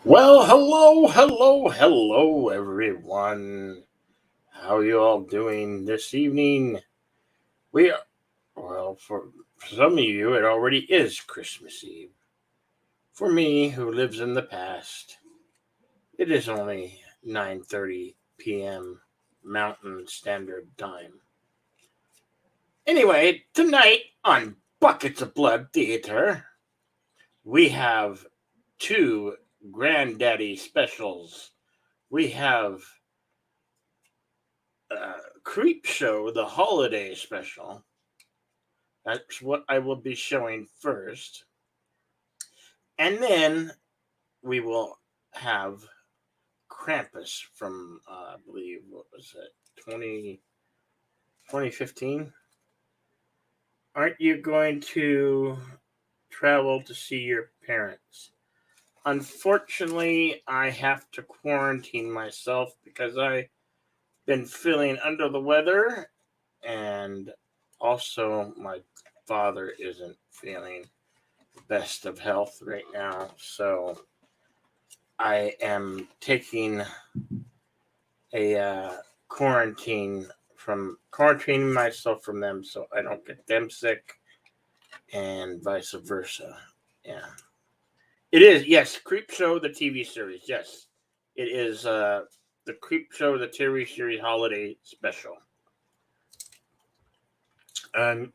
Well, hello, everyone. How you all doing this evening? We are, for some of you, it already is Christmas Eve. For me, who lives in the past, it is only 9:30 p.m. Mountain Standard Time. Anyway, tonight on Buckets of Blood Theater, we have two Granddaddy specials. We have Creep Show, the holiday special. That's what I will be showing first. And then we will have Krampus from, I believe, what was it, 2015? Aren't you going to travel to see your parents? Unfortunately, I have to quarantine myself because I've been feeling under the weather, and also my father isn't feeling the best of health right now. So I am taking a quarantining myself from them so I don't get them sick and vice versa. Yeah. It is, yes, Creep Show, the TV series. Yes. It is the Creep Show, the TV series holiday special. And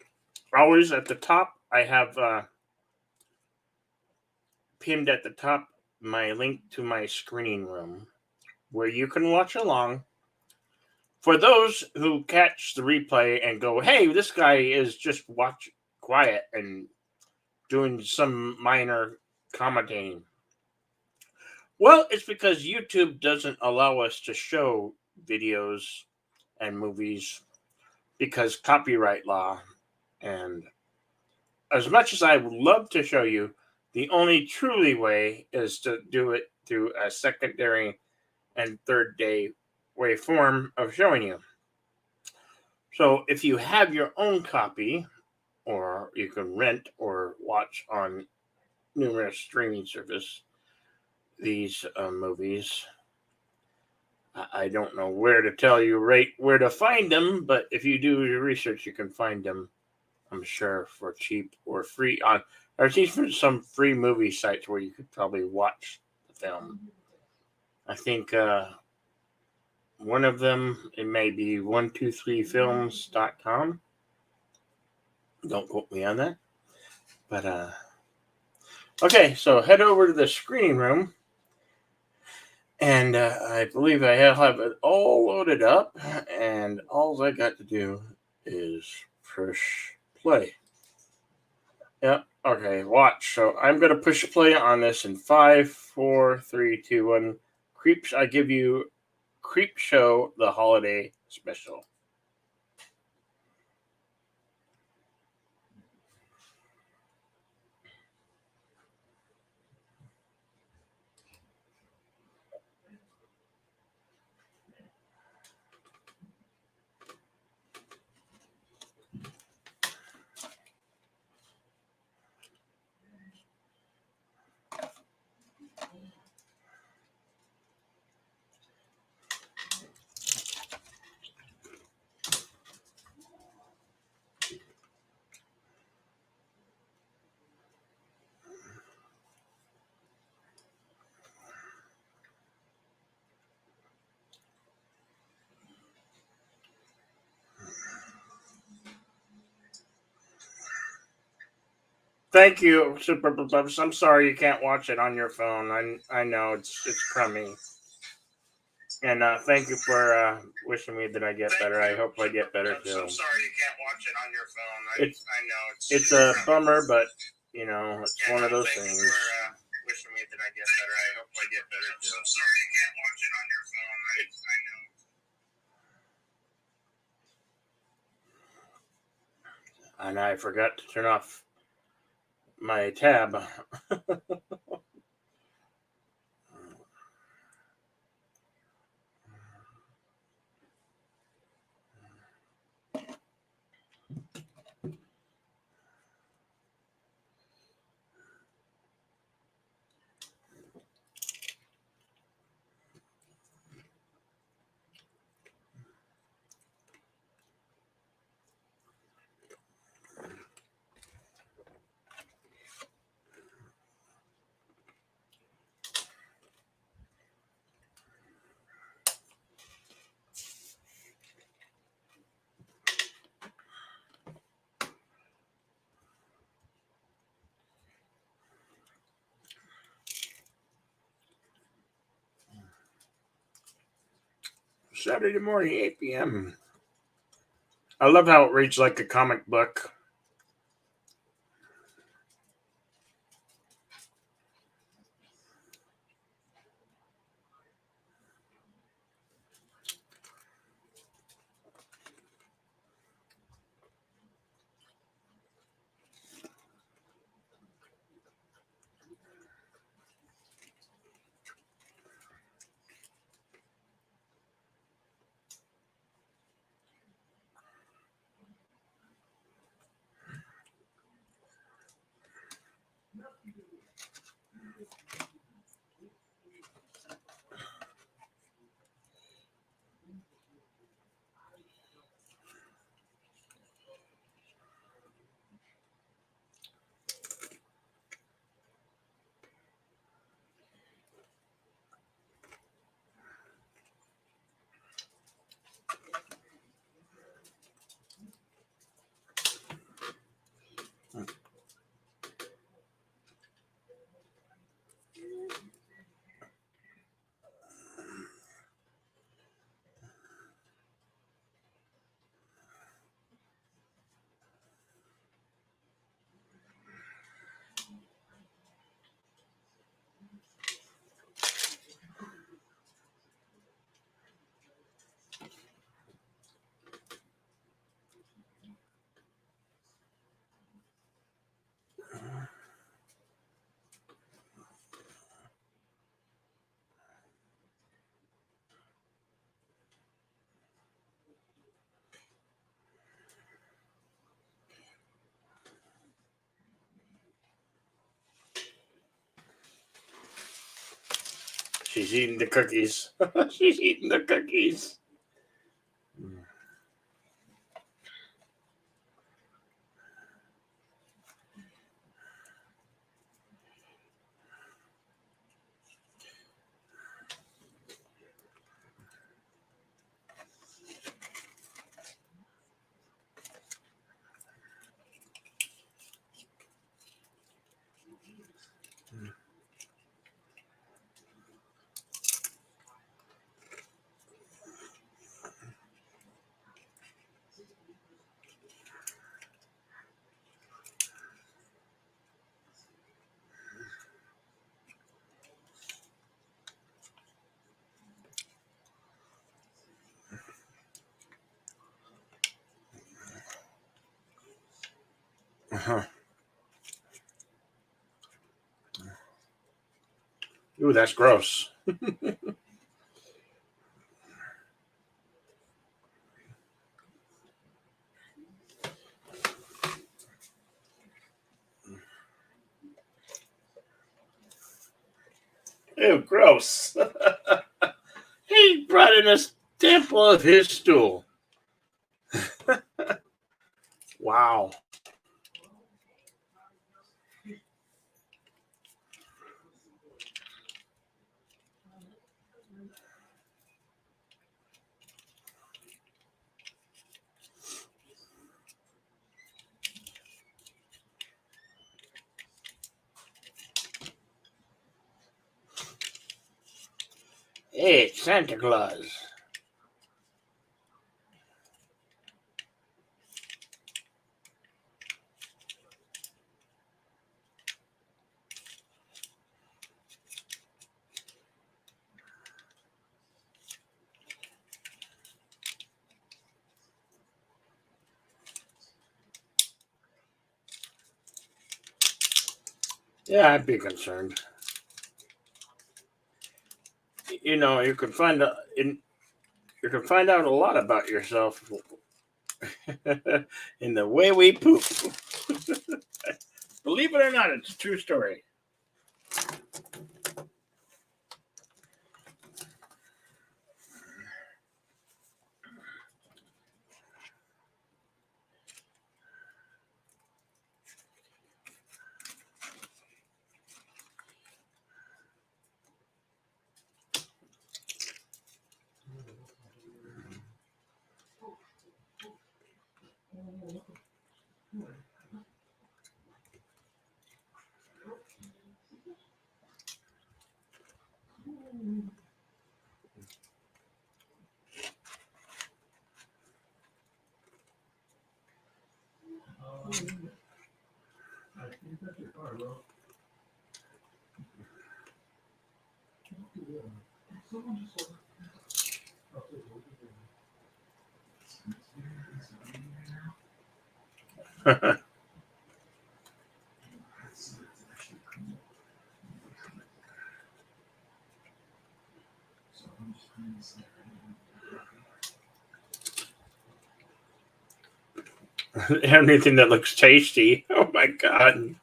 always at the top, I have pinned at the top my link to my screening room where you can watch along. For those who catch the replay and go, hey, this guy is just watch quiet and doing some minor commentating. Well, it's because YouTube doesn't allow us to show videos and movies because copyright law. And as much as I would love to show you, the only truly way is to do it through a secondary and third day way form of showing you. So if you have your own copy, or you can rent or watch on numerous streaming service these movies, I don't know where to tell you right where to find them, but if you do your research, you can find them, I'm sure, for cheap or free on, or at least for some free movie sites where you could probably watch the film. I think one of them, it may be 123films.com. Don't quote me on that. But okay, so head over to the screening room, and I believe I have it all loaded up, and all I got to do is push play. Yep. Okay, watch. So I'm gonna push play on this in 5, 4, 3, 2, 1. Creeps. I give you Creep Show, the holiday special. Thank you, Super Bubs. I'm sorry you can't watch it on your phone. I know it's crummy. And thank you for wishing me that I get better. I hope I get better too. I'm sorry you can't watch it on your phone. I know it's a bummer, but it's one of those things. Thank you for wishing me that I get better. I hope I get better too. I'm sorry you can't watch it on your phone. I know. And I forgot to turn off my tab. Saturday morning, 8 p.m. I love how it reads like a comic book. She's eating the cookies. She's eating the cookies. Uh-huh. Ooh, that's gross. Ew, gross. He brought in a sample of his stool. Wow. Hey, it's Santa Claus. Yeah, I'd be concerned. You know, you can find out a lot about yourself in the way we poop. Believe it or not, it's a true story. Anything that looks tasty. Oh my god.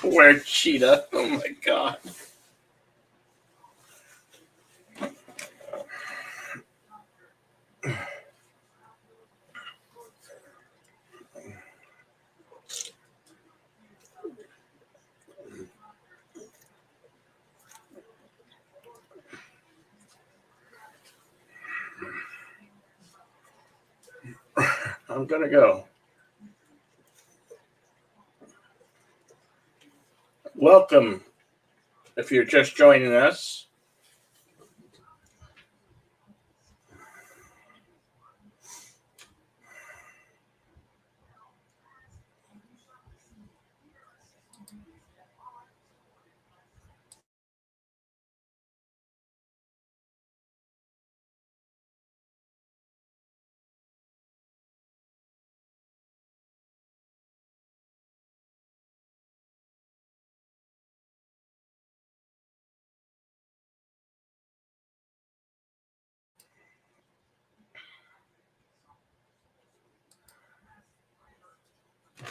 Where cheetah. Oh my god. I'm gonna go. Welcome. If you're just joining us.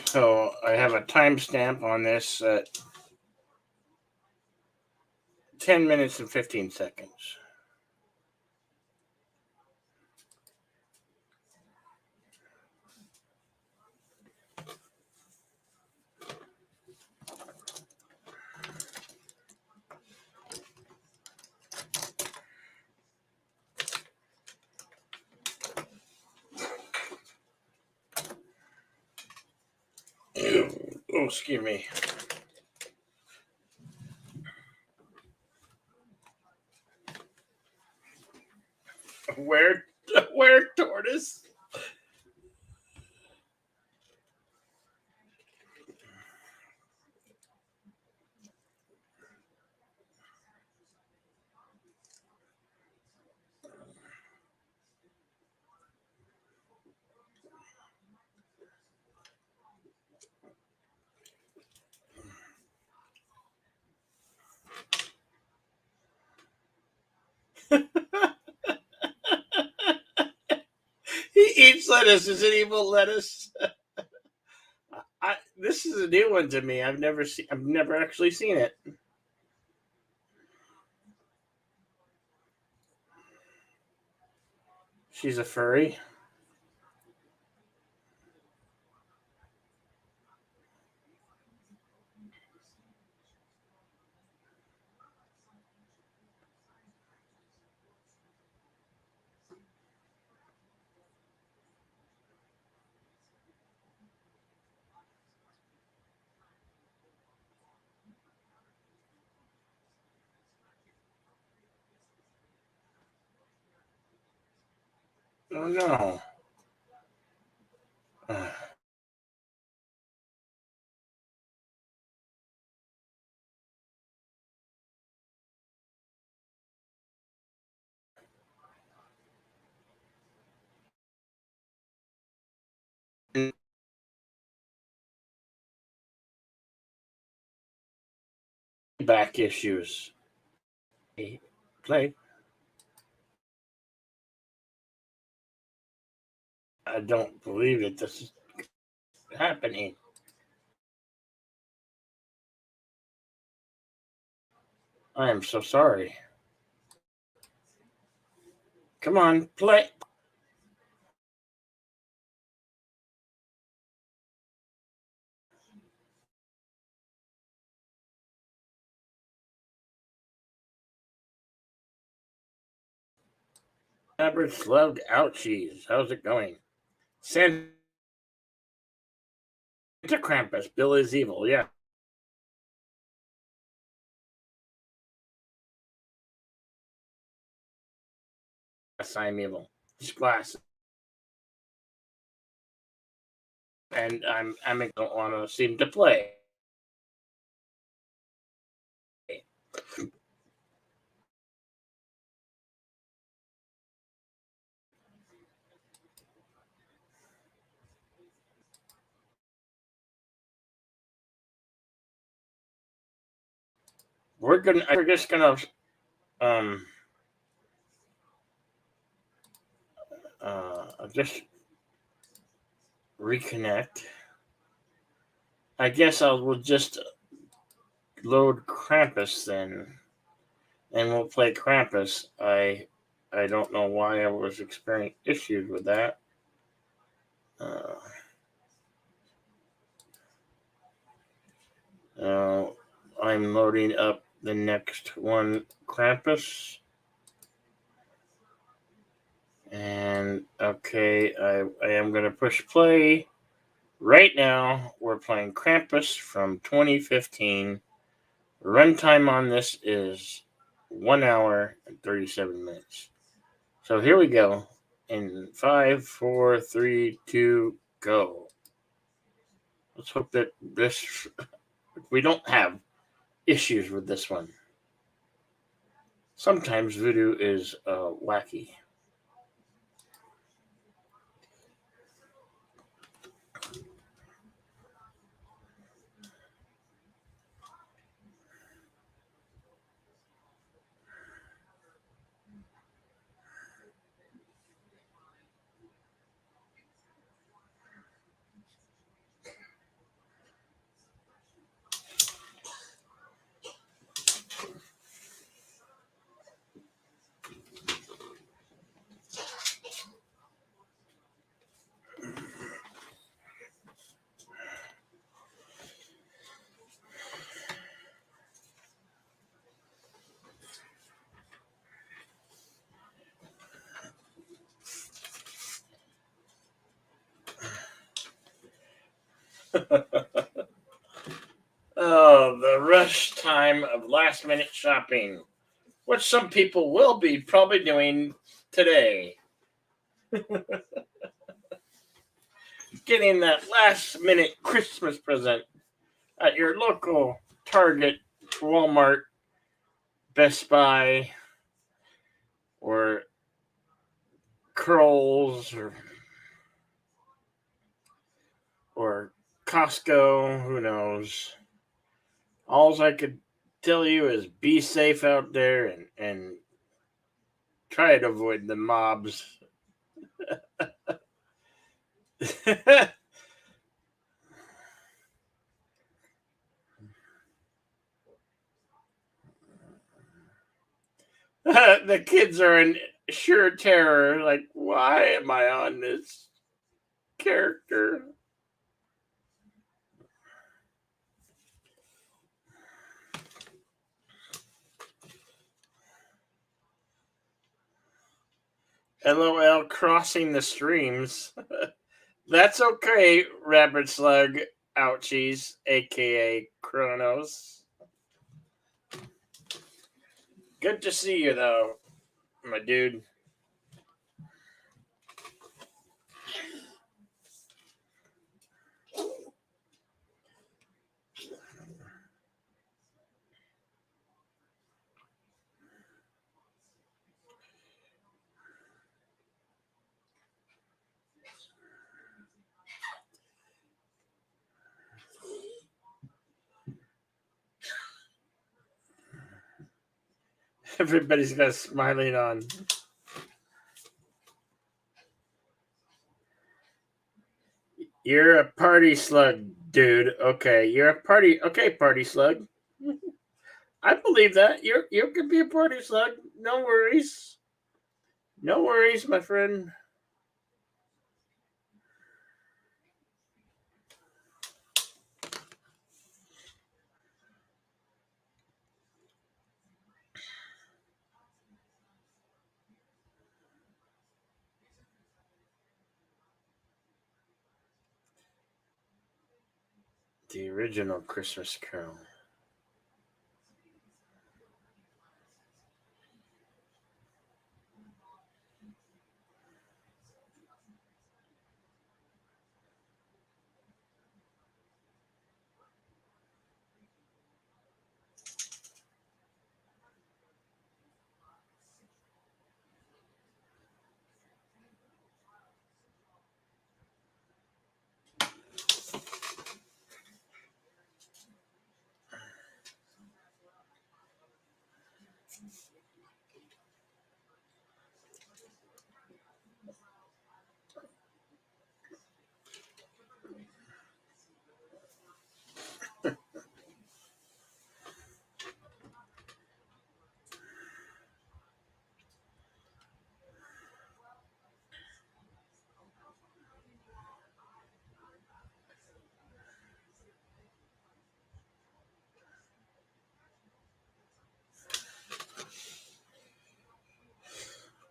So I have a timestamp on this at 10 minutes and 15 seconds. Oh, excuse me. Where tortoise? He eats lettuce. Is it evil lettuce? This is a new one to me. I've never actually seen it. She's a furry. Oh no. playback issues. Play. I don't believe that this is happening. I am so sorry. Come on, play. Average slugged ouchies. How's it going? Santa Krampus. Bill is evil. Yeah. Yes, I'm evil. These glasses. And I don't want to seem to play. We're just gonna just reconnect. I guess we'll just load Krampus then, and we'll play Krampus. I don't know why I was experiencing issues with that. I'm loading up the next one, Krampus. And okay, I am going to push play. Right now, we're playing Krampus from 2015. Runtime on this is 1 hour and 37 minutes. So here we go. In 5, 4, 3, 2, go. Let's hope that we don't have issues with this one. Sometimes Voodoo is wacky. Oh, the rush time of last minute shopping, which some people will be probably doing today. Getting that last minute Christmas present at your local Target, Walmart, Best Buy, or Kroll's, or Costco, who knows. All I could tell you is be safe out there and try to avoid the mobs. The kids are in sure terror. Like, why am I on this character? LOL crossing the streams. That's okay, Rabbit Slug Ouchies, aka Kronos. Good to see you, though, my dude. Everybody's got smiling on. You're a party slug, dude. Okay, you're a party. Okay, party slug. I believe that you could be a party slug. No worries. No worries, my friend. The original Christmas Carol.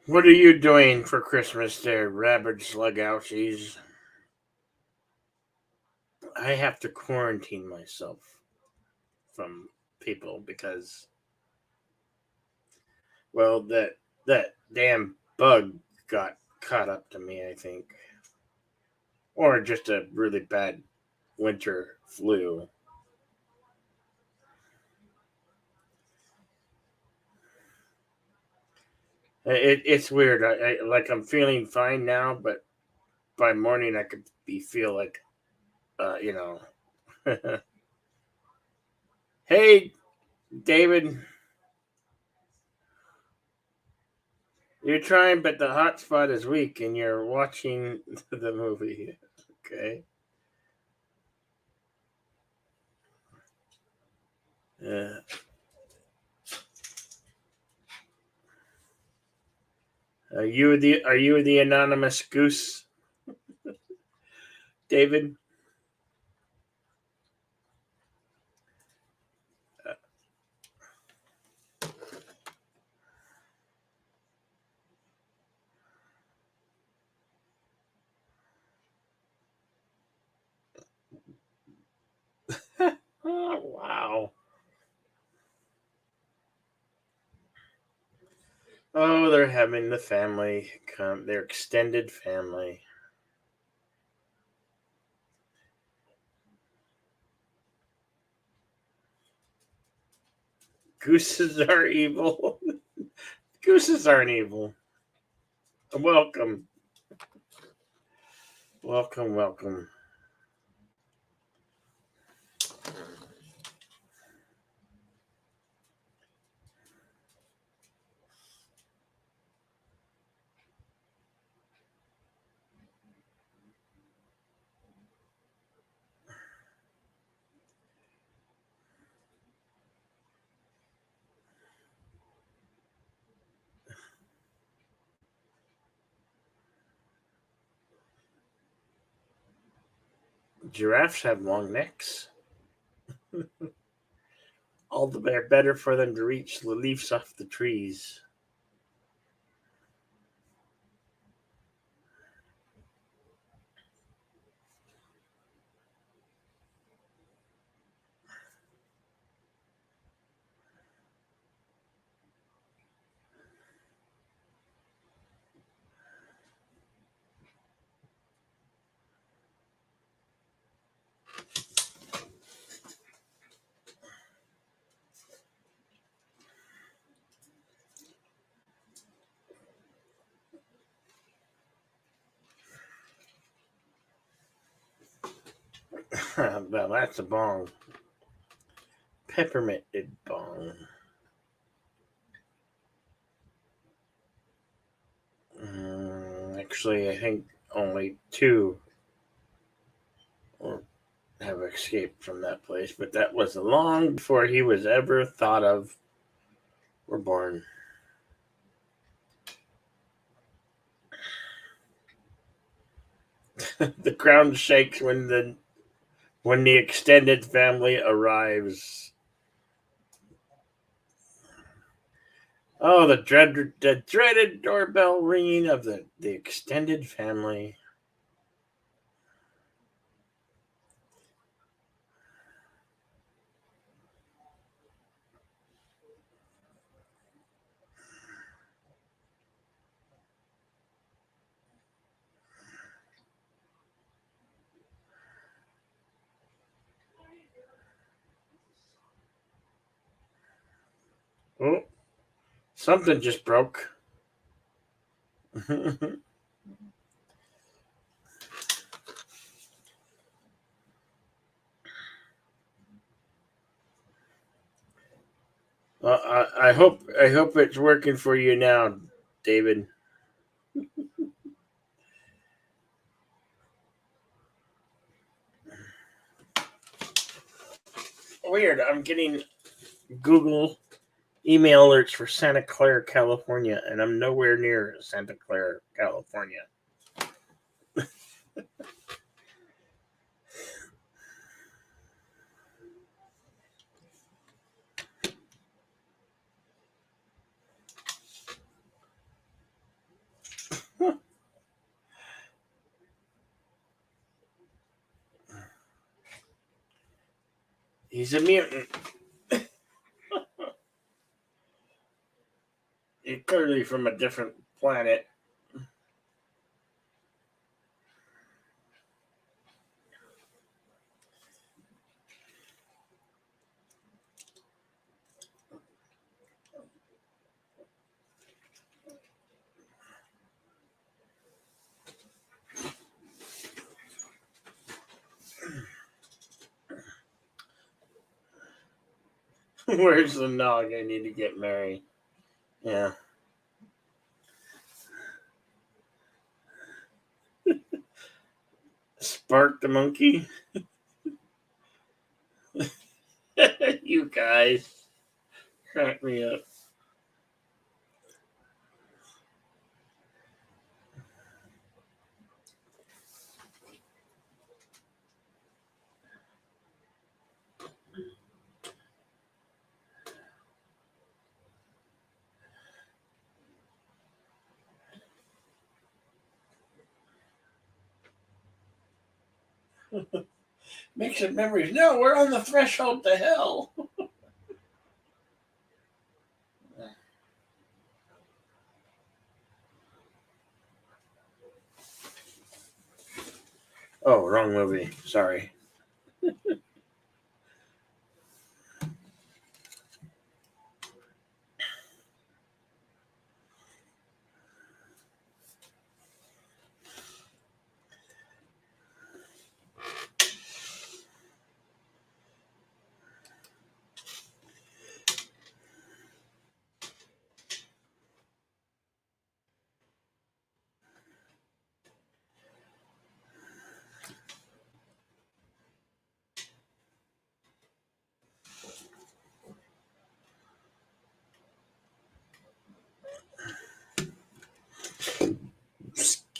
What are you doing for Christmas there, rabid slug ouchies? I have to quarantine myself from people because, well, that damn bug got caught up to me, I think. Or just a really bad winter flu. It's weird. Like I'm feeling fine now, but by morning I could feel like, you know. Hey, David, you're trying, but the hotspot is weak, and you're watching the movie. Okay. Yeah. Are you the anonymous goose, David? Oh wow. Oh, they're having the family come. Their extended family. Gooses are evil. Gooses aren't evil. Welcome, welcome, welcome. Giraffes have long necks. All the better for them to reach the leaves off the trees. Well, that's a bong. Pepperminted bong. Actually, I think only two have escaped from that place, but that was long before he was ever thought of or born. The ground shakes when the extended family arrives. Oh, the dreaded doorbell ringing of the extended family. Oh, something just broke. I hope it's working for you now, David. Weird. I'm getting Google email alerts for Santa Clara, California, and I'm nowhere near Santa Clara, California. He's a mutant. He's clearly from a different planet. Where's the nog? I need to get married. Yeah. Spark the monkey. You guys crack me up. Make some memories. No, we're on the threshold to hell. Oh, wrong movie. Sorry.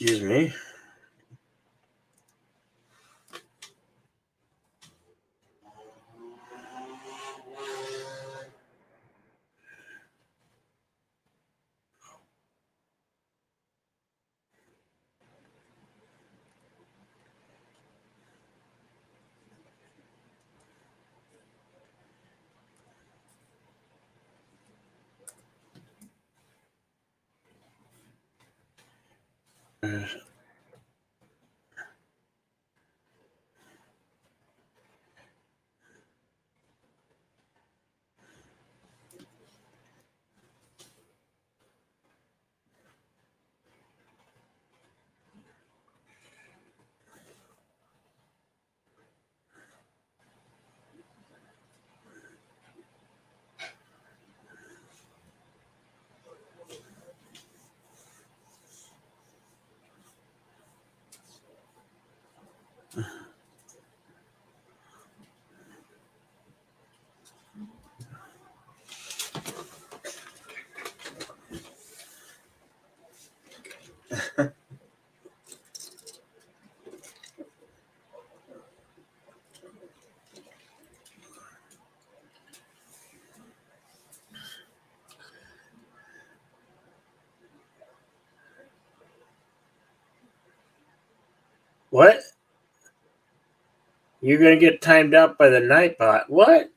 Excuse me. What? You're going to get timed out by the Nightbot. What?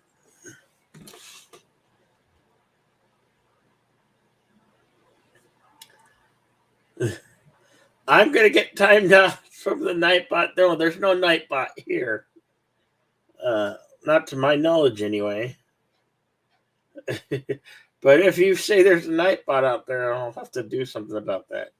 I'm going to get timed out from the Nightbot. No, there's no Nightbot here. Not to my knowledge, anyway. But if you say there's a Nightbot out there, I'll have to do something about that.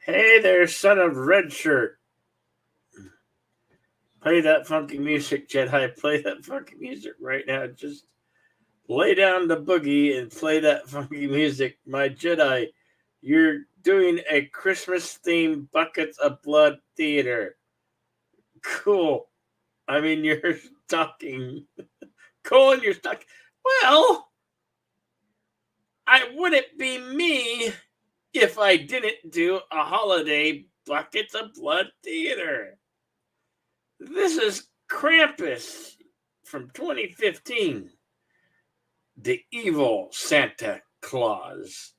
Hey there, son of red shirt. Play that funky music, Jedi. Play that funky music right now. Just lay down the boogie and play that funky music. My Jedi, you're doing a Christmas themed Buckets of Blood theater. Cool. I mean, you're talking. Colin, you're stuck. Well, I wouldn't be me if I didn't do a holiday Buckets of Blood theater. This is Krampus from 2015. The evil Santa Claus.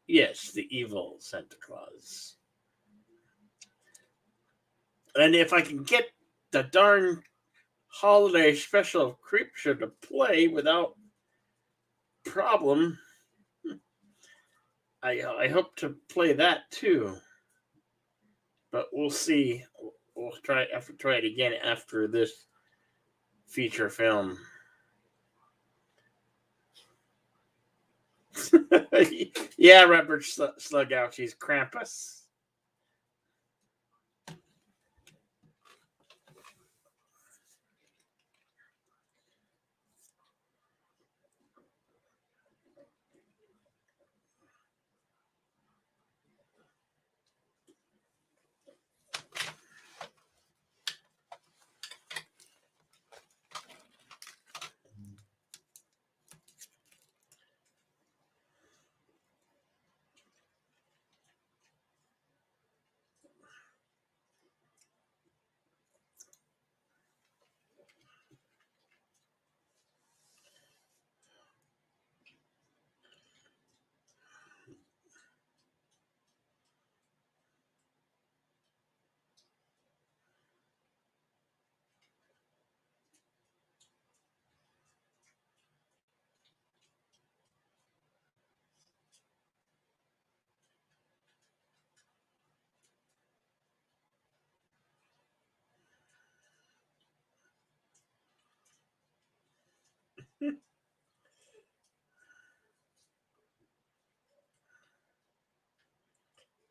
Yes, the evil Santa Claus. And if I can get the darn holiday special Creepshow to play without problem, I hope to play that too. But we'll see. We'll try it again after this feature film. Yeah, Robert Slug out. She's Krampus.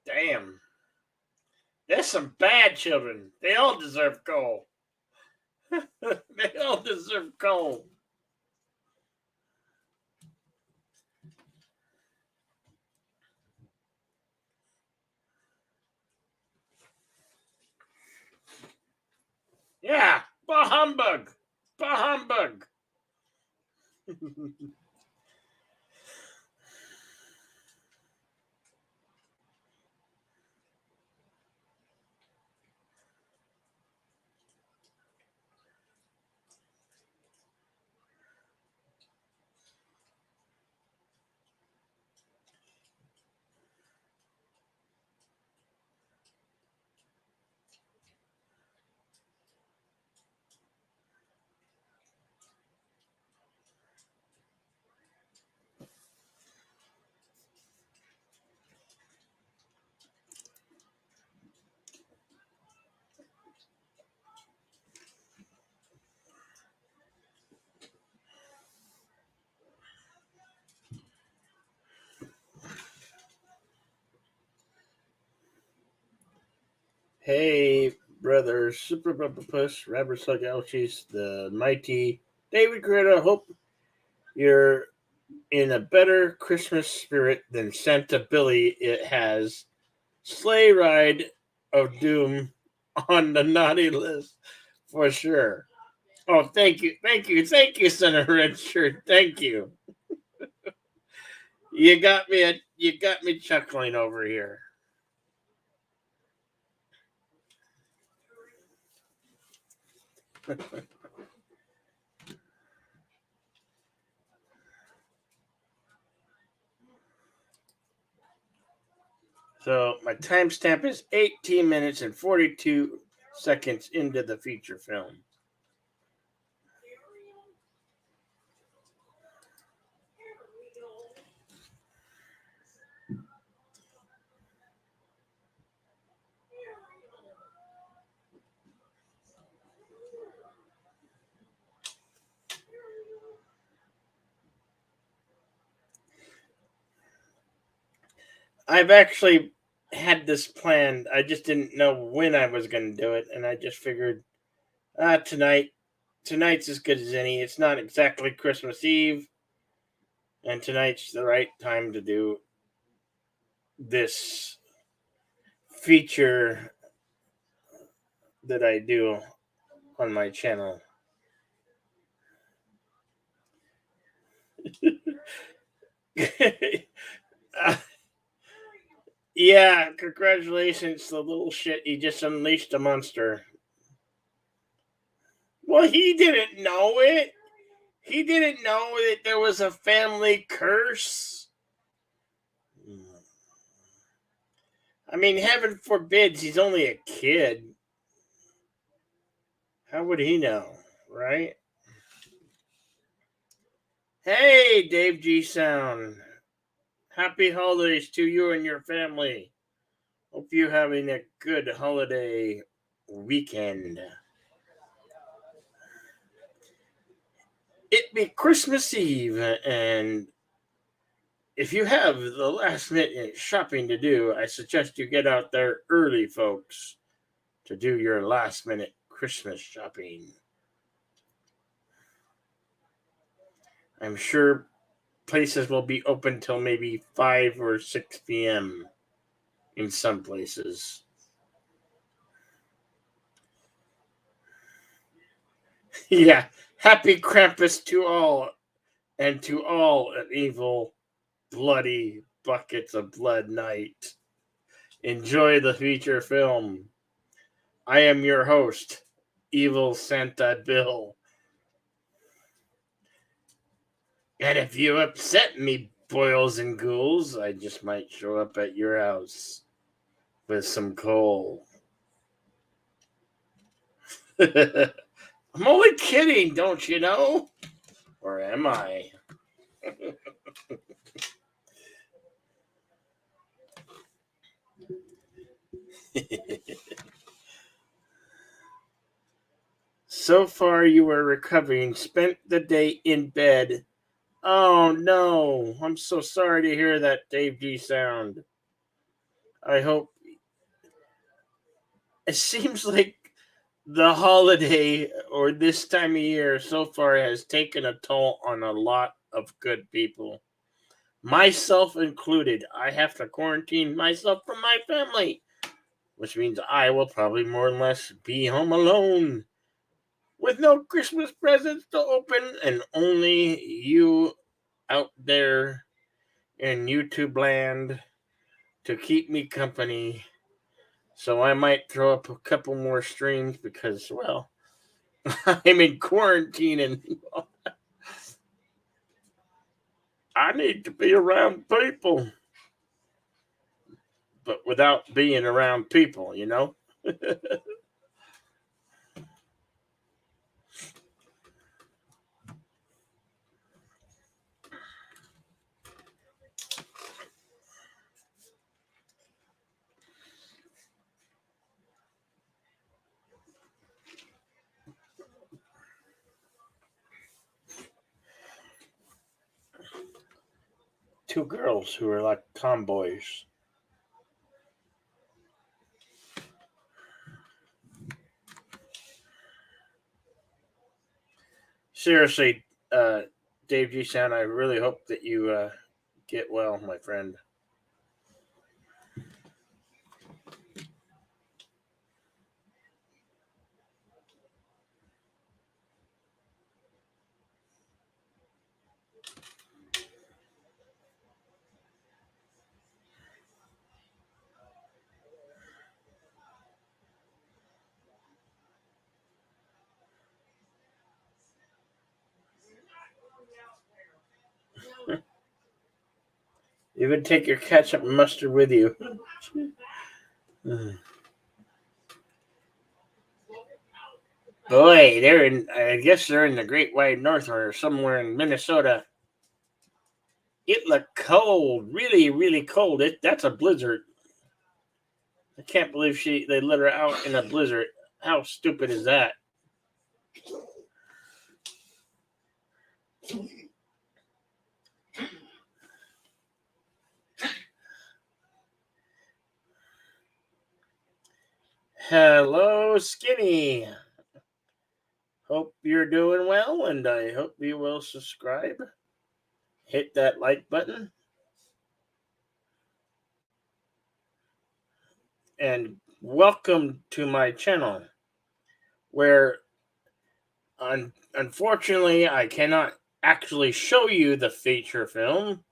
Damn. There's some bad children. They all deserve coal. They all deserve coal. Yeah, bah humbug. Bah humbug. Hey, brother, Super Bubba Puss, Robert Slug Ouchies, the mighty David Greta. Hope you're in a better Christmas spirit than Santa Billy it has. Sleigh Ride of Doom on the naughty list for sure. Oh, thank you, Senator Redshirt. Thank you. You got me chuckling over here. So my timestamp is 18 minutes and 42 seconds into the feature film. I've actually had this planned. I just didn't know when I was going to do it, and I just figured tonight. Tonight's as good as any. It's not exactly Christmas Eve, and tonight's the right time to do this feature that I do on my channel. uh, yeah, congratulations, the little shit. He just unleashed a monster. Well, he didn't know it. He didn't know that there was a family curse. I mean, heaven forbids, he's only a kid. How would he know, right? Hey, Dave G Sound. Happy holidays to you and your family. Hope you're having a good holiday weekend. It be Christmas Eve, and if you have the last minute shopping to do, I suggest you get out there early, folks, to do your last minute Christmas shopping. I'm sure places will be open till maybe 5 or 6 p.m. in some places. Yeah, happy Krampus to all, and to all an evil, bloody buckets of blood night. Enjoy the feature film. I am your host, Evil Santa Bill. And if you upset me, boils and ghouls, I just might show up at your house with some coal. I'm only kidding, don't you know? Or am I? So far, you were recovering, spent the day in bed. Oh no, I'm so sorry to hear that, Dave G Sound. I hope it seems like the holiday or this time of year so far has taken a toll on a lot of good people, myself included. I have to quarantine myself from my family, which means I will probably more or less be home alone with no Christmas presents to open and only you out there in YouTube land to keep me company. So I might throw up a couple more streams because, well, I'm in quarantine and I need to be around people, but without being around people, you know? Two girls who are like tomboys. Seriously, Dave G. Sound, I really hope that you get well, my friend. Even take your ketchup and mustard with you. Boy, I guess they're in the Great Wide North or somewhere in Minnesota. It looked cold, really, really cold. That's a blizzard. I can't believe they let her out in a blizzard. How stupid is that? Hello, Skinny. Hope you're doing well, and I hope you will subscribe. Hit that like button. And welcome to my channel, where unfortunately I cannot actually show you the feature film,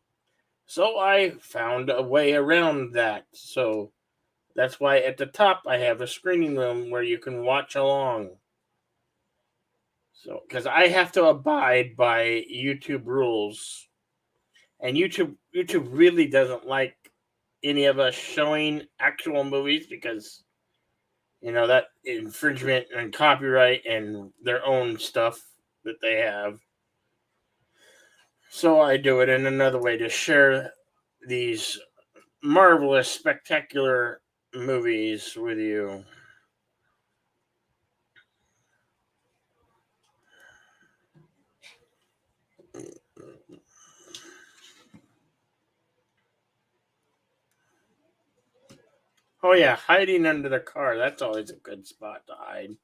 so I found a way around that. So that's why at the top I have a screening room where you can watch along. So, because I have to abide by YouTube rules, and YouTube really doesn't like any of us showing actual movies because that infringement and copyright and their own stuff that they have. So I do it in another way to share these marvelous, spectacular movies with you. Oh yeah, hiding under the car. That's always a good spot to hide.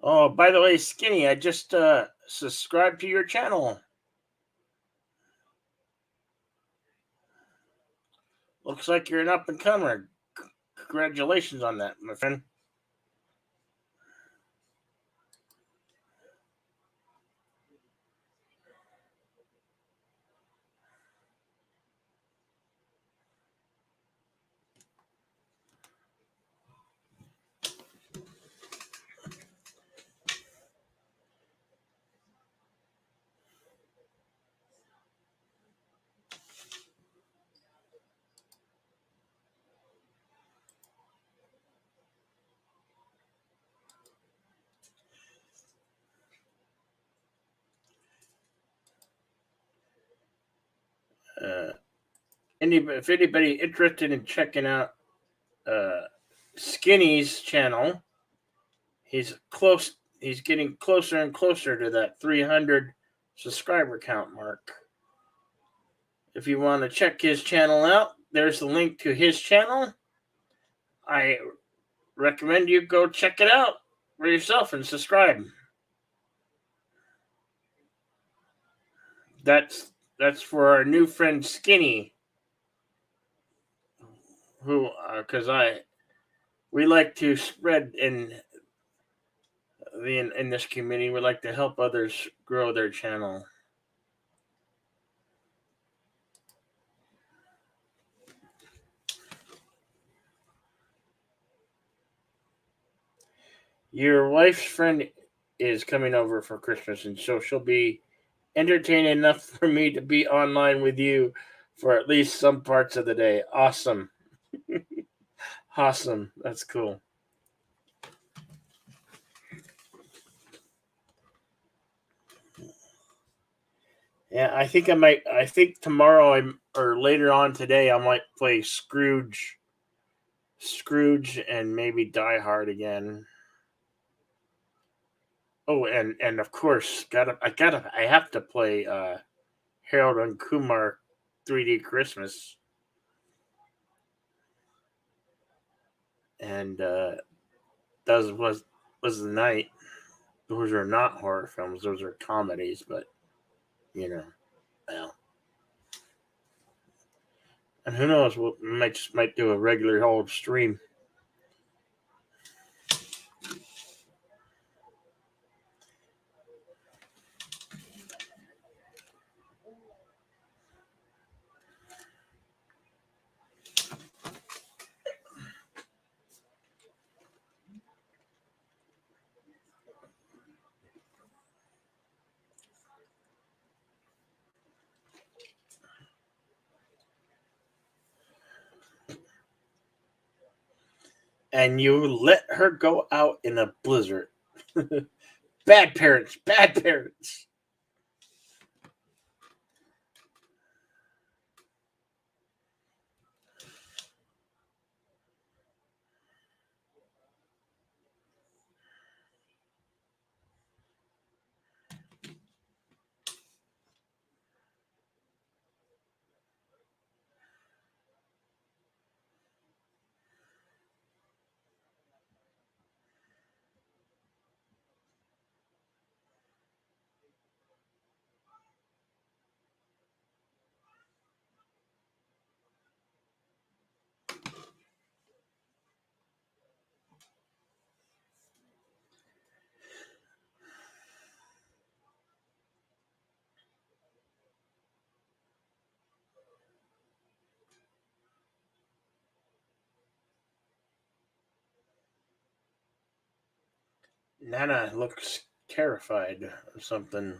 Oh, by the way, Skinny, I just subscribed to your channel. Looks like you're an up and comer. Congratulations on that, my friend. If anybody interested in checking out Skinny's channel, he's getting closer and closer to that 300 subscriber count mark. If you want to check his channel out, there's the link to his channel. I recommend you go check it out for yourself and subscribe. That's for our new friend Skinny, who because we like to spread in this community. We like to help others grow their channel. Your wife's friend is coming over for Christmas, and so she'll be entertaining enough for me to be online with you for at least some parts of the day. Awesome. Awesome. That's cool. Yeah, I think tomorrow or later on today I might play Scrooge and maybe Die Hard again. Oh, and of course, I have to play Harold and Kumar 3D Christmas. And that was the night. Those are not horror films; those are comedies. But well, and who knows? We might do a regular old stream. and you let her go out in a blizzard. Bad parents, bad parents. Nana looks terrified of something.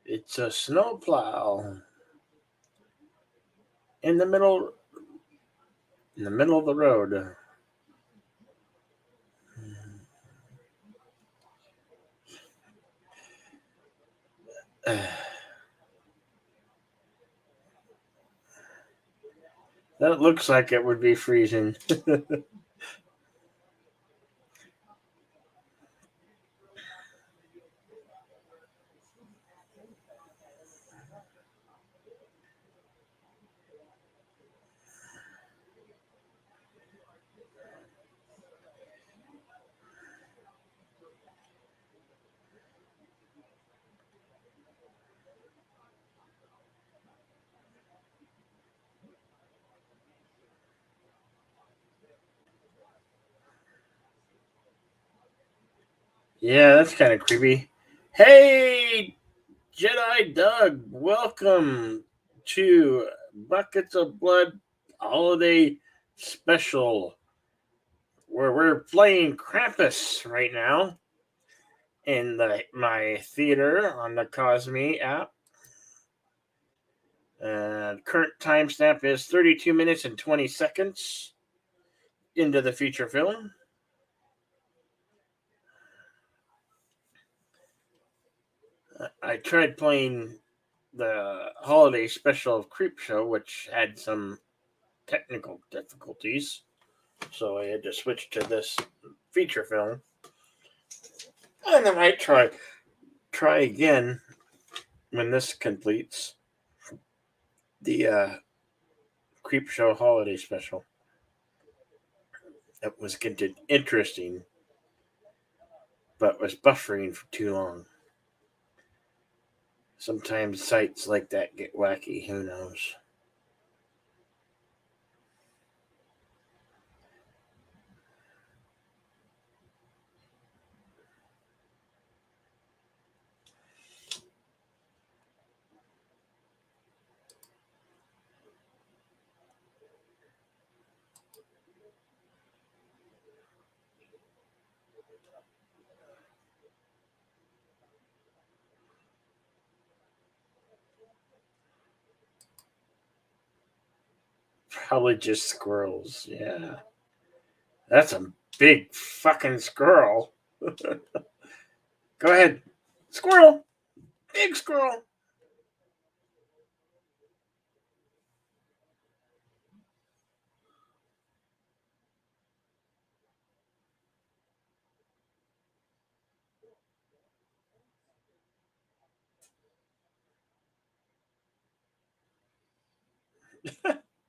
It's a snowplow in the middle of the road. That looks like it would be freezing. Yeah, that's kind of creepy. Hey, Jedi Doug, welcome to Buckets of Blood Holiday Special, where we're playing Krampus right now in my theater on the Cosme app. Current timestamp is 32 minutes and 20 seconds into the feature film. I tried playing the holiday special of Creepshow, which had some technical difficulties, so I had to switch to this feature film. And I might try again when this completes the Creepshow holiday special. It was interesting, but was buffering for too long. Sometimes sites like that get wacky. Who knows? Probably just squirrels. Yeah. That's a big fucking squirrel. Go ahead. Squirrel. Big squirrel.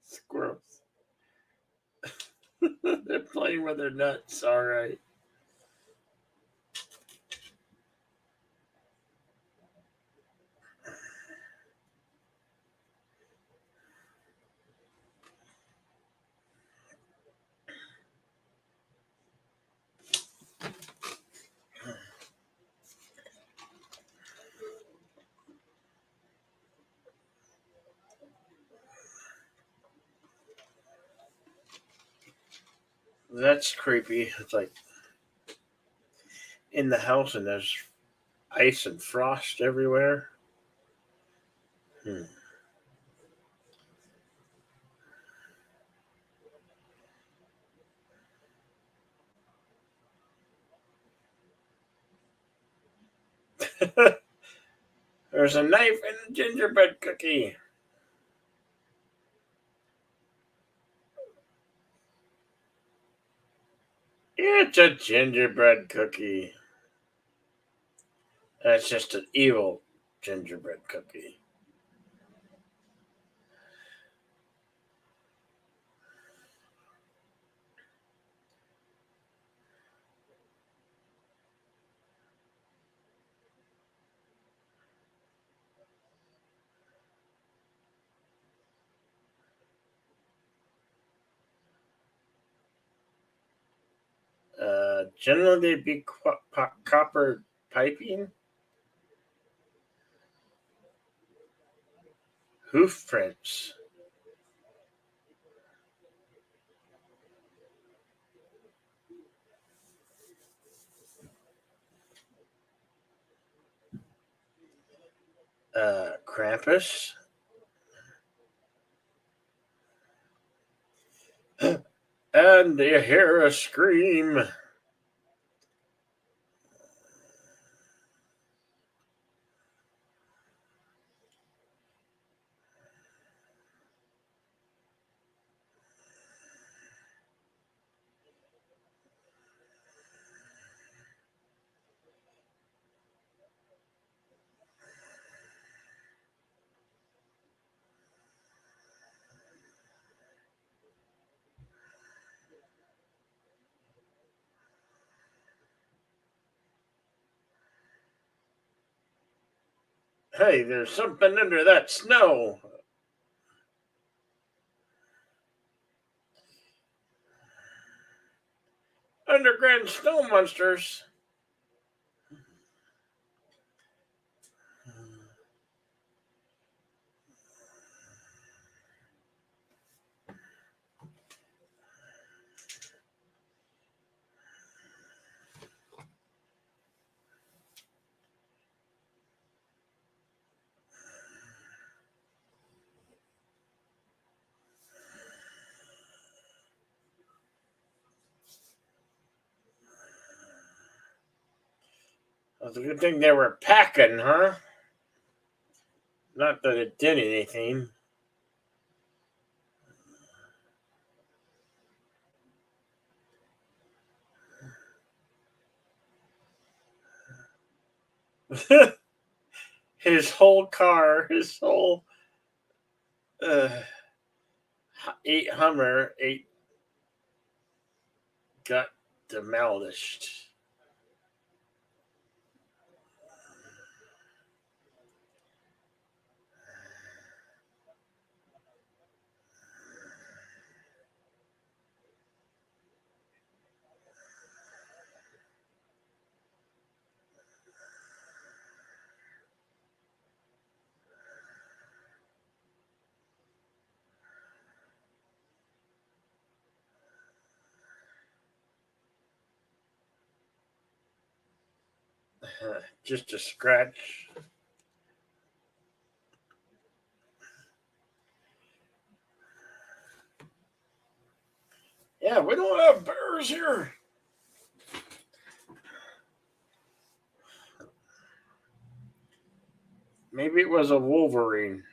Squirrels. They're playing with their nuts. All right. That's creepy. It's like in the house and there's ice and frost everywhere. Hmm. There's a knife and a gingerbread cookie. It's a gingerbread cookie. That's just an evil gingerbread cookie. Generally, they'd be copper piping. Hoof prints. Krampus. And you hear a scream. Hey, there's something under that snow. Underground snow monsters. That's a good thing they were packing, huh? Not that it did anything. His whole car, his whole uh, eight Hummer, eight got demolished. Just a scratch. Yeah, we don't have bears here. Maybe it was a Wolverine.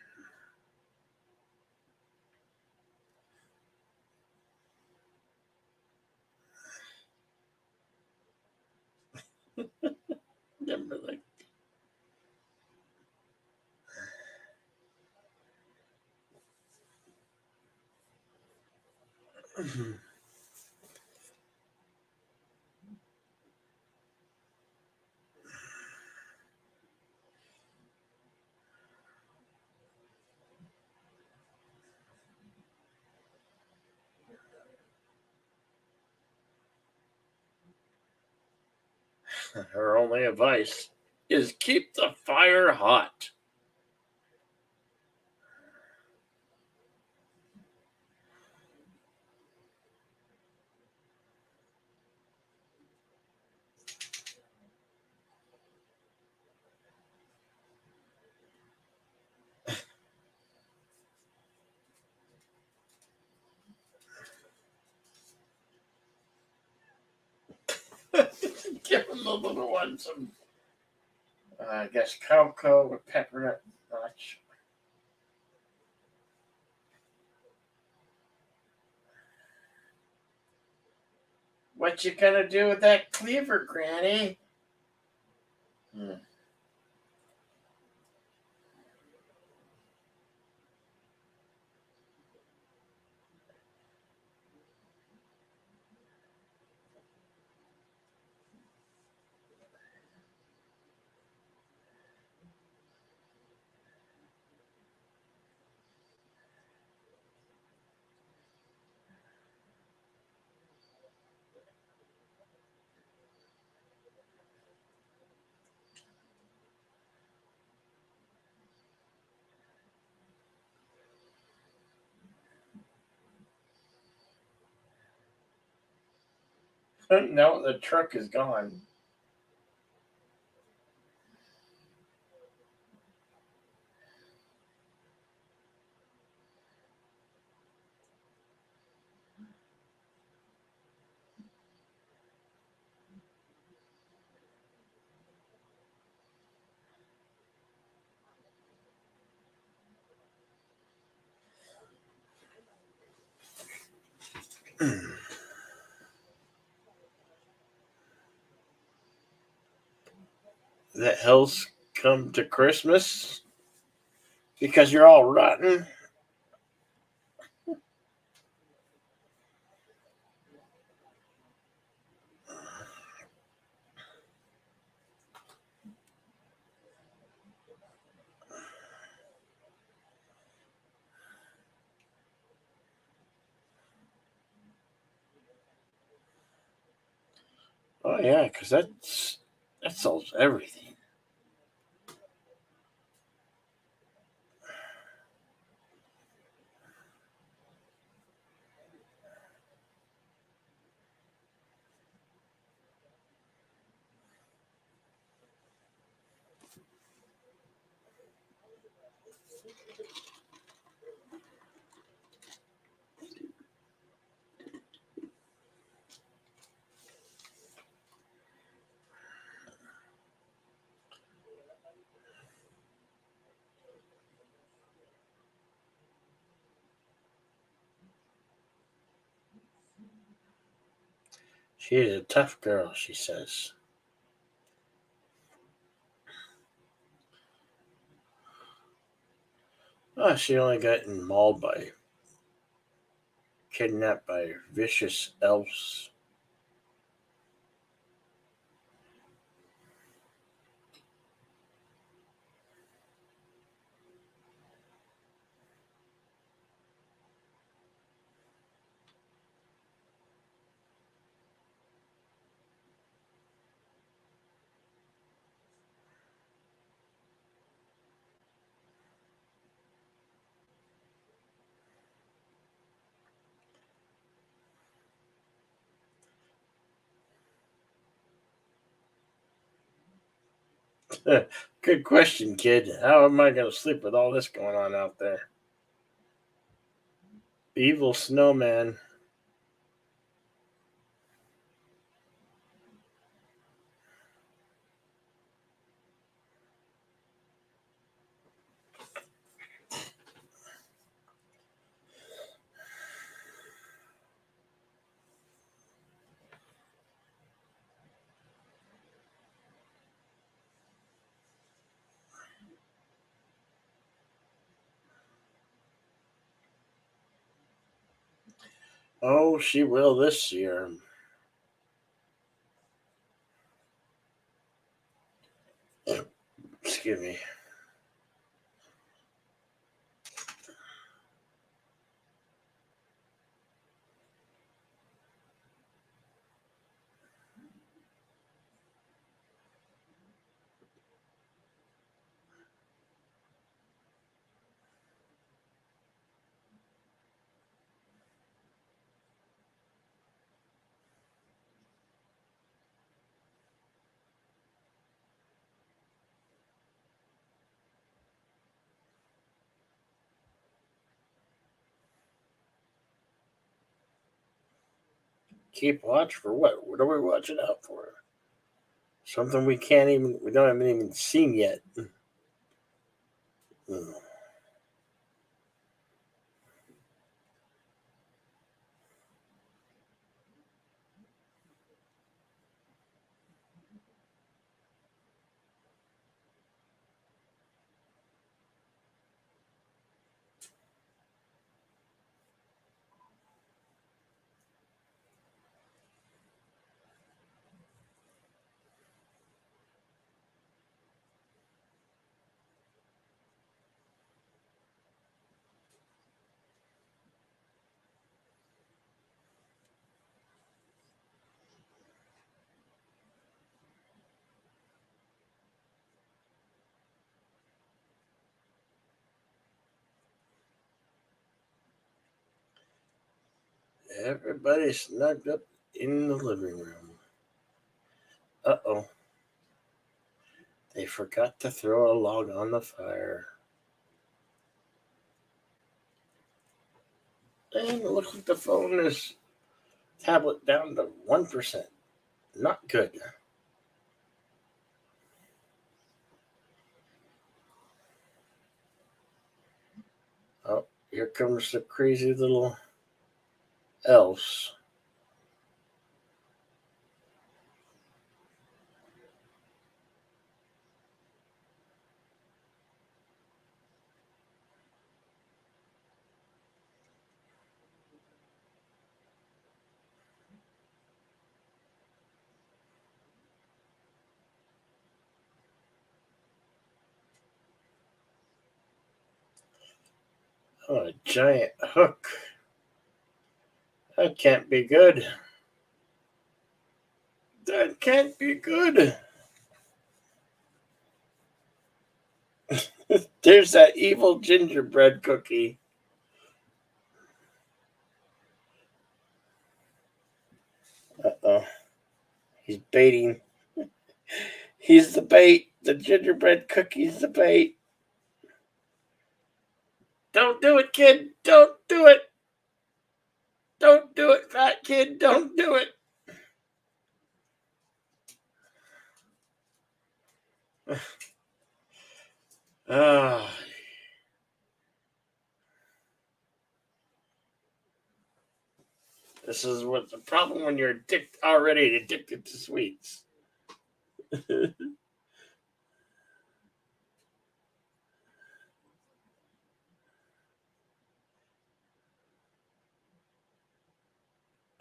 Remember, like, Her only advice is keep the fire hot. Give them the little one some, I guess, cocoa with peppermint nuts. What you gonna do with that cleaver, Granny? Hmm. No, the truck is gone. The hell's come to Christmas because you're all rotten. Oh yeah, because that solves everything. She is a tough girl, she says. Oh, she only got mauled by, kidnapped by vicious elves. Good question, kid. How am I going to sleep with all this going on out there? Evil snowman. Oh, she will this year. Excuse me. Keep watch for what? What are we watching out for? Something we haven't even seen yet. Mm. Everybody snugged up in the living room. Uh-oh. They forgot to throw a log on the fire. And it looks like the phone is tablet down to 1%. Not good. Oh, here comes the crazy little elves. Oh, a giant hook. That can't be good. That can't be good. There's that evil gingerbread cookie. Uh-oh. He's baiting. He's the bait. The gingerbread cookie's the bait. Don't do it, kid. Don't do it. Don't do it, fat kid. Don't do it. Ah. This is what's the problem when you're already addicted to sweets.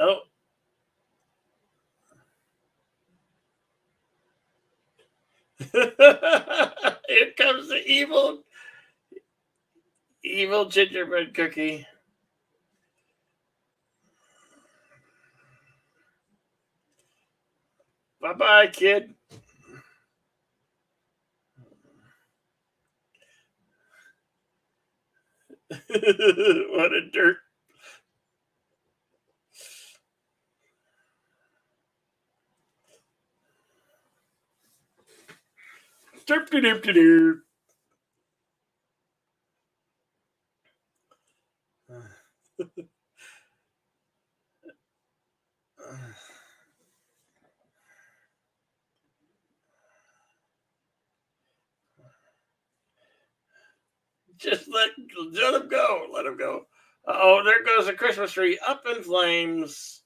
Oh. Here comes the evil gingerbread cookie. Bye-bye, kid. What a dirt. Derp-de-derp-de-derp. Just let him go. Let him go. Oh, there goes the Christmas tree up in flames.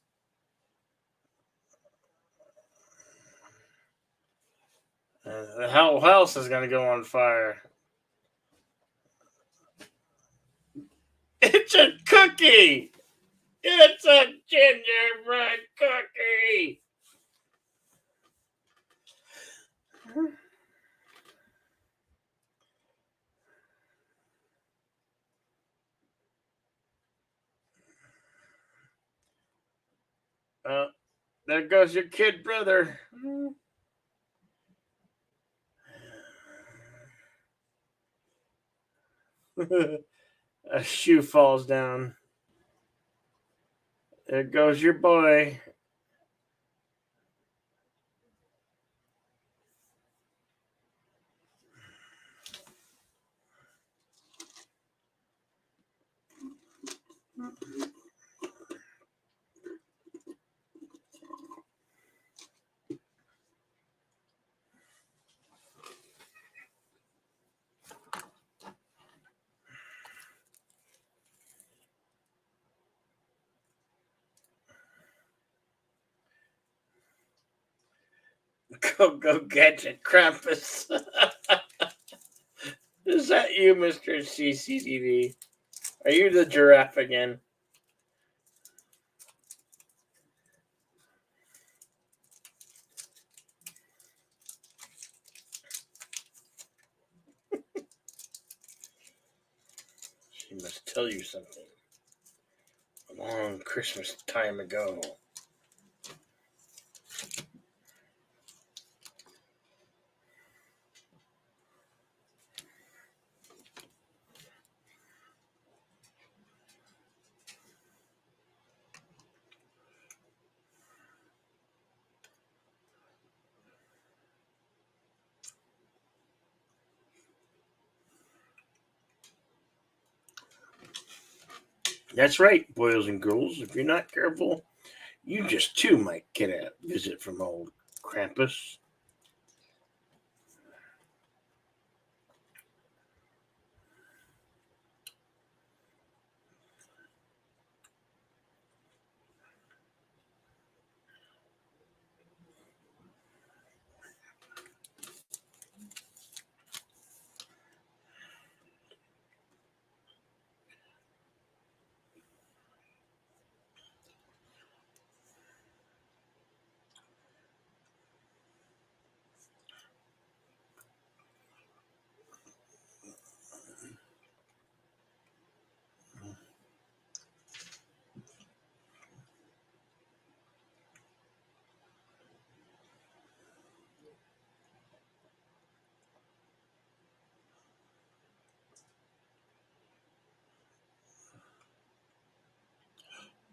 The house is going to go on fire. It's a cookie. It's a gingerbread cookie. There goes your kid brother. A shoe falls down. There goes your boy. Go gadget Krampus. Is that you, Mr. CCTV? Are you the giraffe again? She must tell you something. A long Christmas time ago. That's right, boys and girls. If you're not careful, you just too might get a visit from old Krampus.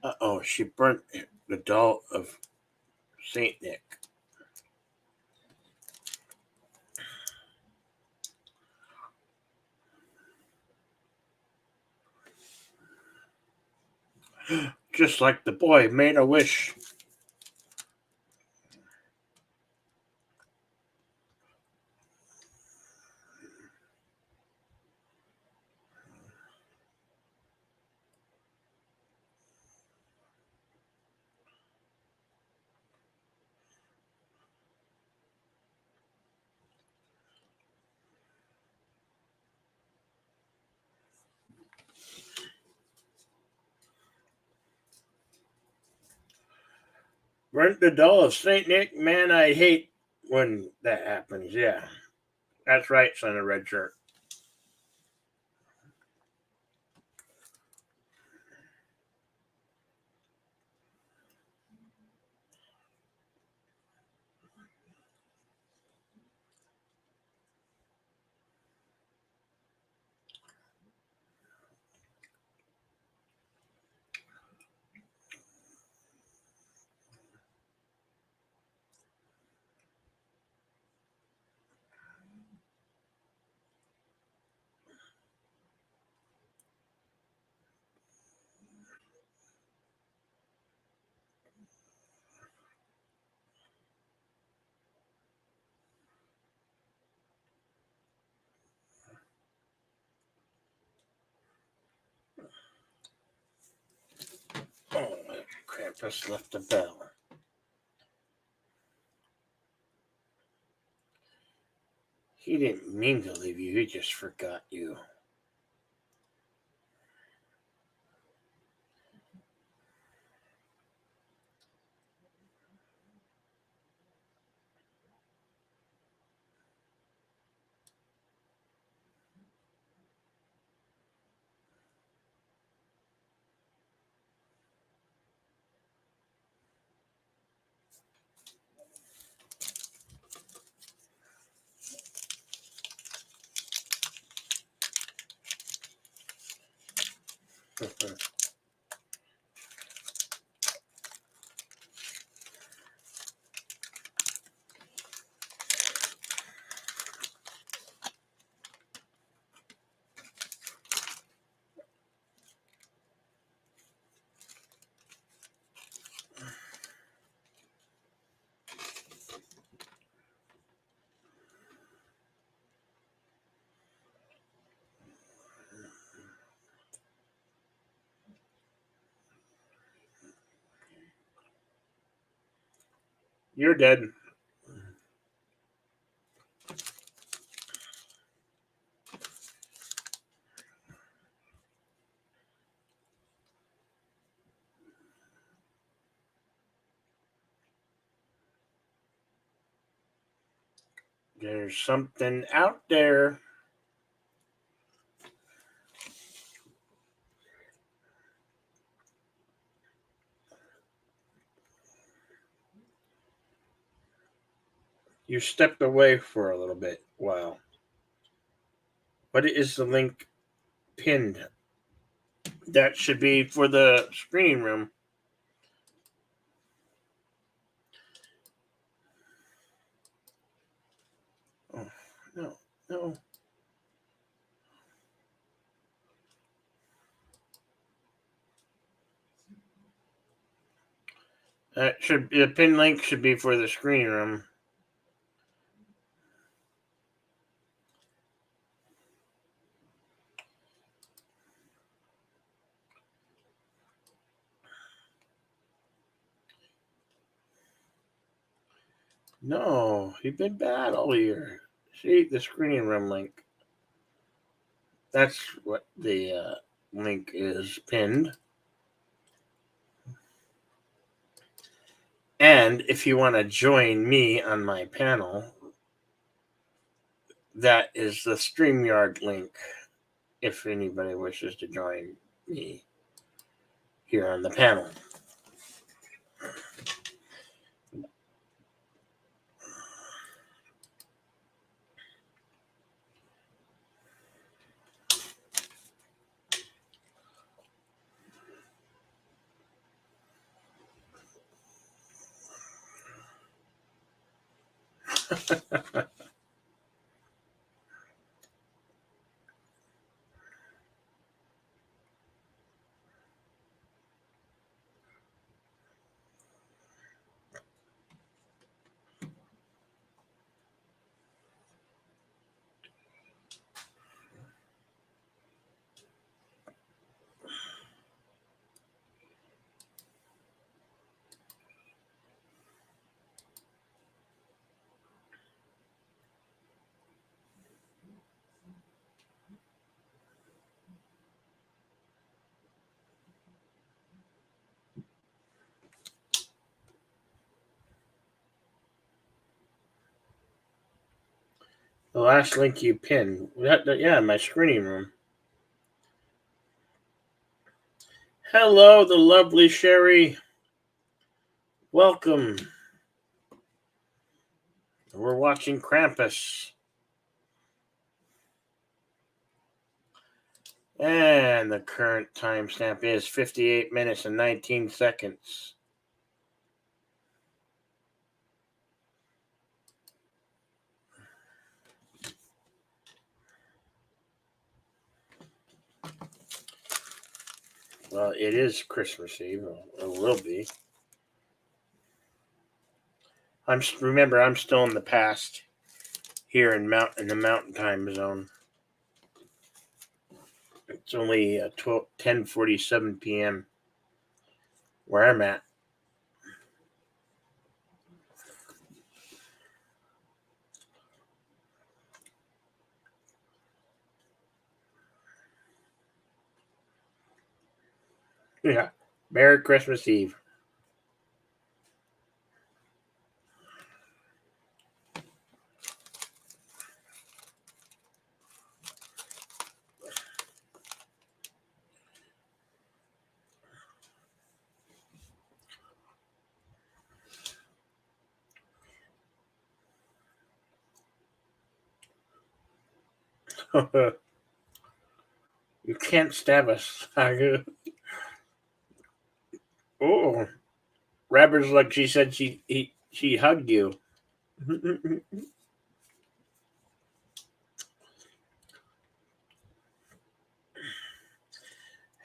Uh-oh, she burnt the doll of Saint Nick. Just like the boy made a wish. Burnt the doll of Saint Nick? Man, I hate when that happens. Yeah, that's right, son of red shirt. Oh, Krampus left a bell. He didn't mean to leave you, he just forgot you. You're dead. There's something out there. You stepped away for a little bit. Wow. What is the link pinned? That should be for the screening room. Oh, no, no. The pin link should be for the screening room. No, you've been bad all year. See the screening room link. That's what the link is pinned. And if you want to join me on my panel, that is the StreamYard link. If anybody wishes to join me here on the panel. The last link you pinned. Yeah, my screening room. Hello, the lovely Sherry. Welcome. We're watching Krampus. And the current timestamp is 58 minutes and 19 seconds. Well, it is Christmas Eve. It will be. I'm still in the past here in the Mountain Time Zone. It's only 10:47 p.m. where I'm at. Yeah. Merry Christmas Eve. You can't stab us. Oh, Rabbit's like she said she hugged you.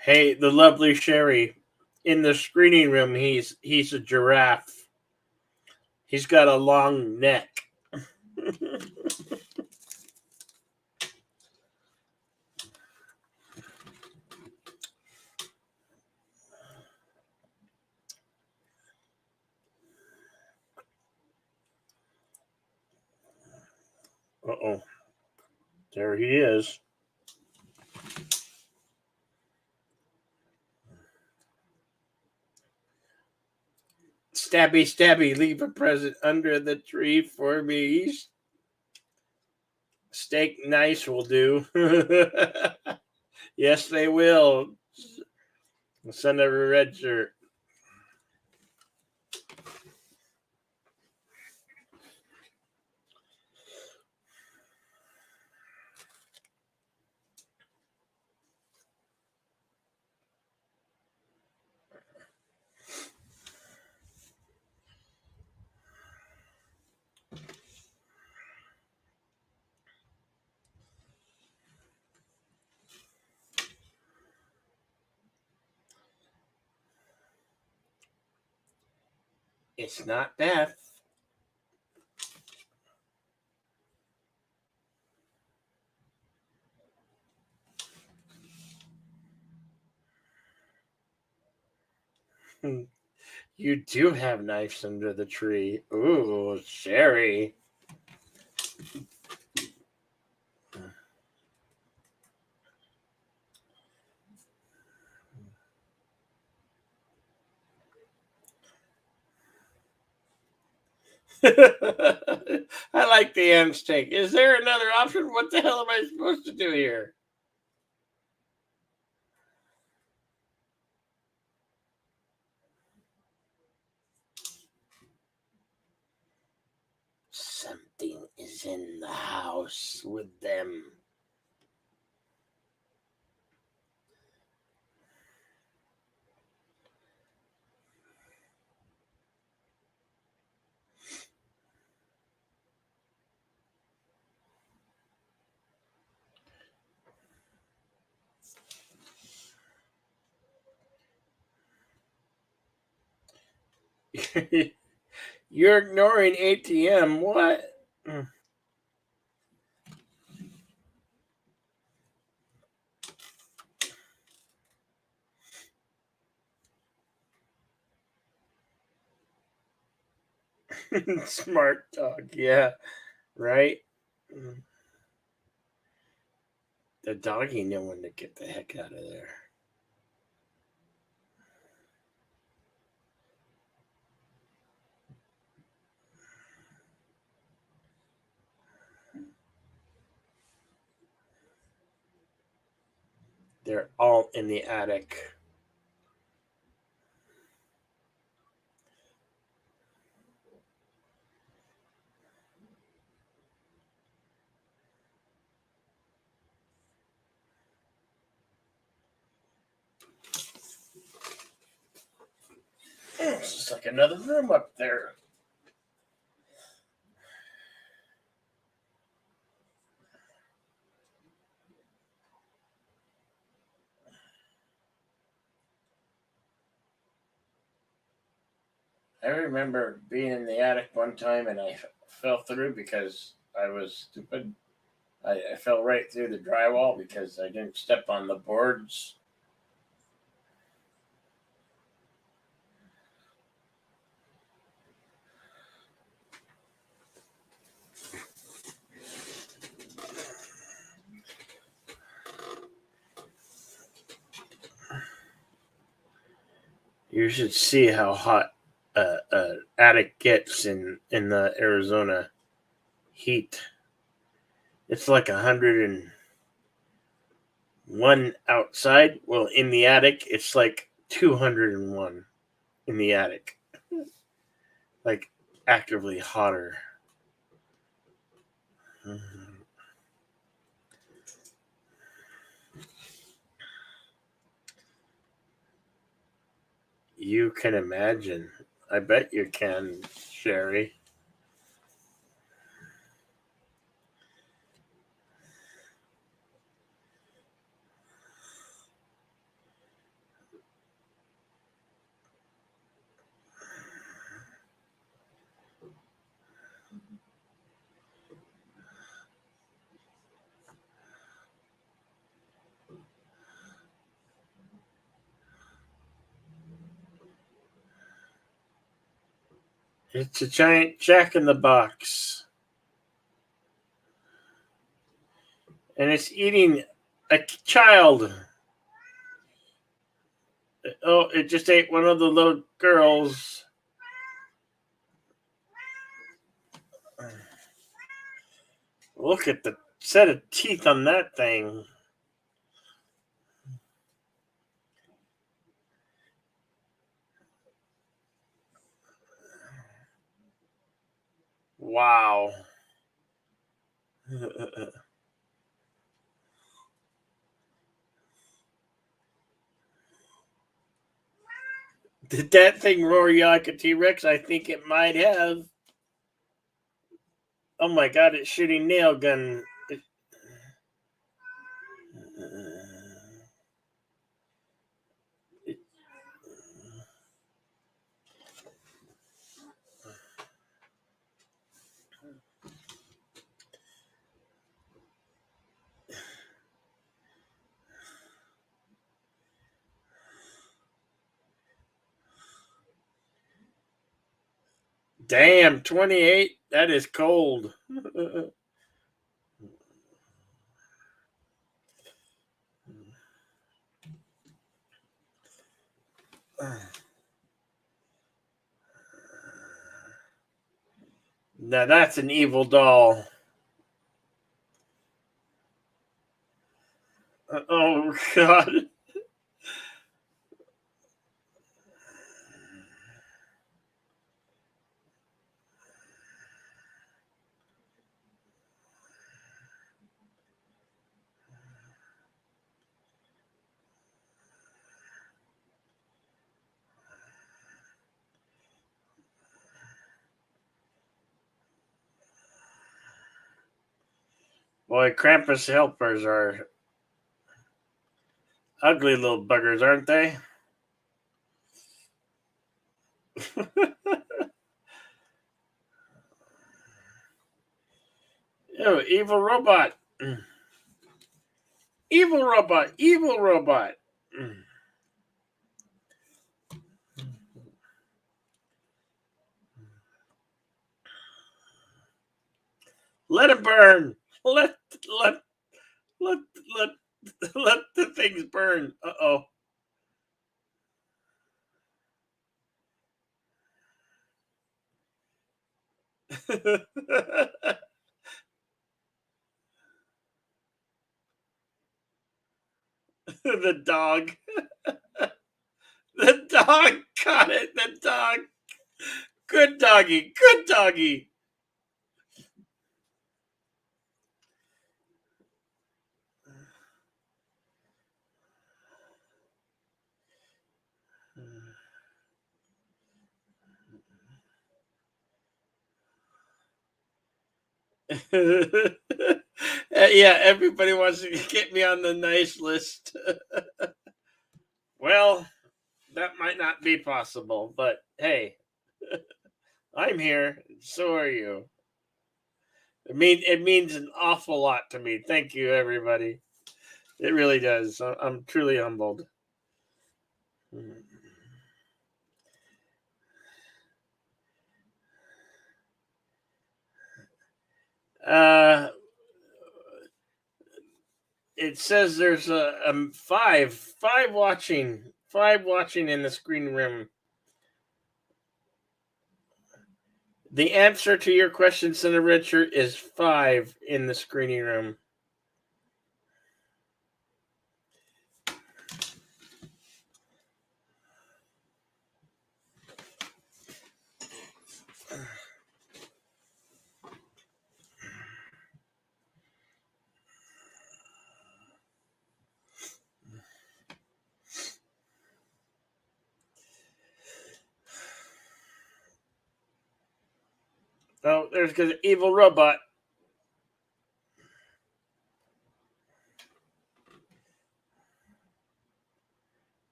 Hey, the lovely Sherry. In the screening room, he's a giraffe. He's got a long neck. Uh-oh. There he is. Stabby, stabby, leave a present under the tree for me. Steak nice will do. Yes, they will. Send a red shirt. It's not death. You do have knives under the tree. Ooh, Sherry. I like the ham steak. Is there another option? What the hell am I supposed to do here? Something is in the house with them. You're ignoring ATM. What? Smart dog. Yeah, right? The doggy knew when to get the heck out of there. They're all in the attic. It's just like another room up there. I remember being in the attic one time and I fell through because I was stupid. I fell right through the drywall because I didn't step on the boards. You should see how hot attic gets in the Arizona heat. It's like 101 outside. Well, in the attic, it's like 201 in the attic. Like actively hotter. You can imagine. I bet you can, Sherry. It's a giant Jack in the Box. And it's eating a child. Oh, it just ate one of the little girls. Look at the set of teeth on that thing. Wow. Did that thing roar you like a T-Rex? I think it might have. Oh my god, it's shooting nail gun. Damn, 28? That is cold. Now that's an evil doll. Oh, God. Boy, Krampus helpers are ugly little buggers, aren't they? Oh, evil robot. Evil robot. Evil robot. Let it burn. Let let let let let the things burn. Uh-oh. The dog. The dog got it. The dog. Good doggy. Good doggy. Yeah, everybody wants to get me on the nice list. Well, that might not be possible, but hey, I'm here. So are you. It means an awful lot to me. Thank you, everybody. It really does. I'm truly humbled. Uh, it says there's five watching in the screen room. The answer to your question, Senator Richard, is five in the screening room. Oh, there's an evil robot.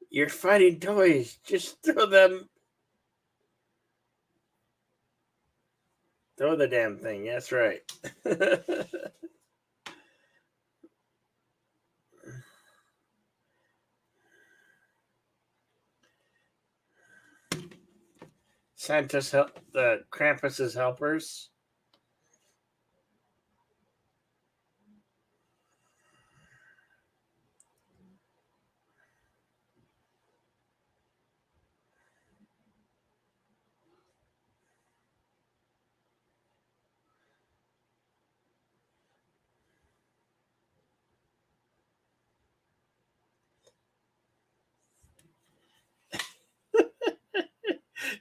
You're fighting toys. Just throw them. Throw the damn thing. That's right. Santa's help. The Krampus's helpers.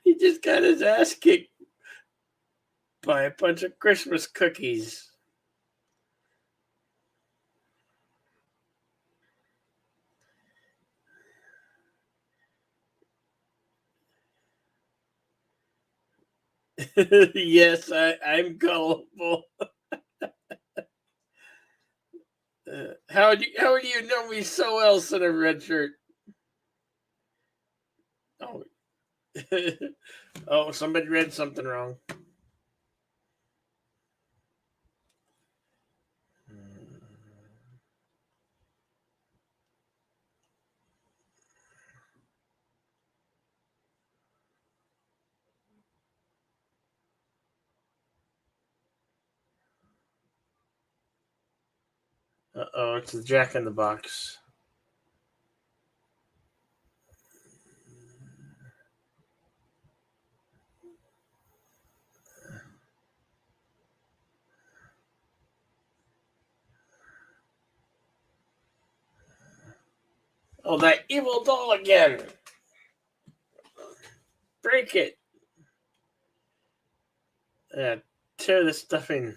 He just got his ass kicked by a bunch of Christmas cookies. Yes, I'm gullible. How do you know me so well, son of red shirt? Oh, oh, somebody read something wrong. Oh, it's the Jack in the Box. Oh, that evil doll again! Break it! Tear the stuffing.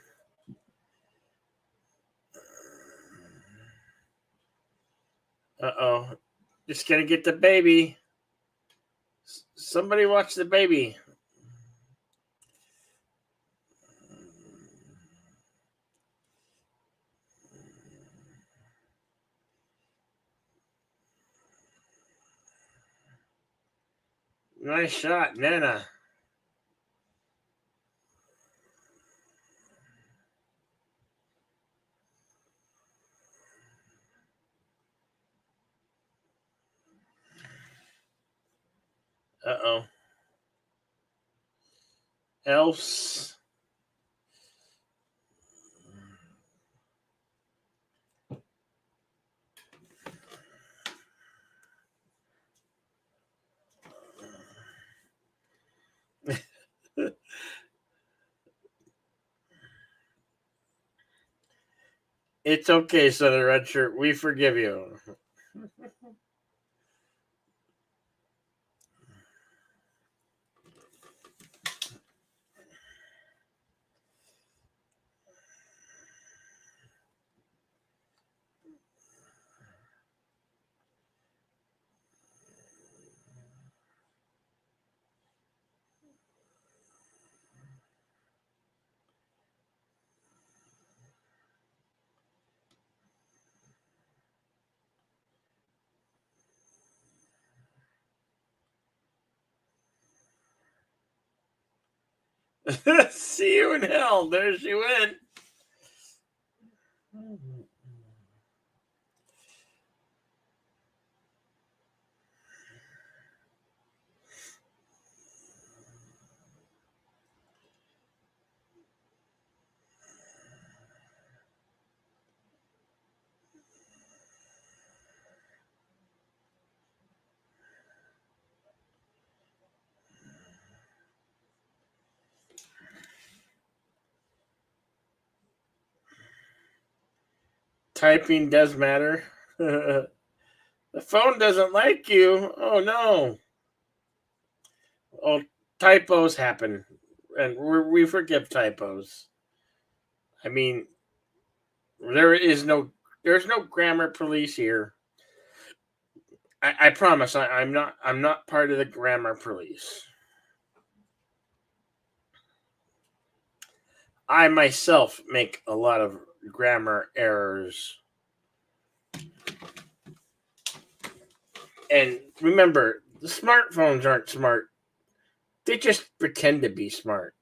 Oh. Just gonna get the baby. Somebody watch the baby. Nice shot, Nana. Oh. Else. It's okay, Southern Red Shirt. We forgive you. See you in hell. There she went. Typing does matter. The phone doesn't like you. Oh no. Oh, typos happen, and we forgive typos. I mean, there's no grammar police here. I promise. I'm not part of the grammar police. I myself make a lot of grammar errors. And remember, the smartphones aren't smart. They just pretend to be smart.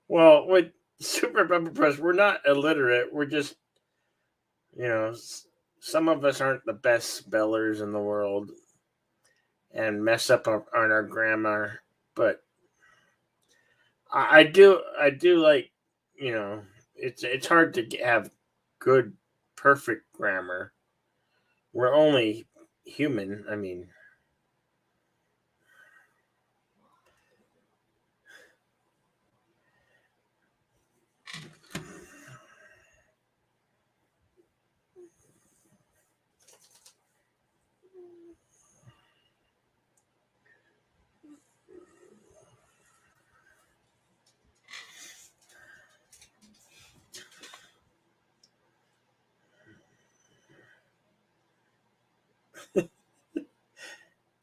Well, with Super Pepper Press, we're not illiterate. We're just, some of us aren't the best spellers in the world and mess up on our grammar. But I do like, it's hard to have good, perfect grammar. We're only human. I mean,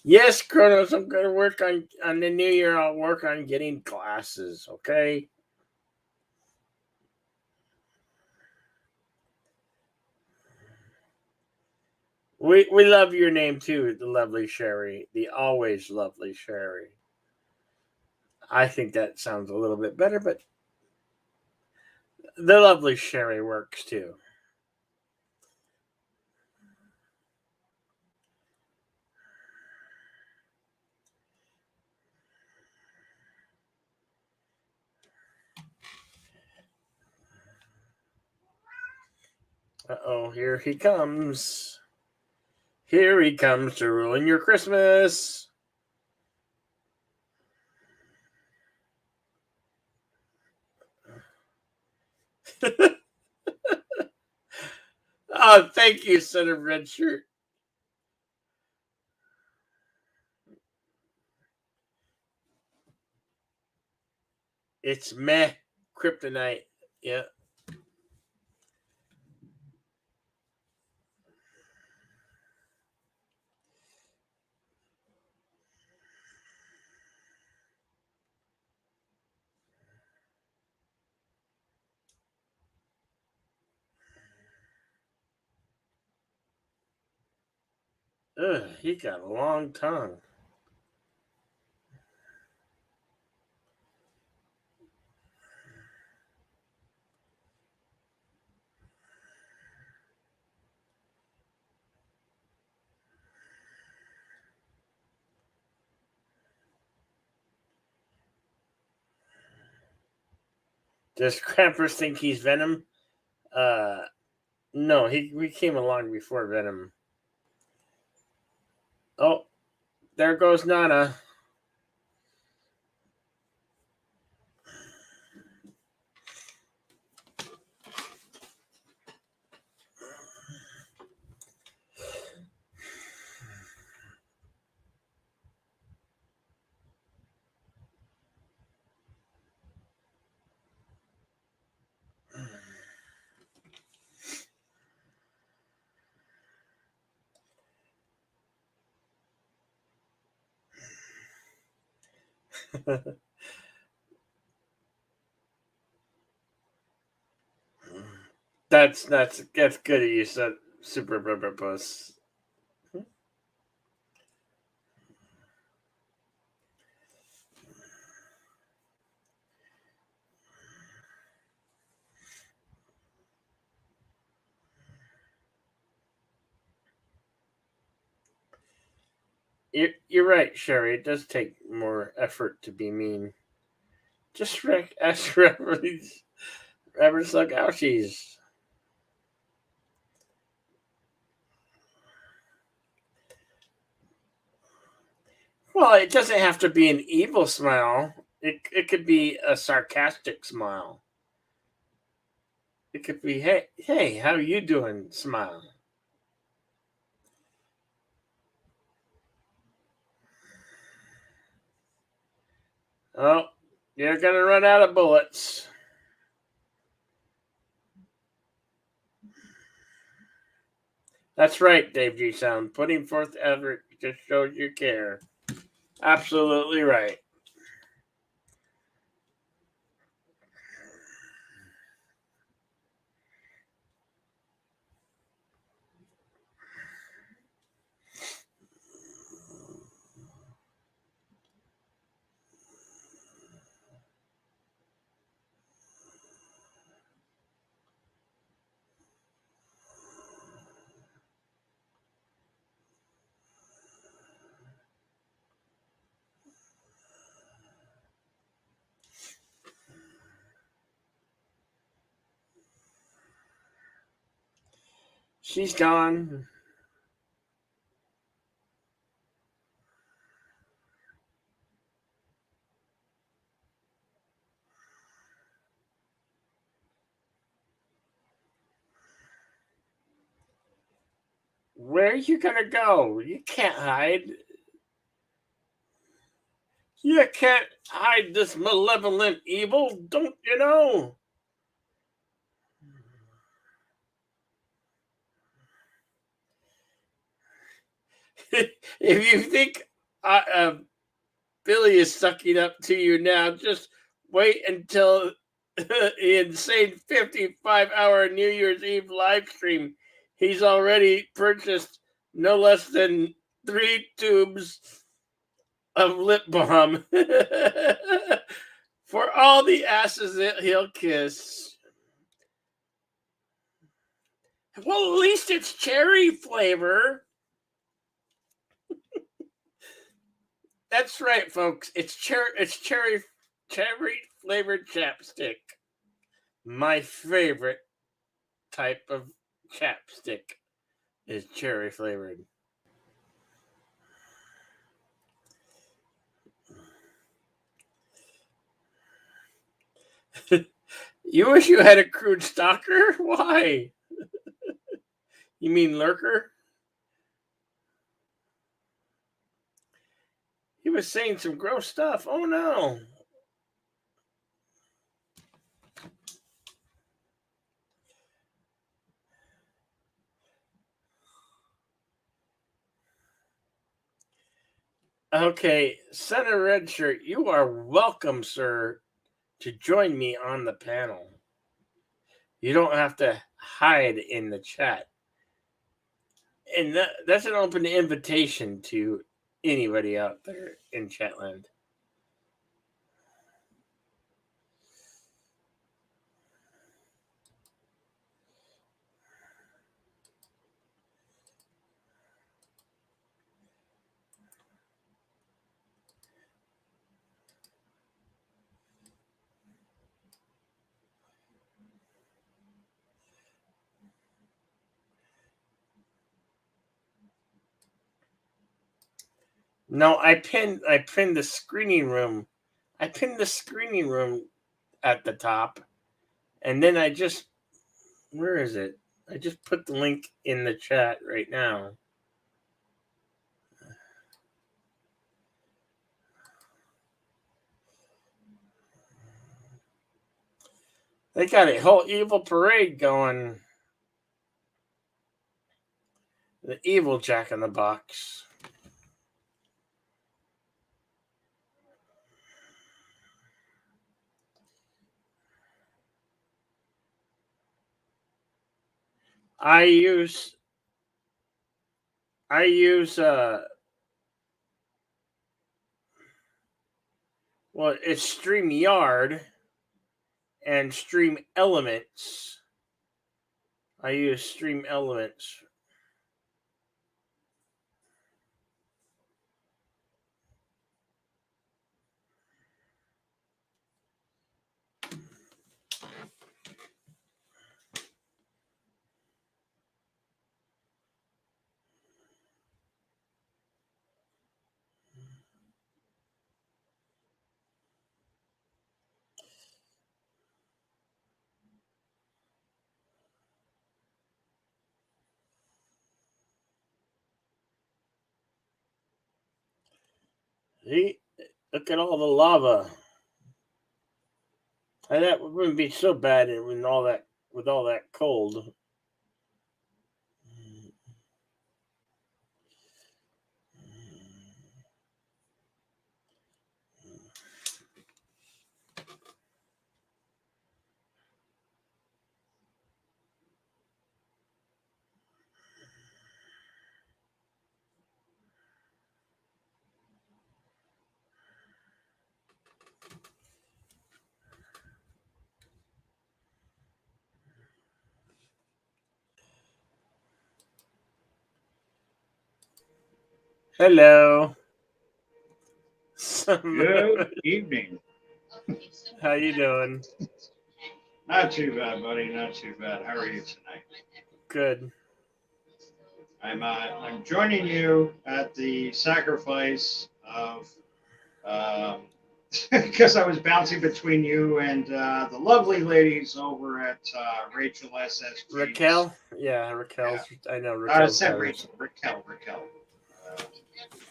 yes, Kronos, I'm going to work on the new year. I'll work on getting glasses, okay? We love your name too, the lovely Sherry, the always lovely Sherry. I think that sounds a little bit better, but the lovely Sherry works too. Uh-oh, here he comes. Here he comes to ruin your Christmas. Oh, thank you, son of red shirt. It's meh kryptonite. Yeah. Ugh, he got a long tongue. Does Krampus think he's Venom? Uh, no, we came along before Venom. Oh, there goes Nana. That's good of you, Super Rubber Puss. You're right, Sherry. It does take more effort to be mean. Just ask Reverend Slug Ouchies. Well, it doesn't have to be an evil smile. It could be a sarcastic smile. It could be, hey, how you doing? Smile. Oh, you're gonna run out of bullets. That's right, Dave G. Sound. Putting forth effort just shows you care. Absolutely right. She's gone. Where are you gonna go? You can't hide. You can't hide this malevolent evil, don't you know? If you think Billy is sucking up to you now, just wait until the insane 55-hour New Year's Eve live stream. He's already purchased no less than 3 tubes of lip balm for all the asses that he'll kiss. Well, at least it's cherry flavor. That's right, folks. It's cherry flavored chapstick. My favorite type of chapstick is cherry flavored. You wish you had a crude stalker? Why? You mean lurker? He was saying some gross stuff. Oh no. Okay, Senator Redshirt, you are welcome, sir, to join me on the panel. You don't have to hide in the chat. And that's an open invitation to anybody out there in Chatland. No, I pinned the screening room. I pinned the screening room at the top, and then I just, where is it? I just put the link in the chat right now. They got a whole evil parade going. The evil Jack in the Box. I use well, it's StreamYard and Stream Elements. I use Stream Elements. See, look at all the lava. And that wouldn't be so bad with all that cold. Hello. Good evening. How you doing? Not too bad, buddy. Not too bad. How are you tonight? Good. I'm joining you at the sacrifice of because I was bouncing between you and the lovely ladies over at Rachel SSG's. Raquel? Yeah, Raquel's. Yeah. I know I Raquel's said daughters. Raquel. Raquel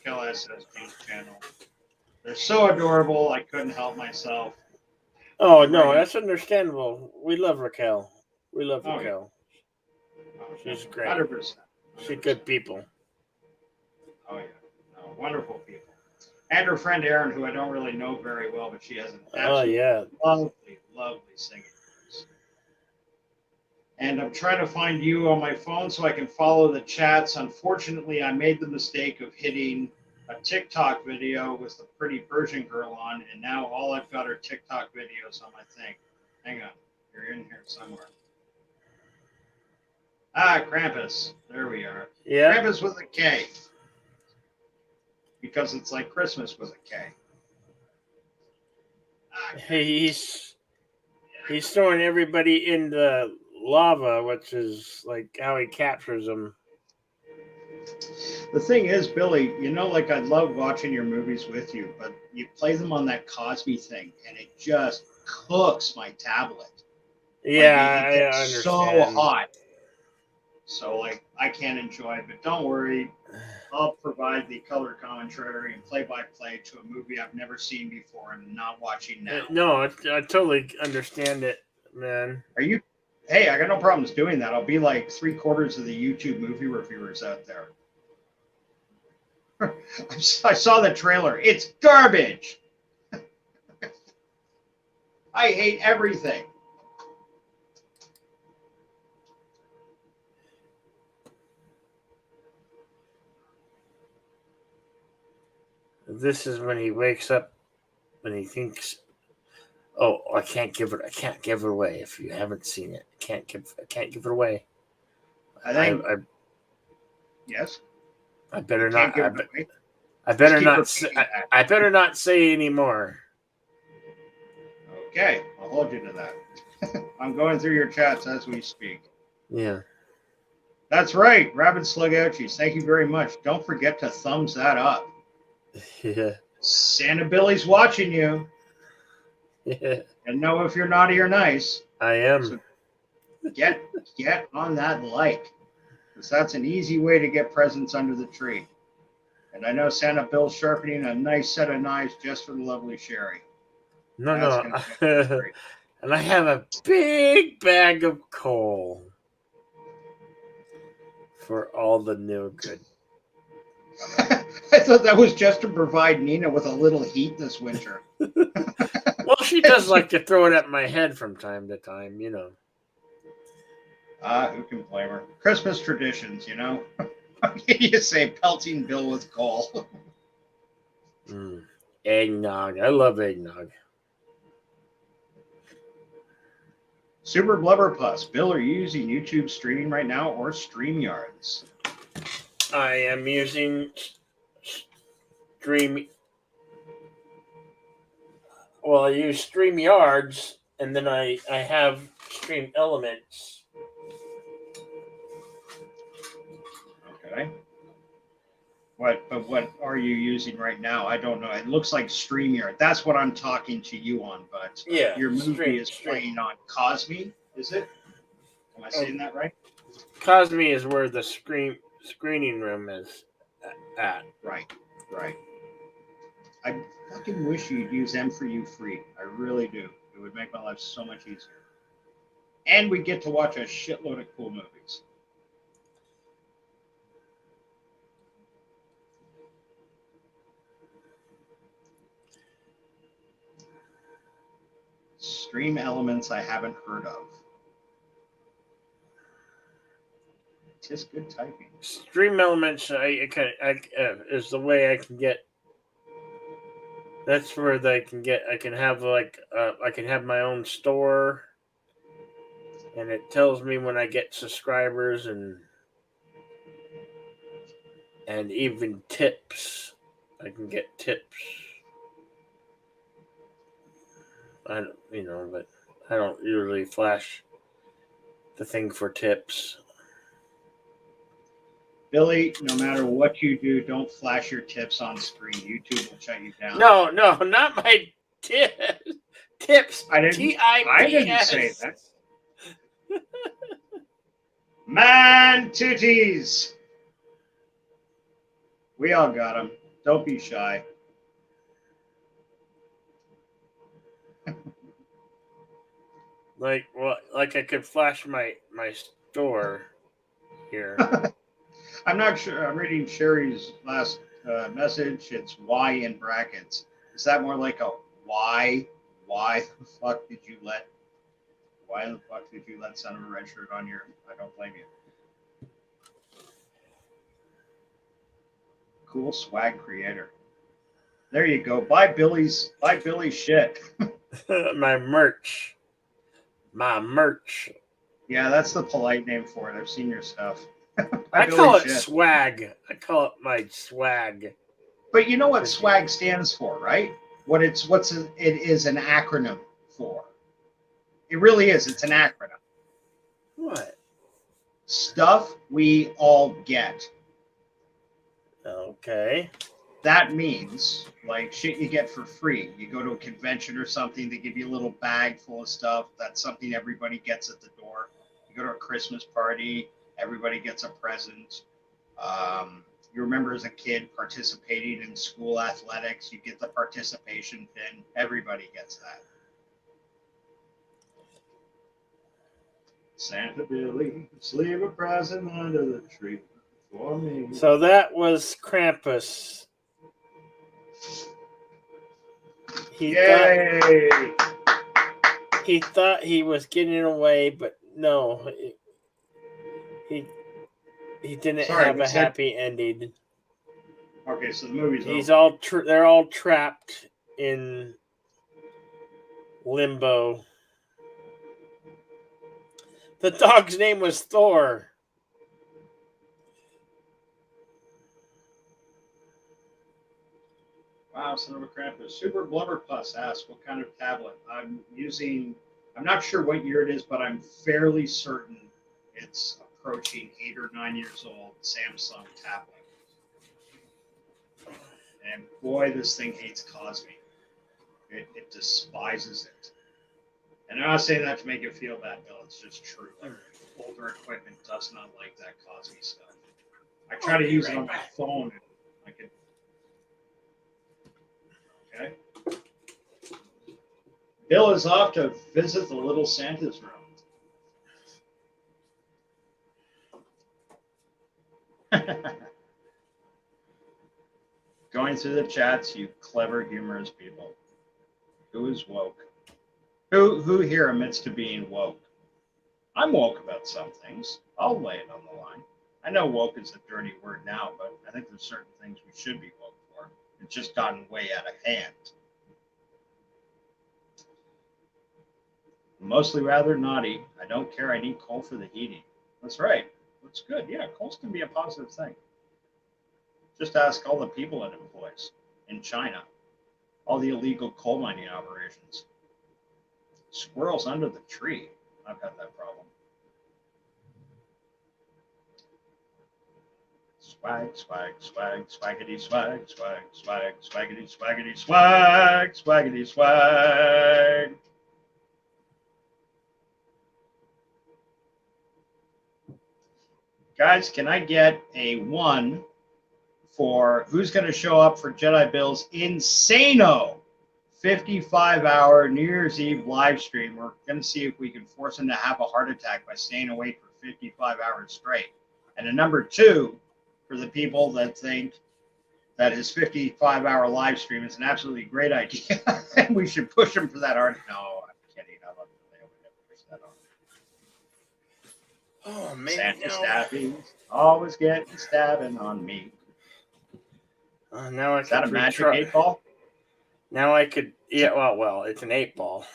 SSG's channel. They're so adorable. I couldn't help myself. Oh, They no, bring- that's understandable. We love Raquel. We love Oh, yeah. Raquel. She's great. 100%. She's good people. Oh, yeah. No, wonderful people. And her friend Erin, who I don't really know very well, but she has an Oh, absolutely yeah. lovely singing voice. And I'm trying to find you on my phone so I can follow the chats. Unfortunately, I made the mistake of hitting a TikTok video with the pretty Persian girl on, and now all I've got are TikTok videos on my thing. Hang on, you're in here somewhere. Ah, Krampus. There we are. Yeah. Krampus with a K. Because it's like Christmas with a K. Ah, He's throwing everybody in the lava, which is like how he captures them. the thing is, Billy, like I love watching your movies with you, but you play them on that Cosby thing, and it just cooks my tablet. Yeah, Like, it I gets so understand. hot. So, I can't enjoy it. But don't worry, I'll provide the color commentary and play-by-play to a movie I've never seen before and not watching now. No, I totally understand it, man. Are you? Hey, I got no problems doing that. I'll be like 3/4 of the YouTube movie reviewers out there. I saw the trailer. It's garbage. I hate everything. This is when he wakes up and he thinks, "Oh, I can't give it away. If you haven't seen it, I can't give it away." I think I yes. I better You not. can't give it away. I better keep not. Say, repeating that. I better not say anymore. Okay, I'll hold you to that. I'm going through your chats as we speak. Yeah. That's right, Rabid Slug Ouchies. Thank you very much. Don't forget to thumbs that up. Yeah. Santa Billy's watching you. Yeah. And know if you're naughty or nice. I am. So get on that like. Because that's an easy way to get presents under the tree. And I know Santa Bill's sharpening a nice set of knives just for the lovely Sherry. No, That's no. gonna be great. And I have a big bag of coal for all the new good. I thought that was just to provide Nina with a little heat this winter. Well, she does like to throw it at my head from time to time, you know. Who can blame her? Christmas traditions, you say pelting Bill with coal. Eggnog. I love eggnog. Super Blubberpuss. Bill, are you using YouTube streaming right now or StreamYards? I am using Stream. Well, I use StreamYards, and then I have Stream Elements. Okay. What are you using right now? I don't know. It looks like StreamYard. That's what I'm talking to you on, but Yeah, your movie is Stream. playing on Cosme, is it? Am I saying that right? Cosme is where the screening room is at. Right. I fucking wish you'd use M4U free. I really do. It would make my life so much easier. And we get to watch a shitload of cool movies. Stream Elements I haven't heard of. Just good typing. Stream Elements is the way I can get. That's where I can have I can have my own store, and it tells me when I get subscribers and even tips. I can get tips. But I don't usually flash the thing for tips. Billy, no matter what you do, don't flash your tips on screen. YouTube will shut you down. No, not my tips. I didn't say TIPS. that. Man tooties. We all got them. Don't be shy. Like what? Like I could flash my store here. I'm not sure. I'm reading Sherry's last message. It's Y in brackets. Is that more like a why? Why the fuck did you let? Why the fuck did you let Son of a Red Shirt on your? I don't blame you. Cool swag creator. There you go. Buy Billy's shit. My merch. My merch. Yeah, that's the polite name for it. I've seen your stuff. I call it swag. I call it my swag. But you know what swag stands for, right? It is an acronym for. It really is. It's an acronym. What? Stuff we all get. Okay. That means like shit you get for free. You go to a convention or something, they give you a little bag full of stuff. That's something everybody gets at the door. You go to a Christmas party, everybody gets a present. You remember as a kid participating in school athletics, you get the participation pin. Everybody gets that. Santa Billy, leave a present under the tree for me. So that was Krampus. Yay! He thought he was getting away, but no. He didn't have a happy ending. Okay, so the movie's they're all trapped in limbo. The dog's name was Thor. Wow, Son of a Krampus. Super Blubberpuss asks what kind of tablet. I'm not sure what year it is, but I'm fairly certain it's approaching 8 or 9 years old Samsung tablet. And boy, this thing hates Cosme. It despises it. And I'm not saying that to make it feel bad, Bill. It's just true. Like, older equipment does not like that Cosme stuff. I try to use it on my phone. And I can. Okay. Bill is off to visit the little Santa's room. Going through the chats, you clever, humorous people. Who is woke? Who here admits to being woke? I'm woke about some things. I'll lay it on the line. I know woke is a dirty word now, but I think there's certain things we should be woke for. It's just gotten way out of hand. Mostly rather naughty. I don't care. I need coal for the heating. That's right. That's good. Yeah, coals can be a positive thing. Just ask all the people it employs in China, all the illegal coal mining operations. Squirrels under the tree. I've had that problem. Swag, swag, swag, swaggity, swag, swag, swag, swaggity, swaggity, swag, swaggity, swag. Guys, can I get a 1 for who's going to show up for Jedi Bill's Insano 55-hour New Year's Eve live stream? We're going to see if we can force him to have a heart attack by staying awake for 55 hours straight. And a number 2 for the people that think that his 55-hour live stream is an absolutely great idea and we should push him for that heart. No, I'm kidding. I love it. They would never push that on. Oh, man. Santa stabbing. Always getting stabbing on me. Now Is that a magic 8-ball? Now I could. Yeah, well, it's an 8-ball.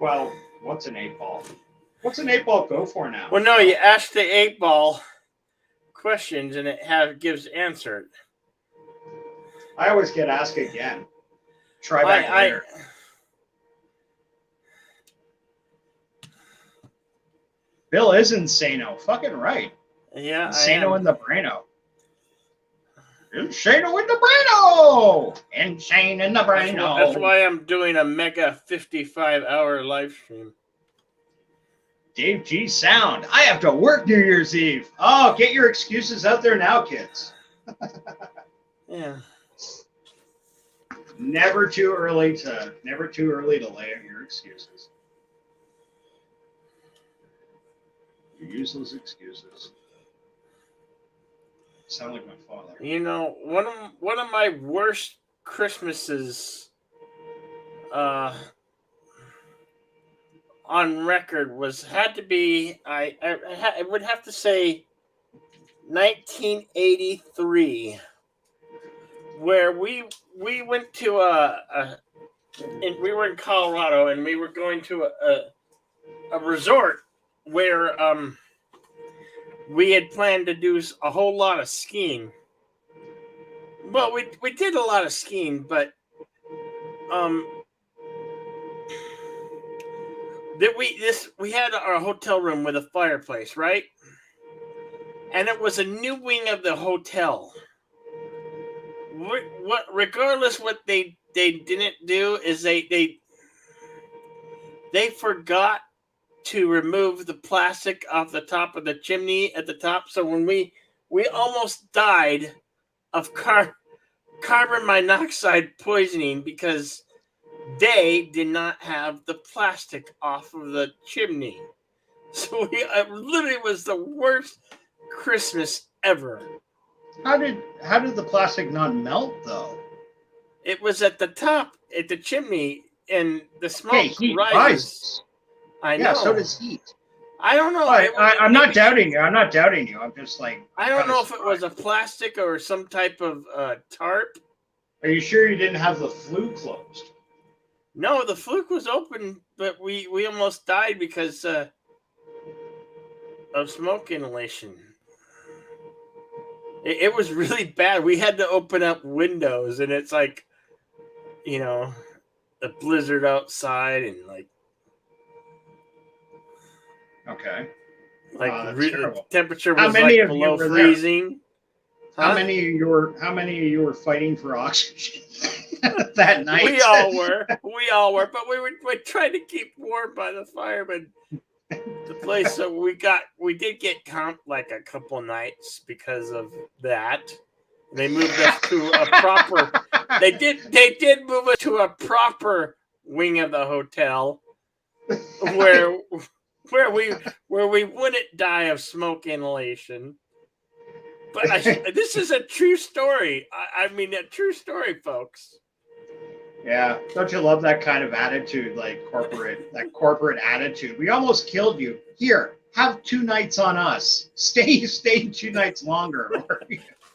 Well, what's an 8-ball? What's an 8-ball go for now? Well, no, you ask the 8-ball questions and it gives answered. I always get asked again. Try back later. Bill is insano. Fucking right. Yeah, I Insano in am. the Braino. Insano in the Braino! Insane in the Braino! That's why I'm doing a mega 55-hour live stream. Dave G Sound. I have to work New Year's Eve. Oh, get your excuses out there now, kids. Yeah. Never too early to lay out your excuses. Your useless excuses. Sound like my father. You know, one of my worst Christmases on record had to be I would have to say 1983, where we went to and we were in Colorado, and we were going to a resort where we had planned to do a whole lot of skiing. Well, we did a lot of skiing, but we had our hotel room with a fireplace, right? And it was a new wing of the hotel. Regardless what they didn't do is they forgot to remove the plastic off the top of the chimney at the top. So when we almost died of carbon monoxide poisoning because they did not have the plastic off of the chimney. So it literally was the worst Christmas ever. How did the plastic not melt though? It was at the top, at the chimney, and the smoke heat rises. I know. Yeah, so does heat. I don't know. I'm not doubting you. I'm not doubting you. I'm just like, I don't know if it was a plastic or some type of tarp. Are you sure you didn't have the flue closed? No, the fluke was open, but we almost died because of smoke inhalation. It was really bad. We had to open up windows, and it's like, you know, a blizzard outside, and like, okay, like the temperature was like below freezing. How many of you were fighting for oxygen that night? We all were, but we tried to keep warm by the fire, but the place. So we did get comped like a couple nights because of that. They moved us to a proper. They did move us to a proper wing of the hotel where we wouldn't die of smoke inhalation. But this is a true story. I mean, a true story, folks. Yeah, don't you love that kind of attitude, like that corporate attitude? We almost killed you. Here, have 2 nights on us. Stay 2 nights longer.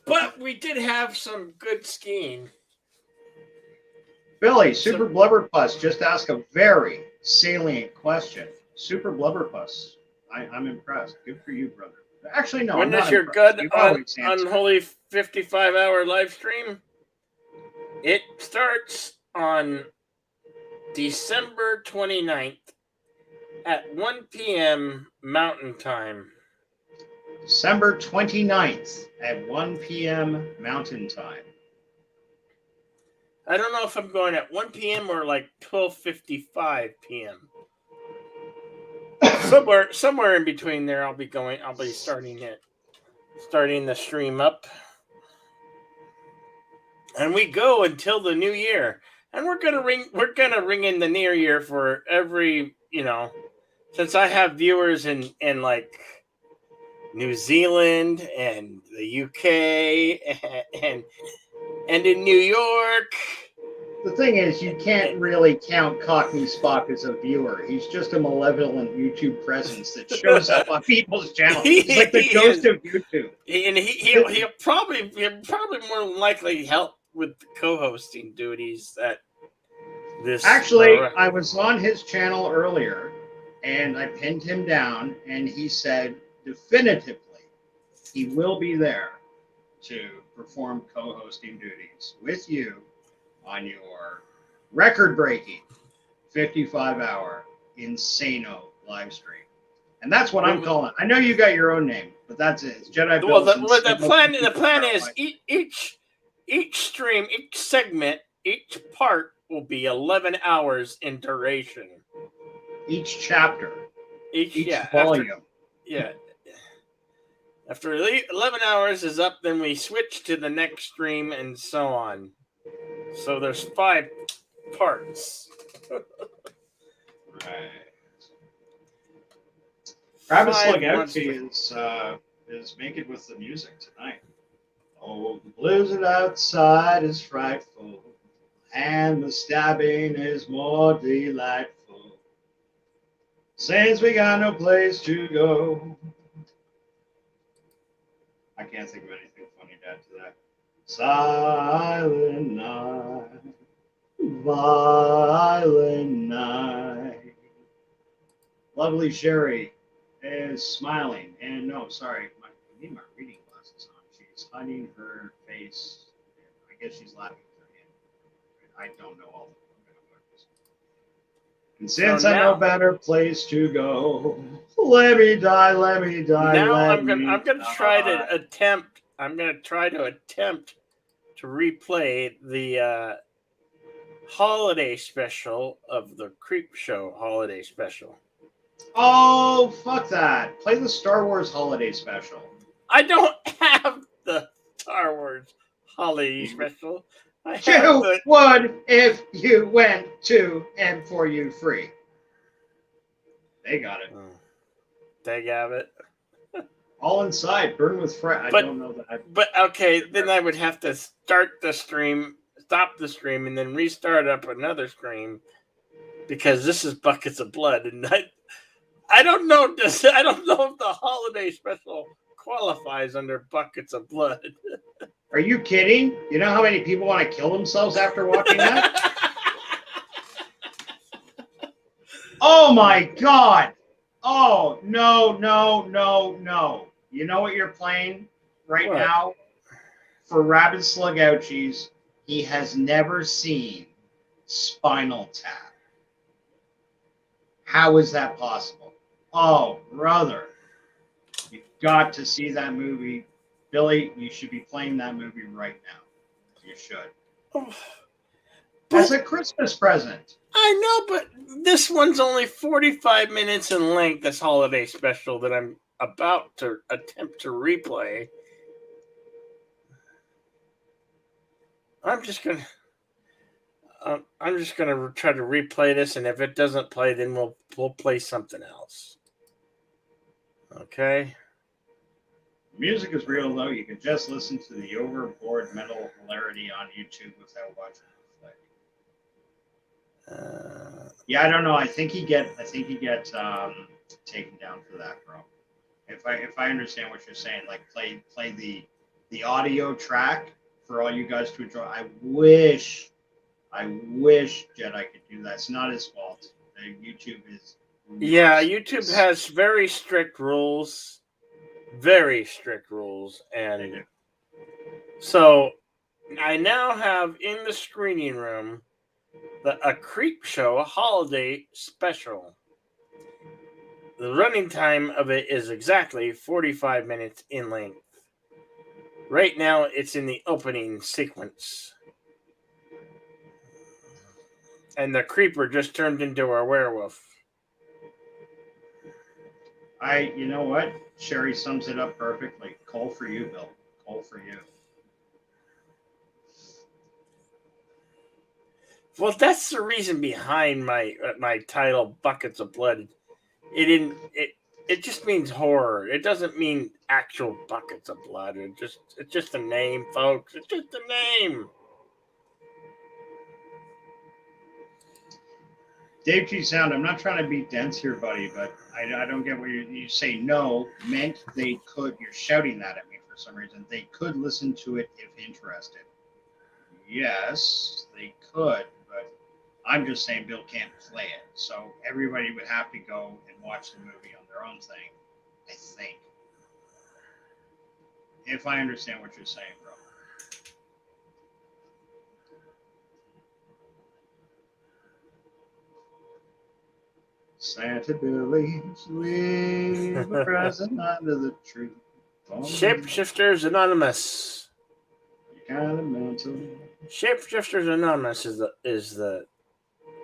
But we did have some good skiing. Billy, Super Blubberpuss just asked a very salient question. Super Blubberpuss, I'm impressed. Good for you, brother. Actually, no. When is your good unholy 55-hour live stream? It starts on December 29th at 1 p.m. Mountain Time. December 29th at 1 p.m. Mountain Time. I don't know if I'm going at 1 p.m. or like 12:55 p.m. Somewhere in between there, I'll be starting the stream up, and we go until the new year. And we're gonna ring in the new year for every, since I have viewers in like New Zealand and the UK and in New York. The thing is, you can't really count Cockney Spock as a viewer. He's just a malevolent YouTube presence that shows up on people's channels. He's like the ghost of YouTube. And he'll probably more than likely help with the co-hosting duties that this. Actually, I was on his channel earlier, and I pinned him down, and he said definitively he will be there to perform co-hosting duties with you on your record-breaking 55-hour Insano live stream. And that's what I'm calling it. I know you got your own name, but that's it. It's Jedi Well, Bills. the plan is each stream, each segment, each part will be 11 hours in duration. Each chapter. Each yeah, volume. After 11 hours is up, then we switch to the next stream and so on. So there's 5 parts. Right. Travis Legowski is making with the music tonight. Oh, the blizzard outside is frightful, and the stabbing is more delightful. Since we got no place to go. I can't think of anything funny to add to that. Silent night, violent night. Lovely Sherry is smiling. And no, sorry, I need my reading glasses on. She's hiding her face. I guess she's laughing with her hand. I don't know all the words. And since I know better place to go, let me die, let me die. Now I'm gonna try to attempt. I'm gonna try to attempt to replay the holiday special of the Creep Show holiday special. Oh, fuck that. Play the Star Wars holiday special. I don't have the Star Wars holiday special. You would if you went to M4U free. They got it. They got it. All inside, burn with fret. I don't know that. But okay, then I would have to start the stream, stop the stream, and then restart up another stream because this is Buckets of Blood, and I don't know. I don't know if the holiday special qualifies under Buckets of Blood. Are you kidding? You know how many people want to kill themselves after watching that? Oh my God! Oh no! You know what you're playing right now? For Rabid Slug Ouchies, he has never seen Spinal Tap. How is that possible? Oh, brother. You've got to see that movie. Billy, you should be playing that movie right now. You should. As a Christmas present. I know, but this one's only 45 minutes in length, this holiday special that I'm about to attempt to replay. I'm just gonna try to replay this, and if it doesn't play, then we'll play something else. Okay. Music is real though. You can just listen to the overboard mental hilarity on YouTube without watching the flick. Yeah, I don't know. I think he get taken down for that, bro. If I understand what you're saying, like play the audio track for all you guys to enjoy. I wish Jedi could do that. It's not his fault. YouTube is. Yeah, YouTube has very strict rules. Very strict rules. And so I now have in the screening room a Creep Show holiday special. The running time of it is exactly 45 minutes in length. Right now, it's in the opening sequence. And the creeper just turned into a werewolf. You know what? Sherry sums it up perfectly. Call for you, Bill. Call for you. Well, that's the reason behind my title, Buckets of Blood. It just means horror. It doesn't mean actual buckets of blood. It's just a name, folks. It's just a name. Dave G. Sound, I'm not trying to be dense here, buddy, but I don't get what you say no meant they could. You're shouting that at me for some reason. They could listen to it if interested. Yes, they could, but I'm just saying Bill can't play it. So everybody would have to go and watch the movie on their own thing, I think. If I understand what you're saying, bro. Santa Billy, leave a present under the tree. Shapeshifters Anonymous. Kind of mental. Shapeshifters Anonymous is the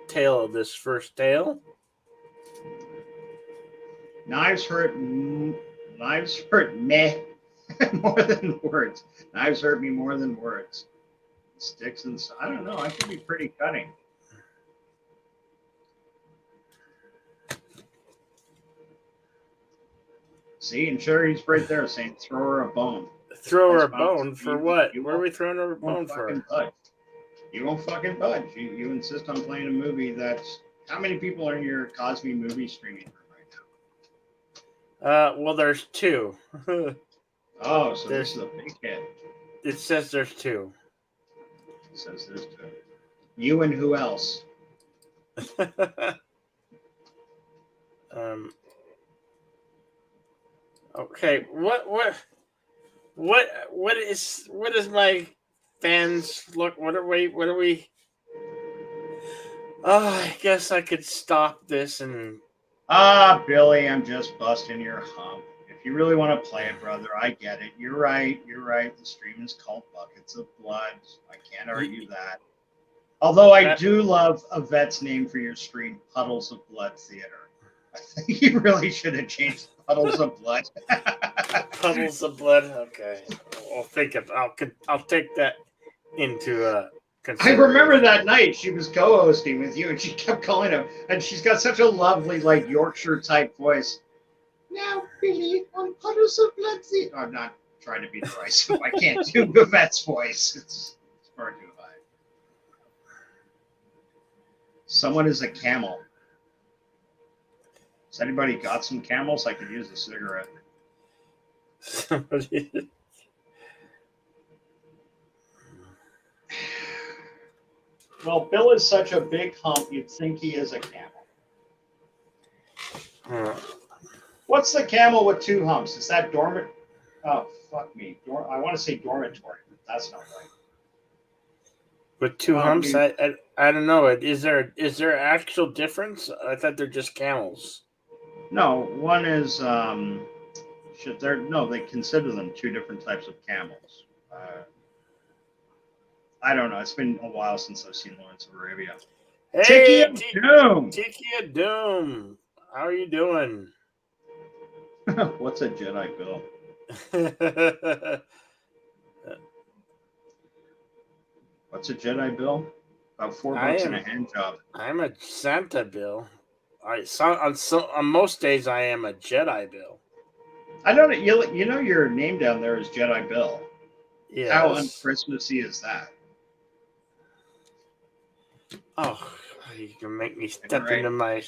tale of this first tale. Knives hurt me more than words. Knives hurt me more than words. Sticks and I don't know. I could be pretty cutting. See, and Sherry's right there saying, "Throw her a bone." Throw her a Nice bounce. bone for what? What are we throwing her a You won't bone for? fucking budge. You won't fucking budge. You insist on playing a movie that's. How many people are in your Cosby movie streaming room right now? Well, there's two. Oh, so this is a big hit. It says there's two. It says there's two. You and who else? Okay. What is my fans look? What are we? Oh, I guess I could stop this and. Billy, I'm just busting your hump. If you really want to play it, brother, I get it. You're right. The stream is called Buckets of Blood. I can't argue that. Although I do love Yvette's name for your stream, Puddles of Blood Theater. I think you really should have changed Puddles of Blood. Puddles of Blood. Okay, I'll think of. I'll take that into I remember that night she was co-hosting with you, and she kept calling him, and she's got such a lovely, like Yorkshire type voice. Now, Billy, on Puddles of Blood Theater. I'm not trying to be derisive. I can't do Yvette's voice. It's far too high. Someone is a camel. Has anybody got some camels? I could use a cigarette. Somebody. Well, Bill is such a big hump, you'd think he is a camel. What's the camel with two humps? Is that dormant? Oh, fuck me. I want to say dormitory, but that's not right. With two humps? I don't know. Is there actual difference? I thought they're just camels. No, one is they consider them two different types of camels. I don't know. It's been a while since I've seen Lawrence of Arabia. Hey, Doom. Tiki Doom. How are you doing? What's a Jedi Bill? What's a Jedi Bill? About $4 and a hand job. I'm a Santa Bill. On most days I am a Jedi Bill. I know that you know your name down there is Jedi Bill. Yes. How un-Christmassy is that? Oh, you can make me step into my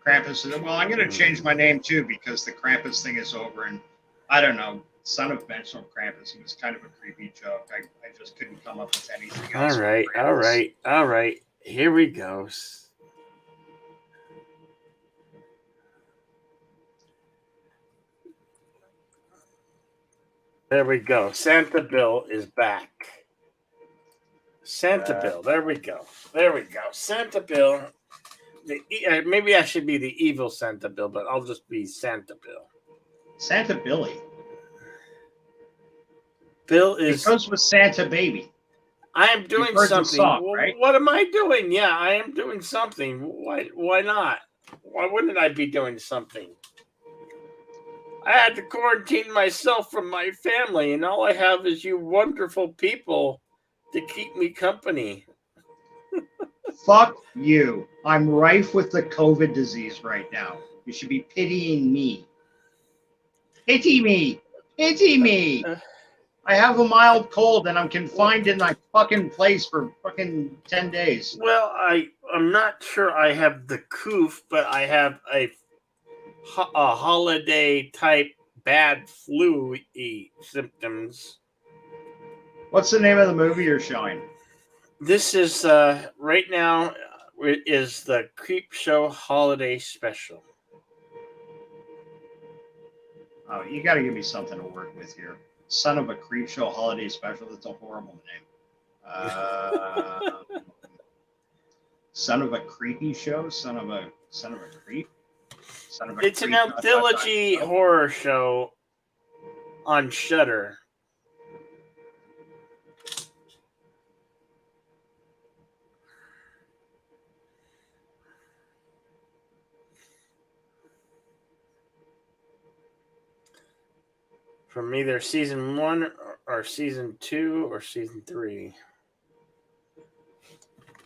Krampus. Well, I'm going to change my name too because the Krampus thing is over, and I don't know. Son of Benson Krampus. It was kind of a creepy joke. I just couldn't come up with anything else. All right. Here we go. There we go. Santa Bill is back. Santa Bill. There we go. Santa Bill. Maybe I should be the evil Santa Bill, but I'll just be Santa Bill. Santa Billy. Bill is. It goes with Santa Baby. I am doing something. Song, right? What am I doing? Yeah, I am doing something. Why not? Why wouldn't I be doing something? I had to quarantine myself from my family, and all I have is you wonderful people to keep me company. Fuck you. I'm rife with the COVID disease right now. You should be pitying me. Pity me. I have a mild cold and I'm confined in my fucking place for fucking 10 days. Well, I'm not sure I have the coof, but I have a holiday type bad flu-y symptoms. What's the name of the movie you're showing? This is right now. It is the Creep Show Holiday Special. Oh, you got to give me something to work with here. Son of a Creep Show Holiday Special. That's a horrible name. Son of a Creepy Show. Son of a Son of a creep. Son of a It's creep. an anthology horror show on Shudder. From either season 1 or season 2 or season 3.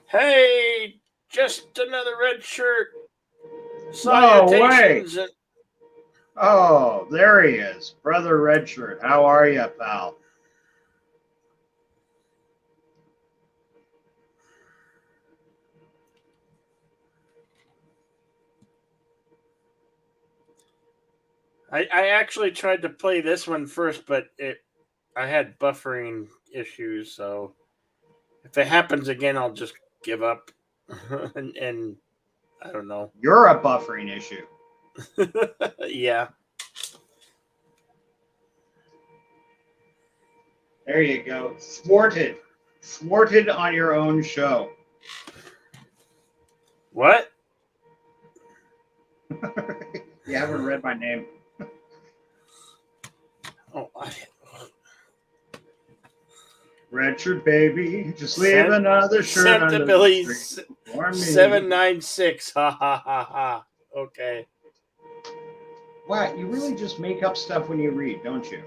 Hey, just another red shirt. Salutations. No way. Oh, there he is. Brother Redshirt. How are you, pal? I actually tried to play this one first, but I had buffering issues, so if it happens again, I'll just give up. and I don't know. You're a buffering issue. Yeah. There you go. Thwarted. Thwarted on your own show. What? You haven't read my name. Oh, Redshirt baby, just leave another shirt sent under to Billy the tree for me. 796. Ha ha ha ha. Okay. Wow, you really just make up stuff when you read, don't you?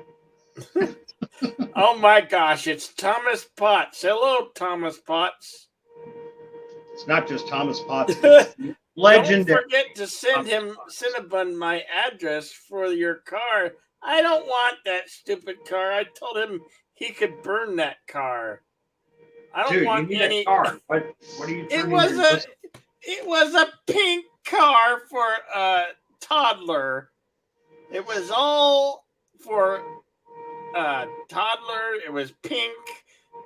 Oh my gosh, it's Thomas Potts. Hello, Thomas Potts. It's not just Thomas Potts. It's legendary. Don't forget to send him Cinnabon my address for your car. I don't want that stupid car. I told him he could burn that car. I don't Dude, want you need any. a car. What are you? It was a pink car for a toddler. It was all for a toddler. It was pink.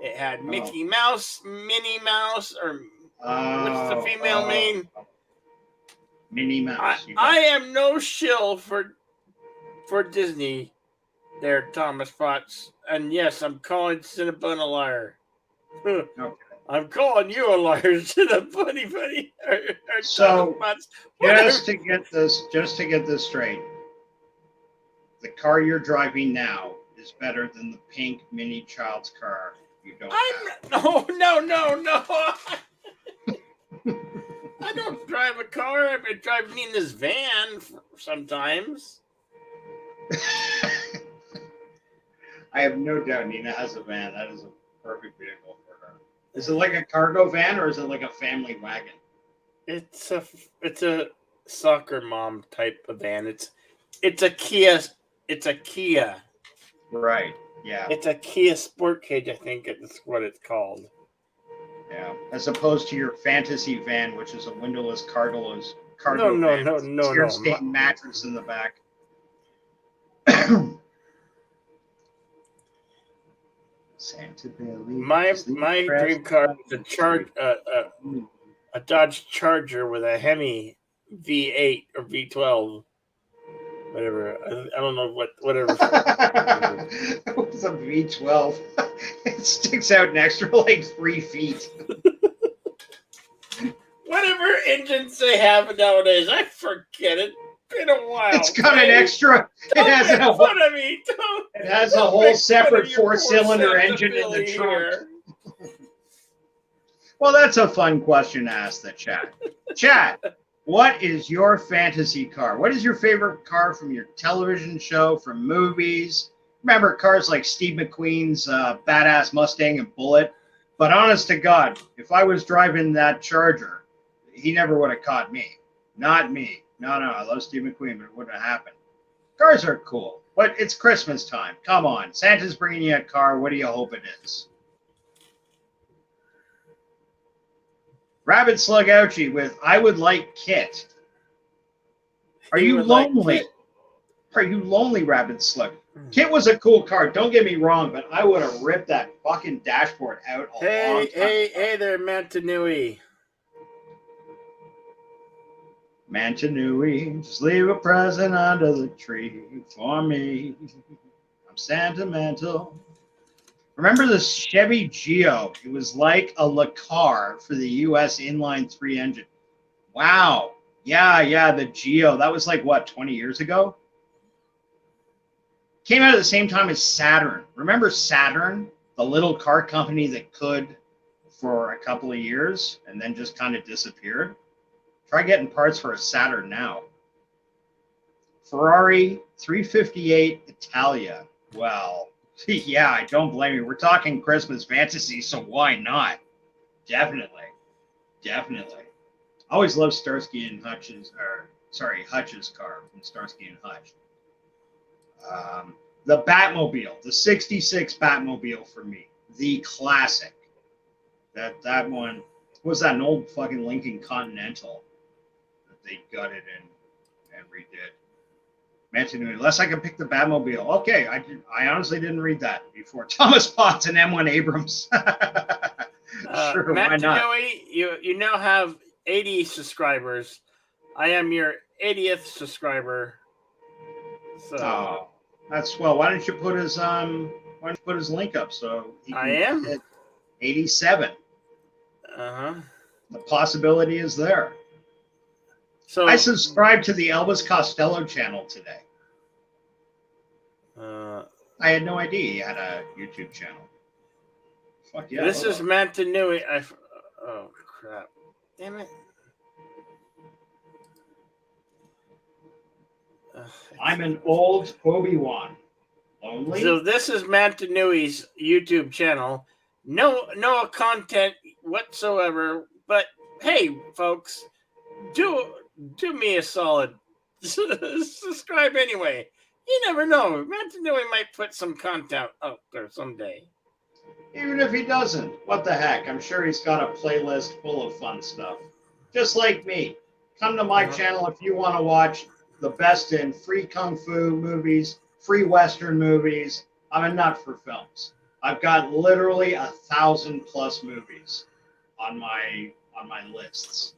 It had Mickey Mouse, Minnie Mouse, or what's the female name? Minnie Mouse. I am no shill for Disney there, Thomas Potts. And yes, I'm calling Cinnabon a liar. Okay. I'm calling you a liar, Cinnabon, buddy. So, just to get this straight, the car you're driving now is better than the pink mini child's car you don't have. No. I don't drive a car. I've been driving in this van sometimes. I have no doubt Nina has a van. That is a perfect vehicle for her. Is it like a cargo van or is it like a family wagon? It's a soccer mom type of van. It's a Kia. It's a Kia. Right. Yeah. It's a Kia Sportage, I think it's what it's called. Yeah. As opposed to your fantasy van, which is a windowless cargo No. tear-stained mattress in the back. Santa Billy. My dream car is a Dodge Charger with a Hemi V8 or V12, whatever. I don't know whatever. It's a V12. It sticks out an extra like 3 feet. Whatever engines they have nowadays, I forget it. Been a while. It's got an extra. It has a whole separate 4-cylinder engine in the trunk. Well, that's a fun question to ask the chat. Chat, what is your fantasy car? What is your favorite car from your television show, from movies? Remember cars like Steve McQueen's badass Mustang and Bullitt? But honest to God, if I was driving that Charger, he never would have caught me. Not me. No, I love Steve McQueen, but it wouldn't have happened. Cars are cool, but it's Christmas time. Come on. Santa's bringing you a car. What do you hope it is? Rabbit Slug Ouchie with I would like Kit. Are you lonely? Are you lonely, Rabbit Slug? Kit was a cool car. Don't get me wrong, but I would have ripped that fucking dashboard out a long time. Hey there, Mantanui. Mantanui, just leave a present under the tree for me. I'm sentimental. Remember the Chevy Geo? It was like a Le Car for the US inline 3 engine. Wow. Yeah, the Geo. That was like, what, 20 years ago? Came out at the same time as Saturn. Remember Saturn? The little car company that could for a couple of years and then just kind of disappeared. Try getting parts for a Saturn now. Ferrari 358 Italia. Well, yeah, I don't blame you. We're talking Christmas fantasy, so why not? Definitely. I always loved Starsky and Hutch's, Hutch's car from Starsky and Hutch. The Batmobile, the 66 Batmobile for me, the classic. That one was that an old fucking Lincoln Continental that they gutted and redid. Mantinui, unless I can pick the Batmobile. Okay, I honestly didn't read that before. Thomas Potts and M1 Abrams. Sure, why not? Mantinui, you now have 80 subscribers. I am your 80th subscriber. So. Oh, that's swell. Why don't you put his link up so he can I am hit 87? Uh-huh. The possibility is there. So I subscribed to the Elvis Costello channel today. I had no idea he had a YouTube channel. Fuck yeah. This is Mantinui. Oh crap! Damn it! I'm an old Obi-Wan. Lonely? So this is Mantinui's YouTube channel. No content whatsoever. But hey, folks, do me a solid. Subscribe anyway. You never know. Mantinui might put some content out there someday. Even if he doesn't, what the heck? I'm sure he's got a playlist full of fun stuff. Just like me. Come to my channel if you want to watch the best in free kung fu movies, free Western movies. I'm a nut for films. I've got literally 1,000+ movies on my lists.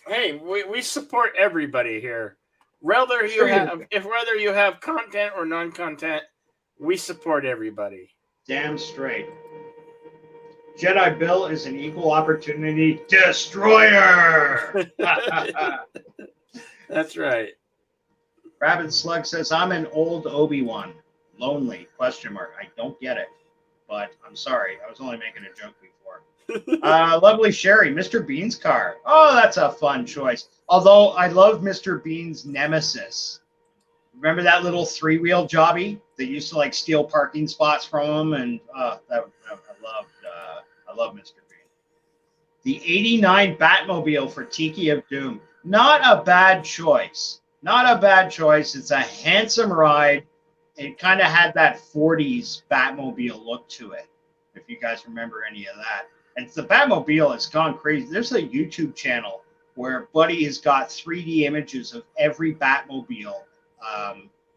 Hey, we support everybody here. Whether you have content or non-content, we support everybody. Damn straight. Jedi Bill is an equal opportunity destroyer. That's right. Rabbit Slug says, I'm an old Obi-Wan. Lonely, ? I don't get it. But I'm sorry. I was only making a joke before. Lovely Sherry, Mr. Bean's car. Oh, that's a fun choice. Although I love Mr. Bean's nemesis. Remember that little 3-wheel jobby that used to like steal parking spots from him? And I love Mr. Bean. The 89 Batmobile for Tiki of Doom. Not a bad choice. It's a handsome ride. It kind of had that 40s Batmobile look to it, if you guys remember any of that. And the Batmobile has gone crazy. There's a YouTube channel where Buddy has got 3D images of every Batmobile,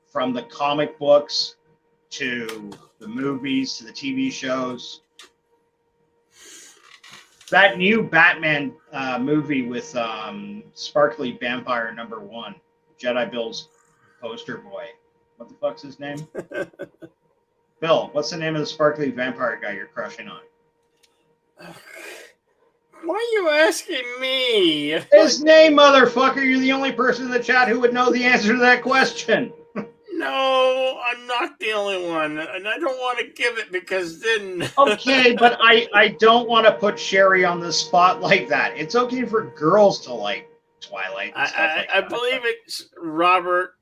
from the comic books to the movies to the TV shows. That new Batman movie with Sparkly Vampire #1, Jedi Bill's poster boy. What the fuck's his name? Bill, what's the name of the Sparkly Vampire guy you're crushing on? Why are you asking me? His name, motherfucker. You're the only person in the chat who would know the answer to that question. No, I'm not the only one. And I don't want to give it because then... Okay, but I don't want to put Sherry on the spot like that. It's okay for girls to like Twilight and stuff like that. I believe it's Robert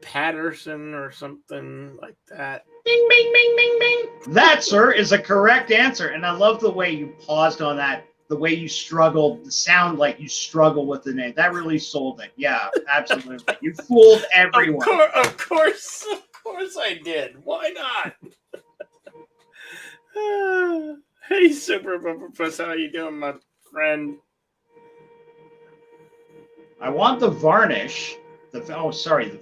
Patterson or something like that. Bing, bing, bing, bing, bing. That, sir, is a correct answer. And I love the way you paused on that, the way you struggled, the sound like you struggle with the name. That really sold it. Yeah, absolutely. You fooled everyone. Of course I did. Why not? Hey, Super Bumper Puss, how you doing, my friend? I want the varnish. The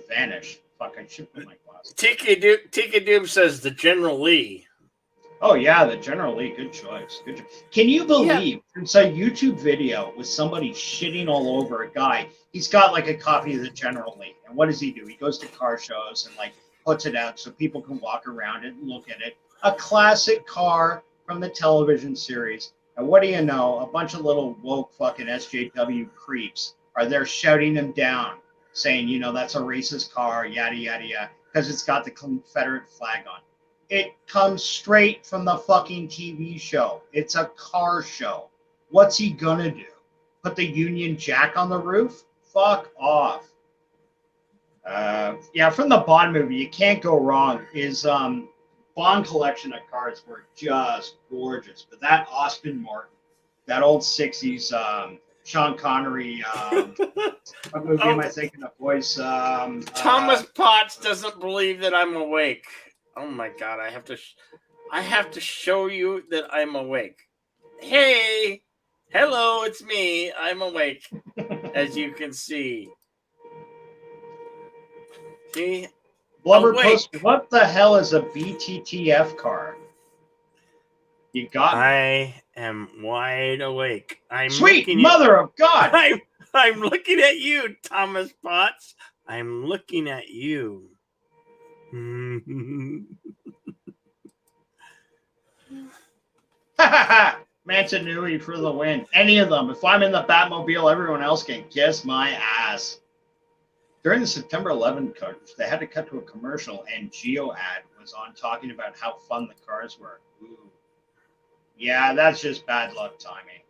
vanish. Fuck, I should put my glasses. Tika Doom says the General Lee. Oh yeah, the General Lee. Good choice. Good. Can you believe it's a YouTube video with somebody shitting all over a guy? He's got like a copy of the General Lee, and what does he do? He goes to car shows and like puts it out so people can walk around it and look at it. A classic car from the television series. And what do you know? A bunch of little woke fucking SJW creeps are there shouting him down, saying, you know, that's a racist car, yada, yada, yada, because it's got the Confederate flag on. It comes straight from the fucking TV show. It's a car show. What's he gonna do? Put the Union Jack on the roof? Fuck off. Yeah, from the Bond movie, you can't go wrong. His Bond collection of cars were just gorgeous. But that Austin Martin, that old 60s Sean Connery, what movie am I thinking of, boys? Thomas Potts doesn't believe that I'm awake. Oh my God, I have to show you that I'm awake. Hey, hello, it's me. I'm awake, as you can see. See? Blubber Awake. Post, what the hell is a BTTF car? You got me. I am wide awake. I'm Sweet looking mother of God! I'm looking at you, Thomas Potts. I'm looking at you. Mantanui for the win. Any of them. If I'm in the Batmobile, everyone else can kiss my ass. During the September 11 coverage, they had to cut to a commercial, and Geo ad was on talking about how fun the cars were. Ooh. Yeah, that's just bad luck timing.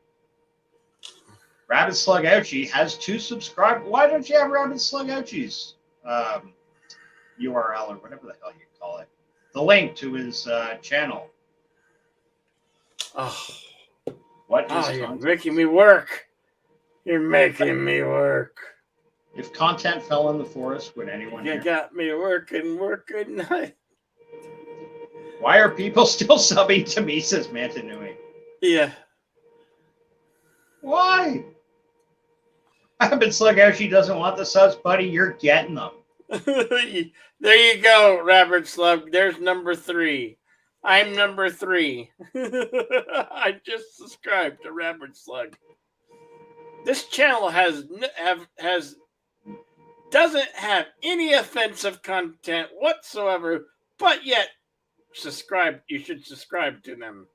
Rabbit Slug Ouchie has 2 subscribers. Why don't you have Rabbit Slug Ouchie's URL or whatever the hell you call it? The link to his channel. Oh, What is you're content? making me work. You're making me work. If content fell in the forest, would anyone You hear? got me working. Why are people still subbing to me, says Mantanui? Yeah. Why? Rabbit Slug Ouchie doesn't want the subs, buddy. You're getting them. There you go, Rabbit Slug. There's number 3. I'm number 3. I just subscribed to Rabbit Slug. This channel doesn't have any offensive content whatsoever, but yet you should subscribe to them.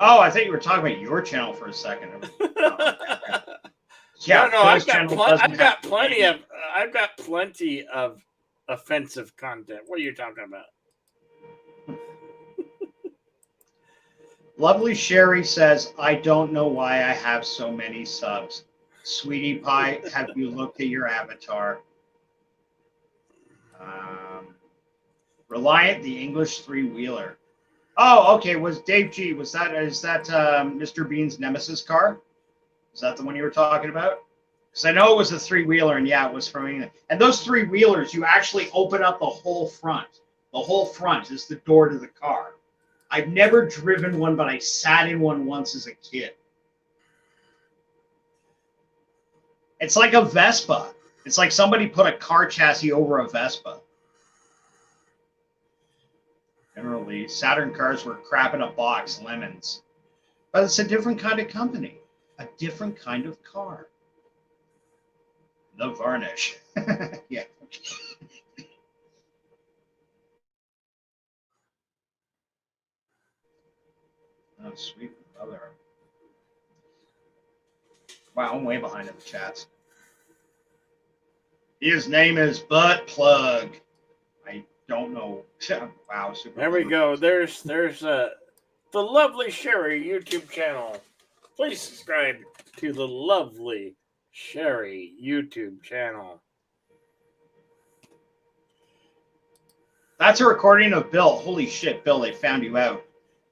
Oh, I think you were talking about your channel for a second. Yeah, no, I've got plenty of offensive content. What are you talking about? Lovely Sherry says, I don't know why I have so many subs. Sweetie Pie, have you looked at your avatar? Reliant, the English 3-wheeler. Oh, okay. Was Dave G, is that Mr. Bean's Nemesis car? Is that the one you were talking about? Because I know it was a 3-wheeler, and yeah, it was from England. And those 3-wheelers, you actually open up the whole front. The whole front is the door to the car. I've never driven one, but I sat in one once as a kid. It's like a Vespa. It's like somebody put a car chassis over a Vespa. Generally, Saturn cars were crap in a box, lemons. But it's a different kind of company. A different kind of car. The varnish. Yeah. Oh, sweet mother. Wow, I'm way behind in the chats. His name is Butt Plug. I don't know. Wow, super. There we go. There's the Lovely Sherry YouTube channel. Please subscribe to the Lovely Sherry YouTube channel. That's a recording of Bill. Holy shit, Bill, they found you out.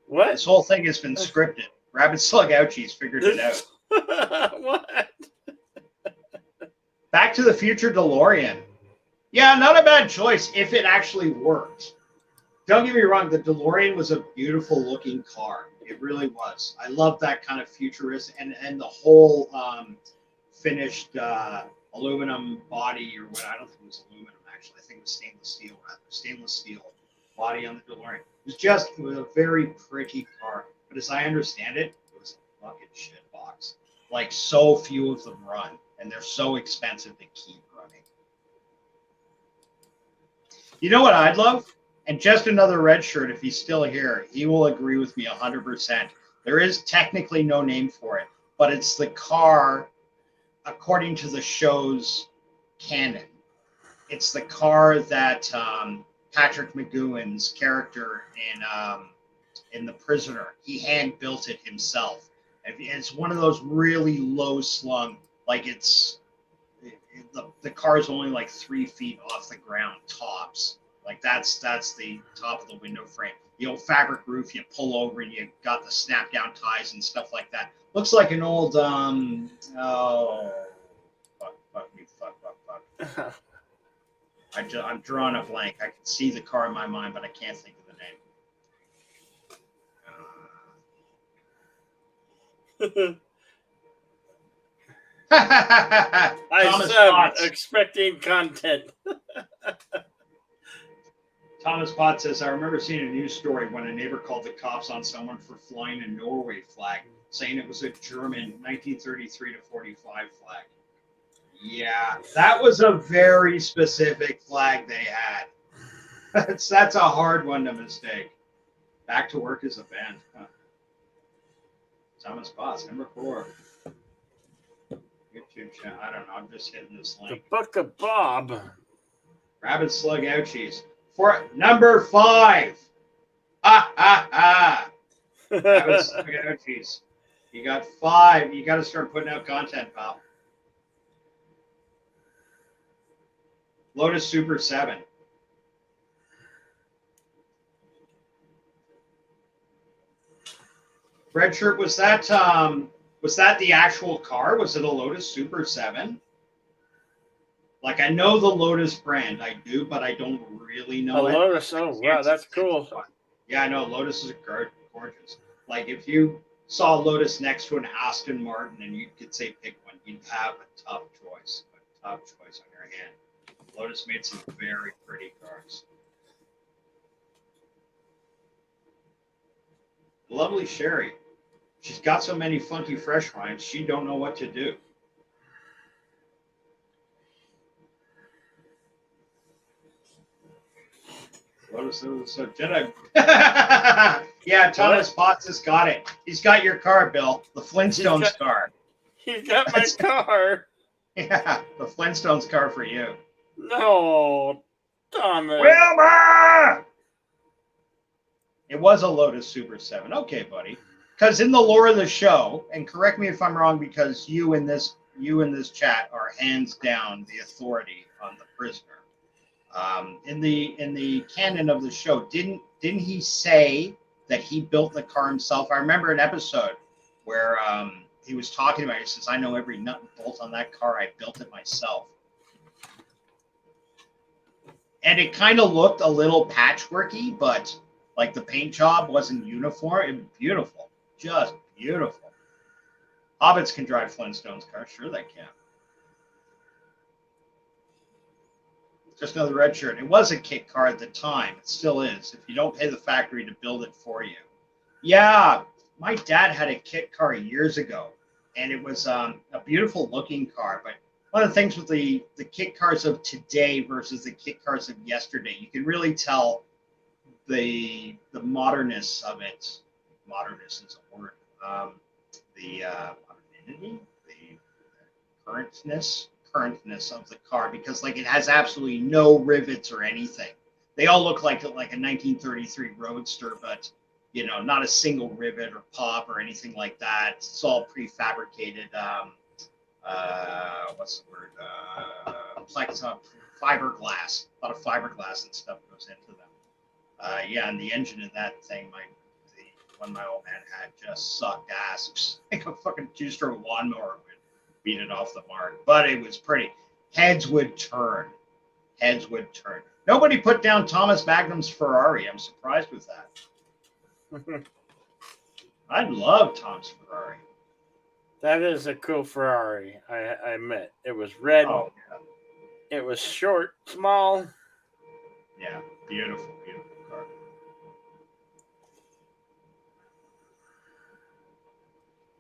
What? This whole thing has been scripted. Rabbit Slug Ouchie's figured it out. What? Back to the Future DeLorean. Yeah, not a bad choice if it actually worked. Don't get me wrong, the DeLorean was a beautiful looking car. It really was. I love that kind of futurist and the whole finished aluminum body or what. I don't think it was aluminum actually. I think it was stainless steel rather. Stainless steel body on the DeLorean. It was a very pretty car. But as I understand it, it was a fucking shit box. Like so few of them run. And they're so expensive to keep running. You know what I'd love? And just another red shirt, if he's still here, he will agree with me 100%. There is technically no name for it, but it's the car according to the show's canon, it's the car that Patrick McGowan's character in The Prisoner, he hand built it himself. It's one of those really low slung, like the car is only like 3 feet off the ground tops. Like that's the top of the window frame. The old fabric roof, you pull over and you got the snap down ties and stuff like that. Looks like an old fuck. I'm drawing a blank. I can see the car in my mind, but I can't think of the name. Thomas Potts. Expecting content. Thomas Potts says, I remember seeing a news story when a neighbor called the cops on someone for flying a Norway flag, saying it was a German 1933 to 45 flag. Yeah, that was a very specific flag they had. That's a hard one to mistake. Back to Work as a band. Huh. Thomas Potts, number 4. YouTube channel. I don't know. I'm just hitting this link. The Book of Bob. Rabbit Slug Ouchies. For number 5. Ha ha ha. Rabbit Slug Ouchies. You got 5. You got to start putting out content, pal. Lotus Super 7. Red Shirt, was that the actual car? Was it a Lotus Super 7? Like, I know the Lotus brand, I do, but I don't really know it. Lotus, oh wow, that's cool. Yeah, I know, Lotus is gorgeous. Like, if you saw Lotus next to an Aston Martin and you could say pick one, you'd have a tough choice on your hand. Lotus made some very pretty cars. Lovely Sherry. She's got so many funky fresh rhymes, she don't know what to do. Lotus, so Jedi. Yeah, Thomas Potts has got it. He's got your car, Bill. The Flintstones car. He's got my car. Yeah, the Flintstones car for you. No, Thomas. Wilma! It was a Lotus Super 7. Okay, buddy. Because in the lore of the show, and correct me if I'm wrong, because you in this chat are hands down the authority on The Prisoner. In the canon of the show, didn't he say that he built the car himself? I remember an episode where he was talking about it. He says, I know every nut and bolt on that car. I built it myself. And it kind of looked a little patchworky, but like the paint job wasn't uniform. It was beautiful. Just beautiful. Hobbits can drive Flintstones cars. Sure they can. Just another red shirt. It was a kit car at the time. It still is. If you don't pay the factory to build it for you. Yeah, my dad had a kit car years ago, and it was a beautiful looking car. But one of the things with the kit cars of today versus the kit cars of yesterday, you can really tell the modernness of it. Modernist is a word. The modernity, the currentness of the car, because like it has absolutely no rivets or anything. They all look like a 1933 Roadster, but you know, not a single rivet or pop or anything like that. It's all prefabricated. What's the word? Fiberglass. A lot of fiberglass and stuff goes into them. Yeah, and the engine in that thing, the one my old man had, just sucked ass. Like a fucking 2-stroke lawnmower would beat it off the mark. But it was pretty. Heads would turn. Nobody put down Thomas Magnum's Ferrari. I'm surprised with that. I love Tom's Ferrari. That is a cool Ferrari, I admit. It was red. Oh, yeah. It was short, small. Yeah, beautiful car.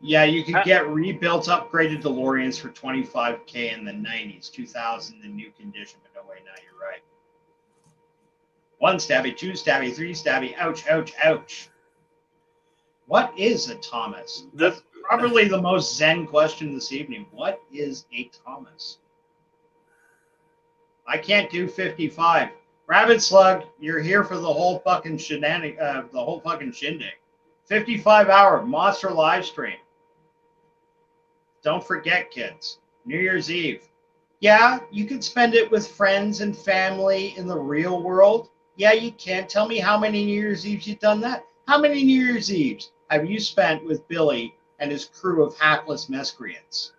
Yeah, you could get rebuilt, upgraded DeLoreans for $25,000 in the 90s, 2000 in new condition, but no way, now you're right. 1 stabby, 2 stabby, 3 stabby, ouch, ouch, ouch. What is a Thomas? Probably the most zen question this evening. What is a Thomas? I can't do 55. Rabbit Slug, you're here for the whole fucking the whole fucking shindig. 55-hour monster live stream. Don't forget, kids. New Year's Eve. Yeah, you could spend it with friends and family in the real world. Yeah, you can. Tell me how many New Year's Eves you've done that. How many New Year's Eves have you spent with Billy and his crew of hapless miscreants?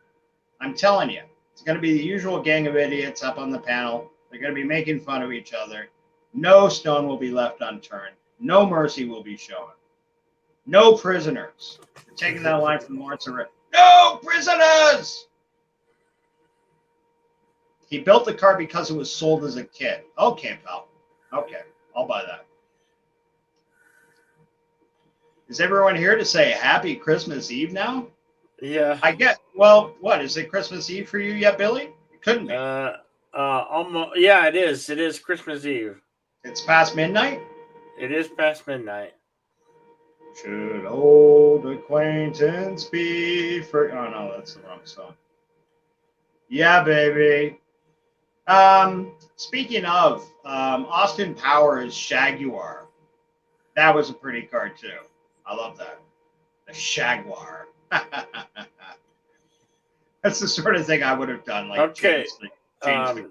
I'm telling you, it's going to be the usual gang of idiots up on the panel. They're going to be making fun of each other. No stone will be left unturned. No mercy will be shown. No prisoners. We're taking that line from Lawrence Array. No prisoners! He built the car because it was sold as a kid. Okay, pal. Okay, I'll buy that. Is everyone here to say Happy Christmas Eve now? Yeah. I get. Well, what is it? Christmas Eve for you yet, Billy? It couldn't be. Almost. Yeah, it is. It is Christmas Eve. It's past midnight. It is past midnight. Should old acquaintance be for? Oh no, that's the wrong song. Yeah, baby. Speaking of, Austin Powers Jaguar. That was a pretty card too. I love that. The Jaguar. That's the sort of thing I would have done. Like, okay. change the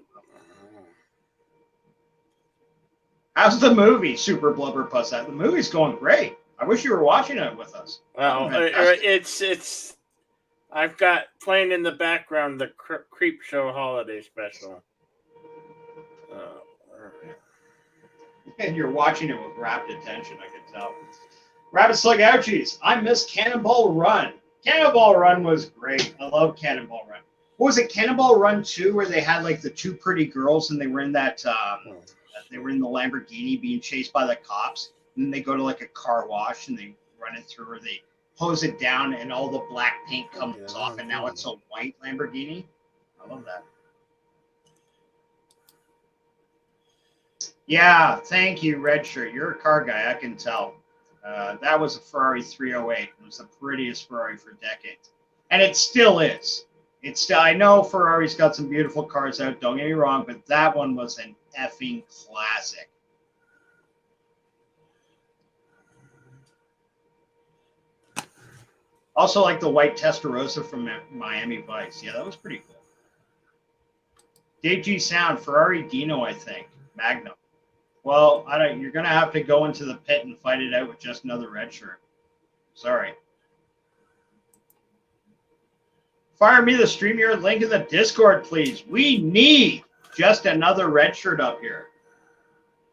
How's the movie, Super Blubber Puss? The movie's going great. I wish you were watching it with us. Well, it's. I've got playing in the background the Creep Show Holiday Special. And you're watching it with rapt attention, I can tell. Rabbit Slug Ouchies. I miss Cannonball Run. Cannonball Run was great. I love Cannonball Run. What was it, Cannonball Run 2, where they had like the two pretty girls and they were in that, they were in the Lamborghini being chased by the cops. And then they go to like a car wash and they run it through, or they hose it down and all the black paint comes off and now it's a white Lamborghini. I love that. Yeah, thank you, Red Shirt. You're a car guy, I can tell. That was a Ferrari 308. It was the prettiest Ferrari for decades. And it still is. It's still, I know Ferrari's got some beautiful cars out, don't get me wrong, but that one was an effing classic. Also like the white Testarossa from Miami Vice. Yeah, that was pretty cool. Dave G Sound, Ferrari Dino, I think. Magnum. Well, I don't. You're gonna have to go into the pit and fight it out with just another red shirt. Sorry. Fire me the StreamYard link in the Discord, please. We need just another red shirt up here.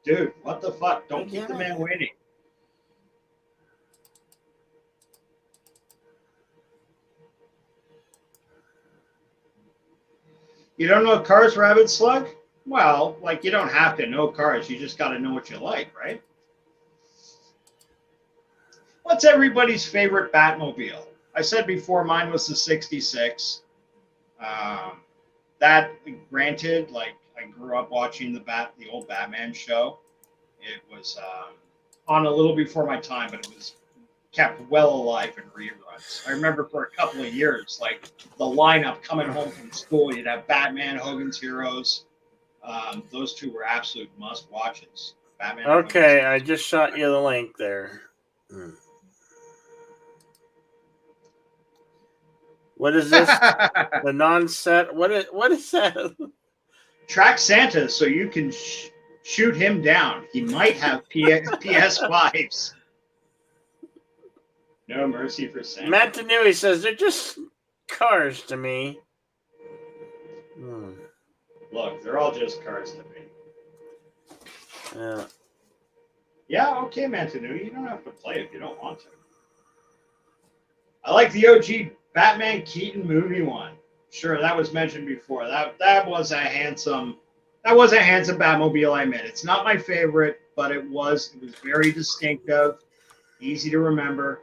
Dude, what the fuck? Don't keep the man waiting. You don't know Cars, Rabbit Slug? Well, like, you don't have to know cars. You just got to know what you like, right? What's everybody's favorite Batmobile? I said before mine was the 66. That, granted, like, I grew up watching the old Batman show. It was on a little before my time, but it was kept well alive in reruns. I remember for a couple of years, like, the lineup coming home from school, you'd have Batman, Hogan's Heroes. Those two were absolute must-watches. Batman. Okay, I just shot you the link there. What is this? The non-set? What is that? Track Santa so you can shoot him down. He might have PS5s. No mercy for Santa. Matt Denui says they're just cars to me. Look, they're all just cars to me. Yeah. Yeah, okay, Mantanu. You don't have to play if you don't want to. I like the OG Batman Keaton movie one. Sure, that was mentioned before. That was a handsome Batmobile, I admit. It's not my favorite, but it was very distinctive, easy to remember.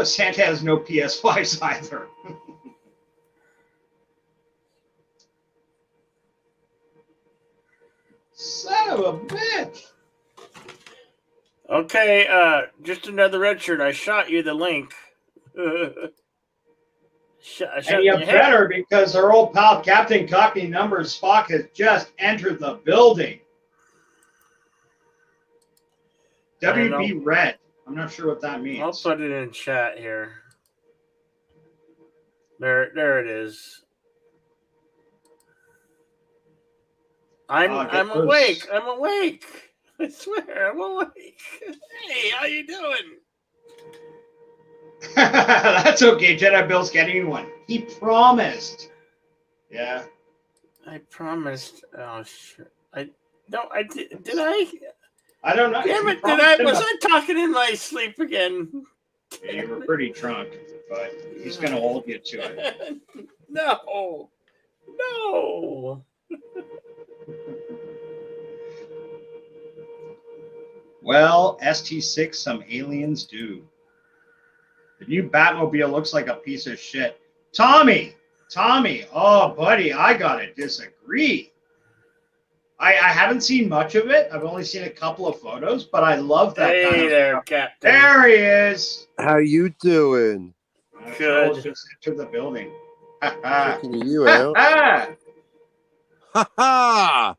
Santa has no PS5s either. Son of a bitch. Okay, just another red shirt. I shot you the link. I shot And you you a hit. better, because our old pal Captain Cockney Numbers Spock has just entered the building. WB Red. I'm not sure what that means. I'll put it in chat here. There it is. I'm awake. I'm awake. I swear, I'm awake. Hey, how you doing? That's okay. Jedi Bill's getting one. He promised. Yeah. I promised. Oh shit. I did. Did I? I don't know. Damn it! Was I talking in my sleep again? Yeah, you were pretty drunk, but he's gonna hold you to it. No. Well, ST6, some aliens do. The new Batmobile looks like a piece of shit. Tommy, oh buddy, I gotta disagree. I haven't seen much of it. I've only seen a couple of photos, but I love that Hey kind of there, stuff. Captain. There he is. How you doing? Good. Just entered the building. Checking you out. Ha ha!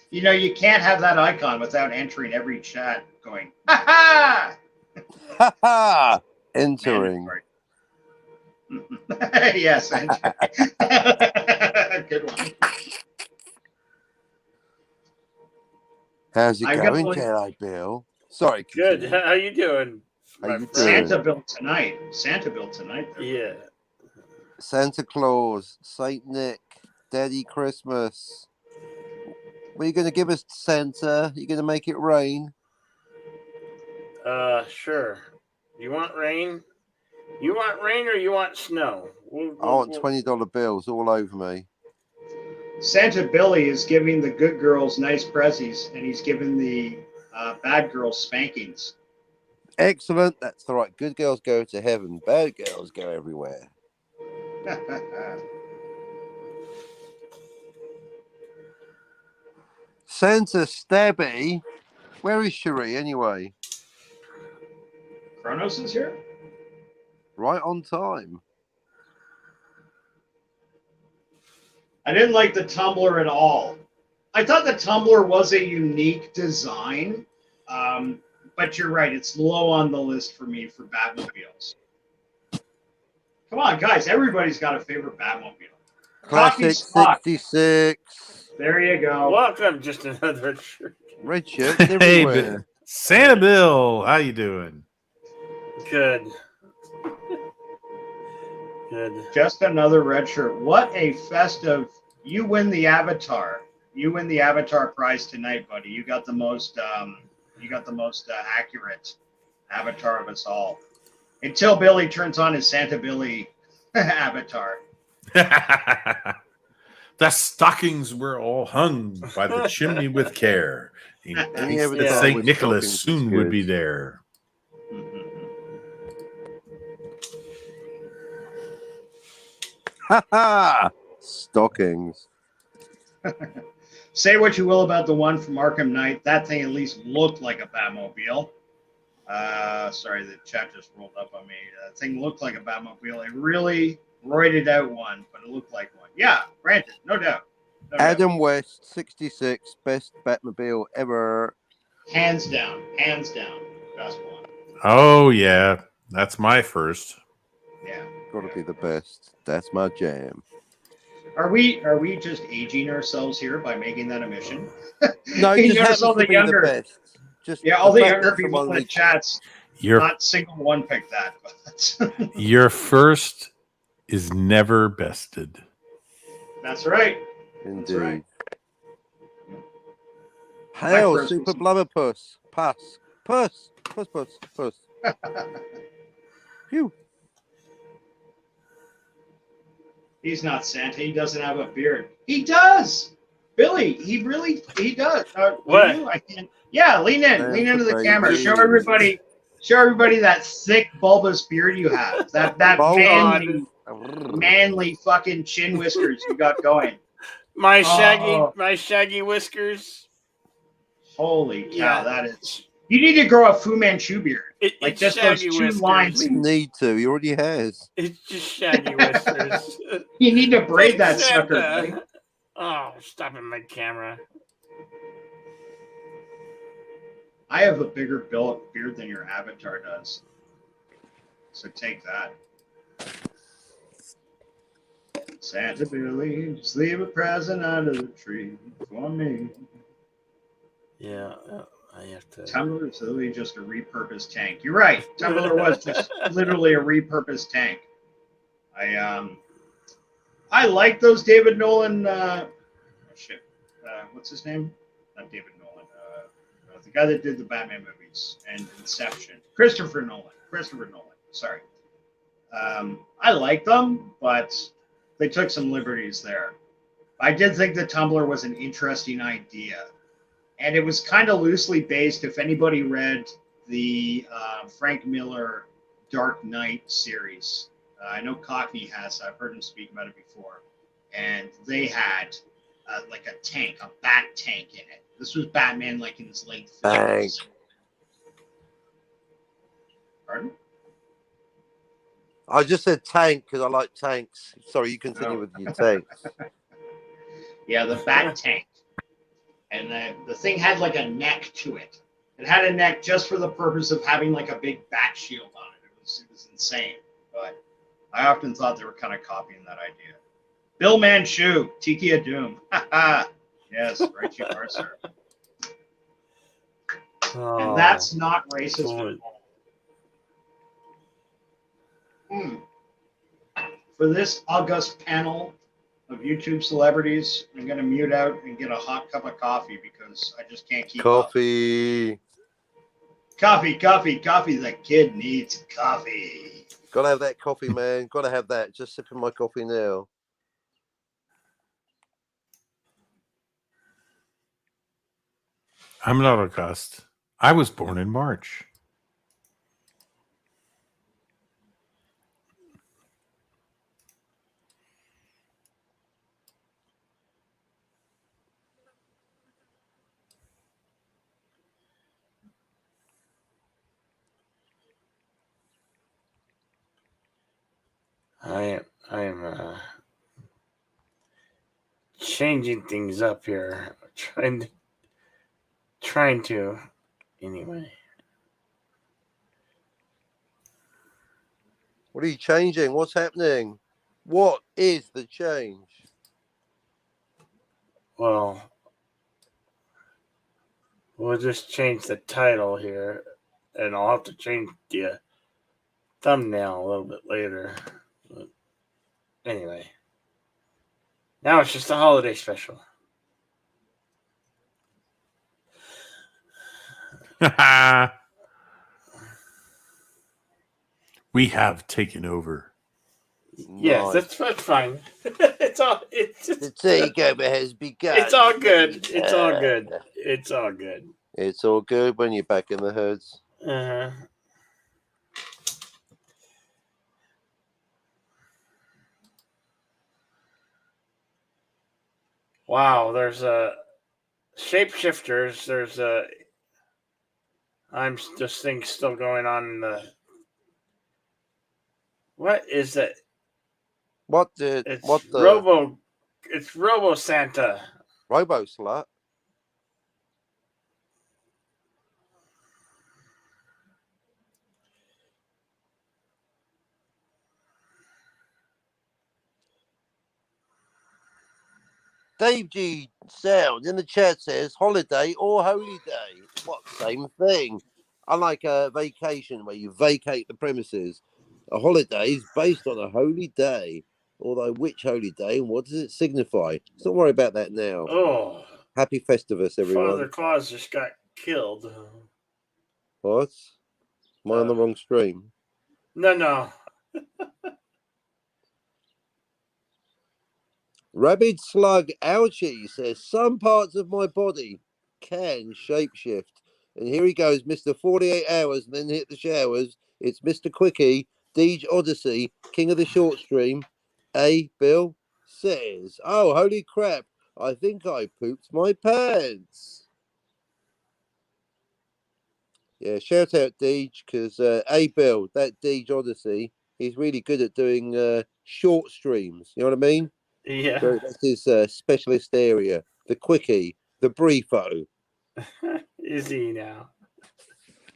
You know, you can't have that icon without entering every chat going, ha ha! Ha ha! Entering. Yes, entering. Good one. How's it I going, got- Jedi Bill? Sorry. Good. continue. How you doing? How my you friend? doing? Santa built tonight. Yeah. Santa Claus, Saint Nick, Daddy Christmas. What are you going to give us, Santa? You going to make it rain? Sure. You want rain? You want rain or you want snow? I want $20 bills all over me. Santa Billy is giving the good girls nice prezzies, and he's giving the bad girls spankings. Excellent. That's all right. Good girls go to heaven. Bad girls go everywhere. Santa Stabby. Where is Cherie anyway? Kronos is here? Right on time. I didn't like the tumbler at all. I thought the tumbler was a unique design, but you're right. It's low on the list for me for Batmobiles. Come on, guys. Everybody's got a favorite Batmobile. Classic Spock. 66. There you go. Welcome, just another shirt. Red shirts Hey, everywhere. Santa Bill, how you doing? Good. Good. Just another red shirt. What a festive. You win the Avatar. You win the Avatar prize tonight, buddy. You got the most accurate Avatar of us all. Until Billy turns on his Santa Billy Avatar. The stockings were all hung by the chimney with care. Any evidence Yeah. that St. with Nicholas stockings is soon would good. be there. Ha ha! Stockings. Say what you will about the one from Arkham Knight. That thing at least looked like a Batmobile. Sorry, the chat just rolled up on me. That thing looked like a Batmobile. It really roided out one, but it looked like one. Yeah, granted, no doubt. No doubt. Adam West, 66, best Batmobile ever. Hands down, best one. Oh, yeah. That's my first. Yeah. Gotta be the best. That's my jam. Are we just aging ourselves here by making that a mission? No, You just notice happens all to the be younger- the best. Just Yeah, all the fact younger that's the people one in the we- chats, Your not single one picked that. But your first is never bested. that's right. Indeed. right. Hail, first Super was- Blubberpuss. Puss. Puss. Puss, puss, puss. Phew. He's not Santa. He doesn't have a beard. He does. Billy, he does. What? You? I can't. Yeah, lean in. Santa Lean into the baby. camera. Show everybody that thick bulbous beard you have. That Bulbous. manly fucking chin whiskers you got going. My Oh. shaggy whiskers. Holy cow, Yeah. that is. You need to grow a Fu Manchu beard. Like It's just those shaggy two whiskers. lines. He need to. He already has. It's just shaggy whiskers. You need to braid Like that sucker. Santa. Oh, stop it, my camera. I have a bigger beard than your avatar does. So take that. Santa Billy, just leave a present under the tree for me. Yeah, I have to. Tumblr is literally just a repurposed tank. You're right. Tumblr was just literally a repurposed tank. I like those David Nolan. What's his name? Not David Nolan. The guy that did the Batman movies and Inception. Christopher Nolan. Sorry. I like them, but they took some liberties there. I did think the Tumblr was an interesting idea. And it was kind of loosely based. If anybody read the Frank Miller Dark Knight series, I know Cockney has. I've heard him speak about it before. And they had like a tank, a bat tank in it. This was Batman like in his late 50s. Pardon? I just said tank because I like tanks. Sorry, you continue with your tanks. Yeah, the bat tank. And the thing had like a neck to it. It had a neck just for the purpose of having like a big bat shield on it. It was insane. But I often thought they were kind of copying that idea. Bill Manchu, Tiki of Doom. Yes, right you are, sir. And that's not racist at all. For this august panel of YouTube celebrities, I'm going to mute out and get a hot cup of coffee because I just can't keep up. Coffee. The kid needs coffee. Gotta have that coffee, man. Gotta have that. Just sipping my coffee now. I'm not August. I was born in March. I am changing things up here. Trying to anyway. What are you changing? What's happening? What is the change? Well, we'll just change the title here, and I'll have to change the thumbnail a little bit later. But anyway, now it's just a holiday special. We have taken over. Yes, Nice. that's fine. It's The takeover has begun. It's all good. It's all good. It's all good. It's all good when you're back in the hoods. Uh-huh. Wow, there's a shapeshifters. There's a this thing's still going on in the. What is it? It's Robo Santa. Robo Slut? Dave G. Sound in the chat says holiday or holy day. What, same thing? Unlike a vacation where you vacate the premises, a holiday is based on a holy day. Although which holy day and what does it signify? Let's not worry about that now. Oh, Happy Festivus, everyone. Father Claus just got killed. What? Am I on the wrong stream? No. Rabid Slug Ouchie says some parts of my body can shapeshift. And here he goes, Mr. 48 hours and then hit the showers. It's Mr. Quickie, Deej Odyssey, King of the Short Stream. Bill says, oh, holy crap. I think I pooped my pants. Yeah, shout out Deej, because hey Bill, that Deej Odyssey, he's really good at doing short streams. You know what I mean? Yeah. That's his specialist area. The quickie, the briefo, Is he now?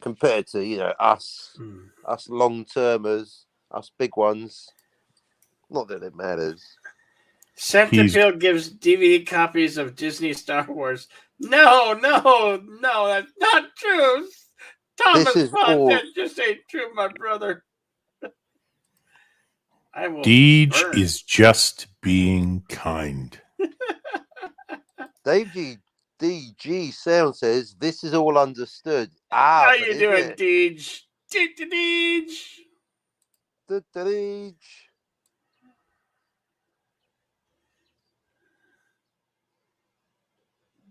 compared to us, Hmm. us long termers, us big ones. Not that it matters. Centerfield gives DVD copies of Disney Star Wars. No, that's not true. Thomas is Bond, all- that just ain't true, my brother. I will Deej burn. is just being kind. Dave DG Sound says this is all understood. How But you is doing, it? Deej? Deej? Deej.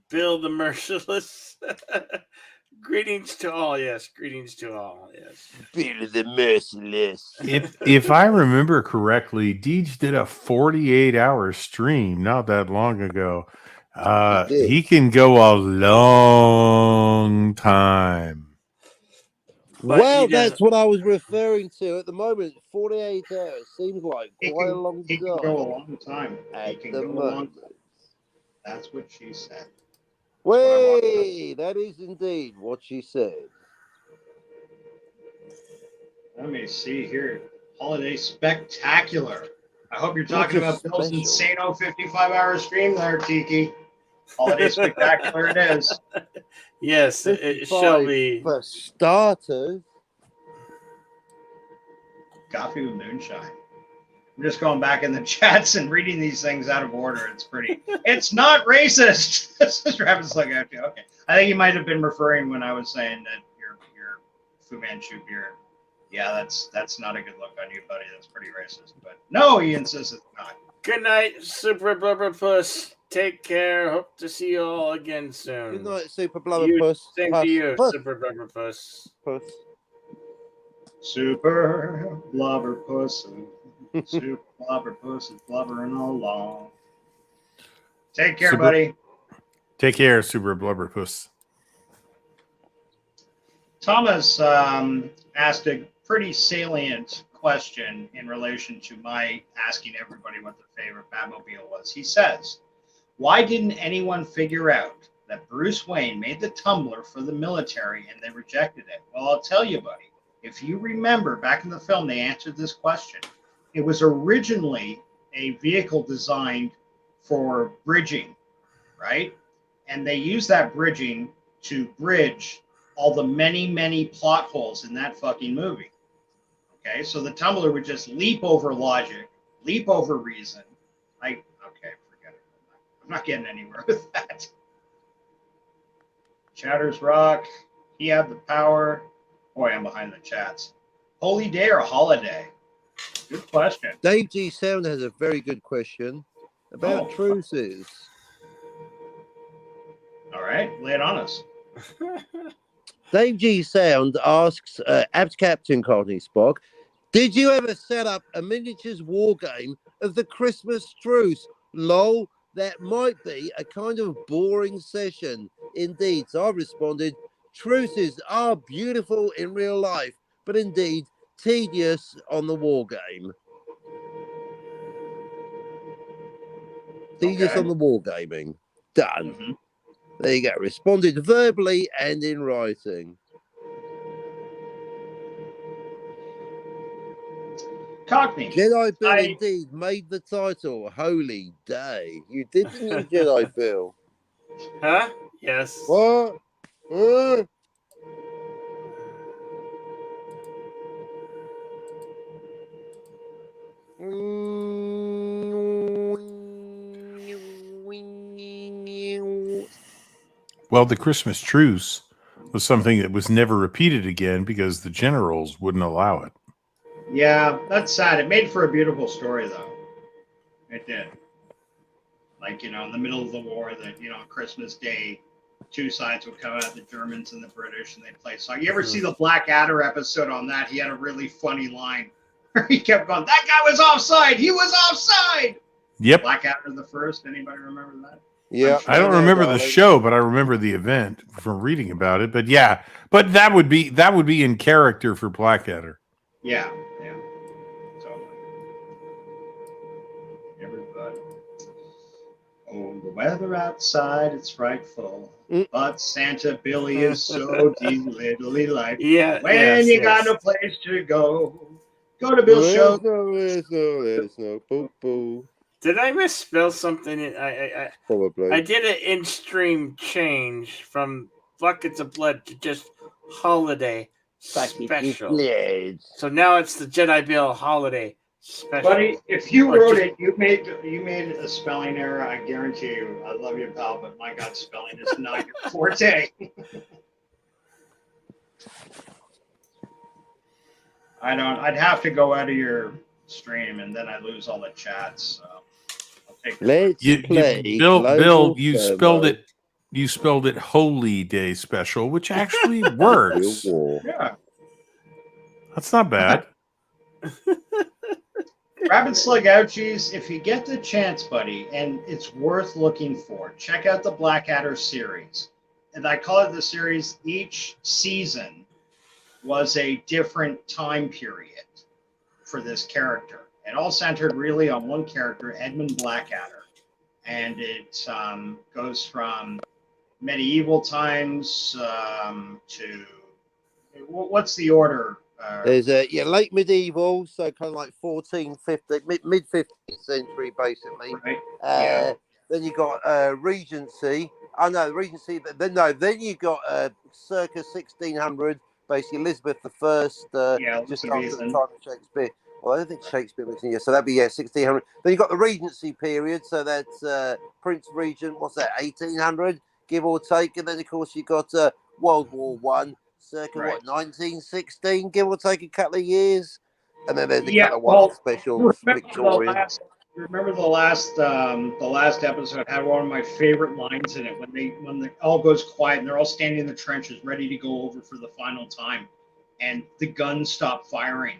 Bill the Merciless. Greetings to all. Yes, greetings to all. Yes. Bill the Merciless. If I remember correctly, Deej did a 48-hour stream not that long ago. He did. He can go a long time. But Well, he that's doesn't- what I was referring to at the moment. 48 hours seems like He quite a can, long he can time. go a long time. He At can the go a long moment. time. That's what she said. Way, that is indeed what she said. Let me see here. Holiday Spectacular. I hope you're talking What's about Bill's special? Insano 55-hour stream there, Tiki. Holiday Spectacular it is. Yes, it 55 shall be. For starters. Coffee with moonshine. I'm just going back in the chats and reading these things out of order. It's pretty. It's not racist. This is Travis like, okay. I think you might have been referring when I was saying that your Fu Manchu beard. Yeah, that's not a good look on you, buddy. That's pretty racist. But no, he insists it's not. Good night, Super Blubber Puss. Take care. Hope to see you all again soon. Good night, Super Blubber You- Puss. Same Puss, to you, Puss, Super Blubber Puss. Puss. Super blubber pussy. Super blubber pussy blubbering along. Take care, Super- buddy. Take care, Super Blubberpuss. Thomas asked a pretty salient question in relation to my asking everybody what their favorite Batmobile was. He says, why didn't anyone figure out that Bruce Wayne made the tumbler for the military and they rejected it? Well, I'll tell you, buddy. If you remember back in the film, they answered this question. It was originally a vehicle designed for bridging, right? And they used that bridging to bridge all the many, many plot holes in that fucking movie. Okay, so the tumbler would just leap over logic, leap over reason. Okay, forget it. I'm not getting anywhere with that. Chatters Rock, he had the power. Boy, I'm behind the chats. Holy day or holiday? Good question. Dave G Sound has a very good question about Oh. truces. All right, lay it on us. Dave G Sound asks Apt Captain Courtney Spock, did you ever set up a miniatures war game of the Christmas truce? Lol, that might be a kind of boring session. Indeed. So I responded, truces are beautiful in real life, but indeed tedious on the war game. Tedious Okay. on the war gaming. Done. Mhm. There you go. Responded verbally and in writing. Cockney. Jedi Bill I- indeed made the title Holy Day. You did, didn't you, Jedi Bill? Huh? Yes. What? Well, the Christmas truce was something that was never repeated again because the generals wouldn't allow it. Yeah, that's sad. It made for a beautiful story, though. It did. Like, in the middle of the war, Christmas Day, two sides would come out, the Germans and the British, and they'd play song. You ever see the Blackadder episode on that? He had a really funny line where he kept going, that guy was offside! He was offside! Yep. Blackadder the First, anybody remember that? Yeah, I don't know, remember the darling. show, but I remember the event from reading about it. But yeah, but that would be in character for Blackadder. Yeah. Totally. Everybody. Oh, the weather outside, it's frightful. Mm. But Santa Billy is so delightful. Yeah, When you got yes. no place to go to Bill's show. There's no poo poo. Did I misspell something? I Probably. did an in-stream change from Buckets of Blood to just Holiday Special. So now it's the Jedi Bill Holiday Special. Buddy, if you Or wrote just- it, you made a spelling error. I guarantee you. I love you, pal, but my God, spelling is not your forte. I don't. I'd have to go out of your stream, and then I lose all the chats. So I'll take the Let's play. Bill, Global you Turbo. spelled it Holy Day Special, which actually works. Real War. Yeah. That's not bad. Rabbit Slug Ouchies, if you get the chance, buddy, and it's worth looking for, check out the Blackadder series. And I call it the series, each season was a different time period for this character. It all centered really on one character, Edmund Blackadder. And it goes from medieval times to, what's the order? There's late medieval, so kind of like 14th, 15th, mid 15th century, basically. Right? Yeah. Then you got Regency. Oh no, Regency. Then you got circa 1600, basically Elizabeth I. Just after the time of Shakespeare. Well, I don't think Shakespeare was in here, so that'd be 1600. Then you got the Regency period, so that's Prince Regent. What's that? 1800, give or take. And then of course you got World War One. Circa Right. 1916, give or take a couple of years, and then there's a couple of one special Victorian. Remember the last episode had one of my favorite lines in it when it all goes quiet and they're all standing in the trenches ready to go over for the final time, and the guns stop firing,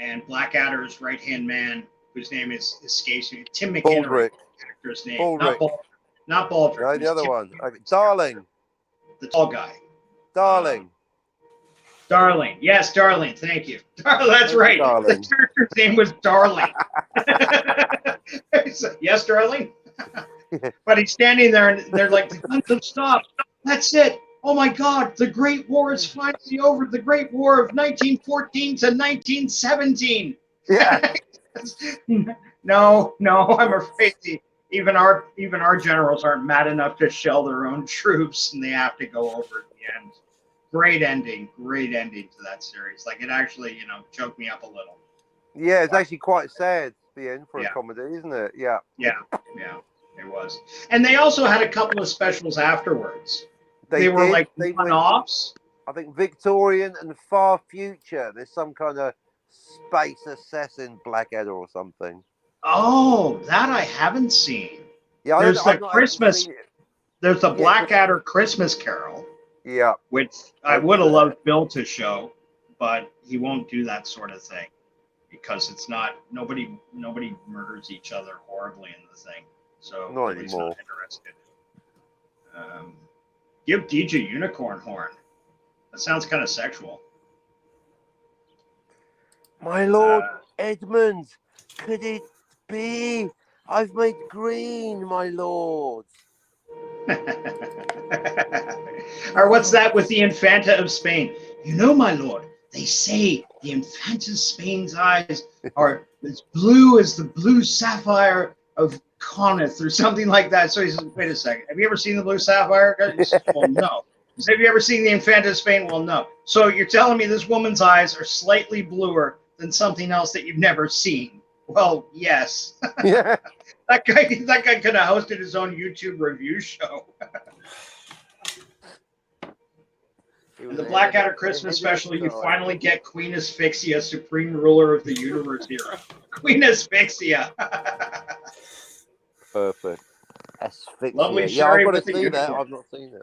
and Blackadder's right hand man, whose name escapes me, Tim McHenry, Baldrick. actor's name, Baldrick. not Baldrick. No, the other one, Darling. The tall guy. Darling. Yes, Darling. Thank you. That's right. Darling. The character's name was Darling. Yes, Darling. But he's standing there, and they're like, the guns have stopped. That's it. Oh my God, the Great War is finally over. The Great War of 1914 to 1917. Yeah. No, I'm afraid even our generals aren't mad enough to shell their own troops, and they have to go over at the end. Great ending to that series. Like, it actually, choked me up a little. Yeah, it's actually quite sad, the end, for Yeah. a comedy, isn't it? Yeah. Yeah, it was. And they also had a couple of specials afterwards. They were did. like They one-offs. I think Victorian and Far Future. There's some kind of space assassin Blackadder or something. Oh, that I haven't seen. Yeah, There's the I've not Christmas- seen it. There's the Yeah. Blackadder Christmas Carol, Yeah. which I would have loved Bill to show, but he won't do that sort of thing because it's not nobody murders each other horribly in the thing. So Not he's anymore. not interested. Give DJ Unicorn Horn. That sounds kind of sexual. My lord Edmund, could it be? I've made green, my lord. Or what's that with the Infanta of Spain? My lord, they say the Infanta of Spain's eyes are as blue as the blue sapphire of Coneth, or something like that. So he says, wait a second, have you ever seen the blue sapphire? He says, well, no. He says, have you ever seen the Infanta of Spain? Well, no. So you're telling me this woman's eyes are slightly bluer than something else that you've never seen? Well, yes. Yeah. That guy could have hosted his own YouTube review show. In the Blackadder Christmas special, you finally get Queen Asphyxia, Supreme Ruler of the Universe hero. Queen Asphyxia. Perfect. Asphyxia. Lovely Yeah, Sherry I've got with to the see that. unicorn. I've not seen it.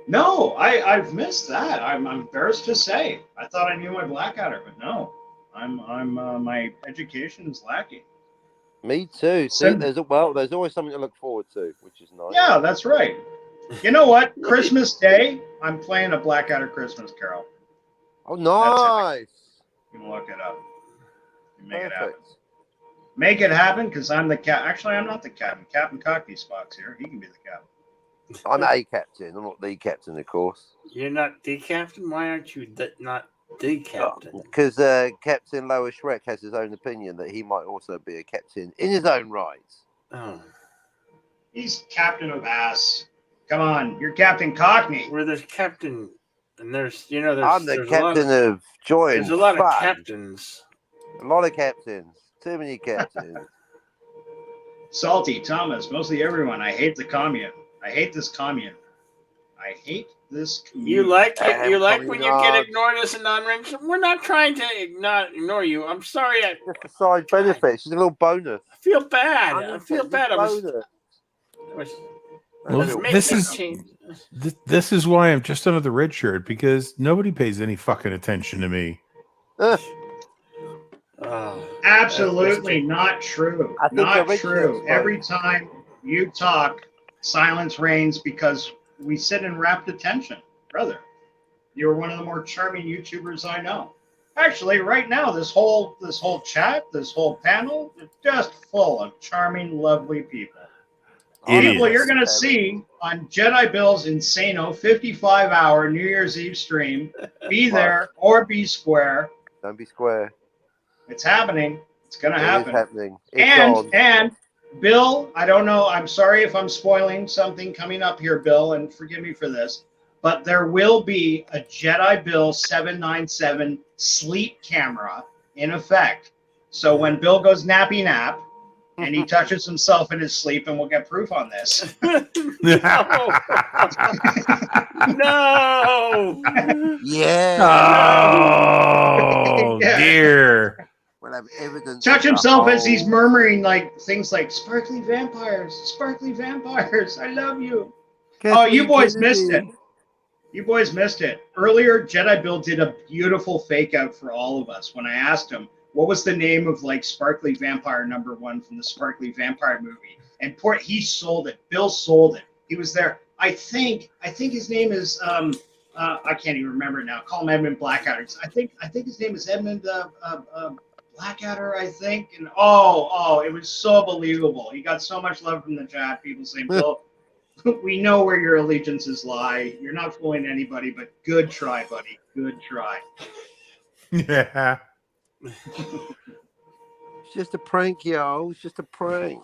No, I've missed that. I'm embarrassed to say. I thought I knew my Blackadder, but no. My education is lacking. Me too. See, Sim- there's always something to look forward to, which is nice. Yeah, that's right. You know what? Christmas Day, I'm playing a Blackadder Christmas Carol. Oh, nice. You can look it up. You make it happen. Perfect. Make it happen because I'm the cap. Actually, I'm not the captain. Captain Cockney Spock's here. He can be the captain. I'm a captain. I'm not the captain, of course. You're not the captain? Why aren't you not the captain? Because Captain Lower Shrek has his own opinion that he might also be a captain in his own right. Oh. He's captain of ass. Come on, you're Captain Cockney. Where there's captain, and there's I'm the there's captain of joy and there's a lot fun. of captains. A lot of captains. Too many captains. Salty, Thomas, mostly everyone. I hate the commune. I hate this commune. I hate this commune. You like it? You like coming when you on. get ignored as a non-rank? We're not trying to not ignore you. I'm sorry. I Just a side benefit. It's just a little bonus. feel bad. I feel bad. I was Well, making this is change. this is why I'm just under the red shirt, because nobody pays any fucking attention to me. Oh, Absolutely not true. I think Not the true. original- Every time you talk, silence reigns because we sit in rapt attention. Brother, you're one of the more charming YouTubers I know. Actually, right now, this whole chat, this whole panel, is just full of charming, lovely people. People you're going to see on Jedi Bill's Insano 55-hour New Year's Eve stream. Be there or be square. Don't be square. It's happening. It's going to It is happen. happening. It's on. And Bill, I don't know. I'm sorry if I'm spoiling something coming up here, Bill, and forgive me for this. But there will be a Jedi Bill 797 sleep camera in effect. So when Bill goes nappy nap and he touches himself in his sleep, and we'll get proof on this. no. No. Yeah. Oh Yeah. We'll dear. have evidence. Touch of the himself as he's whole- murmuring like things like sparkly vampires, I love you. Oh, Kathleen you boys missed it. Kennedy. You boys missed it. Earlier, Jedi Bill did a beautiful fake out for all of us when I asked him what was the name of like Sparkly Vampire #1 from the Sparkly Vampire movie. And he sold it. Bill sold it. He was there. I think his name is I can't even remember it now. Call him Edmund Blackadder. I think his name is Edmund Blackadder, I think. And it was so believable. He got so much love from the chat. People saying, Bill, we know where your allegiances lie. You're not fooling anybody, but good try, buddy. Good try. Yeah. It's just a prank, y'all. It's just a prank.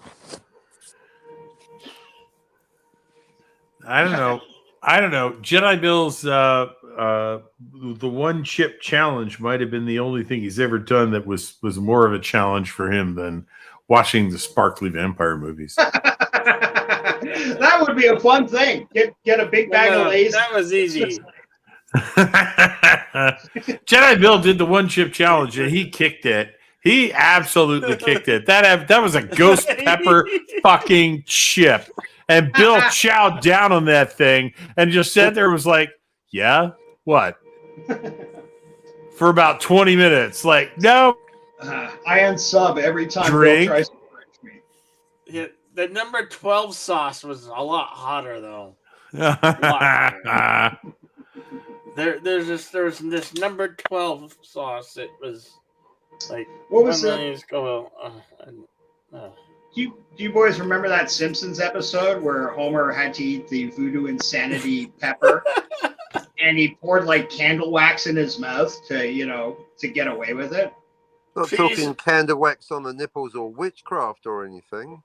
I don't know. Jedi Bill's the one chip challenge might have been the only thing he's ever done that was more of a challenge for him than watching the Sparkly Vampire movies. That would be a fun thing. Get a big bag of Lay's. That was easy. Jedi Bill did the one chip challenge and he kicked it. He absolutely kicked it. That was a ghost pepper fucking chip. And Bill chowed down on that thing and just sat there and was like, yeah, what? For about 20 minutes. Like, no. I unsub every time Drink. Bill tries to punch me. Yeah, the number 12 sauce was a lot hotter though. There's this number 12 sauce. It was like What was one it? million go. Do you boys remember that Simpsons episode where Homer had to eat the voodoo insanity pepper, and he poured like candle wax in his mouth to get away with it? Not Please. talking candle wax on the nipples or witchcraft or anything.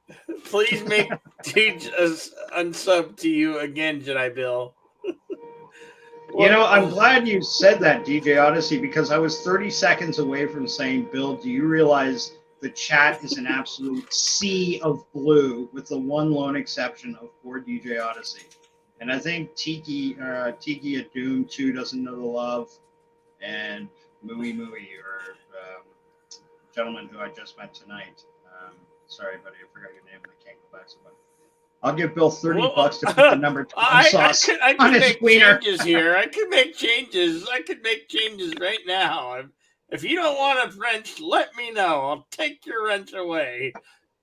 Please make teach us unsub to you again, Jedi Bill. I'm glad you said that, DJ Odyssey, because I was 30 seconds away from saying, Bill, do you realize the chat is an absolute sea of blue with the one lone exception of poor DJ Odyssey? And I think Tiki at Doom 2 doesn't know the love, and Mooey or gentleman who I just met tonight. Sorry, buddy, I forgot your name and I can't go back so much. I'll give Bill $30 to put the number 12 sauce I on could his make wiener. changes here. I could make changes. Right now. If you don't want a wrench, let me know. I'll take your wrench away.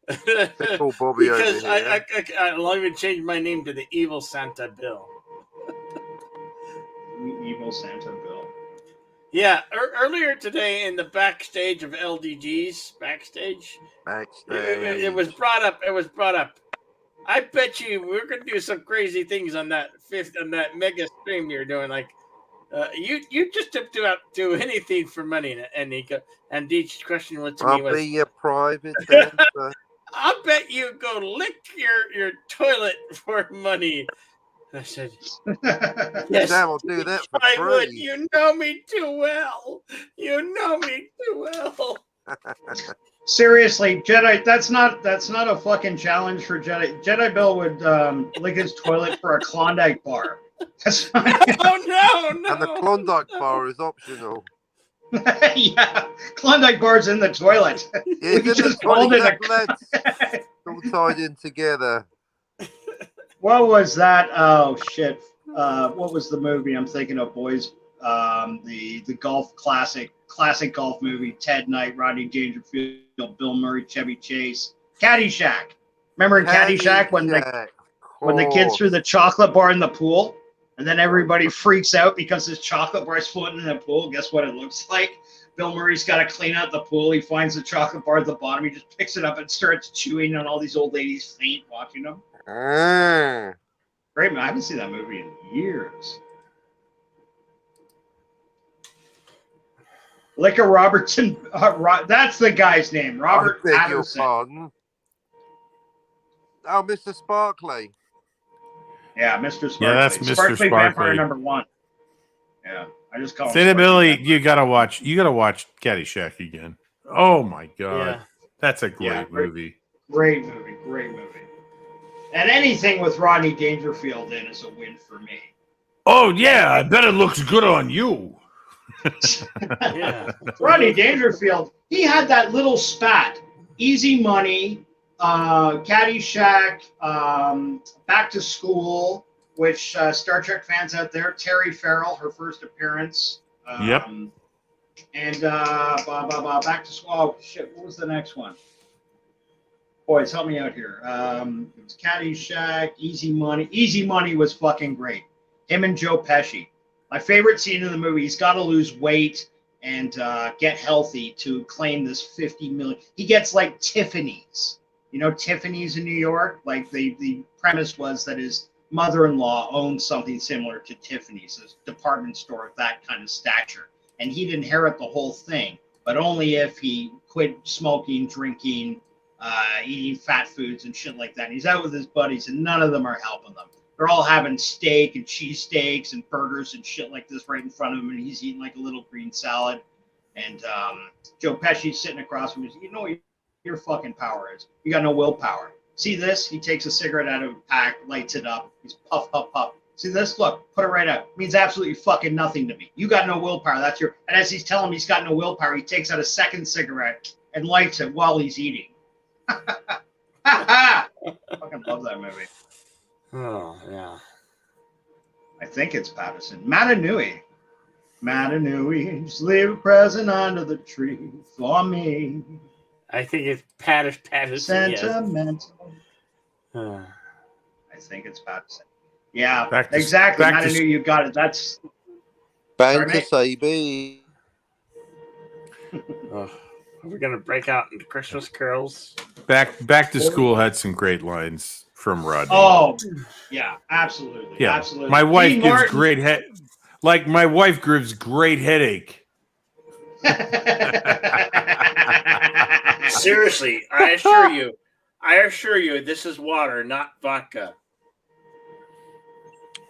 Pickle Bobby over because here. I'll even change my name to the Evil Santa Bill. Evil Santa Bill. Yeah, earlier today in the backstage of LDG's backstage, Backstage. it was brought up. It was brought up. I bet you we're gonna do some crazy things on that mega stream you're doing. Like, you just do anything for money. And each question was to me I'll was, be your private dancer. I bet you go lick your toilet for money. I said, yes, Sam, I'll do that for I would. free. You know me too well. You know me too well. Seriously, Jedi, that's not a fucking challenge for Jedi. Jedi Bill would lick his toilet for a Klondike bar. That's not, Oh no. And the Klondike bar is optional. yeah, Klondike bar's in the toilet. Yeah, We it's in the just called toilet, it lads. It's all tied in together. What was that? Oh shit! What was the movie I'm thinking of, boys? The golf classic golf movie. Ted Knight, Rodney Dangerfield, Bill Murray, Chevy Chase. Caddyshack. Remember in Caddyshack when the kids threw the chocolate bar in the pool, and then everybody freaks out because this chocolate bar is floating in the pool. Guess what it looks like? Bill Murray's got to clean out the pool. He finds the chocolate bar at the bottom. He just picks it up and starts chewing, and all these old ladies faint watching him. Great, man. I haven't seen that movie in years. Licker Robertson. That's the guy's name. Robert I beg your Patterson. pardon. Oh, Mr. Sparkley. Yeah, Mr. Sparkley. Yeah, that's Mr. Sparkley Vampire Sparkley. #1. Yeah, I just call him Santa Sparkley Billy, Vampire. you gotta watch Caddyshack again. Oh my god. Yeah. That's a great Yeah, movie. Great movie. Great movie. And anything with Rodney Dangerfield in is a win for me. Oh yeah, I bet it looks good on you. Yeah. Rodney Dangerfield, he had that little spat. Easy Money, Caddyshack, Back to School, which Star Trek fans out there, Terry Farrell, her first appearance. Yep. And Back to School. Oh, shit, what was the next one? Boys, help me out here. It was Caddyshack, Easy Money. Easy Money was fucking great. Him and Joe Pesci. My favorite scene in the movie, he's got to lose weight and get healthy to claim this $50 million. He gets like Tiffany's. You know Tiffany's in New York? Like the premise was that his mother-in-law owned something similar to Tiffany's, a department store of that kind of stature. And he'd inherit the whole thing, but only if he quit smoking, drinking, eating fat foods and shit like that. And he's out with his buddies, and none of them are helping them. They're all having steak and cheesesteaks and burgers and shit like this right in front of him, and he's eating like a little green salad. And Joe Pesci's sitting across from him. You know what your fucking power is? You got no willpower. See this? He takes a cigarette out of a pack, lights it up. He's puff, puff, puff. See this? Look, put it right out. It means absolutely fucking nothing to me. You got no willpower. That's your. And as he's telling him he's got no willpower, he takes out a second cigarette and lights it while he's eating. Fucking love that movie. Oh yeah. I think it's Patterson. Matanui. Matanui, just leave a present under the tree for me. I think it's Patterson. Sentimental. Yes. I think it's Patterson. Yeah, Back to- exactly. back to- Matanui, you got it. That's Banter Sabi. Are we gonna break out into Christmas carols? Back to School had some great lines from Rodney. oh yeah, absolutely. yeah. Absolutely. My wife Dean gives Martin. great head. Like my wife gives great headache. Seriously, I assure you, this is water, not vodka.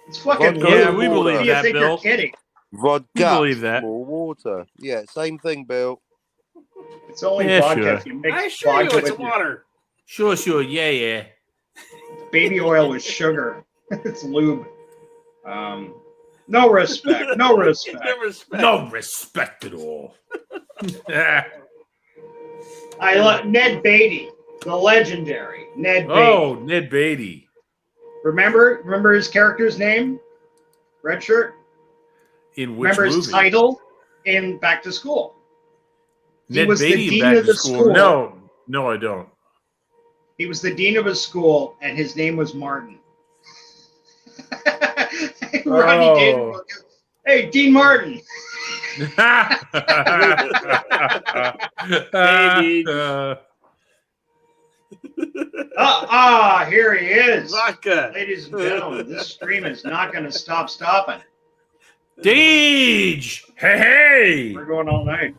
It's fucking Vodka Yeah, blue. we believe What do you that, think Bill. you're kidding? Vodka. We believe that. More water. Yeah, same thing, Bill. It's only Yeah, vodka sure. if you mix I assure you, vodka it's with your water. Sure, yeah. baby oil with sugar. It's lube. No respect. No respect. No respect. No respect at all. I love Ned Beatty, the legendary Ned Beatty. Oh, Ned Beatty. Remember his character's name? Red shirt. In which Remember movie? his title in Back to School. He Ned was the Beatty in dean Back of to the School. school. No, I don't. He was the dean of his school, and his name was Martin. Rodney Dangerfield goes, "Hey, Dean Martin." Baby. Here he is. Vodka. Ladies and gentlemen, this stream is not going to stop stopping. Deej! Hey! We're going all night.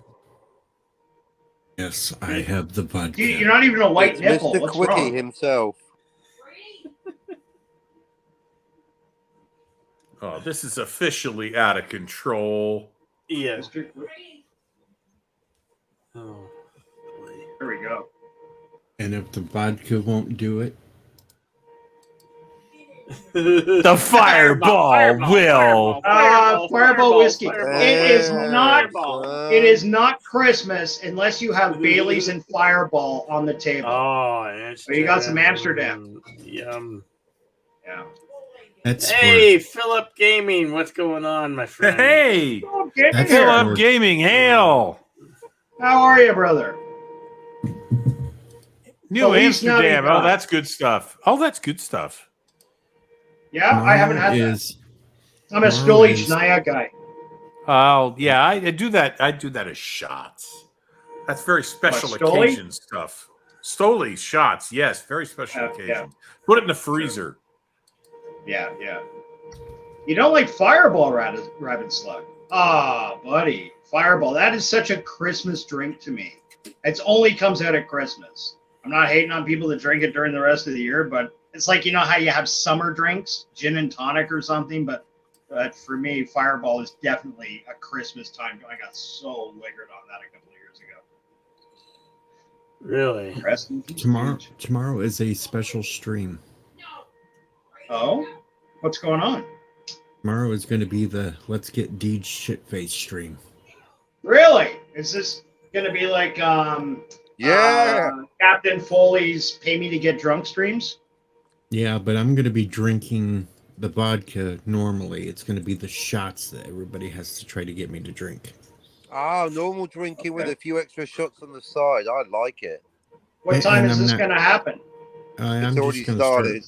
Yes, I have the vodka. Dude, you're not even a white It's nipple. Mr. What's Quickie wrong? himself. Oh, this is officially out of control. Yeah. Mr. Oh, boy. Here we go. And if the vodka won't do it, The fireball will. Fireball whiskey. Fireball. It is not. Fireball. It is not Christmas unless you have Bailey's and Fireball on the table. Oh, it's But you got some Amsterdam. Yum. Yeah. that's Hey, Philip Gaming, what's going on, my friend? Hey! Oh, get That's here. Philip Gaming, hail! How are you, brother? New Feliz Amsterdam. Navidad. Oh, that's good stuff. Oh, that's good stuff. Yeah, I haven't had that. is, I'm a tomorrow Stoli is- Chnaya guy. Oh, yeah, I do that. I do that as shots. That's very special What, Stoli? occasion stuff. Stoli shots, yes, very special occasion. Yeah. Put it in the freezer. Yeah, yeah. You don't like Fireball, Rabbit Slug? Ah, buddy. Fireball. That is such a Christmas drink to me. It only comes out at Christmas. I'm not hating on people that drink it during the rest of the year, but it's like, you know how you have summer drinks, gin and tonic or something, but for me, Fireball is definitely a Christmas time. I got so liggered on that a couple of years ago. Really? Rest in peace, tomorrow. dude. Tomorrow is a special stream. Oh? What's going on? Tomorrow is going to be the Let's Get Deej Shitface stream. Really? Is this going to be like Captain Foley's Pay Me to Get Drunk streams? Yeah, but I'm going to be drinking the vodka normally. It's going to be the shots that everybody has to try to get me to drink. Oh, normal drinking with Okay. a few extra shots on the side. I like it. What And- time and is I'm this not- going to happen? I'm It's already just going to start started.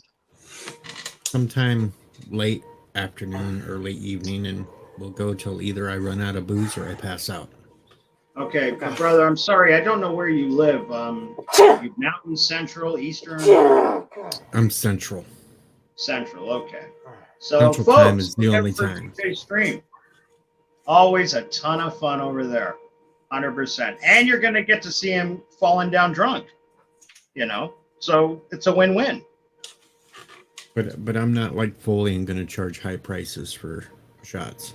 sometime late afternoon or late evening, and we'll go till either I run out of booze or I pass out. Okay, brother, I'm sorry. I don't know where you live. You Mountain, Central, Eastern? I'm central. Central, okay. So, Central folks, time is the look only out for time. TJ's stream. Always a ton of fun over there. 100%. And you're going to get to see him falling down drunk. You know? So, it's a win-win. But I'm not like Foley and going to charge high prices for shots.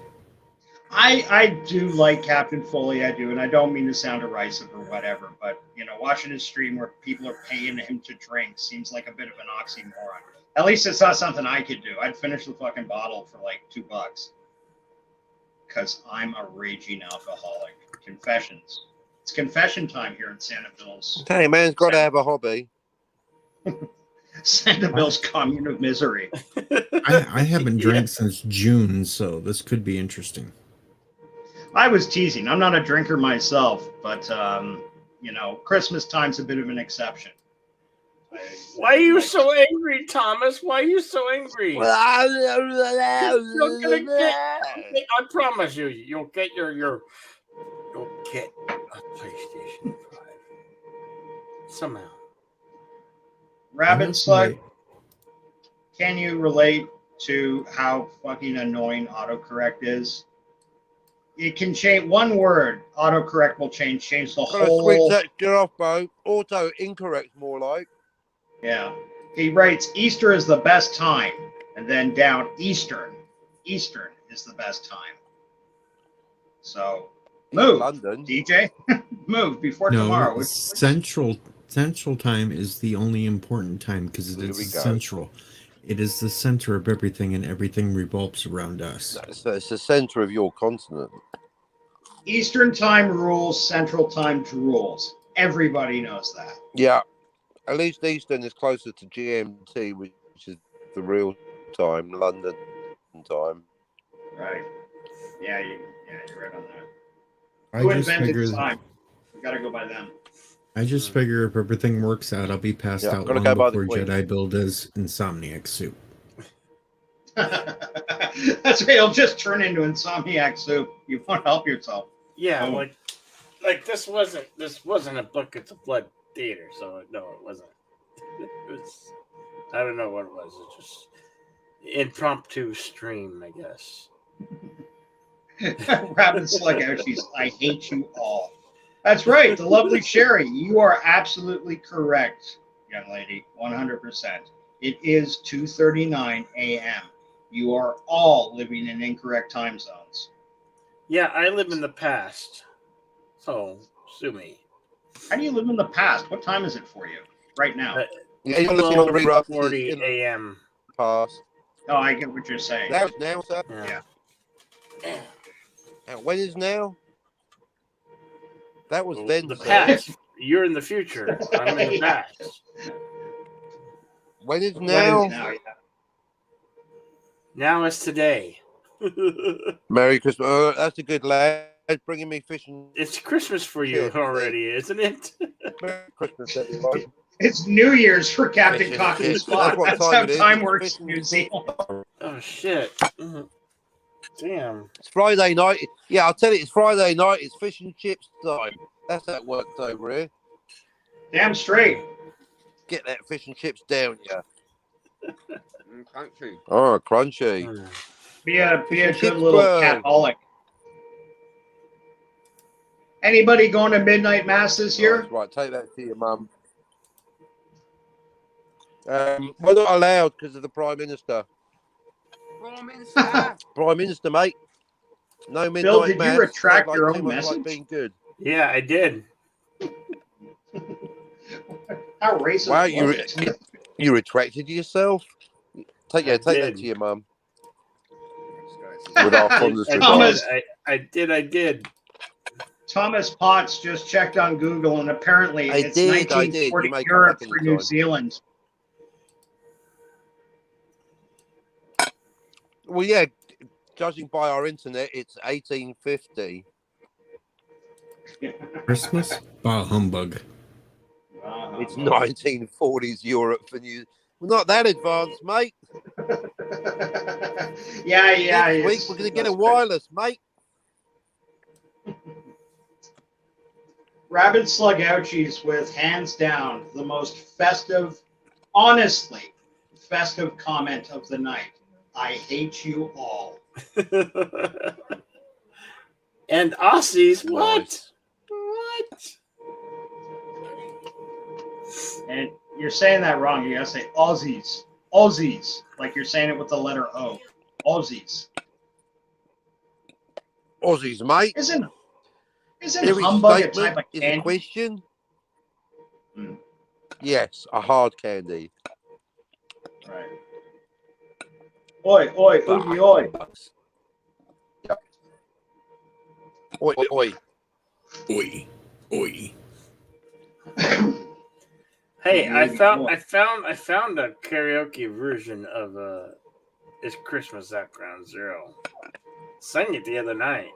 I do like Captain Foley, I do, and I don't mean to sound derisive or whatever, but you know, watching his stream where people are paying him to drink seems like a bit of an oxymoron. At least it's not something I could do. I'd finish the fucking bottle for like $2 because I'm a raging alcoholic. Confessions. It's confession time here in Santa Bill's Hey, man's got to have a hobby. Santa Bill's commune of misery. I haven't drank since June, so this could be interesting. I was teasing. I'm not a drinker myself, but you know, Christmas time's a bit of an exception. Why are you so angry, Thomas? Why are you so angry? I promise you, you'll get you'll get a PlayStation 5 somehow. Rabbit Honestly, Slug, can you relate to how fucking annoying autocorrect is? It can change one word. Autocorrect will change the Gotta switch whole. that shit off, bro. Auto incorrect, more like. Yeah. He writes Easter is the best time, and then down Eastern. Eastern is the best time. So move, London. DJ. Move before no, tomorrow. Central time is the only important time because it Here is we go. central. It is the center of everything, and everything revolves around us. So it's the center of your continent. Eastern time rules. Central time rules. Everybody knows that. Yeah. At least Eastern is closer to GMT, which is the real time, London time. Right. Yeah, you're right on that. I Who just invented figured time? We got to go by them. I just figure if everything works out, I'll be passed Yeah, out gotta long go by the before queen. Jedi build his Insomniac suit. That's why it'll just turn into Insomniac soup. You won't help yourself. Yeah, Oh. like this wasn't a Buckets of Blood theater, so no, it wasn't. It was, I don't know what it was. It's just impromptu stream, I guess. Rapid slug out. I hate you all. That's right. The lovely Sherry. You are absolutely correct, young lady. 100%. It is 2:39 a.m. You are all living in incorrect time zones. Yeah, I live in the past, so sue me. How do you live in the past? What time is it for you right now? Yeah, you're listening on the rerun. 12:40 In the a.m. past. Oh, I get what you're saying. Now, sir. Yeah. When is now? That was then. The sir. past. You're in the future. I'm in the Yeah. past. When is What now? is now? Yeah. Now is today. Merry Christmas. Oh, that's a good lad. Bringing me fish and It's Christmas for you Chips, already, isn't it? Merry Christmas, everybody. It's New Year's for Captain Fish and Cock and chips. Spot. what That's how it is. time It's works fish in and New Zealand. Oh shit! Damn. It's Friday night. Yeah, I'll tell you, it's Friday night. It's fish and chips time. That's how it works over here. Damn straight. Get that fish and chips down, yeah. Crunchy. Oh, crunchy. Be a good Chips little bro. cataholic. Anybody going to midnight mass this year? Right, take that to your mum. We're not allowed because of the Prime Minister. Prime Minister, mate. No midnight Bill, did you mass. retract Sounds your too own much message? Like being good. Yeah, I did. How racist Wow, was it? you retracted yourself. Take that did. to your mum. With our fondest I regards. Thomas. did. I did. Thomas Potts just checked on Google, and apparently I it's did. 1940 You may come Europe back for New anytime. Zealand. Well, yeah, judging by our internet, it's 1850. Christmas? Bah humbug. It's 1940s Europe for New. We're not that advanced, mate. yeah. Next week we're going to get a wireless, mate. Rabid Slug Ouchies with hands down the most festive, honestly, festive comment of the night. I hate you all. And Aussies, what? Nice. What? And you're saying that wrong. You gotta say Aussies. Aussies. Like you're saying it with the letter O. Aussies. Aussies, mate. Isn't Every humbug a type statement of is a candy? question. Hmm. Yes, a hard candy. Right. Oi, oi, oogie, oi. Oi, oi. Oi. Oi. Hey, I Maybe found more. a karaoke version of "It's Christmas" at Ground Zero. Sang it the other night.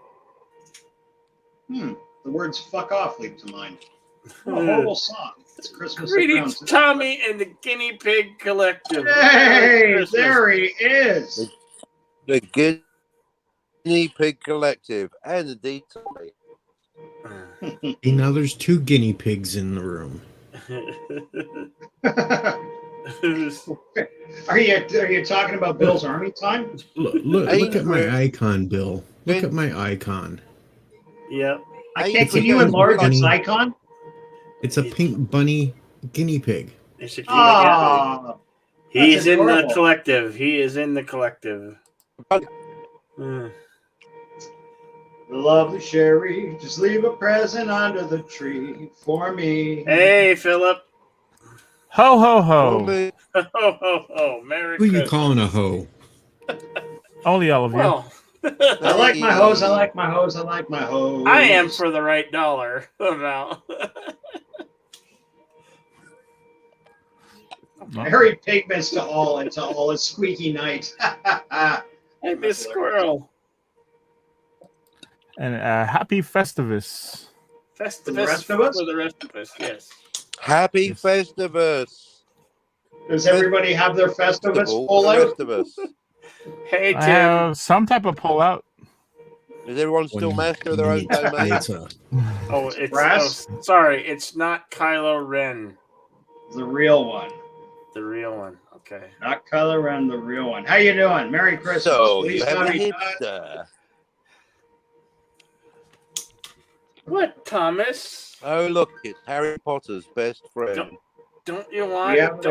The words "fuck off" leap to mind. What a horrible song. It's Christmas. at Greetings, Ground Zero. Tommy and the Guinea Pig Collective. Hey, Christmas. there he is. The Guinea Pig Collective and the D-Tommy. Now there's 2 guinea pigs in the room. Are you talking about Bill's Army time? Look at my icon, Bill. Look at my icon. Yep. I Hey, can't. it's a Can you pink enlarge its bunny. icon? It's a pink bunny guinea pig. They should keep it together. Ah, He's that's in the adorable. collective. He is in the collective. Bunny. Hmm. the lovely Sherry, just leave a present under the tree for me. Hey, Philip. Ho ho ho! Only Ho, ho, ho. Merry Who you Christmas. calling a hoe? Only all of you. Well, I like my hose. I like my hose. I like my hose. I am for the right dollar amount. Merry Pigmas to all and to all a squeaky night. Hey, Miss Squirrel. And happy Festivus. Festivus For the rest of us? For the rest of us, yes. Happy Yes. Festivus. Does everybody have their Festivus Festival full for the out? rest of us. Hey, I Tim. have some type of pullout. Is everyone still When master of their own meet domain? later. Oh, it's Brass? sorry. It's not Kylo Ren, The real one. the real one. Okay. Not Kylo Ren, the real one. How you doing? Merry Christmas. So Please you have tell a me hipster. What, Thomas? Oh look, it's Harry Potter's best friend. Don't you we want? have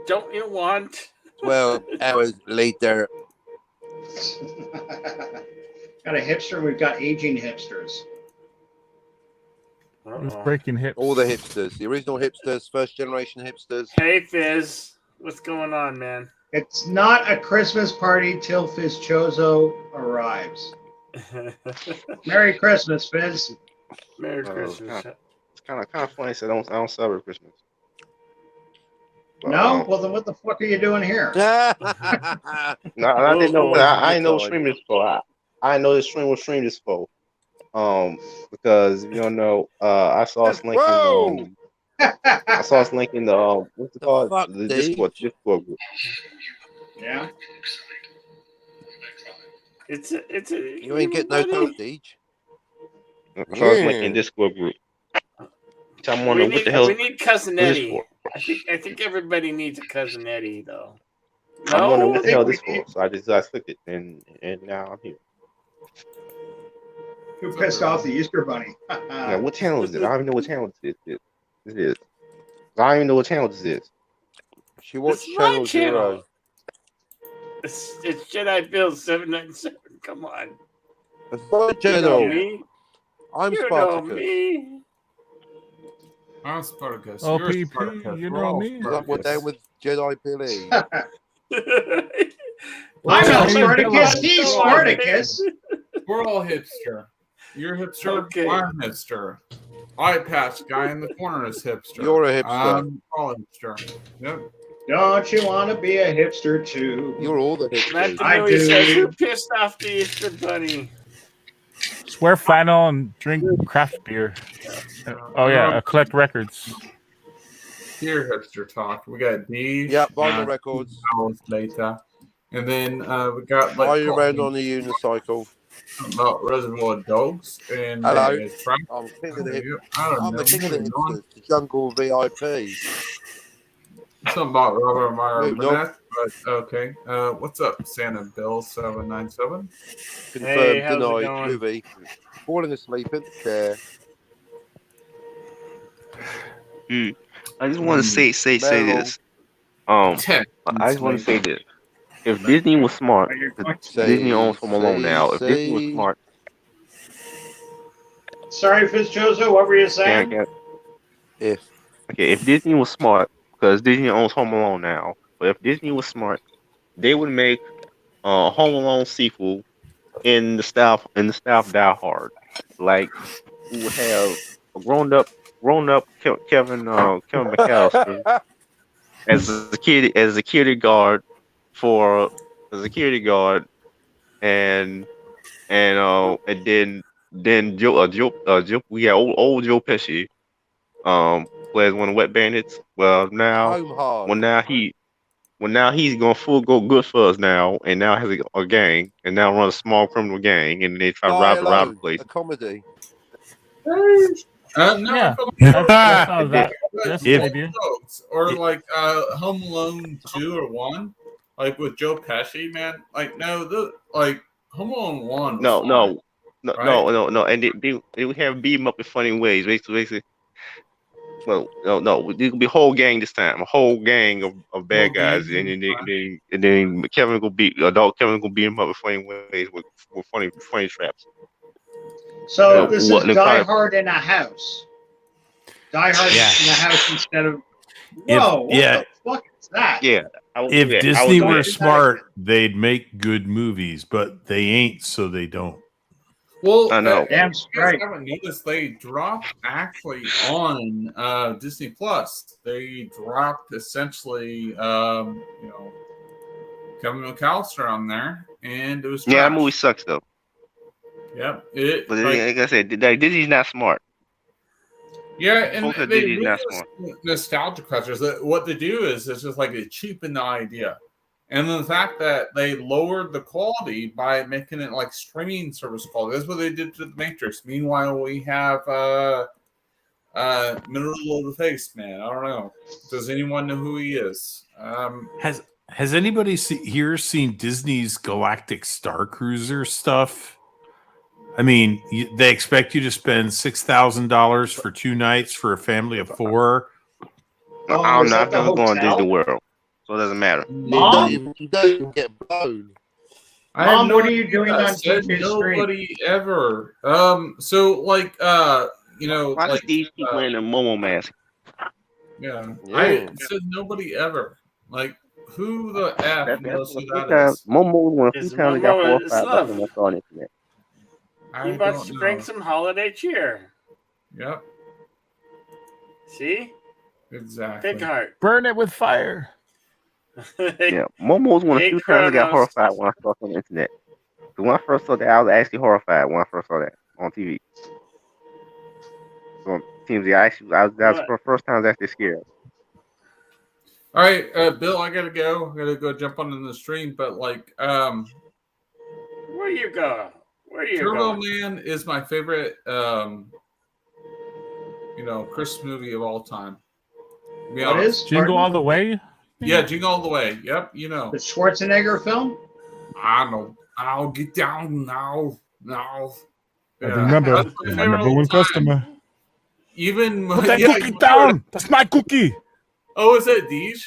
Don't you want? 12 hours later. got a hipster. We've got aging hipsters. Who's Uh-oh. breaking hips? All the hipsters, the original hipsters, first generation hipsters. Hey, Fizz. What's going on, man? It's not a Christmas party till Fizchozo arrives. Merry Christmas, Fizz. Merry Oh, Christmas. It's kind of funny. So I don't celebrate Christmas. But, No? Well, then what the fuck are you doing here? no, I didn't know. I didn't know stream this for. I didn't know this stream was streamed this for. Because if you don't know, I saw us link Whoa! in. I saw us link in the what's it The called? fuck, The Dave? Discord group. Yeah. It's a. You ain't getting no talent, Deej. I saw us link in Yeah. Discord group. So I'm We wondering need, what the hell we need Cousin is this Eddie. for. I think everybody needs a Cousin Eddie, though. I'm wondering No, what the hell this we for. So I clicked it and now I'm here. Who pissed off the Easter Bunny? Now, what channel is it? I don't even know what channel this is. I don't even know what channel this is. She watched It's my Channel channel. Zero. it's Jedi Bill 797. Come on. It's my You know channel. me. I'm You know Spartacus. me. I'm Spartacus. Oh, You're PP, Spartacus. you We're know all me. Look, we're down with Jedi Billy. I'm not Hey, Spartacus. Come He's on, Spartacus. We're all hipster. You're hipster. Okay. I'm hipster. Eye patch guy in the corner is hipster. You're a hipster. I'm all hipster. Yep. Don't you want to be a hipster too? You're all the Matt hipsters. I DeMilly do. says, who pissed off the Easter Bunny? Just wear flannel and drink craft beer. Oh yeah, collect records. Here, hipster talk. We got D. Yep, vinyl records. Hours later. And then we got Are like you around on the unicycle? about Reservoir Dogs and Hello. Frank. I'm king of the hip. I don't I'm know. the king of the Moving on. hipsters. The jungle VIP. Something about Robert Meyer Wait, nope. Burnett, but okay. What's up, Santa Bill 797? Confirmed, Hey, how's it denied, going? movie. Falling asleep in the chair. I just want to say Meryl. this. 10. I just want to say this. If Disney was smart, Are you going- Disney owns Home Alone now. If Disney was say. smart, Sorry, Fizchozo, what were you saying? If. okay, if Disney was smart, because Disney owns Home Alone now, but if Disney was smart, they would make a Home Alone sequel in the style of Die Hard. Like we would have a grown up Kevin McAllister as a security guard and then Joe we got old Joe Pesci plays one of the Wet Bandits. Well now Home hard. now he's going full go Goodfellas now, and now has a gang, and now run a small criminal gang, and they try to Die rob the Alone, place. a comedy. No, Yeah. it's That sounds that. That's If- an idea. or like Home Alone 2 or 1, like with Joe Pesci, man. Like no, like Home Alone 1. was fine. No, and they would have beat him up in funny ways, basically. Well, no, there could be a whole gang this time, a whole gang of bad Whole guys, gang, and then Kevin gonna beat him up in funny ways with funny traps. So Yeah, this what- is Die Hard in a house. Die Hard Yeah. in a house instead of. If- Whoa! What yeah. the fuck is that? Yeah, I would do If that. I would Disney do were that. smart, they'd make good movies, but they ain't, so they don't. Well, I know. Damn if you straight. guys haven't noticed, they dropped actually on Disney Plus. They dropped essentially, Kevin McAllister on there, and it was Yeah, that trash. movie sucks though. Yep. It But like, like I said, Disney's not smart. Yeah, and Both are they Disney really National. nostalgia crutchers. What they do is it's just like they cheapen the idea, and the fact that they lowered the quality by making it like streaming service quality. That's what they did to the Matrix. Meanwhile, we have middle of the face man. I don't know. Does anyone know who he is? Has anybody here seen Disney's Galactic Star Cruiser stuff? I mean, they expect you to spend $6,000 for 2 nights for a family of 4. I'm is that not the going to hotel? Disney World, so it doesn't matter. Mom? You don't even get blown. I have Mom, no what are you idea. doing on Said TJ's nobody ever. So like you know, Why does like Steve keep wearing a Momo mask? yeah. Yeah. I said nobody ever. Like who the F That's knows who one of the few that times. is? Momo was one of the Is few times I got Momo horrified is by love. something I saw on the internet. I He wants don't to know. bring some holiday cheer. Yep, See? exactly. Big heart. Burn it with fire. Yeah, Momo was one of the Hey, few times I got Kronos. horrified when I saw it on the internet. So when I first saw that, I was actually horrified when I first saw that on TV. So on TMZ, that was the first time I was actually scared. All right, Bill, I gotta go. I gotta go jump on the stream. But like, Where you go? Where you Turbo going? Man is my favorite, you know, Christmas movie of all time. To be What honest. is? Jingle Pardon? all the way. Yeah, Jingle All the Way. Yep, you know. The Schwarzenegger film? I know. I'll get down now. Now. I remember, That's my my favorite number all one time. customer. Even Put that yeah, cookie you- down. That's my cookie. Oh, is that Deej?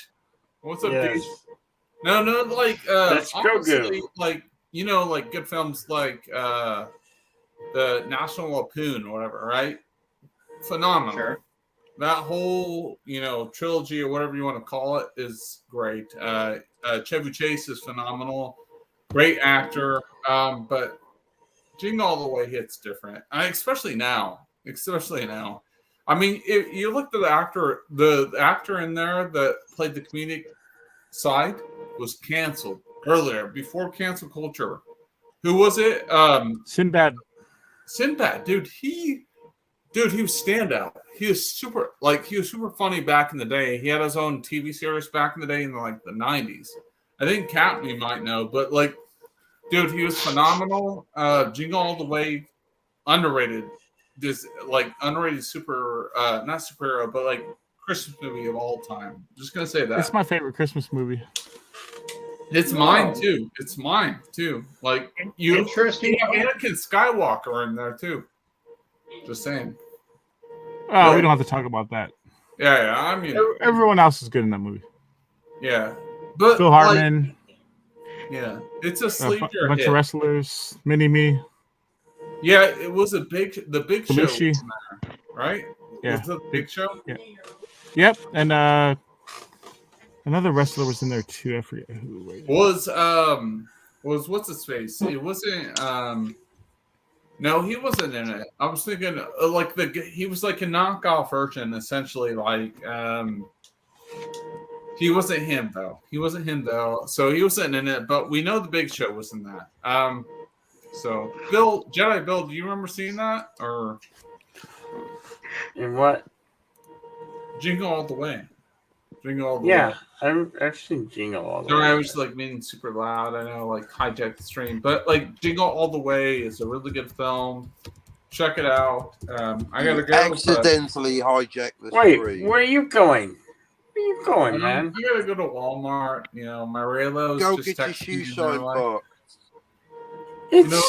What's up, Yes. Deej? No, like That's honestly, Grogu. like you know, like good films like the National Lampoon or whatever, right? Phenomenal. Sure. That whole, you know, trilogy or whatever you want to call it is great. Chevy Chase is phenomenal, great actor. But Jingle All the Way hits different, especially now. I mean, if you look at the actor in there that played the comedic side was canceled earlier, before cancel culture. Who was it? Sinbad. Sinbad, dude. He was standout. He was super funny back in the day. He had his own TV series back in the day in like the 90s. I think Captain you might know, but like, dude, he was phenomenal. Jingle All the Way, underrated. This like underrated not superhero, but like Christmas movie of all time. Just gonna say that. It's my favorite Christmas movie. It's mine too. It's mine too. Like you, Interesting. Anakin Skywalker in there too. Just saying. Oh, we don't have to talk about that. Yeah. I mean, Everyone else is good in that movie. yeah. But Phil like, Hartman, yeah, it's a a sleeper bunch hit. of wrestlers, Mini Me, Yeah, it was the big show, Belushi. was in there, right? Yeah. Was it the big show? Yeah. Yep, and another wrestler was in there too. I forget who. Wait. Was what's his face? It wasn't. No, he wasn't in it. I was thinking like he was like a knockoff version, essentially. Like he wasn't him though. So he wasn't in it. But we know the Big Show was in that. So Jedi Bill, do you remember seeing that or And what? Jingle All the Way? Jingle All the Yeah, Way. I've seen Jingle all the Sorry, way. I was like being super loud. I know, like hijacked the stream, but like Jingle All the Way is a really good film. Check it out. I gotta go. Accidentally hijacked the Wait, stream. where are you going? Where are you but, going, man? I gotta go to Walmart. You know, my Raylos Go just get your texted shoe me, shine they're like, box. It's you know,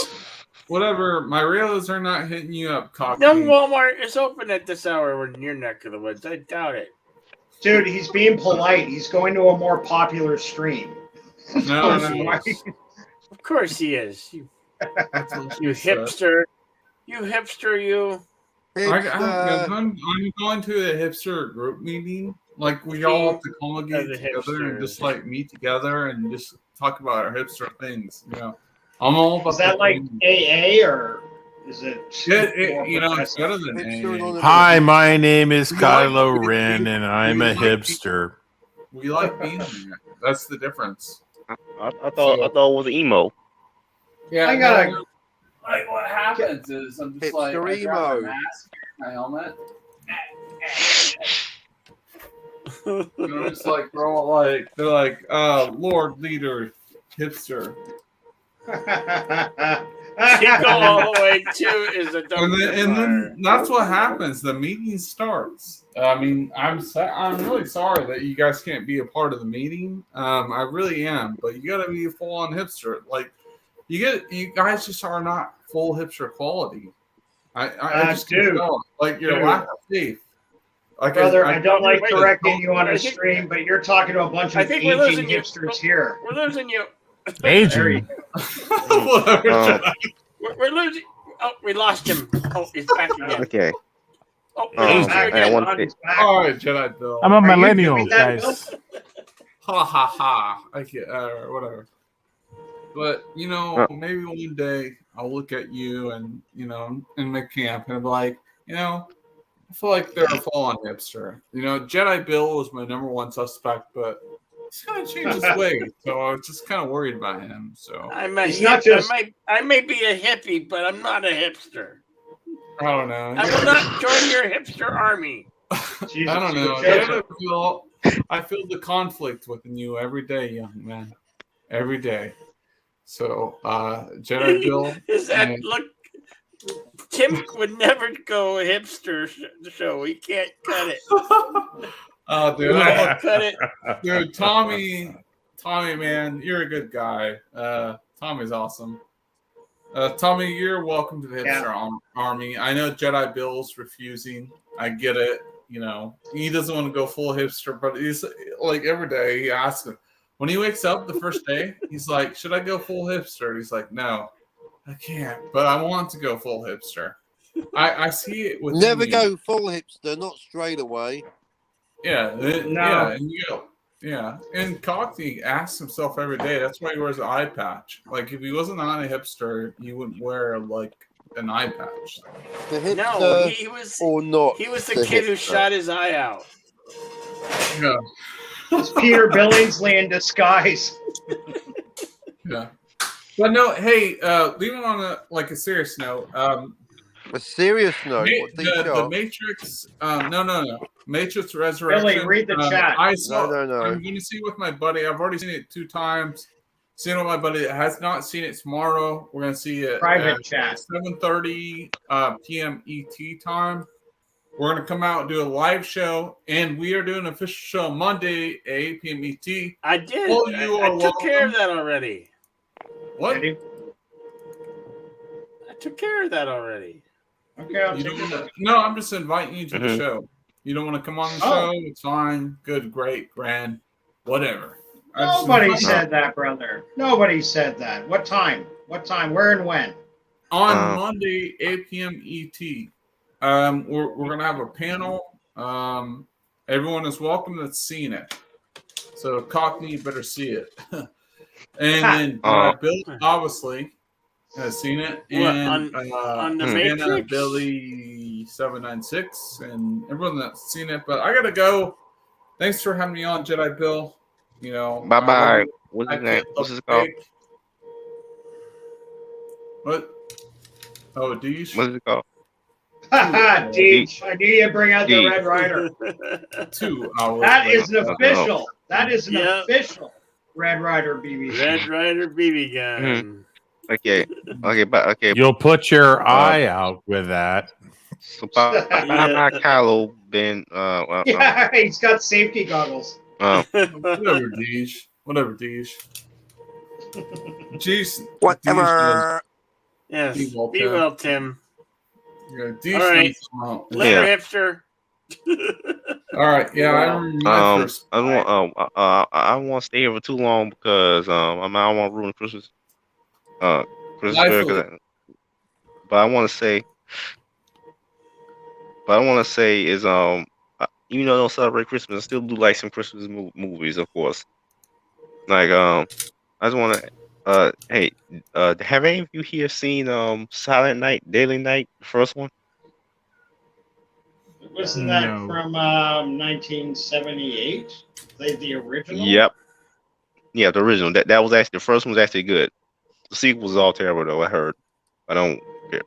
whatever. My Raylos are not hitting you up, cocky. no Walmart is open at this hour in your neck of the woods. I doubt it. Dude, he's being polite. He's going to a more popular stream. No, Of course he is. You That's what you she said. hipster. You hipster, you. I'm going to a hipster group meeting. Like we all have to congregate the together and just hipsters. like meet together and just talk about our hipster things. You know, I'm all about Is that the like things. AA or is it? Yeah, more you know, it's progressive? better than Hipster AA. on Hi, my name is We like- Kylo Ren, and I'm a we like- hipster. We like being there. That's the difference. I thought it was emo. Yeah, I gotta- like what happens is I'm just Hipster like I grab my emo. mask, my helmet, You know, it's like they're all like they're like Lord Leader Hipster. Chico all the way to is a And then that's what happens. The meeting starts. I mean, I'm really sorry that you guys can't be a part of the meeting. I really am, but you got to be a full on hipster. Like you guys just are not full hipster quality. I just dude, don't. Like your dude. lack of faith. Like Brother, I don't like wait, correcting you on I a think- stream, but you're talking to a bunch I of think we're aging losing you. hipsters here. We're losing you. Aging. Whatever. We're losing. Oh, we lost him. Oh, he's back again. Okay. Oh, we Um, lost you I again. want Ron to- is back. All right, Jedi Bill. I'm a Are you millennial, doing that, guys. Ha ha ha. I get whatever. But you know, maybe one day I'll look at you and in the camp and be like, I feel like they're a full-on hipster. Jedi Bill was my number one suspect, but he's kind of changed his ways, so I was just kind of worried about him. So I'm a He's hip, not just- I may be a hippie, but I'm not a hipster. I don't know. I will not join your hipster army. Jesus, I don't know. Jedi. I feel the conflict within you every day, young man. Every day. So, Jedi Bill. Is that and- look? Tim would never go hipster show. He can't cut it. Dude, Can't cut it. dude, Tommy, man, you're a good guy. Tommy's awesome. Tommy, you're welcome to the hipster army. I know Jedi Bill's refusing. I get it. He doesn't want to go full hipster, but he's like every day he asks him. When he wakes up the first day, he's like, "Should I go full hipster?" And he's like, "No, I can't, but I want to go full hipster." I see it with Never you. go full hipster, not straight away. Yeah, No. yeah, and you go. Yeah, and Cockney asks himself every day. That's why he wears an eye patch. Like if he wasn't on a hipster, he wouldn't wear like an eye patch. The hipster No, he was. or not. He was the kid who hipster. shot his eye out. Yeah, It's Peter Billingsley in disguise. yeah. But no, hey, leaving on a serious note. A serious note. What they The shot? Matrix. No. Matrix Resurrection. Billy, read the chat. I saw. No. I'm going to see with my buddy. I've already seen it 2 times. Seeing with my buddy that has not seen it tomorrow. We're going to see it Private at chat. 7:30 p.m. ET time. We're going to come out and do a live show, and we are doing an official show Monday at 8 p.m. ET. I did. Well, you I are took care of welcome. that already. What? Ready? I took care of that already. Okay, I'll You take don't it. wanna, no, I'm just inviting you to the Mhm. show. You don't want to come on the Oh. show? It's fine. Good, great, grand, whatever. I just Nobody invite- said that, brother. Nobody said that. What time? What time? Where and when? on Monday, 8 p.m. ET. We're gonna have a panel. Everyone is welcome that's seen it. So Cockney, you better see it. And then Bill obviously has seen it, What, and on the Anna, Matrix? Billy 796, and everyone that's seen it. But I gotta go. Thanks for having me on, Jedi Bill. Bye bye. What's I his name? can't What's look his called? fake. What? Oh, do you? What's it called? Deej, I knew you'd bring out the Deej. Red Rider. 2 hours. That later. is an official. That is an Yeah. official Red Rider BB. Red Rider BB gun. Okay. But okay. You'll put your eye out with that. So bye bye, Kylo Ben. Yeah, he's got safety goggles. Whatever, Deej. Whatever, Deej. Jeez. Whatever. Yes. Be well, Be Tim. well, Tim. Yeah, Deej All right. needs some help. Later, Yeah. hipster. All right. Yeah, I remember my first. I don't want. I don't want to stay here for too long because I don't want to ruin Christmas. Christmas Life fair, will- 'cause but I want to say. But I want to say is even though I don't celebrate Christmas, I still do like some Christmas movies, of course. Like I just want to hey have any of you here seen Silent Night, Deadly Night, the first one? Wasn't that No. from 1978? The original? Yep. Yeah, the original. That was actually the first one was actually good. The sequel was all terrible though. I heard. I don't care.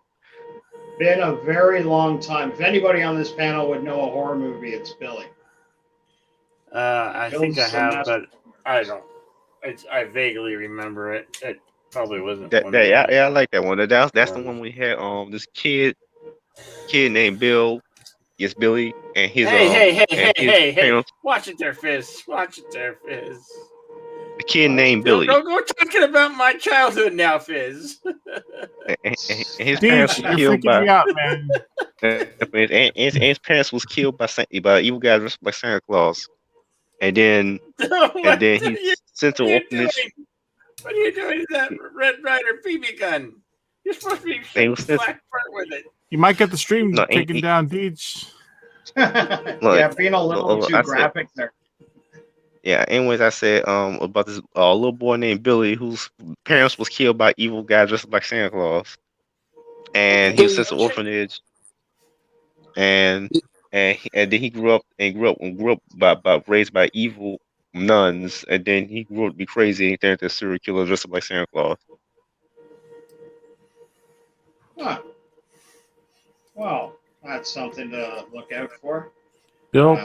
Been a very long time. If anybody on this panel would know a horror movie, it's Billy. I think I Bill's a have, master. but I don't. I vaguely remember it. It probably wasn't That, one that of yeah, the yeah, I like that one. That's the ones. one we had this kid named Bill. Yes, Billy, and his Hey! and his parents. Watch it there, Fizz. Watch it there, Fizz. A kid named Don't, Billy, don't go talking about my childhood now, Fizz. and his parents Deej, was you're killed freaking me by out, man. and his parents was killed by evil guys dressed like Santa Claus, and then What he's are you sent to an doing? orphanage. What are you doing with that Red Ryder BB gun? You're supposed to be They shooting was sent, black part with it. You might get the stream No, taken down, Deej. Yeah, being a little too I said, graphic there. yeah. Anyways, I said about this little boy named Billy whose parents was killed by evil guys dressed like Santa Claus, and he was sent to an orphanage, and then he grew up raised by evil nuns, and then he grew up to be crazy and turned into a serial killer dressed up like Santa Claus. Huh. Well, that's something to look out for. Bill,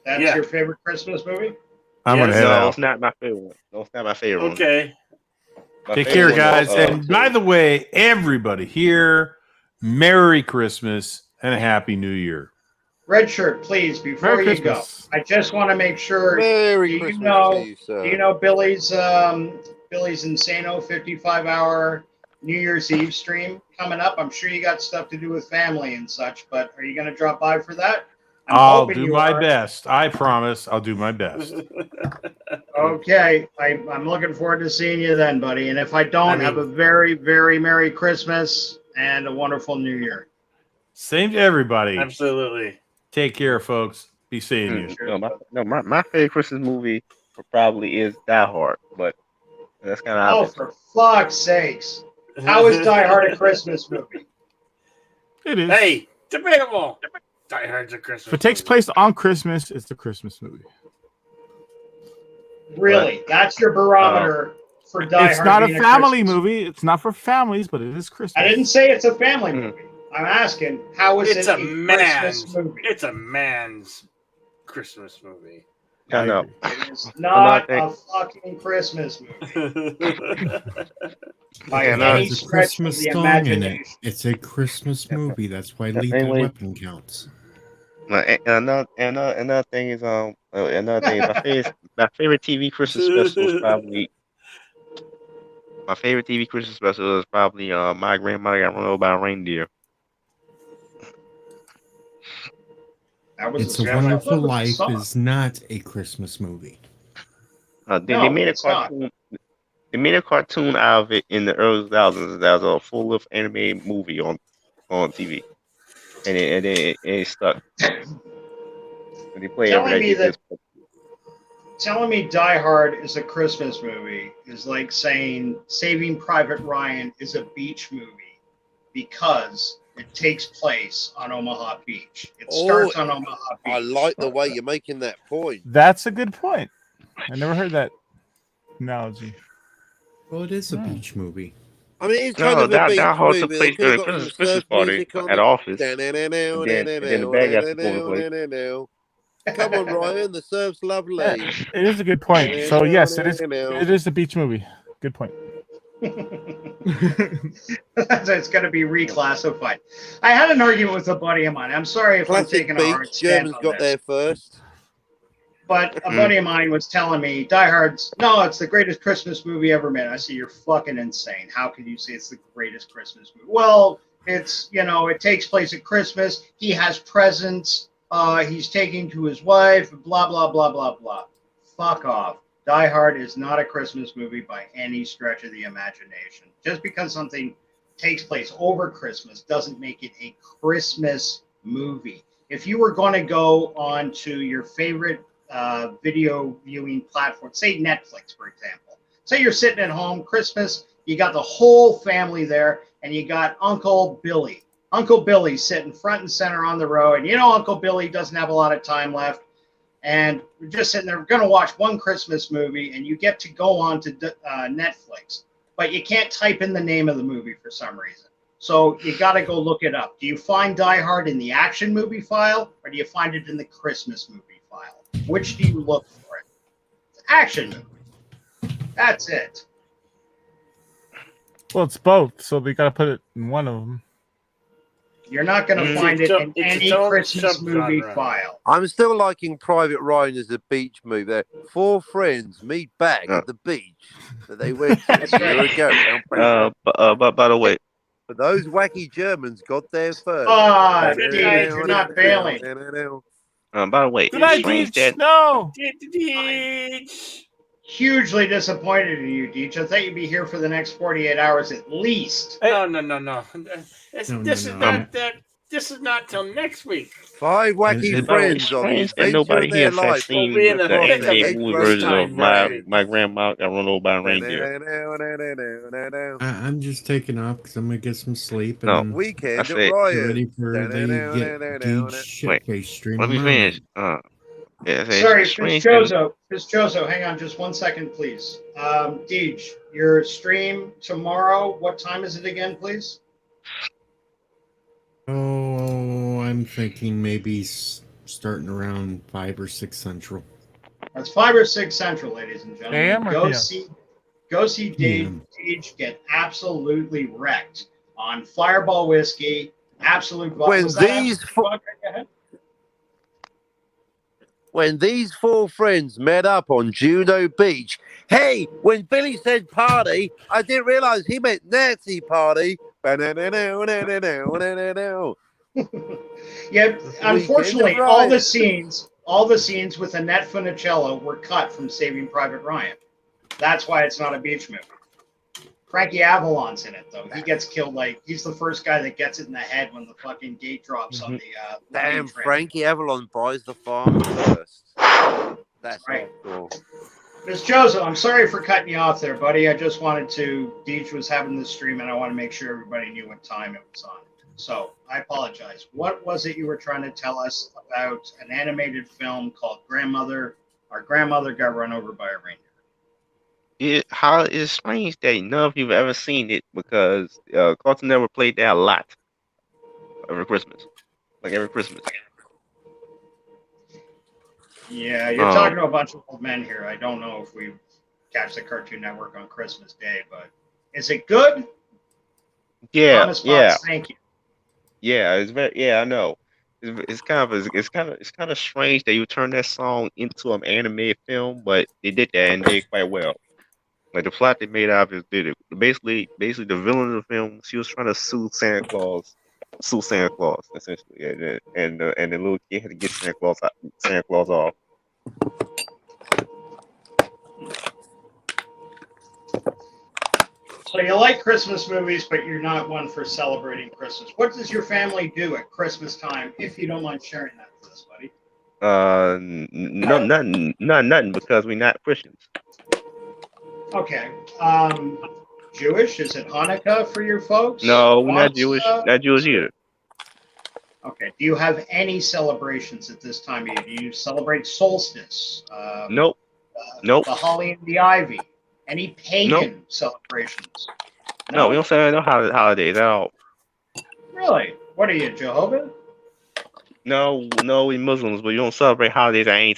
That's Yeah. your favorite Christmas movie? I'm gonna Yes. head No, out. it's not my favorite one. No, it's not my favorite one. Okay. My Take favorite care, one guys. was, And by the way, everybody here, Merry Christmas and a Happy New Year. Red Shirt, please, before Merry you go, Christmas. I just want to make sure. Merry Do you Christmas know- to you, sir. Do you know Billy's Insano 55-hour New Year's Eve stream coming up? I'm sure you got stuff to do with family and such, but are you going to drop by for that? I'm I'll hoping do you my are. best. I promise I'll do my best. Okay, I'm looking forward to seeing you then, buddy. And if I don't, I mean- have a very, very Merry Christmas and a wonderful New Year. Same to everybody. Absolutely. Take care, folks. Be seeing you. my favorite Christmas movie probably is Die Hard, but that's kind of Oh, for fuck's sakes. How is Die Hard a Christmas movie? It is. Hey, debatable. Die Hard's a Christmas. If it takes movie. place on Christmas, it's the Christmas movie. Really? That's your barometer for Die It's Hard not a being family Christmas movie. It's not for families, but it is Christmas. I didn't say it's a family movie. I'm asking, how is It's it a Christmas man's. movie? It's a man's Christmas movie. I know. It is not not a fucking Christmas movie by Yeah, no, any There's a stretch of Christmas the song in it. imagination. It's a Christmas movie. That's why Yeah, Lethal anyway. Weapon counts. And another thing is my favorite TV Christmas special is probably My Grandmother Got Run Over by a Reindeer. That was It's a a song. Wonderful That was a Life song. is not a Christmas movie. They No, made a it's not. cartoon. They made a cartoon out of it in the early 2000s. That was a full-length animated movie on TV, and it stuck. And they play Telling every me day. that- Telling me Die Hard is a Christmas movie is like saying Saving Private Ryan is a beach movie because it takes place on Omaha Beach. It starts on Omaha Beach. I like the way you're making that point. That's a good point. I never heard that analogy. Well, it is a Hmm. beach movie. I mean, it's No, kind of a that beach Hard movie. took They place could have during got Christmas some surf party music on at it. office. And then the bad guys took over the Come on, Ryan. The surf's lovely. It is a good point. So yes, it is. It is a beach movie. Good point. It's going to be reclassified. I had an argument with a buddy of mine. I'm sorry if I'm Classic taking a hard beach. stand Germans on got this. there first. But a buddy of mine was telling me, Die Hard's, no, it's the greatest Christmas movie ever made. I said, you're fucking insane. How can you say it's the greatest Christmas movie? Well, it's, it takes place at Christmas. He has presents. He's taking to his wife, blah, blah, blah, blah, blah. Fuck off. Die Hard is not a Christmas movie by any stretch of the imagination. Just because something takes place over Christmas doesn't make it a Christmas movie. If you were going to go on to your favorite video viewing platform, say Netflix, for example. Say you're sitting at home, Christmas, you got the whole family there, and you got Uncle Billy. Uncle Billy sitting front and center on the row, and Uncle Billy doesn't have a lot of time left, and we're just sitting there, we're going to watch one Christmas movie, and you get to go on to Netflix, but you can't type in the name of the movie for some reason. So you got to go look it up. Do you find Die Hard in the action movie file, or do you find it in the Christmas movie file? Which do you look for it? Action movie. That's it. Well, it's both, so they got to put it in one of them. You're not going to find it in It's any its own Christmas movie subgenre. file. I'm still liking Private Ryan as a beach movie. There, 4 friends meet back at the beach that they went to That's a year right. ago. But by the way, But those wacky Germans got there first. Ah, Deej, you're not failing. by the way, Good night, it's strange Deej. that No. Hugely disappointed in you, Deej. I thought you'd be here for the next 48 hours at least. No. This is not till next week. 5 wacky And- friends on the strange that adventure nobody of here their has that life. scene We'll be in with the the thick of anime it movie first version of time, my right. my grandma got run over by a reindeer. I'm just taking off because I'm gonna get some sleep. And No. then Weekend I at said- get Ryan. ready for the Deej shitface stream. Let me tomorrow finish. night. It's strange that- Jozo, hang on just 1 second, please. Deej, your stream tomorrow, what time is it again, please? Oh, I'm thinking maybe starting around 5 or 6 central. That's 5 or 6 central, ladies and gentlemen. AM or Go PM? see PM. Deej get absolutely wrecked on Fireball Whiskey. Absolute When was that these absolute fo- vodka? Go ahead. When these 4 friends met up on Juno Beach. Hey, when Billy said party, I didn't realize he meant Nazi party. Yeah, unfortunately, of all Ryan. the scenes with Annette Funicello were cut from Saving Private Ryan. That's why it's not a beach movie. Frankie Avalon's in it though. He gets killed he's the first guy that gets it in the head when the fucking gate drops on the Damn, luggage train. Frankie Avalon buys the farm first. That's Right. cool. Miss Jozo, I'm sorry for cutting you off there, buddy. I just wanted to. Deej was having the stream, and I want to make sure everybody knew what time it was on. So I apologize. What was it you were trying to tell us about an animated film called Grandmother? Our grandmother got run over by a reindeer. How it's strange that none of you have ever seen it because Cartoon Network played that a lot every Christmas, like every Christmas. Yeah, you're talking to a bunch of old men here. I don't know if we catch the Cartoon Network on Christmas Day, but is it good? Yeah, Thomas yeah, Fox, thank you. yeah. It's very yeah. I know. It's kind of strange that you turn that song into an animated film, but they did that and did quite well. Like the plot they made out of it did it. Basically the villain of the film, she was trying to sue Santa Claus essentially, and the little kid had to get Santa Claus off. So you like Christmas movies, but you're not one for celebrating Christmas. What does your family do at Christmas time, if you don't mind sharing that with us, buddy? No, nothing because we're not Christians. Okay. Jewish? Is it Hanukkah for your folks? No, we're not Kwanzaa? Jewish. Not Jewish either. Okay. Do you have any celebrations at this time of year? Do you celebrate solstice? Nope. Nope. The holly and the ivy? Any pagan celebrations? No, we don't celebrate no holidays at all. Really? What are you, Jehovah? No, we Muslims, but you don't celebrate holidays at any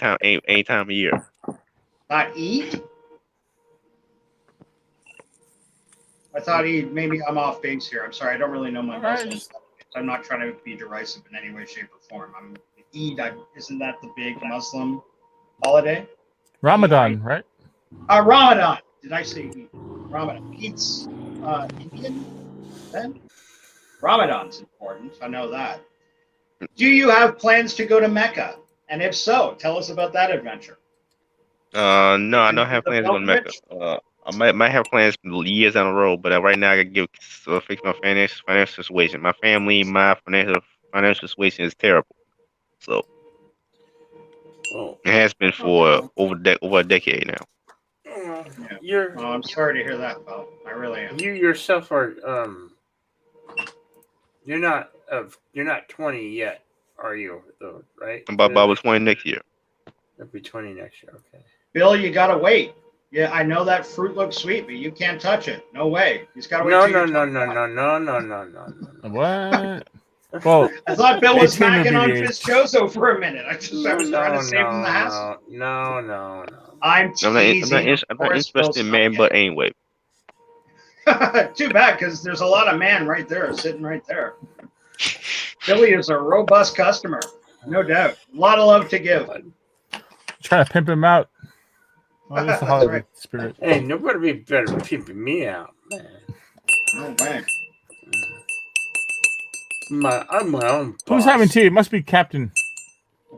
time of year. Not Eid? I thought Eid. Maybe I'm off base here. I'm sorry. I don't really know my Muslim stuff. I'm not trying to be derisive in any way, shape, or form. Eid. Isn't that the big Muslim holiday? Ramadan, right? Ramadan. Did I say Eid? Ramadan. Eid's Indian then? Ramadan's important. I know that. Do you have plans to go to Mecca? And if so, tell us about that adventure. No, I don't have plans to go to Mecca. I might have plans years down the road, but right now I gotta fix my financial situation. My family, my financial situation is terrible. So it has been for over a decade now. I'm sorry to hear that, pal. I really am. You yourself are you're not 20 yet, are you? Though, right? I'm about 20 next year. That'll be 20 next year. Okay. Bill, you gotta wait. Yeah, I know that fruit looks sweet, but you can't touch it. No way. He's got to wait No, till no, you're no, 21. no, no, no, no, no, no, no. What? Well, I thought Bill was 18 would macking be on the age. Fizchoso for a minute. I was trying No, to save him the hassle. no, no, no. I'm teasing. Of I'm not course, interested Bill's in not man, but anyway. getting- Too bad, because there's a lot of man right there, sitting right there. Billy is a robust customer, no doubt. A lot of love to give. Trying to pimp him out. Oh, this is That's the Hollywood right. spirit. Hey, nobody be better pimping me out, man. No way. I'm my own boss. Who's having tea? It must be Captain.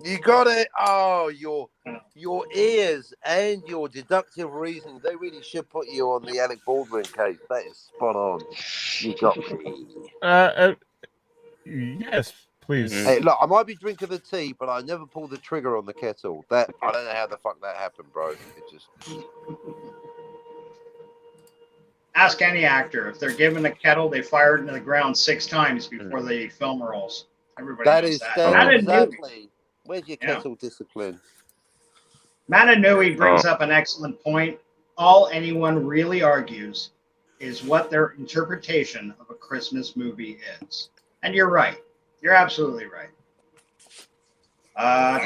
You got it. Oh, your ears and your deductive reasoning, they really should put you on the Alec Baldwin case. That is spot on. You got me. Yes, please. Mhm. Hey, look, I might be drinking the tea, but I never pulled the trigger on the kettle. That I don't know how the fuck that happened, bro. It just Ask any actor. If they're given a kettle, they fire it into the ground 6 times before the film rolls. Everybody that knows is that. that Matt Nui. exactly. Where's your Yeah. kettle discipline? Mananui brings up an excellent point. All anyone really argues is what their interpretation of a Christmas movie is. And you're right. You're absolutely right.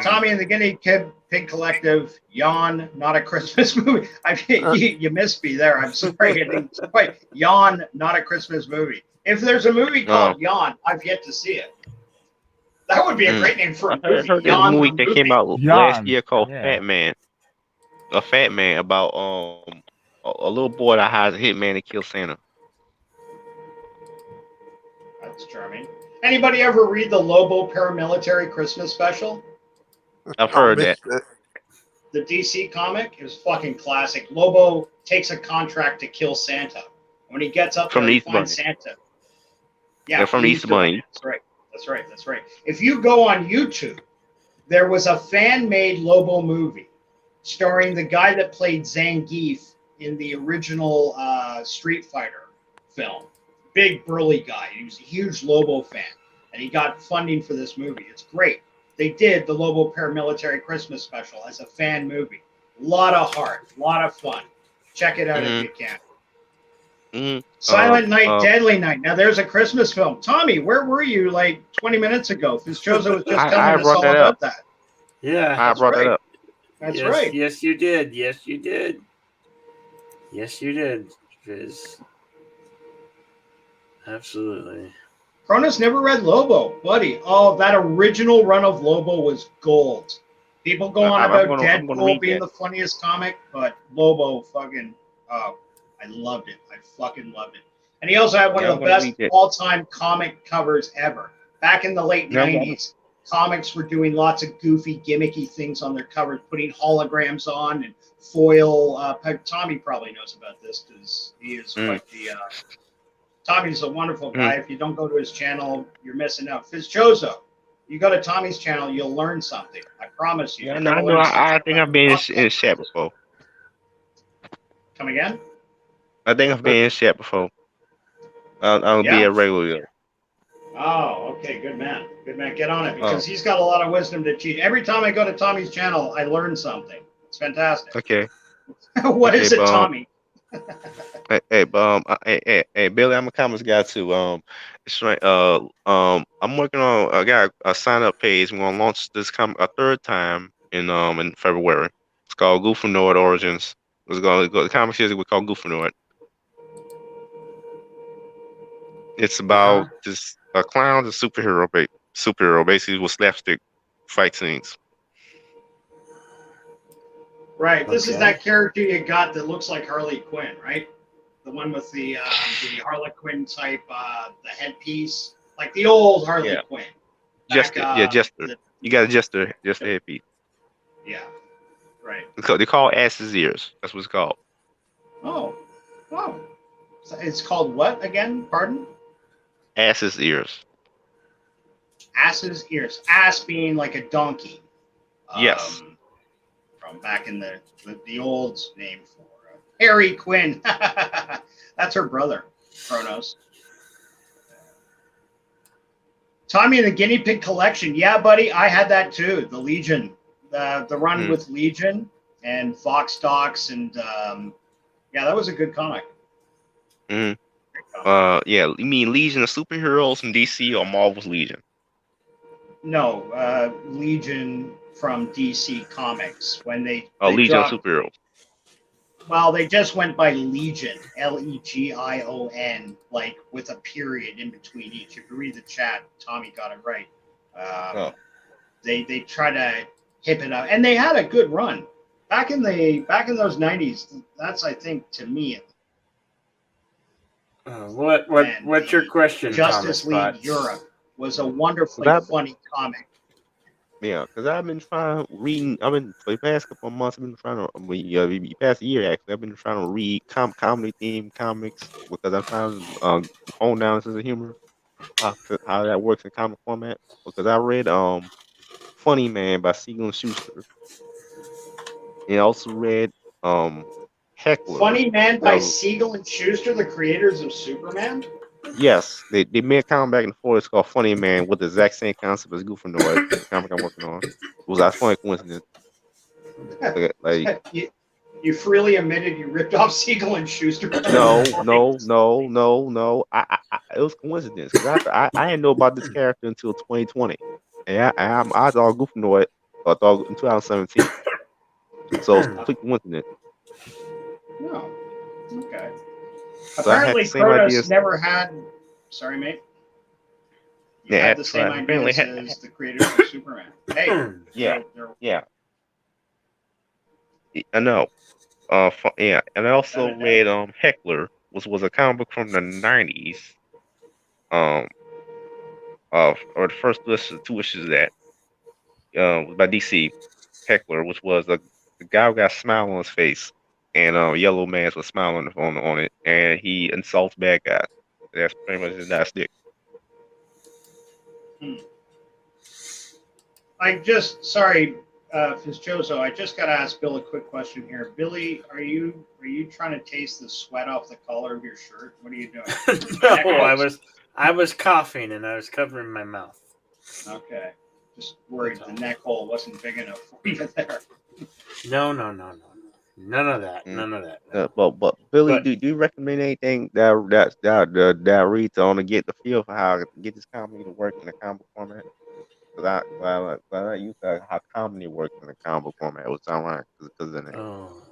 Tommy and the Guinea Pig Collective, Yawn, not a Christmas movie. You missed me there. I'm sorry. I didn't quite. Yawn, not a Christmas movie. If there's a movie called Yawn, I've yet to see it. That would be a great name for a I movie. heard this Yawn, movie the that movie. came out Yawn, last year called yeah. Fat Man. A fat man about a little boy that hires a hitman to kill Santa. That's charming. Anybody ever read the Lobo Paramilitary Christmas special? I've heard that. The DC comic is fucking classic. Lobo takes a contract to kill Santa. When he gets up From there, the he Easter finds Bunny. Santa. Yeah, from the Easter Bunny. That's right. That's right. That's right. If you go on YouTube, there was a fan-made Lobo movie starring the guy that played Zangief in the original Street Fighter film. Big burly guy. He was a huge Lobo fan, and he got funding for this movie. It's great. They did the Lobo Paramilitary Christmas special as a fan movie. A lot of heart, a lot of fun. Check it out if you can. Silent Night, Deadly Night. Now there's a Christmas film. Tommy, where were you like 20 minutes ago? Fizchoso was just telling us all about that. Yeah, I brought that up. That's yes, right. Yes, you did. Yes, you did. Yes, you did, Fizz. Absolutely. Cronus never read Lobo, buddy. Oh, that original run of Lobo was gold. People go on about I'm gonna Deadpool read being that. the funniest comic, but Lobo fucking, I loved it. I fucking loved it. And he also had one Yeah, of I'm the gonna best read that. all-time comic covers ever. Back in the late Yeah, I'm gonna- 90s, comics were doing lots of goofy, gimmicky things on their covers, putting holograms on and foil. Tommy probably knows about this because he is quite the... Tommy's a wonderful guy. If you don't go to his channel, you're missing out. Fizchoso, you go to Tommy's channel, you'll learn something. I promise you. Yeah, You're no, gonna I know. learn I something think I've about been rock in the chat before. Come again? I think I've been in chat before. I'll be Yeah. a regular. Oh, okay. Good man. Good man. Get on it because he's got a lot of wisdom to teach. Every time I go to Tommy's channel, I learn something. It's fantastic. Okay. What is it, but, Tommy? Hey, Billy, I'm a comics guy too. It's right. I'm working on. I got a sign up page. We're gonna launch this a third time in February. It's called Goofanoid Origins. It's gonna go. The comic series we call Goofanoid. It's about just a clown, a superhero, basically with slapstick fight scenes. Right. This is Okay. that character you got that looks like Harley Quinn, right? The one with the Harley Quinn type, the headpiece, like the old Harley Yeah. Quinn. Jester, Jester. You got a Jester headpiece. Yeah. Right. They call Ass's ears. That's what it's called. Oh. Wow. So it's called what again? Pardon? Ass's ears. Ass's ears. Ass being like a donkey. Yes. From back in the old name for Harry Quinn. That's her brother, Kronos. Tommy and the Guinea Pig Collection. Yeah, buddy, I had that too. The Legion, the run with Legion, and Vox Docs, and yeah, that was a good comic. hmm Great comic. Yeah, you mean Legion of Superheroes from DC or Marvel's Legion? No, Legion from DC Comics when they Legion of dropped. Superheroes. Well, they just went by Legion, Legion, like with a period in between each. If you read the chat, Tommy got it right. Oh. They try to hip it up, and they had a good run back in those 90s. That's, I think, to me, What's your question, Justice Thomas League Potts? Europe was a wonderfully funny comic. Yeah, because I've been reading. For the past couple of months, I've been trying to. Past year actually, I've been trying to read comedy themed comics because I'm trying to hone down sense of humor, how that works in comic format. Because I read Funny Man by Siegel and Schuster, and I also read Heckler. Funny Man by Siegel and Schuster, the creators of Superman. Yes, they made a comic back in the 40s called Funny Man with the exact same concept as Goofanoid, the comic I'm working on. It was a funny coincidence. Like you freely admitted you ripped off Siegel and Schuster. No. It was coincidence because I didn't know about this character until 2020, and I thought Goofanoid in 2017. So it's complete coincidence. No. Okay. So I had Apparently, the same Kronos ideas. never had. Sorry, mate. You Yeah, had the same apparently ideas as the creators of Superman. Hey. Yeah. they're- Yeah. I know. Yeah, and I also read Heckler, which was a comic book from the 90s. Or the first two issues of that was by DC. Heckler, which was the guy who got a smile on his face, and Yellow Man's was smiling on it, and he insults bad guys. That's pretty much his last stick. Sorry, Fitzjoso, I just got to ask Bill a quick question here. Billy, are you trying to taste the sweat off the collar of your shirt? What are you doing? No, I was coughing and I was covering my mouth. Okay. Just worried the neck hole wasn't big enough for you there. No. None of that. None of that. But Billy, do you recommend anything that reads on to get the feel for how to get this comedy to work in a comic format? Because I used to how comedy works in a comic format. It was ironic because in it. Oh,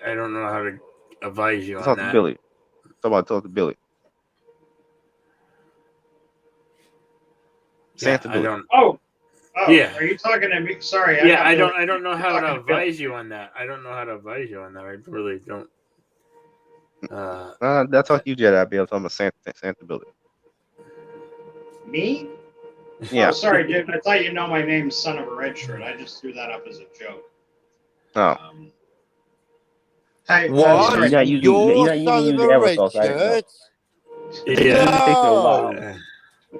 I don't know how to advise you on Talk that. to Billy. Talk to Billy. Santa Billy. I don't. Oh, yeah. Are you talking to me? Sorry. Yeah, I don't know how to advise you on that. I don't know how to advise you on that. I really don't. That's all you did. I'd be able to talk about Santa Billy. Me? Yeah. Oh, sorry, dude. I thought you know my name's Son of a Red Shirt. I just threw that up as a joke. Oh. Hey, What? sorry. You're Son of a Red Shirt? Yeah.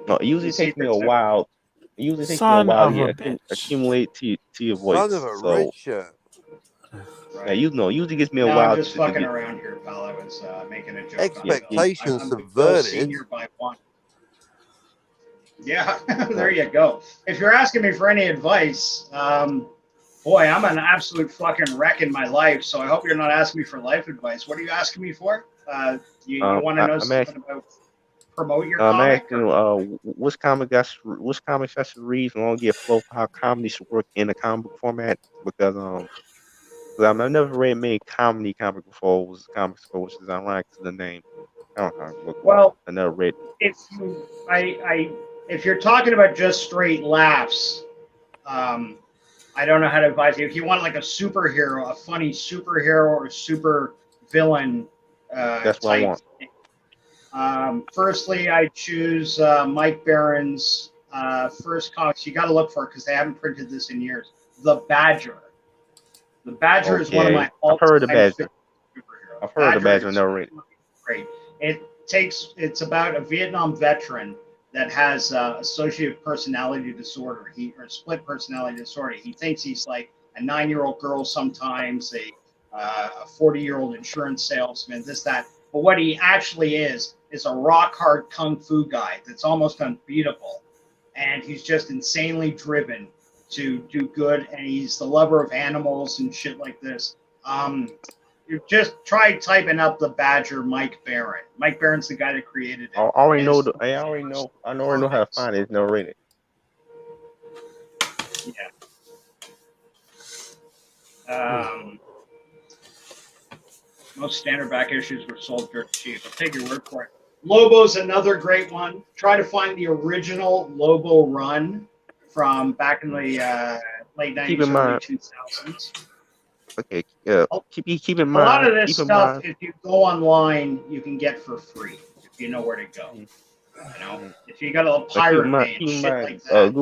No, it usually takes me a while. It usually takes Son me a while of to a bitch. accumulate to your voice. Son of a Red Shirt. Yeah, usually gives me a No, while. I'm just fucking around here, pal. I was making a joke. Expectations I'm subverted. senior by one. Yeah, there you go. If you're asking me for any advice, boy, I'm an absolute fucking wreck in my life. So I hope you're not asking me for life advice. What are you asking me for? You want to know something about promote your comic? I'm asking which comic I should read and want to get a flow for how comedy should work in a comic book format because I've never read many comedy comic before. It was comics before, which is ironic to the name. Well, I never read. If you're talking about just straight laughs, I don't know how to advise you. If you want like a superhero, a funny superhero or super villain, that's what type, I want. Firstly, I choose Mike Barron's first comics. You got to look for it because they haven't printed this in years. The Badger. The Badger is one of my all-time I've heard of the Badger. superheroes. I've heard of the Badger and never read it. Great. It's about a Vietnam veteran that has associative personality disorder. Or split personality disorder. He thinks he's like a 9-year-old girl sometimes, a 40-year-old insurance salesman, this, that. But what he actually is a rock hard kung fu guy that's almost unbeatable. And he's just insanely driven to do good, and he's the lover of animals and shit like this. You just try typing up the Badger Mike Barron. Mike Barron's the guy that created it. I already know. His- I already know how to find it. It's no rated. Most standard back issues were sold dirt cheap. I'll take your word for it. Lobo's another great one. Try to find the original Lobo run from back in the late 90s, Keep in early mind. 2000s. Okay. Keep in A mind. lot of this keep in stuff, mind- if you go online, you can get for free if you know where to go. You know, if you got a But pirate bay and keep in shit mind, like that.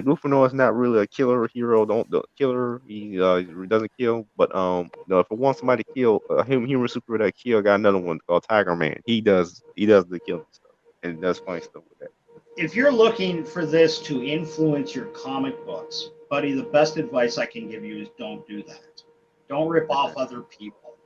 Goofano is not really a killer hero. The killer. He doesn't kill. But if it wants somebody to kill, human super that kill, got another one called Tiger Man. He does the killing stuff and does funny stuff with that. If you're looking for this to influence your comic books, buddy, the best advice I can give you is don't do that. Don't rip off other people.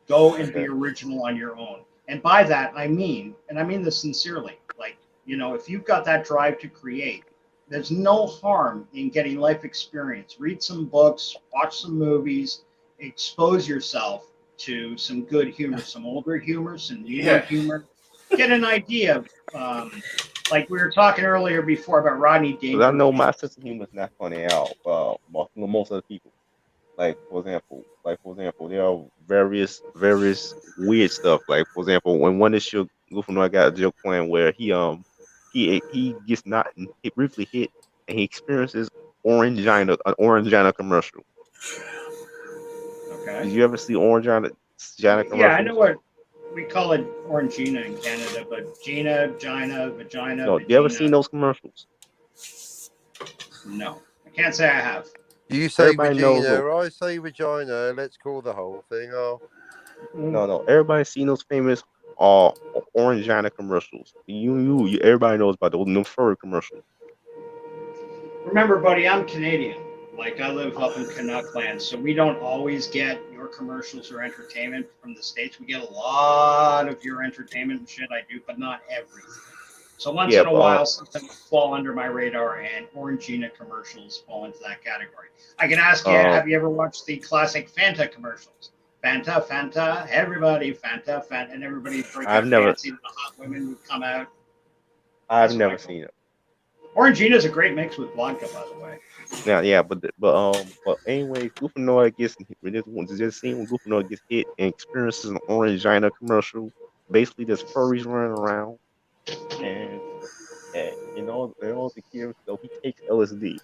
Go and be original on your own. And by that, I mean, and I mean this sincerely, like, you know, if you've got that drive to create, there's no harm in getting life experience. Read some books, watch some movies, expose yourself to some good humor, some older humor, some newer humor. Get an idea of, like we were talking earlier before about Rodney Because Dangerfield. I know my sense of humor is not funny at all. Most other people. Like for example, there are various weird stuff. Like for example, when one issue Goofano, I got a joke plan where he gets not he briefly hit and he experiences an Orangina commercial. Okay. Did you ever see Orangina commercial? Yeah, I know what we call it Orangina in Canada, but Gina, vagina. No, you ever seen those commercials? No, I can't say I have. You say Everybody knows Regina, I say vagina. Let's call the whole thing off. No. Everybody's seen those famous Orangina commercials. Everybody knows about those furry commercials. Remember, buddy, I'm Canadian. Like, I live up in Canuck land, so we don't always get your commercials or entertainment from the States. We get a lot of your entertainment and shit I do, but not everything. So once in a while, something will fall under my radar, and Orangina commercials fall into that category. I can ask you, have you ever watched the classic Fanta commercials? Fanta, everybody, Fanta, and everybody fancy the hot women would come out. I've never seen it. Orangina is a great mix with vodka, by the way. Yeah, but anyway, Goofano gets just seeing when Goofano gets hit and experiences an Orangina commercial. Basically, there's furries running around, and in all the kids, so he takes LSD.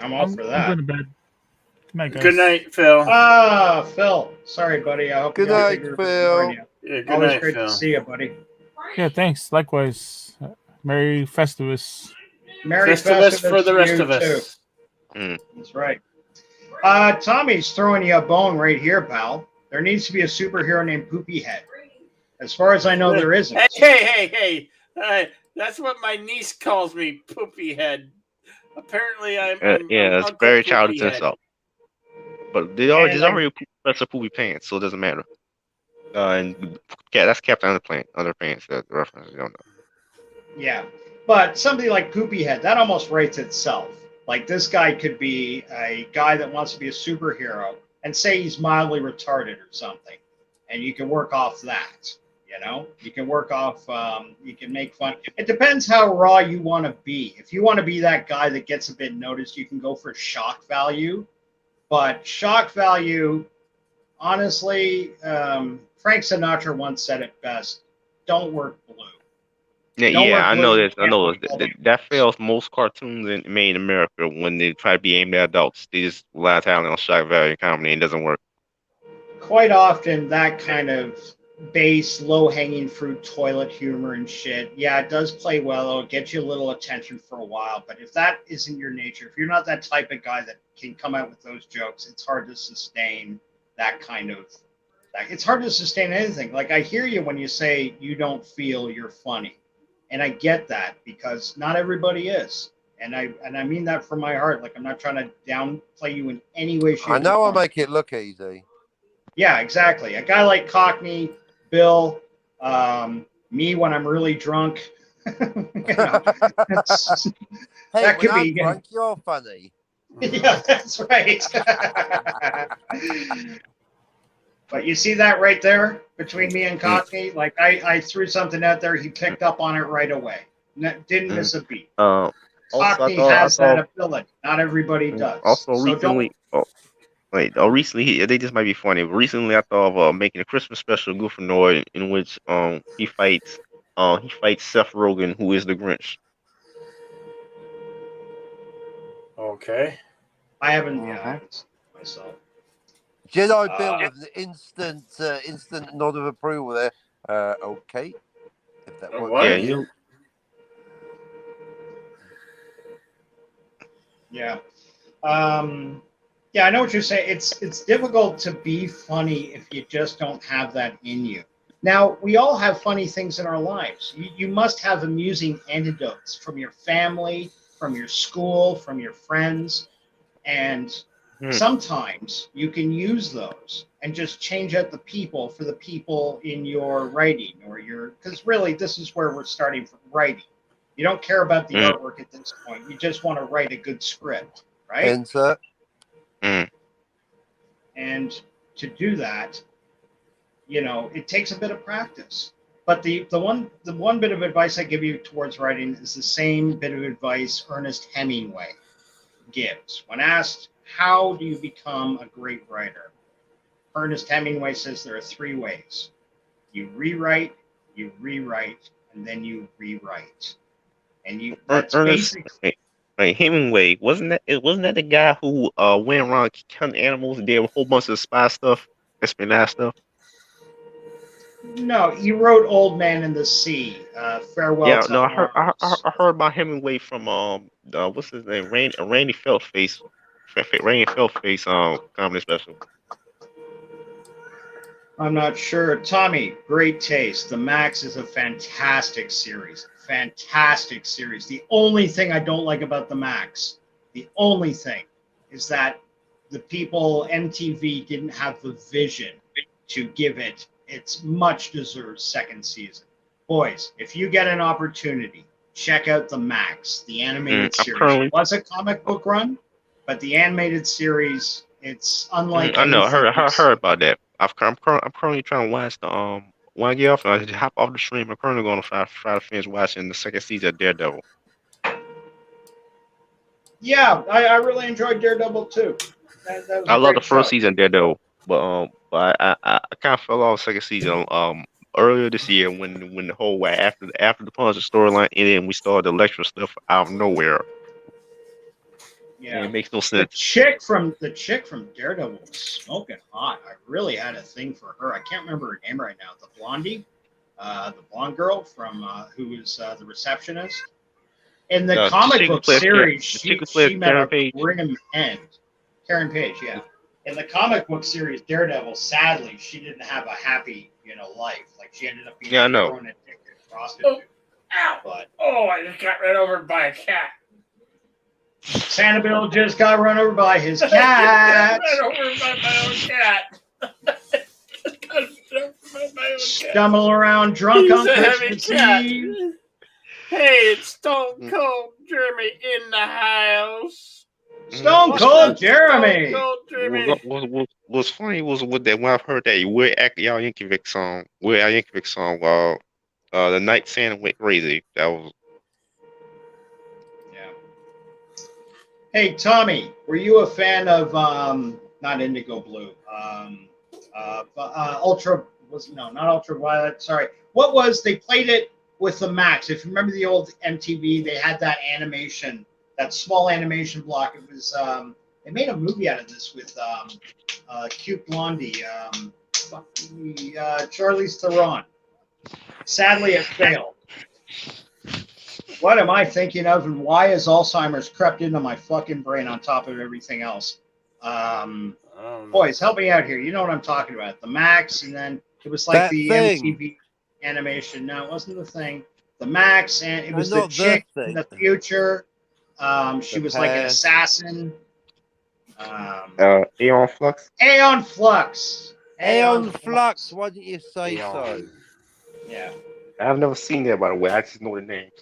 I'm all for that. I'm going to bed. Good night, guys. Good night, Phil. Phil. Sorry, buddy. I hope Good you all night, figured Phil. it out. Yeah, good Always night, great Phil. to see you, buddy. Yeah, thanks. Likewise. Merry Festivus. Merry Festivus for the to rest you, of us. too. That's right. Tommy's throwing you a bone right here, pal. There needs to be a superhero named Poopy Head. As far as I know, there isn't. Hey. That's what my niece calls me, Poopy Head. Apparently, I'm It's Uncle very Poopy childish Head. insult. But there's already Professor Poopy Pants, so it doesn't matter. And that's Captain Underpants. That reference, you don't know. Yeah. But something like Poopy Head, that almost writes itself. Like, this guy could be a guy that wants to be a superhero and say he's mildly retarded or something. And you can work off that. You know, you can work off, you can make fun. It depends how raw you want to be. If you want to be that guy that gets a bit noticed, you can go for shock value. But shock value, honestly, Frank Sinatra once said it best: don't work blue. I know this. That fails most cartoons made in America when they try to be aimed at adults. They just rely entirely on shock value comedy and it doesn't work. Quite often, that kind of base, low-hanging fruit toilet humor and shit, yeah, it does play well. It'll get you a little attention for a while. But if that isn't your nature, if you're not that type of guy that can come out with those jokes, it's hard to sustain that kind of. It's hard to sustain anything. Like, I hear you when you say you don't feel you're funny. And I get that because not everybody is. And I mean that from my heart. Like, I'm not trying to downplay you in any way, shape, I know or I form. make it look easy. Yeah, exactly. A guy like Cockney, Bill, me when I'm really drunk, That's- Hey, That when could I'm be- drunk, you're funny. yeah, that's right. But you see that right there between me and Cockney? Like I threw something out there, he picked up on it right away. Didn't miss a beat. Also, Cockney I has that thought ability. Not everybody does. also So don't- recently. Recently they just might be funny. But recently, I thought of making a Christmas special Goofanoid in which he fights Seth Rogen, who is the Grinch. Okay. I haven't. Yeah, I haven't seen it myself. Jedi Bill with an instant nod of approval there. Okay. If that works What? for Yeah, you. Yeah. Yeah, I know what you're saying. It's difficult to be funny if you just don't have that in you. Now, we all have funny things in our lives. You must have amusing anecdotes from your family, from your school, from your friends, and sometimes you can use those and just change out the people for the people in your writing or your, because really this is where we're starting from writing. You don't care about the artwork at this point. You just want to write a good script, right? Insert. And to do that, you know, it takes a bit of practice. But the one bit of advice I give you towards writing is the same bit of advice Ernest Hemingway gives. When asked, how do you become a great writer? Ernest Hemingway says there are 3 ways. You rewrite, and then you rewrite. And you that's Ernest basically Hemingway wasn't that the guy who went around killing animals and did a whole bunch of spy stuff, espionage stuff? no. He wrote Old Man in the Sea, Farewell Yeah, to no, I Arms. heard about Hemingway from what's his name, Randy Feltface, Randy Feltface comedy special. I'm not sure. Tommy, great taste. The Max is a fantastic series. Fantastic series. The only thing I don't like about the Max, the only thing, is that the people, MTV, didn't have the vision to give it its much deserved second season. Boys, if you get an opportunity, check out the Max, the animated series. It was a comic book run, but the animated series, it's unlike. I know. I anything you've heard about that. I'm currently trying to watch the when I get off, I just hop off the stream. I'm currently going to try to finish watching the second season of Daredevil. Yeah, I really enjoyed Daredevil too. That was a I love the great first show. season of Daredevil, but I kind of fell off second season earlier this year when the whole after the Punisher storyline ended and we started the Elektra stuff out of nowhere. Yeah, It makes no the sense. chick from Daredevil was smoking hot. I really had a thing for her. I can't remember her name right now. The blondie, the blonde girl from who was the receptionist in the comic book series. She met a grim end. Karen Page, yeah. In the comic book series Daredevil, sadly, she didn't have a happy, life. Like she ended up being a heroin addicted prostitute. Ow! But I just got ran over by a cat. Santa Bill just got run over by his cat. Ran over by my own cat. Stumble around drunk on He's a heavy Christmas cat. Eve. Hey, it's Stone Cold Jeremy in the house. Stone Cold Jeremy. Stone Cold Jeremy. What's funny was with that when I've heard that Weird Al Yankovic song, the night Santa went crazy. That was. Yeah. Hey Tommy, were you a fan of not Indigo Blue? Ultra was not Ultraviolet. Sorry. What was they played it with the Max? If you remember the old MTV, they had that animation, that small animation block. It was they made a movie out of this with cute blondie, Charlize Theron. Sadly, it failed. What am I thinking of, and why has Alzheimer's crept into my fucking brain on top of everything else? Boys, help me out here. You know what I'm talking about. The Max, and then it was like That the Thing. MTV animation. No, it wasn't the Thing. The Max, and it was No, the not The chick in Thing. the future. She The was like an past. assassin. Aeon Flux. Aeon Flux. Aeon Flux, why didn't you say so? Yeah. I've never seen that, by the way. I just know the names.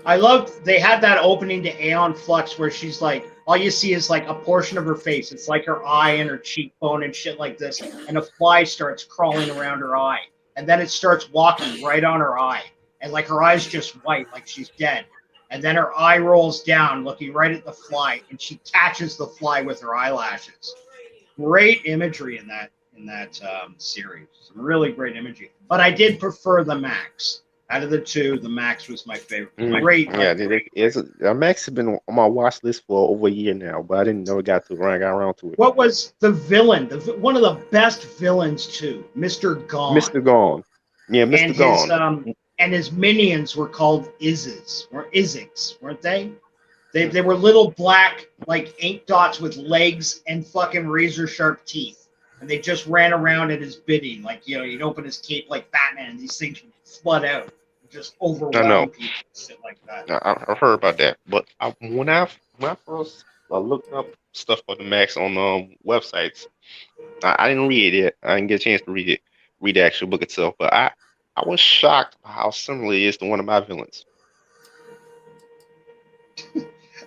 I loved they had that opening to Aeon Flux where she's like, all you see is like a portion of her face. It's like her eye and her cheekbone and shit like this. And a fly starts crawling around her eye. And then it starts walking right on her eye. And like her eye's just white, like she's dead. And then her eye rolls down, looking right at the fly, and she catches the fly with her eyelashes. Great imagery in that series. Some really great imagery. But I did prefer the Max. Out of the two, the Max was my favorite. Great. Yeah, Max has been on my watch list for over a year now, but I didn't know it got around to it. What was the villain? One of the best villains too, Mr. Gone. Mr. Gone. Yeah, Mr. And Gone. And his minions were called Izzigs, weren't they? They were little black like ink dots with legs and fucking razor sharp teeth, and they just ran around at his bidding. Like you'd open his cape like Batman, and these things would flood out, just overwhelm people, shit like that. I've heard about that, but when I first looked up stuff for the Max on websites, I didn't read it. I didn't get a chance to read the actual book itself, but I was shocked how similar it is to one of my villains.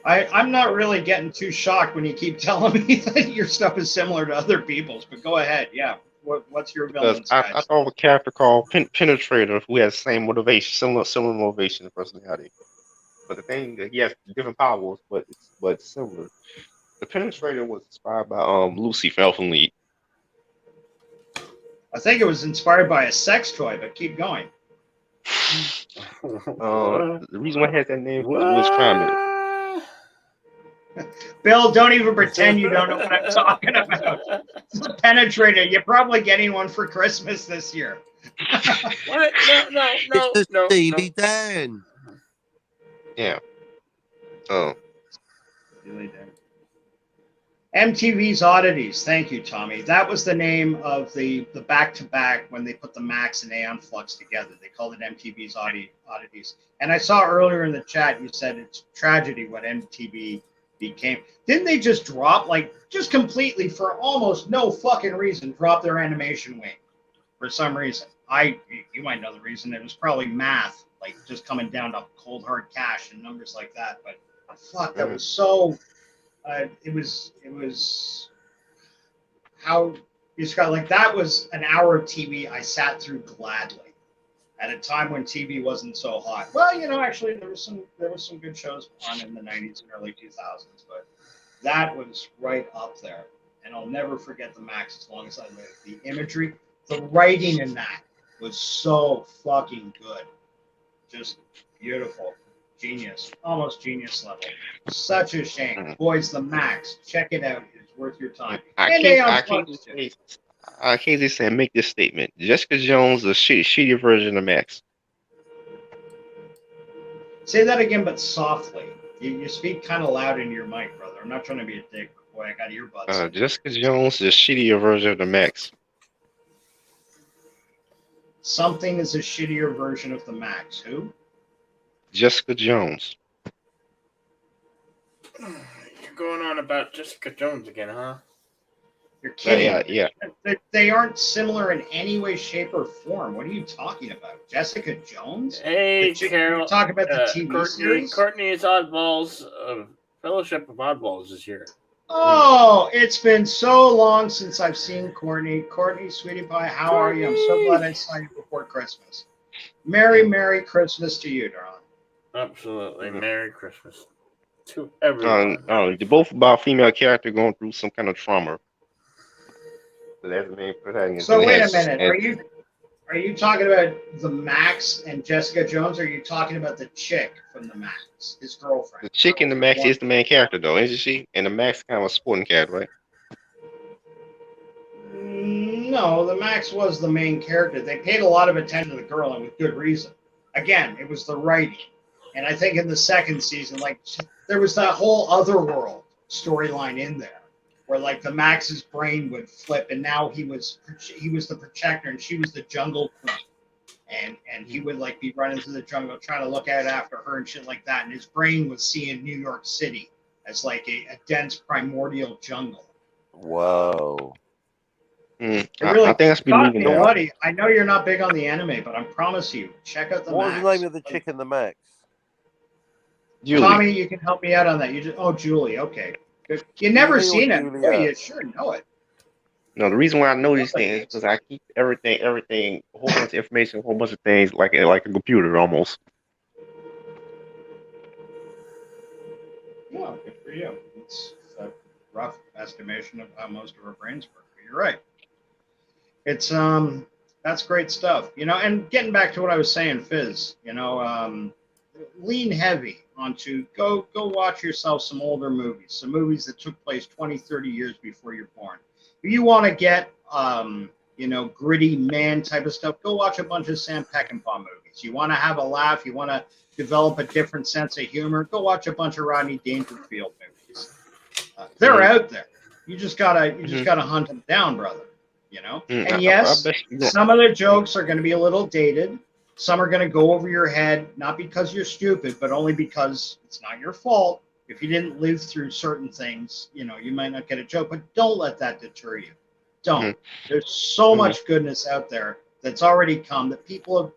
I'm not really getting too shocked when you keep telling me that your stuff is similar to other people's, but go ahead. Yeah. What's your villains, guys? I thought of a character called Penetrator who has the same motivation, similar motivation and personality. But the thing that he has different powers, but similar. The Penetrator was inspired by Lucy from Elfen Lied. I think it was inspired by a sex toy, but keep going. The reason why it has that name was crime. Bill, don't even pretend you don't know what I'm talking about. It's a Penetrator. You're probably getting one for Christmas this year. What? No. It's the Steely Dan. Yeah. Oh. Steely Dan. MTV's Oddities. Thank you, Tommy. That was the name of the back-to-back when they put the Max and Aeon Flux together. They called it MTV's Oddities. And I saw earlier in the chat you said it's tragedy what MTV became. Didn't they just drop, just completely for almost no fucking reason, drop their animation wing for some reason? You might know the reason. It was probably math, just coming down to cold hard cash and numbers like that. But fuck, that was so. It was how you got that was an hour of TV I sat through gladly at a time when TV wasn't so hot. Well, actually there was some good shows on in the 90s and early 2000s, but that was right up there. And I'll never forget the Max as long as I live. The imagery, the writing in that was so fucking good. Just beautiful. Genius. Almost genius level. Such a shame. Boys, the Max. Check it out. It's worth your time. I can't just say make this statement. Jessica Jones is a shittier version of Max. Say that again, but softly. You speak kind of loud in your mic, brother. I'm not trying to be a dick, but boy, I got earbuds. Jessica Jones is a shittier version of the Max. Something is a shittier version of the Max. Who? Jessica Jones. You're going on about Jessica Jones again, huh? You're kidding. Yeah. They aren't similar in any way, shape, or form. What are you talking about? Jessica Jones? Hey, Carol. You talk about the TV series? Courtney's Oddballs, Fellowship of Oddballs is here. Oh, it's been so long since I've seen Courtney. Courtney, sweetie pie, how are you? I'm so glad I saw you before Christmas. Merry Christmas to you, darling. Absolutely. Merry Christmas to everyone. They're both about female character going through some kind of trauma. So that's the main protagonist. So wait a minute. Are you talking about the Max and Jessica Jones, or are you talking about the chick from the Max, his girlfriend? The chick in the Max is the main character, though, isn't she? And the Max is kind of a sporting character, right? No, the Max was the main character. They paid a lot of attention to the girl, and with good reason. Again, it was the writing. And I think in the second season, there was that whole otherworld storyline in there, where the Max's brain would flip, and now he was the protector, and she was the jungle queen, and he would be running through the jungle trying to look out after her and shit like that, and his brain was seeing New York City as a dense primordial jungle. Whoa. It really I think I should be got leaving me, now. buddy. I know you're not big on the anime, but I promise you, check out the What was Max. the name of the chick in the Max? Julie. Tommy, you can help me out on that. Julie. Okay. Good. You never Julie or seen it? Julia? Boy, you sure know it. No, the reason why I know these things is because I keep everything, a whole bunch of information, a whole bunch of things, like a computer almost. Yeah, good for you. It's a rough estimation of how most of our brains work. But you're right. It's that's great stuff. And getting back to what I was saying, Fizz, lean heavy onto go watch yourself some older movies, some movies that took place 20, 30 years before you're born. If you want to get gritty man type of stuff, go watch a bunch of Sam Peckinpah movies. You want to have a laugh, you want to develop a different sense of humor, go watch a bunch of Rodney Dangerfield movies. They're out there. You just gotta hunt them down, brother. And yes, some of the jokes are going to be a little dated. Some are going to go over your head, not because you're stupid, but only because it's not your fault. If you didn't live through certain things, you might not get a joke, but don't let that deter you. Don't. There's so much goodness out there that's already come that people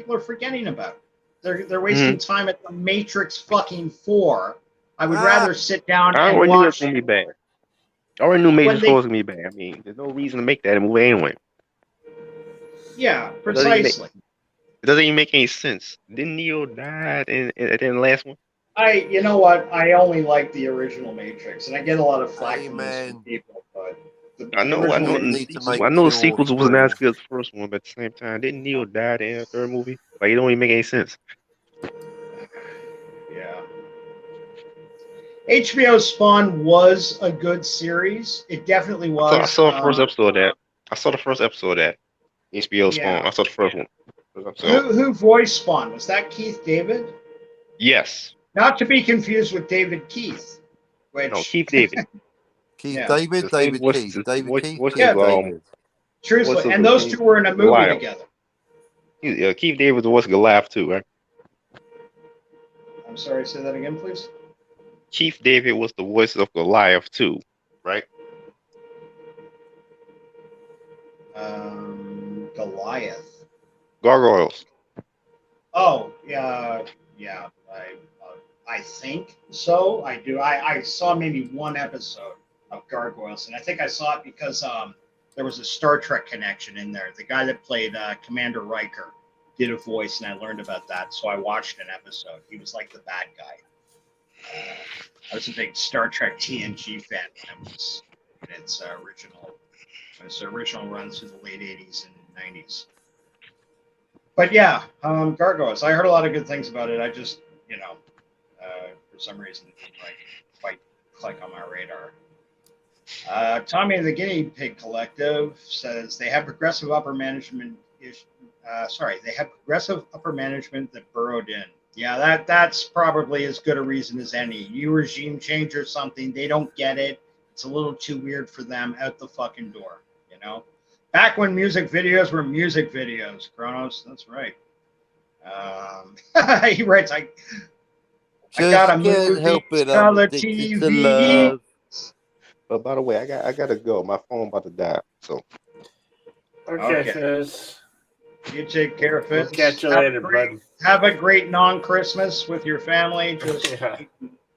are forgetting about. They're wasting time at the Matrix fucking 4. I would rather sit down I and already knew it was watch. gonna be bad. I already knew Matrix 4 was gonna be bad. I mean, there's no reason to make that movie anyway. Yeah, precisely. It doesn't even make any sense. Didn't Neo die in the last one? You know what? I only like the original Matrix, and I get a lot of flack from this from people, but I know the sequels wasn't as good as the first one, but at the same time, didn't Neo die in the third movie? Like, it don't even make any sense. Yeah. HBO Spawn was a good series. It definitely was. I saw the first episode of that. HBO Spawn. Yeah. I saw the first one. Who voiced Spawn? Was that Keith David? Yes. Not to be confused with David Keith. Which... No, Keith David. David Keith. Truthfully, and those two were in a movie Goliath. together. Keith David was Goliath too, right? I'm sorry, say that again, please. Keith David was the voice of Goliath too, right? Goliath. Gargoyles. Oh, yeah. I think so. I do. I saw maybe one episode of Gargoyles, and I think I saw it because there was a Star Trek connection in there. The guy that played Commander Riker did a voice, and I learned about that, so I watched an episode. He was like the bad guy. I was a big Star Trek TNG fan when it was in its original run through the late 80s and 90s. But yeah, Gargoyles. I heard a lot of good things about it. I just, for some reason, it didn't quite click on my radar. Tommy the Guinea Pig Collective says they have progressive upper management. They have progressive upper management that burrowed in. Yeah, that's probably as good a reason as any. New regime change or something, they don't get it. It's a little too weird for them. Out the fucking door, Back when music videos were music videos, Kronos, that's right. He writes, I got a movie, color TV. But by the way, I gotta go. My phone about to die. So. Okay. Fizz. You take care of it. We'll catch you later, bud. Have a great non-Christmas with your family. Just eat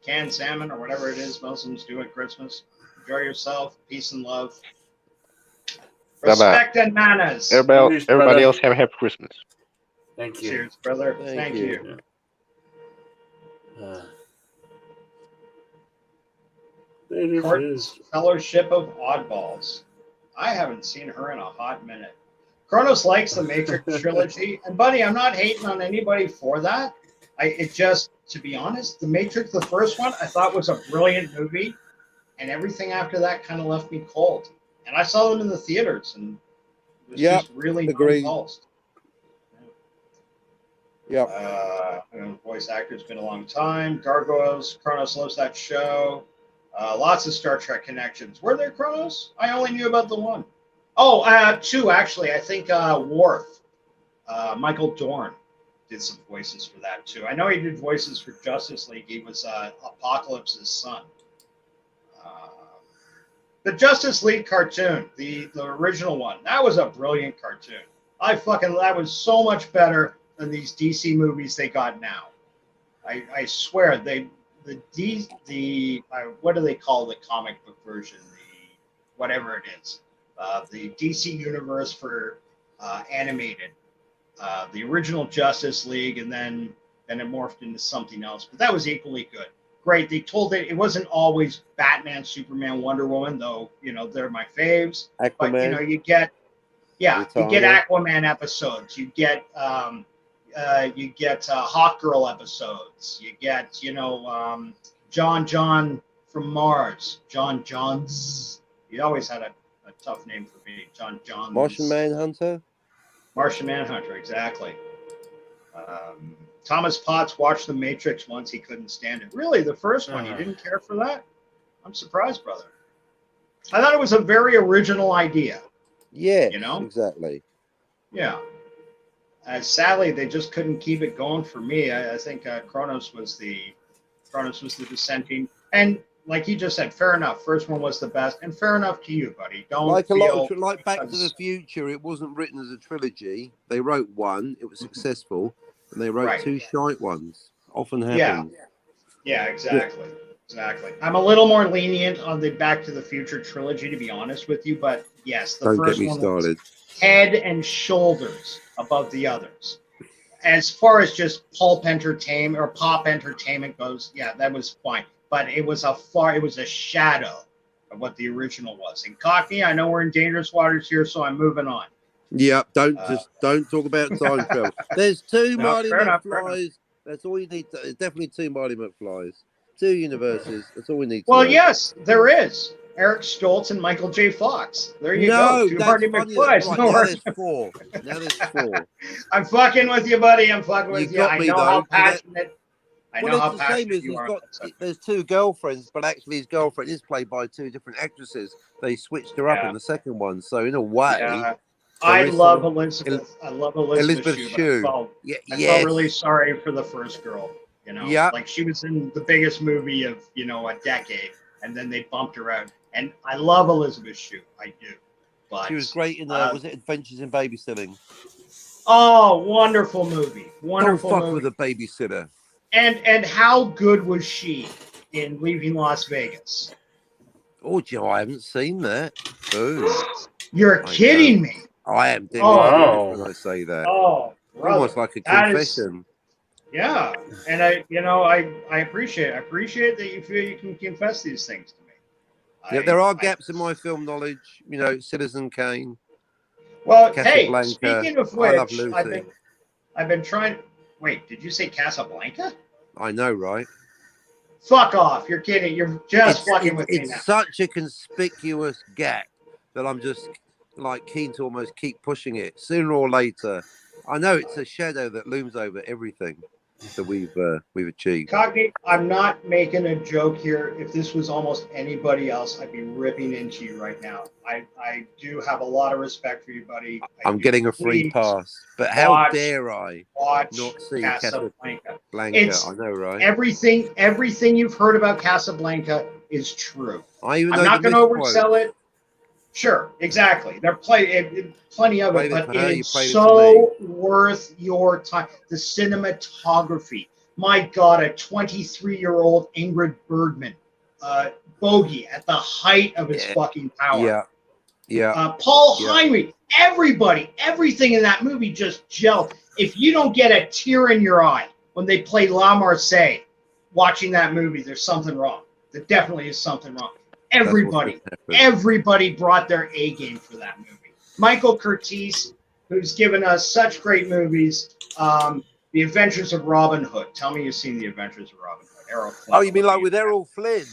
canned salmon or whatever it is Muslims do at Christmas. Enjoy yourself. Peace and love. Respect and manners. Everybody else have a happy Christmas. Thank you. Cheers, brother. Thank you. Fellowship of Oddballs. I haven't seen her in a hot minute. Kronos likes the Matrix trilogy, and buddy, I'm not hating on anybody for that. To be honest, the Matrix, the first one, I thought was a brilliant movie, and everything after that kind of left me cold. And I saw them in the theaters, and it was just really repulsed. Yeah. Voice actor's been a long time. Gargoyles, Kronos loves that show. Lots of Star Trek connections. Were there Kronos? I only knew about the one. Oh, two actually. I think Worf, Michael Dorn, did some voices for that too. I know he did voices for Justice League. He was Apocalypse's son. The Justice League cartoon, the original one, that was a brilliant cartoon. That was so much better than these DC movies they got now. I swear what do they call the comic book version? Whatever it is, the DC universe for animated, the original Justice League, and then it morphed into something else. But that was equally good. Great. They told it wasn't always Batman, Superman, Wonder Woman, though. They're my faves. Aquaman. But you get Aquaman episodes. You get Hawkgirl episodes. You get John from Mars. John's. He always had a tough name for me. John. Martian Manhunter. Martian Manhunter, exactly. Thomas Potts watched The Matrix once. He couldn't stand it. Really, the first one, you didn't care for that? I'm surprised, brother. I thought it was a very original idea. Yeah, exactly. Yeah. Sadly, they just couldn't keep it going for me. I think Kronos was the dissenting. And like you just said, fair enough. First one was the best, and fair enough to you, buddy. Don't like Back to the Future. It wasn't written as a trilogy. They wrote one. It was successful, and they wrote two shite ones. Often happens. Yeah, exactly. Exactly. I'm a little more lenient on the Back to the Future trilogy, to be honest with you. But yes, the first one was head and shoulders above the others. As far as just pop entertainment goes, yeah, that was fine. But it was a shadow of what the original was. And Cockney, I know we're in dangerous waters here, so I'm moving on. Yeah, don't talk about Seinfeld. There's two Marty McFlys. That's all you need. Definitely two Marty McFlys. Two universes. That's all we need. Well, yes, there is. Eric Stoltz and Michael J. Fox. There you go. Two Marty McFlys. Right. Now there's four. I'm fucking with you, buddy. I'm fucking with you. I know how passionate. Well, it's the same as there's two girlfriends, but actually his girlfriend is played by two different actresses. They switched her up in the second one, so in a way, I love Elizabeth. I love Elizabeth Shue. I felt really sorry for the first girl. Like she was in the biggest movie of a decade, and then they bumped her out. And I love Elizabeth Shue. I do. But she was great in was it Adventures in Babysitting? Oh, wonderful movie! Wonderful. Don't fuck with a babysitter. And how good was she in Leaving Las Vegas? Oh, Joe, I haven't seen that. Oh, you're kidding me! I am. When I say that. Oh, brother, almost like a confession. Yeah, and I appreciate it. I appreciate that you feel you can confess these things to me. Yeah, there are gaps in my film knowledge. Citizen Kane. Well, hey, speaking of which, I've been trying. Wait, did you say Casablanca? I know, right? Fuck off! You're kidding. You're just fucking with me now. It's such a conspicuous gap that I'm just keen to almost keep pushing it. Sooner or later, I know it's a shadow that looms over everything that we've achieved. Cognate, I'm not making a joke here. If this was almost anybody else, I'd be ripping into you right now. I do have a lot of respect for you, buddy. I'm getting a free pass, but how dare I not see Casablanca? I know, right? Everything you've heard about Casablanca is true. I'm not going to oversell it. Sure, exactly. There plenty of it, but it is so worth your time. The cinematography. My God, a 23-year-old Ingrid Bergman, bogey at the height of his fucking power. Yeah. Paul Heinrich, everything in that movie just gelled. If you don't get a tear in your eye when they play La Marseille watching that movie, there's something wrong. There definitely is something wrong. Everybody brought their A game for that movie. Michael Curtiz, who's given us such great movies, The Adventures of Robin Hood. Tell me you've seen The Adventures of Robin Hood. Errol Flynn. Oh, you mean with Errol Flynn?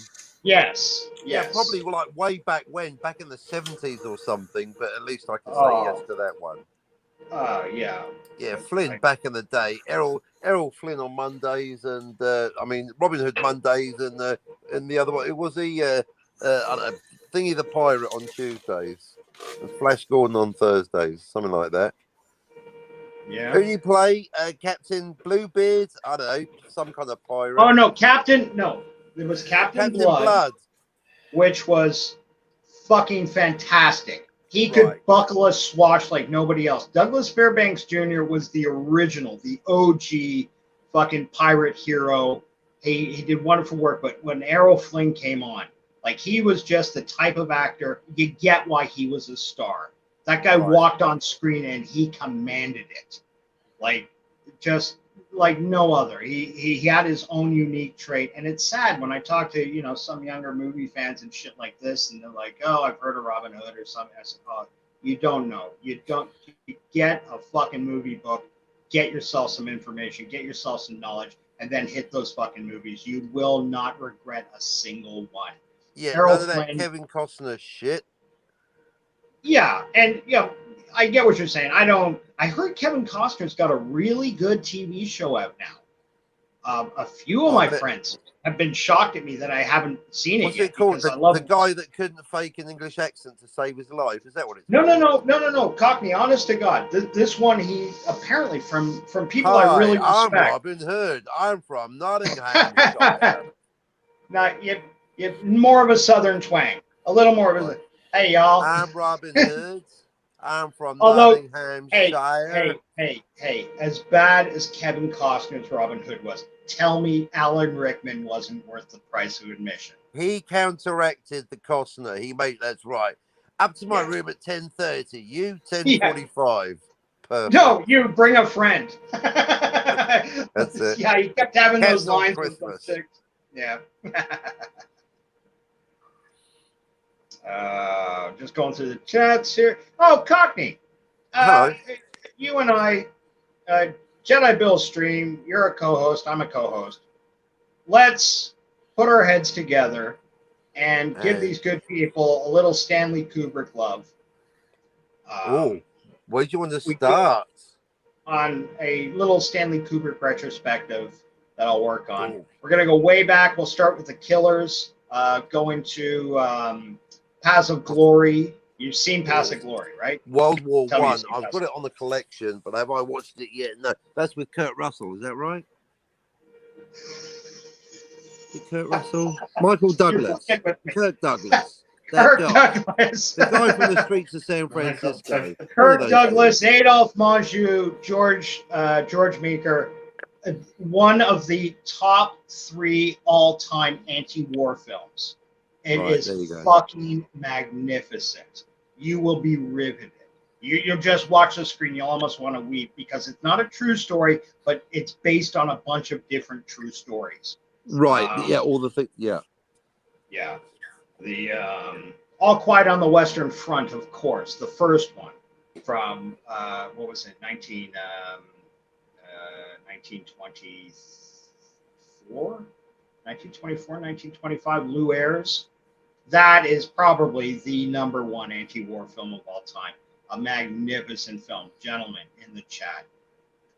Yes. Yeah, probably way back back in the 70s or something, but at least I can say yes to that one. Yeah. Yeah, Flynn back in the day. Errol Flynn on Mondays, and Robin Hood Mondays, and the other one. It was I don't know, Thingy the Pirate on Tuesdays, and Flash Gordon on Thursdays, something like that. Yeah. Who do you play? Captain Bluebeard? I don't know, some kind of pirate. Oh no, Captain. No, it was Captain Blood, which was fucking fantastic. He could Right. buckle a swash like nobody else. Douglas Fairbanks Jr. was the original, the OG fucking pirate hero. He did wonderful work, but when Errol Flynn came on, like he was just the type of actor, you get why he was a star. That guy Right. walked on screen and he commanded it. Like just like no other. He had his own unique trait. And it's sad when I talk to, you know, some younger movie fans and shit like this, and they're like, oh, I've heard of Robin Hood or something. I said, oh, you don't know. You get a fucking movie book, get yourself some information, get yourself some knowledge, and then hit those fucking movies. You will not regret a single one. Yeah, Errol none of that Flynn. Kevin Costner shit. Yeah, and you know, I get what you're saying. I heard Kevin Costner's got a really good TV show out now. A few of Oh, my but- friends have been shocked at me that I haven't seen it What's yet it called? because I love The guy that couldn't fake an English accent to save his life. Is that what it's No, Cockney. Honest to God, this one he apparently from people I really I'm respect. Robin Hood. I'm from Nottinghamshire. Now you more of a southern twang, a little more of a. Hey y'all. I'm Robin Hood. I'm from Although, Nottinghamshire. Hey, as bad as Kevin Costner's Robin Hood was, tell me Alan Rickman wasn't worth the price of admission. He counteracted the Costner. He made that's right. Up to my Yeah. room at 10:30. You 10:45. Perfect. No, you bring a friend. That's it. Yeah, he kept having those Cancel lines. Christmas. Yeah. Just going through the chats here. Oh, Cockney. Hello. You and I, Jedi Bill stream. You're a co-host. I'm a co-host. Let's put our heads together and give Hey. these good people a little Stanley Kubrick love. Oh, where do you want to we start? On a little Stanley Kubrick retrospective that I'll work on. Ooh. We're going to go way back. We'll start with The Killers, go into Paths of Glory. You've seen Paths of Glory, right? World War Tell me One. you've seen I've Paths got of it on the collection, but have I watched it yet? No. That's with Kurt Russell. Is that right? Is it Kurt Russell? Michael Douglas. Stick with me. Kirk Douglas. That Kirk guy. Douglas. The guy from the streets of San Francisco. One of Kirk those Douglas, Adolph Monjou, George Meeker, one of the top 3 all-time anti-war films. It Right, is there you go. fucking magnificent. You will be riveted. You'll just watch the screen. You'll almost want to weep because it's not a true story, but it's based on a bunch of different true stories. Right. Um, Yeah. All the things. Yeah. Yeah. The All Quiet on the Western Front, of course, the first one from what was it, 1925, Lou Ayres. That is probably the #1 anti-war film of all time. A magnificent film. Gentlemen in the chat,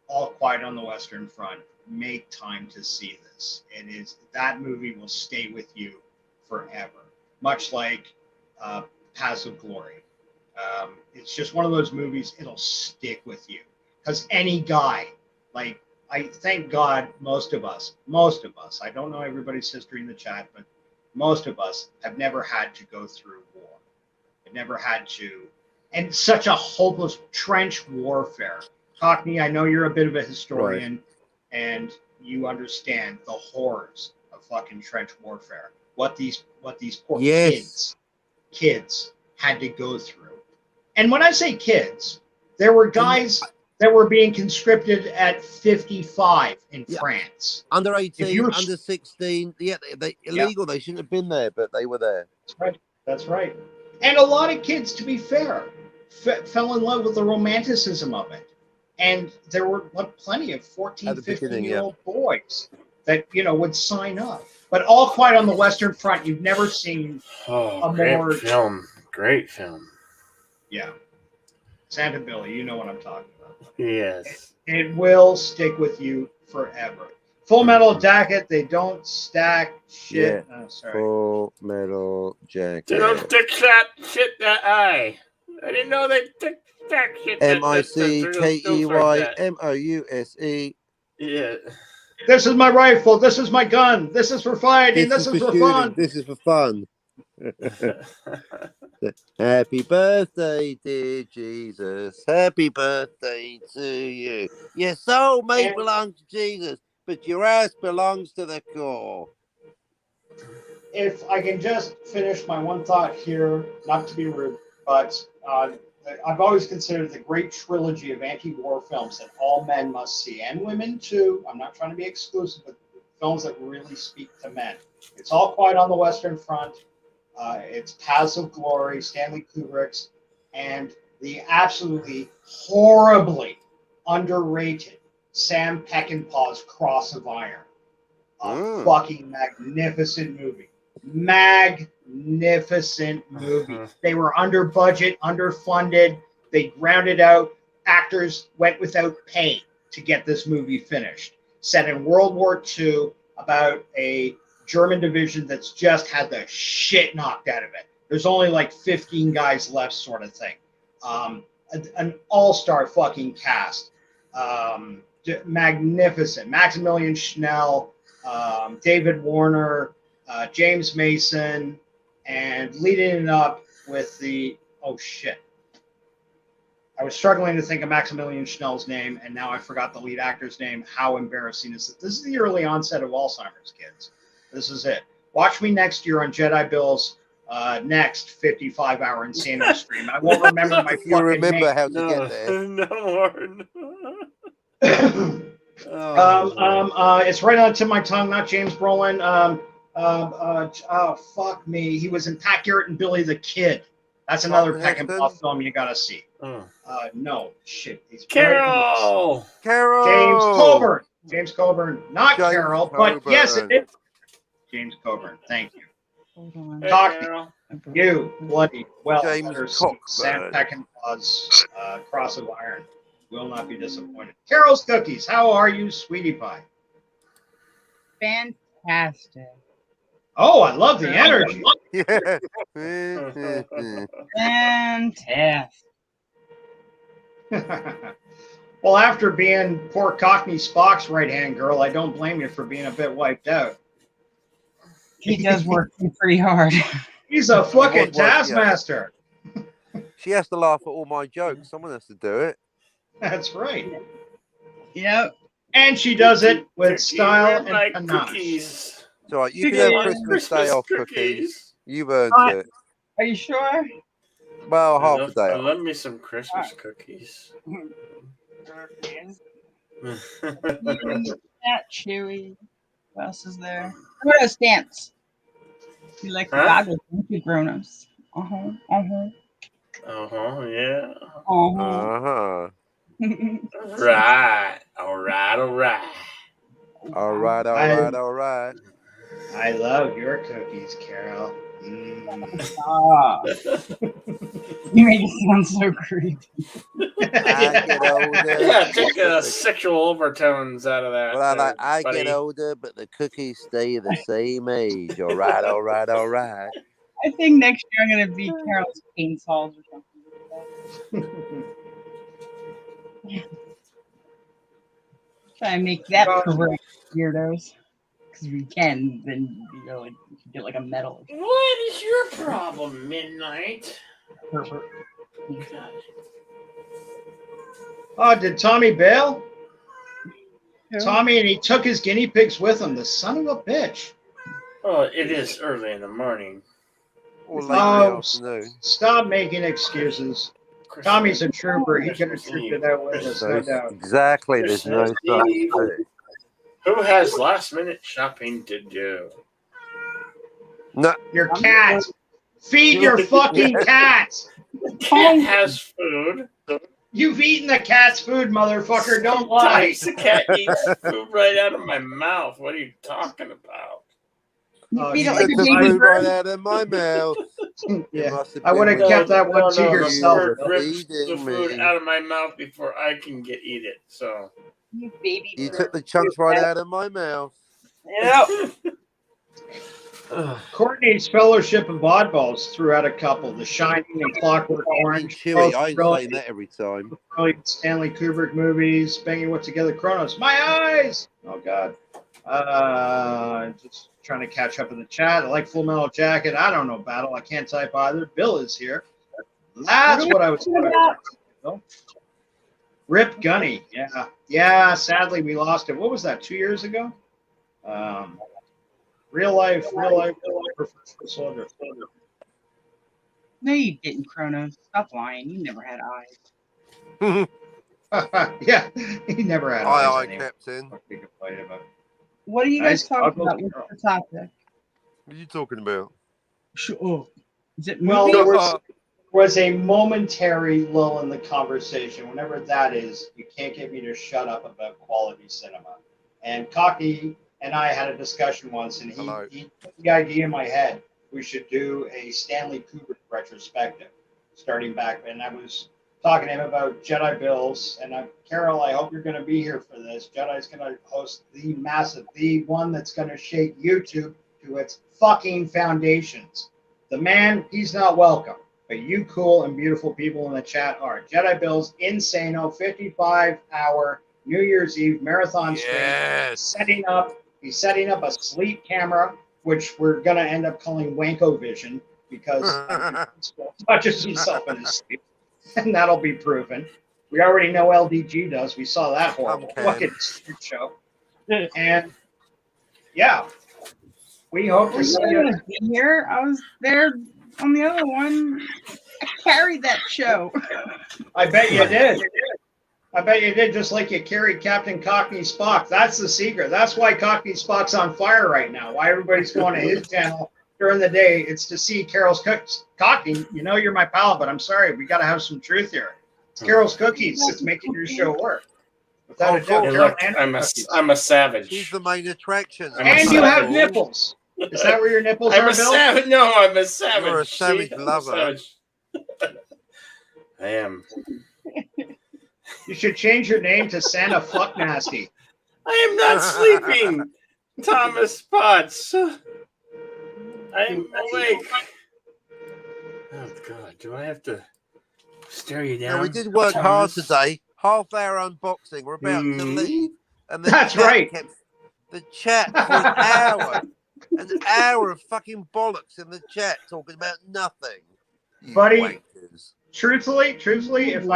All Quiet on the Western Front, make time to see this. That movie will stay with you forever, much like Paths of Glory. It's just one of those movies, it'll stick with you. Because any guy, like, I thank God most of us, I don't know everybody's history in the chat, but most of us have never had to go through war. Have never had to. And such a hopeless trench warfare. Cockney, I know you're a bit of a historian and you understand the horrors of fucking trench warfare. What these poor Yes. kids had to go through. And when I say kids, there were guys that were being conscripted at 55 in Yeah. France. Under If 18, you were- under 16. Yeah. They illegal. They shouldn't have been there, but they were there. That's right. That's right. And a lot of kids, to be fair, fell in love with the romanticism of it. And there were plenty of 14, At the beginning, 15-year-old boys that, would sign up. But All Quiet on the Western Front, you've never seen, Oh, A great more- film. Great film. yeah. Santa Billy, you know what I'm talking about. Yes. It will stick with you forever. Full Metal Jacket, they don't stack shit. Oh, sorry. Full Metal Jacket. They don't stick that shit that eye. I didn't know they stick that shit. that- MICKEY MOUSE. Yeah. This is my rifle. This is my gun. This is for fighting. This is for shooting. fun. This is for fun. Happy birthday, dear Jesus. Happy birthday to you. Your soul may And- belong to Jesus, but your ass belongs to the core. If I can just finish my one thought here, not to be rude, but I've always considered the great trilogy of anti-war films that all men must see, and women too. I'm not trying to be exclusive, but films that really speak to men. It's All Quiet on the Western Front. It's Paths of Glory, Stanley Kubrick's, and the absolutely horribly underrated Sam Peckinpah's Cross of Iron. A fucking magnificent movie. Magnificent movie. They were under budget, underfunded. They rounded out. Actors went without pay to get this movie finished. Set in World War II about a German division that's just had the shit knocked out of it. There's only like 15 guys left, sort of thing. An all-star fucking cast. Magnificent. Maximilian Schnell, David Warner, James Mason, and leading it up with the I was struggling to think of Maximilian Schnell's name, and now I forgot the lead actor's name. How embarrassing is it? This is the early onset of Alzheimer's, kids. This is it. Watch me next year on Jedi Bill's next 55-hour Insano stream. I won't remember my You remember name. how to get there. No more. It's right on the tip of my tongue, not James Brolin. Oh, fuck me. He was in Pat Garrett and Billy the Kid. That's another Peckinpah film you gotta see. No, shit. He's Carol! Carol! James Coburn. Not James Carol, but yes, it Coburn. is. James Coburn. Thank you. Hold on. Hey, Talk Carol. You bloody well. James better Cockburn. Sam Peckinpah's Cross of Iron. Will not be disappointed. Carol's Cookies. How are you, sweetie pie? Fantastic. Oh, I love the energy. Yeah. Fantastic. Well, after being poor Cockney Spock's right-hand girl, I don't blame you for being a bit wiped out. He does work pretty hard. He's a fucking What, yeah. taskmaster. She has to laugh at all my jokes. Someone has to do it. That's right. Yep. And she does it with Cookie, style where are and my panache. cookies. It's all right. You can have Yeah. Christmas Day off, cookies. You've earned Alright. it. Are you sure? Well, I half a love, day I off. love me some Christmas cookies. That chewy. What else is there? What are stamps? You like the Huh? goggles, don't you, grown-ups? Uh-huh. Yeah. Uh-huh. Right. All right. All right, all right, all right. I love your cookies, Carol. Stop. You make it sound so creepy. I get older. Yeah, take sexual overtones out of that. Well, I buddy. get older, but the cookies stay the same age. All right, all right, all right. I think next year I'm gonna be Carol's chainsaws or something. Try and make that pervert weirdos. Because we can, then you know, like, you can get like a medal. What is your problem, Midnight? Pervert. Oh, did Tommy bail? Who? Tommy, and he took his guinea pigs with him. The son of a bitch. Oh, it is early in the morning. Or late in the Oh, afternoon. stop making excuses. Tommy's a trooper. He could have trooped it out with us, no doubt. Exactly. There's no Christmas Eve. substitute. Who has last minute shopping to do? No, Your cat. Feed your fucking cat. The cat has food. You've eaten the cat's food, motherfucker. Don't lie. Sometimes the cat eats food right out of my mouth. What are you talking about? You Oh, feed you it like took a the baby food bird. right out of my mouth. You Yeah. must have I would have been kept that one to The yourself. bird rips the Feeding food me. out of my mouth before I can eat it. So You baby You bird. took the chunks right out of my mouth. Yep. Courtney's Fellowship of Oddballs threw out a couple. The Shining and Clockwork I mean, Orange. Chewy, both I ain't brilliant- saying that every time. brilliant Stanley Kubrick movies. Banging What Together Chronos. My eyes! Oh, God. Just trying to catch up in the chat. I like Full Metal Jacket. I don't know Battle. I can't type either. Bill is here. That's what I was talking about. Rip Gunny. Yeah. Yeah, sadly we lost it. What was that, 2 years ago? Real life professional soldier. No, you didn't, Kronos. Stop lying. You never had eyes. Yeah, he never had Aye, eyes aye, anyway. Captain. What we could fight about. What are you guys Nice talking goggles, about? girl. What's the topic? What are you talking about? Sure. Is it Well, movies? there was a momentary lull in the conversation. Whenever that is, you can't get me to shut up about quality cinema. And Cocky and I had a discussion once, and Hello. he put the idea in my head we should do a Stanley Kubrick retrospective, starting back. And I was talking to him about Jedi Bills, and Carol, I hope you're going to be here for this. Jedi's going to host the one that's going to shake YouTube to its fucking foundations. The man, he's not welcome, but you cool and beautiful people in the chat are. Jedi Bill's Insano 55-hour New Year's Eve marathon stream. Yes. He's setting up a sleep camera, which we're going to end up calling Wanko Vision because he touches himself in his sleep, and that'll be proven. We already know LDG does. We saw that horrible fucking show. And, yeah, we hope to see you. Here, I was there on the other one. I carried that show. I bet you did. I bet you did, just like you carried Captain Cockney Spock. That's the secret. That's why Cockney Spock's on fire right now. Why everybody's going to his channel during the day. It's to see Carol's cookies. Cockney, you know you're my pal, but I'm sorry. We got to have some truth here. It's Carol's cookies. It's making your show work. Without a doubt, Hey, Carol look, and I'm cookies. a savage. She's the main attraction. I'm a And you have savage. nipples. Is that where your nipples I'm are, a Bill? savage. No, I'm a savage. You're a savage See? I'm a lover. savage. I am. You should change your name to Santa Fuck Nasty. I am not sleeping, Thomas Potts. I'm awake. Oh God, do I have to stare you down? Now, we did work hard Thomas? today. Half hour unboxing. We're about to Mhm. leave. And the That's chat right. The chat for an hour. An hour of fucking bollocks in the chat talking about nothing. You Buddy, wankers. Truthfully, if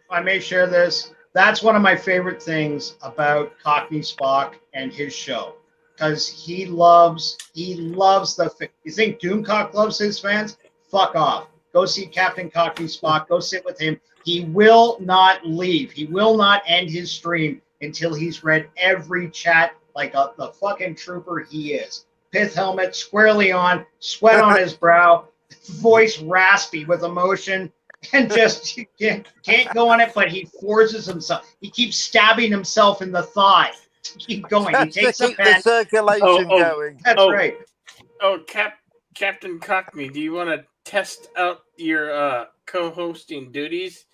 I may share this, that's one of my favorite things about Cockney Spock and his show, because he loves the. You think Doomcock loves his fans? Fuck off. Go see Captain Cockney Spock. Go sit with him. He will not leave. He will not end his stream until he's read every chat like the fucking trooper he is. Pith helmet squarely on, sweat on his brow, voice raspy with emotion, and just can't go on it, but he forces himself. He keeps stabbing himself in the thigh to keep going. He To takes a keep the pen. circulation going. That's right. Oh, Captain Cockney, do you want to test out your co-hosting duties?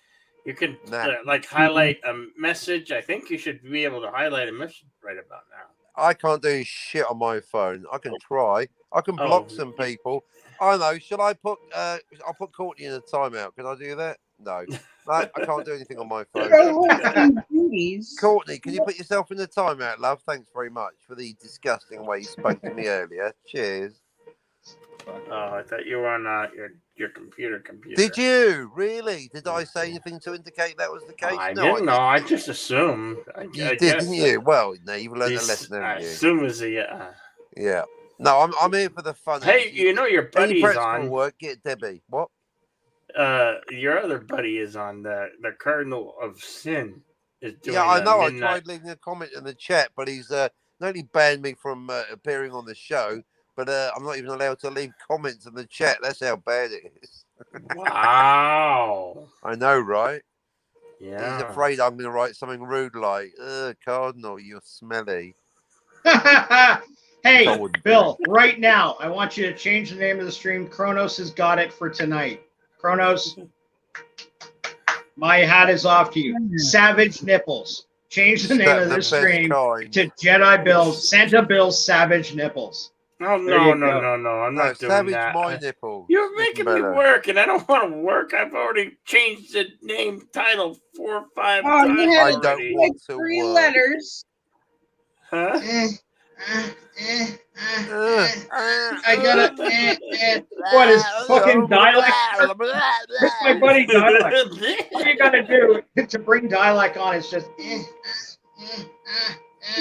You can Nah. highlight a message. I think you should be able to highlight a message right about now. I can't do shit on my phone. I can try. I can block some people. I know. Should I put? I'll put Courtney in a timeout. Can I do that? No. No, I can't do anything on my phone. Courtney, can you put yourself in the timeout, love? Thanks very much for the disgusting way you spoke to me earlier. Cheers. Oh, I thought you were on your computer. Did you really? Did I say anything to indicate that was the case? I No, didn't know. I just assumed. You did, didn't you? Well, no, you've learned a lesson, I haven't you? assume is a Yeah. No, I'm here for the fun. Hey, you know your Any buddy's practical on. work, get Debbie. What? Your other buddy is on the Cardinal of Sin. Is doing Yeah, I know. I midnight- tried leaving a comment in the chat, but he's not only banned me from appearing on the show, but I'm not even allowed to leave comments in the chat. That's how bad it is. Wow. I know, right? Yeah. He's afraid I'm going to write something rude like, Cardinal, you're smelly. Hey, I wouldn't Bill, right now, I want you to change the name of the stream. Kronos has got it for tonight. Kronos, my hat is off to you. Savage Nipples. Change the name of the stream to Jedi Bill's, Santa Bill's Savage Nipples. Oh, There no, you no, go. no, no. I'm not doing Savage that. my nipple. You're making me better. work, and I don't want to work. I've already changed the name title 4 or 5 Oh, times you had I already. don't like want to 3 work. letters. Huh? I gotta. What is fucking dialect? Where's my buddy dialect? All you gotta do to bring dialect on is just. He's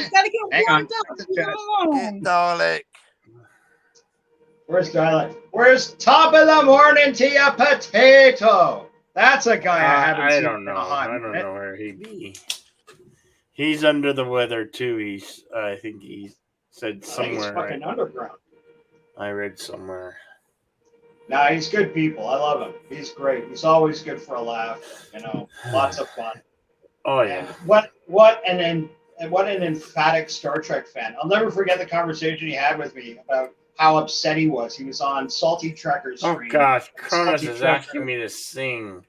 gotta get Hang on. warmed up. Leave him alone. Dalek. Where's dialect? Where's top of the morning to you, potato? That's a guy I haven't I seen don't in know. a hot I don't minute. know where he be. He's under the weather too. I think he said I think he's somewhere. fucking underground. I read somewhere. Nah, he's good people. I love him. He's great. He's always good for a laugh. Lots of fun. Oh And yeah. what an emphatic Star Trek fan. I'll never forget the conversation he had with me about how upset he was. He was on Salty Trekker's Oh stream. gosh, Cronus Salty is Trekker. asking me to sing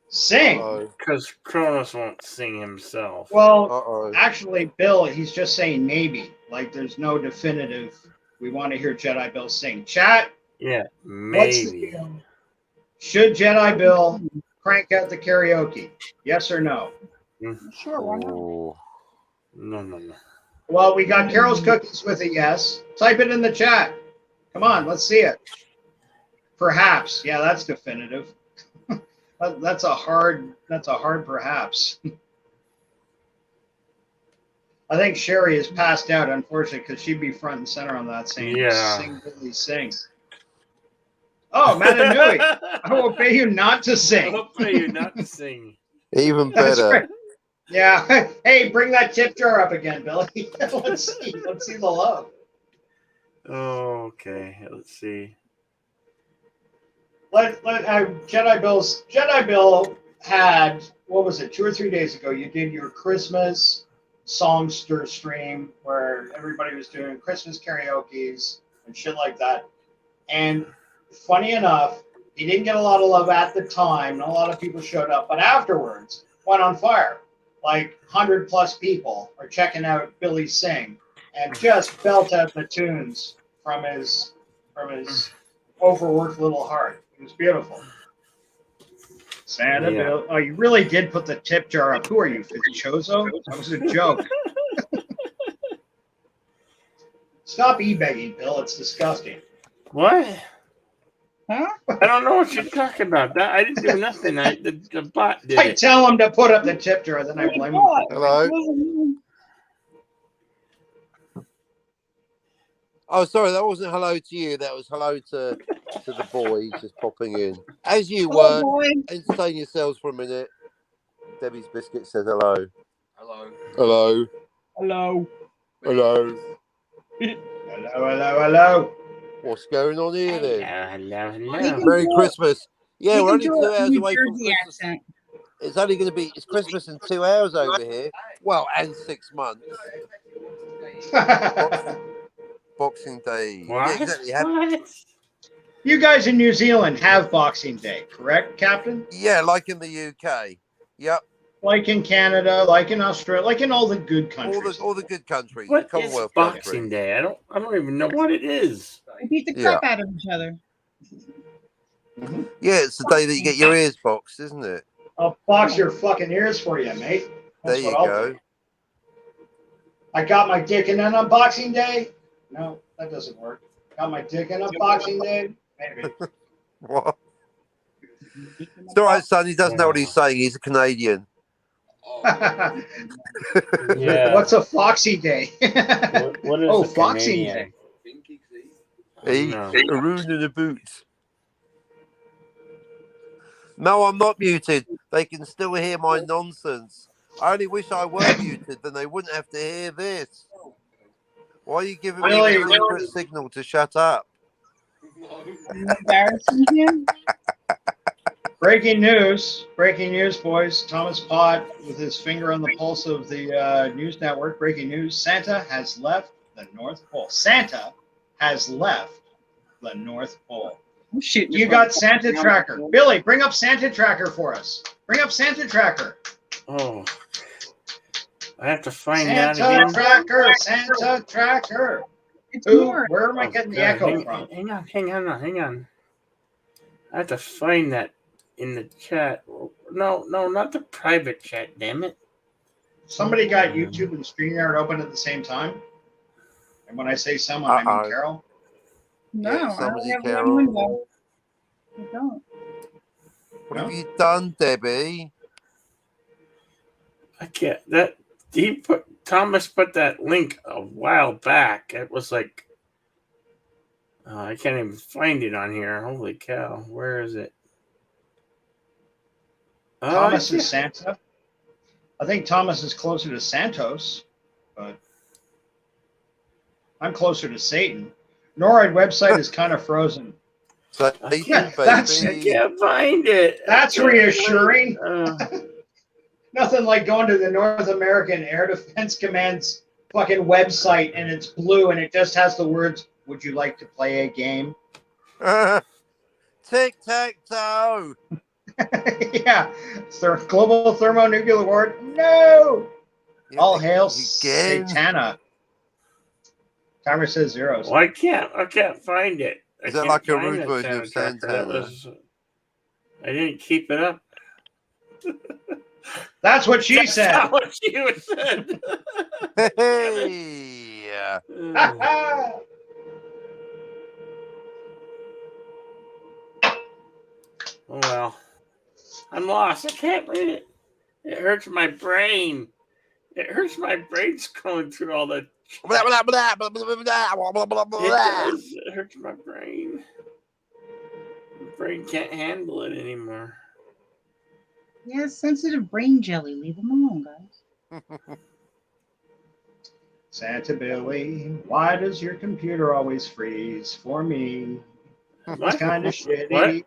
Sing. because Cronus won't sing himself. Well, actually, Bill, he's just saying maybe. Like, there's no definitive. We want to hear Jedi Bill sing. Chat. Yeah, What's maybe. Should Jedi Bill crank out the karaoke? Yes or no? Sure, why not? Oh. No. Well, we got Carol's Cookies with a yes. Type it in the chat. Come on, let's see it. Perhaps. Yeah, that's definitive. That's a hard perhaps. I think Sherry is passed out, unfortunately, because she'd be front and center on that saying, Yeah. Sing, Billy, sing. Oh, Matanui, I will pay you not to sing. I'll pay you not to sing. Even That's better. right. Yeah. Hey, bring that tip jar up again, Billy. Let's see the love. Okay, let's see. Jedi Bill had, what was it, 2 or 3 days ago, you did your Christmas songster stream where everybody was doing Christmas karaoke's and shit like that. And funny enough, he didn't get a lot of love at the time. Not a lot of people showed up, but afterwards went on fire. Like 100+ people are checking out Billy sing and just belt out the tunes from his overworked little heart. It was beautiful. Santa Yeah. Bill. Oh, you really did put the tip jar up. Who are you, Fitchozo? That was a joke. Stop e-begging, Bill. It's disgusting. What? Huh? I don't know what you're talking about. That I didn't do nothing. The bot did I it. tell him to put up the tip jar, then I blame him. Hello. Oh, sorry, that wasn't hello to you. That was hello to the boys just popping in. As you Hello, were, boy. entertain yourselves for a minute. Debbie's Biscuit says hello. Hello. Hello. Hello. Hello. Hello. What's going on here then? Hello. Merry Christmas. Yeah, You we're can only do 2 a hours New away from Jersey Christmas. accent. It's only going to be, it's Christmas in 2 hours over here. Well, and 6 months. Boxing Day. What? Yeah, exactly. What? You guys in New Zealand have Boxing Day, correct, Captain? Yeah, like in the UK. Yep. Like in Canada, like in Australia, like in all the good countries. All the good countries. What the is Commonwealth Boxing countries. Day? I don't even know what it is. We beat the crap out of each other. Yeah, it's the day that you get your ears boxed, isn't it? I'll box your fucking ears for you, mate. There That's you what I'll go. do. I got my dick in on Boxing Day. No, that doesn't work. Got my dick in on Boxing Day. Maybe. What? It's all right, son. He doesn't know what he's saying. He's a Canadian. Yeah. What's a Foxy Day? What is Oh, a Boxing Canadian? Hey, No. a rune in a boot. No, I'm not muted. They can still hear my nonsense. I only wish I were muted, then they wouldn't have to hear this. Why are you giving me Really? the secret signal to shut up? Embarrassing him. Breaking news, boys. Thomas Pott with his finger on the pulse of the news network. Breaking news: Santa has left the North Pole. Santa has left the North Pole. Oh, shit. You got Santa Tracker. Billy, bring up Santa Tracker for us. Bring up Santa Tracker. Oh, I have to find that Santa again. Tracker. Santa Tracker. It's Who? more. Where am I Oh, getting the God, echo from? hang on. I have to find that in the chat. No, not the private chat. Damn it. Somebody got YouTube and StreamYard open at the same time. And when I say someone, I mean Uh-oh. Carol. No, Yeah, I somebody, only have Carol. one window. I don't. What have you done, Debbie? I can't. Thomas put that link a while back. It was like, I can't even find it on here. Holy cow! Where is it? Thomas yeah. is Santa. I think Thomas is closer to Santos, but I'm closer to Satan. NORAD website is kind of frozen. Satan, Yeah, that's- I baby. can't find it. That's reassuring. Uh, Nothing like going to the North American Air Defense Command's fucking website and it's blue and it just has the words, "Would you like to play a game?" Tic-tac-toe. Yeah. Global thermonuclear war. No. All hail Again? Satana. Timer says zeros. well, I can't find it. Is I that can't like a find rude that version of Santa tracker. Santana? I didn't keep it up. That's what she That's said. not what she said. Hey. Oh well, I'm lost. I can't read it. It hurts my brain. It hurts my brain scrolling through all the. Blah, blah, blah, blah, blah, blah, blah, blah, blah. It does. It hurts my brain. My brain can't handle it anymore. Yeah, sensitive brain jelly. Leave them alone, guys. Santa Billy, why does your computer always freeze for me? It's What? kind of shitty. What?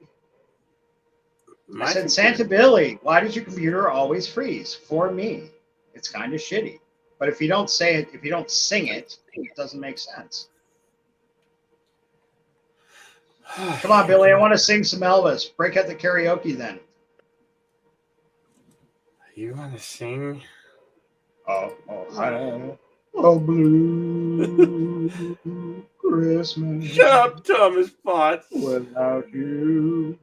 I said, Santa Billy, why does your computer always freeze for me? It's kind of shitty. But if you don't say it, if you don't sing it, it doesn't make sense. Come on, Billy, I want to sing some Elvis. Break out the karaoke then. You want to sing? Oh, hi. Oh, blue Christmas. Shut up, Thomas Potts. Without you.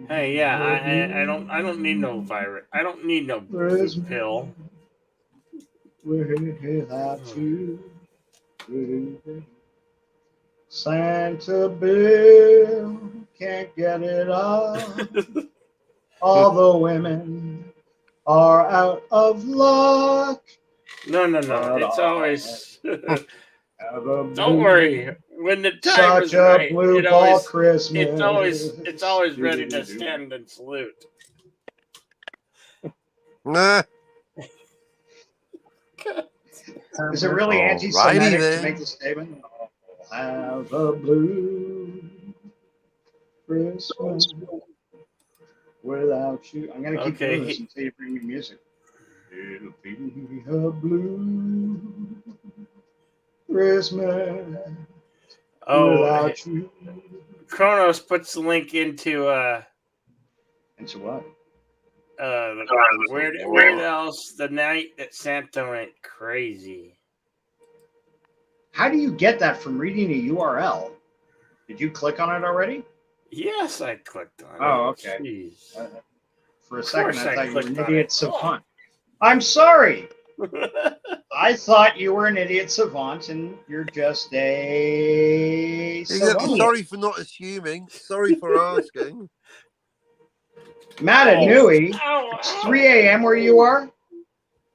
Hey, yeah, I don't need no virus. I don't need no pill. Without you. Santa Bill can't get it off. All the women are out of luck. No. It's always. Don't worry. When the time is Such a right, blue it ball always, Christmas. it's always ready to stand and salute. Nah. Is it really Alrighty anti-Semitic then. to make the statement? I'll have a blue Christmas without you. I'm gonna keep doing this until you bring me music. It'll be a blue Christmas without you. Kronos puts the link into Into what? where else the night that Santa went crazy. How do you get that from reading a URL? Did you click on it already? Yes, I clicked on it. Oh, okay. Jeez. For a second, course I I thought you were an clicked on idiot it. savant. I'm sorry. I thought you were an idiot savant, and you're just a Exactly. savant. Sorry for not assuming. Sorry for asking. Matanui, Ow, it's ow. 3 a.m. where you are.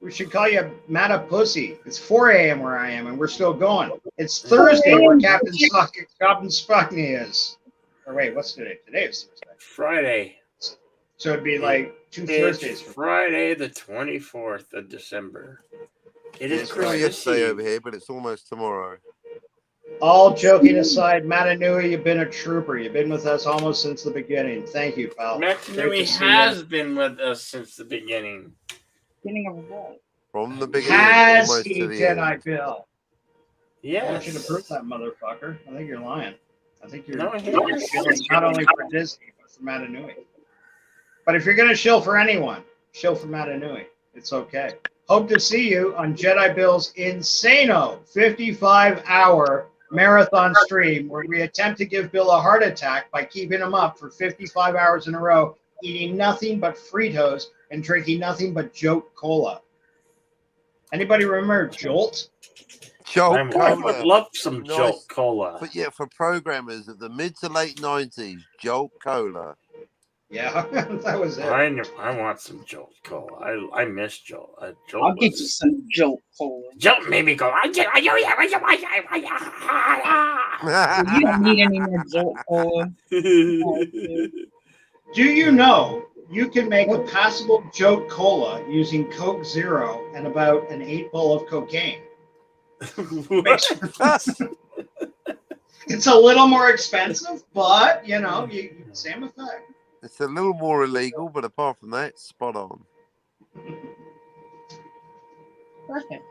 We should call you Mata Pussy. It's 4 a.m. where I am, and we're still going. It's Thursday where Captain Spockney is. Or wait, what's today? Today is Thursday. Friday. So it'd be like two It's Thursdays. Friday, the 24th of December. It is It's really Christmas yesterday Eve. over here, but it's almost tomorrow. All joking aside, Matanui, you've been a trooper. You've been with us almost since the beginning. Thank you, pal. Great Matanui to see has been with us since the beginning. Beginning of what? From the you. beginning, Has almost he, to the Jedi end. Bill? I want you to Yes. prove that, motherfucker. I think you're lying. I think you're, No, he you're is. shilling not only for Disney, but for Matanui. But if you're going to shill for anyone, shill for Matanui. It's okay. Hope to see you on Jedi Bill's Insano 55-hour marathon stream where we attempt to give Bill a heart attack by keeping him up for 55 hours in a row eating nothing but Fritos and drinking nothing but Jolt Cola. Anybody remember Jolt? Jolt I would Cola. love some Nice. Jolt Cola. But yeah, for programmers of the mid to late 90s, Jolt Cola. Yeah, that was it. I want some Jolt Cola. I miss Jolt. Jolt I'll get you some Jolt Cola. Jolt made me go. You don't need any more Jolt Cola. Do you know you can make a passable Jolt Cola using Coke Zero and about an 8-ball of cocaine? It's a little more expensive, but same effect. It's a little more illegal, but apart from that, it's spot on. Perfect.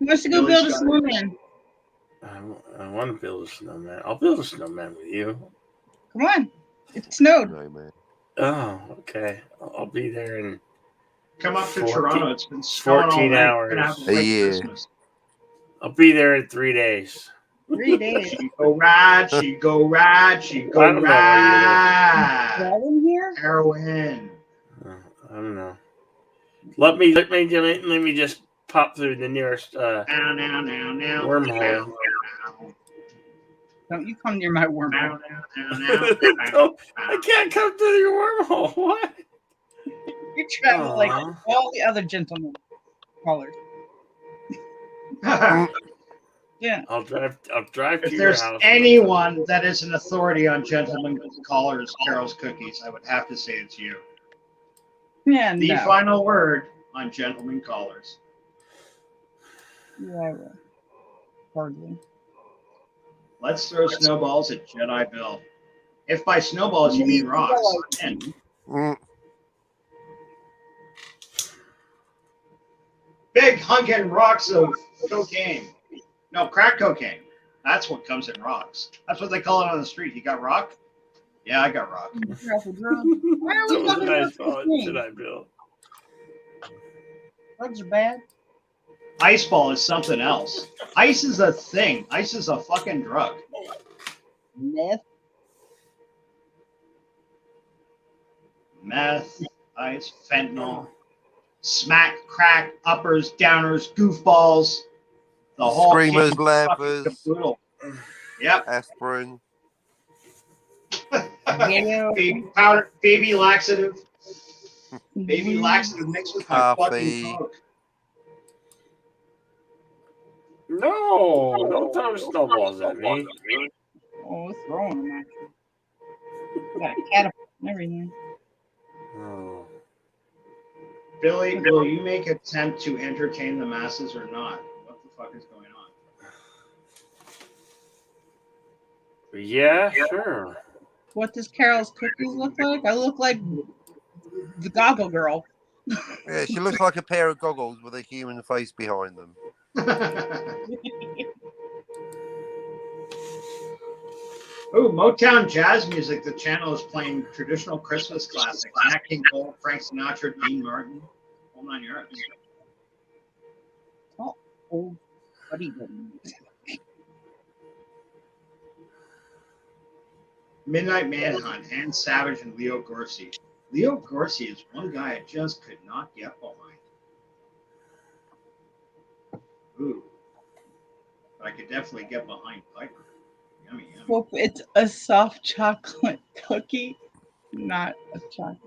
Who wants to go build a snowman? I want to build a snowman. I'll build a snowman with you. Come on. It snowed. No, man. Oh, okay. I'll be there in Come up to 14 Toronto. It's been snowing all 14 night. hours. We're gonna have a A white year. Christmas. I'll be there in 3 days. 3 days. She go ride, she go ride, she I go don't know where ride. Right in here? Heroin. I don't know. Let me just pop through the nearest Now. wormhole. Don't you come near my wormhole. Now. No, I can't come through your wormhole. What? You travel like Aw. all the other gentlemen callers. Yeah. I'll drive to If your there's house. anyone that is an authority on Gentleman Callers, Carol's Cookies, I would have to say it's you. Yeah, The no. final word on Gentleman Callers. Yeah, I will. Hardly. Let's throw snowballs at Jedi Bill. If by snowballs you mean rocks, and Mm. big hunkin' rocks of cocaine. No, crack cocaine. That's what comes in rocks. That's what they call it on the street. You got rock? Yeah, I got rock. Why are we Those talking guys about call it cocaine? Jedi Bill. Drugs are bad. Ice ball is something else. Ice is a thing. Ice is a fucking drug. Meth, ice, fentanyl, smack, crack, uppers, downers, goofballs. The whole Screamers, kit and laughers. fucking caboodle. Yep. Aspirin. Baby powder, baby laxative. Baby laxative mixed with my Coffee. fucking Coke. No, don't throw snowballs at me. Oh, it's throwing them at you. Got a catapult and everything. Oh. Billy, will you make attempt to entertain the masses or not? What the fuck is going on? Yeah, sure. What does Carol's cookies look like? I look like the goggle girl. Yeah, she looks like a pair of goggles with a human face behind them. Oh, Motown jazz music. The channel is playing traditional Christmas classics. Nat King Cole, Frank Sinatra, Dean Martin. Hold on, yours. Oh, what are you doing? Midnight Manhunt, Hans Savage, and Leo Gorcey. Leo Gorcey is one guy I just could not get behind. Ooh. But I could definitely get behind Piper. Yummy, yummy. Hope it's a soft chocolate cookie, not a chocolate.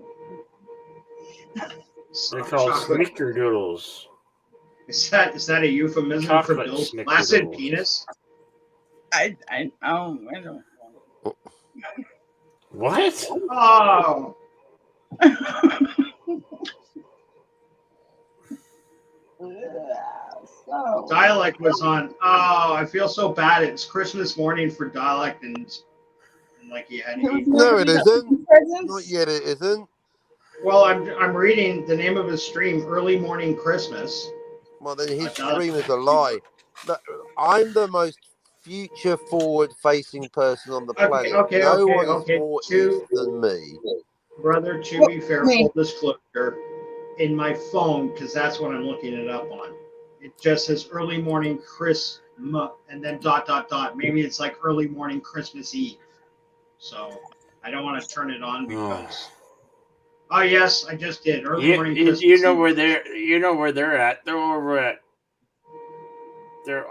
They're called snickerdoodles. Is that a euphemism for Chocolate Bill's snickerdoodles. flaccid penis? I don't. What? Oh, So, dialect was on. Oh, I feel so bad. It's Christmas morning for dialect, and like he had. No, it isn't. presents? Not yet, it isn't. Well, I'm reading the name of his stream, Early Morning Christmas. Well, then his I thought- stream is a lie. But I'm the most future forward facing person on the Okay, planet. okay, no okay, one is okay. more Two- East than me. Brother, to be fair, full disclosure, in my phone, because that's what I'm looking it up on. It just says Early Morning Christmas, and then ... Maybe it's like Early Morning Christmas Eve. so I don't want to turn it on because. Oh yes, I just did. Early morning Christmas. You know Eve. where they're at. They're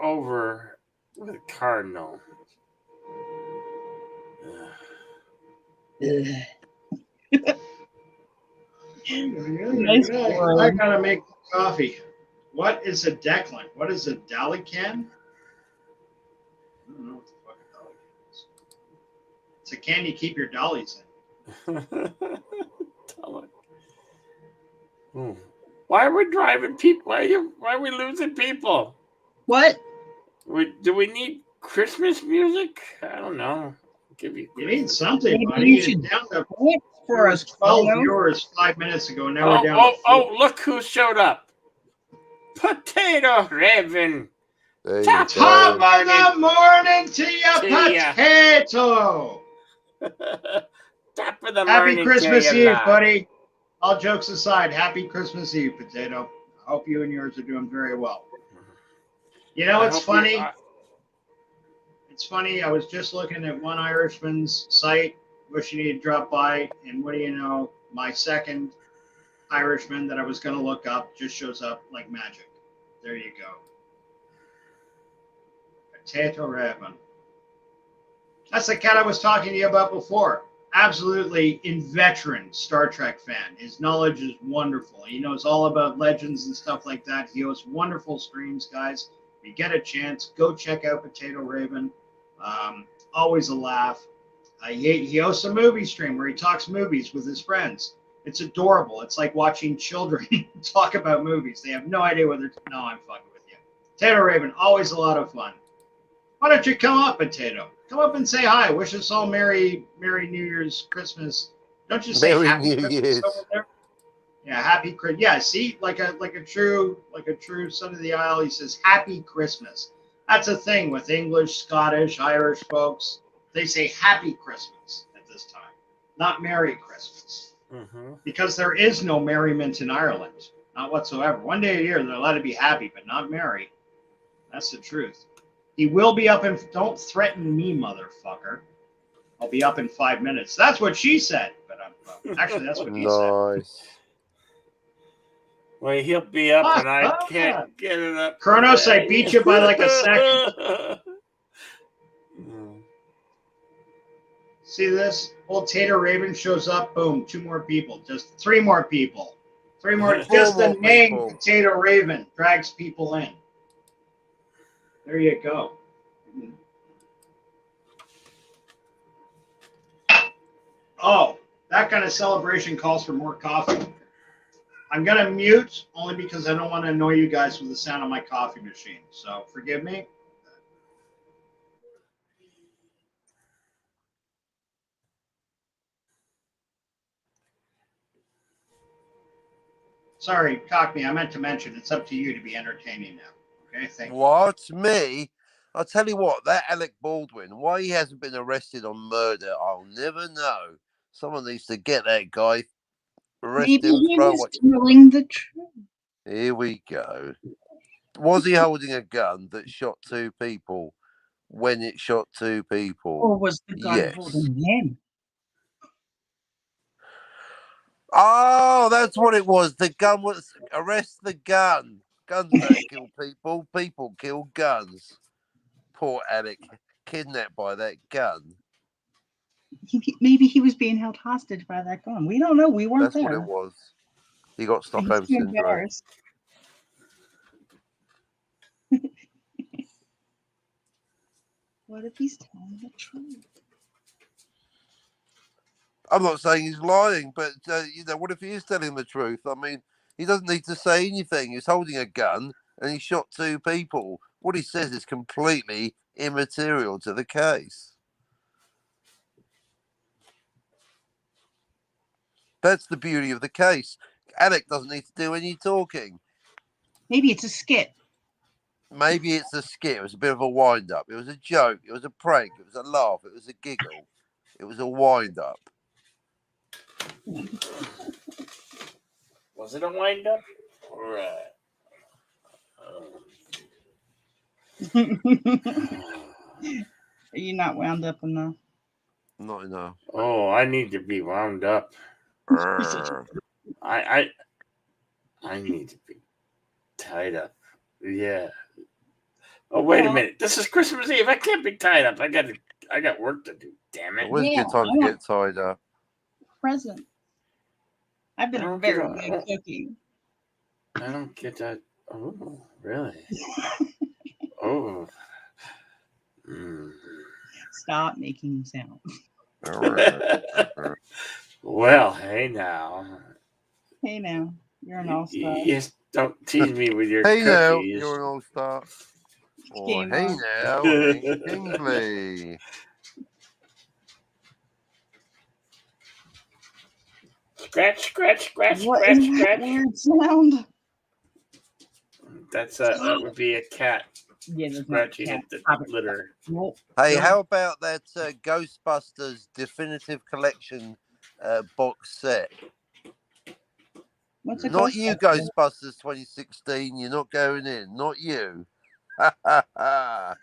over with Cardinal. Nice I word. gotta make coffee. What is a Declan? What is a Dali can? I don't know what the fuck a Dali can is. It's a can you keep your dollies in. Why are we driving people? Why are we losing people? What? Do we need Christmas music? I don't know. Give you. You need something, Maybe buddy. you You're should down to quit for us, 12 Chrono. viewers 5 minutes ago. Now we're down to 4. Oh! Look who showed up! Potato Raven. There you Top go. Top of the morning to you, potato. Top of the Happy morning. Christmas to you, Eve, lad. buddy. All jokes aside, happy Christmas Eve, potato. I hope you and yours are doing very well. You know, I it's hope funny. you- It's funny. I was just looking at one Irishman's site, wishing he'd drop by, and what do you know? My second Irishman that I was going to look up just shows up like magic. There you go. Potato Raven. That's the cat I was talking to you about before. Absolutely inveterate Star Trek fan. His knowledge is wonderful. He knows all about legends and stuff like that. He hosts wonderful streams, guys. If you get a chance, go check out Potato Raven. Always a laugh. He hosts a movie stream where he talks movies with his friends. It's adorable. It's like watching children talk about movies. They have no idea what they're. No, I'm fucking with you. Potato Raven, always a lot of fun. Why don't you come up, Potato? Come up and say hi. Wish us all Merry New Year's, Christmas. Don't you say Merry Happy New Christmas Year's. over there? Yeah, Happy Christmas. Yeah, see, like a true son of the Isle, he says Happy Christmas. That's a thing with English, Scottish, Irish folks. They say Happy Christmas at this time, not Merry Christmas, because there is no merriment in Ireland, not whatsoever. One day a year they're allowed to be happy, but not merry. That's the truth. He will be up in. Don't threaten me, motherfucker. I'll be up in 5 minutes. That's what she said. But actually, that's what he said. Nice. Well, he'll be up, and I can't get it up. Kronos, I beat you by like a second. See this? Old Tater Raven shows up. Boom. 2 more people. Just 3 more people. 3 more. Just the name Potato Raven drags people in. There you go. Oh, that kind of celebration calls for more coffee. I'm going to mute only because I don't want to annoy you guys with the sound of my coffee machine. So forgive me. Sorry, Cockney, I meant to mention it's up to you to be entertaining now. Okay, thank you. What? Me? I'll tell you what, that Alec Baldwin, why he hasn't been arrested on murder, I'll never know. Someone needs to get that guy, arrest Maybe him, he throw was away. telling the truth. Here we go. Was he holding a gun that shot 2 people when it shot 2 people? Or was the gun Yes. holding him? Oh, that's what it was. The gun was arrest the gun. Guns don't kill people. People kill guns. Poor Alec, kidnapped by that gun. Maybe he was being held hostage by that gun. We don't know. We weren't That's there. what it was. He got He's Stockholm too syndrome. embarrassed. What if he's telling the truth? I'm not saying he's lying, but what if he is telling the truth? I mean, he doesn't need to say anything. He's holding a gun and he shot 2 people. What he says is completely immaterial to the case. That's the beauty of the case. Alec doesn't need to do any talking. Maybe it's a skit. Maybe it's a skit. It was a bit of a wind-up. It was a joke. It was a prank. It was a laugh. It was a giggle. It was a wind-up. Was it a wind-up? Are you not wound up enough? Not enough. Oh, I need to be wound up. Brr. I need to be tied up. Yeah. Oh, wait a minute. This is Christmas Eve. I can't be tied up. I got work to do. Damn it. When's a good time to get tied up? Present. I've been I a don't very get good cookie. I don't get that. Oh, really? Oh. Mm. Stop making sound. Well, hey now. Hey now, you're an all-star. Yes, don't tease me with your Hey now, cookies. you're an all-star. Oh, Game hey on. now, Hank Kingsley. Scratch, scratch, scratch, What scratch, is that scratch. weird sound? That would be a cat Yeah, there's not a scratching cat. at the Stop it. litter. Nope. Hey, Nope. how about that Ghostbusters Definitive Collection box set? What's a Not you, Ghostbuster? Ghostbusters 2016. You're not going in. Not you. Let's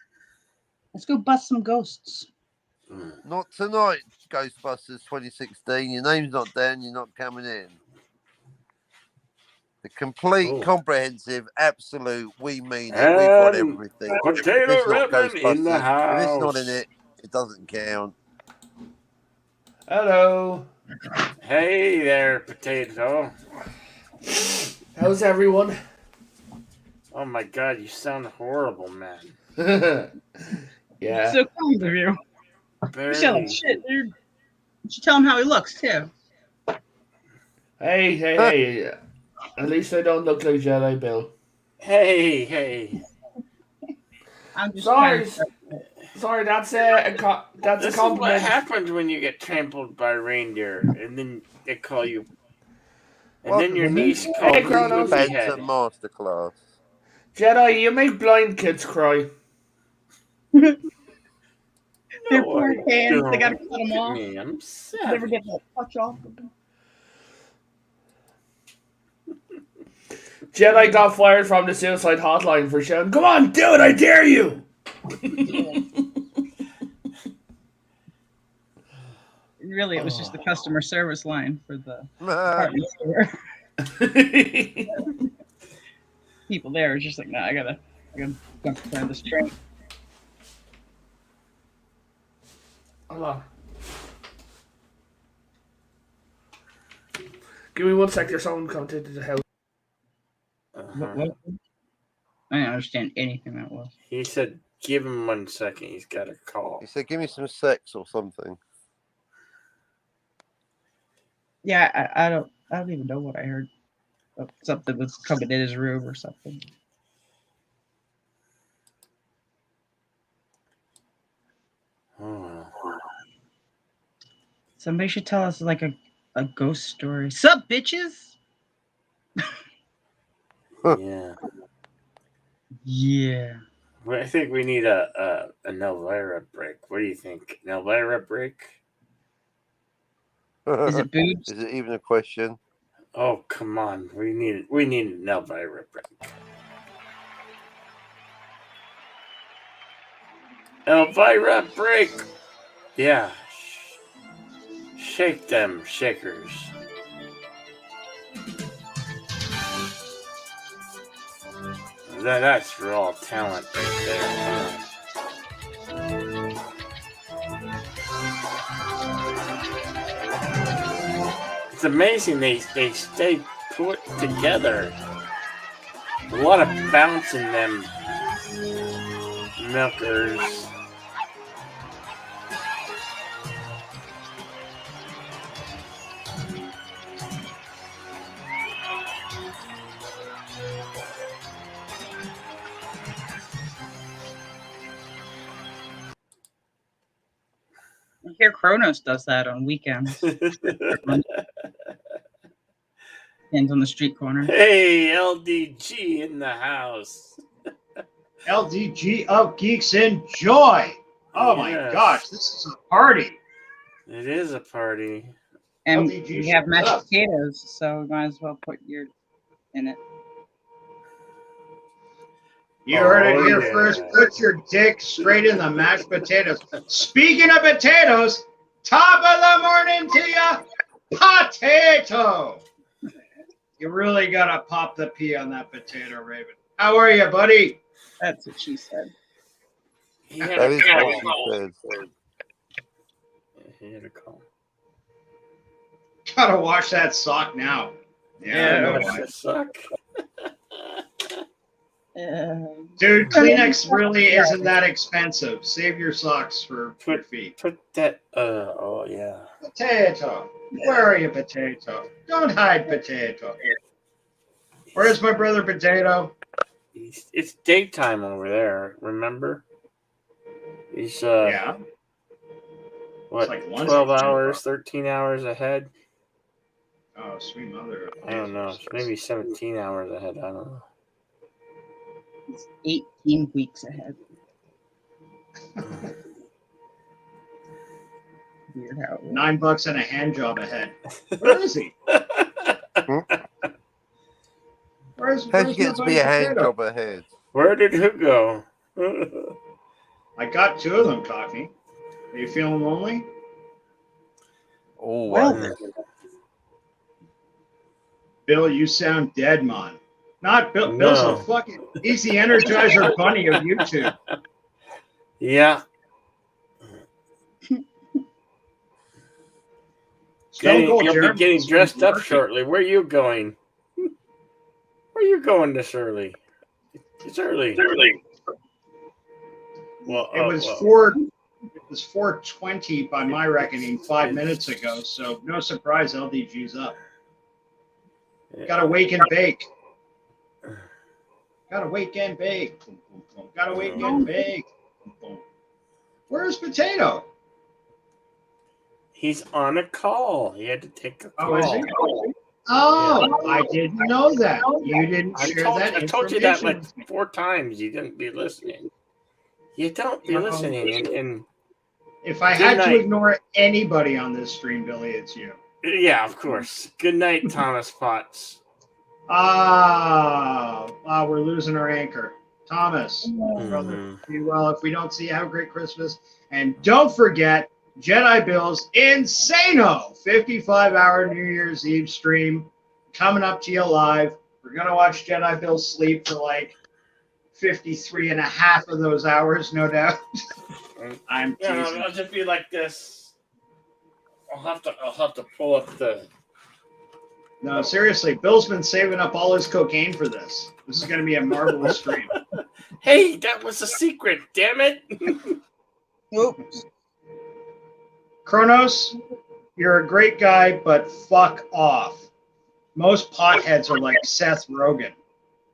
go bust some ghosts. Not tonight, Ghostbusters 2016. Your name's not down. You're not coming in. The complete, Oh. comprehensive, absolute. We mean it. We've got And everything. Potato If it's not ribbon in the Ghostbusters, if it's not in house. it, it doesn't count. Hello. Hey there, potato. How's everyone? Oh my god, you sound horrible, man. Yeah. So kind of you. You sound like shit, dude. You should tell him how he looks too. Hey. At least I don't look like Jedi Bill. Hey. I'm just Sorry. kind Sorry, that's a This is what compliment. happens when you get trampled by reindeer, and then they call you, and then your Welcome to niece the calls Hey, you Kronos. Banter Sleepyhead. Masterclass. Jedi, you make blind kids cry. Their No, poor I hands, they gotta don't. cut them Look at off. me, I'm Never savage. get that touch off of them. Jedi got fired from the suicide hotline for shouting, "Come on, do it! I dare you!" Really, it was just the customer service line for the Ah, department store. People there are just like, no, I gotta clear this train. Hold on. Give me 1 sec. There's someone coming to the house. What? I didn't understand anything that was. He said, "Give him 1 second. He's got a call." he said, give me some sex or something. Yeah, I don't even know what I heard. Oh, something was coming in his room or something. Oh, Somebody should tell us like a ghost story. Sup, bitches? yeah. Yeah. Well, I think we need an Elvira break. What do you think? An Elvira break? Is it boobs? Is it even a question? Oh, come on. We need an Elvira break. Elvira break. Yeah. Shake them shakers. That's raw talent right there. It's amazing they stay put together. A lot of bounce in them milkers. I hear Kronos does that on weekends. Stands on the street corner. Hey, LDG in the house. LDG of Geeks Enjoy. Oh my Yes. gosh, this is a party. It is a party. And LDG we have shut mashed up. potatoes, so we might as well put yours in it. You heard it Oh, here yeah. first. Put your dick straight in the mashed potatoes. Speaking of potatoes, Top of the morning to you, potato. You really gotta pop the P on that potato, Raven. How are you, buddy? That's what she said. He had That a is what call. she said. He had a call. Gotta wash that sock now. Yeah, I know Watch why. the suck. Dude, Kleenex really isn't that expensive. Save your socks for your feet. Put that. Oh yeah. Potato. Where are you, potato? Don't hide, potato. Where's my brother, potato? It's daytime over there. Remember? He's Yeah. what? like lunch 12 at 10 hours, o'clock. 13 hours ahead. Oh, sweet mother. I don't know. Maybe 17 hours ahead. I don't know. It's 18 weeks ahead. Weird how it $9 and a hand job ahead. Where is he? Where's How'd you get my to be a hand potato? job ahead? Where did who go? I got 2 of them, Cockney. Are you feeling lonely? Always. Bill, you sound dead, man. Not Bill. Bill's No. a fucking. He's the Energizer Bunny of YouTube. Yeah. Stone Cold You'll be Jeremy getting is dressed up working. shortly. Where are you going? Where are you going this early? It's early. Well, It was well. 4:20 by my reckoning 5 minutes ago. So no surprise, LDG's up. Gotta wake and bake. Gotta wake and bake. Boom, boom, boom. Gotta wake and bake. Boom, boom. Where's Potato? He's on a call. He had to take a call. Oh, is he? Oh, I didn't know that. You didn't share that I told you that like information with me. 4 times. You didn't be listening. You don't be No. listening. And If I Good had night. to ignore anybody on this stream, Billy, it's you. yeah, of course. Good night, Thomas Potts. We're losing our anchor. Thomas, brother, Mhm. be well. If we don't see you, have a great Christmas. And don't forget Jedi Bill's Insano 55-hour New Year's Eve stream coming up to you live. We're going to watch Jedi Bill sleep for like 53 and a half of those hours, no doubt. I'm Yeah, teasing. I'll just be like this. I'll have to pull up the. No, seriously, Bill's been saving up all his cocaine for this. This is going to be a marvelous stream. Hey, that was a secret. Damn it! Oops. Kronos, you're a great guy, but fuck off. Most potheads are like Seth Rogen.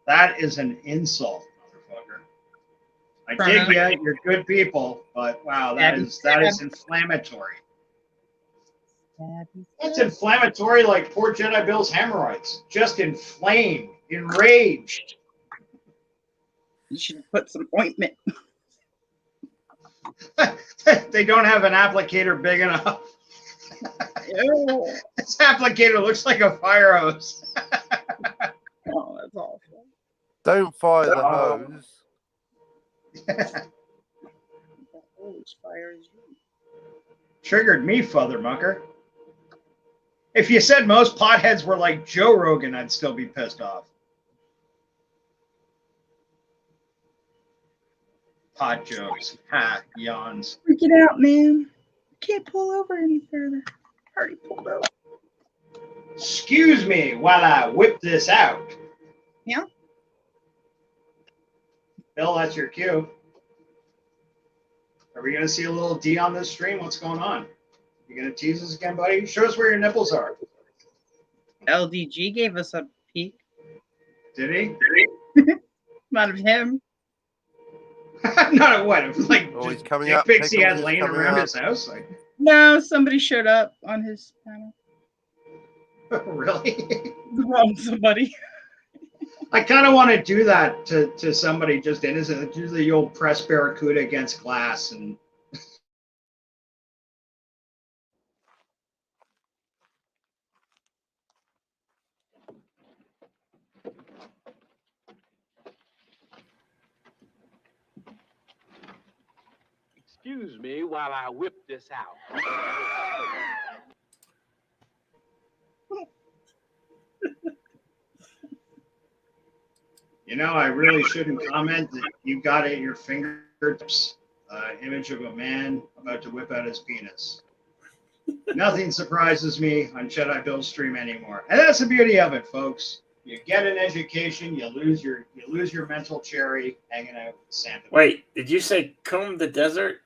That is an insult, motherfucker. I dig ya, you're good people, but wow, that is inflammatory. That's inflammatory like poor Jedi Bill's hemorrhoids. Just inflamed, enraged. You should put some ointment. They don't have an applicator big enough. Ew. This applicator looks like a fire hose. Oh, that's awful. Don't fire the hose. Hose fires you. Triggered me, Father Mucker. If you said most potheads were like Joe Rogan, I'd still be pissed off. Pot jokes. Ha, yawns. Freak it out, man. Can't pull over any further. Already pulled over. Excuse me while I whip this out. Yeah. Bill, that's your cue. Are we going to see a little D on this stream? What's going on? You going to tease us again, buddy? Show us where your nipples are. LDG gave us a peek. Did he? Not of him. Not a what? Of like Oh, he's just coming dick up. pics he Pickles had is laying coming around up. his house? Like, No, somebody showed up on his panel. really? Wrong somebody. I kind of want to do that to somebody just innocent. Do the old press barracuda against glass and excuse me while I whip this out. You know, I really shouldn't comment that you got at your fingertips image of a man about to whip out his penis. Nothing surprises me on Jedi Bill's stream anymore, and that's the beauty of it, folks. You get an education, you lose your mental cherry hanging out with Santa. Wait, did you say comb the desert?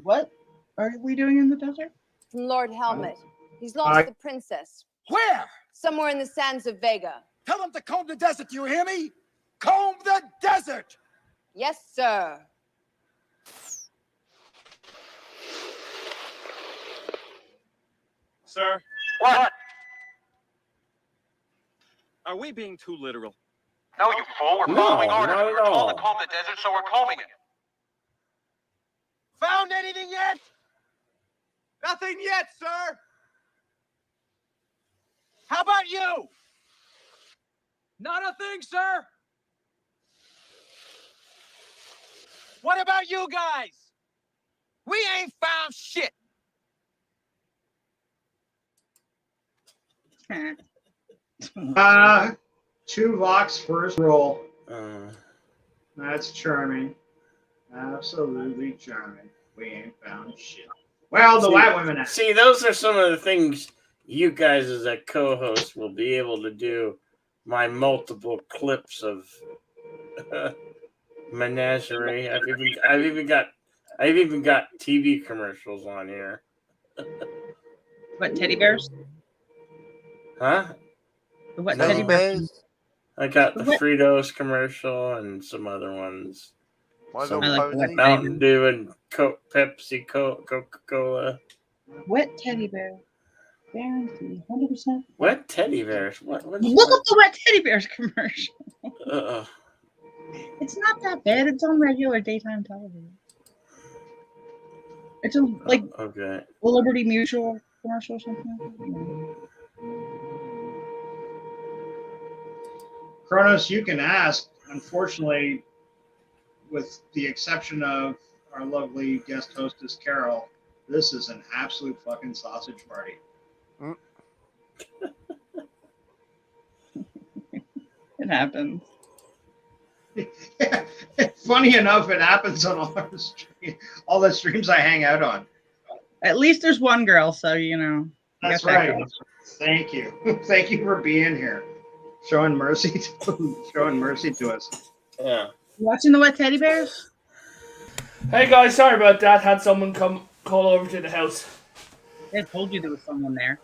What are we doing in the desert? Lord Helmet. He's lost the princess. Where? Somewhere in the sands of Vega. Tell them to comb the desert, do you hear me? Comb the desert! Yes, sir. Sir? What? Are we being too literal? No, you fool. We're No, following orders. not We at were told to all. comb the desert, so we're combing it. Found anything yet? Nothing yet, sir! How about you? Not a thing, sir. What about you guys? We ain't found shit. Tuvok's first roll. Uh, That's charming. Absolutely charming. We ain't found shit. Well, the white women have. See, those are some of the things you guys as a co-host will be able to do. My multiple clips of menagerie. I've even got TV commercials on here. What, teddy bears? Huh? What No. teddy bears? I got the What? Fritos commercial and some other ones. My Some Little I like Pony. that. Mountain Dew and Pepsi, Coca-Cola. Wet teddy bear. Guarantee, 100%. What teddy bears? What is Look up the wet teddy bears commercial. Uh, It's not that bad. It's on regular daytime television. It's a like okay. Liberty Mutual commercial or something like that. Kronos, you can ask. Unfortunately, with the exception of our lovely guest hostess Carol, this is an absolute fucking sausage party. It happens. Funny enough, it happens on all the streams I hang out on. At least there's one girl, so you know. That's I guess that right. counts. Thank you. Thank you for being here. Showing mercy to us. Yeah. You watching the wet teddy bears? Hey guys, sorry about that. Had someone come call over to the house. I told you there was someone there.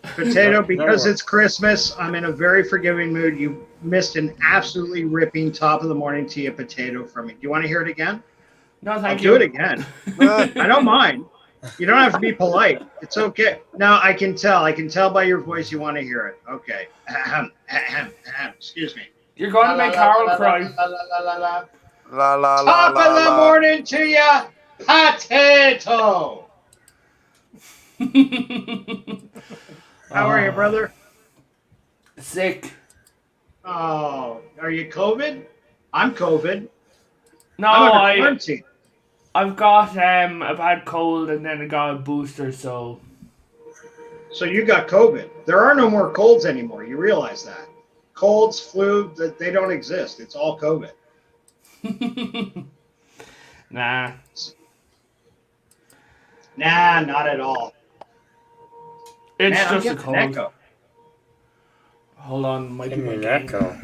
Potato, because No. it's Christmas, I'm in a very forgiving mood. You missed an absolutely ripping top of the morning tea of Potato from me. Do you want to hear it again? No, I'll thank do you. it again. I don't mind. You don't have to be polite. It's okay. No, I can tell. I can tell by your voice you want to hear it. Okay. Excuse me. You're going to make Carol cry. La la la Top la of the la. morning to ya, Potato. How are you, brother? Sick. Oh, are you COVID? I'm COVID. No, I'm under quarantine. I've got a bad cold and then I got a booster, so So you got COVID. There are no more colds anymore. You realize that? Colds, flu, that they don't exist. It's all COVID. nah. Nah, not at all. It's Man, I'm just a getting cold. an echo. Hold on, might be Give me my an gain. echo.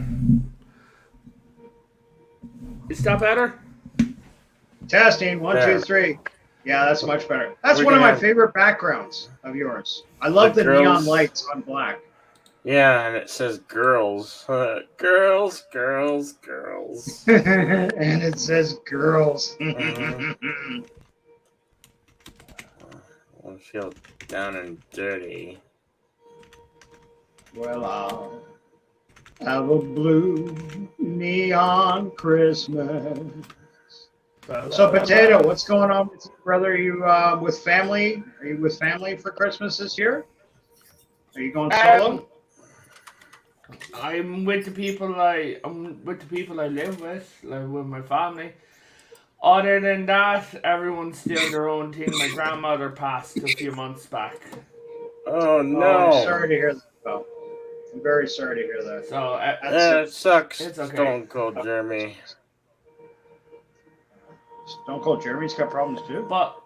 Is that better? Testing, 1, There. 2, 3. Yeah, that's much better. That's We're one of gonna my have- favorite backgrounds of yours. I love The the neon girls- lights on black. Yeah, and it says girls. Girls, girls, girls. And it says girls. I feel down and dirty. Well, I'll have a blue neon Christmas. So, Potato, what's going on with you, brother? Are you with family? Are you with family for Christmas this year? Are you going solo? I'm with the people I live with, like with my family. Other than that, everyone's doing their own thing. My grandmother passed a few months back. Oh Oh, no! I'm sorry to hear that. Phil. I'm very sorry to hear that. So It sucks. It's okay. Stone Cold Jeremy. Stone Cold Jeremy's got problems too. But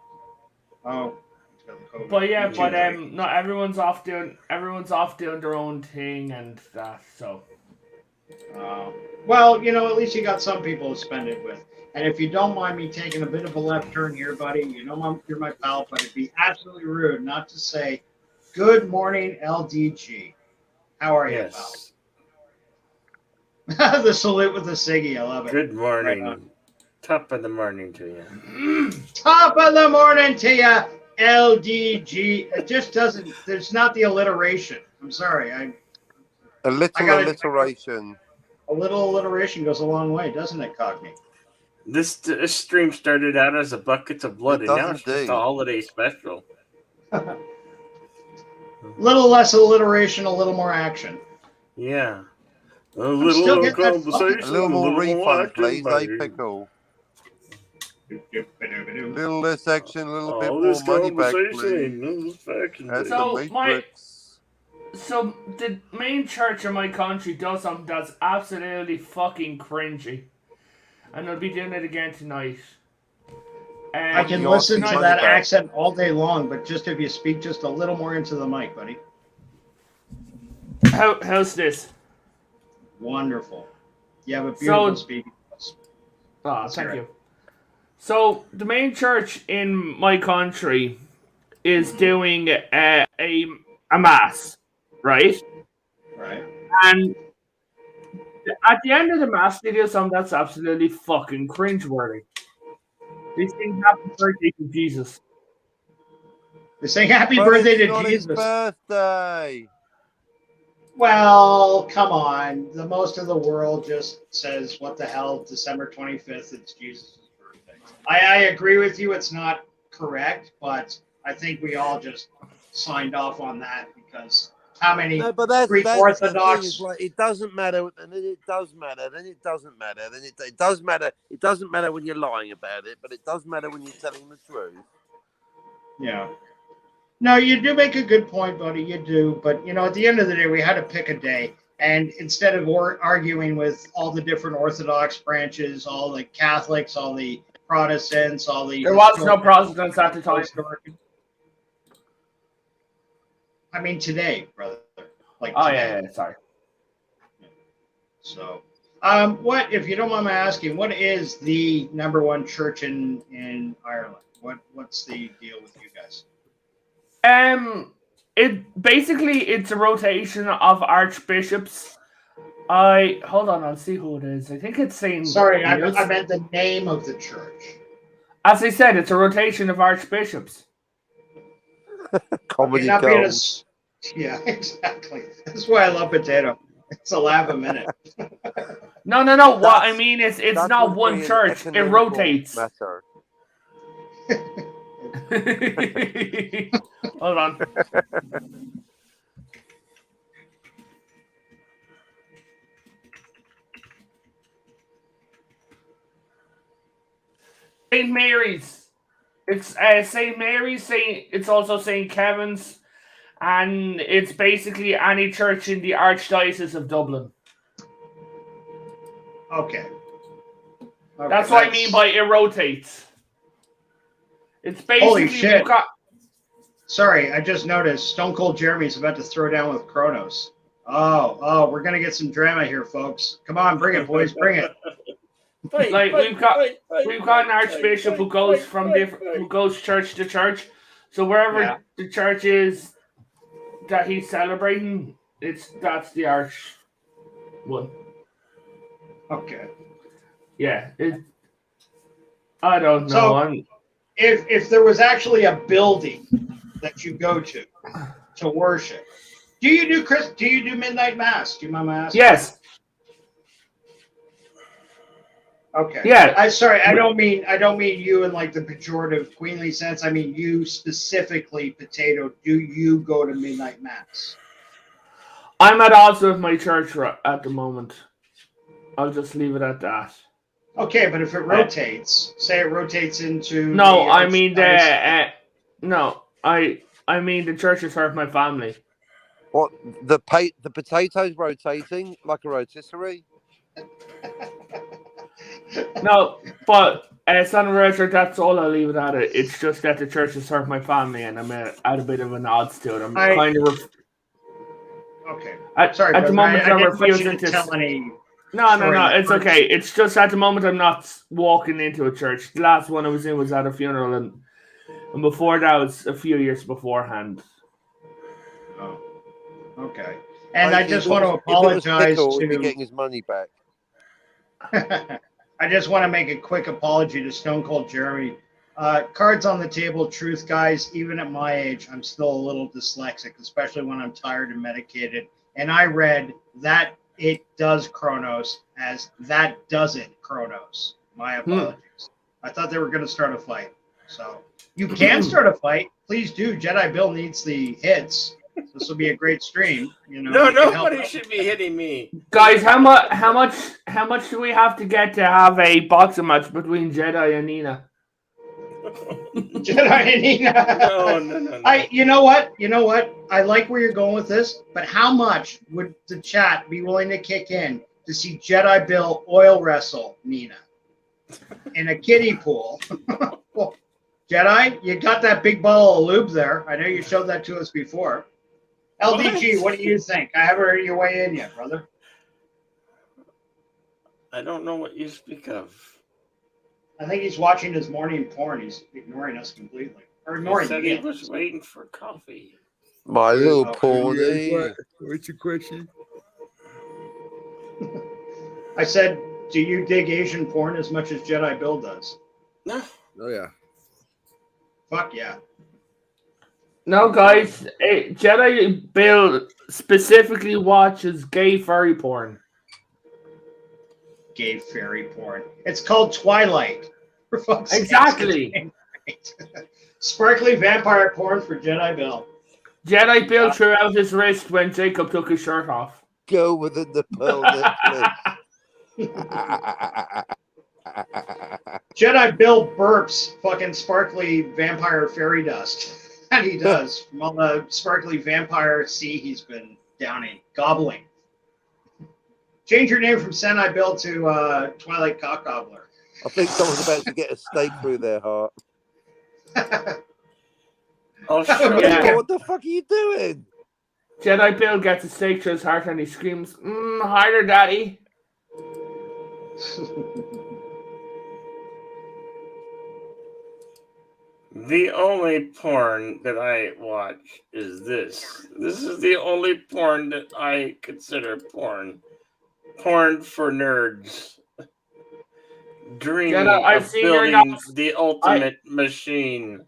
Oh. he's got the COVID. But yeah, but Too. no, everyone's off doing their own thing and that. So Well, you know, at least you got some people to spend it with. And if you don't mind me taking a bit of a left turn here, buddy, you know you're my pal, but it'd be absolutely rude not to say good morning, LDG. How are you, Yes. pal? The salute with the ciggy, I love it. Good morning. Right on. Top of the morning to you. Top of the morning to you, LDG. It just doesn't. There's not the alliteration. I'm sorry. A little gotta- alliteration. A little alliteration goes a long way, doesn't it, Cockney? This stream started out as a buckets of blood, It and now does it's just indeed. a holiday special. Little less alliteration, a little more action. Yeah. A still little getting that conversation. A little more refund, action, please, buddy. Pickle. Little less action, a little bit All more this money back, conversation, please. this faction, That's buddy. the So, my- Matrix. So the main church in my country does something that's absolutely fucking cringy, and they'll be doing it again tonight. I can You're listen to thinking that about- accent all day long, but just if you speak just a little more into the mic, buddy. How's this? Wonderful. You have a beautiful speaking voice. Ah, Let's thank hear you. it. So the main church in my country is doing a mass, right? Right. And at the end of the mass, they do something that's absolutely fucking cringeworthy. They sing "Happy Birthday to Jesus." They sing happy But birthday it's to not his Jesus. birthday. Well, come on. The most of the world just says, what the hell, December 25th, it's Jesus' birthday. I agree with you, it's not correct, but I think we all just signed off on that because how many No, but that's Greek the thing, Orthodox... is like, it doesn't matter, and then it does matter, then it doesn't matter, then it does matter. It doesn't matter when you're lying about it, but it does matter when you're telling the truth. Yeah. No, you do make a good point, buddy. You do. But, you know, at the end of the day, we had to pick a day. And instead of arguing with all the different Orthodox branches, all the Catholics, all the Protestants, all the... There was no Protestants at the time. I mean, today, brother. Like Oh today. yeah, sorry. So, what, if you don't mind me asking, what is the number one church in Ireland? What's the deal with you guys? It's a rotation of archbishops. Hold on, I'll see who it is. I think it's Saint. Sorry, I meant the name of the church. As I said, it's a rotation of archbishops. Comedy Not being gold. yeah, exactly. That's why I love potato. It's a laugh a minute. No. What I mean is, it's That not would one be an church. It economical rotates. matter. Hold on. St. Mary's. It's St. Mary's. It's also St. Kevin's, and it's basically any church in the Archdiocese of Dublin. Okay. That's what I mean by it rotates. It's basically Holy shit. we've got. Sorry, I just noticed Stone Cold Jeremy's about to throw down with Kronos. Oh, we're gonna get some drama here, folks. Come on, bring it, boys, bring it. We've got an archbishop who goes who goes church to church. So wherever the church is that he's celebrating, that's the arch one. Okay. Yeah. I don't know. So, if there was actually a building that you go to worship, do you do midnight mass? Do you mind my asking? Yes. Okay. Yeah. I don't mean you in like the pejorative queenly sense. I mean you specifically, Potato. Do you go to midnight mass? I'm at odds with my church at the moment. I'll just leave it at that. Okay, but if it rotates, say it rotates into No, the I mean the archdiocese- no, I mean the church is for my family. What the potatoes rotating like a rotisserie? No, but it's on the record. That's all I'll leave it at. It's just that the church is for my family, and I'm at a bit of an odds to it. I'm kind of Okay. at Sorry, the brother, moment I I'm didn't want you refusing to to. tell any. No, story it's that- okay. It's just at the moment I'm not walking into a church. The last one I was in was at a funeral, and before that was a few years beforehand. Oh, okay. And I just want to If it was apologize Pickle, he'd be to. getting his money back. I just want to make a quick apology to Stone Cold Jeremy. Cards on the table, truth, guys. Even at my age, I'm still a little dyslexic, especially when I'm tired and medicated. And I read that it does Kronos as that doesn't Kronos. My apologies. I thought they were going to start a fight. So you can start a fight. Please do. Jedi Bill needs the hits. This will be a great stream. You know, No, you can help nobody out. should be hitting me. Guys, how much do we have to get to have a boxing match between Jedi and Nina? Jedi and Nina. No. You know what? I like where you're going with this, but how much would the chat be willing to kick in to see Jedi Bill oil wrestle Nina in a kiddie pool? Well, Jedi, you got that big bottle of lube there. I know you showed that to us before. LDG, what do you think? I haven't heard you weigh in yet, brother. I don't know what you speak of. I think he's watching his morning porn. He's ignoring us completely. Or He ignoring said me. he was waiting for coffee. My little Oh, pony. What's your question? I said, do you dig Asian porn as much as Jedi Bill does? No. Oh yeah. Fuck yeah. No, guys, Jedi Bill specifically watches gay furry porn. Gay fairy porn. It's called Twilight. For fuck's sake. Exactly. Sparkly vampire porn for Jedi Bill. Jedi Bill threw out his wrist when Jacob took his shirt off. Go within the pearl necklace. Jedi Bill burps fucking sparkly vampire fairy dust. And he does. From all the sparkly vampire sea he's been downing, gobbling. Change your name from Senai Bill to Twilight Cock Gobbler. I think someone's about to get a stake through their heart. Oh, Yeah. What the fuck are you doing? Jedi Bill gets a stake through his heart and he screams, "Harder, Daddy!" The only porn that I watch is this. This is the only porn that I consider porn. Porn for nerds. Dreaming I've of seen your building notes. the ultimate machine.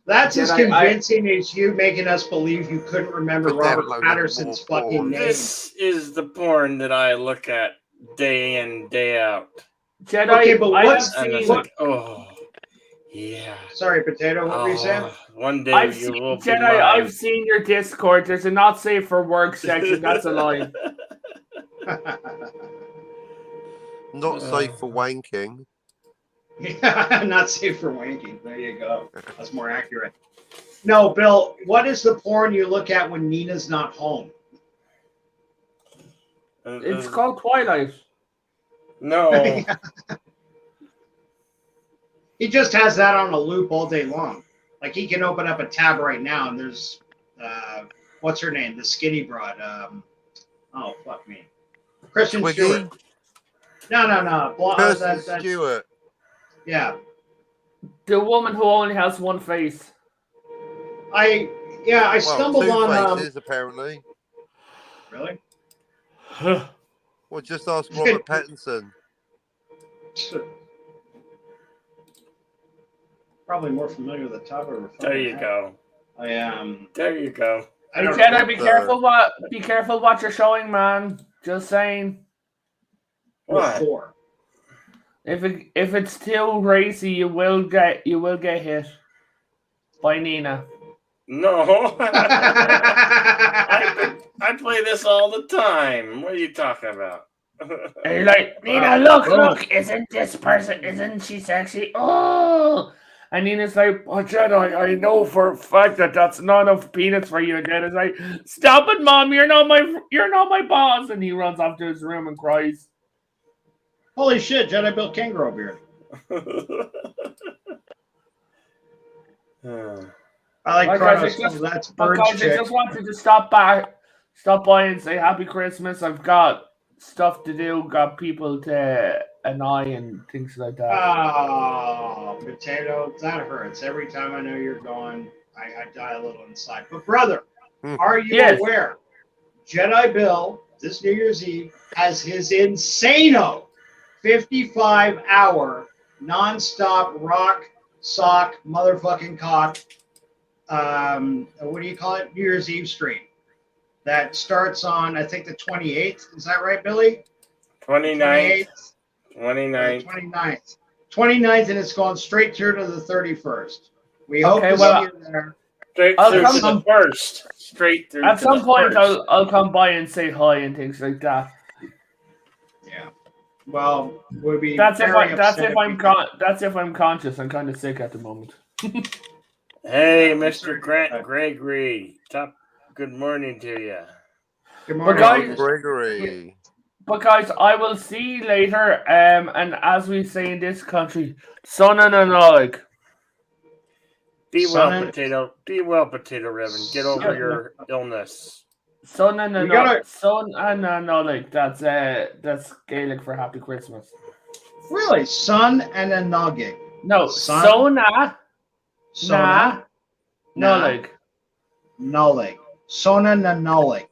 That's as Jedi, convincing as you making us believe you couldn't remember Put that Robert logo Patterson's more fucking porn. name. This is the porn that I look at day in, day out. Jedi, Okay, but I what's- have And it's seen, like, oh, yeah. Sorry, Potato, what were you saying? One day I've you seen will be Jedi. mine. I've seen your Discord. There's a not safe for work section. That's a lie. Not safe for wanking. Not safe for wanking. There you go. That's more accurate. No, Bill, what is the porn you look at when Nina's not home? It's called Twilight. No. He just has that on a loop all day long. Like he can open up a tab right now and there's what's her name? The skinny broad. Oh fuck me. Kristen Twiggy? Stewart. No. Kirsten Stewart. Yeah. The woman who only has one face. I Well, stumbled two on faces, apparently. really? Well, just ask Robert Pattinson. Probably more familiar with the top of her. There you go. I am. There you go. I don't Jedi, know. be careful what you're showing, man. Just saying. What? Four. If it's too racy, you will get hit by Nina. No. I play this all the time. What are you talking about? And you're like, Nina, look, isn't she sexy? Oh, and Nina's like, oh, Jedi, I know for a fact that that's not enough peanuts for you. And Jed's like, stop it, Mom, you're not my boss. And he runs off to his room and cries. Holy shit, Jedi built kangaroo beard. I like Kronos. That's bird guys, chick. I just wanted to stop by and say Happy Christmas. I've got stuff to do, got people to annoy and things like that. Oh, Potato, that hurts. Every time I know you're gone, I die a little inside. But brother, are you aware? Jedi Bill, this New Year's Eve, has his insano 55-hour non-stop rock, sock, motherfucking cock, what do you call it? New Year's Eve stream. That starts on, I think, the 28th. Is that right, Billy? 29th. 29th, and it's going straight through to the 31st. We hope to see you there. Straight through to the first. Straight through. At some point, I'll come by and say hi and things like that. Yeah. Well, we'll be. That's if I'm conscious. I'm kind of sick at the moment. Hey, Mr. Grant Gregory. Good morning to you. Good morning, Gregory. But guys, I will see you later. And as we say in this country, son and analog. Be well, Potato. Be well, Potato Reverend. Get over your illness. Son and analog. That's Gaelic for Happy Christmas. Really, son and a noggin. No, Sona. Nolig. Sona na Nolig.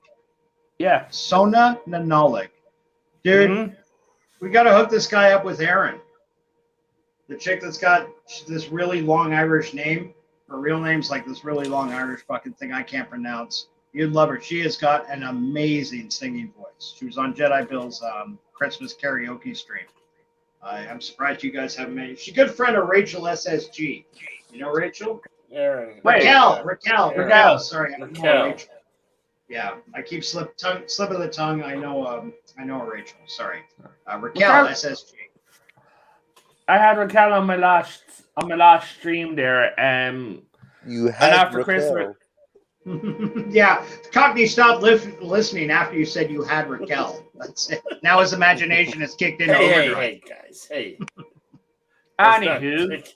Yeah. Sona na Nolig. Dude, we got to hook this guy up with Erin. The chick that's got this really long Irish name. Her real name's like this really long Irish fucking thing I can't pronounce. You'd love her. She has got an amazing singing voice. She was on Jedi Bill's Christmas karaoke stream. I'm surprised you guys haven't met her. She's a good friend of Rachel SSG. You know Rachel? Erin. Raquel. Sorry, I know Raquel. Rachel. Yeah, I keep slip of the tongue. I know Rachel. Sorry, Raquel SSG. I had Raquel on my last stream there. You and had after Raquel. Christmas. Yeah, Cockney stopped listening after you said you had Raquel. That's it. Now his imagination has kicked in. Hey, guys. Hey. Anywho.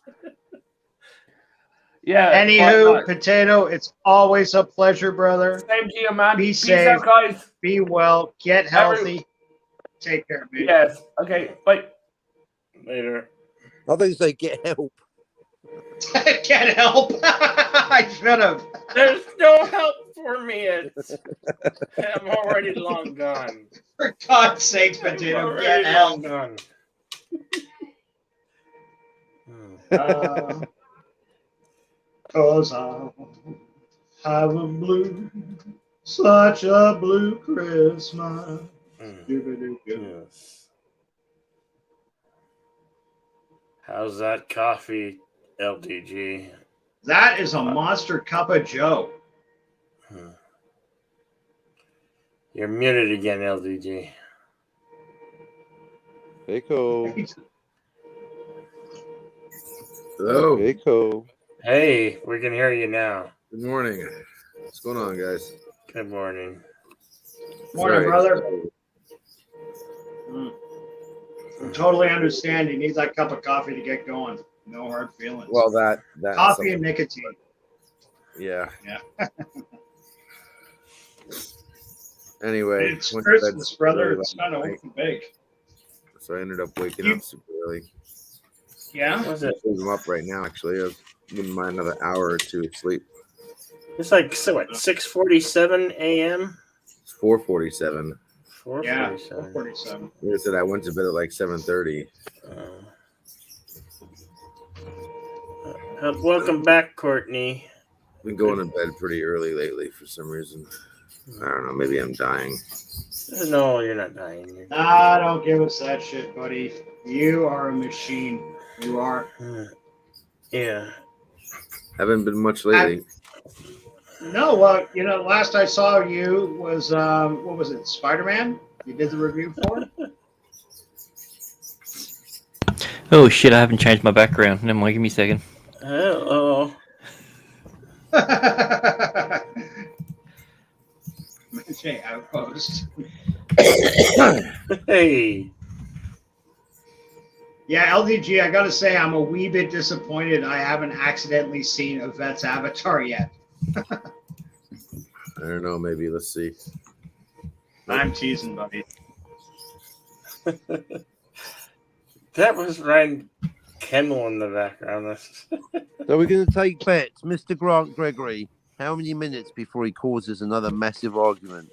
Yeah. Anywho, Potato, it's always a pleasure, brother. Same to you, man. Be Peace safe, out, guys. Be well, get healthy. Take care, man. Yes. Okay. Bye. Later. I think they get help. Get help. I should have. There's no help for me. I'm already long gone. For God's sakes, Potato, get help. Gone. Cause I have a blue, such a blue Christmas. Yes. How's that coffee, LTG? That is a monster cup of Joe. You're muted again, LTG. Hey, cool. Hello. Hey, cool. Hey, we can hear you now. Good morning. What's going on, guys? Good morning. Morning, brother. Totally understand. He needs that cup of coffee to get going. No hard feelings. Well, that coffee and nicotine. Yeah. Yeah. Anyway, It's Christmas, brother. It's kind of wake and bake. So I ended up waking up super early. Yeah. I'm up right now. Actually, I wouldn't mind another hour or two of sleep. It's like 6:47 a.m. It's 4:47. 4:47. Yeah, 4:47. Like I said, I went to bed at like 7:30. Welcome back, Courtney. Been going to bed pretty early lately for some reason. I don't know. Maybe I'm dying. No, you're not dying. Don't give us that shit, buddy. You are a machine. You are. Yeah. Haven't been much lately. No, last I saw you was what was it? Spider-Man. You did the review for? Oh shit! I haven't changed my background. Never mind. Give me a second. Oh. Jay Outpost. Hey. Yeah, LDG, I gotta say, I'm a wee bit disappointed I haven't accidentally seen Yvette's avatar yet. I don't know. Maybe let's see. I'm teasing, buddy. That was Ryan Kendall in the background. So we're going to take bets. Mr. Grant Gregory, how many minutes before he causes another massive argument?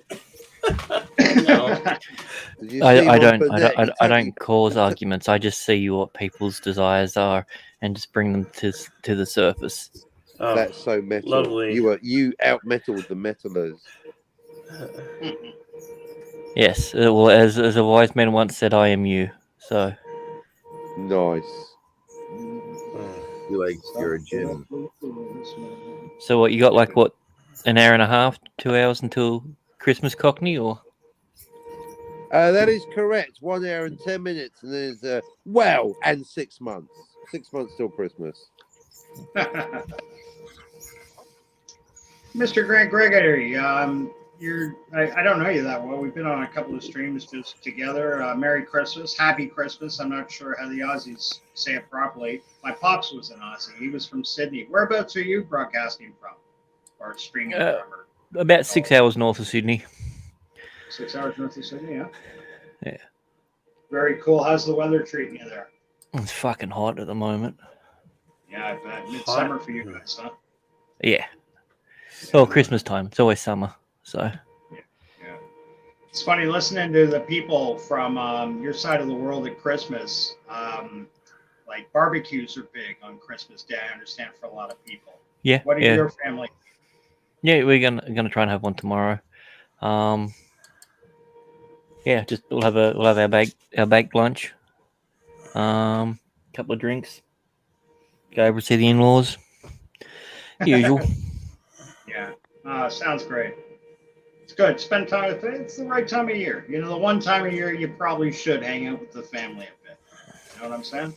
Did you see I what don't Burnett- I don't cause arguments. I just see what people's desires are and just bring them to the surface. Oh, That's so metal. lovely. You out metaled the metalers. Yes, well, as a wise man once said, I am you. So Nice. You're a gym. so what you got? Like what? An hour and a half, 2 hours until Christmas, Cockney, or? That is correct. 1 hour and 10 minutes, and there's and 6 months. 6 months till Christmas. Mr. Grant Gregory, I don't know you that well. We've been on a couple of streams just together. Merry Christmas, Happy Christmas. I'm not sure how the Aussies say it properly. My pops was an Aussie. He was from Sydney. Whereabouts are you broadcasting from, or streaming from? Or About 6 hours north of Sydney. 6 hours north of Sydney, yeah. Yeah. Very cool. How's the weather treating you there? It's fucking hot at the moment. Yeah, I bet. Midsummer for you guys, huh? Yeah. Well, Christmas time. It's always summer. So. It's funny listening to the people from your side of the world at Christmas. Like barbecues are big on Christmas Day. I understand for a lot of people. Yeah. What are yeah. your family? Yeah, we're gonna try and have one tomorrow. Yeah, just we'll have our baked lunch. Couple of drinks. Go over see the in-laws. Usual. Yeah. Sounds great. It's good. Spend time with it. It's the right time of year. You know, the one time of year you probably should hang out with the family a bit. You know what I'm saying?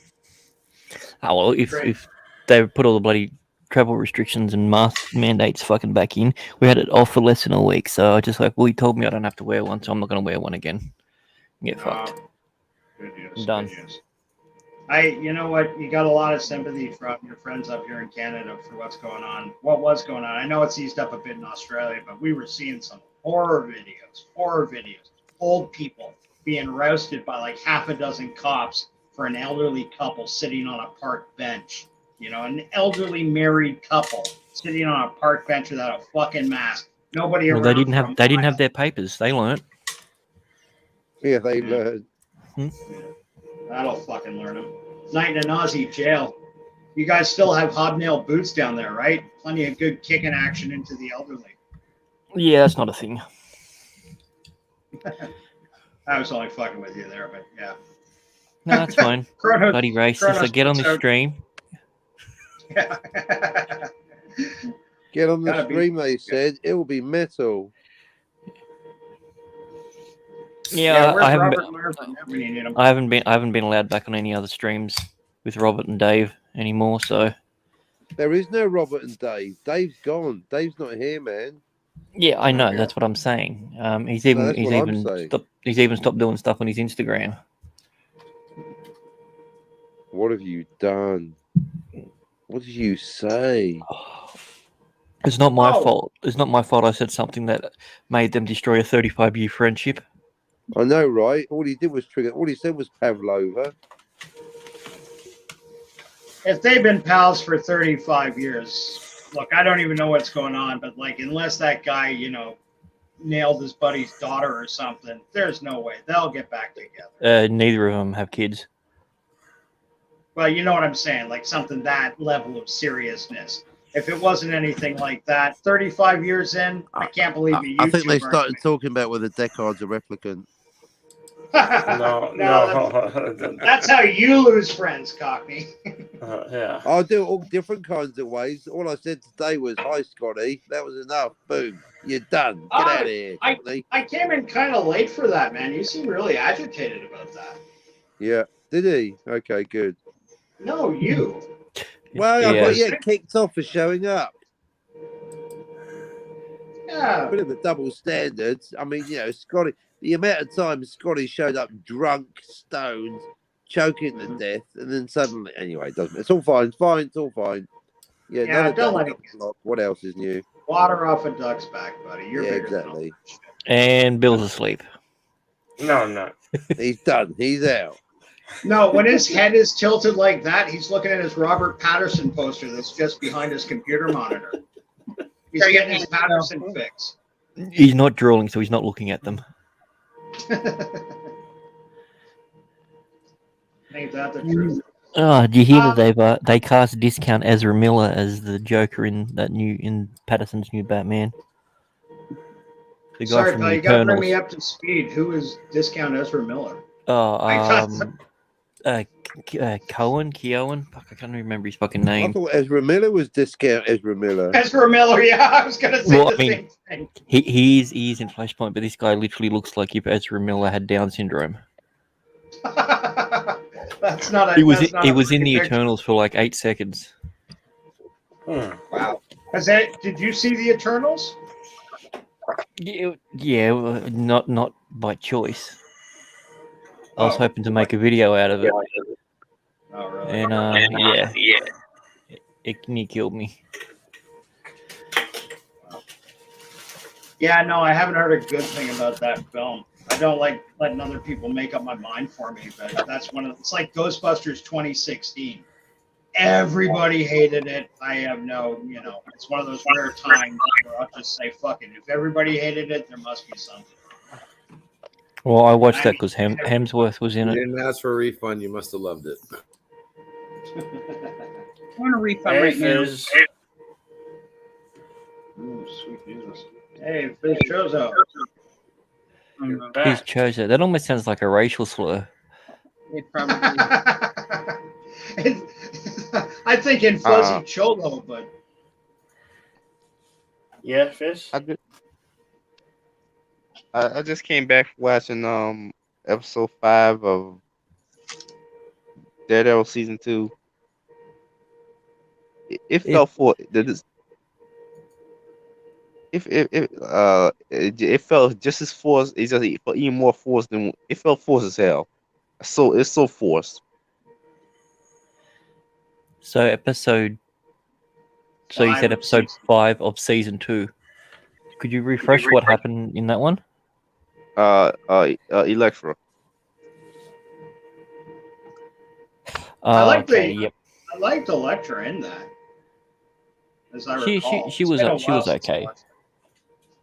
Oh well, if they put all the bloody travel restrictions and mask mandates fucking back in, we had it off for less than a week. So I just well, he told me I don't have to wear one, so I'm not going to wear one again. Get fucked. Good news. I'm done. Good news. You know what? You got a lot of sympathy from your friends up here in Canada for what's going on. What was going on? I know it's eased up a bit in Australia, but we were seeing some horror videos. Old people being roasted by like half a dozen cops for an elderly couple sitting on a park bench. You know, an elderly married couple sitting on a park bench without a fucking mask. Nobody Well, around. they didn't have their papers. They learnt. Yeah, they learned. That'll fucking learn them. Night in an Aussie jail. You guys still have hobnail boots down there, right? Plenty of good kicking action into the elderly. Yeah, that's not a thing. I was only fucking with you there, but yeah. No, that's fine. Chronos- Bloody racist. So Chronos get on the puts out- stream. Get on the Gotta be- stream, they said. It will be metal. Yeah, where's I haven't. Robert Marvin when you need him? I haven't been allowed back on any other streams with Robert and Dave anymore. So There is no Robert and Dave. Dave's gone. Dave's not here, man. yeah, I know. That's what I'm saying. He's even that's what I'm saying. stopped doing stuff on his Instagram. What have you done? What did you say? It's not my Oh. fault. It's not my fault. I said something that made them destroy a 35-year friendship. I know, right? All he did was trigger. All he said was Pavlova. If they've been pals for 35 years, look, I don't even know what's going on, but like, unless that guy, you know, nailed his buddy's daughter or something, there's no way they'll get back together. Neither of them have kids. Well, you know what I'm saying, like something that level of seriousness. If it wasn't anything like that, 35 years in, I can't believe you. I think they YouTuber- started talking about whether Deckard's a replicant. No. That's how you lose friends, Cockney. Yeah. I'll do it all different kinds of ways. All I said today was, "Hi, Scotty." That was enough. Boom. You're done. Get out of here, Cockney. I came in kind of late for that, man. You seem really agitated about that. Yeah. Did he? Okay, good. No, you. Well, I Yeah. got kicked off for showing up. Yeah. Bit of a double standard. I mean, Scotty. The amount of times Scotty showed up drunk, stoned, choking to death, and then suddenly, anyway, it doesn't. It's all fine. It's fine. It's all fine. Yeah, Yeah, another don't day, let another block. What else is new? Water off a duck's back, buddy. You're Yeah, bigger than all exactly. And Bill's asleep. No, I'm not. He's done. He's out. No, when his head is tilted like that, he's looking at his Robert Patterson poster that's just behind his computer monitor. He's getting his Patterson fix. He's not drooling, so he's not looking at them. Ain't that the truth? Oh, did you hear that they cast Discount Ezra Miller as the Joker in Patterson's new Batman? The guy Sorry, from pal, the you gotta bring Eternals. me up to speed. Who is Discount Ezra Miller? Oh, Keowen. Fuck, I can't remember his fucking I name. thought Ezra Miller was Discount Ezra Miller. Ezra Miller, yeah, I was gonna say Well, the I mean, same thing. He's in Flashpoint, but this guy literally looks like if Ezra Miller had Down syndrome. That's not a. He was that's not he a was in the picture. Eternals for like 8 seconds. Wow. Did you see the Eternals? Yeah, not by choice. I was Oh. hoping to make a video out of it, Oh, really? and it nearly killed me. Yeah, no, I haven't heard a good thing about that film. I don't like letting other people make up my mind for me, but that's one of. It's like Ghostbusters 2016. Everybody hated it. I have no, it's one of those rare times where I'll just say, fuck it. If everybody hated it, there must be something. Well, I watched that because Hemsworth was in You it. didn't ask for a refund. You must have loved it. I want a refund Hey, right now. Fizz. Ooh, sweet Jesus. Hey, Fizz Chozo. You're He's back. Chozo. That almost sounds like a racial slur. It probably. I think in Fuzzy Cholo, but Yeah, Fizz. I just came back from watching episode 5 of Daredevil season 2. It felt for it felt just as forced. It's just even more forced than it felt forced as hell. So it's so forced. So you said episode 5 of season 2. Could you refresh what happened in that one? Electra. I like Okay, the. yep. I liked Elektra in that. As I She recall, she It's was been a she while was since I okay. watched it.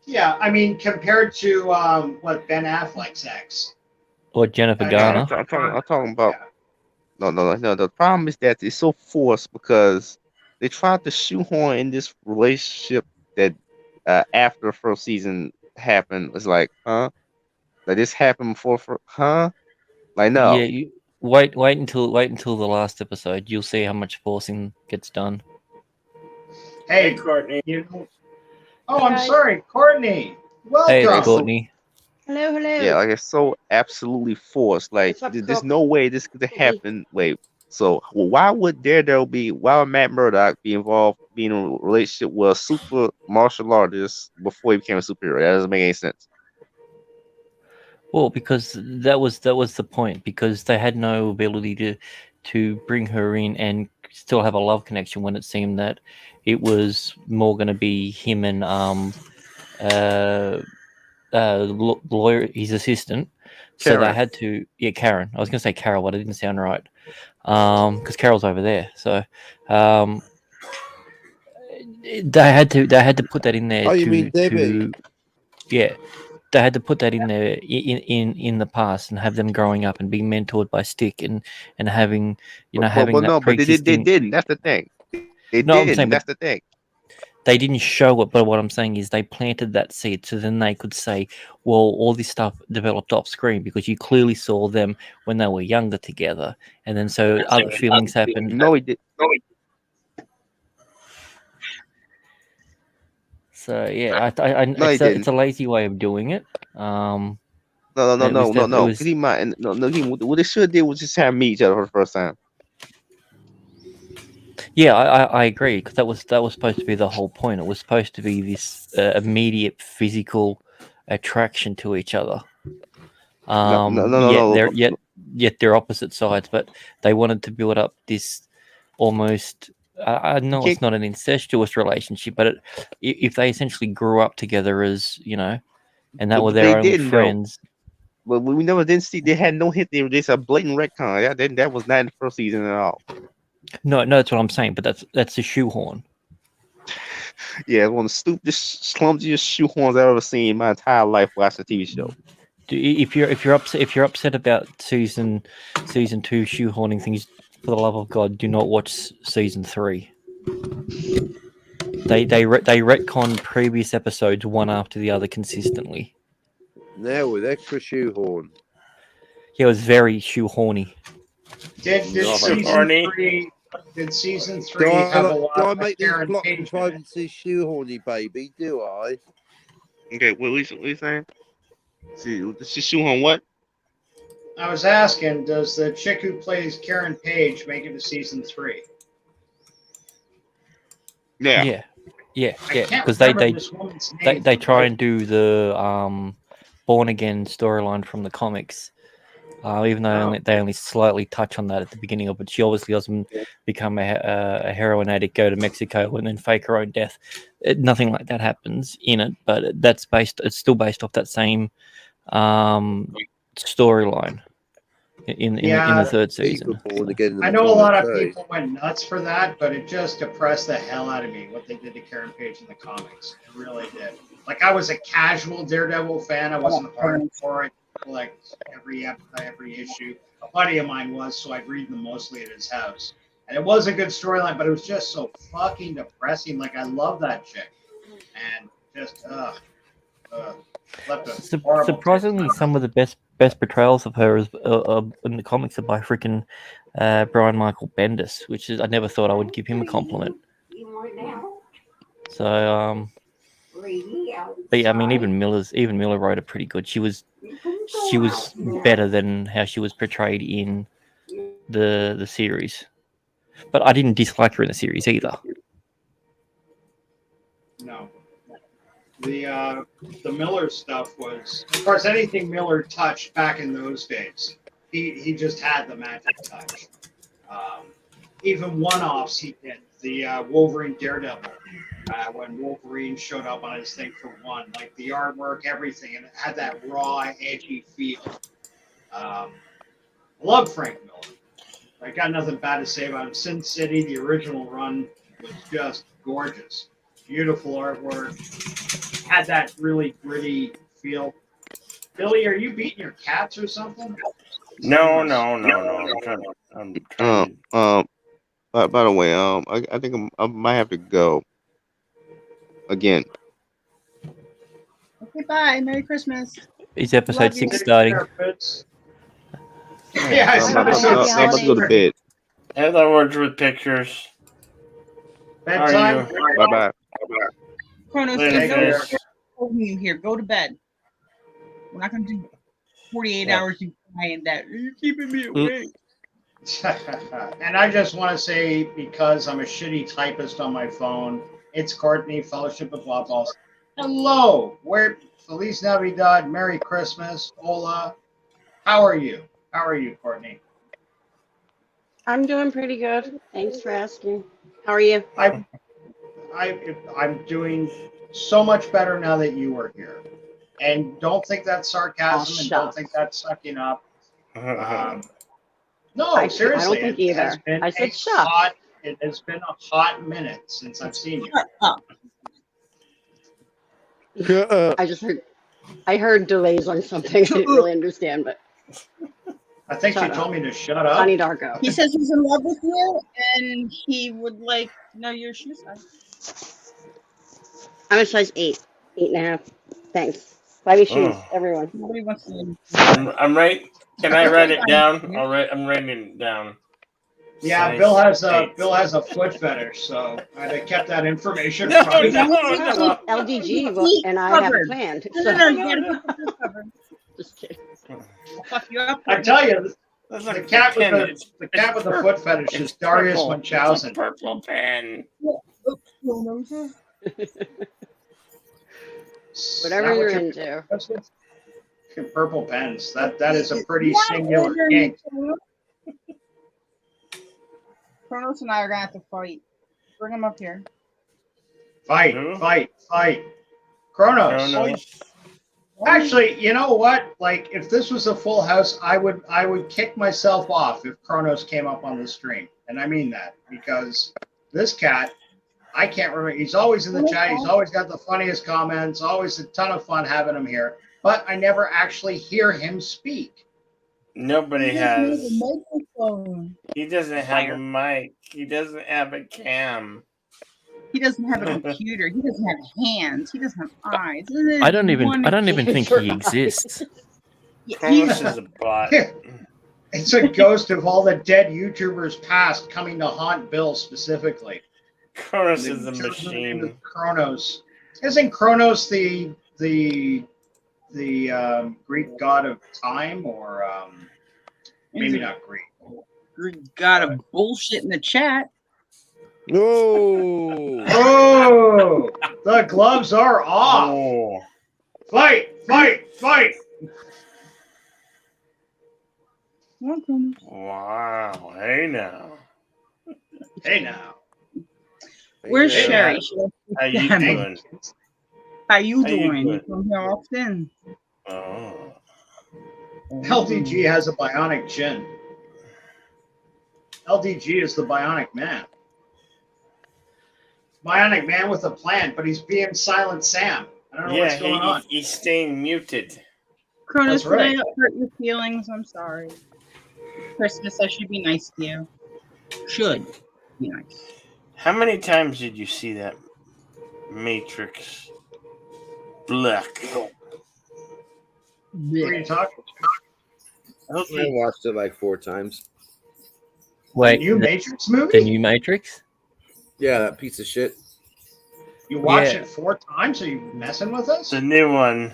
Yeah, I mean, compared to what Ben Affleck's ex. Or Jennifer I- Garner. I'm talking about. No. The problem is that it's so forced because they tried to shoehorn in this relationship that after the first season happened. It's like, huh? Like this happened before, huh? Like no. Yeah, you wait until the last episode. You'll see how much forcing gets done. Hey, Courtney. Oh, I'm sorry, Courtney. Welcome. Hey, it's Courtney. Hello, hello. Yeah, like it's so absolutely forced. Like there's no way this could happen. Wait, so why would why would Matt Murdock be involved, being in a relationship with a super martial artist before he became a superhero? That doesn't make any sense. Well, because that was the point. Because they had no ability to bring her in and still have a love connection when it seemed that it was more going to be him and lawyer, his assistant. So they Karen. had to, Karen. I was going to say Carol, but it didn't sound right. Because Carol's over there. So they had to put that in there. Oh, you mean Debbie? They had to put that in there in the past and have them growing up and being mentored by Stick and having having that But they pre-existing. didn't. That's the thing. They No, I'm didn't. saying, That's but the thing. they didn't show it, but what I'm saying is they planted that seed so then they could say, well, all this stuff developed off screen because you clearly saw them when they were younger together, and then so other feelings happened. No, he did. So yeah, No, he it's didn't. a lazy way of doing it. No. It was Keep in mind, what they should have did was just have them meet each other for the first time. Yeah, I agree, because that was supposed to be the whole point. It was supposed to be this immediate physical attraction to each other. No. Yet they're opposite sides, but they wanted to build up this almost. I know it's not an incestuous relationship, but if they essentially grew up together as and that were their only friends. But we never didn't see. They had no hit. They were just a blatant retcon. That was not in the first season at all. No, that's what I'm saying. But that's a shoehorn. Yeah, one of the stupidest, clumsiest shoehorns I've ever seen in my entire life watching a TV show. If you're upset about season 2 shoehorning things, for the love of God, do not watch season 3. They retcon previous episodes one after the other consistently. Now with extra shoehorn. Yeah, it was very shoehorny. Did season 3 have a lot do I of make these Karen plot Page in it? contrivances shoehorny, baby? Do I? Okay, what are you saying? See, this is shoehorn what? I was asking, does the chick who plays Karen Page make it to season 3? Yeah. I can't Because remember this woman's name. they try and do the Born Again storyline from the comics. Even though they only slightly touch on that at the beginning of it, she obviously doesn't become a heroin addict, go to Mexico, and then fake her own death. Nothing like that happens in it, but it's still based off that same storyline in the third season. I know a lot of people went nuts for that, but it just depressed the hell out of me what they did to Karen Page in the comics. It really did. Like, I was a casual Daredevil fan. I wasn't hardcore. I like every issue. A buddy of mine was, so I'd read them mostly at his house. And it was a good storyline, but it was just so fucking depressing. Like, I love that chick. And just, left a horrible Surprisingly, some of the best portrayals of her is in the comics are by freaking Brian Michael Bendis, which is I never thought I would give him a compliment. So, but yeah, I mean, even Miller wrote it pretty good. She was better than how she was portrayed in the series. But I didn't dislike her in the series either. No. The Miller stuff was, of course, anything Miller touched back in those days, he just had the magic touch. Even one-offs he did. The Wolverine Daredevil, when Wolverine showed up on his thing for one, like the artwork, everything, and it had that raw, edgy feel. I love Frank Miller. I got nothing bad to say about him. Sin City, the original run, was just gorgeous. Beautiful artwork. Had that really gritty feel. Billy, are you beating your cats or something? No. I'm trying. By the way, I think I might have to go again. Okay, bye. Merry Christmas. Is episode 6 starting? Yeah, I said I'm about to go to bed. Other words with pictures. Bedtime. Bye. Chronos, Later, there's guys. no holding you here. Go to bed. We're not going to do 48 hours you crying that. You're keeping me awake. And I just want to say, because I'm a shitty typist on my phone, it's Courtney, Fellowship of Blood Balls. Hello. Feliz Navidad, Merry Christmas, Hola. How are you? How are you, Courtney? I'm doing pretty good. Thanks for asking. How are you? I'm doing so much better now that you are here. And don't think that's sarcasm, and don't think that's sucking up. No, seriously. I don't think either. I said shut. It has been a hot minute since I've seen you. I heard delays on something. I didn't really understand, but I think she told me to shut up. Donnie Darko. He says he's in love with you, and he would like to know your shoe size. I'm a size 8, 8.5. Thanks. Buy me shoes, everyone. Nobody wants to. I'm right. Can I write it down? I'm writing it down. Yeah, Size Bill has a foot fetish, so I'd have kept that information No, from you. LDG, and I have a plan. No, you gotta put the cover. Just kidding. I'll fuck you up. I tell you, That's The like cat with pen. the cat with the foot fetish is Darius purple. Munchausen. It's a purple pen. Whatever you're into. Purple pens. That is a pretty singular kink. Kronos and I are gonna have to fight. Bring him up here. Fight. Kronos. Actually, you know what? Like, if this was a full house, I would kick myself off if Kronos came up on the stream, and I mean that because this cat, I can't remember. He's always in the chat. He's always got the funniest comments. Always a ton of fun having him here. But I never actually hear him speak. Nobody has. He doesn't have Liar. a mic. He doesn't have a cam. He doesn't have a computer. He doesn't have hands. He doesn't have eyes. I don't even think he exists. Kronos is a bot. It's a ghost of all the dead YouTubers past coming to haunt Bill specifically. Kronos The is a YouTuber's name is machine. Kronos. Isn't Kronos the Greek god of time, or maybe not Greek? Greek god of bullshit in the chat. No. Oh, the gloves are off. Oh. Fight! Wow. Hey now. Where's Hey, Sherry? How you doing? How you How you doing? doing? You come here often? Oh. LDG has a bionic chin. LDG is the bionic man. Bionic man with a plan, but he's being Silent Sam. I don't know what's going on. He's staying muted. Kronos, That's right. did I hurt your feelings? I'm sorry. Christmas, I should be nice to you. Should be nice. How many times did you see that Matrix? Black. What are you talking I watched it like 4 times. Wait, new Matrix movie? The new Matrix? Yeah, that piece of shit. You watched Yeah. it 4 times? Are you messing with us? The new one.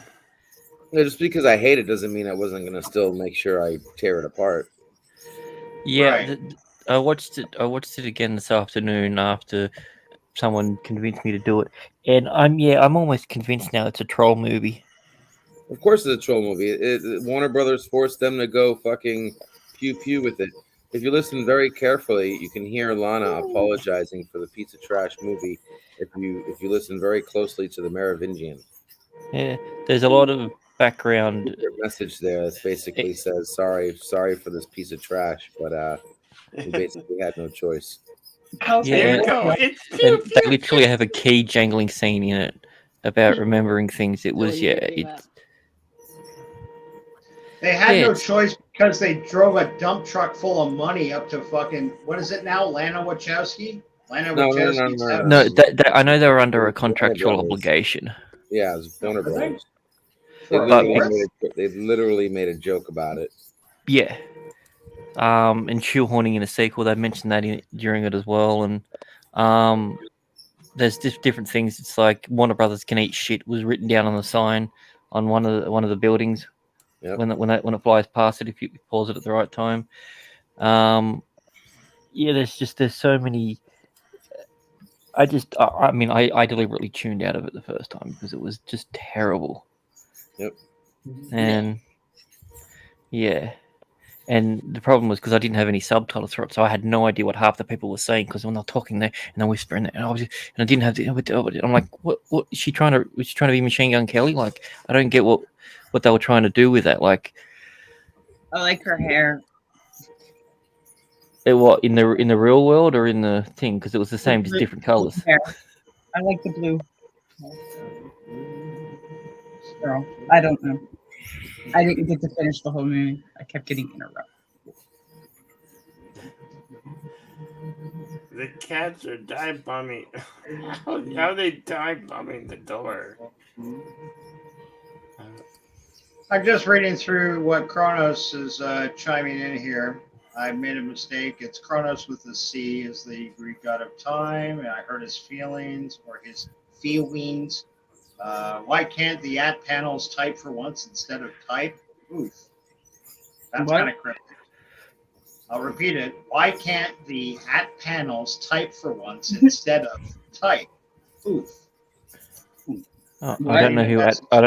Yeah, just because I hate it doesn't mean I wasn't gonna still make sure I tear it apart. Yeah, Right. I watched it. I watched it again this afternoon after someone convinced me to do it, and I'm almost convinced now it's a troll movie. Of course, it's a troll movie. Warner Brothers forced them to go fucking pew pew with it. If you listen very carefully, you can hear Lana apologizing for the piece of trash movie. If you listen very closely to the Merovingian, Yeah, there's a lot of background. their message there that basically says sorry for this piece of trash, but we basically had no choice. Yeah, It's and they literally have a key jangling scene in it about remembering things. It was They had Yeah, no it's- choice because they drove a dump truck full of money up to fucking, what is it now? Lana Wachowski? Lana No, Wachowski's no. house. no. I know they were under a contractual Brothers. obligation. Yeah, it was Warner Were they? Brothers. They But- literally made a joke about it. Yeah. And shoehorning in a sequel, they mentioned that during it as well. And there's just different things. It's like Warner Brothers can eat shit was written down on the sign on one of the buildings. Yep. When it flies past it, if you pause it at the right time. There's so many. I deliberately tuned out of it the first time because it was just terrible. Yep. And yeah. And the problem was because I didn't have any subtitles for it, so I had no idea what half the people were saying. Because when they're talking there and they're whispering, and I didn't have the. I'm like, what is she trying to? Was she trying to be Machine Gun Kelly? Like, I don't get what they were trying to do with that. Like, I like her hair. what in the real world or in the thing? Because it was the same, just different colors. Hair. I like the blue. Girl, I don't know. I didn't get to finish the whole movie. I kept getting interrupted. The cats are dive bombing. How are they dive bombing the door? I'm just reading through what Kronos is chiming in here. I made a mistake. It's Kronos with the C is the Greek god of time, and I hurt his feelings or his feelings. Why can't the at panels type for once instead of type? Oof. That's What? kind of cryptic. I'll repeat it. Why can't the @panels type for once instead of type? Oof. Oh, I don't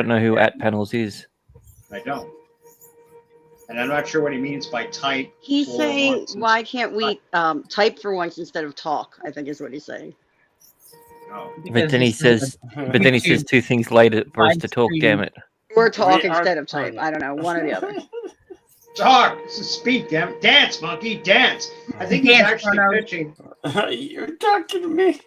know who @panels is. I don't. And I'm not sure what he means by type. He's for saying, once. why can't we type for once instead of talk? I think is what he's saying. Oh. But then he says, two things later for us to talk. Damn it! Or talk We are instead of type. I don't know, one or the other. Talk. Speak, damn. Dance, monkey, dance. I think he's actually pitching. You're talking to me.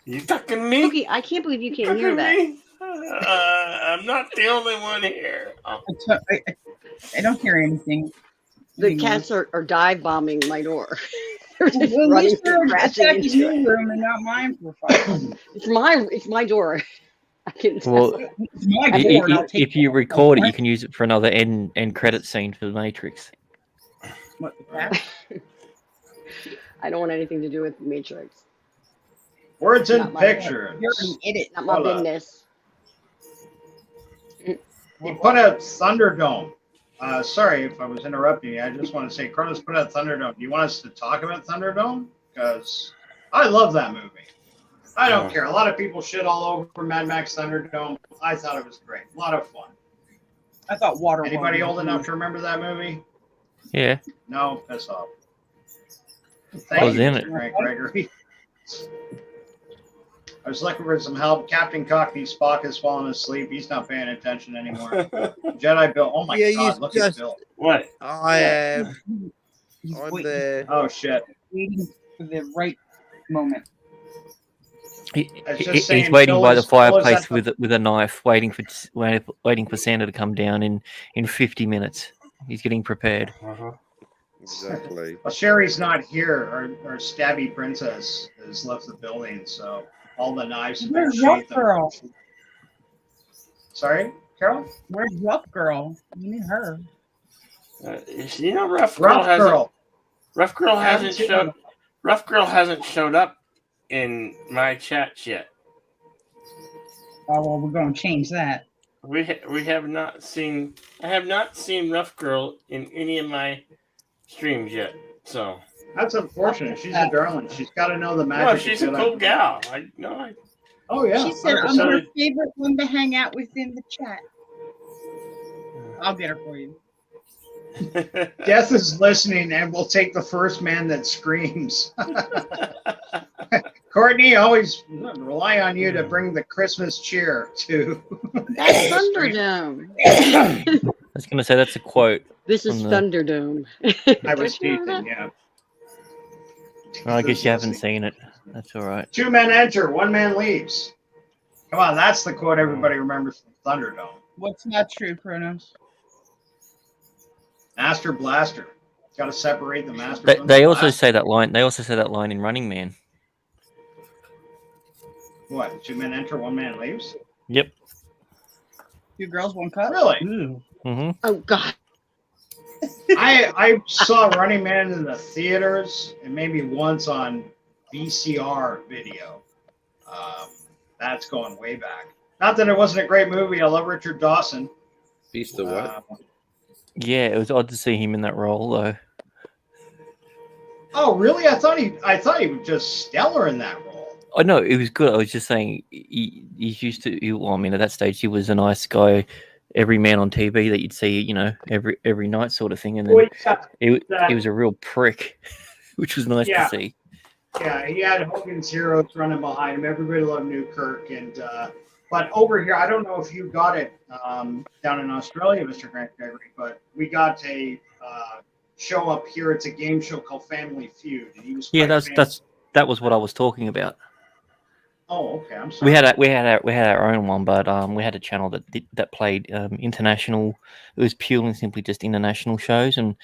You talking to me? Okay, I can't believe you can't hear that. I'm not the only one here. I don't hear anything. The cats are dive bombing my door. They're just Well, at running least they're crashing attacking into your it. room and not mine for fun. It's my door. I can. Well, It's my door, and I'll take if you record it, you can use it for another end credit scene for the Matrix. What, that? I don't want anything to do with Matrix. Words in Not my- picture. You already hit it. Not my Hold up. business. He put out Thunderdome. Sorry if I was interrupting you. I just want to say, Kronos put out Thunderdome. Do you want us to talk about Thunderdome? Because I love that movie. I don't care. A lot of people shit all over Mad Max Thunderdome. I thought it was great. A lot of fun. I thought water. Anybody old enough to remember that movie? Yeah, No, piss off. I was in Mr. it. Frank Gregory. I was looking for some help. Captain Cockney Spock has fallen asleep. He's not paying attention anymore. Jedi Bill. Oh my Yeah, God! you Look at just- Bill. What? I am. He's I'm waiting, there. Oh shit! waiting for the right moment. It's just He's saying waiting Bill by the is- Bill is fireplace at the- with a knife, waiting for Santa to come down in 50 minutes. He's getting prepared. Exactly. Well, Sherry's not here. Our stabby princess has left the building, so all the knives have been Where's Rough sheathed. Girl? Sorry, Carol? Where's Rough Girl? You need her. You know, Rough Girl Rough hasn't. Girl. Rough Girl I haven't hasn't seen showed. her. Rough Girl hasn't showed up in my chats yet. Oh well, we're gonna change that. We have not seen. I have not seen Rough Girl in any of my streams yet. So That's unfortunate. She's a darling. She's got to know the magic. no, of she's a Jedi. cool gal. I know. Oh yeah. She said I'm 100%. her favorite one to hang out with in the chat. I'll get her for you. Death is listening and will take the first man that screams. Courtney, always rely on you to bring the Christmas cheer to. That's Thunderdome. I was going to say that's a quote. This is from the- Thunderdome. I was Don't you remember teasing, that? yeah. I guess you haven't seen it. That's all right. 2 men enter, 1 man leaves. Come on, that's the quote everybody remembers from Thunderdome. What's not true, Kronos? Master Blaster. Got to separate the master. They, from they the also blaster. say that line. They also say that line in Running Man. What? 2 men enter, 1 man leaves. Yep. 2 girls, 1 cup. Really? Mm-hmm. Oh God. I saw Running Man in the theaters and maybe once on VCR video. That's going way back. Not that it wasn't a great movie. I love Richard Dawson. Beast of what? Yeah, it was odd to see him in that role though. Oh, really? I thought he was just stellar in that role. Oh no, it was good. I was just saying he's used to. Well, I mean, at that stage, he was a nice guy, every man on TV that you'd see, you know, every night sort of thing. And then he was a real prick, which was nice Yeah. to see. Yeah, he had Hogan's Heroes running behind him. Everybody loved Newkirk, and but over here, I don't know if you got it down in Australia, Mr. Grant Gregory, but we got a show up here. It's a game show called Family Feud, and he was Yeah, quite famous. that was what I was talking about. Oh, okay. I'm sorry. We had our own one, but we had a channel that played international. It was purely and simply just international shows, and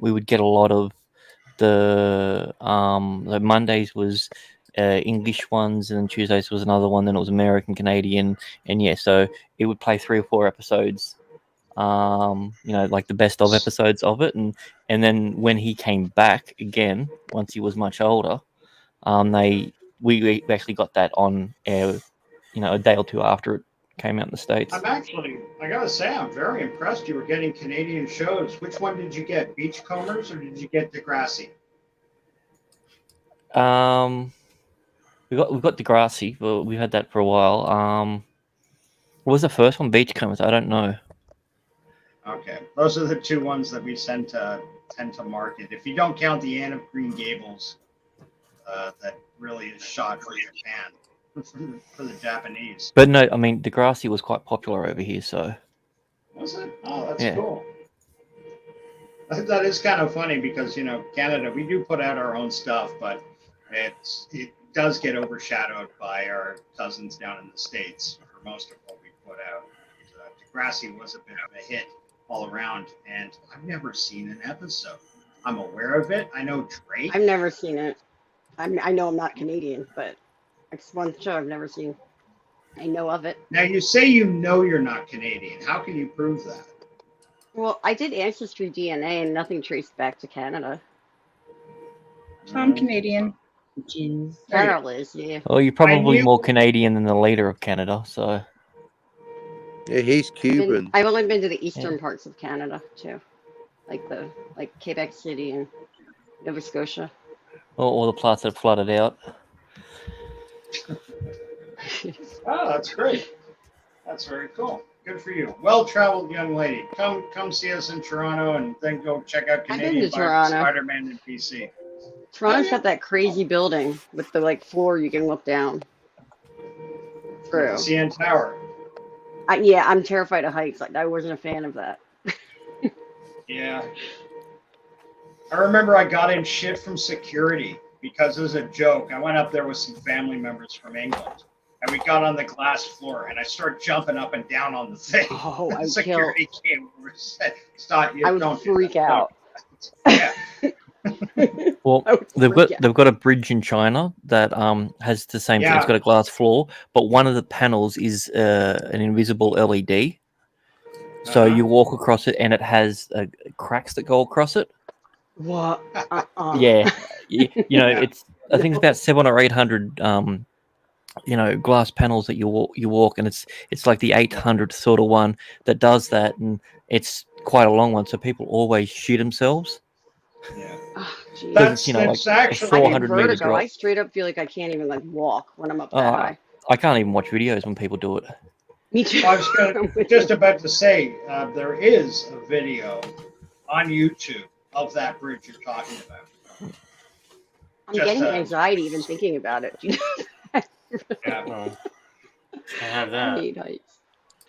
we would get a lot of the Mondays was English ones, and then Tuesdays was another one. Then it was American, Canadian, and yeah, so it would play 3 or 4 episodes. You know, like the best of episodes of it, and then when he came back again, once he was much older, we actually got that on air, you know, a day or 2 after it came out in the States. I'm actually, I gotta say, I'm very impressed. You were getting Canadian shows. Which one did you get? Beachcombers or did you get Degrassi? We got Degrassi, but we had that for a while. What was the first one? Beachcombers? I don't know. Okay, those are the two ones that we tend to market. If you don't count the Anne of Green Gables, that really is shot for Japan, for the Japanese. But no, I mean Degrassi was quite popular over here, so. Was it? Oh, that's Yeah. cool. That is kind of funny because, you know, Canada, we do put out our own stuff, but it does get overshadowed by our cousins down in the States for most of what we put out. Degrassi was a bit of a hit all around, and I've never seen an episode. I'm aware of it. I know Drake. I've never seen it. I know I'm not Canadian, but it's one show I've never seen. I know of it. Now, you say you know you're not Canadian. How can you prove that? Well, I did Ancestry DNA and nothing traced back to Canada. I'm Canadian. Jeez. Carol is, yeah. Well, you're probably more Canadian than the leader of Canada, so. Yeah, he's Cuban. I've only been to the eastern parts of Canada too, like Quebec City and Nova Scotia. All the parts that flooded out. Oh, that's great. That's very cool. Good for you. Well-traveled young lady. Come see us in Toronto and then go check out I've been Canadian to Toronto. Spider-Man in BC. Toronto's got that crazy building with the floor you can look down through. The CN Tower. Yeah, I'm terrified of heights. Like I wasn't a fan of that. Yeah. I remember I got in shit from security because it was a joke. I went up there with some family members from England, and we got on the glass floor, and I started jumping up and down on the thing. Oh, And I'd security came over and said, "Stop! You I would don't do freak that. out. Yeah. Well, they've got a bridge in China that has the same thing. It's Yeah. got a glass floor, but one of the panels is an invisible LED. So you walk across it, and it has cracks that go across it. What? Yeah, you know, it's I think it's about 700 or 800 glass panels that you walk, and it's like the 800th sort of one that does that, and it's quite a long one, so people always shoot themselves. That's, you know, that's like a actually 400 meters Vertigo. drop. I straight up feel like I can't even walk when I'm up that high. I can't even watch videos when people do it. Me too. I was just about to say, there is a video on YouTube of that bridge you're talking about. I'm Just, getting anxiety even thinking about it. Do you know Yeah. I have I that. hate heights.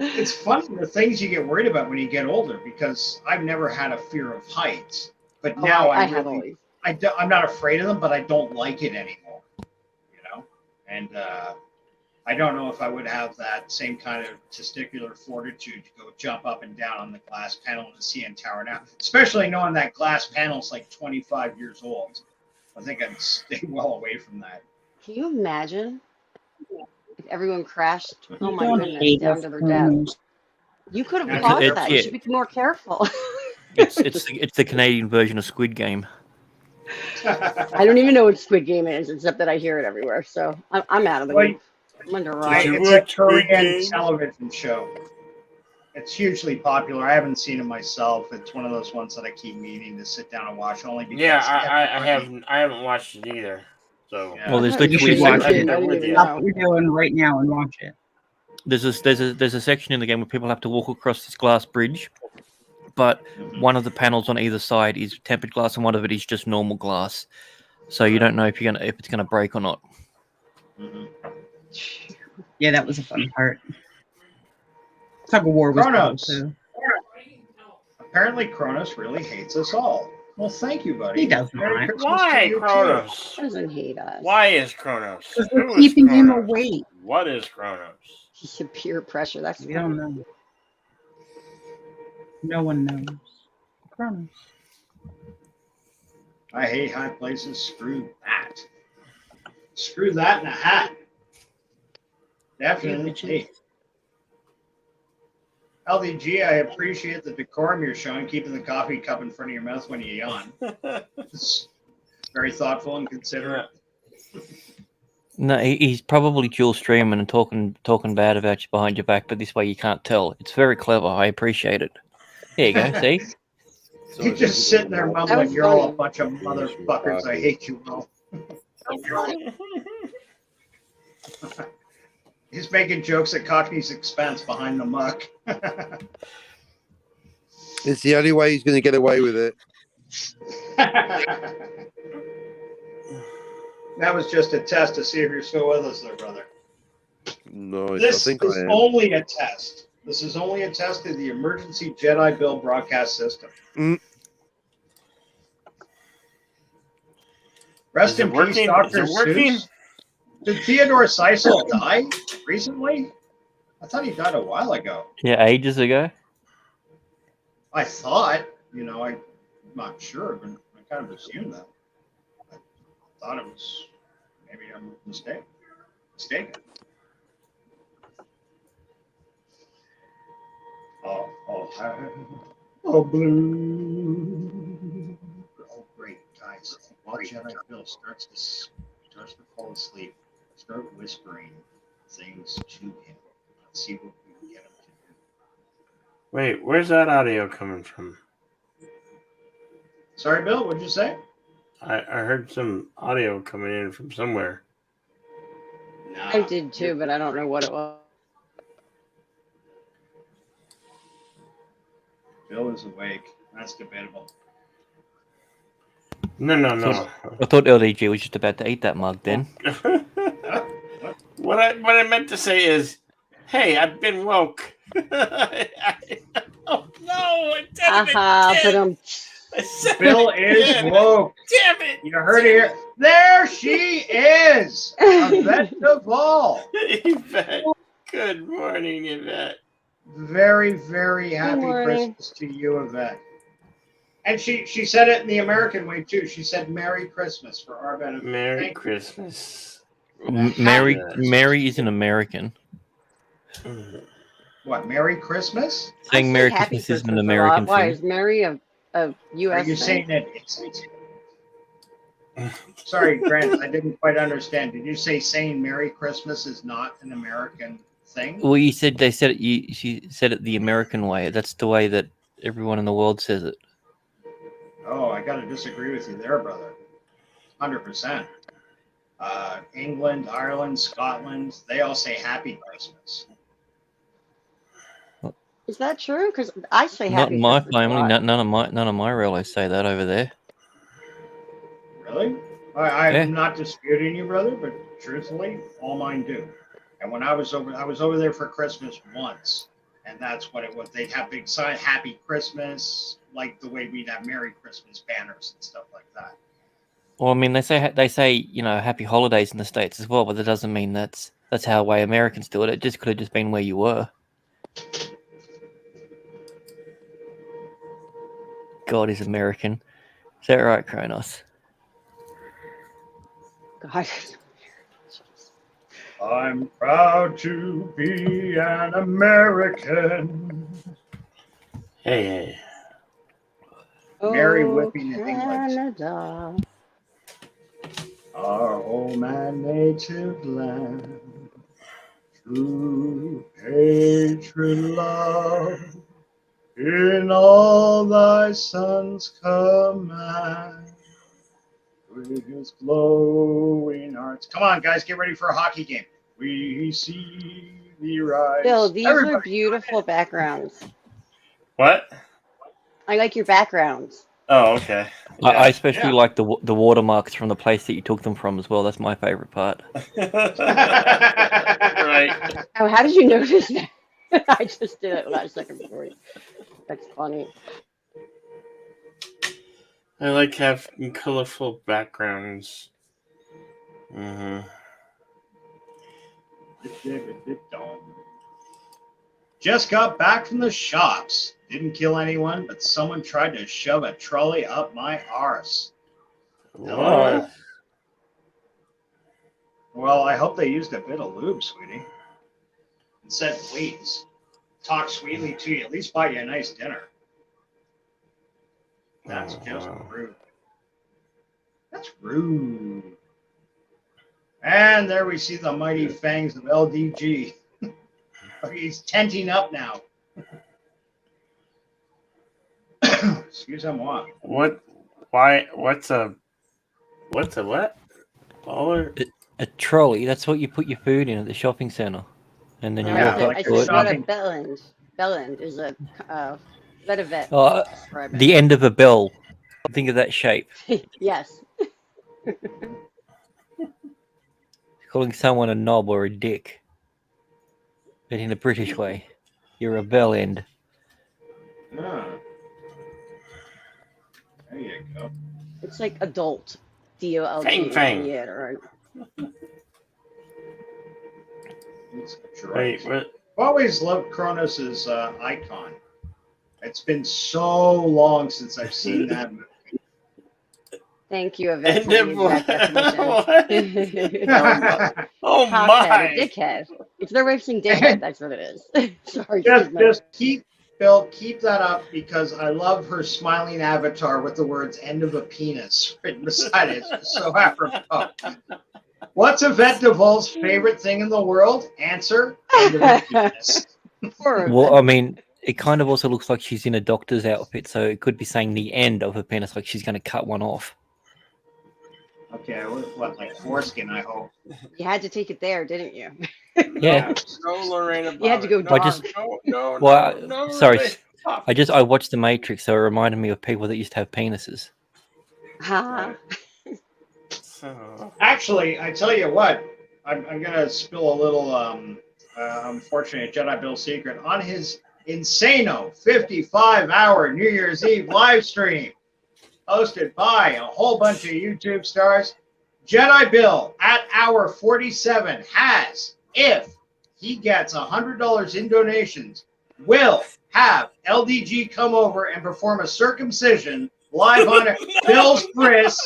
It's funny the things you get worried about when you get older, because I've never had a fear of heights, but Oh, now I I have really, always. I'm not afraid of them, but I don't like it anymore. You know, and I don't know if I would have that same kind of testicular fortitude to go jump up and down on the glass panel in the CN Tower now, especially knowing that glass panel's like 25 years old. I think I'd stay well away from that. Can you imagine if everyone crashed? Oh my don't goodness, hate down us to their criminals. death. You could have It's- caused it's- that. yeah. You should be more careful. It's the Canadian version of Squid Game. I don't even know what Squid Game is, except that I hear it everywhere. So I'm out of the Well, loop. I'm under a Right, rock. it's a Korean television show. It's hugely popular. I haven't seen it myself. It's one of those ones that I keep meaning to sit down and watch only because Yeah, I everybody- haven't watched it either. So Well, there's You should literally watch it. I'm with you. Stop what you're doing right now and watch it. there's a section in the game where people have to walk across this glass bridge, but one of the panels on either side is tempered glass, and one of it is just normal glass. So you don't know if it's gonna break or not. Yeah, that was a fun part. Tug of War was cool Kronos. too. Apparently, Kronos really hates us all. Well, thank you, buddy. He does Merry not. Christmas Why, to you, too. Kronos? Doesn't hate us. Why is Kronos? Because we're Who is keeping him Kronos? awake. What is Kronos? He's a peer pressure. That's We don't know. No one knows. Kronos. I hate high places. Screw that. Screw that in a hat. Definitely. LDG, I appreciate the decorum you're showing, keeping the coffee cup in front of your mouth when you yawn. It's very thoughtful and considerate. No, he's probably dual streaming and talking bad about you behind your back, but this way you can't tell. It's very clever. I appreciate it. There you go. See? You're just sitting there mumbling, was you're all a funny. bunch of motherfuckers. I hate you all. He's making jokes at Cockney's expense behind the muck. It's the only way he's going to get away with it. That was just a test to see if you're still with us there, brother. No, This I think is I am. only a test. This is only a test of the emergency Jedi Bill broadcast system. Rest Is it in peace, working? Dr. Is it working? Seuss. Did Theodore Seisel die recently? I thought he died a while ago. Yeah, ages ago. I thought, I'm not sure, but I kind of assumed that. I thought it was, maybe I'm mistaken. Oh, blue. Oh, great, guys. While Jedi Bill starts to fall asleep, start whispering things to him. Let's see what we can get him to do. Wait, where's that audio coming from? Sorry, Bill, what'd you say? I heard some audio coming in from somewhere. I did too, but I don't know what it was. Bill is awake. That's debatable. No. I thought LDG was just about to eat that mug then. What I meant to say is, hey, I've been woke. Oh no! Damn it! Bill is woke. Damn it! You heard it here. There she is. Yvette Duvall. Yvette. Good morning, Yvette. Very, very happy morning. Christmas to you, Yvette. And she said it in the American way too. She said "Merry Christmas" for our benefit. Merry Thank you. Christmas. Mary is an American. What? Merry Christmas? Saying Merry Christmas is an American Why thing. is Mary a U.S. Are you thing? saying that it's Sorry, Grant, I didn't quite understand. Did you say saying Merry Christmas is not an American thing? Well, you said they said it. She said it the American way. That's the way that everyone in the world says it. Oh, I got to disagree with you there, brother. 100%. England, Ireland, Scotland, they all say Happy Christmas. Is that true? Because I say Not happy in my Christmas a family. lot. None of my relatives say that over there. Really? I'm Yeah. not disputing you, brother, but truthfully, all mine do. And when I was over there for Christmas once, and that's what it was. They'd have big sign, Happy Christmas, like the way we'd have Merry Christmas banners and stuff like that. Well, I mean, they say Happy Holidays in the States as well, but that doesn't mean that's how way Americans do it. It just could have just been where you were. God is American. Is that right, Kronos? God. I'm proud to be an American. Hey. Merry Oh, whipping in England. Canada. Our home and native land, true patriot love, in all thy sons command, with his glowing hearts. Come on, guys, get ready for a hockey game. We see thee rise. Bill, these are Everybody. beautiful backgrounds. What? I like your backgrounds. Oh, okay. I especially like the watermarks from the place that you took them from as well. That's my favorite part. Right. Oh, how did you notice that? I just did it last second before you. That's funny. I like having colorful backgrounds. Mm-hmm. Just got back from the shops. Didn't kill anyone, but someone tried to shove a trolley up my arse. Hello? Well, I hope they used a bit of lube, sweetie. And said, please, talk sweetly to you. At least buy you a nice dinner. That's just rude. That's rude. And there we see the mighty fangs of LDG. He's tenting up now. Excuse-moi. What? Why? What's a what? Baller? A trolley. That's what you put your food in at the shopping center, and then you Yeah, walk up I to it. said what a bellend. Bellend is a vet. Oh, the end of a bell. Think of that shape. Yes. Calling someone a knob or a dick, but in a British way. You're a bell end. Ah. There you go. It's like adult. DOLT. Fang. Yeah, right. Wait, what? I've always loved Kronos' icon. It's been so long since I've seen that movie. Thank you, Yvette. And for the exact definition. Oh Cockhead, my! a dickhead. It's their way of saying dickhead. That's what it is. Sorry. Just keep that up because I love her smiling avatar with the words "end of a penis" written beside it. It's so apropos. What's Yvette Duvall's favorite thing in the world? Answer: end of a penis. Well, I mean, it kind of also looks like she's in a doctor's outfit, so it could be saying the end of her penis, like she's going to cut one off. Okay, what like foreskin? I hope. You had to take it there, didn't you? Yeah. No, Lorena. You had to go I dark. just, No, well, no, sorry, stop. I watched The Matrix, so it reminded me of people that used to have penises. Ha. Actually, I tell you what, I'm gonna spill a little unfortunate Jedi Bill secret on his Insano 55-hour New Year's Eve live stream, hosted by a whole bunch of YouTube stars. Jedi Bill at hour 47 has, if he gets $100 in donations, will have LDG come over and perform a circumcision live on Bill's Bris.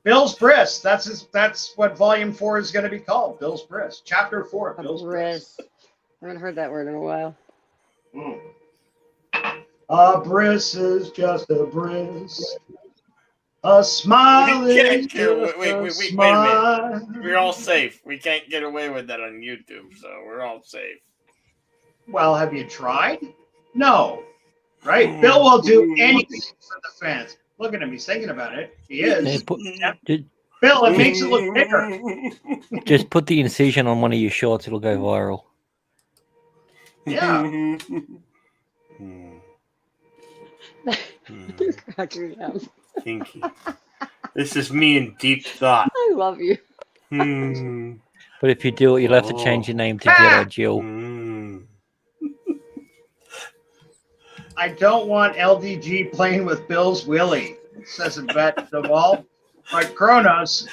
Bill's Bris. That's what Volume 4 is going to be called. Bill's Bris. Chapter 4. Bill's Bris. I haven't heard that word in a while. A bris is just a bris. A smile is just Wait a a smile. minute. We're all safe. We can't get away with that on YouTube, so we're all safe. Well, have you tried? No. Right? Bill will do anything for the fans. Look at him. He's thinking about it. He is. Bill, it makes it look bigger. Just put the incision on one of your shorts; it'll go viral. Yeah. Cracking me up. Kinky. This is me in deep thought. I love you. But if you do it, you'll have to change your name to Jedi Jill. I don't want LDG playing with Bill's Willie, says Yvette Duvall. But Kronos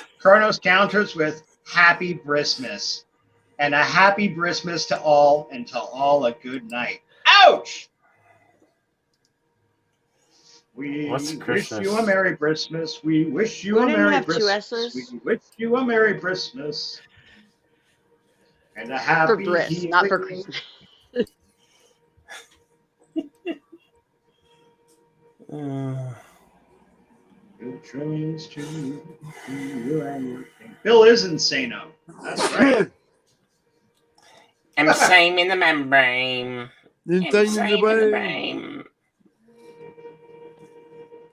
counters with Happy Brismas. And a happy Brismas to all, and to all a good night. Ouch! We What's wish Christmas? you a Merry Brismas. We wish you a Wouldn't it Merry have two Brismas. S's? We wish you a Merry Brismas. And a happy For Bris, not for healing. Christmas. Good dreams to you and your king. Bill is insano. That's right. I'm the same in the membrane. Insane in the membrane.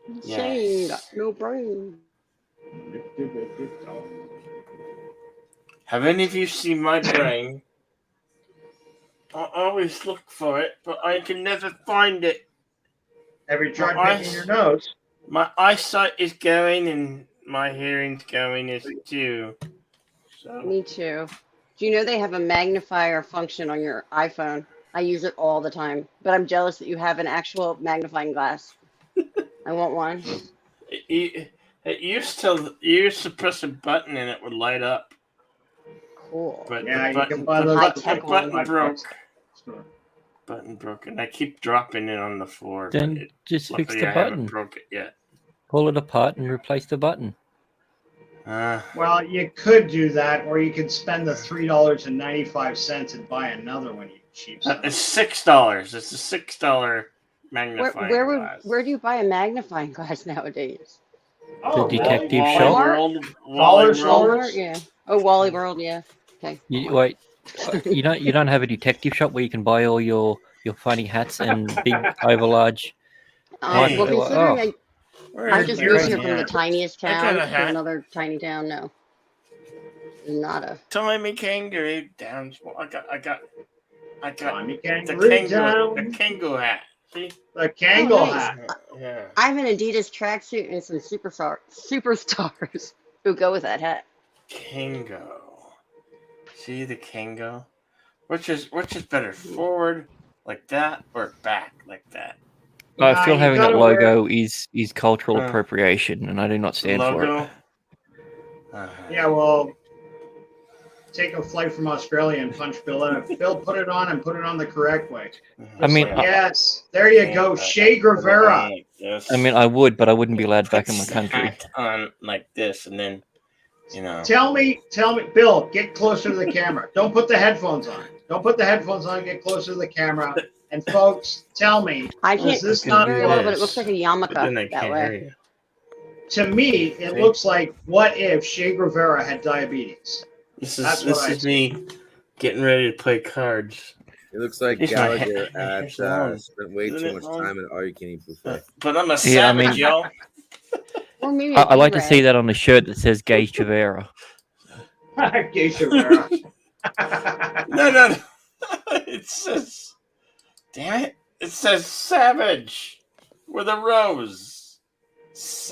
Insane, got no brain. Have any of you seen my brain? I always look for it, but I can never find it. Have you tried picking your nose? My eyesight is going and my hearing's going as too. So. Me too. Do you know they have a magnifier function on your iPhone? I use it all the time, but I'm jealous that you have an actual magnifying glass. I want one. It used to press a button and it would light up. Cool. But Yeah, the you can buy those high-tech button ones. broke. Button broke, and I keep dropping it on the floor. Then but just fix luckily the I haven't button. broke it yet. Pull it apart and replace the button. Well, you could do that, or you could spend the $3.95 and buy another one, you cheap son. It's $6. It's a $6 magnifying glass. Where do you buy a magnifying glass nowadays? Oh, detective Wally shop. World, Dollar World. stores? Yeah. Oh, Wally World. Yeah. Okay. Wait, you don't have a detective shop where you can buy all your funny hats and big overlarge. Well, Hey. considering I Where's just your moved here from the hat? tiniest I got town a to hat. another tiny town. No, nada. Tommy Kangaroo down. I got Tommy the Kangaroo kangaroo, down. the kangaroo hat. See? The Kangol Oh, nice. hat. Yeah. I have an Adidas tracksuit and some superstars who go with that hat. Kango. See the Kango? Which is better, forward like that or back like that? I feel you having that gotta wear- logo is cultural appropriation, and I do not stand for Logo. it. Yeah, well, take a flight from Australia and punch Bill out. Bill, put it on and put it on the correct way. I mean, Yes, there you go. Che Guevara. I mean, I would, but I wouldn't be allowed back in my country. Hat on like this, and then Tell me, Bill, get closer to the camera. Don't put the headphones on. Don't put the headphones on. Get closer to the camera. And folks, tell me, I is can't this not very well, but it looks like a yarmulke then I that can't way. hear you. To me, it See? looks like what if Che Guevara had diabetes? This That's is what I me getting ready to play cards. It looks like Here's my Gallagher hat. spent way Isn't too it much long? time at All You Can Eat Buffet. But I'm a Yeah, I savage, mean- yo. Or maybe I like to see that on the shirt that says Gay Chavera. Che Guevara. No. It says, damn it. It says savage with a rose.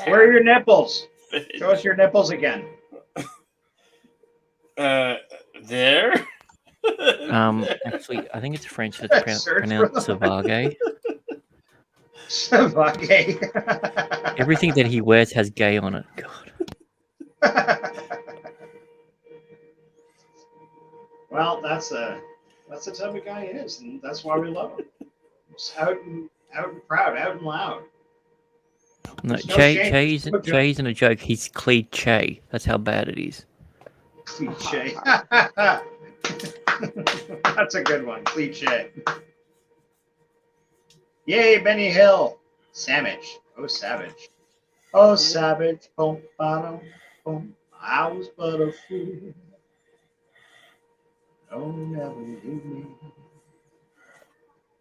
Where are your nipples? Show us your nipples again. There. Actually, I think it's French that's Search pronounced for Savage. Savage. Everything that he wears has gay on it. God. Well, that's the type of guy he is, and that's why we love him. He's out and proud, out and loud. No, There's no shame. Che isn't a joke. He's cliche. That's how bad it is. Cliche. That's a good one. Cliche. Yay, Benny Hill. Savage. Oh, savage. Oh, savage. Boom, bottom, boom. I was but a fool. Oh, never leave me.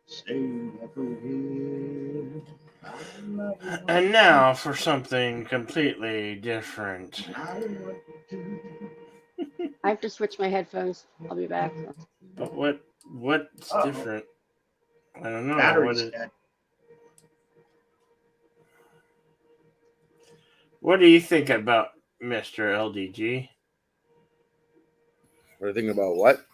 Stay never here. I love you. And now for something completely different. I want to. I have to switch my headphones. I'll be back. But what's Uh-oh. different? I don't know. Battery's dead. What do you think about Mr. LDG? What are you thinking about what?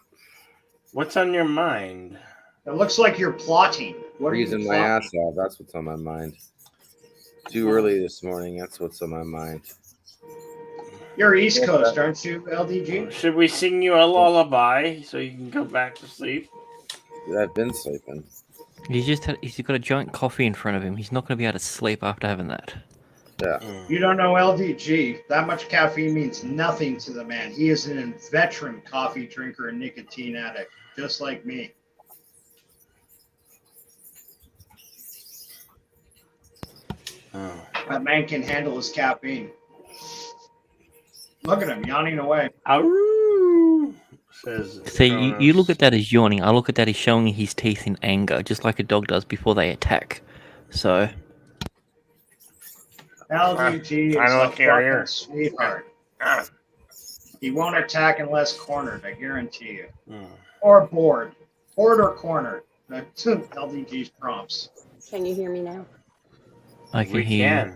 What's on your mind? It looks like you're plotting. What are you Freezing my plotting? ass off. That's what's on my mind. Too early this morning. That's what's on my mind. You're East Coast, aren't you, LDG? Should we sing you a lullaby so you can go back to sleep? I've been sleeping. He's got a giant coffee in front of him. He's not going to be able to sleep after having that. Yeah. You don't know LDG. That much caffeine means nothing to the man. He is an inveterate coffee drinker and nicotine addict, just like me. Oh. That man can handle his caffeine. Look at him yawning away. Ow! Says See, you look at that as yawning. I look at that as showing his teeth in anger, just like a dog does before they attack. So, LDG is I don't a care here. fucking sweetheart. He won't attack unless cornered, I guarantee you. Or bored. Bored or cornered. That's LDG's prompts. Can you hear me now? I can hear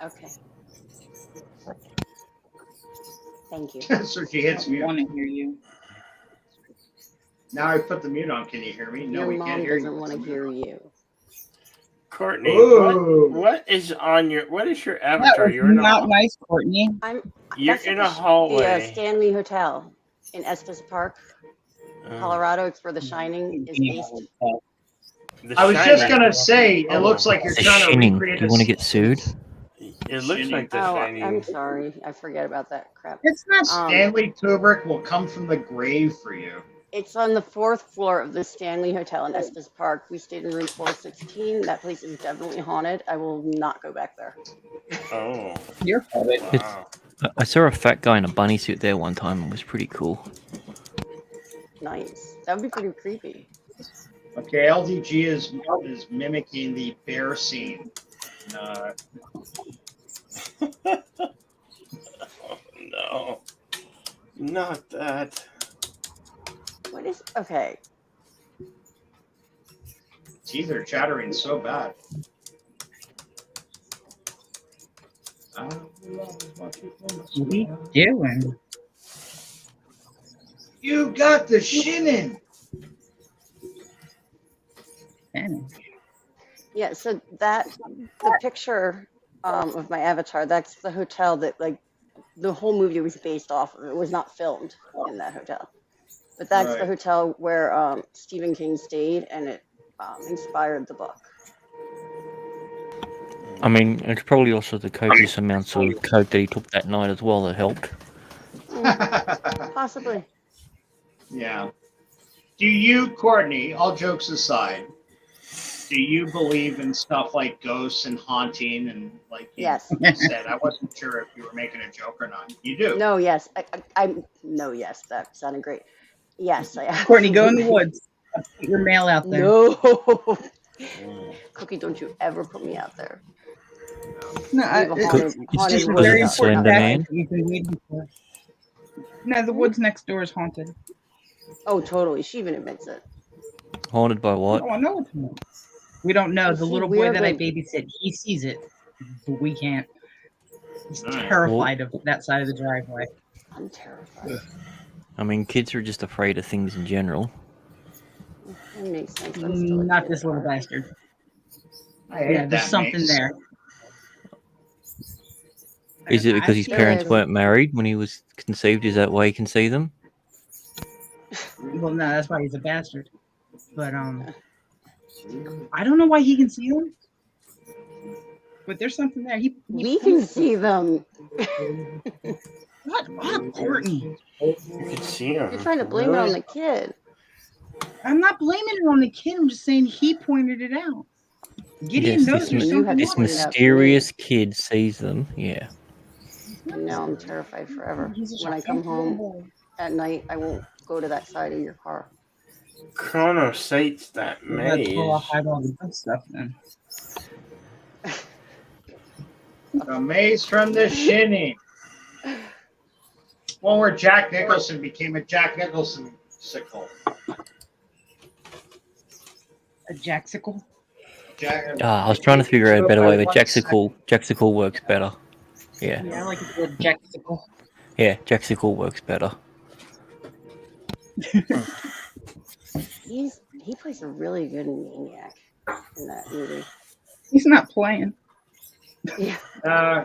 you. Okay. Thank you. So she hits mute. I want to hear you. Now I put the mute on. Can you hear me? No, Your we mom can't hear doesn't you. want to hear you. Courtney, Ooh. what is on your? What is your That avatar? was You're in not a. nice, Courtney. You're That's in at a hallway. The Stanley Hotel in Estes Park, Oh. Colorado. It's where The Shining is based. I was just gonna say, it looks like you're The trying to Shining. recreate Do you want to get sued? It looks like the Oh, Shining. I'm sorry. I forget about that crap. Stanley Kubrick will come from the grave for you. It's on the 4th floor of the Stanley Hotel in Estes Park. We stayed in room 416. That place is definitely haunted. I will not go back there. Oh. You're Wow. I saw a fat guy in a bunny suit there one time. It was pretty cool. Nice. That would be pretty creepy. Okay, LDG is mimicking the bear scene. No. Not that. What is okay? Teeth are chattering so bad. What are you doing? You got the shinin. Yeah, so the picture of my avatar, that's the hotel that like the whole movie was based off of. It was not filmed in that hotel. But that's the Right. hotel where Stephen King stayed, and it inspired the book. I mean, it's probably also the copious amounts of coke that he took that night as well that helped. Possibly. Yeah. Do you, Courtney, all jokes aside, do you believe in stuff like ghosts and haunting and like you Yes. said? I wasn't sure if you were making a joke or not. You do? No, yes. No, yes. That sounded great. Yes, I Courtney, go in the absolutely- woods. Put your mail out there. No. Cookie, don't you ever put me out there. No, We have a it's haunted- just haunted a woods very out there. important Slender fact Man? that you've been waiting for. No, the woods next door is haunted. Oh, totally. She even admits it. Haunted by what? Oh, I know it's haunted. We don't know. The See, little boy that I weirdly- babysit, he sees it, but we can't. He's Nice. terrified of that side of the driveway. I'm terrified. I mean, kids are just afraid of things in general. That makes sense. I'm still a Not kid. this little bastard. I hate Yeah, there's that something makes there. Is it because his There parents is. weren't married when he was conceived? Is that why he can see them? Well, no, that's why he's a bastard. But I don't know why he can see them. But there's something there. We can see them. What, Courtney? You can see him. You're trying to blame it on the kid. I'm not blaming it on the kid. I'm just saying he pointed it out. Gideon Yes, knows this, there's You have something to this wrong. point it out to me. mysterious kid sees them. Yeah. And now I'm terrified forever. He's a When I come home boy. at night, I won't go to that side of your car. Chronocytes that That's maze. where I'll hide all the good stuff then. The maze from the shinning. One where Jack Nicholson became a Jack Nicholson sickle. A jacksicle? Jack, I was trying to figure out a better way, but Jaxicle works better. Yeah. Yeah, I like it called jacksicle. Yeah, Jaxicle works better. He plays a really good maniac in that movie. He's not playing. Yeah.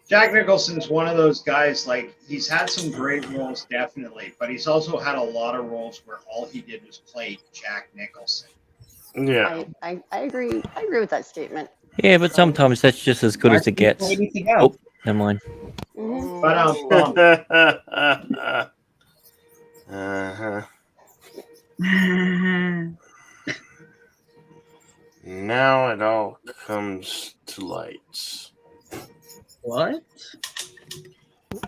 Jack Nicholson's one of those guys, like, he's had some great roles, definitely, but he's also had a lot of roles where all he did was play Jack Nicholson. Yeah. I agree. I agree with that statement. Yeah, but sometimes that's just as good as it gets. Ready to go. Oh, never mind. Mhm. But uh-huh. Now it all comes to lights. What?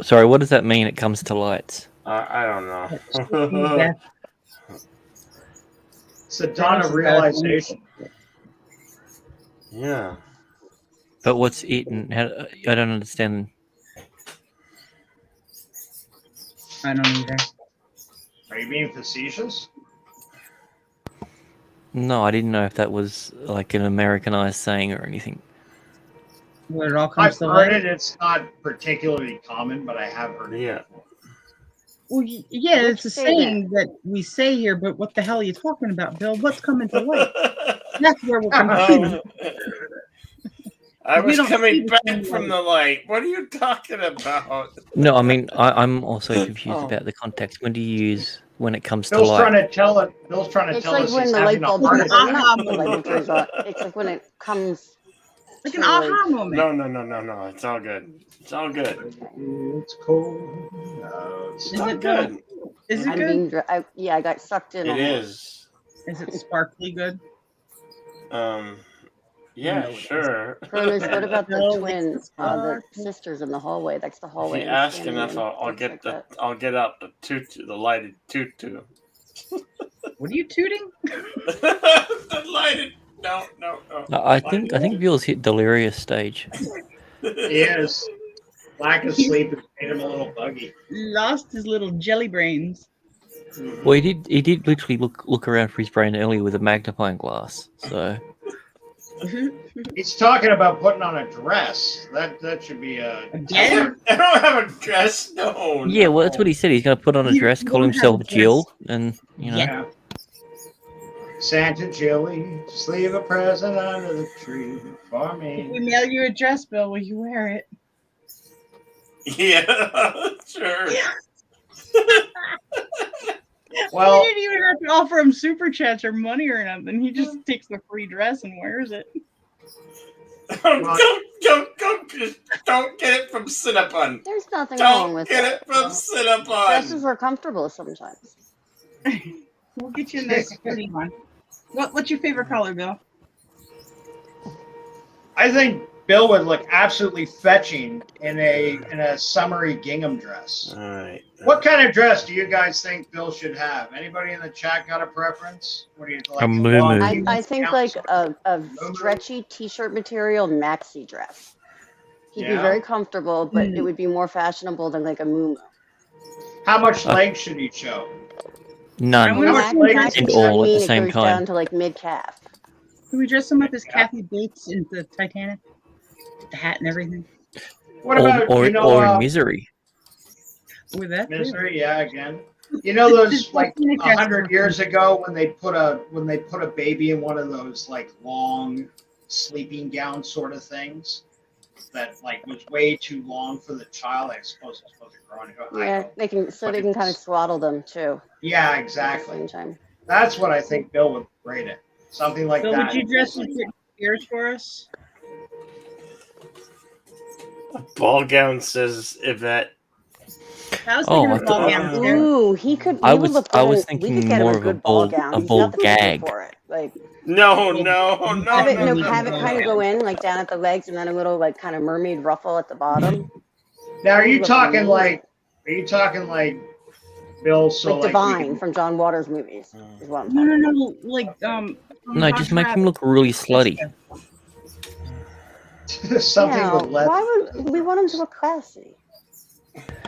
Sorry, what does that mean? It comes to lights. I don't know. it's a dawn of realization. Yeah. But what's it? And how, I don't understand. I don't either. Are you being facetious? No, I didn't know if that was like an Americanized saying or anything. Where it all I've comes to heard light. it. It's not particularly common, but I have heard it. Yeah. Well, yeah, Which it's a statement? saying that we say here, but what the hell are you talking about, Bill? What's coming to light? That's where we're confused. I We was don't see coming the back same from light. the light. What are you talking about? No, I mean I'm also confused Oh. about the context. When do you use when it comes to Bill's light? trying to tell it. Bill's trying to It's tell like us when he's the light having a bulb heart turns on. attack. Not the light bulb turns on. It's like when it comes. Like an to, like- aha moment. No. It's all good. It's all good. It's cold. No, it's Is It's all it good. Is it I'm good? being I got sucked in. It on it. is. Is it sparkly good? Yeah, No, it sure. Cronus, what about the No, it's twins, the sparkly. sisters in the hallway? That's the If hallway. you I'm ask standing enough, in. I'll Looks get like the that. I'll get out the tutu, the lighted tutu. What are you tooting? The lighted. No. I think Bill's hit delirious stage. He is. Lack of sleep has made him a little buggy. Lost his little jelly brains. Well, he did literally look around for his brain earlier with a magnifying glass. So He's talking about putting on a dress. That should be a. I don't have a dress. No. yeah, well, that's what he said. He's going to put on a You dress, call don't have himself a dress. Jill, and you know. Yeah. Santa Jilly, just leave a present under the tree for If me. we mail you a dress, Bill, will you wear it? Yeah, sure. Well- we didn't even have to offer him super chats or money or nothing. He just takes the free dress and wears it. Don't get it from Cinnabon. There's nothing Don't wrong with get that. it from Cinnabon. Dresses are comfortable sometimes. We'll get you a nice pretty one. What's your favorite color, Bill? I think Bill would look absolutely fetching in a summery gingham dress. All right. What kind of dress do you guys think Bill should have? Anybody in the chat got a preference? What do you like? A muumuu. I think like a stretchy t-shirt material maxi dress. He'd be Yeah. very comfortable, but it would be more fashionable than like a muumuu. How much leg should he show? None. Maxi And all at the it same goes down time. to like mid calf. Can we dress him up as Kathy Bates in the Titanic? With the hat and everything. What about or in Misery. With that too. Misery? Yeah, again. You know those like 100 years ago when they put a baby in one of those like long sleeping gown sort of things that like was way too long for the child. I suppose it's supposed to grow into a high. Yeah, they can kind of swaddle them too. Yeah, exactly. At the same time. That's what I think Bill would rate it. Something like Bill, that. would you dress with Britney Spears for us? Ball gown says Yvette. I was Oh, thinking I of ball thought- gowns. Ooh, he could. I he would was- look I good was in- we thinking could get him more a of a good ball ball- gown. a He's ball got the muscle gag. for it. Like No. have it kind of go in like down at the legs and then a little like kind of mermaid ruffle at the bottom. Now, are you Look talking amazing. like Bill? So Like like Divine from John Waters movies is what I'm No, talking no, no. Like No, just make him look really slutty. something Yeah, with leather. why would we want him to look classy?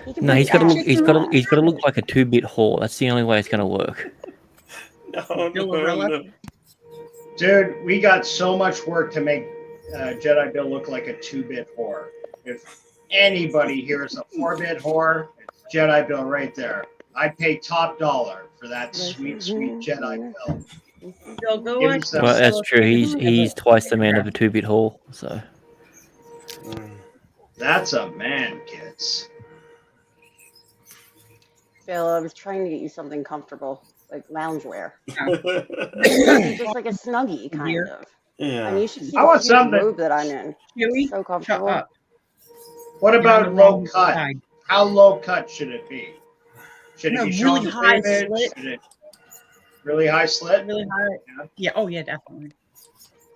He can No, be he's got to look. fat. He's got to look like a 2-bit whore. That's the only way it's going to work. No. Dude, we got so much work to make Jedi Bill look like a 2-bit whore. If anybody here is a 4-bit whore, it's Jedi Bill right there. I'd pay top dollar for that sweet, sweet Jedi Bill. Bill, go Give me watch. some- Well, that's true. He's twice the man of a 2-bit whore. So That's a man, kids. Bill, I was trying to get you something comfortable, like loungewear. Just like a snuggie, kind of. Yeah. I mean, you should see I want the huge something- robe that I'm in. It's so comfortable. up. What You're about on the low wrong cut? side. How low cut should it be? Should it No, be really showing high cleavage? slit. Should it really high slit? Really high. Yeah. Oh, yeah, definitely.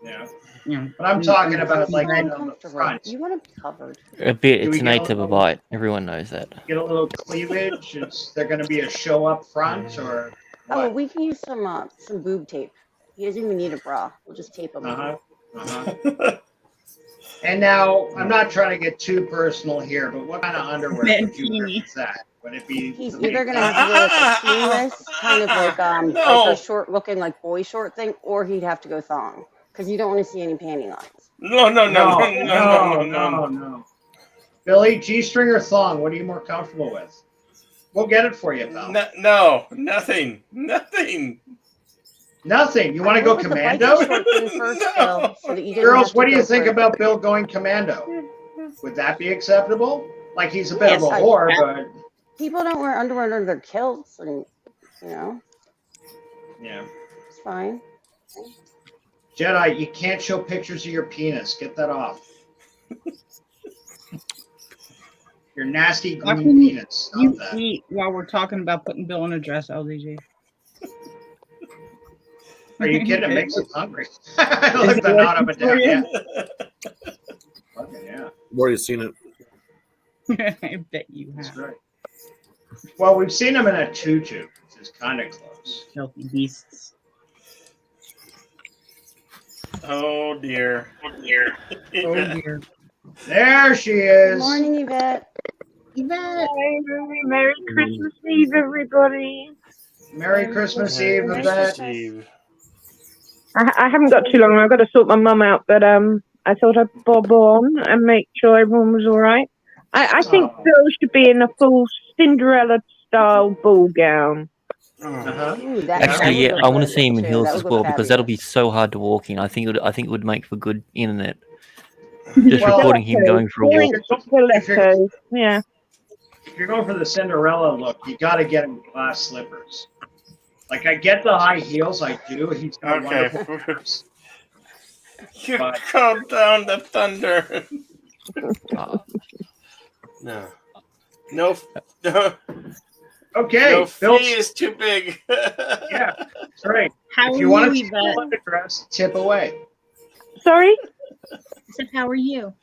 Yeah. Yeah. But I'm talking about like You on want the comfortable. front. You want to be covered. a bit. Do we It's an get a eighth of a little- bite. Everyone knows that. Get a little cleavage. Is there going to be a show up front or Oh, what? we can use some boob tape. He doesn't even need a bra. We'll just tape him. Uh-huh. And now I'm not trying to get too personal here, but what kind of underwear would you wear with that? Would it be? He's either gonna have to go like a seamless, kind of like No. like a short looking like boy short thing, or he'd have to go thong because you don't want to see any panty lines. No. Billy, G-string or thong? What are you more comfortable with? We'll get it for you, pal. No, nothing. Nothing. You want to go With the biking commando? short thing first, Bill, so that you didn't Girls, have to what do you go think for- about Bill going commando? Would that be acceptable? Like he's a bit of a Yes, whore, but People don't wear underwear under their kilts, and you know yeah. it's fine. Jedi, you can't show pictures of your penis. Get that off. Your nasty How green can penis. Stop you that. eat while we're talking about putting Bill in a dress, LDG? Are you kidding? It makes us hungry. Look, the nod up and down. Yeah. Fucking yeah. I've already seen it. I bet you have. That's right. Well, we've seen him in a tutu, which is kind of close. Filthy beasts. Oh dear. Oh dear. Oh dear. There she Good is. morning, Yvette. Yvette. Merry Christmas Eve, everybody. Merry Christmas Eve, Yvette. I haven't got too long. I've got to sort my mum out, but I thought I'd bob on and make sure everyone was all right. I think Bill should be in a full Cinderella-style ball gown. Uh-huh. Actually, yeah, I want to see him in heels as well because that'll be so hard to walk in. I think it would make for good internet. Just recording him going for a walk. Yeah. If you're going for the Cinderella look, you got to get him glass slippers. Like, I get the high heels, I do. He's got wonderful slippers. You calm down the thunder. No. No. Okay. No Bill- fee is too big. Yeah, that's right. How if you are want you, to dress, tip away. Sorry? I said, how are you?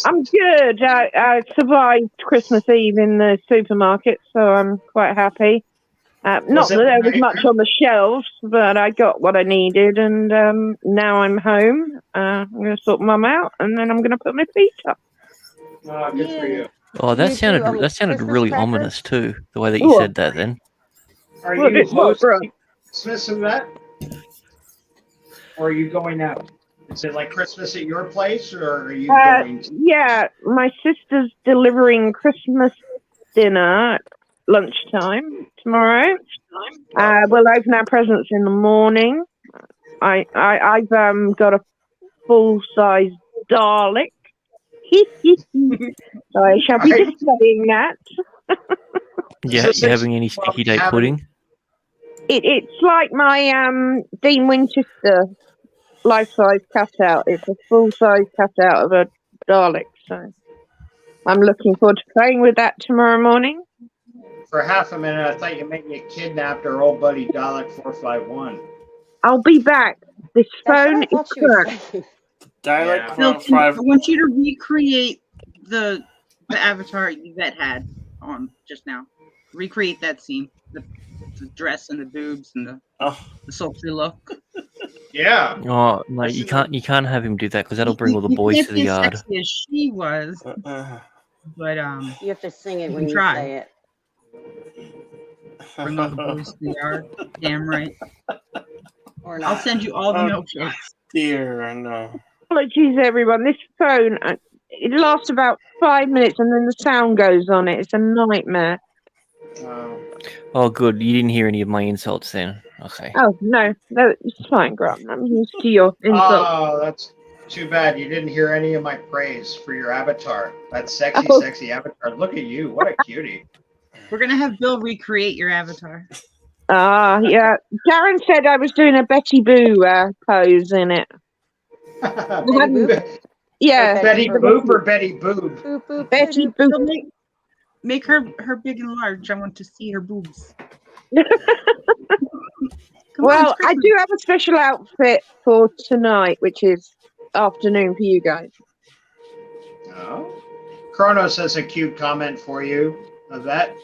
I'm good. I survived Christmas Eve in the supermarket, so I'm quite happy. Not Was it that there was nice? much on the shelves, but I got what I needed, and now I'm home. I'm going to sort Mum out, and then I'm going to put my feet up. Oh, good for you. Oh, that You sounded do, that sounded Christmas really crackers? ominous too. The way that you What? said that. Then Are What you is what, bro? hosting Christmas Yvette? Or are you going out? Is it like Christmas at your place, or are you going to... Yeah, my sister's delivering Christmas dinner at lunchtime tomorrow. We'll open our presents in the morning. I've got a full-size Dalek. So I shall be displaying that. you having any sticky date pudding? It's like my Dean Winchester life-size cutout. It's a full-size cutout of a Dalek. So I'm looking forward to playing with that tomorrow morning. For half a minute, I thought you meant you kidnapped our old buddy Dalek 451. I'll be back. This phone is cracked. Dialect Bill, 5. I want you to recreate the avatar Yvette had on just now. Recreate that scene. The dress and the boobs and the sultry look. Yeah. Oh no, you can't have him do that because that'll bring all the You boys can't to the be as yard. sexy as she was, but You have to sing it you when can you try. say it. Bring all the boys to the yard. Damn right. Or I'll not. send you all the Oh, milkshakes. Dear, no. Apologies, everyone. This phone, it lasts about 5 minutes and then the sound goes on it. It's a nightmare. Oh, good. You didn't hear any of my insults then. Okay. Oh, no, it's fine, Grant. I'm used to your insults. Oh, that's too bad. You didn't hear any of my praise for your avatar. That sexy, Oh. sexy avatar. Look at you. What a cutie. We're gonna have Bill recreate your avatar. Yeah. Darren said I was doing a Betty Boo pose in it. Yeah. Betty Boop or Betty Boob? Betty Bill, Boop. make her big and large. I want to see her boobs. Well, I do have a special outfit for tonight, which is afternoon for you guys. Oh. Kronos has a cute comment for you. Yvette.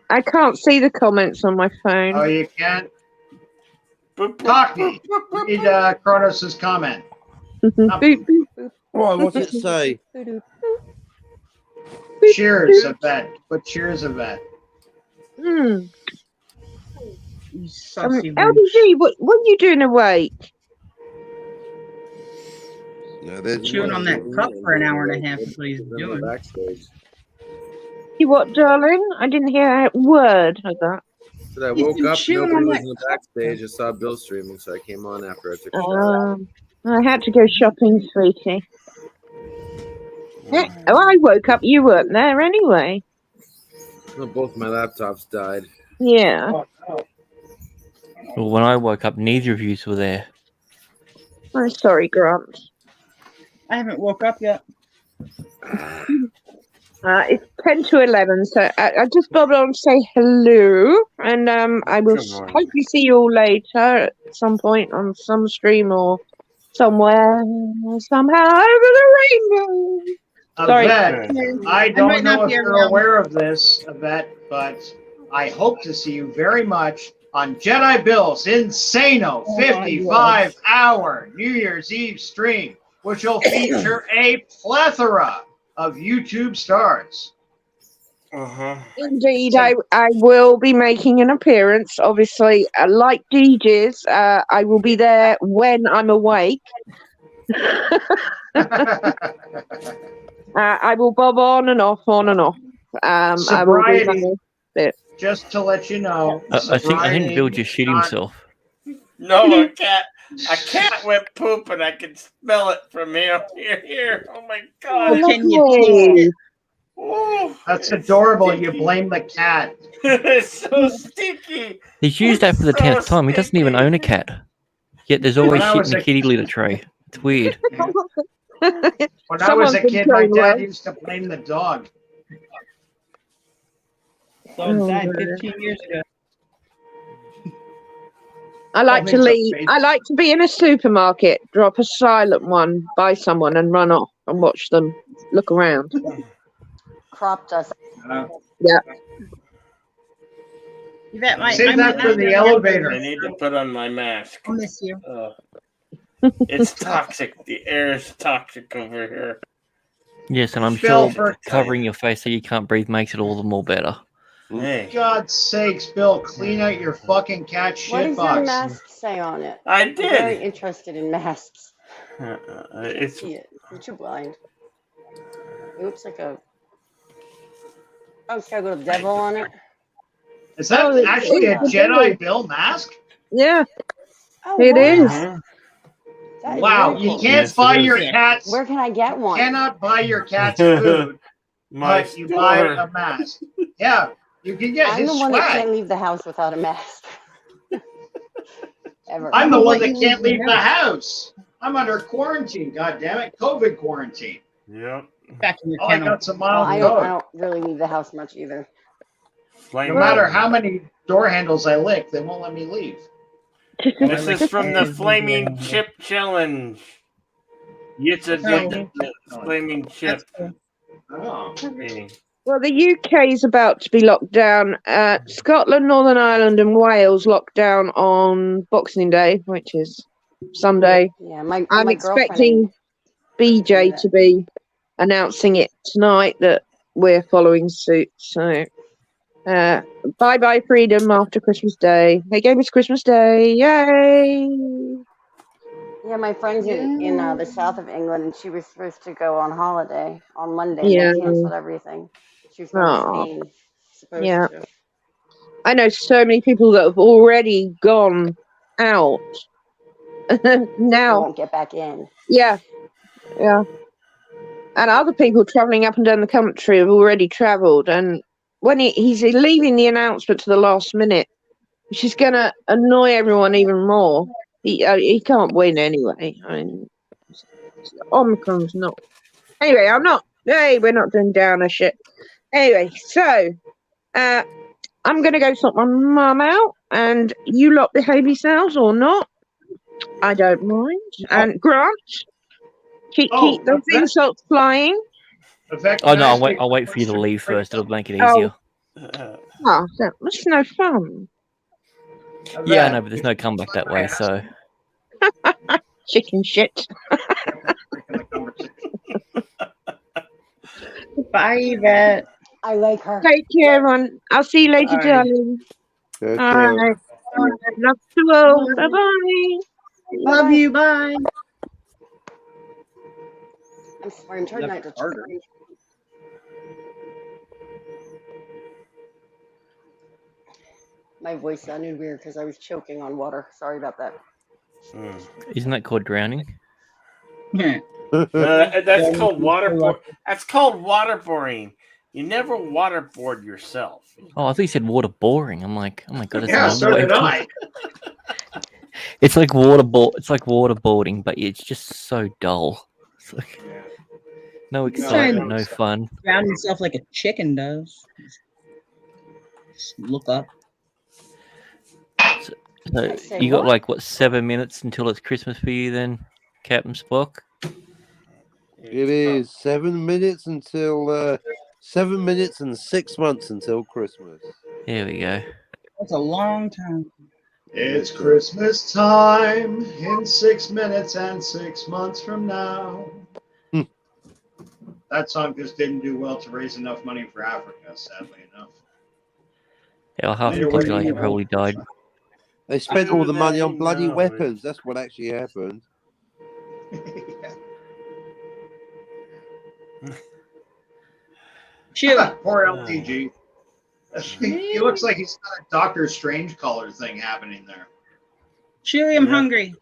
I can't see the comments on my phone. Oh, you can't? Cockney. Read Kronos' comment. Why? What's it say? Cheers, Yvette. Put cheers, Yvette. LDG, what are you doing awake? No, there's Chewing on that cup for an hour and a half is what he's doing. Backstage. You what, darling? I didn't hear a word of that. So I He's woke been up, chewing nobody on was that in the backstage. I saw Bill streaming, so I came on after I took a shower. I had to go shopping, sweetie. Yeah, I woke up. You weren't there anyway. Well, both my laptops died. Yeah. Well, when I woke up, neither of you were there. I'm sorry, Grant. I haven't woke up yet. It's 10 to 11, so I just bobbed on to say hello, and I will Good morning. hopefully see you all later at some point on some stream or somewhere, somehow over the rainbow. Sorry. Yvette, I might don't not know if be you're around. aware of this, Yvette, but I hope to see you very much on Jedi Bill's Insano 55-hour New Year's Eve stream, which will feature a plethora of YouTube stars. Indeed, I will be making an appearance. Obviously, like DJs, I will be there when I'm awake. I will bob on and off, on and off. I will be Sobriety, there. just to let you know. I think Bill just shit himself. No, a cat went poop, and I can smell it from here. Oh my god! Can you taste it? Oh, That's adorable. You blame the cat. it's so stinky. He's used that for the 10th time. He doesn't even own a cat. Yet there's always When I shit was in the a kitty litter tray. It's weird. When I was Someone's a been kid, my playing dad well. used to blame the dog. Dog died dear. 15 years ago. I like to means a leave. face. I like to be in a supermarket, drop a silent one by someone, and run off and watch them look around. Crop dust. Yeah. Yvette, Save that for the elevator. I need to put on my mask. I'll miss you. It's toxic. The air is toxic over here. Yes, and I'm Phil, sure for- covering your face so you can't breathe makes it all the more better. Hey, God's sakes, Bill, clean out your fucking cat What shit does your box. mask say on it? I I'm very did. interested in masks. It's See it. Aren't you blind? It looks like a. Oh, it's got a little devil on it. Is that Oh, actually a it's Jedi Bill mask? Yeah, Oh, it wow. is. That is Wow, very you cool. can't Yes, buy it your is. cat's Where can I get one? cannot buy your cat's food, my but you buy store. a mask. Yeah, you can get I'm his the one that can't swag. leave the house without a mask. Ever. I'm the one that you can't leave leave the the house. I'm under quarantine, goddammit, COVID quarantine. Yep. Back in your Oh, I kennel. got some Well, mild I code. don't really leave the house much either. Flame No matter Rider. how many door handles I lick, they won't let me leave. This is from the Flaming Chip Challenge. It's a Oh. flaming chip. That's cool. Oh. Hey. Well, the UK is about to be locked down. Scotland, Northern Ireland, and Wales locked down on Boxing Day, which is Sunday. Yeah, my I'm my expecting girlfriend. BJ to be announcing it tonight that we're following suit. So, bye bye freedom after Christmas Day. They gave us Christmas Day. Yay! Yeah, my friend's in the south of England, and she was supposed to go on holiday on Monday. Yeah. They canceled everything. She was going to Aw. Spain. Supposed Yeah. to. I know so many people that have already gone out. They Now, won't get back in. yeah. And other people travelling up and down the country have already travelled. And when he's leaving the announcement to the last minute, which is going to annoy everyone even more. He can't win anyway. I mean, Omicron's not. Anyway, we're not doing downer shit. Anyway, so I'm going to go sort my mum out, and you lot behave yourselves or not. I don't mind. And Grant, keep those insults flying. Oh no, I'll wait for you to leave first. It'll make it easier. Oh, that's no fun. Yeah, I know, but there's no comeback that way. So Chicken shit. Bye, Yvette. I like her. Take care, everyone. I'll see you later, Bye. darling. Okay. All right. Love you all. Bye bye. Love you. Bye. I'm sorry, I'm trying not to charge. My voice sounded weird because I was choking on water. Sorry about that. isn't that called drowning? That's called waterboard. That's called waterboarding. You never waterboard yourself. Oh, I thought you said water boring. I'm like, oh my god, it's Yeah, so did I. It's like waterboarding, but it's just so dull. It's like, No He's trying excitement, no fun. Ground himself like a chicken does. Just look up. So say you got what? like what 7 minutes until it's Christmas for you, then, Captain Spock? It is 7 minutes until 7 minutes and 6 months until Christmas. There we go. That's a long time. It's Christmas time in 6 minutes and 6 months from now. That song just didn't do well to raise enough money for Africa, sadly enough. Yeah, half the population probably died. They spent all the money on bloody weapons. That's what actually happened. Poor LTG. He looks like he's got a Doctor Strange color thing happening there. Chewie, I'm hungry.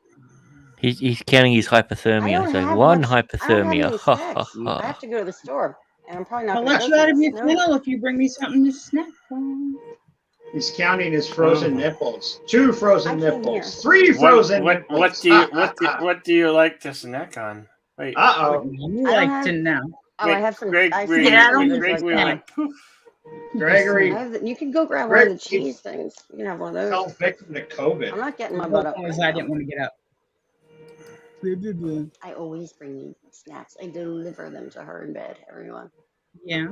He's counting his hypothermia. So one hypothermia. Ha ha I ha. have to go to the store, and I'm probably not I'll going let to you out of your kennel if you bring me something to snack on. He's counting his frozen nipples. 2 frozen nipples. 3 What- frozen what, nipples. what do you what do you like to snack on? Wait. Uh-oh. You I don't like have- to know. Oh, I have some. Greg, I have Greg, some Yeah, I don't cheeses Greg, like we that. like poof. Gregory, You can go grab Greg, one of the cheese things. You can have one of fell those. victim to COVID. I'm not getting my The butt whole up. point is right I now. didn't want to get up. I always bring you snacks. I deliver them to her in bed, everyone. Yeah.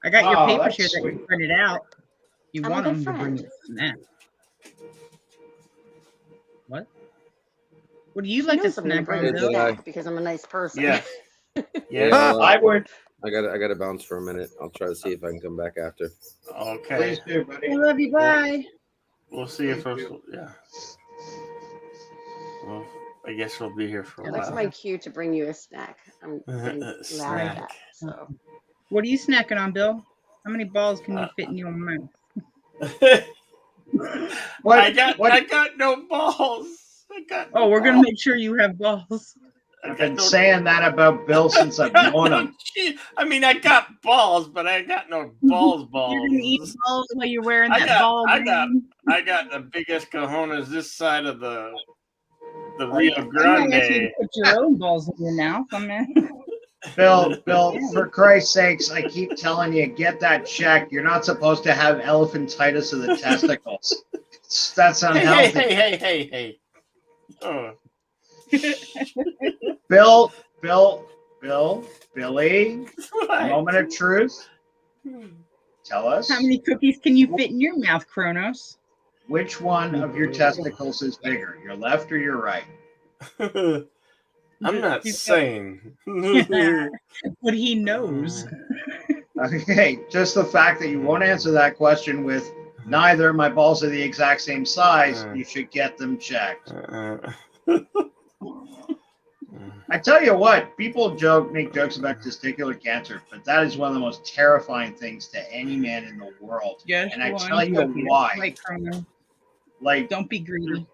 I got your Oh, papers that's here that you sweet. printed out. You I'm a want good them to bring friend. you a snack. What? What do you like to knows I'm gonna snack bring on, you Bill? snack because I'm a nice person. Yeah. Yeah, Yeah. I would. I got to bounce for a minute. I'll try to see if I can come back after. Okay. Please do, I buddy. love you. Bye. We'll see if yeah. Well, I guess we'll be here for a That's while. my cue to bring you a snack. I'm getting loud at Snack. that. So What are you snacking on, Bill? How many balls can you fit in your mouth? I got no balls. I got no Oh, we're gonna balls. make sure you have balls. I've been saying that about Bill since I've known him. Gee, I mean, I got balls, but I got no balls. You're gonna eat balls while you're wearing I that got- ball. I got- ring. I got the biggest cojones this side of the Rio I'm not asking you Grande. to put your own balls in your mouth. I mean, Bill, for Christ's sakes, I keep telling you, get that checked. You're not supposed to have elephantitis of the testicles. That's Hey, unhealthy. hey. Oh. Billy, moment of truth. Tell us how many cookies can you fit in your mouth, Kronos? which one of your testicles is bigger, your left or your right? I'm not saying. But he knows. Okay, just the fact that you won't answer that question with neither, my balls are the exact same size, you should get them checked. I tell you what, people make jokes about testicular cancer, but that is one of the most terrifying things to any man in the world. Yes, and I one tell you cookie. why. Right, Kronos. Like, don't be greedy.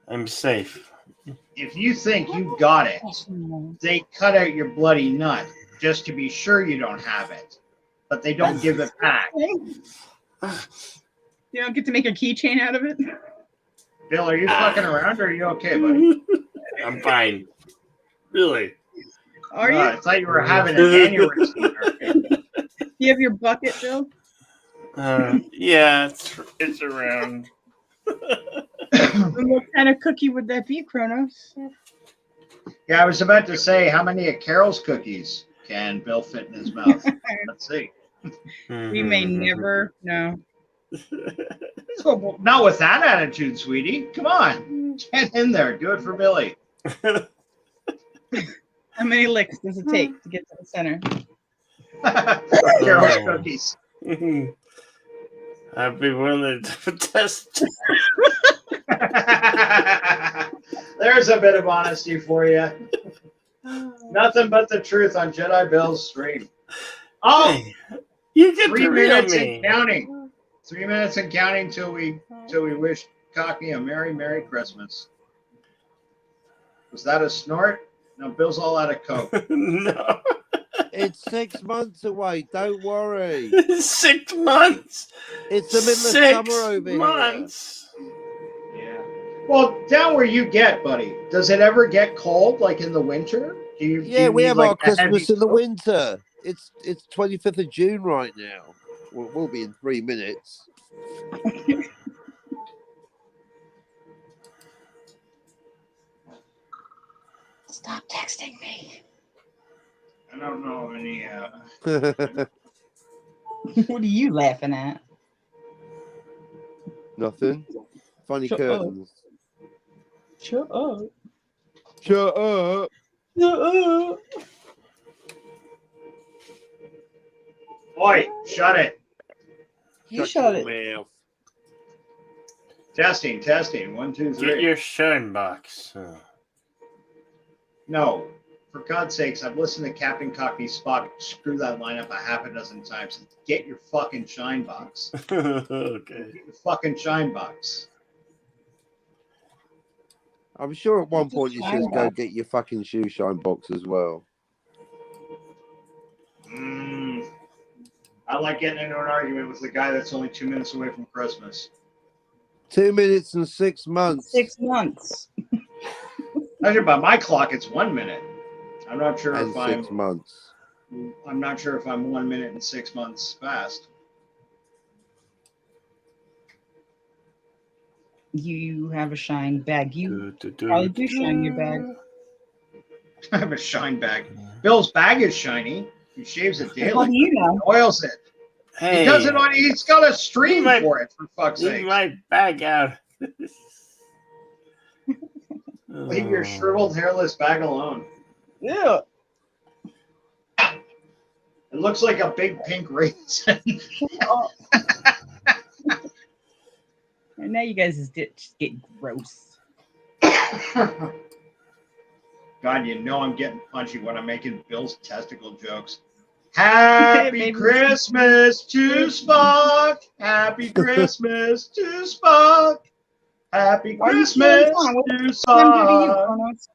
I'm safe. If you think you got it, they cut out your bloody nut just to be sure you don't have it, but they don't give it back. You don't get to make a keychain out of it? Bill, are you fucking around or are you okay, buddy? I'm fine. Really? Are No, you? I thought you were having an aneurysm. You have your bucket, Bill? Yeah, it's around. And what kind of cookie would that be, Kronos? Yeah, I was about to say, how many of Carol's cookies can Bill fit in his mouth? Let's see. We may never know. So, not with that attitude, sweetie. Come on. Get in there. Do it for Billy. How many licks does it take to get to the center? Carol's cookies. I'd be willing to test. There's a bit of honesty for you. Nothing but the truth on Jedi Bill's stream. Oh, Hey, you get 3 to read minutes me. and counting. 3 minutes and counting till we wish Cockney a Merry Christmas. Was that a snort? No, Bill's all out of coke. No. It's 6 months away. Don't worry. 6 months. It's the middle Six of summer over months. Yeah. Well, down where you get, buddy, does it ever get cold like in the winter? Do you? Yeah, we need, have like, our a heavy Christmas in the coat? winter. It's 25th of June right now. Well, it will be in 3 minutes. Stop texting me. I don't know any. What are you laughing at? Nothing. Funny Shut up. curtains. Shut up. Shut up. Shut up. Oi, shut it. You shut it. Mouth. Testing, testing. 1, 2, 3. Get your shine box. No, for God's sakes, I've listened to Captain Cockney Spock screw that line up a half a dozen times. Get your fucking shine box. Okay. Get your fucking shine box. I'm sure at one What's a point you shine said go box? get your fucking shoe shine box as well. I like getting into an argument with the guy that's only 2 minutes away from Christmas. 2 minutes and 6 months. 6 months. Actually, by my clock, it's 1 minute. I'm not sure And if 6 I'm. months. I'm not sure if I'm 1 minute and 6 months fast. You have a shine bag. You probably do shine your bag. I have a shine bag. Bill's bag is shiny. He shaves it daily. How do you know? Oils it. Hey, He does it on. He's got a stream leave my- for it. For fuck's Leave sake. my bag out. Leave your shriveled, hairless bag alone. Yeah. It looks like a big pink raisin. And now you guys just get gross. God, you know I'm getting punchy when I'm making Bill's testicle jokes. Happy Maybe- Christmas to Spock. Happy Christmas to Spock. Happy Why are you Christmas feeling fine? What to I'm doing to you, Spock. Kronos?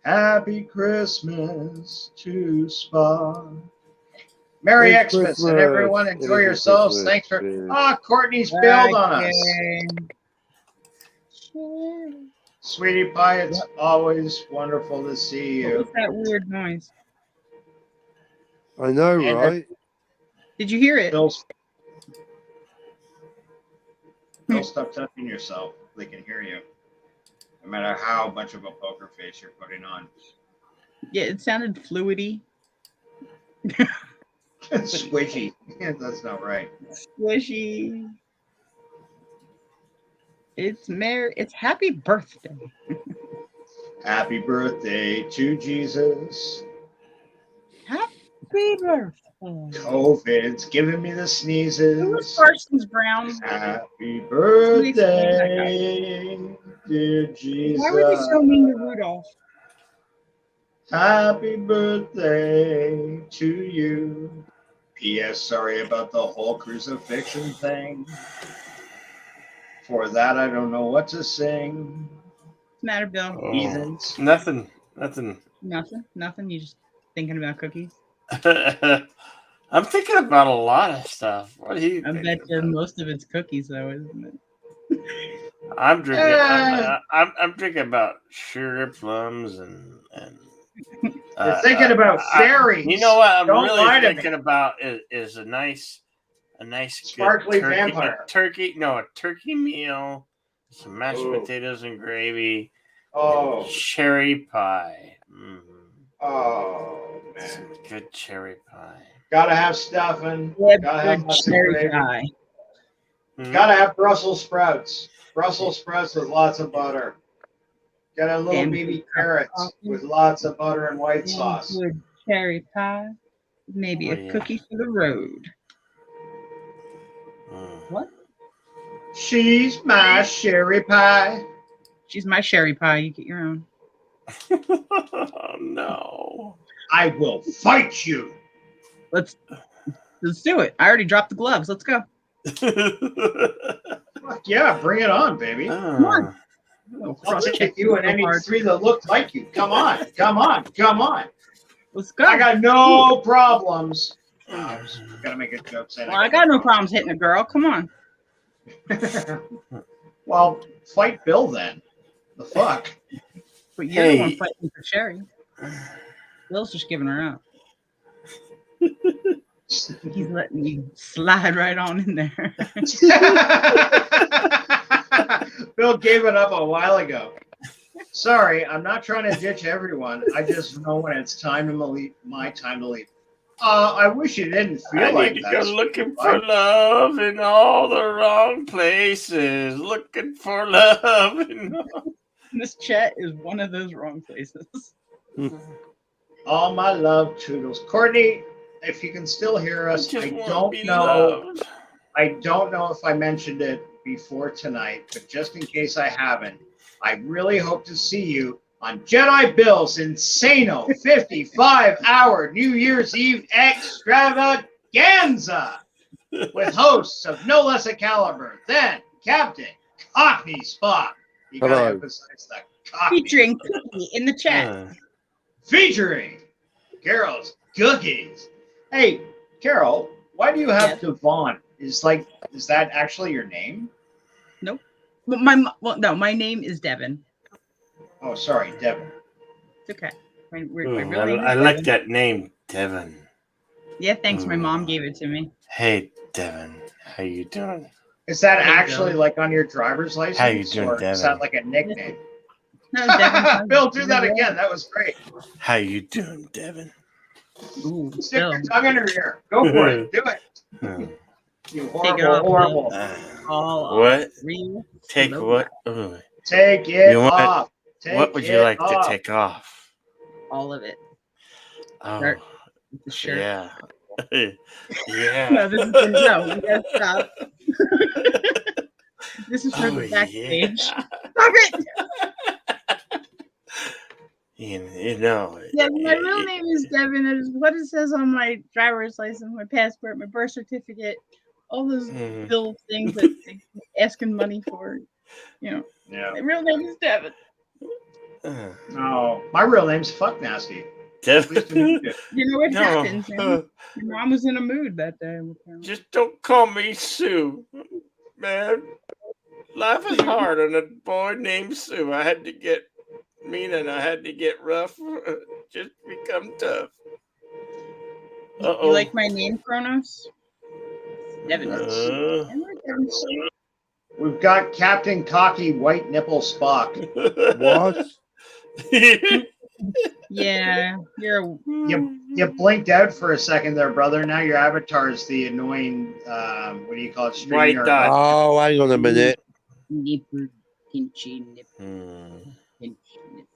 Happy Christmas to Spock. Merry It's Xmas and everyone Christmas. enjoy It is yourselves. Christmas. Thanks for Yeah. Courtney's bailed on us. Okay. Sweetie Pie, it's always wonderful to see What you. was that weird noise? I know, And right? Did you hear it? Bill, stop touching yourself. They can hear you. No matter how much of a poker face you're putting on. Yeah, it sounded fluidy. It's squishy. Yeah, that's not right. Squishy. It's happy birthday. Happy birthday to Jesus. Happy birthday. COVID's giving me the Who was sneezes. Parsons Brown? Happy birthday, dear Jesus. Why were they so mean to Rudolph? Happy birthday to you. P.S. Sorry about the whole crucifixion thing. For that, I don't know what to sing. What's the matter, Bill? Oh, Heathens. nothing. Nothing. You just thinking about cookies? I'm thinking about a lot of stuff. What do you I think? bet you most of it's cookies, though, isn't it? I'm drinking. I'm drinking about sugar plums and. You're thinking about fairies. You know what I'm Don't lie really to me. thinking about is a nice good Sparkly turkey, vampire. a turkey meal, some mashed potatoes and gravy, Oh. and cherry pie. Oh, man. Some good cherry pie. Gotta have stuffing. Yeah, Gotta have good lots of cherry gravy. pie. Gotta have Brussels sprouts. Brussels sprouts with lots of butter. Gotta have little Damn baby good carrots with lots of butter and white Damn sauce. Good cherry pie. Maybe Oh, a yeah. cookie for the road. What? She's my cherry pie. She's my sherry pie. You get your own. Oh no! I will fight you. Let's do it. I already dropped the gloves. Let's go. Fuck yeah, bring it on, baby. Come on. I'll take you and any three that look like you. Come on, come on, come on. Let's go. I got no problems. I was gonna make a joke saying Well, I got no problems hitting a girl. Come on. Well, fight Bill then. The fuck? But you're the one fighting for Sherry. Bill's just giving her up. He's letting you slide right on in there. Bill gave it up a while ago. Sorry, I'm not trying to ditch everyone. I just know when it's time to leave. My time to leave. I wish you didn't feel I like need to that. go looking for love in all the wrong places. Looking for love. This chat is one of those wrong places. All my love, Toodles. Courtney, if you can still hear us, I wanna don't be know. loved. I don't know if I mentioned it before tonight, but just in case I haven't, I really hope to see you on Jedi Bill's Insano 55-hour New Year's Eve extravaganza with hosts of no less a caliber than Captain Cockney Spock. You gotta Hello. emphasize that. Cockney. Featuring Cookie in the chat. Featuring Carol's Cookies. Hey, Carol, why do you have Devon? Is that actually your name? Nope. But my name is Devin. Oh, sorry, Devin. It's okay. My Ooh, real name is I like Devin. that name, Devin. Yeah, thanks. My mom gave it to me. Hey, Devin, how you doing? Is that There you actually go. like on your driver's license? How you doing, or is Devin? that like a nickname? No, Devin. Bill, do that again. That was great. How you doing, Devin? Ooh, Stick your Bill. tongue in her ear. Go for it. Do it. You Take it horrible, off, horrible. All What? real Take slow. what? Ooh. Take it You want- off. Take what would you it like off. to take off? All of it. Oh, Start with the shirt. yeah. Yeah. No, this is no. We gotta stop. This is for Oh, the backstage. yeah. Stop it. You know. Yeah, my real name is Devin. That is what it says on my driver's license, my passport, my birth certificate, all those Mhm. bill things that they asking money for. You know, Yeah. my real name is Devin. No, my real name's Fuck Nasty. Devin. You know what No. happened? Sam? Your mom was in a mood that day. Just don't call me Sue, man. Life is hard on a boy named Sue. I had to get mean and I had to get rough. Just become tough. Uh-oh. You like my name, Kronos? Devin. We've got Captain Cocky White Nipple Spock. What? Yeah, you're. You blinked out for a second there, brother. Now your avatar is the annoying, what do you call it? White StreamYard. dot. Oh, hang on a minute. Nipple, pinchy, nipple, pinchy, nipple.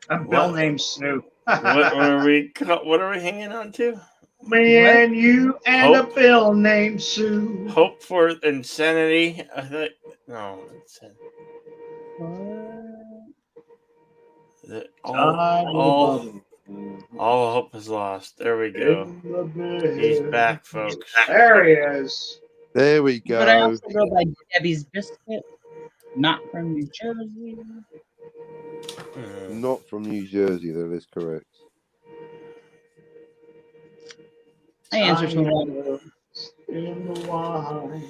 A Bill What? named Snoop. What are we hanging on to? Me and you and Hope. a Bill named Sue. Hope for insanity. I thought no. All hope is lost. There we go. He's back, folks. There he is. There we But I go. also go by Debbie's Biscuit, not from New Jersey. Not from New Jersey, that is correct. I answer to a lot of In the wine.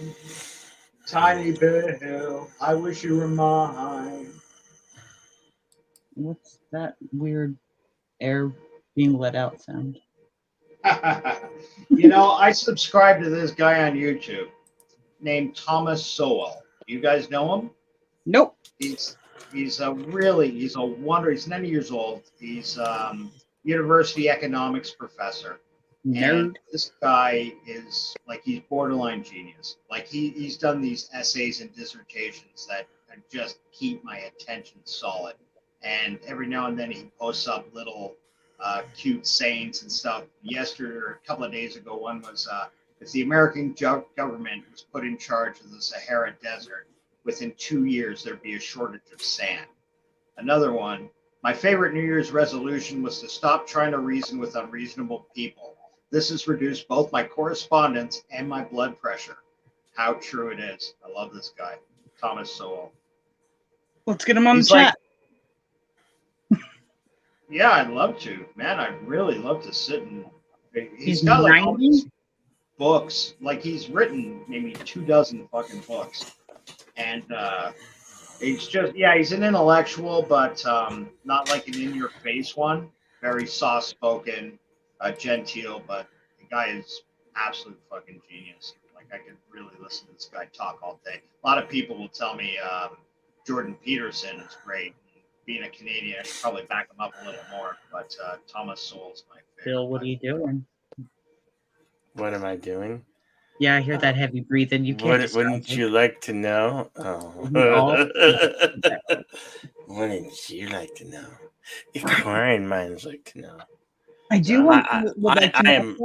Tiny Bill, I wish you were mine. What's that weird air being let out sound? You know, I subscribe to this guy on YouTube named Thomas Sowell. You guys know him? Nope. He's a wonder. He's 90 years old. He's university economics professor. And this guy is like, he's borderline genius. Like he's done these essays and dissertations that just keep my attention solid. And every now and then he posts up little cute sayings and stuff. Yesterday, or a couple of days ago, one was if the American government was put in charge of the Sahara Desert, within 2 years there'd be a shortage of sand. Another one, my favorite New Year's resolution was to stop trying to reason with unreasonable people. This has reduced both my correspondence and my blood pressure. How true it is. I love this guy, Thomas Sowell. Let's get him on He's the chat. Yeah, I'd love to. Man, I'd really love to sit and... He's He's got like all 90? these books. Like he's written maybe 24 fucking books. And He's just, yeah, he's an intellectual, but not like an in-your-face one. Very soft-spoken, genteel, but the guy is absolute fucking genius. Like, I could really listen to this guy talk all day. A lot of people will tell me Jordan Peterson is great. Being a Canadian, I should probably back him up a little more, but Thomas Sowell's my favorite. Bill, what are you doing? What am I doing? Yeah, I hear that heavy breathing. You can't. Wouldn't you like to know? Oh. No. Wouldn't you like to know? Inquiring minds like to know. I do want. I am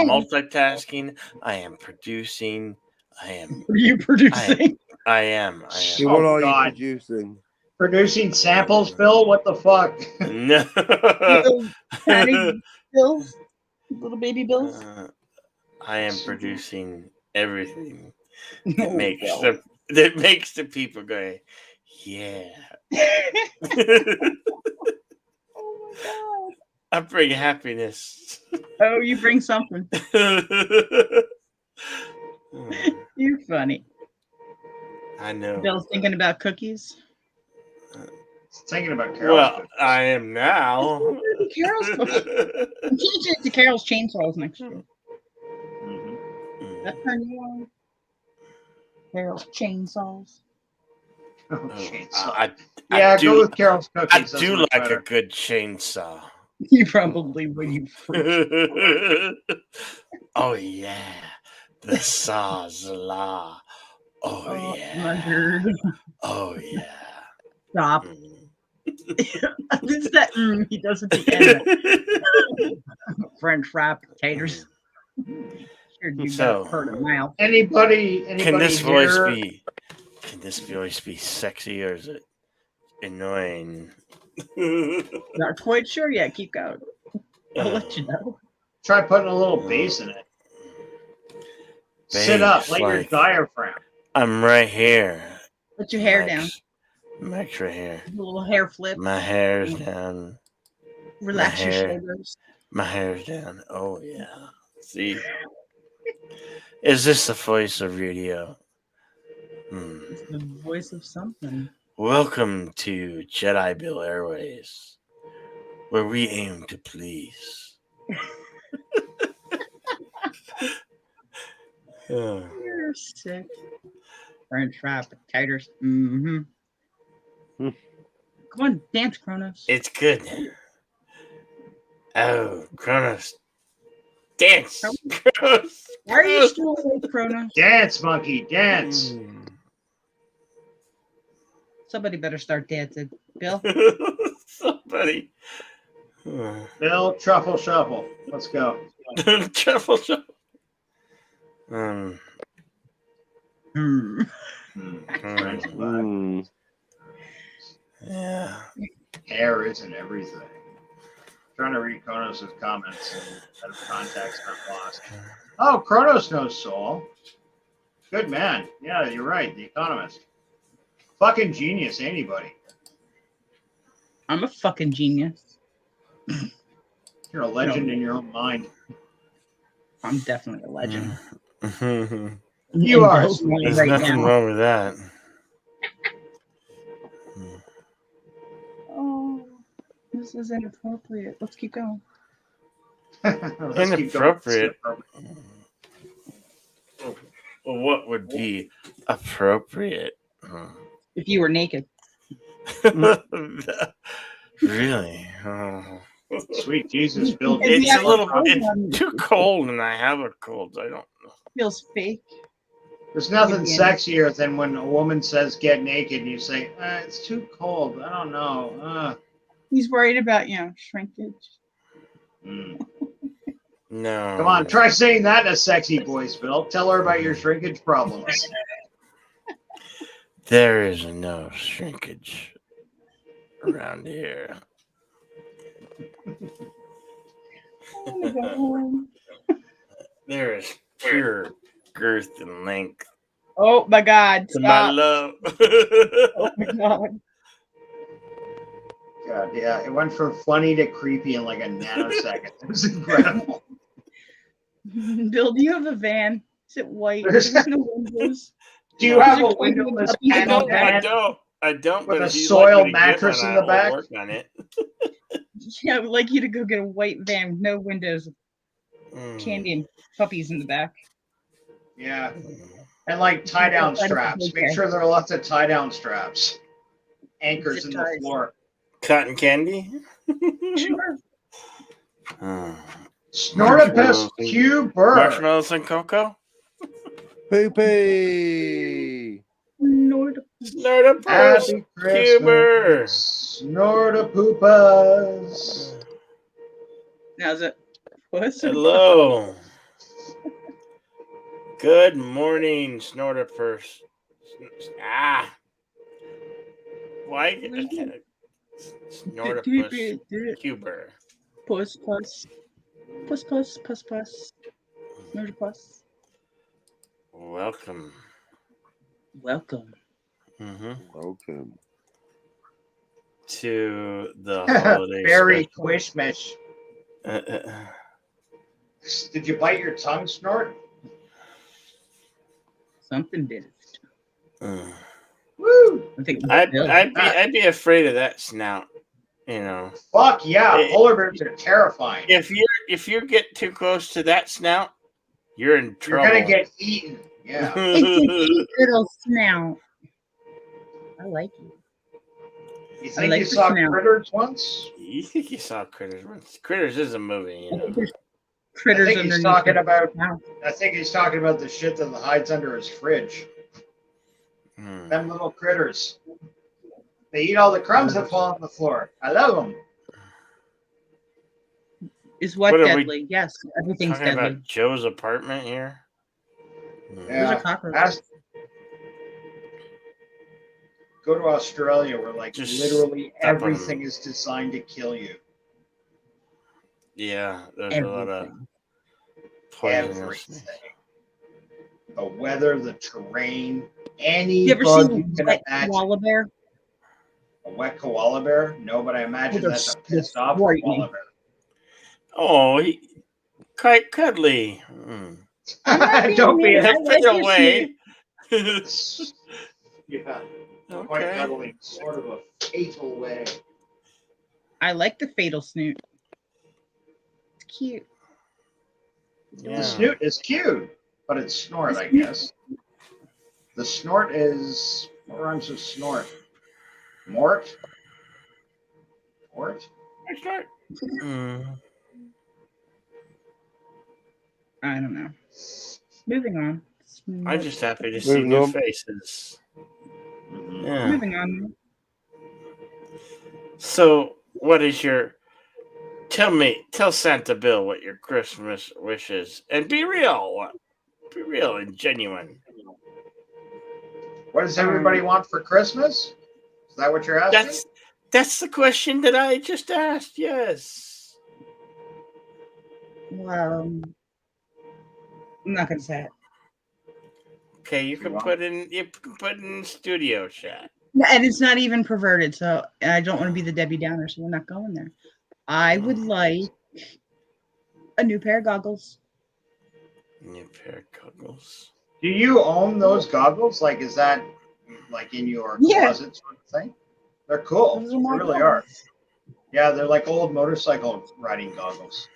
multitasking. I am producing. I am. Are you producing? I am. Yeah, what are you producing? Producing samples, Bill? What the fuck? No. Patty Bills, little baby Bills. I am producing everything that makes the people go, yeah. Oh my god! I bring happiness. Oh, you bring something. You're funny. I know. Bill's thinking about cookies. Thinking about Carol's. Well, I am now. Carol's cookies. I'm changing it to Carol's chainsaws next year. That turn you on? Carol's chainsaws. Yeah, go with Carol's cookies. I do like a good chainsaw. You probably would. You Oh yeah, the sawzalla. Oh yeah. Oh yeah. Stop. It's that he does at the end. French fried potatoes. Sure, you got hurt a mouth. Anybody Can this voice here? be? Can this voice be sexy or is it annoying? Not quite sure yet. Keep going. I'll let you know. Try putting a little bass in it. Sit up. Let your diaphragm. I'm right here. Put your hair down. Max right here. A little hair flip. My hair's down. Relax My your hair- shoulders. My hair's down. Oh yeah. See. Is this the voice of radio? It's the voice of something. Welcome to Jedi Bill Airways, where we aim to please. You're sick. French fried potatoes. Mm-hmm. Come on, dance, Kronos. It's good. Oh, Kronos. Dance. Kronos. Why are you still awake, Kronos? Dance, monkey, dance. Somebody better start dancing. Bill? Somebody. Bill, truffle shuffle. Let's go. Truffle shuffle. Yeah. Hair isn't everything. Trying to read Kronos' comments and out of context, not lost. Oh, Kronos knows Soul. Good man. Yeah, you're right. The Economist. Fucking genius, anybody. I'm a fucking genius. You're a legend in your own mind. I'm definitely a legend. You are. There's nothing wrong with that. Oh, this is inappropriate. Let's keep going. Inappropriate. Well, what would be appropriate? If you were naked. Really? Oh. Sweet Jesus, Bill. It's a little. It's too cold, and I have a cold. I don't know. Feels fake. There's nothing sexier than when a woman says get naked and you say, it's too cold. I don't know. He's worried about, shrinkage. No. Come on, try saying that in a sexy voice, Bill. Tell her about your shrinkage problems. There is no shrinkage around here. There is pure girth and length. Oh my God! To my Stop. love. Oh my God! God, yeah, it went from funny to creepy in like a nanosecond. It was incredible. Bill, do you have a van? Is it white? There's no windows. Do you have a windowless panel van? I don't. With but a if you'd soil like me to get mattress one, in the I'll back. work on it. Yeah, I would like you to go get a white van with no windows, Mm. candy and puppies in the back. Yeah. And like tie down straps. Make sure there are lots of tie down straps. Anchors in the floor. Cotton candy. Sure. Snortopus cuber. Marshmallows and cocoa. Poopy. Snortopus Happy cuber. Christmas. Snortopoopas. How's it? What's Hello. Good morning, Snortopus. Ah. Why? I can't. Snortopus cuber. Puss. Snortopus. Welcome. Mm-hmm. Welcome to the holiday. Merry special. Christmas. Did you bite your tongue, Snort? Something did. Woo! I'd be afraid of that snout. You know. Fuck yeah, polar bears are terrifying. If you get too close to that snout, you're in trouble. You're gonna get eaten. Yeah. It's a little snout. I like it. You think you saw Critters once? You think you saw Critters once? Critters is a movie, you know. Critters I think he's underneath talking the about. house. I think he's talking about the shit that hides under his fridge. Them little critters. They eat all the crumbs that fall on the floor. I love them. Is what What are we deadly? Yes, everything's Talking deadly. about Joe's apartment here. Those are cockroaches. Go to Australia where like Just literally step on everything is designed to kill you. Yeah, there's a lot of poisonous. Everything. The weather, the terrain, any You ever bug seen you a can wet imagine. koala bear? A wet koala bear? No, but I imagine they're that's a pissed off frightening. koala bear. Oh, quite cuddly. Don't be I like your away. Yeah. Quite Okay. cuddling, sort of a fatal way. I like the fatal snoot. It's cute. The snoot is cute, but it's snort, I guess. The snort is what rhymes with snort? Mort? Mort? Snort. I don't know. Moving on. I'm just happy to see Moving new on. faces. Yeah. Moving on. So, what is your? Tell Santa Bill what your Christmas wish is, and be real and genuine. What does everybody want for Christmas? Is that what you're asking? That's the question that I just asked. Yes. Well, I'm not gonna say it. Okay, you can put in studio chat. And it's not even perverted, so and I don't want to be the Debbie Downer, so we're not going there. I would like a new pair of goggles. New pair of goggles. Do you own those goggles? Like, is that like in your closet sort of thing? They're cool. Those They are my really are. Yeah, they're like old motorcycle riding goggles.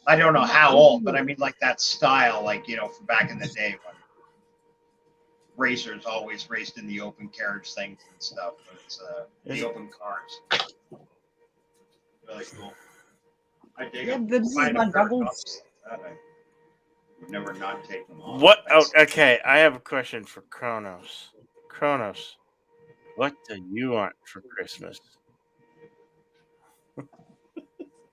I don't know how old, but I mean like that style, like, you know, from back in the day when racers always raced in the open carriage things and stuff. But it's the open cars. Really cool. I dig Yeah, them. this is Find my a pair of goggles. that I would never not take them off. What? Oh, okay. I have a question for Kronos. Kronos, what do you want for Christmas?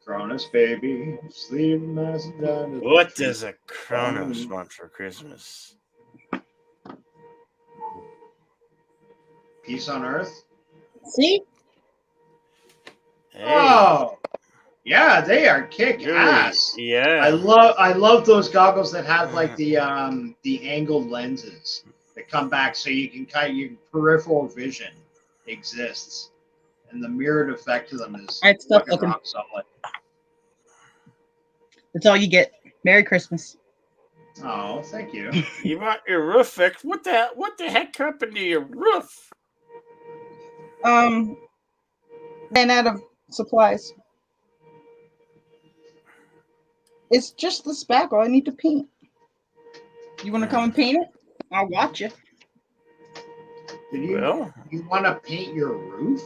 Cronus, baby, sleep nice and down. What does a Kronos want for Christmas? Peace on Earth. See? Hey. Oh, yeah, they are kick ass. Yeah. I love those goggles that have like the angled lenses that come back, so you can your peripheral vision exists, and the mirrored effect to them is Alright, stop fucking looking. rock solid. That's all you get. Merry Christmas. Oh, thank you. You want your roof fixed? What the heck happened to your roof? Ran out of supplies. It's just the spackle I need to paint. You want to come and paint it? I'll watch you. Did you Well. you want to paint your roof?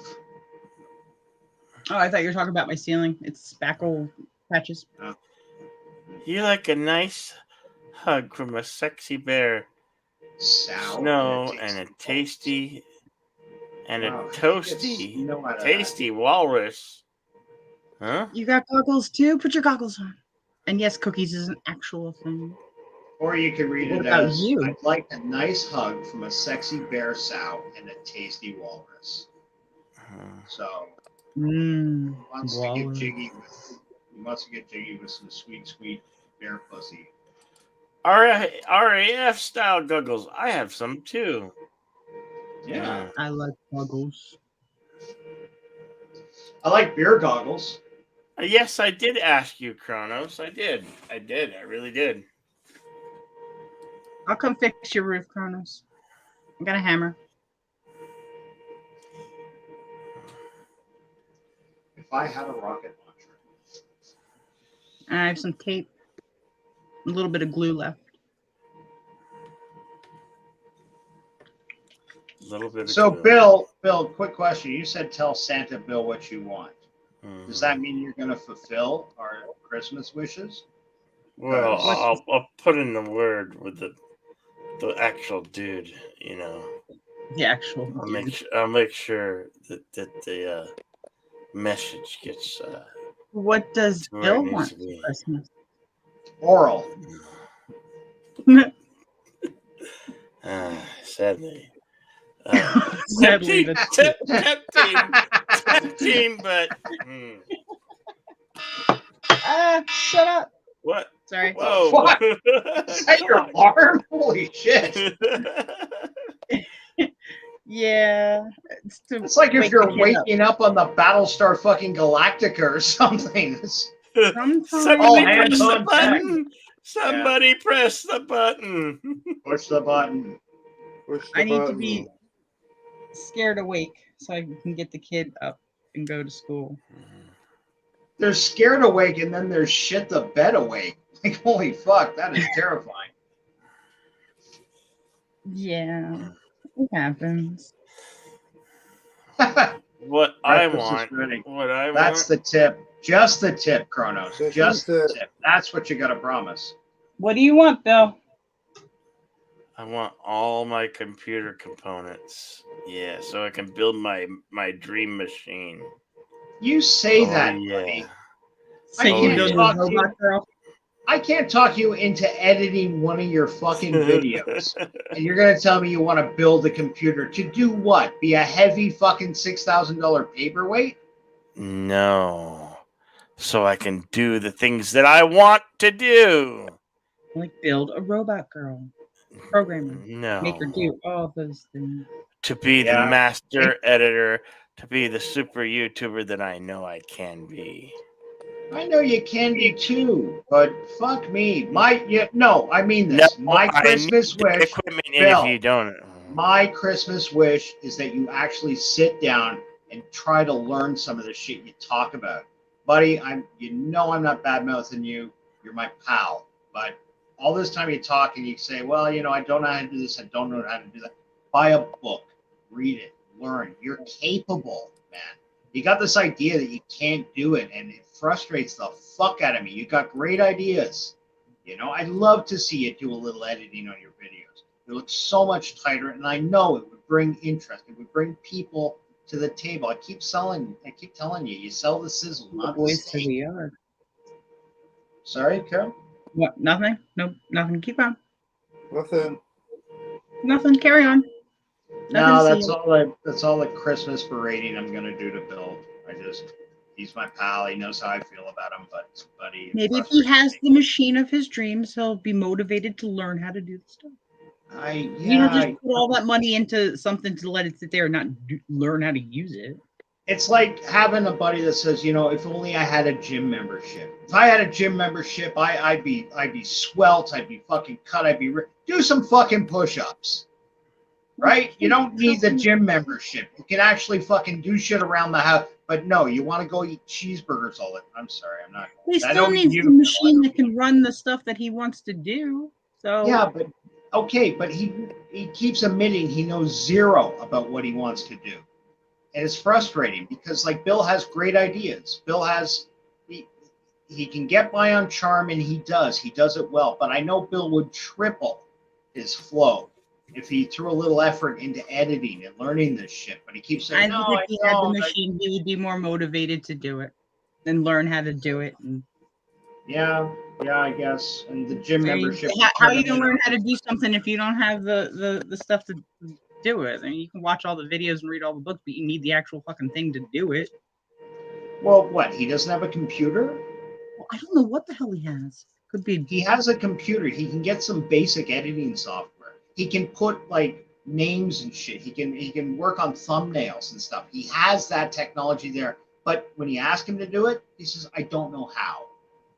Oh, I thought you were talking about my ceiling. It's spackle patches. You like a nice hug from a sexy bear. Snow and a tasty and a Wow, toasty, snow out of tasty walrus. Huh? You got goggles too? Put your goggles on. And yes, cookies is an actual thing. Or you could read What it about as, you? I'd like a nice hug from a sexy bear sow and a tasty walrus. So, he wants to get jiggy with some sweet, sweet bear pussy. RAF style goggles. I have some too. Yeah. I like goggles. I like beer goggles. Yes, I did ask you, Kronos. I did. I really did. I'll come fix your roof, Kronos. I got a hammer. If I had a rocket launcher. And I have some tape. A little bit of glue left. A little bit. So, Bill, quick question. You said tell Santa Bill what you want. Mm-hmm. Does that mean you're going to fulfill our Christmas wishes? Well, I'll put in the word with the actual dude. You know. The actual. I'll make sure that the message gets. What does where it Bill needs want to for be. Christmas? Oral. Sadly. Sadly, tempting, but. Shut up. What? Sorry. Whoa. What? Is that your alarm? Holy shit. Yeah. It's like if you're waking up on the Battlestar fucking Galactica or something. Somebody hands press the on deck. button. Somebody press the button. Push the button. I need to be scared awake so I can get the kid up and go to school. There's scared awake and then there's shit the bed awake. Like, holy fuck, that is terrifying. Yeah. It happens. What I Breakfast is want. ready. What I That's want. the tip. Just the tip, Kronos. So Just here's the tip. That's what you got to promise. What do you want, Bill? I want all my computer components. Yeah, so I can build my dream machine. You say Oh, that, yeah. buddy. So I you can't build talk a to you. robot girl? I can't talk you into editing one of your fucking videos. And you're going to tell me you want to build a computer to do what? Be a heavy fucking $6,000 paperweight? No. So I can do the things that I want to do. Like build a robot girl. Programmer. No. Make her do all those things. To be the Yeah. master editor, to be the super YouTuber that I know I can be. I know you can be too, but fuck me. I mean this. No, My I Christmas need the wish. equipment, and Bill, if you don't, my Christmas wish is that you actually sit down and try to learn some of the shit you talk about. Buddy, I'm not bad mouthing you. You're my pal. But all this time you talk and you say, well, I don't know how to do this, I don't know how to do that. Buy a book, read it, learn. You're capable, man. You got this idea that you can't do it, and it frustrates the fuck out of me. You got great ideas. I'd love to see you do a little editing on your videos. It looks so much tighter, and I know it would bring interest. It would bring people to the table. I keep telling you, you sell the sizzle, not the Boys to steak. the yard. Sorry, Carol? What? Nothing? Nope. Nothing. Keep on. Nothing. Nothing. Carry on. No, Nothing to see. that's all the Christmas berating I'm gonna do to Bill. He's my pal. He knows how I feel about him, but buddy. Maybe if he has the machine of his dreams, he'll be motivated to learn how to do the stuff. You don't just put all that money into something to let it sit there and not learn how to use it. It's like having a buddy that says, if only I had a gym membership. If I had a gym membership, I'd be svelte, I'd be fucking cut, do some fucking push-ups. right? You don't need the gym membership. You can actually fucking do shit around the house. But no, you want to go eat cheeseburgers all the time. I'm sorry, I'm not. He I still don't needs you. the machine that can run the stuff that he wants to do. So Yeah, but okay, but he keeps admitting he knows zero about what he wants to do, and it's frustrating because like Bill has great ideas. Bill has he can get by on charm, and he does it well. But I know Bill would triple his flow if he threw a little effort into editing and learning this shit. But he keeps saying, I think if he had the machine, he would be more motivated to do it and learn how to do it. And Yeah, I guess. And the gym I mean, membership. how are you gonna learn how to do something if you don't have the stuff to do it? I mean, you can watch all the videos and read all the books, but you need the actual fucking thing to do it. Well, what? He doesn't have a computer? Well, I don't know what the hell he has. Could be. He has a computer. He can get some basic editing software. He can put like names and shit. He can work on thumbnails and stuff. He has that technology there. But when you ask him to do it, he says, I don't know how.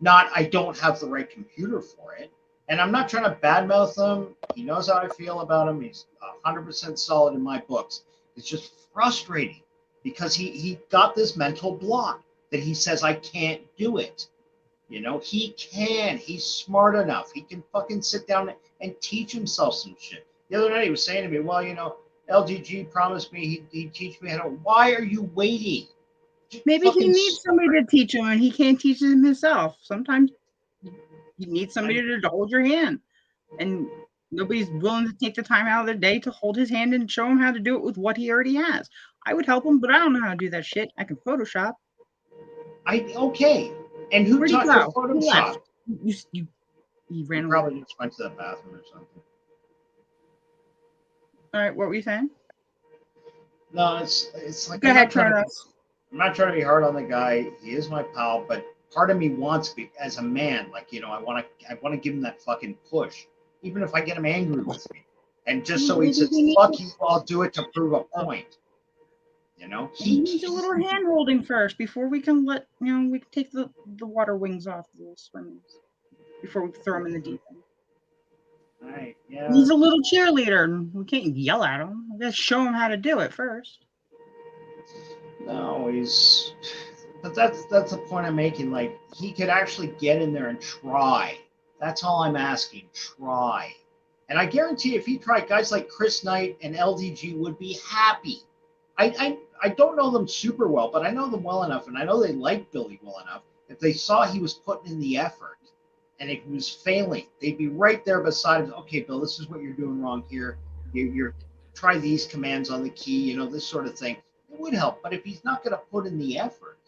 Not, I don't have the right computer for it. And I'm not trying to badmouth him. He knows how I feel about him. He's 100% solid in my books. It's just frustrating because he got this mental block that he says, I can't do it. You know, he can. He's smart enough. He can fucking sit down and teach himself some shit. The other night he was saying to me, well, you know, LGG promised me he'd teach me how to. Why are you waiting? Maybe he needs somebody to teach him, and he can't teach him himself. Sometimes you need somebody to hold your hand, and nobody's willing to take the time out of their day to hold his hand and show him how to do it with what he already has. I would help him, but I don't know how to do that shit. I can Photoshop. Okay. And who Where'd taught he you go? Who Photoshop? left? You ran away. Probably just went to the bathroom or something. All right, what were you saying? No, it's like Go ahead, Kronos. I'm not trying to be hard on the guy. He is my pal, but part of me wants to be as a man, like, you know, I want to give him that fucking push, even if I get him angry with me, and just so he says, "Fuck you, I'll do it to prove a point." You know, He needs a little hand holding first before we can we can take the water wings off the little swimmers before we throw him in the deep end. All right, yeah. He's a little cheerleader. We can't yell at him. We gotta show him how to do it first. No, but that's the point I'm making. Like, he could actually get in there and try. That's all I'm asking. Try. And I guarantee if he tried, guys like Chris Knight and LDG would be happy. I don't know them super well, but I know them well enough, and I know they like Billy well enough. If they saw he was putting in the effort and it was failing, they'd be right there beside him. Okay, Bill, this is what you're doing wrong here. You're try these commands on the key, you know, this sort of thing. It would help, but if he's not going to put in the effort,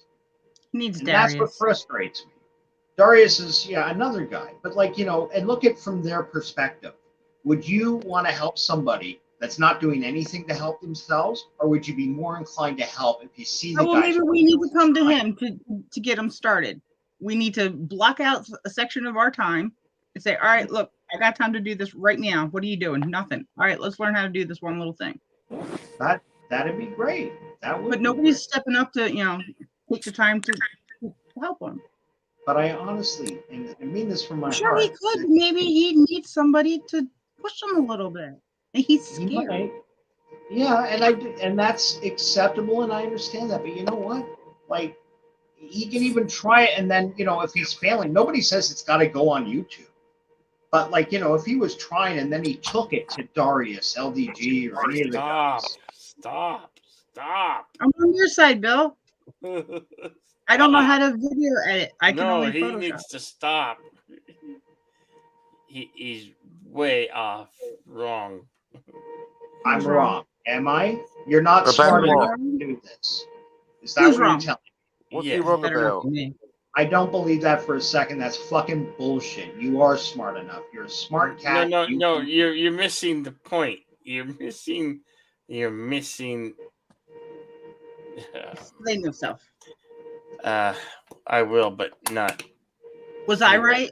he needs Darius. That's what frustrates me. Darius is, another guy, but like, you know, and look at from their perspective. Would you want to help somebody that's not doing anything to help themselves, or would you be more inclined to help if you see the guy? Maybe we need to come to him to get him started. We need to block out a section of our time and say, all right, look, I got time to do this right now. What are you doing? Nothing. All right, let's learn how to do this one little thing. That'd be great. But nobody's stepping up to, take the time to help him. But I honestly, and I mean this from my sure heart. He could. Maybe he needs somebody to push him a little bit. And he's scared. Yeah, and that's acceptable, and I understand that. But you know what? Like, he can even try it, and then, if he's failing, nobody says it's got to go on YouTube. But, like, if he was trying and then he took it to Darius, LDG, or any of the guys. Stop. I'm on your side, Bill. I don't know how to video edit. I can only he Photoshop. needs to stop. He's way off. Wrong. I'm wrong. Am I? You're not smart enough to do this. Is that what you're telling me? What's he wrong about? I don't believe that for a second. That's fucking bullshit. You are smart enough. You're a smart cat. No. You're missing the point. You're missing. Explain yourself. I will, but not. Was I right?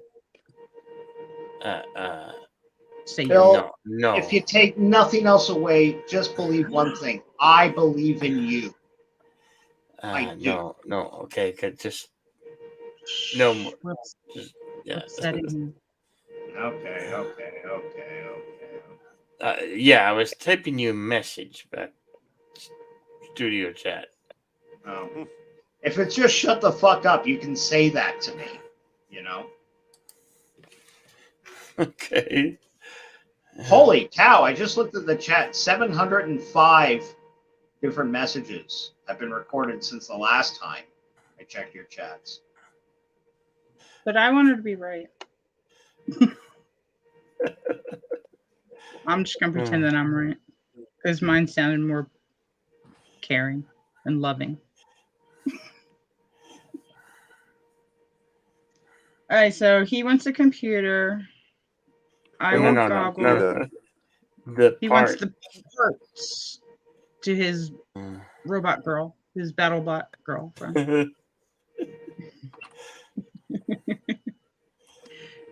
Bill, no. If you take nothing else away, just believe one thing. I believe in you. I do. No. Okay, just no more. Okay. Yeah, I was typing you a message back studio chat. Oh. If it's just shut the fuck up, you can say that to me. You know? Okay. Holy cow, I just looked at the chat. 705 different messages have been recorded since the last time I checked your chats. But I wanted to be right. I'm just gonna pretend that I'm right because mine sounded more caring and loving. All right, so he wants a computer. I want goggles. The He part. wants the parts to his robot girl, his BattleBot girlfriend.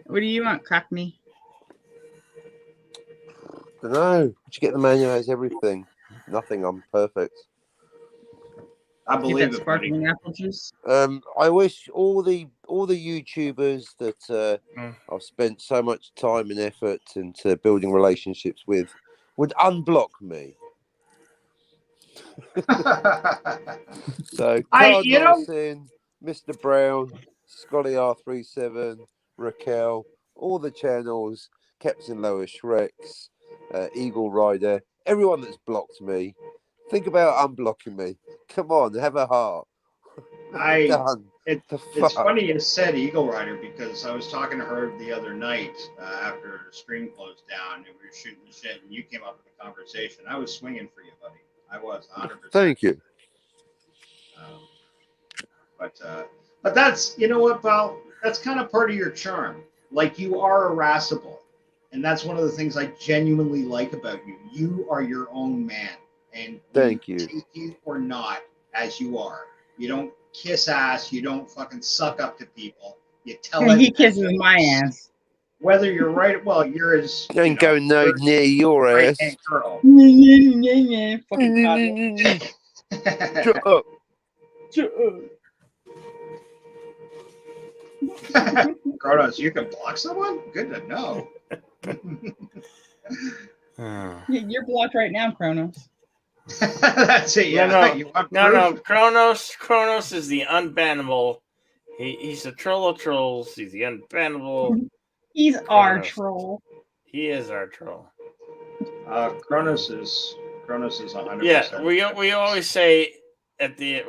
What do you want, Cockney? No, did you get the manual? Has everything. Nothing. I'm perfect. I Get believe that it, buddy. sparkling apple juice. I wish all the YouTubers that I've spent so much time and effort into building relationships with would unblock me. So Card Morrison, Mr. Brown, Scotty R37, Raquel, all the channels, Captain Lois Rex, Eagle Rider, everyone that's blocked me. Think about unblocking me. Come on, have a heart. It's funny you said Eagle Rider because I was talking to her the other night after the stream closed down and we were shooting the shit and you came up with the conversation. I was swinging for you, buddy. I was 100%. Thank you. But that's, you know what, pal? That's kind of part of your charm. Like, you are irascible. And that's one of the things I genuinely like about you. You are your own man. And thank you. Take you or not as you are. You don't kiss ass. You don't fucking suck up to people. You tell He kisses my ass. Whether you're right, well, you're as You ain't going no near your ass. right-hand girl. Fucking Shut up. Kronos, you can block someone? Good to know. You're blocked right now, Kronos. That's it. Yeah. No. Kronos is the unbannable. He's the troll of trolls. He's the unbannable. He's our troll. He is our troll. Kronos is 100%. Yeah, we always say at the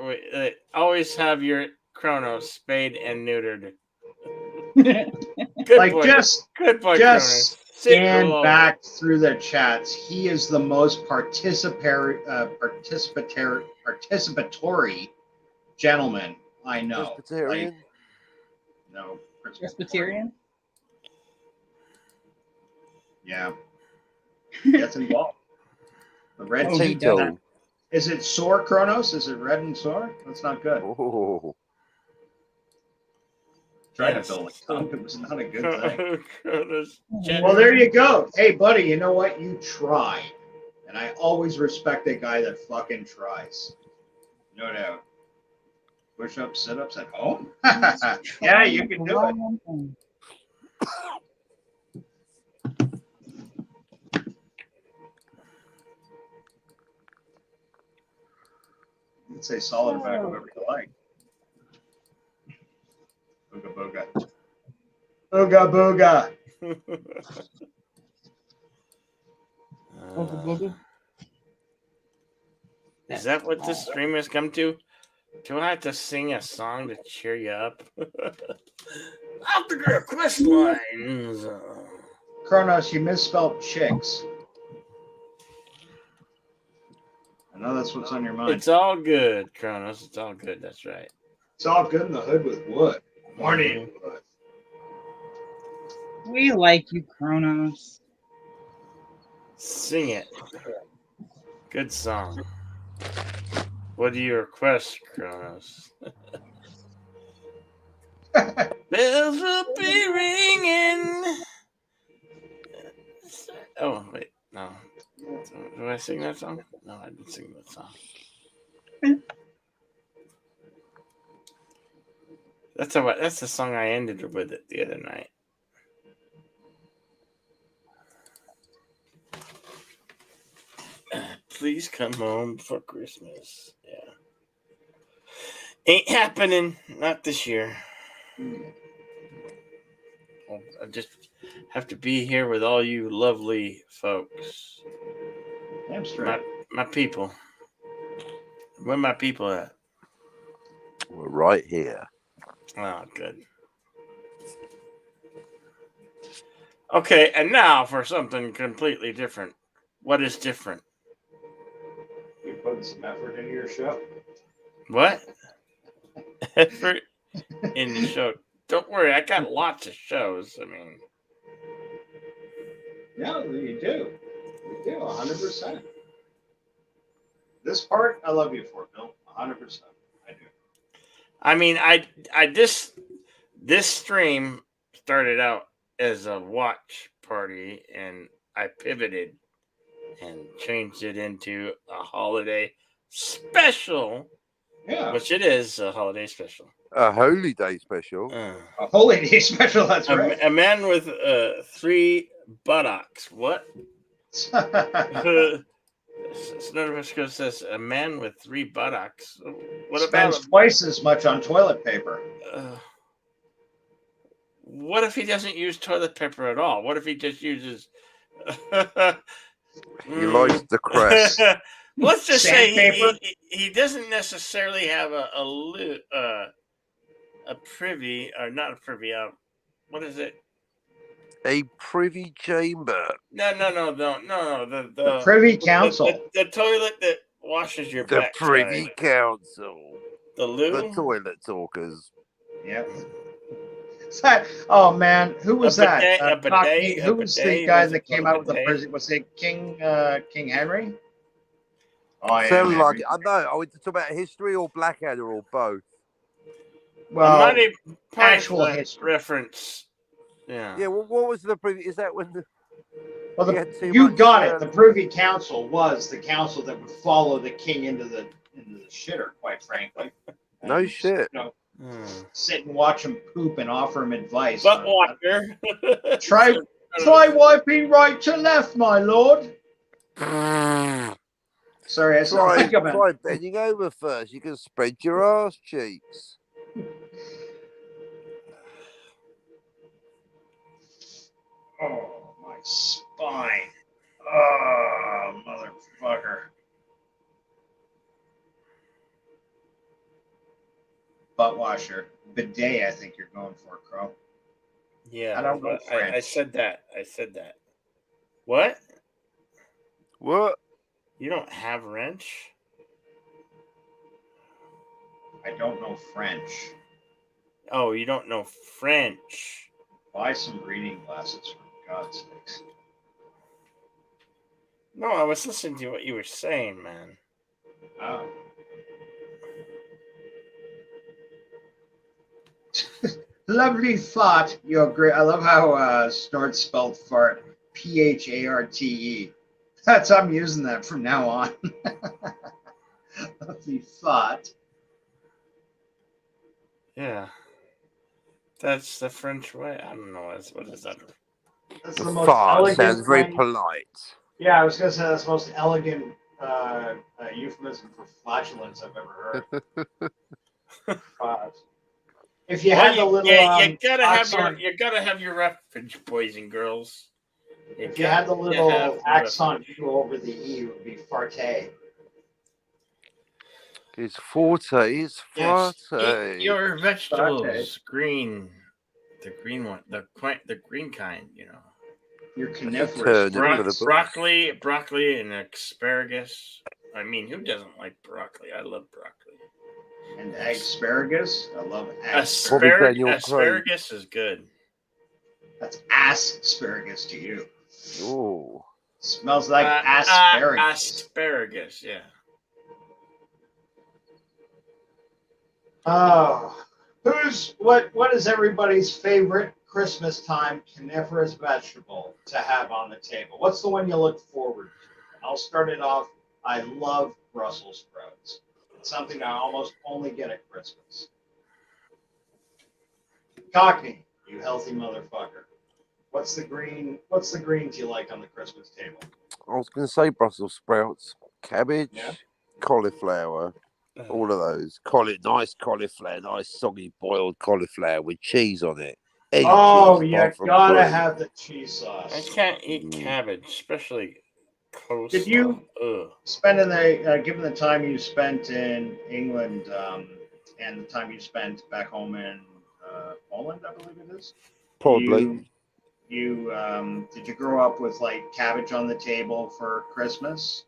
always have your Kronos spayed and neutered. Good like boy. just Good boy, just Kronos. scan back through the chats. He is the most participatory gentleman I know. Presbyterian? No. Presbyterian? Yeah. Gets involved. The red Potato. Is it sore, Kronos? Is it red and sore? That's not good. Oh. Trying to build a tongue. It was not a good thing. Kronos. Well, there you go. Hey, buddy, you know what? You tried. And I always respect a guy that fucking tries. No doubt. Push-ups, sit-ups at home? Yeah, you can do it. You can say solid about whoever you like. Booga booga. Booga booga. Is that what this stream has come to? Do I have to sing a song to cheer you up? After the quest lines. Kronos, you misspelled chicks. I know that's what's on your mind. It's all good, Kronos. It's all good. That's right. It's all good in the hood with wood. Morning wood. We like you, Kronos. Sing it. Good song. What do you request, Kronos? Bells will be ringing. Oh, wait. No. Do I sing that song? No, I didn't sing that song. That's the song I ended with it the other night. Please come home for Christmas. Yeah. Ain't happening. Not this year. I just have to be here with all you lovely folks. Damn straight. My people. Where my people at? We're right here. Oh, good. Okay, and now for something completely different. What is different? You putting some effort into your show? What? Effort in the show. Don't worry, I got lots of shows. I mean, No, you do. You do, 100%. This part, I love you for, Bill. 100%. I do. I mean, this stream started out as a watch party, and I pivoted and changed it into a holiday special. Yeah. Which it is a holiday special. A holy day special. A holy day special, that's right. A man with 3 buttocks. What? Snowdrifter says a man with 3 buttocks. What Spends about twice as much on toilet paper. what if he doesn't use toilet paper at all? What if he just uses? He likes the crest. Let's just say Sandpaper? he doesn't necessarily have a privy, or not a privy. What is it? A privy chamber. No. The Privy Council. The toilet that washes your The backside. Privy Council. The loo. The toilet talkers. Yep. Oh man, who was that? A bidet, Cockney- who was the bidet, guy was that it came called out with the bidet? president? Was it King Henry? Oh yeah. Sounds like Henry. I know. Are we talking about history or Blackadder or both? Well, Monty actual Python history. reference. Yeah. Yeah. Well, what was the privy? Is that when the? Well, he had too you much, got it. The Privy Council was the council that would follow the king into the shitter. Quite frankly. No And, shit. You know, sit and watch him poop and offer him advice. Butt on- water. Try wiping right to left, my lord. Sorry, I sound Try, like I'm try bending over first. You can spread your ass cheeks. Oh, my spine. Oh, motherfucker. Butt washer. Bidet, I think you're going for, Crow. Yeah. I don't know I French. said that. What? What? You don't have wrench? I don't know French. Oh, you don't know French. Buy some reading glasses, for God's sakes. No, I was listening to what you were saying, man. Oh. Lovely fart. You're great. I love how snort spelled fart. Pharte. I'm using that from now on. Lovely fart. Yeah. That's the French way. I don't know. What is that? That's The the most fart elegant sounds very thing- polite. Yeah, I was gonna say that's the most elegant euphemism for flatulence I've ever heard. Fart. If you had the little, you gotta have accent- you gotta have your reference, boys and girls. if you had the little accent go over the E, it would be farte. It's forte. It's Yes, forte. eat your vegetables, Saute. green, the green one, the green kind, you know. Your Turn coniferous. it for the books. Broccoli, and asparagus. I mean, who doesn't like broccoli? I love broccoli. And asparagus. I love asparagus. Bobby Daniel Asparagus is good. That's asparagus to you. Oh. Smells like asparagus. Asparagus, yeah. Oh, what is everybody's favorite Christmas time coniferous vegetable to have on the table? What's the one you look forward to? I'll start it off. I love Brussels sprouts. It's something I almost only get at Christmas. Cockney, you healthy motherfucker. What's the greens you like on the Christmas table? I was going to say Brussels sprouts. cabbage, cauliflower, all of those. Nice cauliflower, nice soggy boiled cauliflower with cheese on it. Egg Oh, cheese, you apart from gotta brie. have the cheese I sauce. can't eat cabbage, especially coleslaw. Did you Ugh. spending given the time you spent in England and the time you spent back home in Poland, I believe it is? Probably. Did you grow up with like cabbage on the table for Christmas?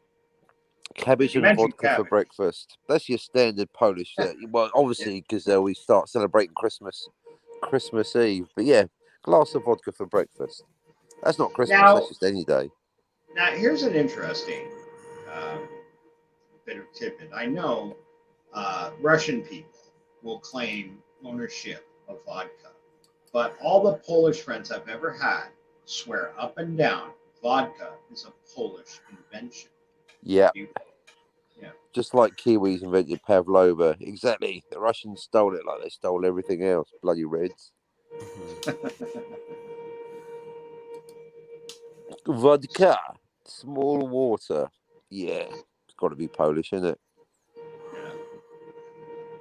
Cabbage You and mentioned vodka for cabbage. breakfast. That's your standard Polish. Well, obviously, because we start celebrating Christmas Eve. But yeah, glass of vodka for breakfast. That's not Christmas. Now- That's just any day. Now, here's an interesting bit of tidbit. I know Russian people will claim ownership of vodka, but all the Polish friends I've ever had swear up and down vodka is a Polish invention. Yeah. Yeah. Just like Kiwis invented pavlova. Exactly. The Russians stole it like they stole everything else. Bloody Reds. Vodka. Small water. Yeah. It's got to be Polish, isn't it?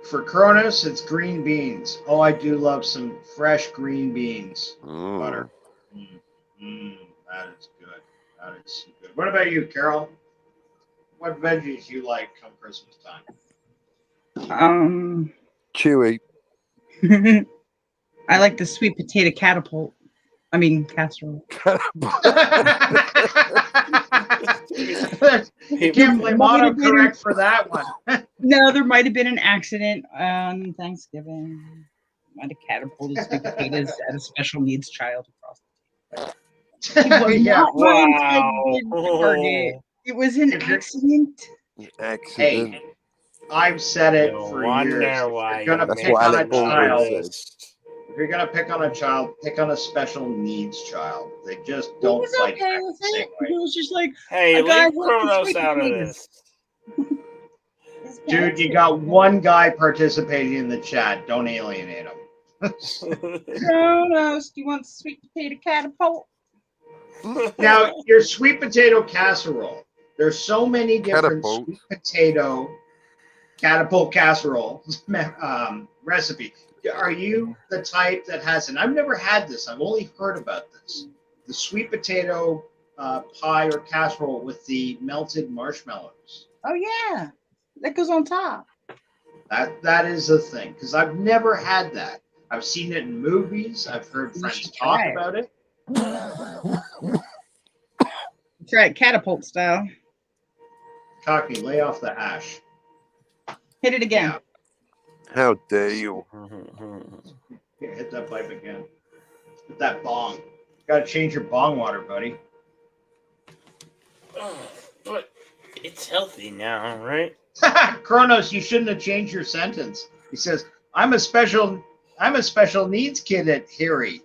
For Kronos, it's green beans. Oh, I do love some fresh green beans. Butter. That is good. That is good. What about you, Carol? What veggies you like come Christmas time? Chewy. I like the sweet potato catapult. I mean casserole. You can't blame autocorrect for that one. No, there might have been an accident on Thanksgiving. Might have catapulted sweet potatoes at a special needs child across the table. It was Yeah, not my wow. intended target. It was an accident. Accident. Hey, I've said it No for wonder years. why If you're gonna That's pick what on a Alec Baldwin child, said. if you're gonna pick on a child, pick on a special needs child. They just He don't was fight okay back with the same it. way. He was just like, Hey, "A guy leave wants the Kronos sweet out of potatoes." this. Dude, you got one guy participating in the chat. Don't alienate him. Kronos, do you want sweet potato catapult? Now, your sweet potato casserole. There's so many different Catapult. sweet potato catapult casserole recipe. Are you the type that has, and I've never had this, I've only heard about this, the sweet potato pie or casserole with the melted marshmallows? Oh yeah, that goes on top. That is a thing, because I've never had that. I've seen it in movies. I've heard You friends should talk try it. about it. Try it catapult style. Cockney, lay off the hash. Hit it again. How dare you? Yeah, hit that pipe again. Hit that bong. Got to change your bong water, buddy. But it's healthy now, right? Kronos, you shouldn't have changed your sentence. He says, I'm a special needs kid at Harry.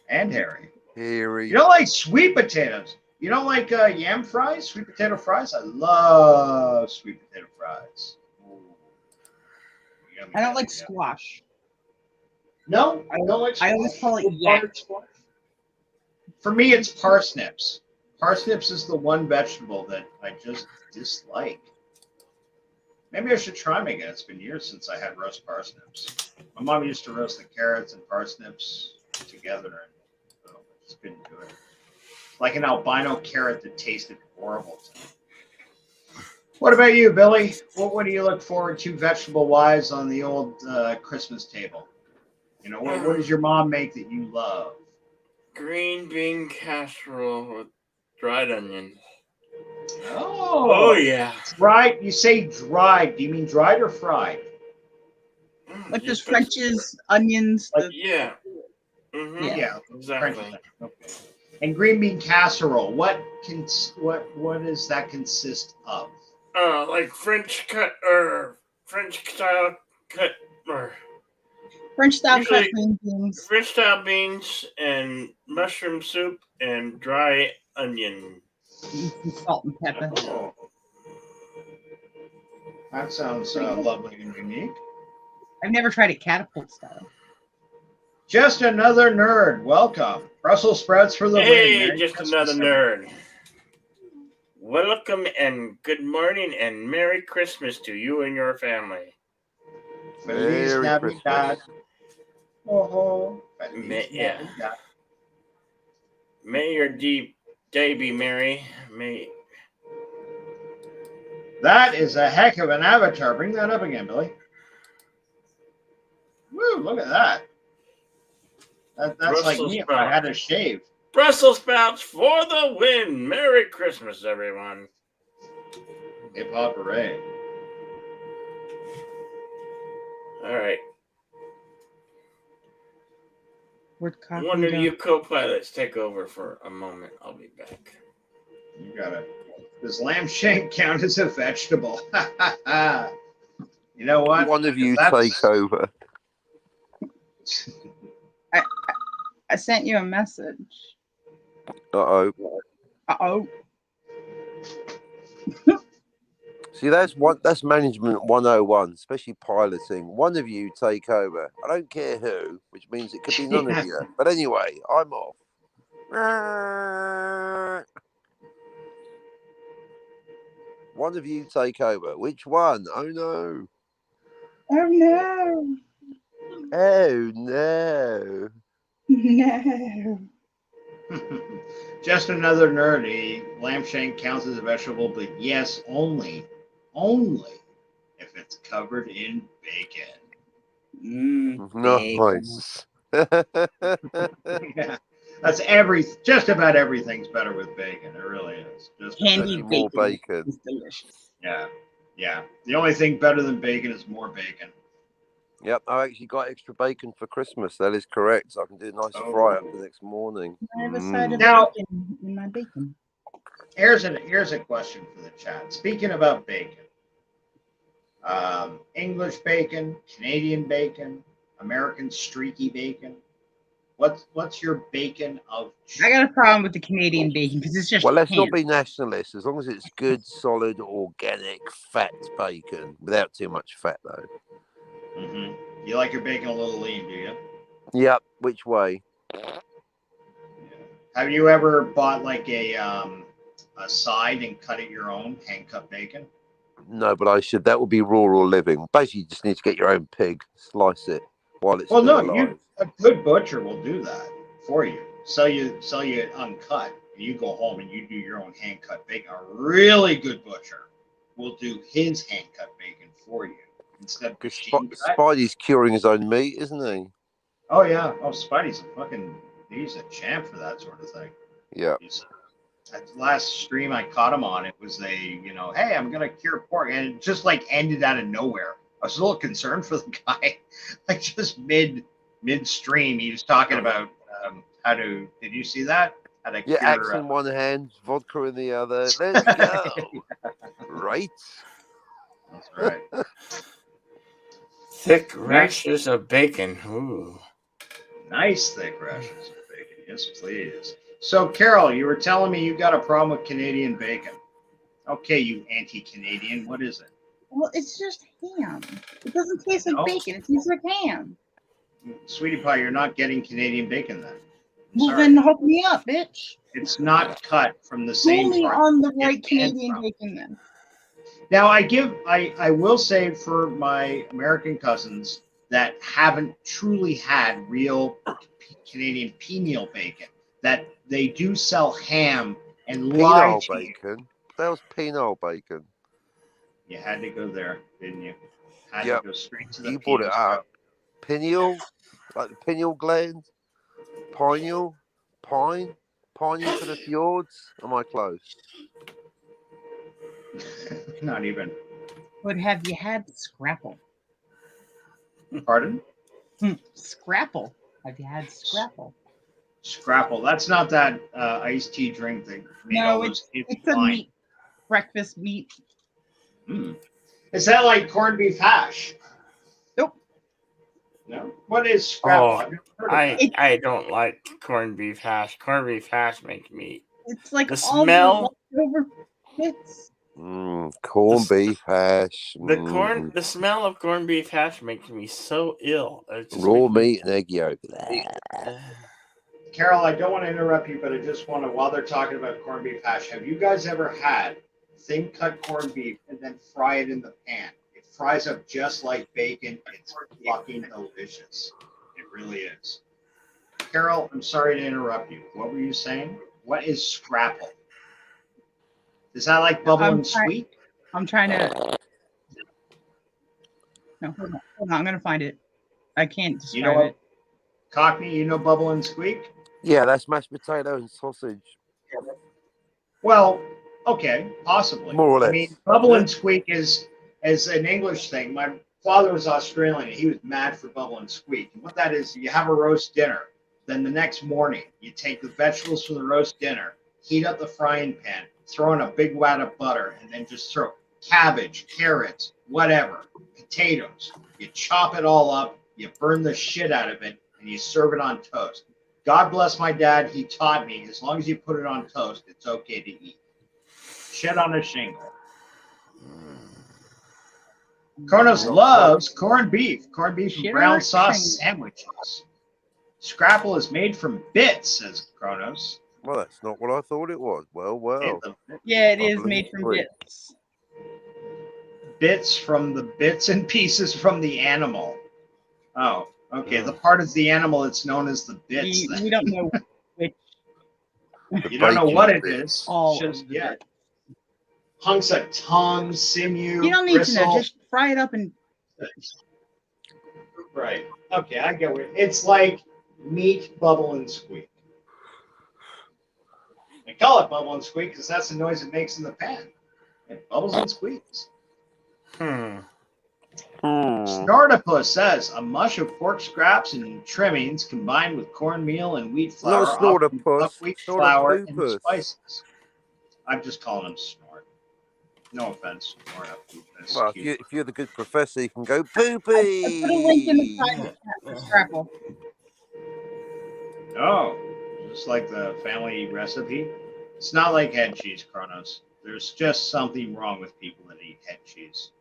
And Harry. Harry. You don't like sweet potatoes. You don't like yam fries, sweet potato fries? I love sweet potato fries. Ooh. Yummy, I don't like yummy. squash. No, I don't like squash. I always call it Good yak. buttered squash. For me, it's parsnips. Parsnips is the one vegetable that I just dislike. Maybe I should try them again. It's been years since I had roast parsnips. My mom used to roast the carrots and parsnips together, and I just couldn't do it. Like an albino carrot that tasted horrible to me. What about you, Billy? What do you look forward to vegetable-wise on the old Christmas table? You know, what does your mom make that you love? Green bean casserole with dried onions. Oh, yeah. Dried. You say dried. Do you mean dried or fried? Like those French's onions. Like, Yeah. Mm-hmm. Yeah, exactly. French. Okay. And green bean casserole. What does that consist of? Like French cut or French style cut or French style cut usually green beans. French style beans and mushroom soup and dry onion. And some salt and pepper. That sounds lovely and unique. I've never tried it catapult style. Just another nerd. Welcome. Brussels sprouts for the win. Hey, Merry just Christmas, another nerd. welcome and good morning and Merry Christmas to you and your family. Feliz Merry Navidad. Christmas. Oh, Yeah. May your day be merry. May That is a heck of an avatar. Bring that up again, Billy. Woo, look at that. That's like Brussels me if I had a shave. Brussels sprouts for the win. Merry Christmas, everyone. Hip hop hooray. All right. Where'd Coffee One of go? you co-pilots take over for a moment. I'll be back. You got it. Does lamb shank count as a vegetable? You know what? One of you That's- take over. I sent you a message. Uh-oh. Uh-oh. See, that's management 101, especially piloting. One of you take over. I don't care who, which means it could be none of you. But anyway, I'm off. One of you take over. Which one? Oh no. Oh no. Oh no. No. Just another nerdy. Lamb shank counts as a vegetable, but yes, only if it's covered in bacon. Nice. Yeah, that's just about everything's better with bacon. It really is. Just Candy about more bacon. bacon. It's delicious. Yeah. The only thing better than bacon is more bacon. Yep, I actually got extra bacon for Christmas. That is correct. So I can do a nice fry up the next morning. I have a side of Now- bacon in my bacon. Here's a question for the chat. Speaking about bacon, English bacon, Canadian bacon, American streaky bacon. What's your bacon of I got a problem with the Canadian bacon because it's just Well, let's ham. not be nationalists. As long as it's good, solid, organic, fat bacon without too much fat, though. Mm-hmm. You like your bacon a little lean, do you? Yep. Which way? Have you ever bought like a side and cut it your own, hand cut bacon? No, but I should. That would be rural living. Basically, you just need to get your own pig, slice it while it's Well, still no, alive. a good butcher will do that for you. Sell you it uncut, and you go home and you do your own hand cut bacon. A really good butcher will do his hand cut bacon for you instead of machine cut. Spidey's curing his own meat, isn't he? Oh yeah, Spidey's he's a champ for that sort of thing. Yeah. At the last stream I caught him on, it was hey, I'm gonna cure pork, and it just like ended out of nowhere. I was a little concerned for the guy, like just midstream, he was talking about how to. Did you see that? How to Yeah, cure, axe in one hand, vodka in the other. Let's go. Right. That's right. Thick rashers of bacon. Ooh. Nice thick rashers of bacon. Yes, please. So, Carol, you were telling me you got a problem with Canadian bacon. Okay, you anti-Canadian. What is it? Well, it's just ham. It doesn't taste like No. bacon. It tastes like ham. Sweetie pie, you're not getting Canadian bacon then. Well, Sorry. then hook me up, bitch. It's not cut from the same Only part. on the right It came Canadian from. bacon then. Now, I will say for my American cousins that haven't truly had real Canadian penile bacon, that they do sell ham and lie Penile to you. bacon. That was penile bacon. You had to go there, didn't you? Had Yep. to go straight to the You brought it penis up. Pineal, like the pineal gland, pineal, pineal for the fjords. Am I close? route. Not even. But have you had Scrapple? Pardon? Scrapple. Have you had Scrapple? Scrapple. That's not that iced tea drink that made all No, those kids it's a blind. meat breakfast meat. Is that like corned beef hash? Nope. No. What is Scrapple? Oh, I've never heard of that. I don't like corned beef hash. Corned beef hash makes me. It's like The all smell. the leftover bits. Corned beef hash. The smell of corned beef hash makes me so ill. It just Raw makes me- meat and egg yolk. Carol, I don't want to interrupt you, but I just want to, while they're talking about corned beef hash, have you guys ever had thin cut corned beef and then fry it in the pan? It fries up just like bacon. It's fucking delicious. It really is. Carol, I'm sorry to interrupt you. What were you saying? What is scrapple? Is that like bubble and sweet? I'm trying to. No, hold on. I'm gonna find it. I can't describe You know what? it. Cockney, you know bubble and squeak? Yeah, that's mashed potato and sausage. Well, okay, possibly. More or less. I mean, bubble and squeak is an English thing. My father was Australian. He was mad for bubble and squeak. And what that is, you have a roast dinner. Then the next morning, you take the vegetables from the roast dinner, heat up the frying pan, throw in a big wad of butter, and then just throw cabbage, carrots, whatever, potatoes. You chop it all up, you burn the shit out of it, and you serve it on toast. God bless my dad. He taught me, as long as you put it on toast, it's okay to eat. Shit on a shingle. Kronos loves corned beef and brown sauce sandwiches. Scrapple is made from bits, says Kronos. Well, that's not what I thought it was. Well. Yeah, it is made from bits. Bits from the bits and pieces from the animal. Oh, okay. The part of the animal it's known as the bits. We don't know which. You don't know what it is. All Just yet. Hunks of tongue, sinew, You don't need bristle. to know. Just fry it up and. Right. Okay, I get it. It's like meat, bubble, and squeak. They call it bubble and squeak because that's the noise it makes in the pan. It bubbles and squeaks. Snortopus says a mush of pork scraps and trimmings combined with cornmeal and wheat flour. Not a often snortopus, buckwheat flour and snortopus. spices. I'm just calling him Snort. No offense, Snortopus. Well, if you're the good professor, you can go poopy. Put a link in the private chat for Scrapple. Oh, just like the family recipe. It's not like head cheese, Kronos. There's just something wrong with people that eat head cheese.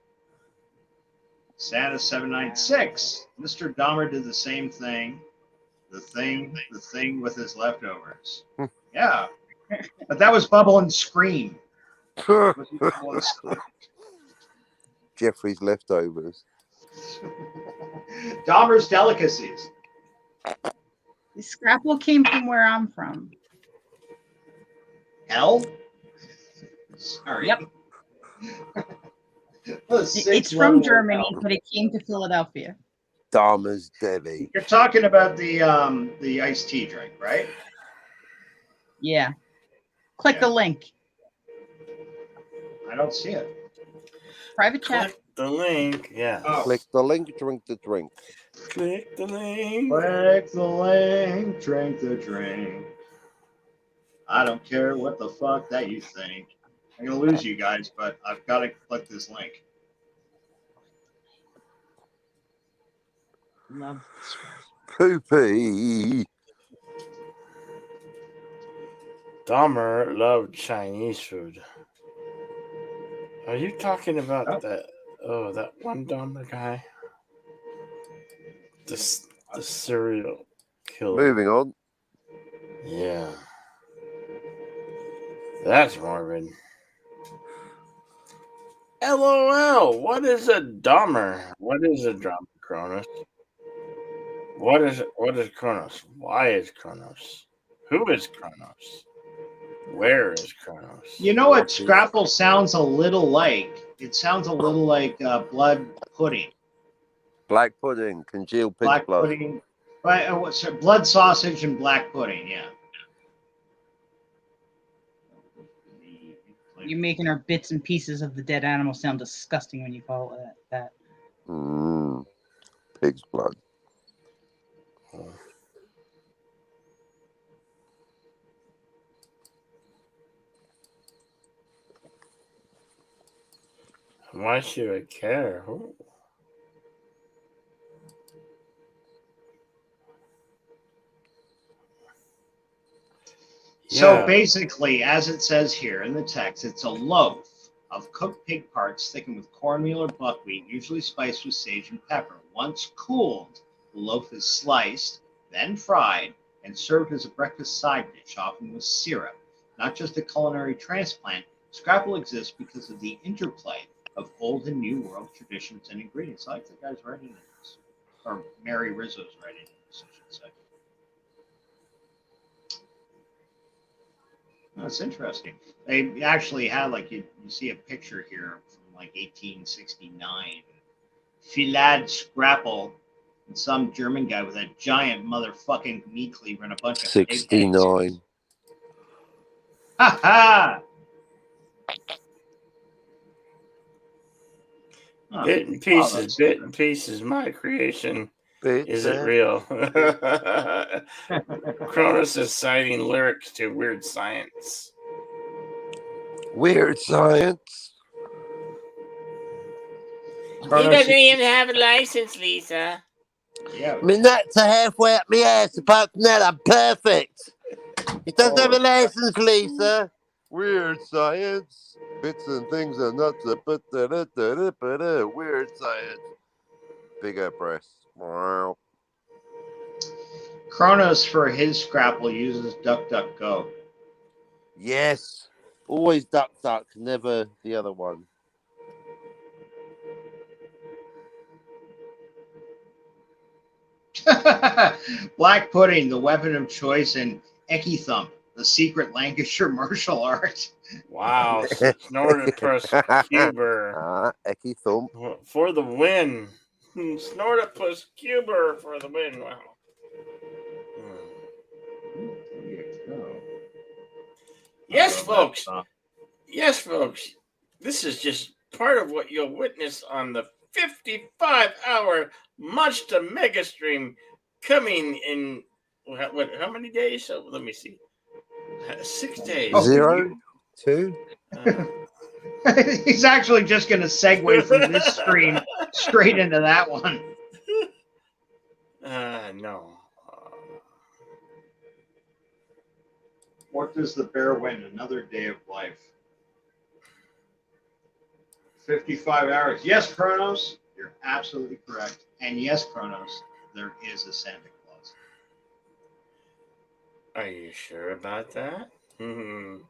Santa 796. Mr. Dahmer did the same thing. The thing with his leftovers. Yeah. But that was Bubble and Scream. Jeffrey's leftovers. Dahmer's delicacies. The Scrapple came from where I'm from. Hell? Sorry. Yep. It's from Germany, but it came to Philadelphia. Dahmer's Deli. You're talking about the iced tea drink, right? Yeah. Click the link. I don't see it. Private chat. Click the link. Yeah. Click the link, drink the drink. Click the link. Click the link, drink the drink. I don't care what the fuck that you think. I'm gonna lose you guys, but I've got to click this link. Love Poopy. Dahmer loved Chinese food. Are you talking about that? Oh, that one Dahmer guy. The serial killer. Moving on. Yeah. That's morbid. LOL. What is a Dahmer? What is a Dahmer, Kronos? What is Kronos? Why is Kronos? Who is Kronos? Where is Kronos? You know what Scrapple sounds a little like? It sounds a little like blood pudding. Black pudding, congealed pig's Black blood. pudding. Blood sausage and black pudding, yeah. You're making our bits and pieces of the dead animal sound disgusting when you call it that. Pig's blood. Why should I care? Ooh. So basically, as it says here in the text, it's a loaf of cooked pig parts thickened with cornmeal or buckwheat, usually spiced with sage and pepper. Once cooled, the loaf is sliced, then fried, and served as a breakfast side dish, often with syrup. Not just a culinary transplant, Scrapple exists because of the interplay of old and new world traditions and ingredients. I like the guy's writing in this, or Mary Rizzo's writing in this, I should say. That's interesting. They actually had, like, you see a picture here from like 1869. Filad Scrapple, and some German guy with a giant motherfucking meat cleaver and a bunch of big eggs. 69. Ha ha! Bit and pieces, bit and pieces. My creation. Is it real? Cronus is citing lyrics to Weird Science. Weird Science. He doesn't even have a license, Lisa. Yeah. My nuts are halfway up my ass. Apart from that, I'm perfect. He doesn't have a license, Lisa. Weird Science. Bits and things are nuts. Weird Science. Bigger breasts. Wow. Kronos, for his Scrapple, uses DuckDuckGo. Yes. Always duck, never the other one. Black pudding, the weapon of choice in Eki Thump, the secret Lancashire martial art. Wow. Snortopus Cuber. Eki Thump. For the win. Snortopus Cuber for the win. Wow. Yes, folks. Yes, folks. This is just part of what you'll witness on the 55-hour Monster Mega Stream coming in, what, how many days? So let me see. 6 days. 0, 2. He's actually just going to segue from this screen straight into that one. No. What does the bear win? Another day of life. 55 hours. Yes, Kronos, you're absolutely correct. And yes, Kronos, there is a Santa Claus. Are you sure about that? Mm-hmm.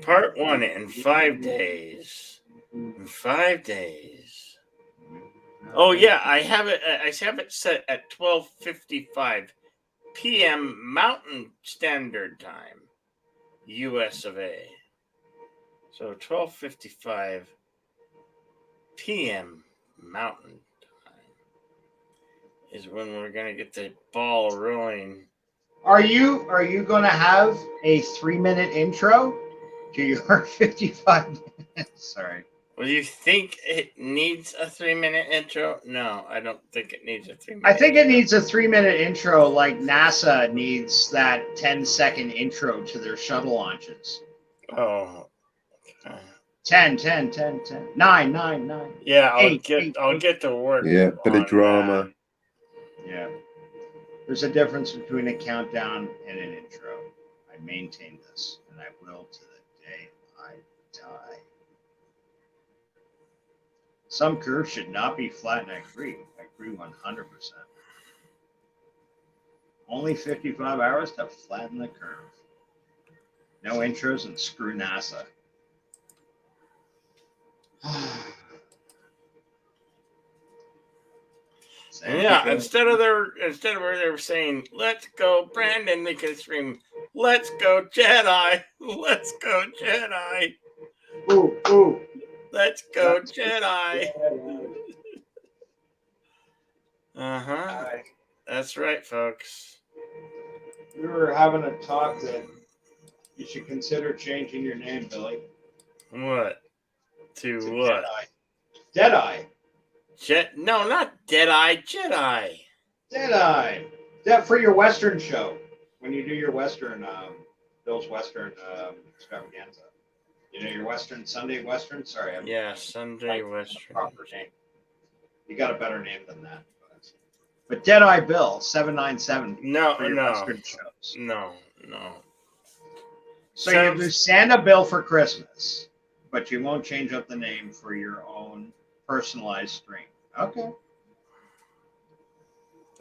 Part 1 in 5 days. In 5 days. Oh yeah, I have it set at 12:55 p.m. Mountain Standard Time, U.S. of A. So 12:55 p.m. Mountain Time is when we're gonna get the ball rolling. Are you going to have a 3-minute intro to your 55 minutes? Sorry. Well, you think it needs a 3-minute intro? No, I don't think it needs a 3-minute. I think it needs a 3-minute intro, like NASA needs that 10-second intro to their shuttle launches. Oh. Okay. 10, 9. Yeah, Eight. I'll get to work. Yeah, bit of drama. Yeah. There's a difference between a countdown and an intro. I maintain this, and I will to the day I die. Some curves should not be flat, and I agree. I agree 100%. Only 55 hours to flatten the curve. No intros and screw NASA. Yeah, instead of where they were saying, "Let's go, Brandon," they can scream, "Let's go, Jedi! Let's go, Jedi! Ooh. Let's go, Jedi!" That's right, folks. We were having a talk that you should consider changing your name, Billy. What? To what? Deadeye. No, not Deadeye. Jedi. Deadeye. That for your Western show. When you do your Western, Bill's Western extravaganza. You know your Western, Sunday Western? Sorry. Sunday Western. Proper name. You got a better name than that. But Deadeye Bill, 797. No. Western shows. No. So you do Santa Bill for Christmas. but you won't change up the name for your own personalized stream. Okay.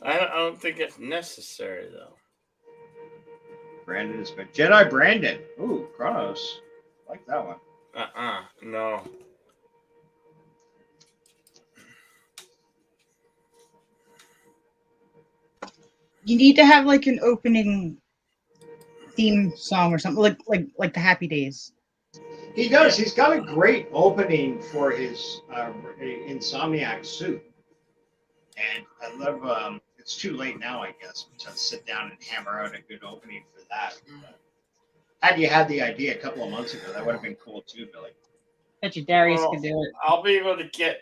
I don't think it's necessary though. Brandon is good. Jedi Brandon. Ooh, Kronos. I like that one. No. You need to have like an opening theme song or something like the Happy Days. He does. He's got a great opening for his Insomniac suit. And I love, it's too late now, I guess, to sit down and hammer out a good opening for that. But had you had the idea a couple of months ago, that would have been cool too, Billy. Bet you Darius could do it. I'll be able to get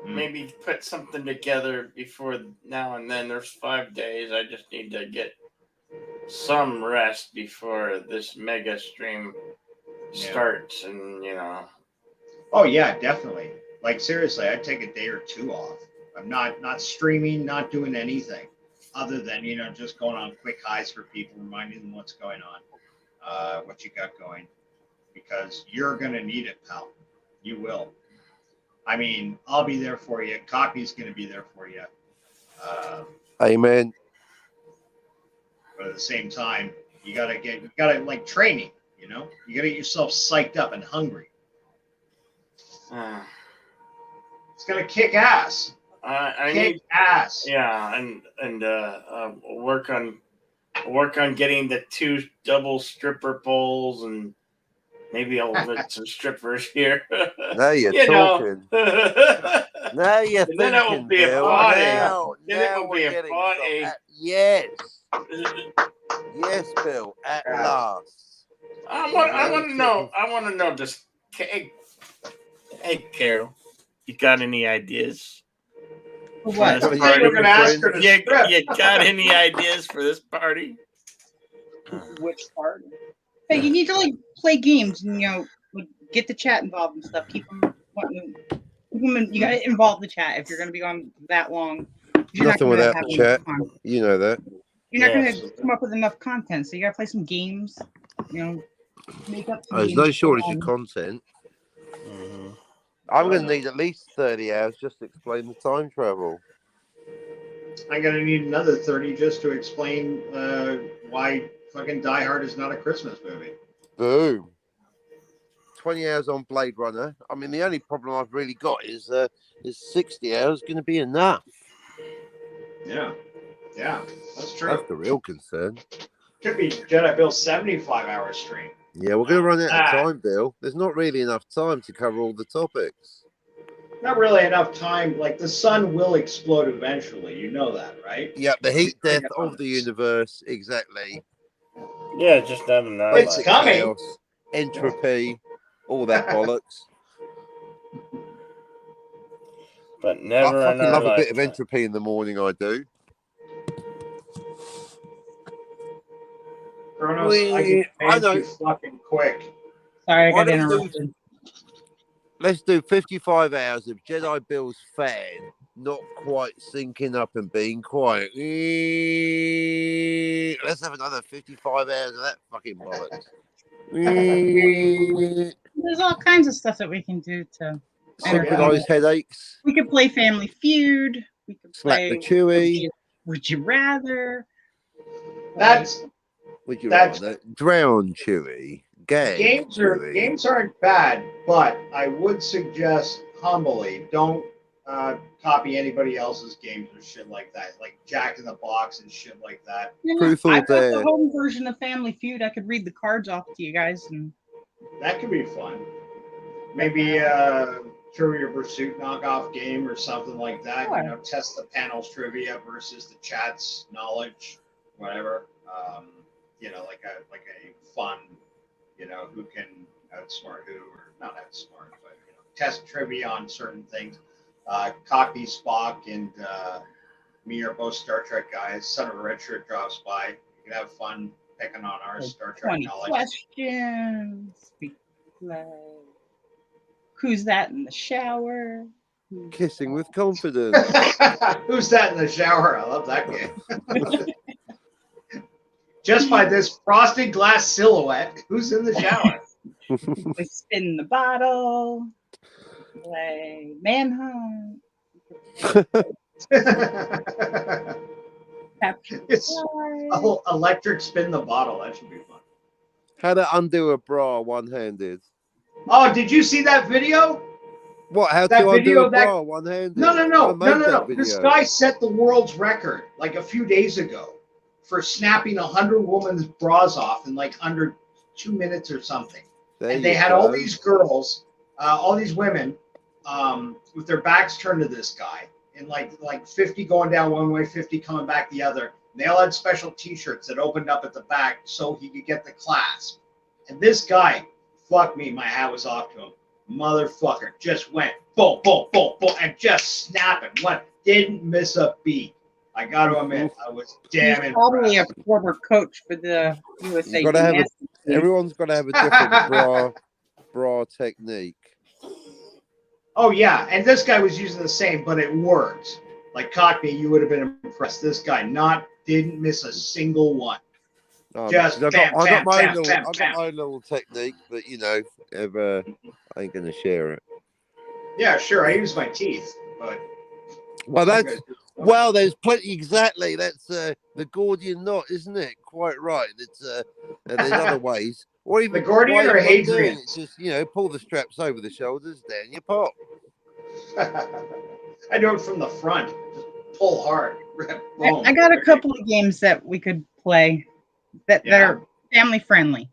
maybe put something together before now and then. There's 5 days. I just need to get some rest before this mega stream starts, and Oh yeah, definitely. Like seriously, I'd take a day or two off. I'm not streaming, not doing anything other than just going on quick highs for people, reminding them what's going on, what you got going, because you're gonna need it, pal. You will. I mean, I'll be there for you. Copy's gonna be there for you. Amen. But at the same time, you gotta like training. You gotta get yourself psyched up and hungry. It's gonna kick ass. I Kick need ass. Yeah, and work on getting the 2 double stripper poles, and maybe I'll get some strippers here. Now you're talking. Now you're thinking, then it will be a Bill. party. Now Then it will be we're a getting party. yes. Yes, Bill. At last. I want to know just. Hey, Carol, you got any ideas? For what? For this I thought you were gonna ask her to strip. You got any ideas for this party? Which part? Hey, you need to like play games and like, get the chat involved and stuff. Keep them. You got to involve the chat if you're going to be on that long. You're not Nothing gonna without have the enough chat. content. You know that. You're not going to come up with enough content, so you got to play some games. Make up. Some There's no games. shortage of content. I'm going to need at least 30 hours just to explain the time travel. I'm gonna need another 30 just to explain why fucking Die Hard is not a Christmas movie. Boom. 20 hours on Blade Runner. I mean, the only problem I've really got is 60 hours going to be enough? Yeah, that's true. That's the real concern. Could be Jedi Bill's 75-hour stream. Yeah, we're going to run out of time, Bill. There's not really enough time to cover all the topics. Not really enough time. Like, the sun will explode eventually. You know that, right? Yeah, the heat death of the universe. Exactly. Yeah, just not enough. It's coming. Chaos, entropy, all that bollocks. But I never fucking in our love a bit life. of entropy in the morning, I do. Kronos, I can I make know. you fucking quick. Sorry, I Why got don't we interrupted. Let's do 55 hours of Jedi Bill's fan not quite syncing up and being quiet. Let's have another 55 hours of that fucking bollocks. There's all kinds of stuff that we can do to Synchronized headaches. We could play Family Feud. We could Slap play the Chewie. Would you rather? That's Would you That's- rather drown Chewie? Gay Chewie. games aren't bad, but I would suggest humbly don't copy anybody else's games or shit like that, like Jack in the Box and shit like that. Proof I've or got the dare. home version of Family Feud. I could read the cards off to you guys, and That could be fun. Maybe Trivia Pursuit knockoff game or something like that. Sure. You know, test the panel's trivia versus the chat's knowledge, whatever. You know, like a fun, you know, who can outsmart who, or not outsmart, but you know, test trivia on certain things. Cockney Spock and me are both Star Trek guys. Son of a Red Shirt drops by. You can have fun picking on our Star Trek 20 knowledge. questions. We play. Who's that in the shower? Kissing with confidence. Who's that in the shower? I love that game. Just by this frosted glass silhouette, who's in the shower? We spin the bottle. Play manhunt. Capture the It's fly. a whole electric spin the bottle. That should be fun. How to undo a bra one-handed. Oh, did you see that video? What? How That to undo video a that- bra one-handed? No. I made that video. This guy set the world's record like a few days ago for snapping 100 women's bras off in like under 2 minutes or something. There And they you had go. all these girls, all these women, with their backs turned to this guy, and like 50 going down one way, 50 coming back the other. And they all had special T-shirts that opened up at the back so he could get the clasp. And this guy, fuck me, my hat was off to him. Motherfucker just went boom, boom, boom, boom, and just snapping. What? Didn't miss a beat. I got to admit, I was damn He's probably a impressed. former coach for the USA. You've got to have gymnastics team. everyone's got to have a different bra technique. Oh yeah, and this guy was using the same, but it worked. Like Cockney, you would have been impressed. This guy didn't miss a single one. Just I bam, got my bam, little, bam, I bam. got my little technique, but you know, I ain't gonna share it. Yeah, sure. I use my teeth, but Well, there's plenty. Exactly, that's the Gordian knot, isn't it? Quite right. It's and there's other ways, or even The Gordian why or everyone doing Hadrian? it, just pull the straps over the shoulders, down you pop. I do it from the front. Just pull hard. Boom. I got a couple of games that we could play that are family friendly.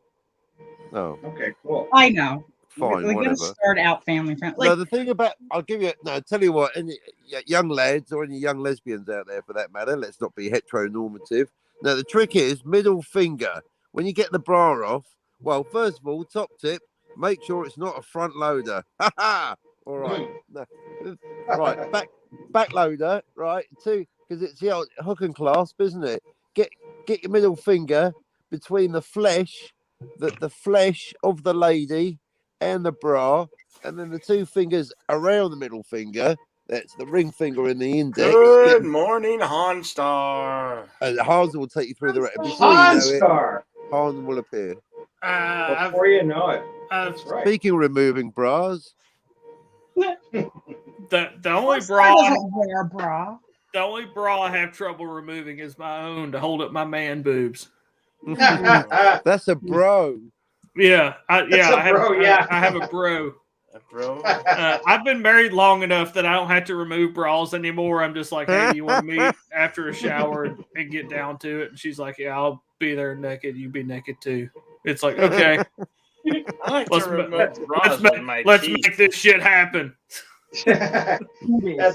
Oh, okay, cool. I know. Fine, we whatever. gotta start out family friendly. No, the thing about I'll tell you what, any young lads or any young lesbians out there for that matter, let's not be heteronormative. Now the trick is middle finger. When you get the bra off, well, first of all, top tip, make sure it's not a front loader. Ha ha! All right. No. Right, back loader, right? Two, because it's the old hook and clasp, isn't it? Get your middle finger between the flesh, the flesh of the lady and the bra, and then the two fingers around the middle finger. That's the ring finger and the index. Good morning, Honstar. And Hans will take you through the rest. Honstar. Hans will appear. Before you know it. That's right. Speaking of removing bras, The only Honstar bra doesn't wear a bra. the only bra I have trouble removing is my own to hold up my man boobs. that's a bro. Yeah, I yeah. have a bro. Bro. I've been married long enough that I don't have to remove bras anymore. I'm just like, hey, you want to meet after a shower and get down to it? And she's like, yeah, I'll be there naked. You be naked too. It's like, okay. I like Let's to remove bras with my let's teeth. make this shit happen. At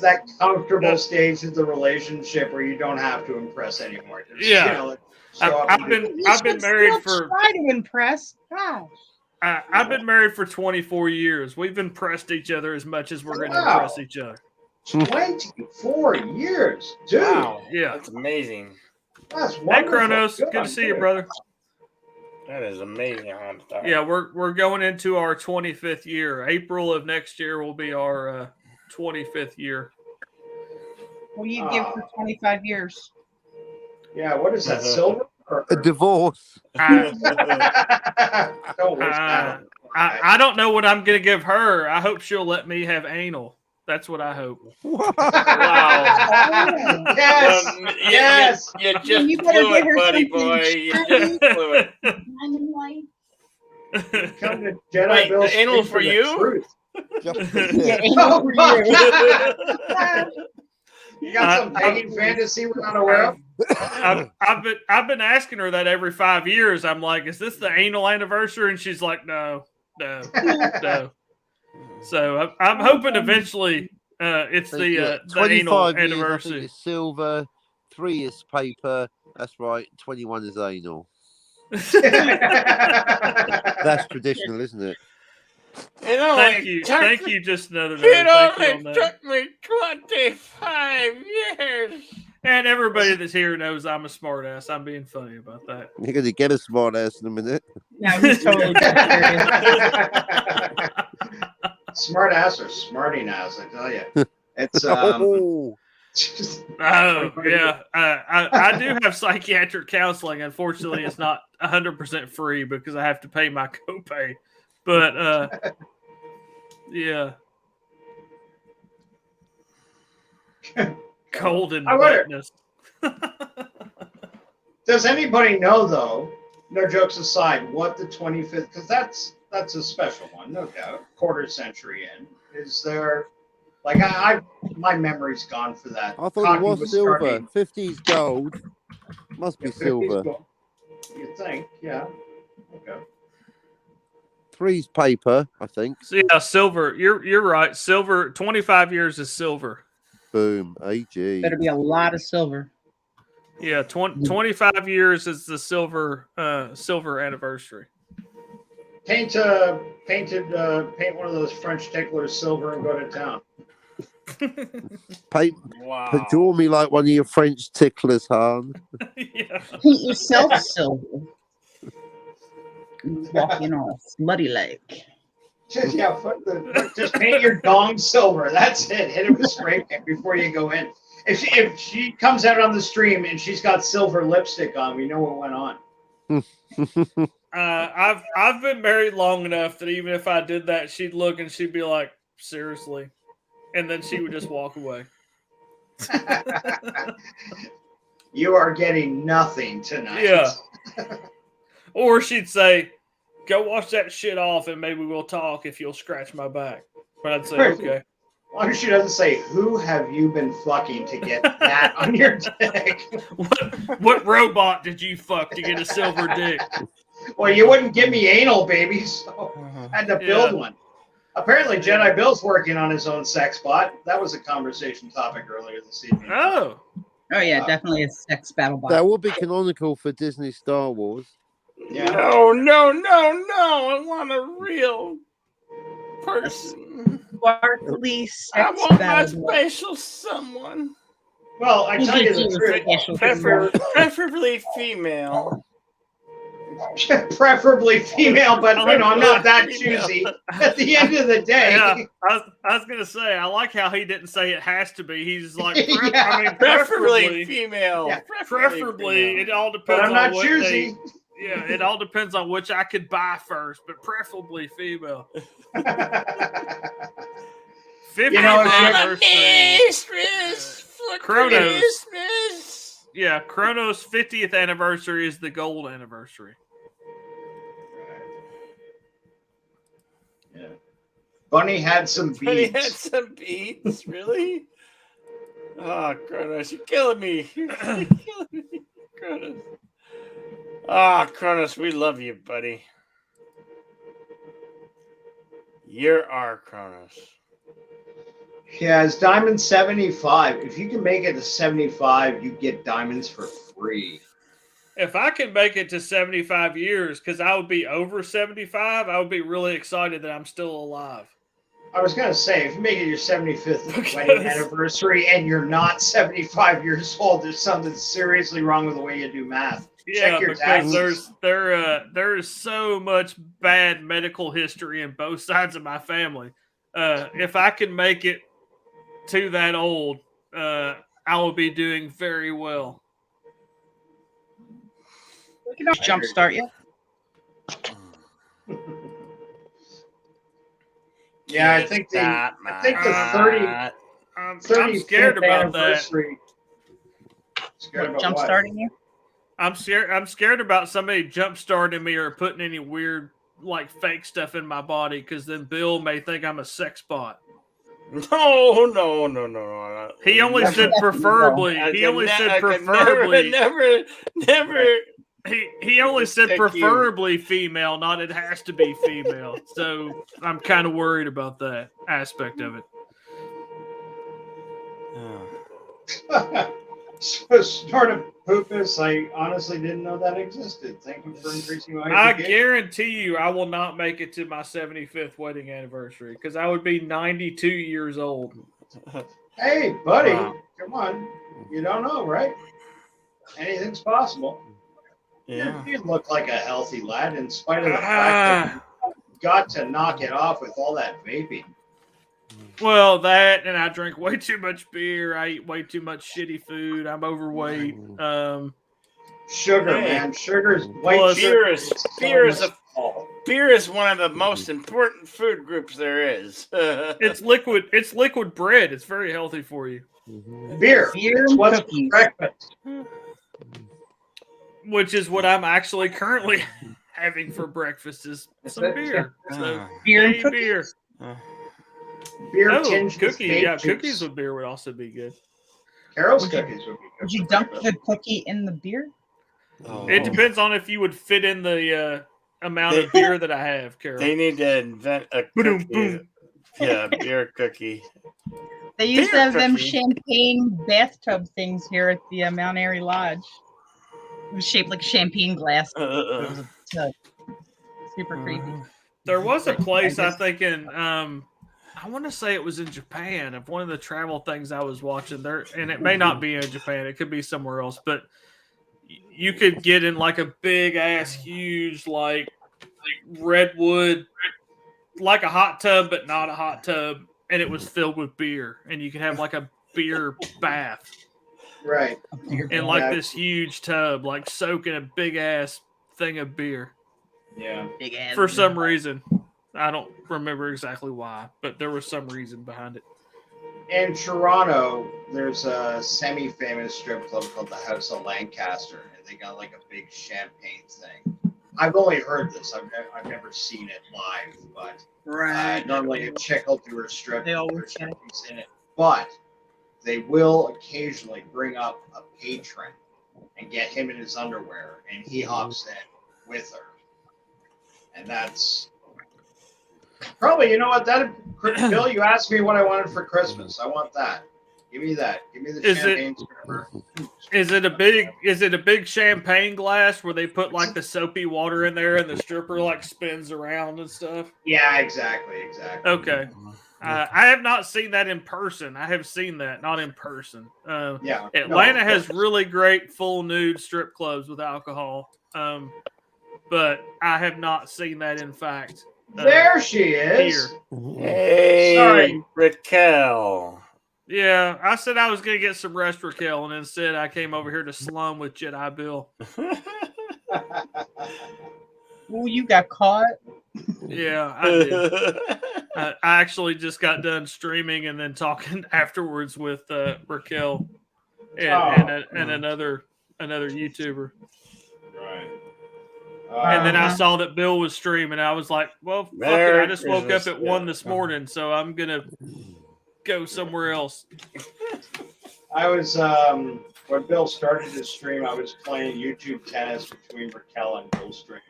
that comfortable stage in the relationship where you don't have to impress anymore. Just, Yeah. show up I've and been do- I've been married for Try to impress. Gosh. I've been married for 24 years. We've impressed each other as much as we're going to Wow. impress each other. 24 years, dude. Wow, Yeah. that's amazing. That's Hey, wonderful. Kronos, good to see you, brother. That is amazing, Honstar. Yeah, we're going into our 25th year. April of next year will be our 25th year. What do you give for 25 years? Yeah, what is that, silver? A divorce. Don't wish that. I don't know what I'm going to give her. I hope she'll let me have anal. That's what I hope. Wow. Yes. Yes. You just You better blew get it, her buddy something boy. You just blew it. Come to Jedi Wait, Bill the anal speak for the you? truth. Yeah, Oh, for you. You got some pagan fantasy we're not aware of? I've been asking her that every 5 years. I'm like, is this the anal anniversary? And she's like, no. So I'm hoping eventually it's the anal 25 years, I anniversary. think it's silver, 3 is paper. That's right. 21 is anal. That's traditional, isn't it? It only Thank you. took- Thank you. Just another note. It Thank you on only that. took me 25 years. And everybody that's here knows I'm a smartass. I'm being funny about that. You're going to get a smart ass in a minute. No, he's totally serious. Smart ass or smarting ass, I tell you. It's Oh. Oh yeah, I do have psychiatric counseling. Unfortunately, it's not 100% free because I have to pay my copay. But yeah. Golden I wonder- wetness. Does anybody know, though, no jokes aside, what the 25th, because that's a special one, no doubt, quarter century in. Is there, like, my memory's gone for that. I thought Cocky it was silver. starting- 50s gold. Must be 50s silver. gold. You'd think, yeah. Okay. 3's paper, I think. So yeah, silver. You're right. Silver. 25 years is silver. Boom. AG. Better be a lot of silver. Yeah, 25 years is the silver anniversary. Paint one of those French ticklers silver and go to town. Wow. Draw me like one of your French ticklers, Han. Yeah. Paint yourself silver. Walking on a smutty lake. Just, just paint your dong silver. That's it. Hit it with spray paint before you go in. If she comes out on the stream and she's got silver lipstick on, we know what went on. I've been married long enough that even if I did that, she'd look and she'd be like, "Seriously," and then she would just walk away. You are getting nothing tonight. Yeah. Or she'd say, "Go wash that shit off, and maybe we'll talk if you'll scratch my back." But I'd say, "Okay." As long as she doesn't say, "Who have you been fucking to get that on your dick?" What robot did you fuck to get a silver dick? Well, you wouldn't give me anal, baby, so I had to build Yeah. one. Apparently, Jedi Bill's working on his own sex bot. That was a conversation topic earlier this evening. Oh. Oh yeah, definitely a sex battle bot. That will be canonical for Disney Star Wars. Yeah. No, no, no, no. I want a real person. Sparkly I sex want my battle bot. special someone. Well, I tell you the truth. Preferably female. Preferably female, but you know, I'm not that Female. choosy. At the end of the day, Yeah, I was gonna say I like how he didn't say it has to be. He's like, Yeah. I mean, Preferably female. Yeah. preferably. It all depends. but I'm not on what choosy. Yeah, it all depends on which I could buy first, but preferably female. 50th You know, if you're- anniversary. Mistress for Kronos. Christmas. Yeah, Kronos' 50th anniversary is the gold anniversary. Yeah. Bunny had some But he had beads. some beads, really? Oh, Kronos, you're killing me. You're killing me, Kronos. Ah, Kronos, we love you, buddy. You're our Kronos. Yeah, it's Diamond 75. If you can make it to 75, you get diamonds for free. If I could make it to 75 years, because I would be over 75, I would be really excited that I'm still alive. I was gonna say, if you make it your 75th wedding anniversary and you're not 75 years old, there's something seriously wrong with the way you do math. Yeah, Check your because taxes. there is so much bad medical history in both sides of my family. If I can make it to that old, I will be doing very well. We can jumpstart you. Yeah, I think the 30. I'm 35th scared about that. anniversary. Scared about Jump what? starting you? I'm scared about somebody jump starting me or putting any weird like fake stuff in my body because then Bill may think I'm a sex bot. No. He only said preferably. He only said preferably. Never. He only said Thank you. preferably female, not it has to be female. So I'm kind of worried about that aspect of it. So, Snort of Poopus, I honestly didn't know that existed. Thank you for increasing my I education. guarantee you, I will not make it to my 75th wedding anniversary because I would be 92 years old. Hey, buddy, Wow. come on. You don't know, right? Anything's possible. Yeah. You look like a healthy lad in spite of the fact that you got to knock it off with all that vaping. Well, that and I drink way too much beer. I eat way too much shitty food. I'm overweight. Sugar, Hey. man. Sugar's white Plus- sugar. Beer is a beer is one of the most important food groups there is. It's liquid. It's liquid bread. It's very healthy for you. Beer. It's what's for breakfast. Which is what I'm actually currently having for breakfast is some beer. So, Beer and yay, cookies? beer. Beer Oh, tinged with cookie. fake Yeah, juice. cookies with beer would also be good. Carol's cookies would be good. Would you dunk the cookie in the beer? It depends on if you would fit in the amount of beer that I have, Carol. They need to invent a Boom, cookie. boom. Yeah, beer cookie. They used to Beer have them cookie. champagne bathtub things here at the Mount Airy Lodge. It was shaped like a champagne glass. It was a tub. Super creepy. There was a place I think in I want to say it was in Japan of one of the travel things I was watching there, and it may not be in Japan. It could be somewhere else, but you could get in like a big ass, huge like redwood, like a hot tub, but not a hot tub, and it was filled with beer, and you could have like a beer bath. Right. In like this huge tub, like soaking a big ass thing of beer. Yeah. Big ass. For some reason. I don't remember exactly why, but there was some reason behind it. In Toronto, there's a semi-famous strip club called the House of Lancaster, and they got like a big champagne thing. I've only heard this. I've never seen it live, but normally a chick will do her strip. They always there's champions in it, but they will occasionally bring up a patron and get him in his underwear, and he hops in with her, and that's. Probably, you know what? Bill, you asked me what I wanted for Christmas. I want that. Give me that. Give me the champagne stripper. Is it a big champagne glass where they put like the soapy water in there and the stripper like spins around and stuff? Yeah, exactly. Okay. I have not seen that in person. I have seen that, not in person. Yeah. Atlanta has really great full nude strip clubs with alcohol, but I have not seen that in fact. There she is. Here. Hey, Sorry. Raquel. Yeah, I said I was going to get some rest, Raquel, and instead I came over here to slum with Jedi Bill. Oh, you got caught. Yeah, I did. I actually just got done streaming and then talking afterwards with Raquel and another YouTuber. Right. And then I saw that Bill was streaming. I was like, well, fuck it. I just woke up at 1 this morning, so I'm going to go somewhere else. I was, when Bill started his stream, I was playing YouTube tennis between Raquel and Bill's stream.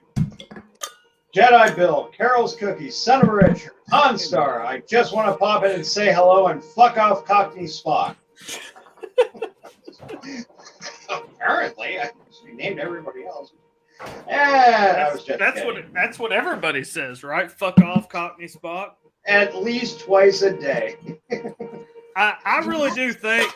Jedi Bill, Carol's Cookies, Son of a Richard, OnStar. I just want to pop in and say hello and fuck off Cockney Spock. Apparently, I named everybody else. Yeah, that's what everybody says, right? Fuck off, Cockney Spock. At least twice a day. I really do think,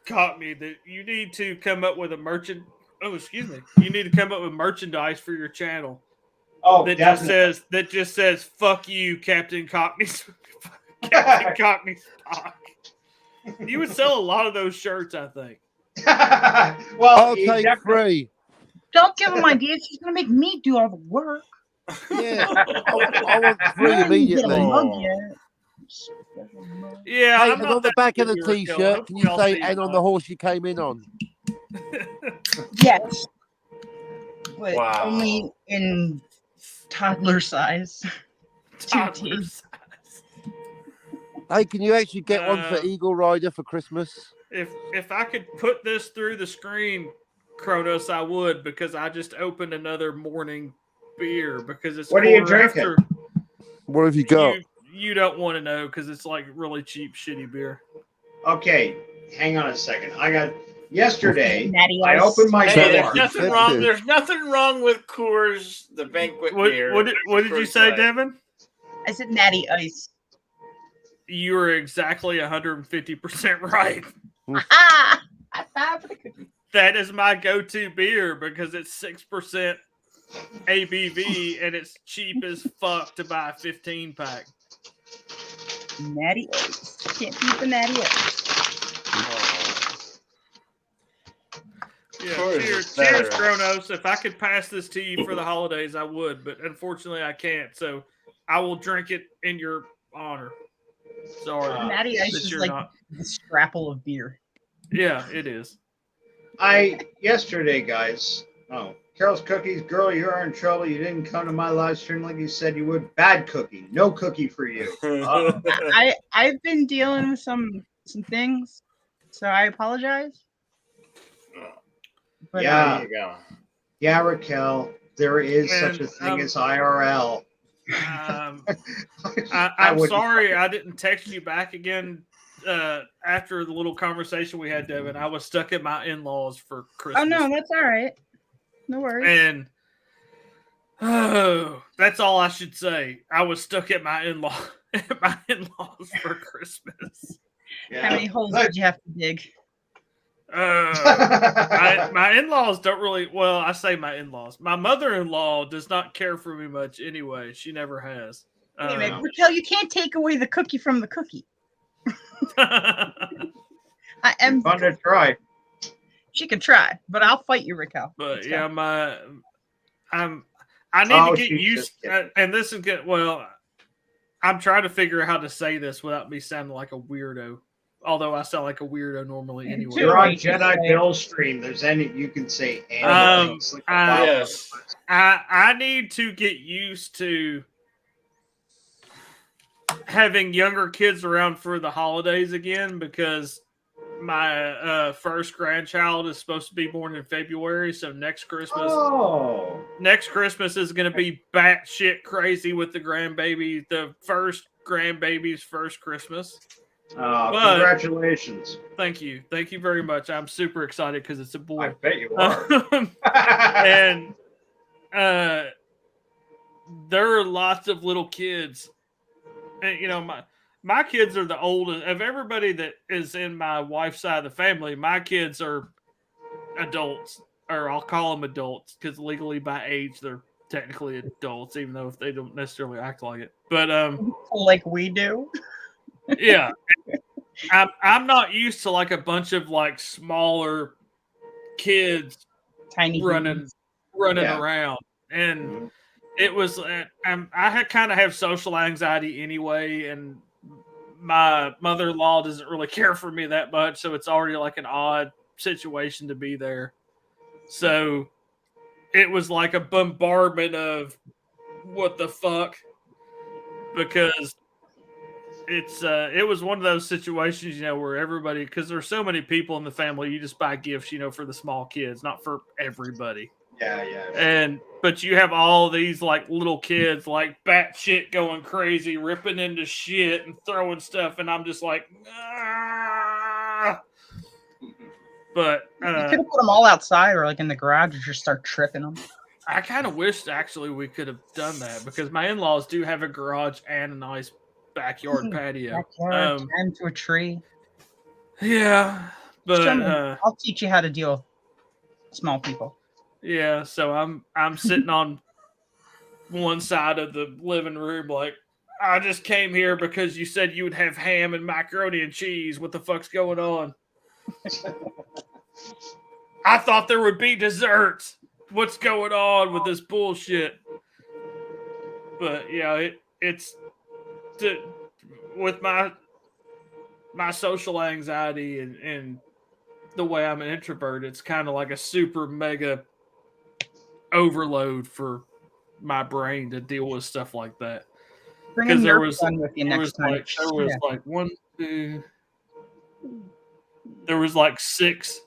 Cockney, that you need to come up with a you need to come up with merchandise for your channel. Oh, that definitely. just says "fuck you, Captain Cockney." Captain Cockney Spock. You would sell a lot of those shirts, I think. Well, I'll take 3. Don't give him ideas. He's gonna make me do all the work. Yeah, I want 3 immediately. Yeah, Hey, I'm and not on the that back of the big, Raquel. t-shirt, can you Hopefully I'll say see "and you on the horse you came in on"? Yes. But Wow. only in toddler size. Toddler size. Hey, can you actually get one for Eagle Rider for Christmas? If I could put this through the screen, Kronos, I would, because I just opened another morning beer because it's What are you quarter drinking? after. What have you got? You don't want to know because it's like really cheap, shitty beer. Okay, hang on a second. I got yesterday. Natty I Ice. opened my Hey, door. there's nothing wrong with Coors, the banquet beer. What did you say, Devin? I said Natty Ice. You are exactly 150% right. That is my go-to beer because it's 6% ABV and it's cheap as fuck to buy a 15-pack. Natty Ice. Can't beat the Natty Ice. Yeah, Coors cheers, is better. cheers, Kronos. If I could pass this to you for the holidays, I would, but unfortunately, I can't. So I will drink it in your honor. Sorry, Natty Ice that is you're like not. the scrapple of beer. Yeah, it is. Yesterday, guys. Oh, Carol's Cookies, girl, you're in trouble. You didn't come to my live stream like you said you would. Bad cookie. No cookie for you. I've been dealing with some things, so I apologize. But, Yeah. There you go. Yeah, Raquel, there is And, such a thing as IRL. I'm wouldn't- sorry I didn't text you back again after the little conversation we had, Devin. I was stuck at my in-laws for Christmas. Oh no, that's all right. No worries. And that's all I should say. I was stuck at my in-laws for Christmas. How many holes did you have to dig? My in-laws don't really. Well, I say my in-laws. My mother-in-law does not care for me much anyway. She never has. Wait a minute, Raquel, you can't take away the cookie from the cookie. I am fun to try. She can try, but I'll fight you, Raquel. But Let's yeah, go. I need Oh, to get she's used, just and this is good. Well, I'm trying to figure out how to say this without me sounding like a weirdo. Although I sound like a weirdo normally anyway. You're on Jedi Bill stream. There's any you can say anything. It's like a wild Yes. I need to get used to having younger kids around for the holidays again because my first grandchild is supposed to be born in February. So next Christmas, next Christmas is going to be batshit crazy with the grandbaby, the first grandbaby's first Christmas. But- Congratulations. Thank you very much. I'm super excited because it's a boy. I bet you are. And there are lots of little kids, and you know my kids are the oldest of everybody that is in my wife's side of the family. My kids are adults, or I'll call them adults because legally by age they're technically adults, even though if they don't necessarily act like it. But like we do. yeah, I'm not used to like a bunch of like smaller kids tiny running Yeah. around, and it was I had kind of have social anxiety anyway, and my mother-in-law doesn't really care for me that much, so it's already like an odd situation to be there. So it was like a bombardment of what the fuck, because it was one of those situations, you know, where everybody, because there's so many people in the family, you just buy gifts, you know, for the small kids, not for everybody. Yeah. But you have all these like little kids like batshit going crazy, ripping into shit and throwing stuff, and I'm just like, ah. But You could have put them all outside or like in the garage and just start tripping them. I kind of wished actually we could have done that because my in-laws do have a garage and a nice backyard patio. Backyard, climb to a tree. Yeah, but Show me. I'll teach you how to deal with small people. yeah, so I'm sitting on one side of the living room like, I just came here because you said you would have ham and macaroni and cheese. What the fuck's going on? I thought there would be desserts. What's going on with this bullshit? But yeah, it's with my social anxiety and the way I'm an introvert, it's kind of like a super mega overload for my brain to deal with stuff like that. Bring a Because there Nerf was gun with you there next was time. like there was Yeah. like one, two, there was like 6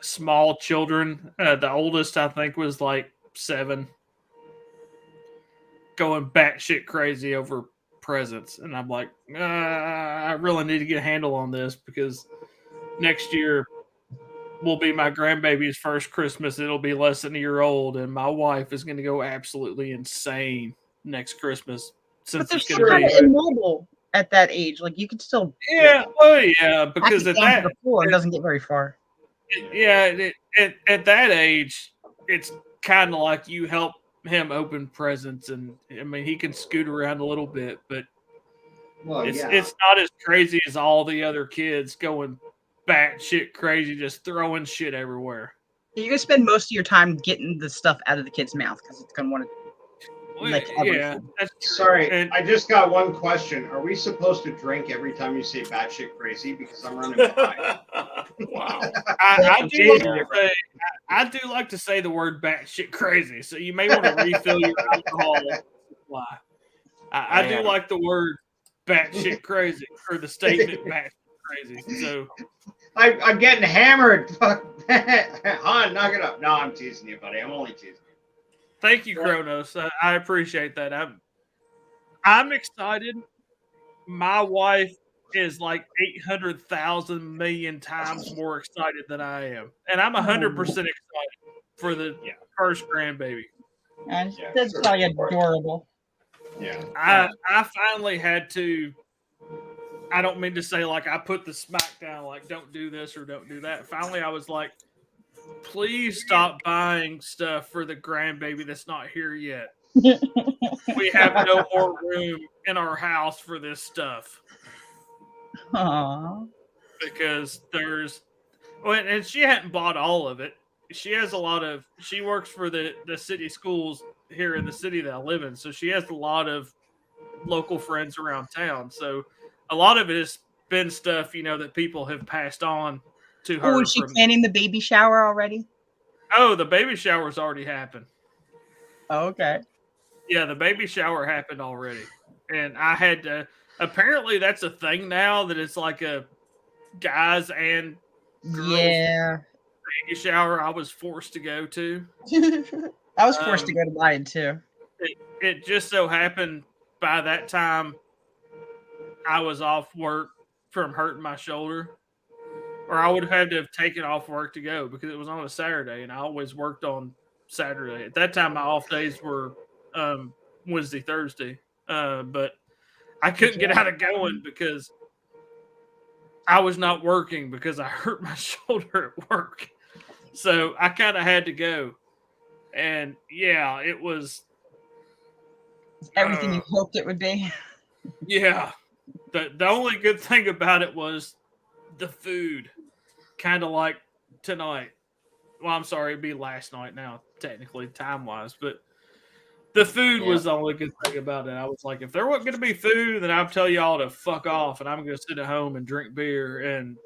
small children. The oldest I think was like 7, going batshit crazy over presents, and I'm like, I really need to get a handle on this because next year will be my grandbaby's first Christmas. It'll be less than a year old, and my wife is going to go absolutely insane next Christmas. But Since they're it's still going kind to of be immobile at that age. Like you could still yeah, well, yeah, hack because it at down that to the floor. It doesn't get very far. yeah, at that age, it's kind of like you help him open presents, and I mean he can scoot around a little bit, but it's not as crazy as all the other kids going batshit crazy, just throwing shit everywhere. You're gonna spend most of your time getting the stuff out of the kid's mouth because it's gonna want to lick everything. Yeah, that's Sorry, And- I just got one question. Are we supposed to drink every time you say batshit crazy? Because I'm running behind. Wow. I do like to say the word batshit crazy, so you may want to refill your alcohol supply. I do Man. like the word batshit crazy or the statement batshit crazy. So I'm getting hammered. Fuck. Han, knock it up. No, I'm teasing you, buddy. I'm only teasing you. thank you, Kronos. I appreciate that. I'm excited. My wife is like 800,000 million times more excited than I am, and I'm 100% excited for the first grandbaby. That's probably adorable. Yeah. I finally had to. I don't mean to say like I put the smack down, like don't do this or don't do that. Finally, I was like, please stop buying stuff for the grandbaby that's not here yet. We have no more room in our house for this stuff. Aww. Because and she hadn't bought all of it. She has a lot of, she works for the city schools here in the city that I live in. So she has a lot of local friends around town. So a lot of it has been stuff, that people have passed on to her. Oh, is she planning the baby shower already? Oh, the baby shower's already happened. Oh, okay. Yeah, the baby shower happened already. And I had to, apparently that's a thing now that it's like a guys and girls baby shower I was forced to go to. I was forced to go to mine too. It just so happened by that time I was off work from hurting my shoulder. Or I would have had to have taken off work to go because it was on a Saturday and I always worked on Saturday. At that time my off days were Wednesday, Thursday. But I couldn't get out of going because I was not working because I hurt my shoulder at work. So I kind of had to go. And yeah, it was everything you hoped it would be. Yeah. The only good thing about it was the food. Kind of like tonight. Well, I'm sorry, it'd be last night now, technically, time-wise. But the food was the only good thing about it. I was like, if there wasn't going to be food, then I'll tell y'all to fuck off, and I'm going to sit at home and drink beer and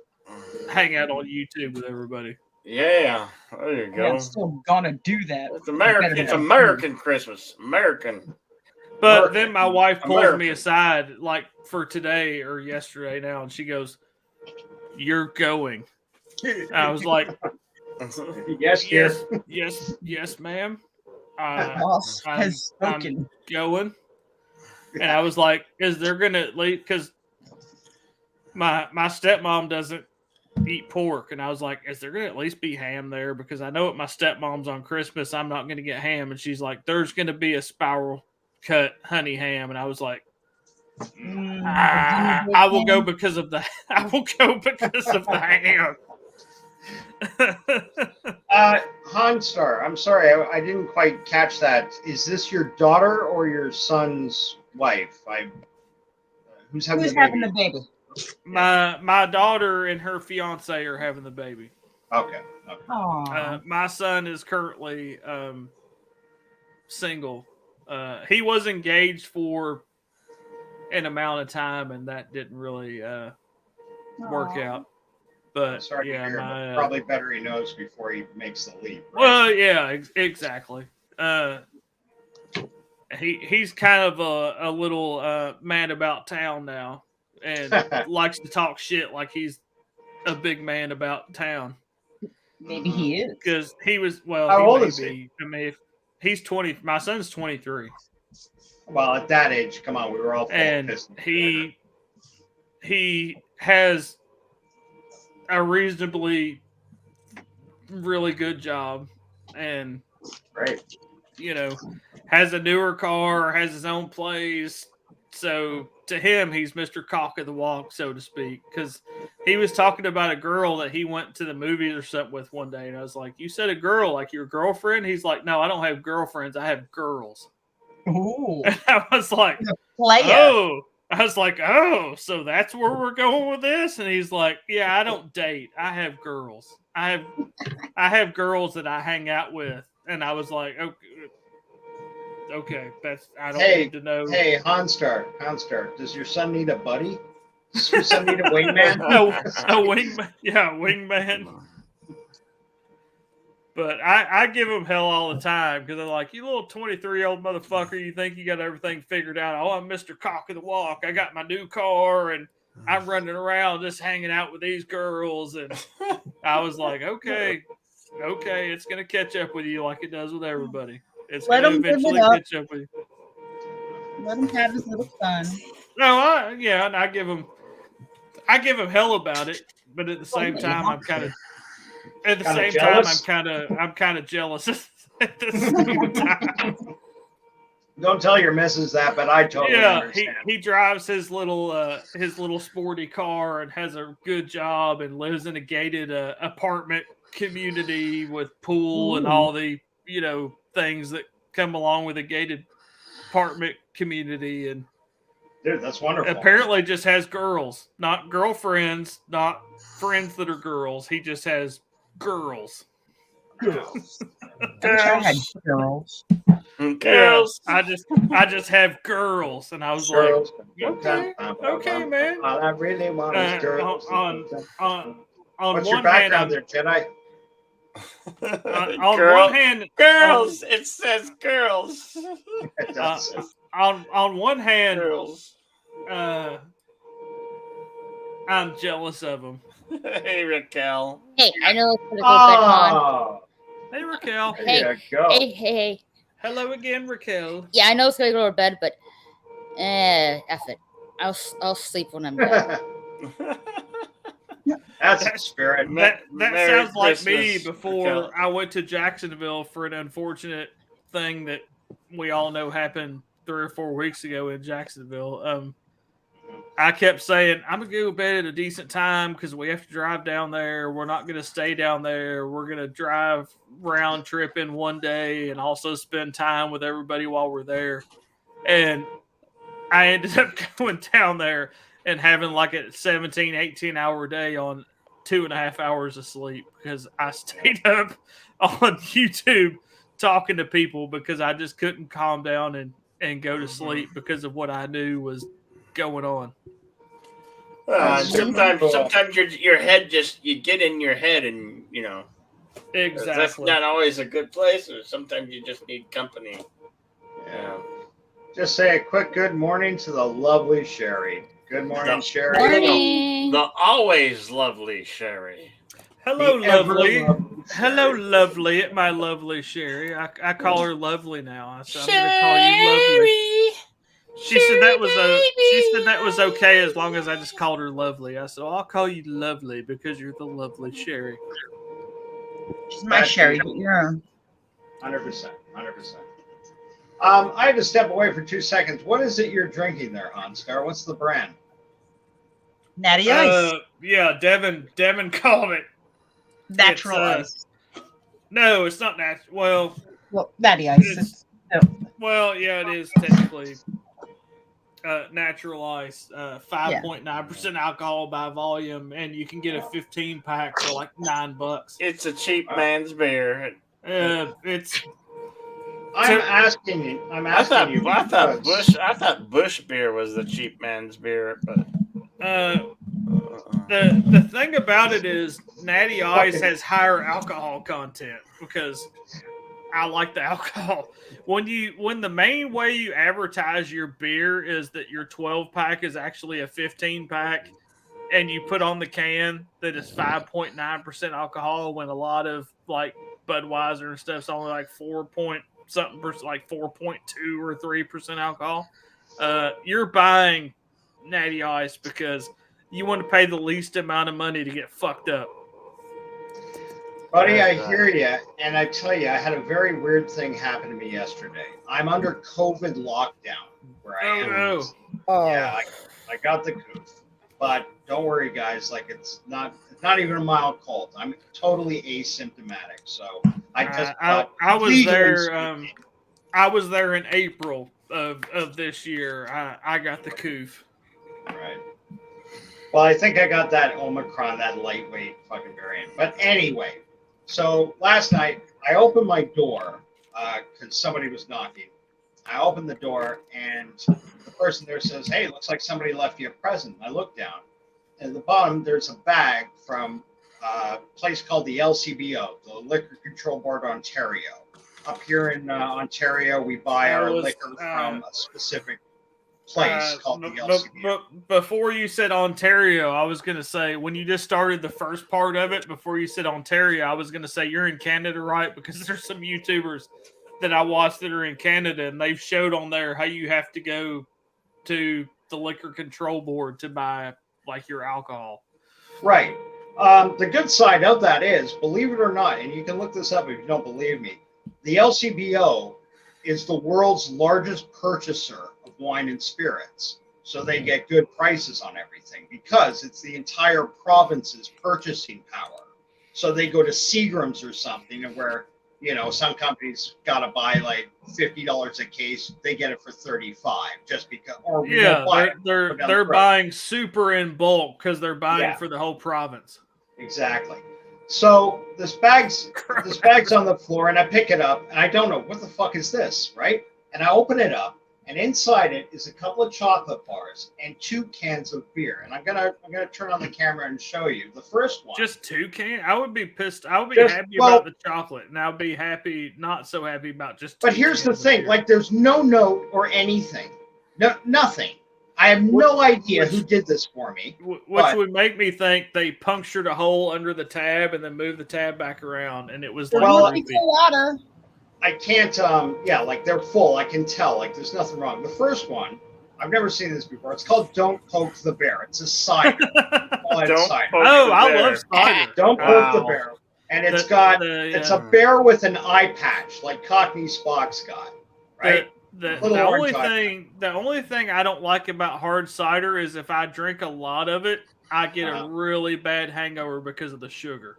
hang out on YouTube with everybody. Yeah, there you go. I'm still gonna do that. It's American. It's American Christmas. American. But then my wife pulls me aside, like for today or yesterday now, and she goes, "You're going." I was like, yes, ma'am. Boss has spoken. I'm going. And I was like, is there gonna leave? Because my stepmom doesn't eat pork, and I was like, is there gonna at least be ham there? Because I know at my stepmom's on Christmas, I'm not gonna get ham, and she's like, there's gonna be a spiral cut honey ham, and I was like, I will go because of the ham. Hanstar, I'm sorry, I didn't quite catch that. Is this your daughter or your son's wife? Who's having the baby? My daughter and her fiance are having the baby. Okay. My son is currently single. He was engaged for an amount of time, and that didn't really work out. But sorry to hear, but probably better he knows before he makes the leap. Right? Well, yeah, exactly. He's kind of a little man about town now, and likes to talk shit like he's a big man about town. Maybe he is, because he was. Well, how old may is be. he? I mean, he's 20. My son's 23. Well, at that age, come on, we were all full And of he has a reasonably really good job, and right, has a newer car, has his own place. So to him, he's Mr. Cock of the Walk, so to speak, because he was talking about a girl that he went to the movies or something with one day, and I was like, "You said a girl, like your girlfriend?" He's like, "No, I don't have girlfriends. I have girls." Ooh. And I was like, player. "Oh, I was like, oh, so that's where we're going with this? And he's like, yeah, I don't date. I have girls. I have girls that I hang out with. And I was like, okay, that's I don't need to know. Hey, Hanstar, does your son need a buddy? Does your son need a wingman? a wingman. Yeah, wingman. But I give him hell all the time because they're like, you little 23-year-old motherfucker, you think you got everything figured out. Oh, I'm Mr. Cock of the Walk. I got my new car and I'm running around just hanging out with these girls. And I was like, okay, it's going to catch up with you like it does with everybody. It's going to eventually catch up with you. Let him have his little fun. No, and I give him hell about it, but at the same time, I'm kind of jealous at the same time. Don't tell your missus that, but I totally understand. he drives his little sporty car and has a good job and lives in a gated apartment community with pool and all the things that come along with a gated apartment community. And dude, that's wonderful. Apparently just has girls, not girlfriends, not friends that are girls. He just has girls. Girls. I had girls. Girls. I just have girls, and I was like, okay, man. All I really want is girls. On What's one your background hand, there, Jedi? on one hand, girls. It says girls. On one hand, girls. I'm jealous of them. Hey, Raquel. Hey, I know it's gonna go bed, Hon. Hey, Raquel. Hey. Hello again, Raquel. Yeah, I know it's gonna go to bed, but F it. I'll sleep when I'm done. That's the spirit. That Merry sounds like me Christmas, before Raquel. I went to Jacksonville for an unfortunate thing that we all know happened 3 or 4 weeks ago in Jacksonville. I kept saying, I'm going to go to bed at a decent time because we have to drive down there. We're not going to stay down there. We're going to drive round trip in one day and also spend time with everybody while we're there. And I ended up going down there and having like a 17, 18-hour day on 2.5 hours of sleep because I stayed up on YouTube talking to people because I just couldn't calm down and go to sleep because of what I knew was going on. Sometimes your head you get in your head and Exactly. That's not always a good place, or sometimes you just need company. Yeah. Just say a quick good morning to the lovely Sherry. Good morning, Sherry. Morning. The always lovely Sherry. Hello, The ever lovely. lovely Hello, lovely. My lovely Sherry. I call her lovely now. So I'm going to call you lovely. She said that was okay as long as I just called her lovely. I said, I'll call you lovely because you're the lovely Sherry. She's my Sherry. Yeah. 100%. I had to step away for 2 seconds. What is it you're drinking there, Hanstar? What's the brand? Natty Ice. Yeah, Devin called it. Natural ice. No, it's not natural. Well, Natty Ice. Well, yeah, it is technically natural ice, 5.9% alcohol by volume, and you can get a 15-pack for like $9. It's a cheap man's beer. It's. I'm asking you. I thought Bush beer was the cheap man's beer, but the thing about it is Natty Ice has higher alcohol content because I like the alcohol. When the main way you advertise your beer is that your 12-pack is actually a 15-pack, and you put on the can that it's 5.9% alcohol, when a lot of like Budweiser and stuff's only like 4.something%, like 4.2 or 3% alcohol. You're buying Natty Ice because you want to pay the least amount of money to get fucked up. Buddy, I hear you, and I tell you, I had a very weird thing happen to me yesterday. I'm under COVID lockdown where I am. No. Yeah, I got the goof, but don't worry, guys. Like it's not even a mild cold. I'm totally asymptomatic, so I just I was there. I was there in April of this year. I got the coof. Well, I think I got that Omicron, that lightweight fucking variant. But anyway, so last night I opened my door because somebody was knocking. I opened the door and the person there says, "Hey, looks like somebody left you a present." I look down, and at the bottom there's a bag from a place called the LCBO, the Liquor Control Board Ontario. Up here in Ontario, we buy our liquor from a specific place called the LCBO. But before you said Ontario, I was going to say, when you just started the first part of it, before you said Ontario, I was going to say you're in Canada, right? Because there's some YouTubers that I watch that are in Canada, and they've showed on there how you have to go to the Liquor Control Board to buy like your alcohol. Right. The good side of that is, believe it or not, and you can look this up if you don't believe me, the LCBO is the world's largest purchaser of wine and spirits. So they get good prices on everything because it's the entire province's purchasing power. So they go to Seagram's or something, and where, you know, some companies got to buy like $50 a case, they get it for $35 just because. Or we Yeah, won't buy it. they're buying super in bulk because they're buying for the whole province. Exactly. So this bag's on the floor, and I pick it up, and I don't know what the fuck is this, right? And I open it up, and inside it is a couple of chocolate bars and 2 cans of beer. And I'm gonna turn on the camera and show you the first one. Just 2 cans? I would be pissed. I would be Just- happy well- about the chocolate, and I'd be happy, not so happy about just. But 2 here's the cans of thing: beer. like, there's no note or anything, nothing. I have no idea who did this for me. Which but- would make me think they punctured a hole under the tab and then moved the tab back around, and it was Well, like creepy. I can't, yeah, like they're full. I can tell, like there's nothing wrong. The first one, I've never seen this before. It's called Don't Poke the Bear. It's a cider. Cider. Oh, I love cider. Don't Poke the Bear. And it's it's a bear with an eye patch, like Cockney Spock's got, right? The Little only orange eye the only thing I don't like about hard cider is if I drink a lot of it, I get a really bad hangover because of the sugar.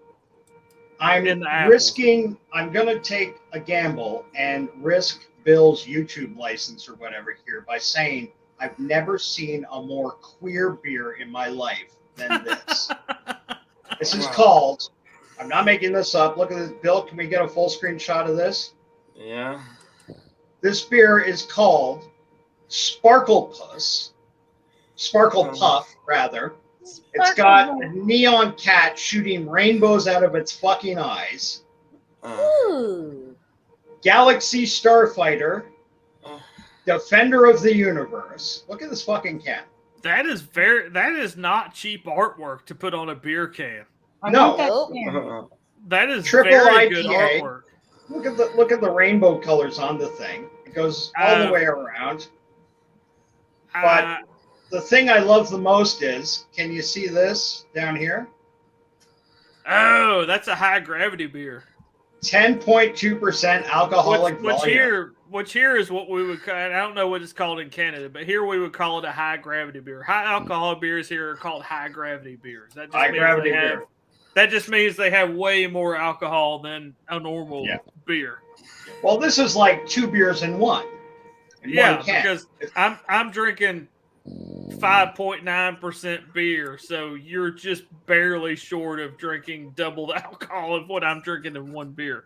I'm in the apple. I'm going to take a gamble and risk Bill's YouTube license or whatever here by saying I've never seen a more queer beer in my life than this. This is called, I'm not making this up. Look at this. Bill, can we get a full screen shot of this? Yeah. This beer is called Sparkle Puff, rather. It's got a neon cat shooting rainbows out of its fucking eyes. Ooh. Galaxy Starfighter, Defender of the Universe. Look at this fucking can. That is not cheap artwork to put on a beer can. No. That is Triple very good IPA. artwork. Look at the rainbow colors on the thing. It goes all the way around. But the thing I love the most is, can you see this down here? Oh, that's a high gravity beer. 10.2% alcoholic volume. Which here is what we would call, I don't know what it's called in Canada, but here we would call it a high gravity beer. High alcohol beers here are called high gravity beers. That just High gravity beer. That just means they have way more alcohol than a normal beer. Well, this is like 2 beers in one. In Yeah, one can. because I'm drinking 5.9% beer, so you're just barely short of drinking double the alcohol of what I'm drinking in one beer.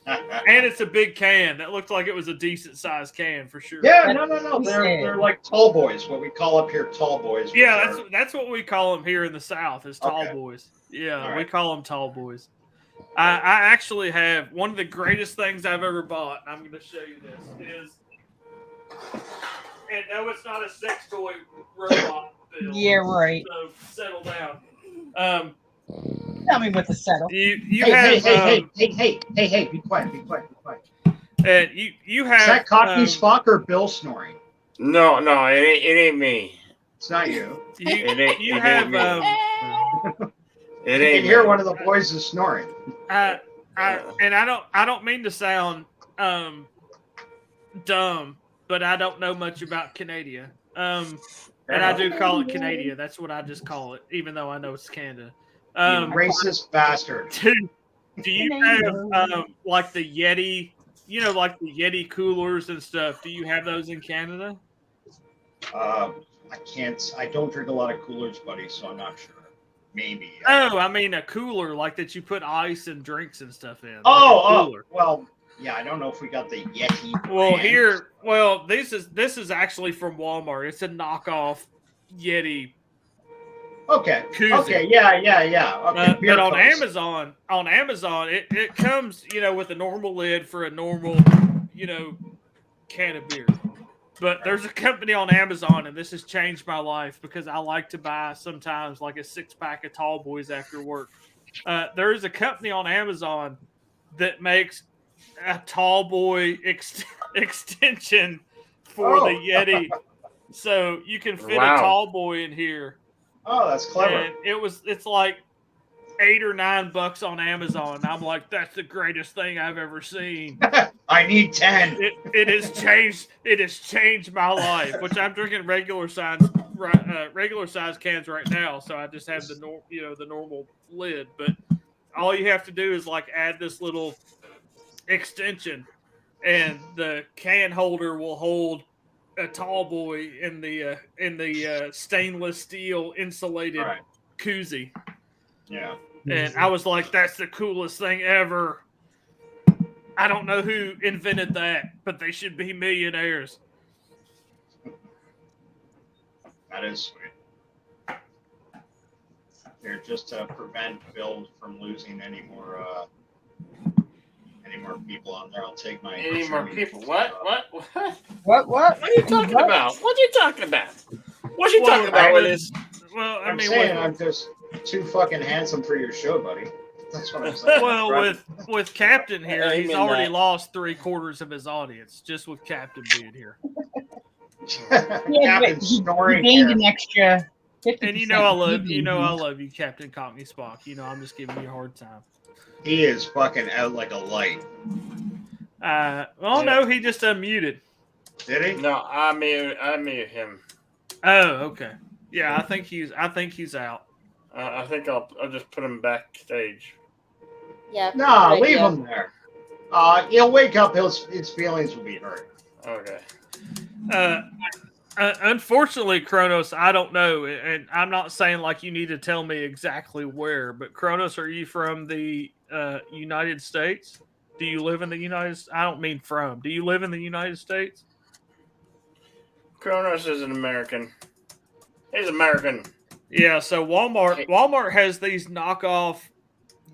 And it's a big can. That looked like it was a decent sized can for sure. Yeah, no. They're like tall boys, what we call up here tall boys. Yeah, that's what we call them here in the South is tall Okay. boys. Yeah, All we right. call them tall boys. I actually have one of the greatest things I've ever bought. I'm going to show you this. Is and no, it's not a sex toy robot. Bill, Yeah, right. So settle down. Tell me what to settle. You hey, have hey, be quiet. and you have Is that Cockney um, Spock or Bill snoring? No, it ain't me. It's not you. you have You can hear one of the boys is snoring. and I don't mean to sound dumb, but I don't know much about Canada. And I do call it Canada. That's what I just call it, even though I know it's Canada. You racist bastard. Do you have like the Yeti? You know, like the Yeti coolers and stuff. Do you have those in Canada? I don't drink a lot of coolers, buddy, so I'm not sure. Maybe. Oh, I mean a cooler like that you put ice and drinks and stuff in. Like Oh, a cooler. well, yeah. I don't know if we got the Yeti. Well, brand. this is actually from Walmart. It's a knockoff Yeti. Okay. Koozie. Okay. Yeah. Okay. beer But on coats. Amazon, it comes, with a normal lid for a normal, can of beer. But there's a company on Amazon, and this has changed my life because I like to buy sometimes like a 6-pack of Tall Boys after work. There is a company on Amazon that makes a Tall Boy extension for the Yeti, so you can fit a Tall Boy in here. Oh, that's clever. And it's like $8 or $9 on Amazon. I'm like, that's the greatest thing I've ever seen. I need 10. It has changed my life, which I'm drinking regular size cans right now. So I just have the normal lid. But all you have to do is like add this little extension, and the can holder will hold a Tall Boy in the stainless steel insulated koozie. Yeah. And I was like, that's the coolest thing ever. I don't know who invented that, but they should be millionaires. That is sweet. Here, just to prevent Bill from losing any more people on there, I'll take my. Any more people? What? What? What are you talking about? What are you talking about? What are you talking about with this? Well, I'm saying I'm just too fucking handsome for your show, buddy. That's what I'm saying. Well, with Captain here, I he's mean already that. lost 3/4 of his audience just with Captain being here. Captain snoring Gained here. an extra 50%. And I love you, Captain Cockney Spock. I'm just giving you a hard time. He is fucking out like a light. No, he just unmuted. Did he? No, I muted him. Oh, okay. Yeah, I think he's out. I think I'll just put him backstage. Yeah. Nah, leave him there. He'll wake up. His feelings will be hurt. Okay. Unfortunately, Kronos, I don't know, and I'm not saying like you need to tell me exactly where, but Kronos, are you from the United States? Do you live in the United States? I don't mean from. Do you live in the United States? Kronos is an American. He's American. Yeah, so Walmart has these knockoff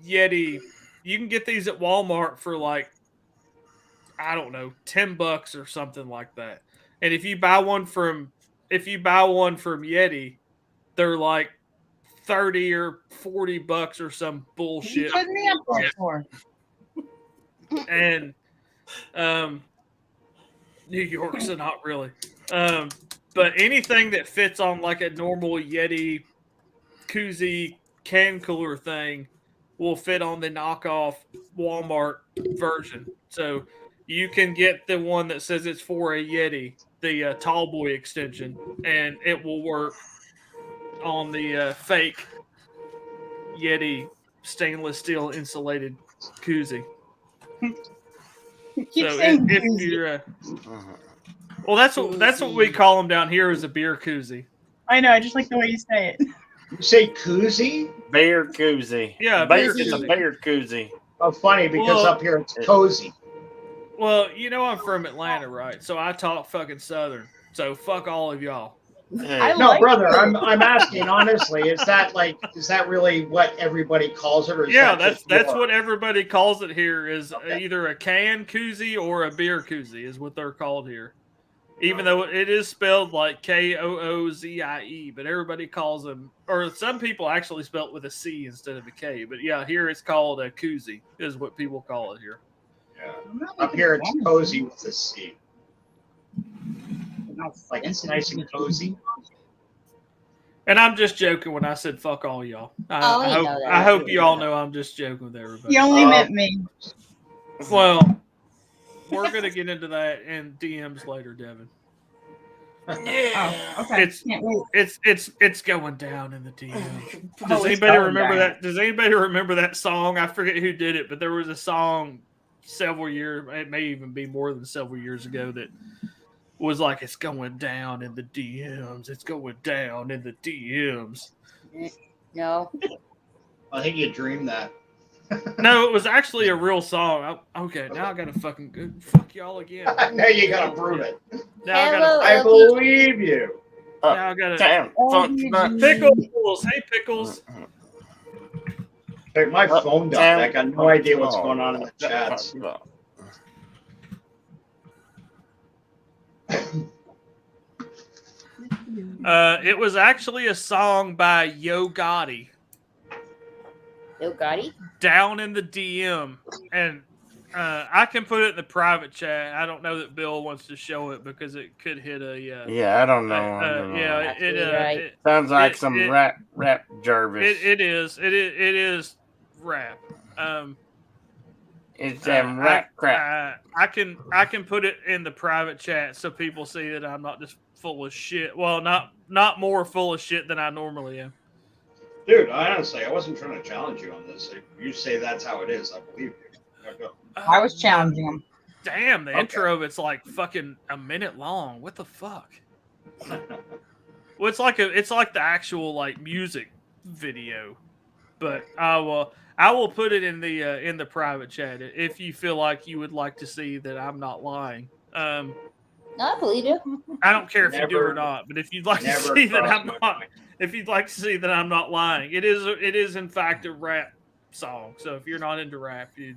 Yeti. You can get these at Walmart for like, I don't know, $10 or something like that. And if you buy one from Yeti, they're like $30 or $40 or some bullshit. Shut me up for. And New York, so not really. But anything that fits on like a normal Yeti koozie can cooler thing will fit on the knockoff Walmart version. So you can get the one that says it's for a Yeti, the Tall Boy extension, and it will work on the fake Yeti stainless steel insulated koozie. If you're well, that's what we call them down here, is a beer koozie. I know. I just like the way you say it. You say koozie? Bear koozie. Yeah, it's a bear koozie. Oh, funny, because up here it's cozy. Well, I'm from Atlanta, right? So I talk fucking Southern. So fuck all of y'all. No, brother, I'm asking honestly. Is that really what everybody calls it, or is that's what everybody calls it here. Is either a can koozie or a beer koozie is what they're called here. Even though it is spelled like Koozie, but everybody calls them, or some people actually spell it with a C instead of a K. But yeah, here it's called a koozie, is what people call it here. Yeah. Up here it's cozy with a C. Like it's nice and cozy. And I'm just joking when I said fuck all y'all. Oh, I hope you all know I'm just joking with everybody. You only meant me. Well, we're gonna get into that in DMs later, Devin. Oh, okay. It's going down in the DMs. Oh, Does it's anybody going remember down. that? Does anybody remember that song? I forget who did it, but there was a song several years, it may even be more than several years ago, that was like, "It's going down in the DMs. It's going down in the DMs." No. I think you dreamed that. No, it was actually a real song. Okay, now I gotta fucking fuck y'all again. Now you gotta prove it. Now Hello, I believe you. Now I gotta. Damn. Pickles. Hey, Pickles. Hey, my phone died. I got no idea what's Oh, going on in the chats. It was actually a song by Yo Gotti. Yo Gotti? Down in the DM. And I can put it in the private chat. I don't know that Bill wants to show it because it could hit a. Yeah, I don't know. I don't know. Yeah, it sounds like it- some it- rap Jarvis. It is rap. It's them rap crap. I can put it in the private chat so people see that I'm not just full of shit. Well, not more full of shit than I normally am. Dude, honestly, I wasn't trying to challenge you on this. If you say that's how it is, I believe you. Now go. I was challenging him. Damn, the intro of it's like fucking a minute long. What the fuck? Well, it's like the actual like music video, but I will put it in the private chat if you feel like you would like to see that I'm not lying. No, I believe you. I don't care if you do or Never- not, but if you'd like to never see that crossed I'm my not, if you'd like to see that I'm not lying, it is in fact a rap song. So if you're not into rap, you.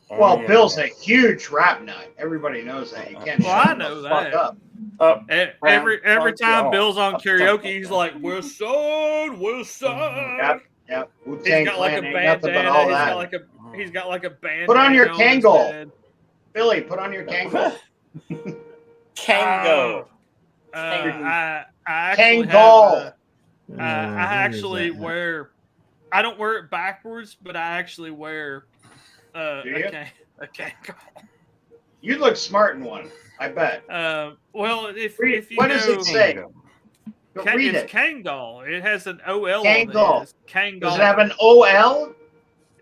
Well, Bill's a huge rap nut. Everybody knows that. You can't. Well, shut I him know the fuck that. Up. Every time Bill's on karaoke, he's like, "West Side." Yep. He's Wu-Tang got like a Clan ain't nothing but bandana. all He's that. got like a bandana. Put on your on his Kangol. head. Billy, put on your Kangol. Kango. I actually Kangol. have, I actually wear. I don't wear it backwards, but I actually wear Do you? a Kangol. You look smart in one. I bet. Well, if you What does know, it say? Go read it's it. Kangol. It has an OL Kangol. on it. It's Kangol. Does it have an OL?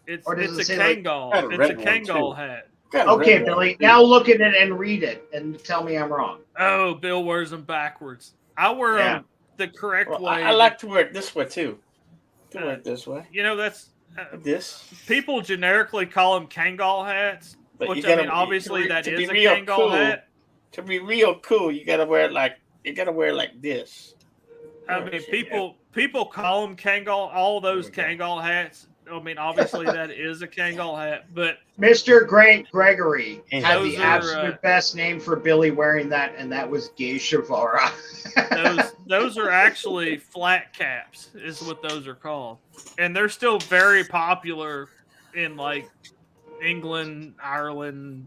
It's or does it's it a say, like- Kangol. Got a It's red a one, Kangol too. hat. Okay, Billy. Now look at it and read it and tell me I'm wrong. Oh, Bill wears them backwards. I wear Yeah. them the correct Well, way. I like to wear it this way too. To wear it this way. You know, that's This. people generically call them Kangol hats, But which you gotta, I mean, obviously that to be is a real Kangol cool, hat. To be real cool, you gotta wear it like this. I mean, people call them Kangol. All those Kangol hats. I mean, obviously that is a Kangol hat, but Mr. Grant Gregory had Those the are, absolute best name for Billy wearing that, and that was Gay Shavara. those are actually flat caps, is what those are called, and they're still very popular in like England, Ireland,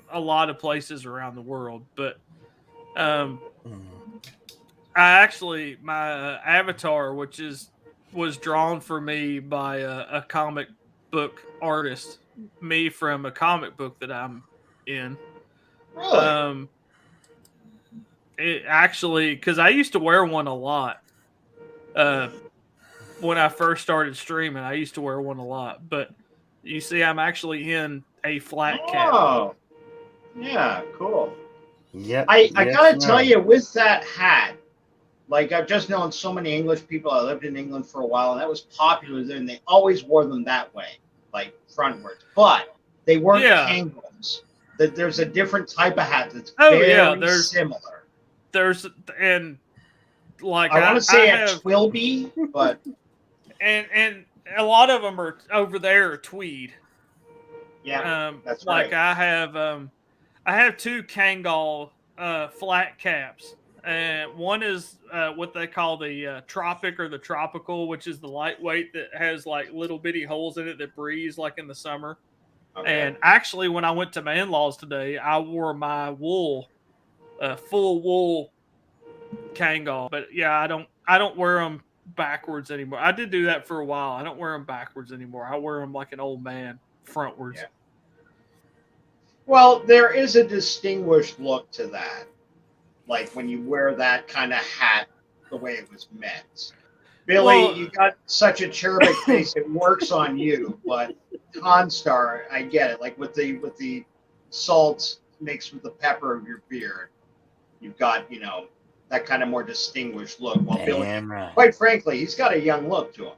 a lot of places around the world. But I actually my avatar, which was drawn for me by a comic book artist, me from a comic book that I'm in. Really? It actually, because I used to wear one a lot. When I first started streaming, I used to wear one a lot. But you see, I'm actually in a flat cap. Oh, yeah, cool. Yep. I gotta tell you, with that hat, like I've just known so many English people. I lived in England for a while, and that was popular there, and they always wore them that way, like frontwards. But they weren't Kangos. That there's a different type of hat that's very similar. There's and like I want to say I a have, Twilby, but and a lot of them are over there are tweed. Yeah, that's like right. I have two Kangol flat caps. One is what they call the Tropic or the Tropical, which is the lightweight that has like little bitty holes in it that breeze like in the summer. Okay. And actually, when I went to my in-laws today, I wore my wool, full wool Kangol. But yeah, I don't wear them backwards anymore. I did do that for a while. I don't wear them backwards anymore. I wear them like an old man frontwards. Yeah. Well, there is a distinguished look to that. Like when you wear that kind of hat the way it was meant. Billy, Well- you got such a cherubic face, it works on you, but Constar, I get it. Like with the salt mixed with the pepper of your beard, you've got, that kind of more distinguished look. While Billy, Damn right. quite frankly, he's got a young look to him.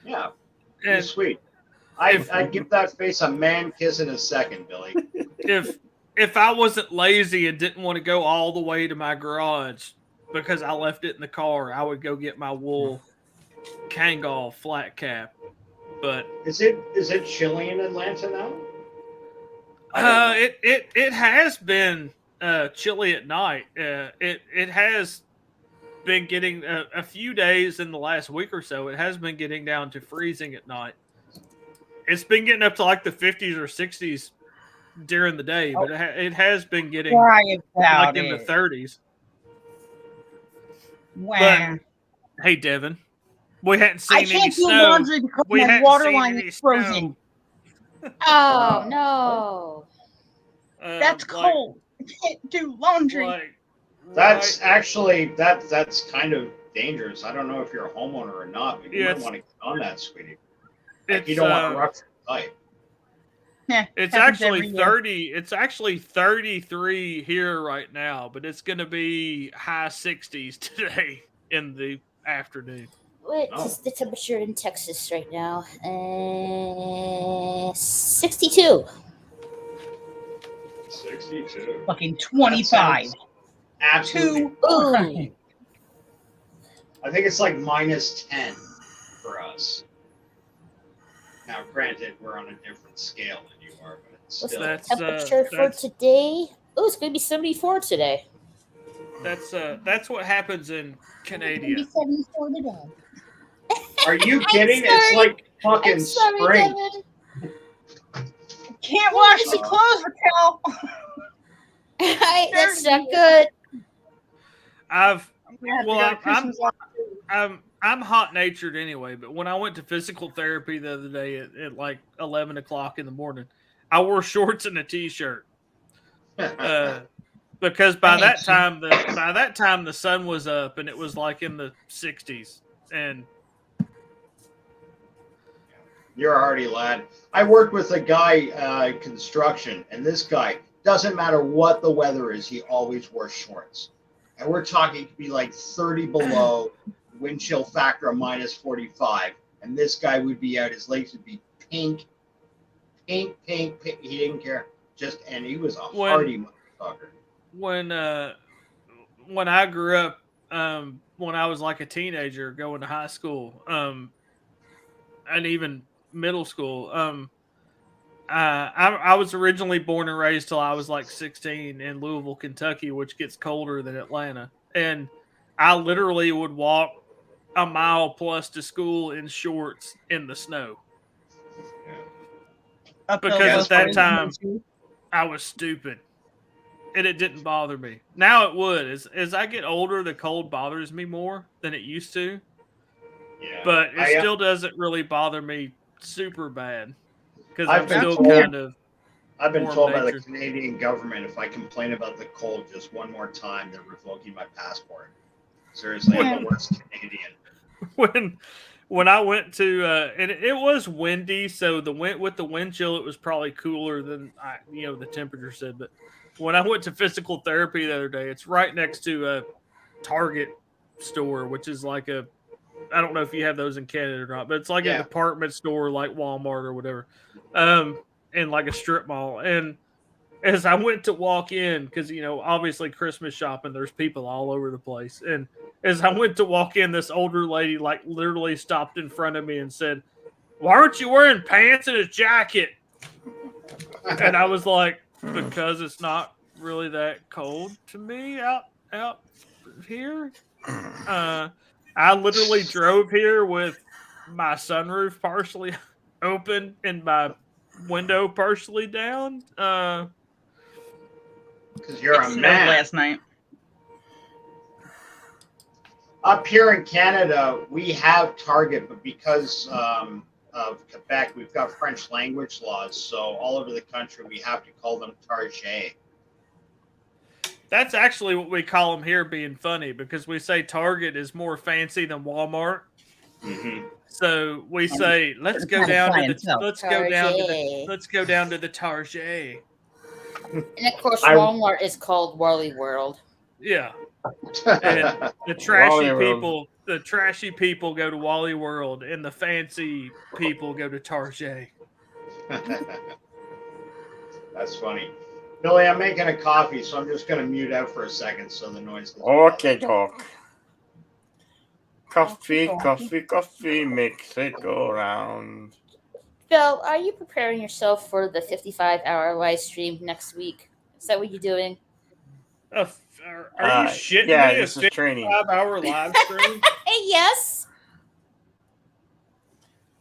Yeah, And he's sweet. I'd give that face a man kiss in a second, Billy. if I wasn't lazy and didn't want to go all the way to my garage because I left it in the car, I would go get my wool Kangol flat cap. But is it chilly in Atlanta now? It has been chilly at night. It has been getting a few days in the last week or so. It has been getting down to freezing at night. It's been getting up to like the 50s or 60s during the day, but it has been getting like in the 30s. Wow. But, hey, Devin, we hadn't seen I any can't do snow. laundry because We my hadn't water seen line any is snow. frozen. Oh no. That's cold. I can't do laundry. That's actually that's kind of dangerous. I don't know if you're a homeowner or not, but you might want to get on that, sweetie. Like, you don't want to rough your life. It's happens actually every year. 30. It's actually 33 here right now, but it's going to be high 60s today in the afternoon. What is the temperature in Texas right now? 62. 62. Fucking 25. Absolutely. Ooh. I think it's like -10 for us. Now, granted, we're on a different scale than you are, but it's What's still. the temperature for today? Oh, it's going to be 74 today. That's what happens in Canada. 74 today. Are you kidding? It's like fucking spring. Can't wash the clothes, Raquel. That's not good. I'm hot natured anyway, but when I went to physical therapy the other day at like 11 o'clock in the morning, I wore shorts and a t-shirt. Because by that time the sun was up and it was like in the 60s. And You're a hardy lad. I worked with a guy construction, and this guy, doesn't matter what the weather is, he always wore shorts. And we're talking, it could be like 30 below, wind chill factor of -45. And this guy would be out, his legs would be pink. He didn't care. And he was a hardy motherfucker. when I grew up, when I was like a teenager going to high school, and even middle school, I was originally born and raised till I was like 16 in Louisville, Kentucky, which gets colder than Atlanta. And I literally would walk a mile plus to school in shorts in the snow. Because at that time, I was stupid. And it didn't bother me. Now it would. As I get older, the cold bothers me more than it used to. Yeah. But it still doesn't really bother me super bad. Because I'm I've been still told- kind of I've been warm told by the natured. Canadian government if I complain about the cold just one more time, they're revoking my passport. Seriously, I'm the worst Canadian. When I went to and it was windy, so with the wind chill, it was probably cooler than the temperature said. But when I went to physical therapy the other day, it's right next to a Target store, which is like I don't know if you have those in Canada or not, but it's like a department store like Walmart or whatever, and like a strip mall. And as I went to walk in, because obviously Christmas shopping, there's people all over the place. And as I went to walk in, this older lady like literally stopped in front of me and said, "Why aren't you wearing pants and a jacket?" And I was like, "Because it's not really that cold to me out here." I literally drove here with my sunroof partially open and my window partially down. Because you're It a snowed man. last night. Up here in Canada, we have Target, but because of Quebec, we've got French language laws. So all over the country, we have to call them Target. That's actually what we call them here, being funny, because we say Target is more fancy than Walmart. Mm-hmm. So we say, let's go down to the Target. And of course, I- Walmart is called Wally World. Yeah. And the trashy Wally people, go to Wally World, and the fancy people go to Target. That's funny. Billy, I'm making a coffee, so I'm just going to mute out for a second so the noise doesn't Okay, doc. Coffee, makes it go round. Bill, are you preparing yourself for the 55-hour live stream next week? Is that what you're doing? Are you shitting yeah, me? this is training. 5-hour live stream? Yes.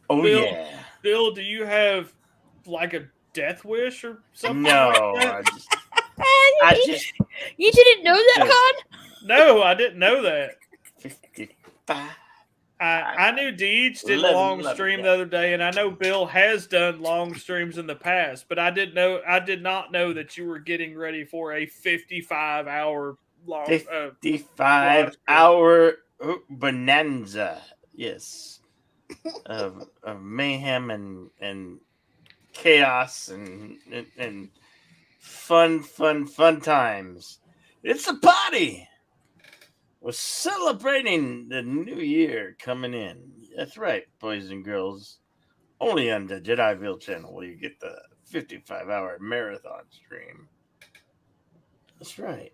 Oh, Bill, yeah. Bill, do you have like a death wish or something? No, like that? I just You didn't know that, Yes. Con? No, I didn't know that. 55. I knew Deej did a Love long it, stream yeah. the other day, and I know Bill has done long streams in the past, but I did not know that you were getting ready for a 55-hour long 55-hour bonanza. Yes. of mayhem and chaos and fun times. It's a party. We're celebrating the new year coming in. That's right, boys and girls. Only on the Jediville channel will you get the 55-hour marathon stream. That's right.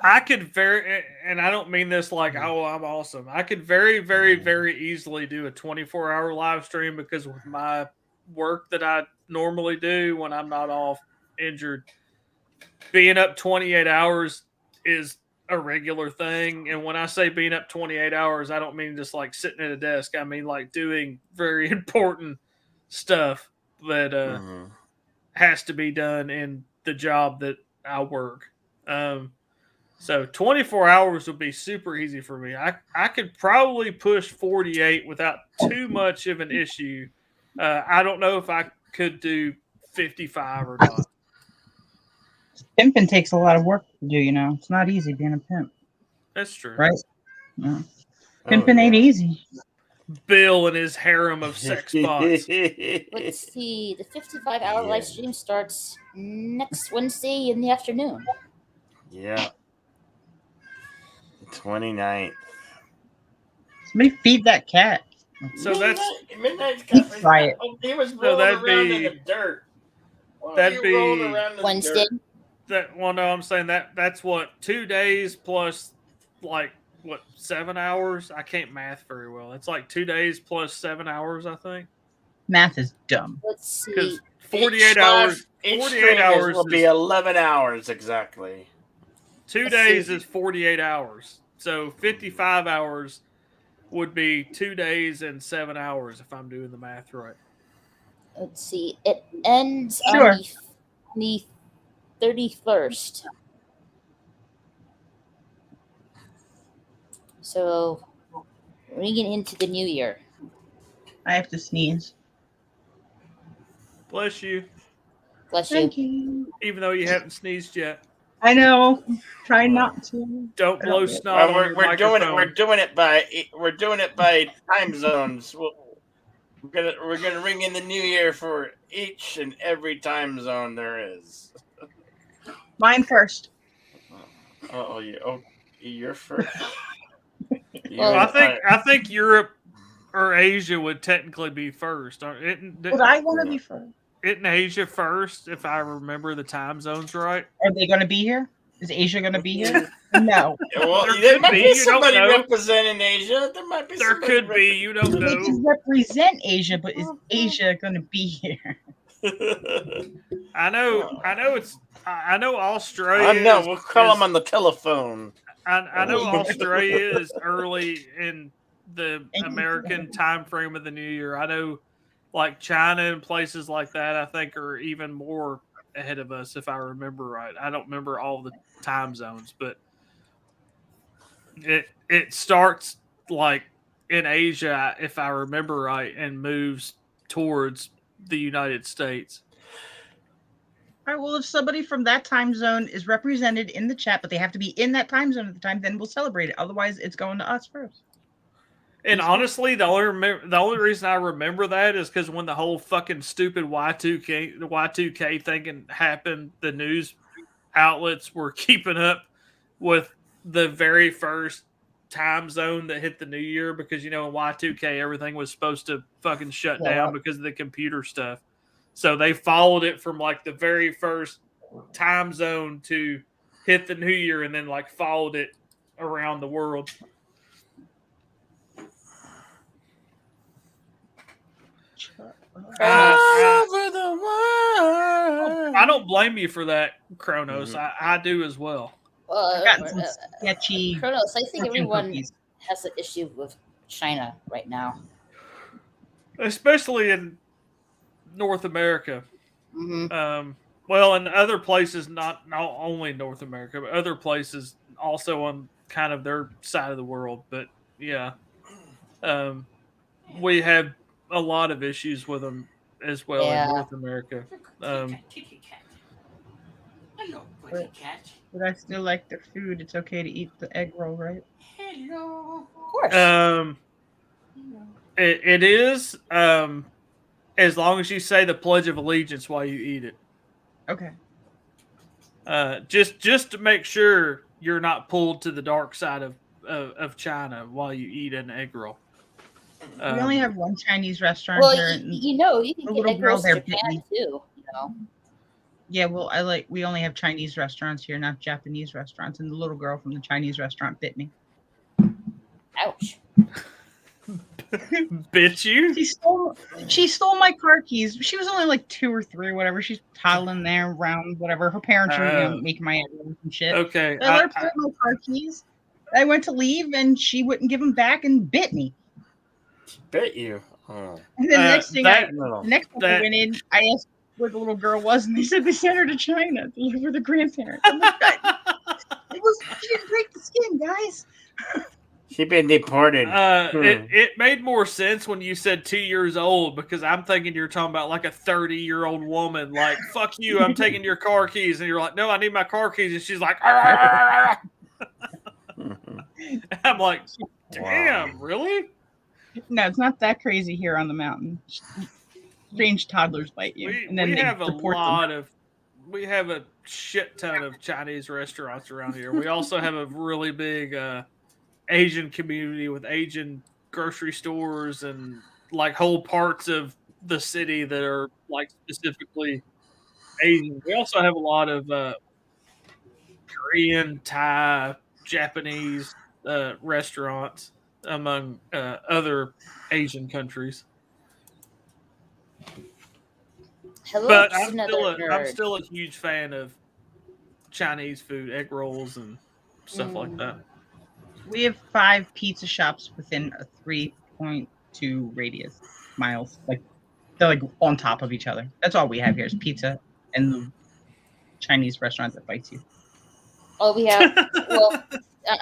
I could and I don't mean this like, oh, I'm awesome. I could very easily do a 24-hour live stream because with my work that I normally do when I'm not off injured, being up 28 hours is a regular thing. And when I say being up 28 hours, I don't mean just like sitting at a desk. I mean like doing very important stuff that has to be done in the job that I work. So 24 hours would be super easy for me. I could probably push 48 without too much of an issue. I don't know if I could do 55 or not. Pimping takes a lot of work to do, you know. It's not easy being a pimp. That's true. Right? Yeah. Pimping ain't easy. Bill and his harem of sex bots. Let's see. The 55-hour live stream starts next Wednesday in the afternoon. Yeah. 29th. Somebody feed that cat. So that's Midnight's Try it. He was So rolling that'd around be- in the dirt. that'd He rolled be around in the Wednesday. dirt. that. Well, no, I'm saying that's what 2 days plus like what 7 hours. I can't math very well. It's like 2 days plus 7 hours. I think Math is dumb. Let's see. because 48 Each hours. Each 48 stream hours will be is- 11 hours exactly. 2 Let's days see. is 48 hours. So 55 hours would be 2 days and 7 hours if I'm doing the math right. Let's see. It ends Sure. on the 31st. So we're getting into the new year. I have to sneeze. Bless you. Bless you. Thank you. Even though you haven't sneezed yet. I know. Try not to. Don't blow get- snot on your we're doing it. microphone. We're doing it by time zones. We're gonna ring in the new year for each and every time zone there is. Mine first. You're first. Well, I think Europe or Asia would technically be first. Would I want to be first? Isn't Asia first, if I remember the time zones right? Are they going to be here? Is Asia going to be here? No. Well, There there could might be, be you don't somebody know. representing Asia. There might be. There somebody could be, you don't They know. can represent Asia, but is Asia going to be here? I know Australia. I know. We'll call them on the telephone. I know Australia is early in the American time frame of the new year. I know like China and places like that, I think are even more ahead of us, if I remember right. I don't remember all the time zones, but it starts like in Asia, if I remember right, and moves towards the United States. All right, well, if somebody from that time zone is represented in the chat, but they have to be in that time zone at the time, then we'll celebrate it. Otherwise, it's going to us first. And honestly, the only reason I remember that is because when the whole fucking stupid Y2K thing happened, the news outlets were keeping up with the very first time zone that hit the new year, because in Y2K everything was supposed to fucking shut Blow down up. because of the computer stuff. So they followed it from like the very first time zone to hit the new year, and then like followed it around the world. Over the world. I don't blame you for that, Kronos. I do as well. Well, I've gotten some sketchy. Kronos, I think fortune everyone cookies. has an issue with China right now. Especially in North America. Mm-hmm. Well, in other places, not only North America, but other places also on kind of their side of the world. But yeah, we have a lot of issues with them as well Yeah. in North America. But I still like their food. It's okay to eat the egg roll, right? Of course. It is, as long as you say the Pledge of Allegiance while you eat it. Okay. Just to make sure you're not pulled to the dark side of China while you eat an egg roll. We only have one Chinese restaurant Well, here. you can the get little egg girl rolls there in bit Japan me. too. Yeah, well, we only have Chinese restaurants here, not Japanese restaurants. And the little girl from the Chinese restaurant bit me. Ouch. Bit you? She stole my car keys. She was only like 2 or 3 or whatever. She's toddling there around whatever. Her parents were making my egg rolls and shit. Okay. I let her play with my car keys. I went to leave and she wouldn't give them back and bit me. Bet you. Oh. And then the next thing I went in, I asked where the little girl was, and they said they sent her to China to live with her grandparents. I'm like, she didn't break the skin, guys. She been deported. It made more sense when you said 2 years old, because I'm thinking you're talking about like a 30-year-old woman. Like, fuck you, I'm taking your car keys. And you're like, no, I need my car keys. And she's like, I'm like, damn, really? No, it's not that crazy here on the mountain. Strange toddlers bite you, and then we they have deport we have a shit ton of Chinese restaurants around here. We also have a really big Asian community with Asian grocery stores and like whole parts of the city that are like specifically Asian. We also have a lot of Korean, Thai, Japanese restaurants, among other Asian countries. Hello, But just I'm another nerd. still a huge fan of Chinese food, egg rolls and stuff like that. We have 5 pizza shops within a 3.2 radius miles. Like they're like on top of each other. That's all we have here is pizza and the Chinese restaurant that bites you. Oh, we have. Well,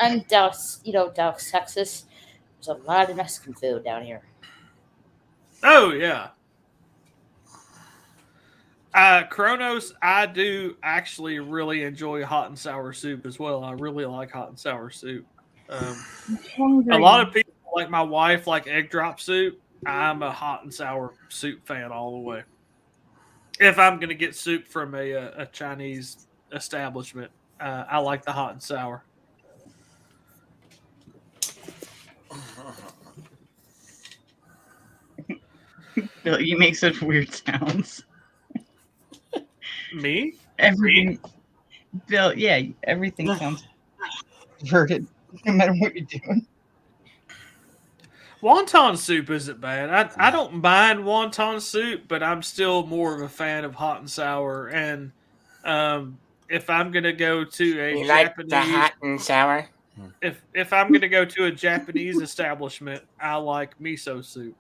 I'm Dallas, Dallas, Texas. There's a lot of Mexican food down here. Oh yeah. Kronos, I do actually really enjoy hot and sour soup as well. I really like hot and sour soup. A lot of people, like my wife, like egg drop soup. I'm a hot and sour soup fan all the way. If I'm going to get soup from a Chinese establishment, I like the hot and sour. Bill, you make such weird sounds. Me? Everything. Bill, yeah, everything sounds perverted, no matter what you're doing. Wonton soup isn't bad. I don't mind wonton soup, but I'm still more of a fan of hot and sour. And if I'm gonna go to a You like Japanese, the hot and sour? if I'm gonna go to a Japanese establishment, I like miso soup.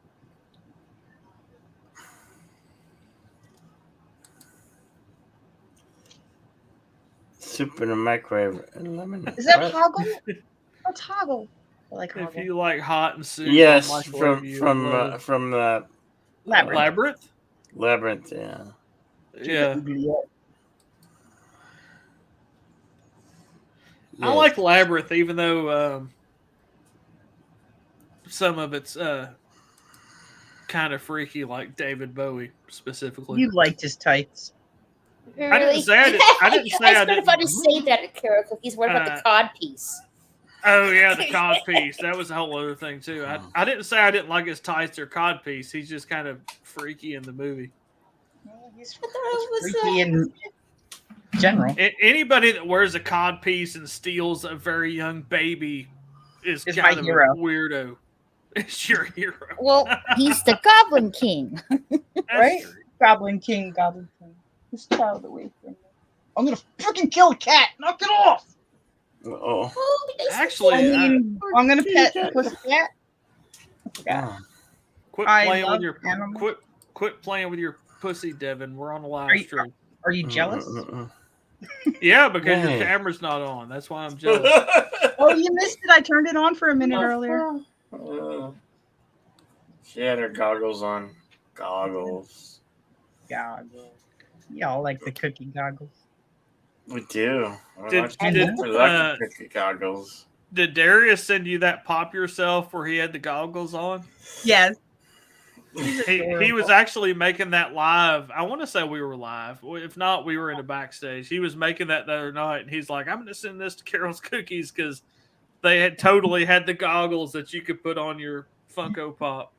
Soup in a microwave. Is that Hoggle? What's Hoggle? I like If Hoggle. you like hot and soup, Yes, I like whatever you love. from the Labyrinth. Labyrinth, yeah. Yeah. I like Labyrinth, even though some of it's kind of freaky, like David Bowie specifically. You liked his tights. I didn't say I didn't. I didn't say I It's kind of didn't. fun to say that at Carol Cookies. What about the cod piece? Oh yeah, the cod piece. That was a whole other thing too. I didn't say I didn't like his tights or cod piece. He's just kind of freaky in the movie. Freaky in general. Anybody that wears a cod piece and steals a very young baby is Is kind my of hero. a weirdo. It's your hero. Well, he's the Goblin King. Right? Goblin King. This child away from me. I'm gonna freaking kill a cat. Knock it off. Oh. Actually, I'm gonna pet the pussycat. quit I playing love with your animals. quit playing with your pussy, Devin. We're on a live Are you- stream. Are you jealous? Yeah, because Yeah. your camera's not on. That's why I'm jealous. Oh, you missed it. I turned it on for a minute earlier. She had her goggles on. Goggles. Goggles. Y'all like the cookie goggles. We do. Did cookie goggles. Did Darius send you that pop yourself where he had the goggles on? Yes. He was actually making that live. I want to say we were live. If not, we were in the backstage. He was making that the other night, and he's like, "I'm going to send this to Carol's Cookies because they had totally had the goggles that you could put on your Funko Pop."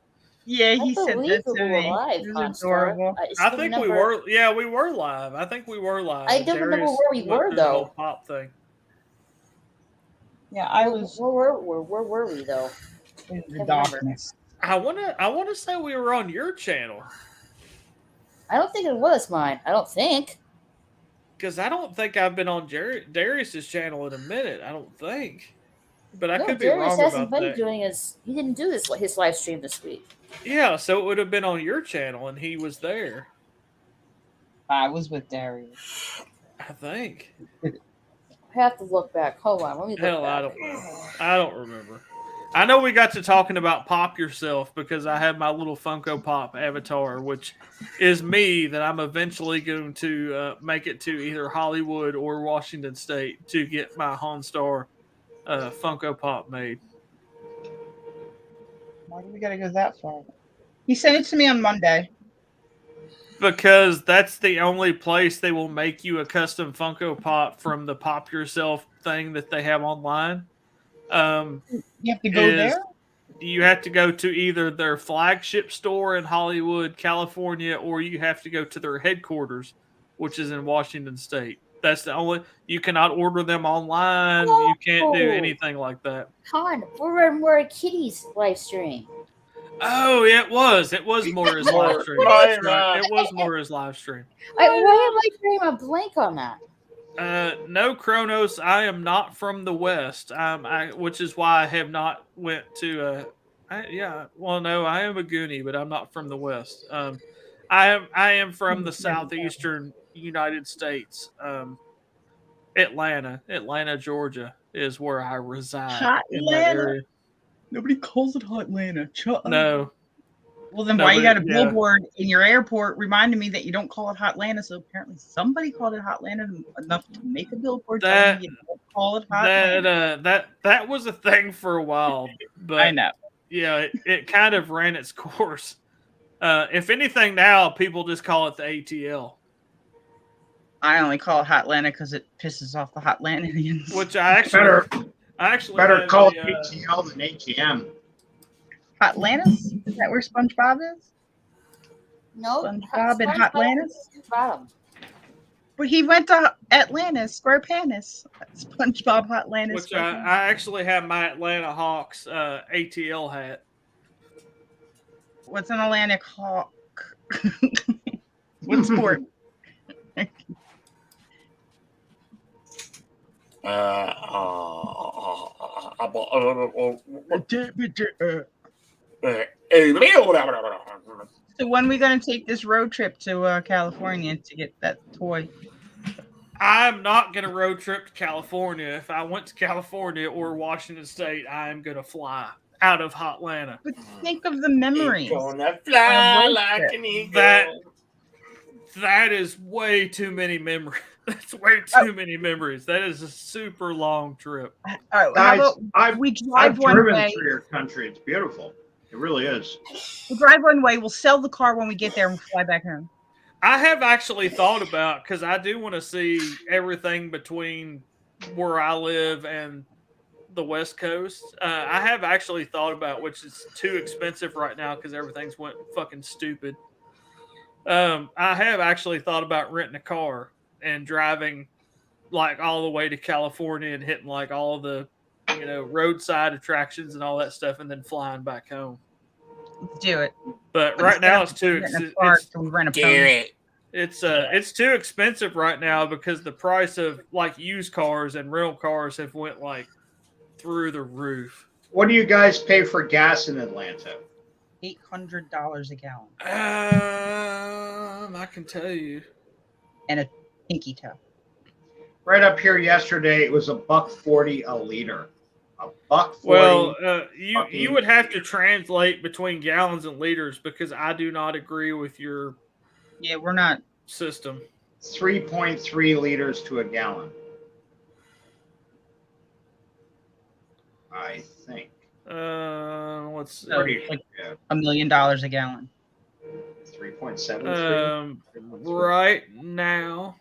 Yeah, he I said believe that we to were me. live, It Hot was Star. adorable. It's I the think we number- were. Yeah, we were live. I think we were live. I don't remember Darius where we went were, through the whole though. Pop thing. Yeah, I was Where were we though? in the Can't darkness. I wanna say we were on your channel I don't think it was mine. I don't think. because I don't think I've been on Darius's channel in a minute. I don't think, but I No, could be Darius wrong hasn't about been that. doing his. He didn't do his live stream this week. Yeah, so it would have been on your channel, and he was there. I was with Darius. I think. I have to look back. Hold on, let me look Hell, back. I don't know. I don't remember. I know we got to talking about Pop Yourself because I have my little Funko Pop avatar, which is me that I'm eventually going to make it to either Hollywood or Washington State to get my Honstar Funko Pop made. Why do we gotta go that far? He sent it to me on Monday. Because that's the only place they will make you a custom Funko Pop from the Pop Yourself thing that they have online. You have to go is there? You have to go to either their flagship store in Hollywood, California, or you have to go to their headquarters, which is in Washington State. That's the only. You cannot order them online. You can't do Oh. anything like that. Con, we're a Kitty's live stream. Oh, it was. It was Moira's live stream. That's right. It was Moira's live stream. Why am I drawing a blank on that? No, Kronos. I am not from the West. Which is why I have not went to. Well, no, I am a Goonie, but I'm not from the West. I am from the southeastern United States. Atlanta, Georgia is where I reside. Hot in that Atlanta? area. Nobody calls it Hotlanta. No. Well, then No, why you got but- a yeah. billboard in your airport reminding me that you don't call it Hotlanta? So apparently somebody called it Hotlanta enough to make a billboard telling you don't call it Hotlanta. That was a thing for a while, but I know. Yeah, it kind of ran its course. If anything, now people just call it the ATL, I only call it Hotlanta because it pisses off the Hotlandians. which I actually Better have call it a, ATL than ATM. Hotlantis? Is that where SpongeBob is? No, SpongeBob and SpongeBob Hotlantis? is at the bottom. But he went to Atlantis, SquarePants. SpongeBob Hotlantis. which I actually have my Atlanta Hawks ATL hat. What's an Atlantic Hawk? What sport? So when are we going to take this road trip to California to get that toy? I'm not going to road trip to California. If I went to California or Washington State, I am going to fly out of Hotlanta. But think of the memories. Gonna fly like an eagle. That is way too many memories. That's way too many memories. That is a super long trip. All right, how Guys, about we drive I've one driven way? through your country. It's beautiful. It really is. We'll drive one way. We'll sell the car when we get there and we'll fly back home. I have actually thought about, because I do want to see everything between where I live and the West Coast. I have actually thought about, which is too expensive right now because everything's went fucking stupid. I have actually thought about renting a car and driving like all the way to California and hitting like all the, roadside attractions and all that stuff, and then flying back home. Let's do it. But right now it's too expensive. It's too expensive right now because the price of like used cars and rental cars have went like through the roof. What do you guys pay for gas in Atlanta? $800 a gallon. I can tell you. And a pinky toe. Right up here yesterday, it was $1.40 a liter. $1.40. Well, you would have to translate between gallons and liters because I do not agree with your we're not system. 3.3 liters to a gallon. I think. Let's see. like $1 million a gallon. 3.73. Right now.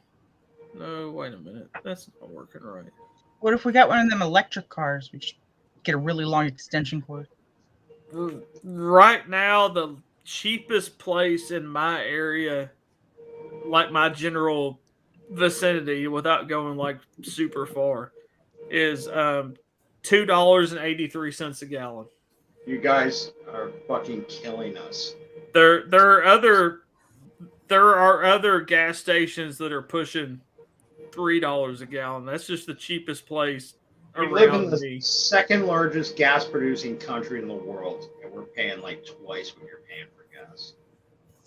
No, wait a minute. That's not working right. What if we got one of them electric cars? We should get a really long extension cord. Right now, the cheapest place in my area, like my general vicinity, without going like super far, is $2.83 a gallon. You guys are fucking killing us. There are other gas stations that are pushing $3 a gallon. That's just the cheapest place We around live in the me. second largest gas producing country in the world, and we're paying like twice what you're paying for gas.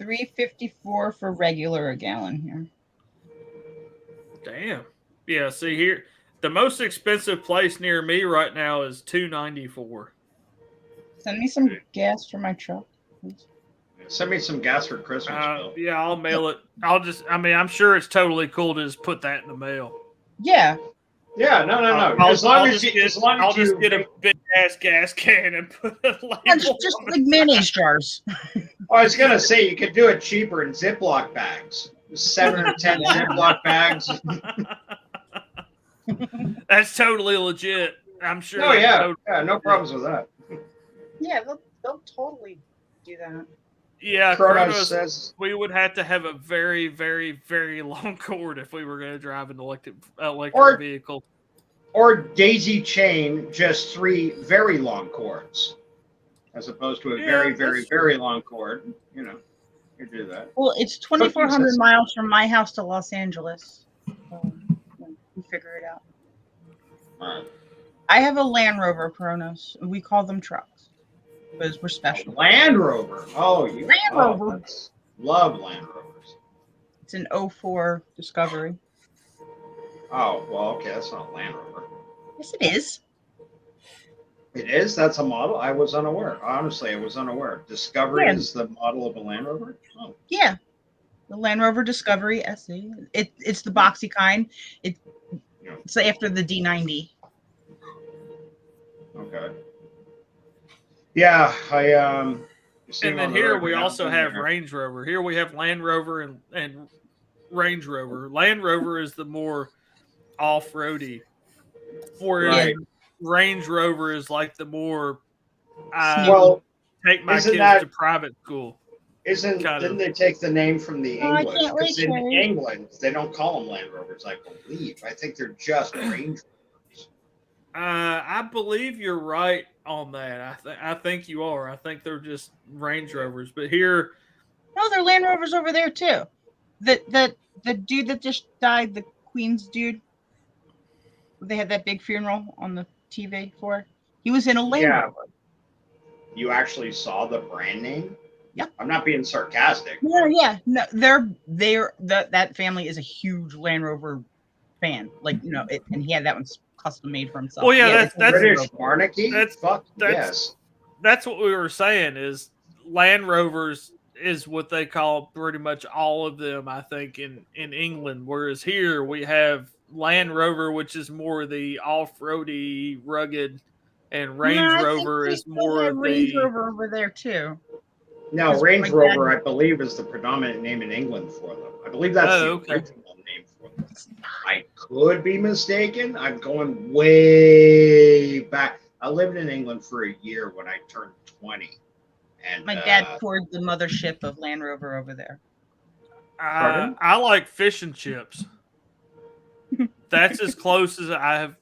$3.54 for regular a gallon here. Damn. Yeah, see here, the most expensive place near me right now is $2.94. Send me some gas for my truck, please. Send me some gas for Christmas, Bill. Yeah, I'll mail it. I'm sure it's totally cool to just put that in the mail. Yeah. Yeah, no. I'll As long as just you get a big ass gas can and put a label. Just like mayonnaise jars. I was gonna say you could do it cheaper in Ziploc bags. 7 or 10 Ziploc bags. That's totally legit. I'm sure. Oh yeah, totally no problems with that. Yeah, they'll totally do that. Yeah, Kronos Kronos says we would have to have a very, very, very long cord if we were going to drive an electric Or- vehicle. or daisy chain just 3 very long cords, as opposed to a very, very, very long cord. You do that. Well, it's 2,400 miles from my house to Los Angeles. So we figure it out. All right. I have a Land Rover, Kronos. We call them trucks because we're special. Land Rover. Oh, you Land Rover. Love Land Rovers. It's an 04 Discovery. Oh, well, okay, that's not a Land Rover. Yes, it is. It is? That's a model? I was unaware. Honestly, I was unaware. Discovery Yeah. is the model of a Land Rover? Oh. Yeah, the Land Rover Discovery SE. It's the boxy kind. It's after the D90. Okay. Yeah, I And then here we also have Range Rover. Here we have Land Rover and Range Rover. Land Rover is the more off-roady, whereas Right. Range Rover is like the more Well, take my isn't kids that- to private school. Didn't they take the name from the Oh, I English? can't wait, Because in Sherry. England, they don't call them Land Rovers, I believe. I think they're just Range Rovers. I believe you're right on that. I think you are. I think they're just Range Rovers. But here, No, they're Land Rovers over there too. The dude that just died, the Queen's dude. They had that big funeral on the TV for. He was in a Land Yeah. Rover. You actually saw the brand name? Yeah. I'm not being sarcastic. Yeah. No, that family is a huge Land Rover fan. And he had that one custom made for himself. well, yeah, that's British monarchy? That's Fuck that's yes. that's what we were saying is Land Rovers is what they call pretty much all of them, I think, in England. Whereas here we have Land Rover, which is more the off-roady, rugged, and Range No, I think Rover they is still more have of Range the. Rover over there too. No, 'Cause Range my Rover, dad- I believe, is the predominant name in England for them. I believe that's the okay. original name for them. I could be mistaken. I'm going way back. I lived in England for a year when I turned 20. And My dad toured the mothership of Land Rover over there. I like fish and chips. That's as close as I have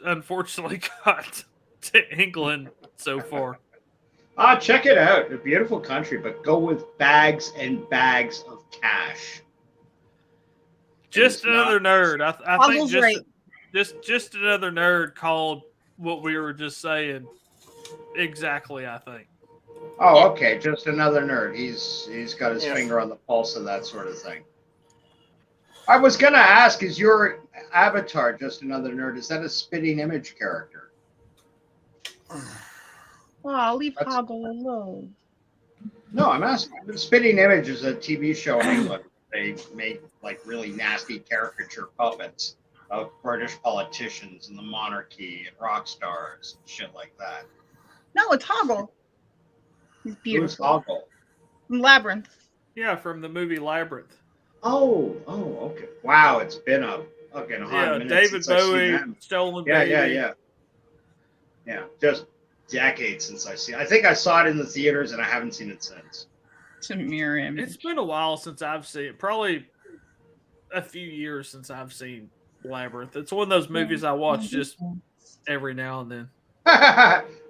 unfortunately got to England so far. check it out. A beautiful country, but go with bags and bags of cash. Just another nerd. I think Puzzle's right. just another nerd called what we were just saying exactly, I think. Oh, okay. Just another nerd. He's got his Yeah. finger on the pulse of that sort of thing. I was gonna ask, is your avatar just another nerd? Is that a spitting image character? Oh, leave Hoggle alone. No, I'm asking. Spitting Image is a TV show in England. They make like really nasty caricature puppets of British politicians and the monarchy and rock stars and shit like that. No, it's Hoggle. He's Who's beautiful. Hoggle? From Labyrinth. Yeah, from the movie Labyrinth. Oh, okay. Wow, it's been a fucking hot Yeah, minute David since I've seen Bowie, them. Stolen Yeah, Baby. yeah. Just decades since I see. I think I saw it in the theaters, and I haven't seen it since. It's a mirror image. It's been a while since I've seen it. Probably a few years since I've seen Labyrinth. It's one of those movies I watch just every now and then.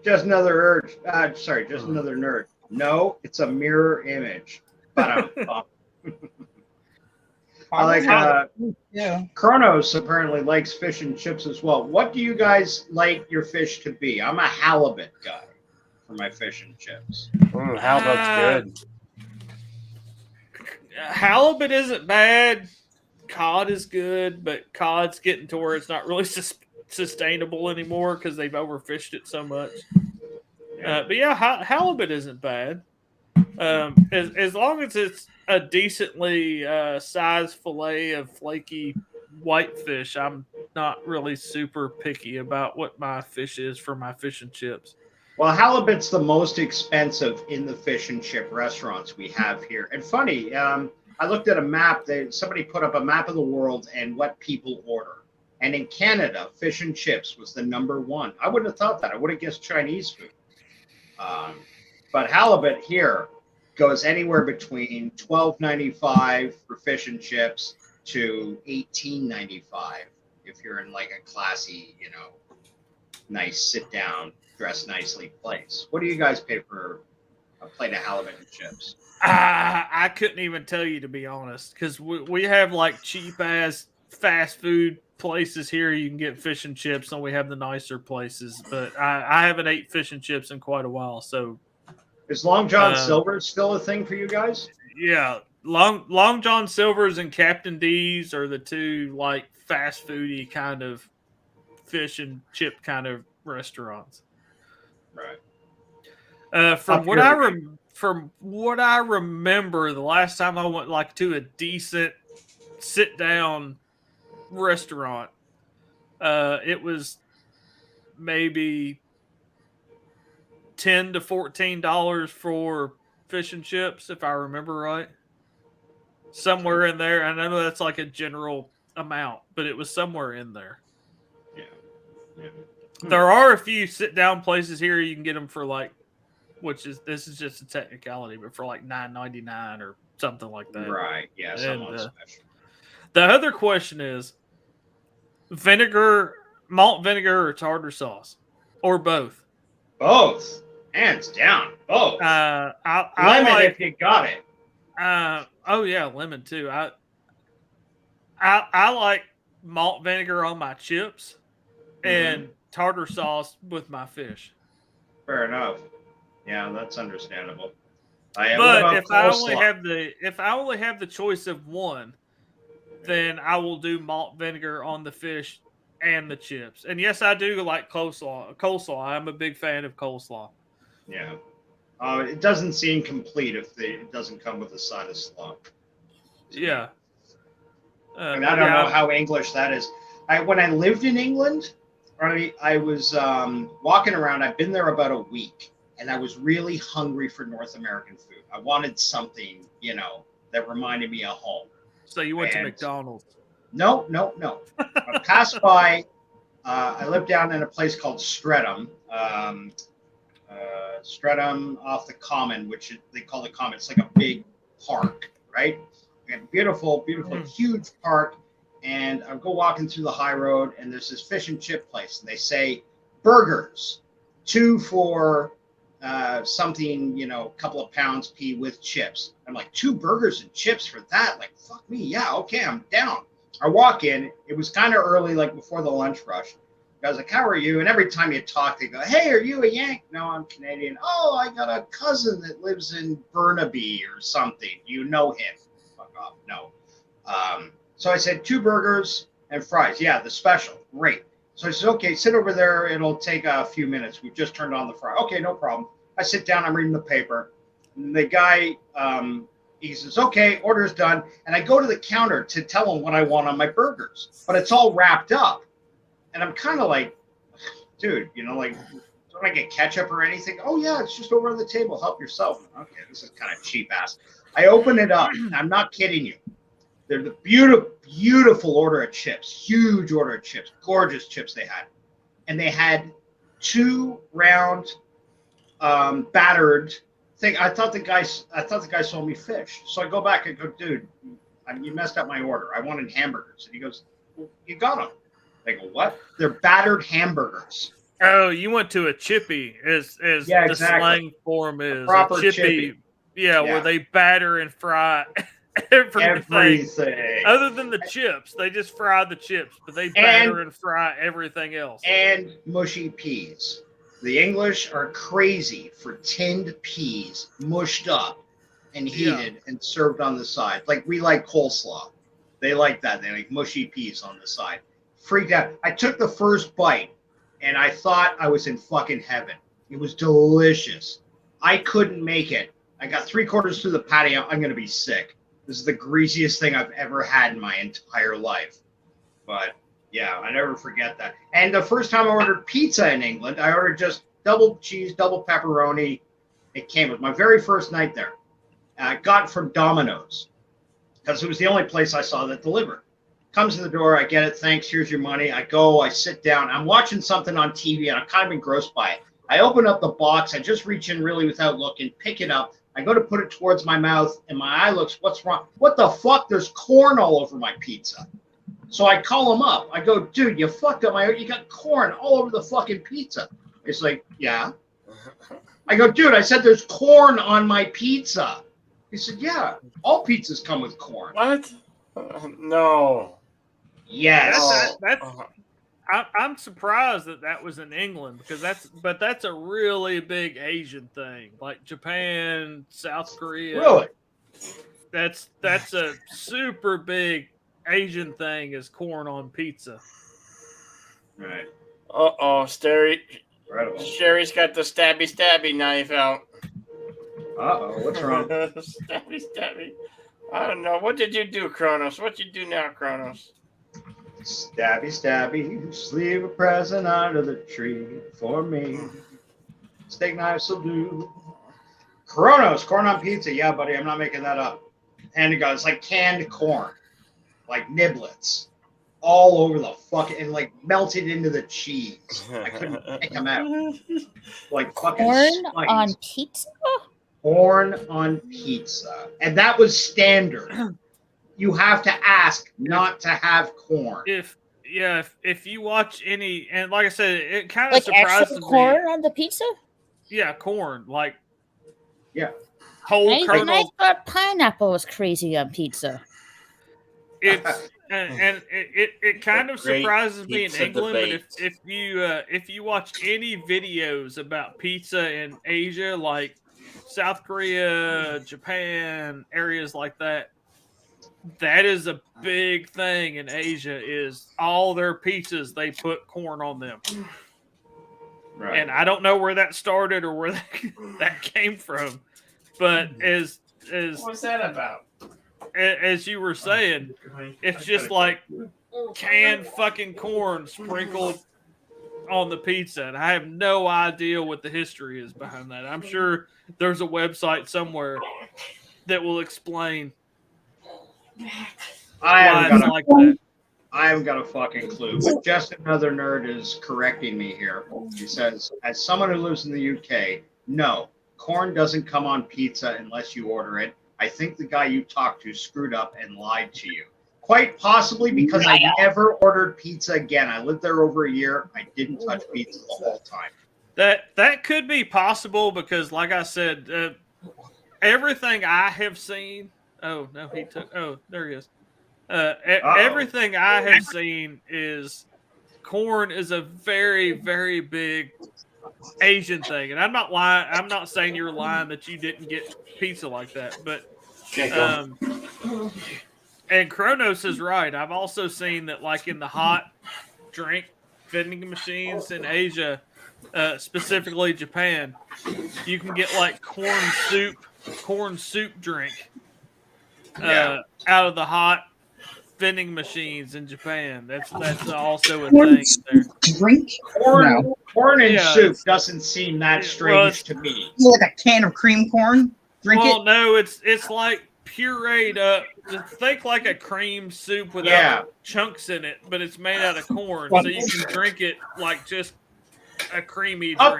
Just another just another nerd. No, it's a mirror image. I like Kronos apparently likes fish and chips as well. What do you guys like your fish to be? I'm a halibut guy for my fish and chips. Halibut's good. Halibut isn't bad. Cod is good, but cod's getting to where it's not really sustainable anymore because they've overfished it so much. But yeah, halibut isn't bad. As long as it's a decently sized fillet of flaky whitefish, I'm not really super picky about what my fish is for my fish and chips. Well, halibut's the most expensive in the fish and chip restaurants we have here. And funny, I looked at a map. Somebody put up a map of the world and what people order. And in Canada, fish and chips was the #1. I wouldn't have thought that. I would have guessed Chinese food. But halibut here goes anywhere between $12.95 for fish and chips to $18.95 if you're in like a classy, nice sit down, dress nicely place. What do you guys pay for a plate of halibut and chips? I couldn't even tell you, to be honest, because we have like cheap ass fast food places here. You can get fish and chips, and we have the nicer places. But I haven't ate fish and chips in quite a while, so. Is Long John Silver still a thing for you guys? Yeah, Long John Silver's and Captain D's are the two like fast foody kind of fish and chip kind of restaurants. Right. From what I remember, the last time I went like to a decent sit down restaurant, it was maybe $10 to $14 for fish and chips, if I remember right. Somewhere in there. I know that's like a general amount, but it was somewhere in there. Yeah. There are a few sit down places here you can get them for like, this is just a technicality, but for like $9.99 or something like that. Right. Yeah. Somewhat special. The other question is malt vinegar or tartar sauce, or both. Both, hands down, both. I Lemon like, if you got it. Oh yeah, lemon too. I like malt vinegar on my chips and tartar sauce with my fish. Fair enough. Yeah, that's understandable. But if I only have the choice of one, then I will do malt vinegar on the fish and the chips. And yes, I do like coleslaw. I'm a big fan of coleslaw. Yeah. It doesn't seem complete if it doesn't come with a side of slaw. Yeah. And I don't know how English that is. When I lived in England, I was walking around. I've been there about a week, and I was really hungry for North American food. I wanted something, that reminded me of home. So you went to McDonald's? No. I passed by. I lived down in a place called Streatham. Streatham off the Common, which they call the Common. It's like a big park, right? And beautiful, huge park. And I go walking through the high road, and there's this fish and chip place, and they say burgers, 2 for something, a couple of pounds P with chips. I'm like, 2 burgers and chips for that? Like, fuck me, yeah, okay, I'm down. I walk in. It was kind of early, like before the lunch rush. I was like, how are you? And every time you talk, they go, hey, are you a Yank? No, I'm Canadian. Oh, I got a cousin that lives in Burnaby or something. You know him. Fuck off. No. So I said 2 burgers and fries. Yeah, the special. Great. So I said, okay, sit over there. It'll take a few minutes. We've just turned on the fry. Okay, no problem. I sit down. I'm reading the paper. And the guy, he says, okay, order's done. And I go to the counter to tell him what I want on my burgers. But it's all wrapped up. And I'm kind of like, dude, don't I get ketchup or anything? Oh, yeah, it's just over on the table. Help yourself. Okay, this is kind of cheap ass. I open it up. I'm not kidding you. They're the beautiful order of chips. Huge order of chips. Gorgeous chips they had. And they had 2 round battered thing. I thought the guy sold me fish. So I go back and go, dude, you messed up my order. I wanted hamburgers. And he goes, well, you got them. I go, what? They're battered hamburgers. Oh, you went to a chippy, as Yeah, the exactly. slang form is. A proper chippy. chippy. Yeah, where they batter and fry everything. Other than the chips. They just fry the chips, but they batter and fry everything else. And mushy peas. The English are crazy for tinned peas, mushed up and heated and served on the side. Like we like coleslaw. They like that. They like mushy peas on the side. Freaked out. I took the first bite and I thought I was in fucking heaven. It was delicious. I couldn't make it. I got 3/4 through the patty. I'm going to be sick. This is the greasiest thing I've ever had in my entire life. But yeah, I never forget that. And the first time I ordered pizza in England, I ordered just double cheese, double pepperoni. It came. It was my very first night there. I got it from Domino's because it was the only place I saw that delivered. Comes to the door, I get it, thanks, here's your money. I go, I sit down. I'm watching something on TV, and I'm kind of engrossed by it. I open up the box. I just reach in really without looking, pick it up. I go to put it towards my mouth, and my eye looks, what's wrong? What the fuck? There's corn all over my pizza. So I call him up. I go, dude, you fucked up you got corn all over the fucking pizza. He's like, yeah. I go, dude, I said there's corn on my pizza. He said, yeah, all pizzas come with corn. What? No. Yes. I'm surprised that was in England because that's a really big Asian thing, like Japan, South Korea. Really? That's a super big Asian thing is corn on pizza. Right. Sherry's got the stabby knife out. What's wrong? Stabby. I don't know. What did you do, Kronos? What you do now, Kronos? Stabby, just leave a present under the tree for me. Steak knives will do. Kronos, corn on pizza. Yeah, buddy, I'm not making that up. And it's like canned corn, like niblets, all over the fucking, and like melted into the cheese. I couldn't pick them out. Like fucking Corn spikes. on pizza? Corn on pizza. And that was standard. You have to ask not to have corn. If you watch any, and like I said, it kind of Like surprises actual corn me. on the pizza? Yeah, corn, like Whole I kernel. thought pineapple was crazy on pizza. It's and it kind of Great surprises me in pizza England. debate. But if you watch any videos about pizza in Asia, like South Korea, Japan, areas like that, that is a big thing in Asia. Is all their pizzas they put corn on them. Right. And I don't know where that started or where that came from. But as What's that about? as you were saying, it's just like canned fucking corn sprinkled on the pizza, and I have no idea what the history is behind that. I'm sure there's a website somewhere that will explain I why haven't it's got a, like that. I haven't got a fucking clue. But just another nerd is correcting me here. He says, as someone who lives in the UK, no, corn doesn't come on pizza unless you order it. I think the guy you talked to screwed up and lied to you. Quite possibly because I never ordered pizza again. I lived there over a year. I didn't touch pizza the whole time. That could be possible because, like I said, everything I have seen. Oh no, he took. Oh, there he is. Everything I have seen is corn is a very, very big Asian thing, and I'm not lying. I'm not saying you're lying that you didn't get pizza like that, but and Kronos is right. I've also seen that, like in the hot drink vending machines in Asia, specifically Japan, you can get like corn soup drink out of the hot vending machines in Japan. That's also a thing there. Drink? Corn and Yeah, soup doesn't seem that strange to me. Like a can of cream corn? Drink well, it? no, it's like pureed up. Think like a cream soup without chunks in it, but it's made out of corn, so you can drink it like just a creamy drink.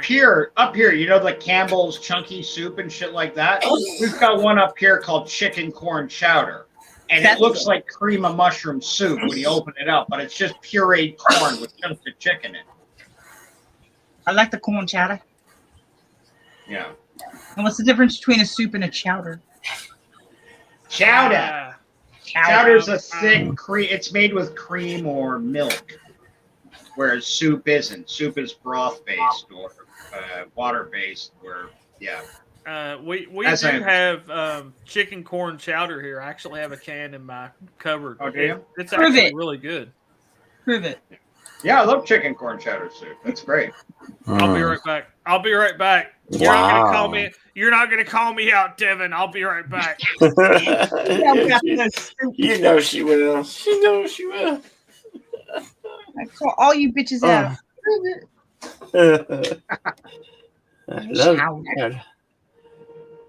Up here, you know the Campbell's chunky soup and shit like that? We've got one up here called chicken corn chowder. And it looks like cream of mushroom soup when you open it up, but it's just pureed corn with chunks of chicken in it. I like the corn chowder. Yeah. And what's the difference between a soup and a chowder? Chowder. Chowder's a thick cream. It's made with cream or milk, whereas soup isn't. Soup is broth based or water based. We As do I- have chicken corn chowder here. I actually have a can in my cupboard. Oh, do you? It's Prove actually it. really good. Prove it. Yeah, I love chicken corn chowder soup. That's great. I'll be right back. You're not gonna call me. You're not gonna call me out, Devin. I'll be right back. You know she will. She knows she will. I call all you bitches out. I love that.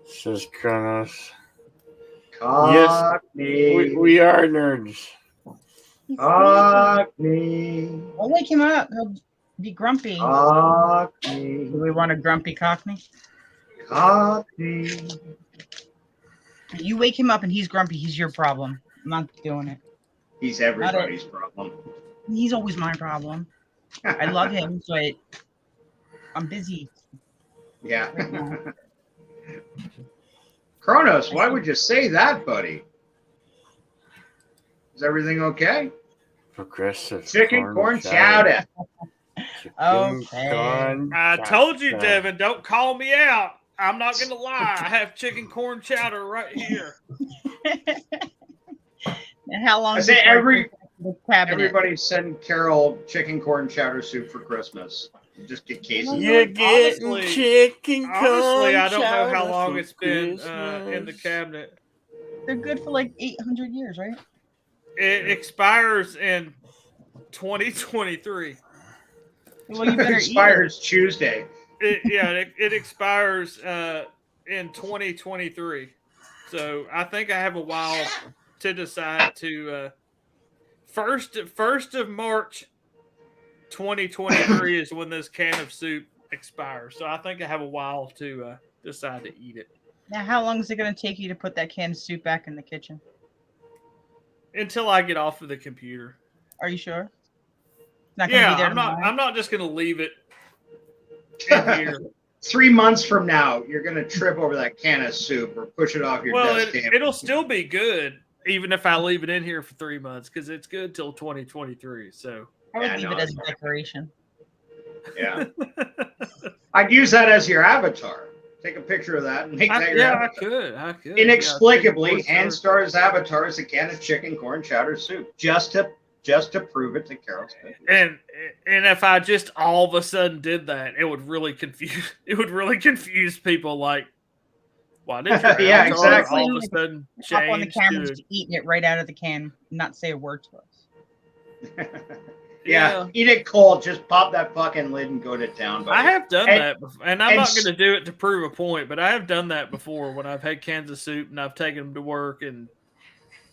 Says Kronos. Yes, we are nerds. Cockney. I'll wake him up. He'll be grumpy. Cockney. Do we want a grumpy Cockney? Cockney. You wake him up and he's grumpy. He's your problem. I'm not doing it. He's everybody's problem. He's always my problem. I love him, but I'm busy. Yeah. Right now. Kronos, why would you say that, buddy? Is everything okay? Progressive. Chicken corn chowder. Okay. I told you, Devin. Don't call me out. I'm not gonna lie. I have chicken corn chowder right here. And how long? I say before the cabinet? everybody send Carol chicken corn chowder soup for Christmas. Just get cases. You're getting chicken corn Honestly, I don't know how chowder long for it's been in the Christmas. cabinet. They're good for like 800 years, right? It expires in 2023. Well, you It better expires Tuesday. It expires in 2023. So I think I have a while to decide to first of March 2023 is when this can of soup expires. So I think I have a while to decide to eat it. Now, how long is it going to take you to put that can of soup back in the kitchen? Until I get off of the computer. Are you sure? Not gonna be there tomorrow? I'm not just gonna leave it in here. 3 months from now, you're gonna trip over that can of soup or push it off your Well, desk table. it'll still be good even if I leave it in here for 3 months because it's good till 2023. So I would Yeah, leave no, it as a decoration. Yeah. I'd use that as your avatar. Take a picture of that and make that your avatar. I could. Inexplicably, Yeah, chicken corn Handstar's avatar is a can of chicken corn chowder soup. Just to just to prove it to Carol's Cookies. And if I just all of a sudden did that, it would really confuse people. Like, why did your Yeah, avatar exactly. all of a sudden Hop on the change camera, to? just eating it right out of the can, not say a word to us. Yeah, eat it cold. Just pop that fucking lid and go to town. Buddy. I have done that before, and I'm and not s- going to do it to prove a point, but I have done that before when I've had cans of soup and I've taken them to work and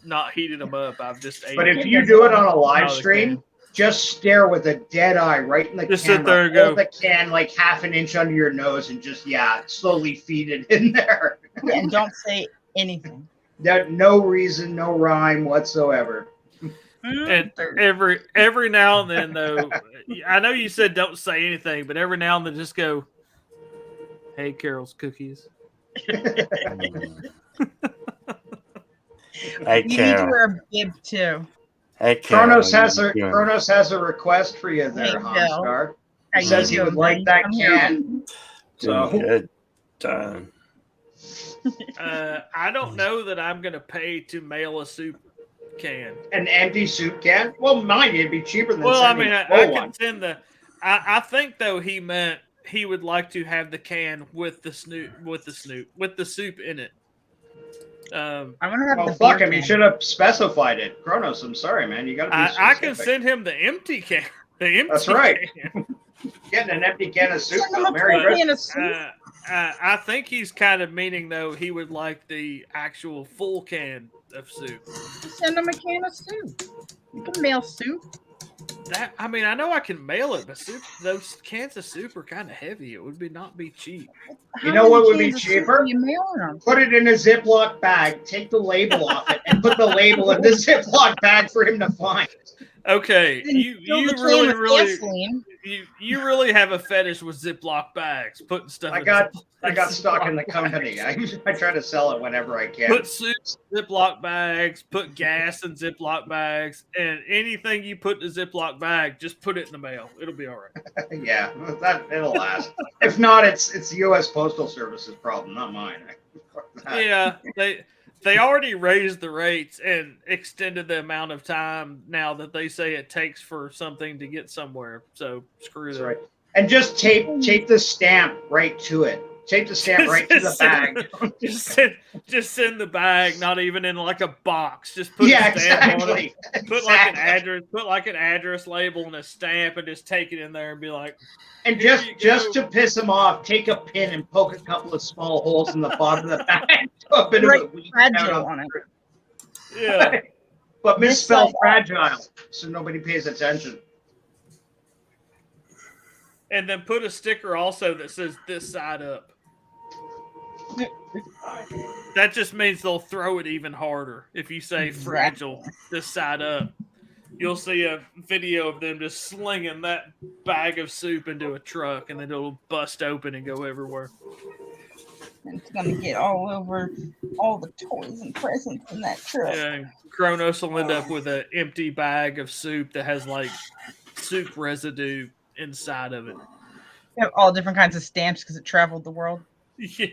not heated them up. I've just ate But them if you do it on a out live of the stream, can. just stare with a dead eye right in the Just camera. sit there and hold go- the can like half an inch under your nose and just slowly feed it in there. Yeah, and don't say anything. No reason, no rhyme whatsoever. And every now and then, though, I know you said don't say anything, but every now and then just go, "Hey, Carol's Cookies." Hey, You need to Carol. wear a bib too. Hey, Carol. Kronos how has you a doing? Kronos has a request for you Hey, there, Bill. Hanstar. How He you says he would doing, like buddy? that I'm here. can. So Doing good. I don't know that I'm going to pay to mail a soup can. an empty soup can. Well, mind you, it'd be cheaper than Well, I sending mean, a I full can one. send the. I think though he meant he would like to have the can with the soup in it. I'm gonna have Well, the fuck beer him. You can. should have specified it. Kronos, I'm sorry, man. You got to be I can specific. send him the empty can. The empty That's right. can. Getting an empty can of soup. Send him though. a Merry full can Christmas. of soup. I think he's kind of meaning though he would like the actual full can of soup. Send them a can of soup. You can mail soup. That I mean, I know I can mail it, but those cans of soup are kind of heavy. It would not be cheap. You know what would be cheaper? You mailing them? Put it in a Ziploc bag, take the label off it, and put the label in the Ziploc bag for him to find. Okay, Then you fill the can really with really gasoline. you really have a fetish with Ziploc bags, putting stuff. I in got stock in the company. I try to sell it whenever I can. Put soup in Ziploc bags, put gas in Ziploc bags, and anything you put in a Ziploc bag, just put it in the mail. It'll be all right. Yeah, it'll last. If not, it's the U.S. Postal Service's problem, not mine. Yeah, they already raised the rates and extended the amount of time now that they say it takes for something to get somewhere. So screw That's that. right. And just tape the stamp right to it. Tape the stamp right to the bag. Just send the bag, not even in like a box. Just put Yeah, a stamp on exactly. it. Put like an address label and a stamp, and just take it in there and be like. And "Here just you just go." to piss him off, take a pin and poke a couple of small holes in the bottom of the bag. A bit Right, of a weed fragile out on it. Yeah. But misspelled Misspelled. fragile, so nobody pays attention. And then put a sticker also that says "this side up." That just means they'll throw it even harder if you say "fragile, this side up." You'll see a video of them just slinging that bag of soup into a truck, and then it'll bust open and go everywhere. And it's gonna get all over all the toys and presents in that truck. And Kronos will end up with an empty bag of soup that has like soup residue inside of it. They have all different kinds of stamps because it traveled the world. Yeah.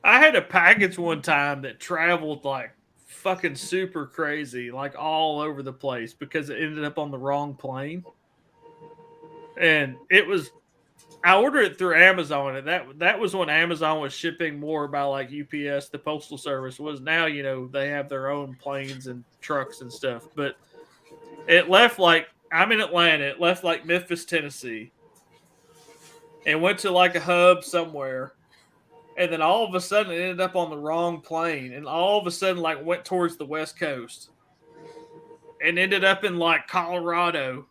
I had a package one time that traveled like fucking super crazy, like all over the place because it ended up on the wrong plane. And it was, I ordered it through Amazon, and that was when Amazon was shipping more by like UPS, the postal service was. Now, you know, they have their own planes and trucks and stuff. But it left like, I'm in Atlanta, it left like Memphis, Tennessee, and went to like a hub somewhere. And then all of a sudden it ended up on the wrong plane, and all of a sudden like went towards the West Coast and ended up in like Colorado,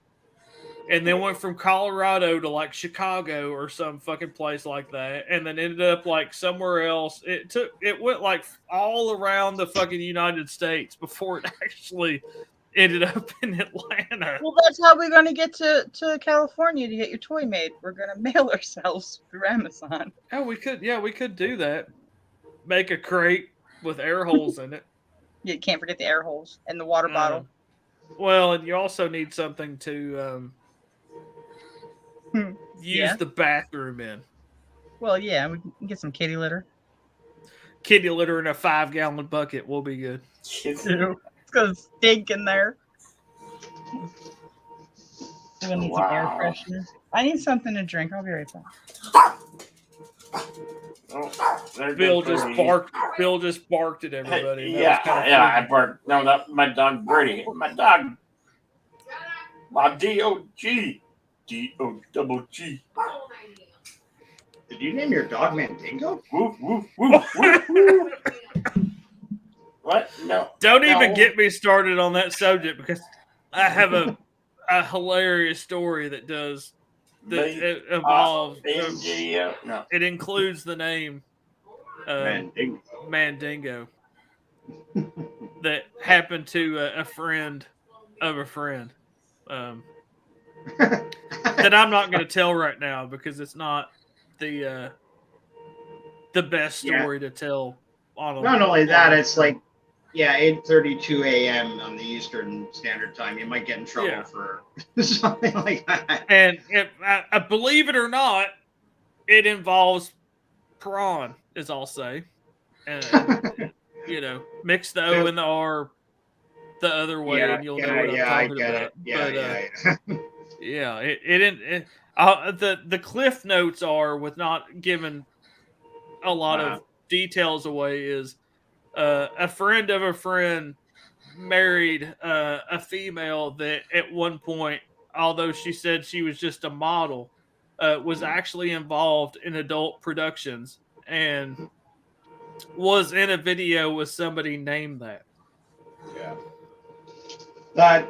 and then went from Colorado to like Chicago or some fucking place like that, and then ended up like somewhere else. It went like all around the fucking United States before it actually ended up in Atlanta. Well, that's how we're gonna get to California to get your toy made. We're gonna mail ourselves through Amazon. Oh, we could do that. Make a crate with air holes in it. You can't forget the air holes and the water bottle. Well, and you also need something to use Yeah. the bathroom in. Well, yeah, we can get some kitty litter. Kitty litter in a 5-gallon bucket will be good. It's gonna stink in there. I'm gonna need some air Wow. freshener. I need something to drink. I'll be right back. Oh, there Bill goes just Brady. barked. Bill just barked at everybody. That Yeah, was kinda yeah, I funny. barked. No, that my dog Brady. My dog. My D-O-G. D-O-double-G. Did you name your dog Mandingo? Woof, woof, woof, woof, woof. What? No. Don't even no. get me started on that subject because I have a hilarious story that does that it involves. No. It includes the name Mandingo. Mandingo that happened to a friend of a friend. That I'm not going to tell right now because it's not the best story to tell on a Not only that, live it's stream. like, yeah, 8:32 a.m. on the Eastern Standard Time. You might get in trouble Yeah. for something like that. And I believe it or not, it involves prawn, as I'll say. And, you know, mix the O and the R the other way, and you'll know what I'm I talking get about. it. Yeah, But, yeah. The cliff notes are, with not giving a lot of details away, is a friend of a friend married a female that at one point, although she said she was just a model, was actually involved in adult productions and was in a video with somebody named that. Yeah. That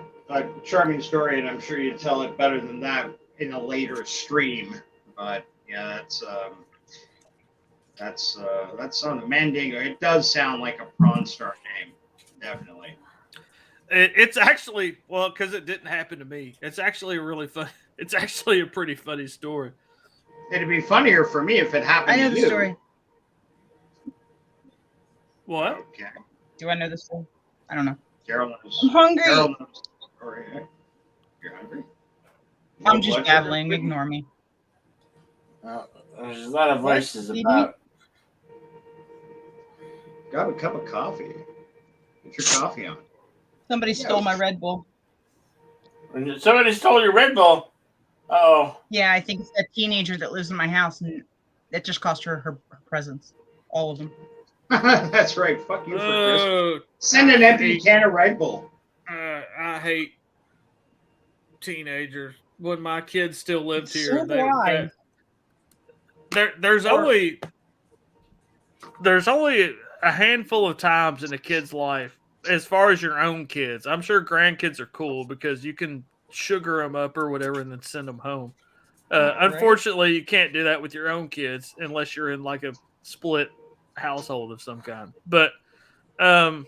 charming story, and I'm sure you'd tell it better than that in a later stream. But yeah, that's on the Mandingo. It does sound like a Prawn Star name, definitely. It's actually, well, because it didn't happen to me. It's actually a really fun. It's actually a pretty funny story. It'd be funnier for me if it happened I know to the you. story. What? Okay. Do I know the story? I don't know. Carol knows. I'm hungry. Carol knows. All right. You're hungry? I'm just Blood babbling. sugar? Ignore me. There's a lot of What? voices Did about. Got a cup of coffee. Get your coffee on. Somebody stole my Red Bull. Somebody stole your Red Bull. Oh. Yeah, I think it's that teenager that lives in my house, and it just cost her presents. All of them. That's right. Fuck you for Christmas. Oh, Send an empty can of Red Bull. I hate teenagers. When my kids still lived here, So do I. there's only a handful of times in a kid's life, as far as your own kids. I'm sure grandkids are cool because you can sugar them up or whatever and then send them home. Unfortunately, you can't do that with your own kids unless you're in like a split household of some kind. But the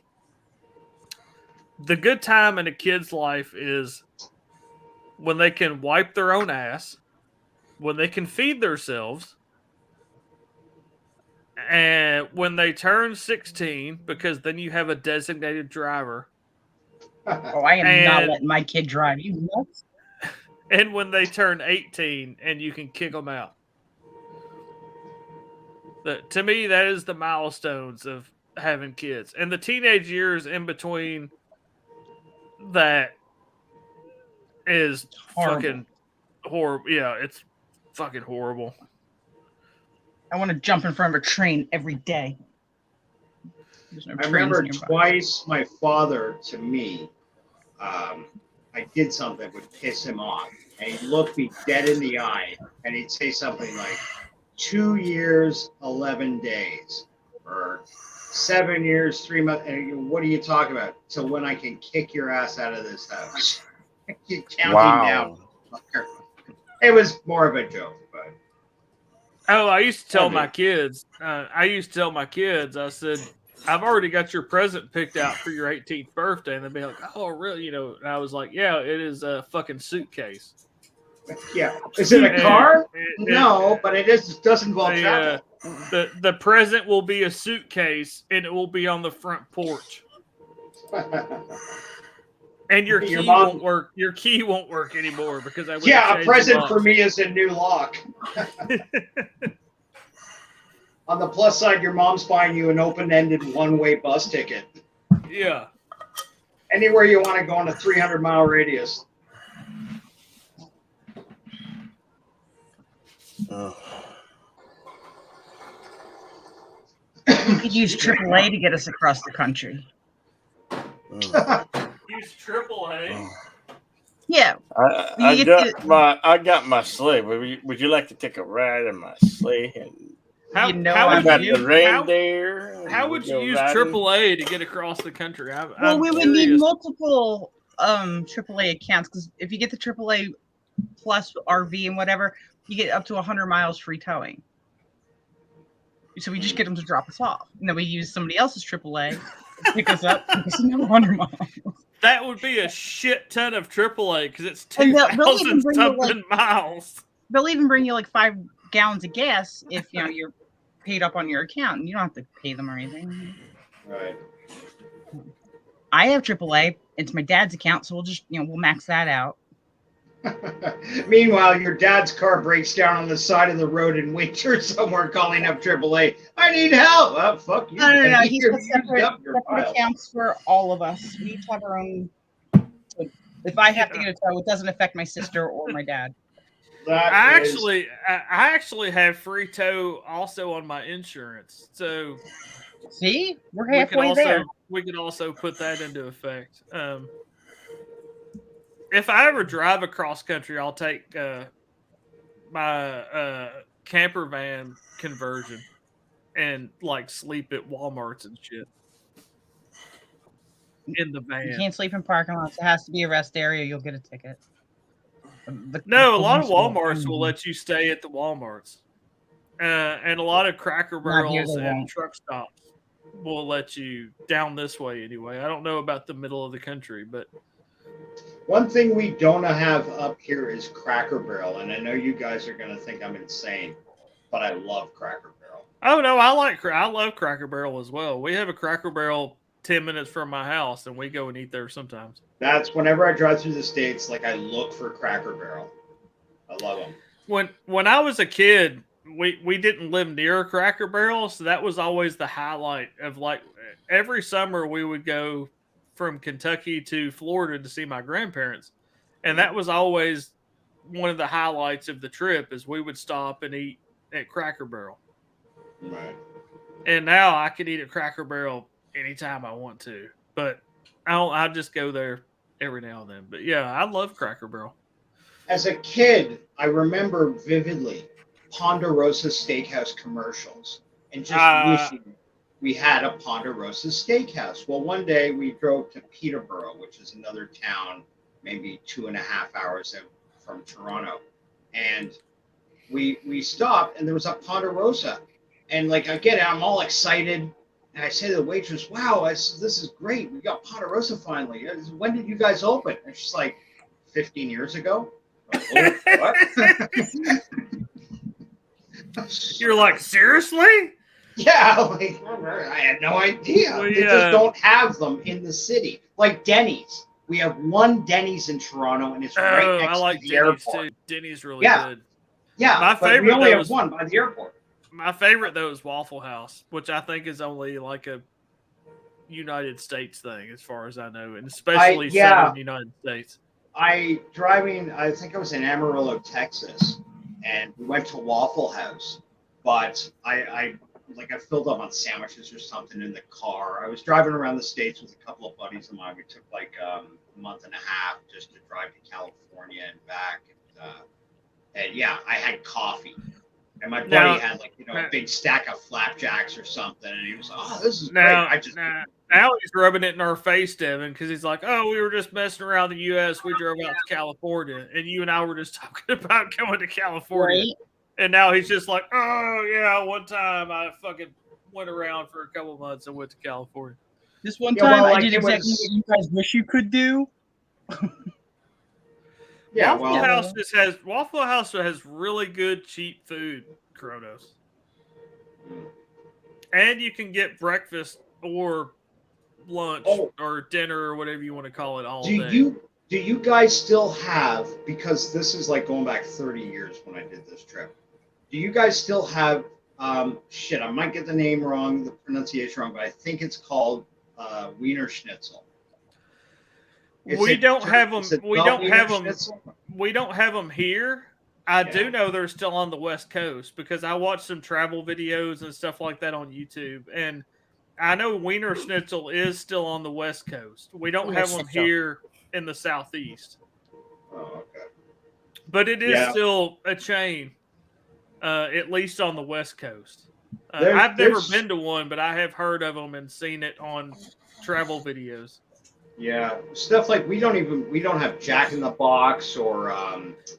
good time in a kid's life is when they can wipe their own ass, when they can feed themselves, and when they turn 16, because then you have a designated driver. Oh, I am not letting my kid drive. You nuts? And when they turn 18 and you can kick them out. To me, that is the milestones of having kids. And the teenage years in between that is fucking horrible. Yeah, it's fucking horrible. I want to jump in front of a train every day. There's no I trains remember nearby. twice my father to me, I did something that would piss him off. And he'd look me dead in the eye and he'd say something like, 2 years, 11 days, or 7 years, 3 months. And you go, what are you talking about? So when I can kick your ass out of this house. Keep counting down. It was more of a joke, but. Oh, I used to tell Okay. my kids. I said, I've already got your present picked out for your 18th birthday. And they'd be like, oh, really? You know, and I was like, yeah, it is a fucking suitcase. Yeah. Is it a car? And- No, but it does involve travel. The present will be a suitcase and it will be on the front porch. And your key Your mom- won't work. Your key won't work anymore because I went and Yeah, a changed the present lock. for me is a new lock. On the plus side, your mom's buying you an open-ended one-way bus ticket. Yeah. Anywhere you want to go in a 300-mile radius. We could use AAA to get us across the country. Use AAA. Yeah. I got my sleigh. Would you like to take a ride in my sleigh? And How, You know how I would got you the reindeer. How would you go use riding. AAA to get across the country? Well, we would need multiple AAA accounts, because if you get the AAA plus RV and whatever, you get up to 100 miles free towing. So we just get them to drop us off, and then we use somebody else's AAA to pick us up, take us another 100 miles. That would be a shit ton of AAA because it's And they'll even 2,000 bring you, something miles. They'll even bring you like 5 gallons of gas if you're paid up on your account, and you don't have to pay them or anything. Right. I have AAA. It's my dad's account, so we'll just we'll max that out. Meanwhile, your dad's car breaks down on the side of the road in winter somewhere, calling up AAA. I need help. Well, fuck you. No. man. He's You've got used separate up your pile. accounts for all of us. We each have our own. If I have to get a tow, it doesn't affect my sister or my dad. I actually have free tow also on my insurance. So see, we're halfway there. We could also put that into effect. If I ever drive across country, I'll take my camper van conversion and like sleep at Walmarts and shit in the van. You can't sleep in parking lots. It has to be a rest area. You'll get a ticket. No, a lot of Walmarts will let you stay at the Walmarts, and a lot of Cracker Not here, Barrels they and won't. truck stops will let you down this way anyway. I don't know about the middle of the country, but One thing we don't have up here is Cracker Barrel, and I know you guys are going to think I'm insane, but I love Cracker Barrel. oh no, I love Cracker Barrel as well. We have a Cracker Barrel 10 minutes from my house, and we go and eat there sometimes. That's whenever I drive through the States, like I look for Cracker Barrel. I love them. When I was a kid, we didn't live near a Cracker Barrel, so that was always the highlight of like every summer we would go from Kentucky to Florida to see my grandparents, and that was always one of the highlights of the trip is we would stop and eat at Cracker Barrel. Right. And now I can eat at Cracker Barrel anytime I want to, but I just go there every now and then. But yeah, I love Cracker Barrel. As a kid, I remember vividly Ponderosa Steakhouse commercials and just wishing we had a Ponderosa Steakhouse. Well, one day we drove to Peterborough, which is another town, maybe 2.5 hours out from Toronto. And we stopped and there was a Ponderosa. And like I get it, I'm all excited. And I say to the waitress, wow, this is great. We got Ponderosa finally. When did you guys open? And she's like, 15 years ago. Like, oh, what? You're like, seriously? Yeah, like, I had no idea. Well, They yeah. just don't have them in the city. Like Denny's. We have one Denny's in Toronto, and it's right Oh, next I like to the Denny's airport. too. Denny's really Yeah. good. Yeah, My but we favorite only though have is one by the airport. My favorite though is Waffle House, which I think is only like a United States thing, as far as I know, and especially Southern United States. I think I was in Amarillo, Texas, and we went to Waffle House, but I filled up on sandwiches or something in the car. I was driving around the States with a couple of buddies of mine. We took like a month and a half just to drive to California and back. And yeah, I had coffee. And my buddy Now- had a big stack of flapjacks or something, and he was like, "Oh, this is Now, great." now he's rubbing it in our face, Devin, because he's like, "Oh, we were just messing around the U.S. We drove out to California, and you and I were just talking about going to California." Right. And now he's just like, "Oh yeah, one time I fucking went around for a couple months and went to California." This one Yeah, time well, I like, did it exactly was- what you guys wish you could do. Yeah, Waffle House has really good cheap food, Kronos. And you can get breakfast or lunch or dinner or whatever you want to call it all Do day. you guys still have, because this is like going back 30 years when I did this trip, do you guys still have I might get the name wrong, the pronunciation wrong, but I think it's called Wiener Schnitzel. We don't have them. is it We don't Wiener have them. Schnitzel? We don't have them here. I do know they're still on the West Coast because I watched some travel videos and stuff like that on YouTube, and I know Wiener Schnitzel is still on the West Coast. We don't Wiener have them Schnitzel. here in the Southeast, Oh, okay. but it is Yeah. still a chain, at least on the West Coast. There- I've never there's- been to one, but I have heard of them and seen it on travel videos. Yeah, stuff like we don't have Jack in the Box or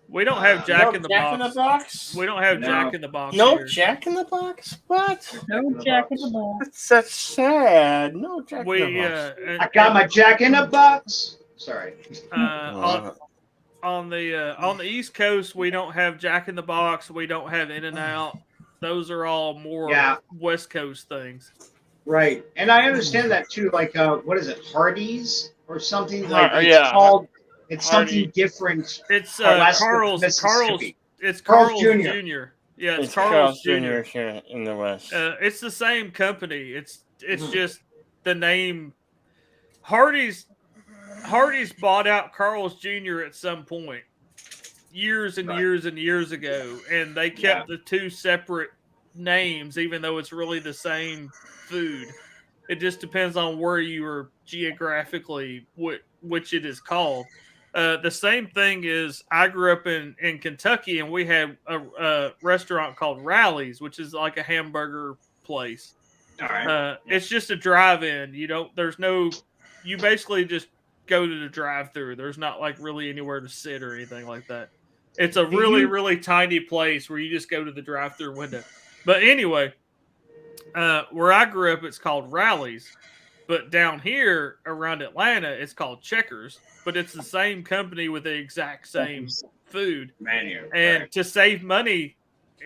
We don't have Jack in the Jack Box. in the Box? We don't have No. Jack in the Box. No here. Jack in the Box? What? No Jack in the Box. That's sad. No Jack We in the Box. I got my Jack in the Box. Sorry. On the East Coast, we don't have Jack in the Box. We don't have In and Out. Those are all more Yeah. West Coast things. Right, and I understand that too. Like, what is it, Hardee's or something? Like, it's yeah. called. It's Hardy. something different. It's West of Carl's. Mississippi. It's Carl's Carl's Jr. Jr. Yeah, It's Carl's Jr. here in the West. It's the same company. It's just the name. Hardy's bought out Carl's Jr. at some point, years and years and years ago, and they kept the two separate names, even though it's really the same food. It just depends on where you are geographically, which it is called. The same thing is, I grew up in Kentucky, and we had a restaurant called Rally's, which is like a hamburger place. All right. It's just a drive-in. You basically just go to the drive-through. There's not like really anywhere to sit or anything like that. It's a really, really tiny place where you just go to the drive-through window. But anyway, where I grew up, it's called Rally's. But down here around Atlanta, it's called Checkers. But it's the same company with the exact same food. Menu. And right. to save money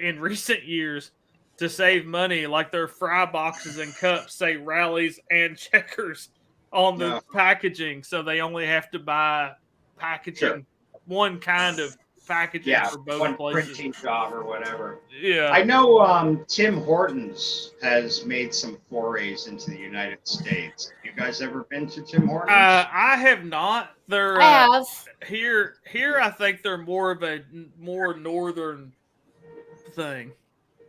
in recent years, like their fry boxes and cups say Rally's and Checkers on the packaging. So they only have to buy packaging, one kind of packaging for both one places. printing job or whatever. Yeah. I know Tim Hortons has made some forays into the United States. You guys ever been to Tim Hortons? I have not. They're I have. here. I think they're more of a more northern thing.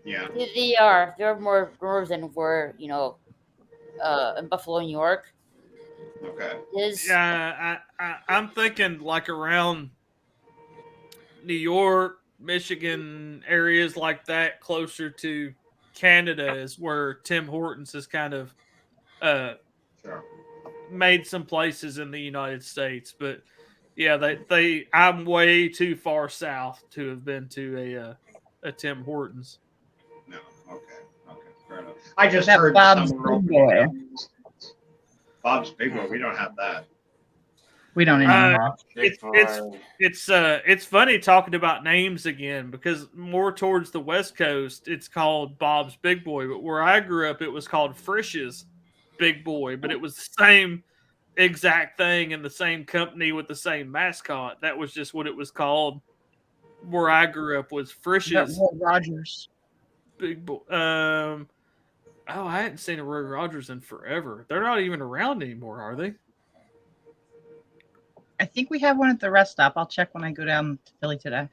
Yeah. They are. They're more northern where, in Buffalo, New York. Okay. Yeah, I'm thinking like around New York, Michigan, areas like that, closer to Canada, is where Tim Hortons has kind of made some places in the United States. But yeah, I'm way too far south to have been to a Tim Hortons. No. Okay. Fair enough. I just That heard Bob's some were Big Boy. opening up. Bob's Big Boy. We don't have that. We don't anymore. It's funny talking about names again, because more towards the West Coast it's called Bob's Big Boy, but where I grew up it was called Frisch's Big Boy, but it was the same exact thing in the same company with the same mascot. That was just what it was called where I grew up, was Frisch's Rogers. Big Boy. I hadn't seen a Roy Rogers in forever. They're not even around anymore, are they? I think we have one at the rest stop. I'll check when I go down to Philly today.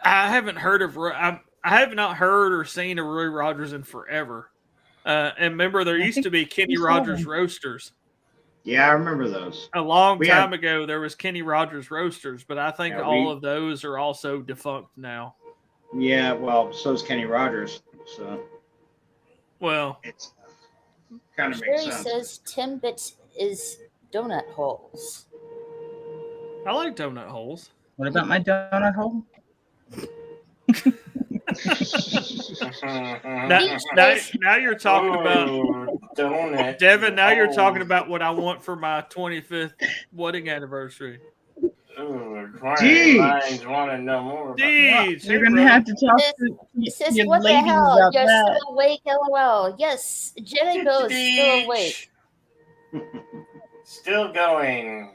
I haven't heard of. I have not heard or seen a Roy Rogers in forever. And remember, there used to be Kenny Rogers Roasters. Yeah, I remember those. A long We time had- ago, there was Kenny Rogers Roasters, but I think all of those are also defunct now. Yeah, well, so is Kenny Rogers. So Well, it's kind of makes Sherry sense. says Timbit is donut holes. I like donut holes. What about my donut hole? Now you're talking about donut. Devin. Now you're hole. talking about what I want for my 25th wedding anniversary. Ooh, Gee. minds want to know more about Deeds, You're gonna have to talk It says, to your what the ladies hell? about You're that. still awake, lol. Yes, Jenny Bill is still awake. Still going.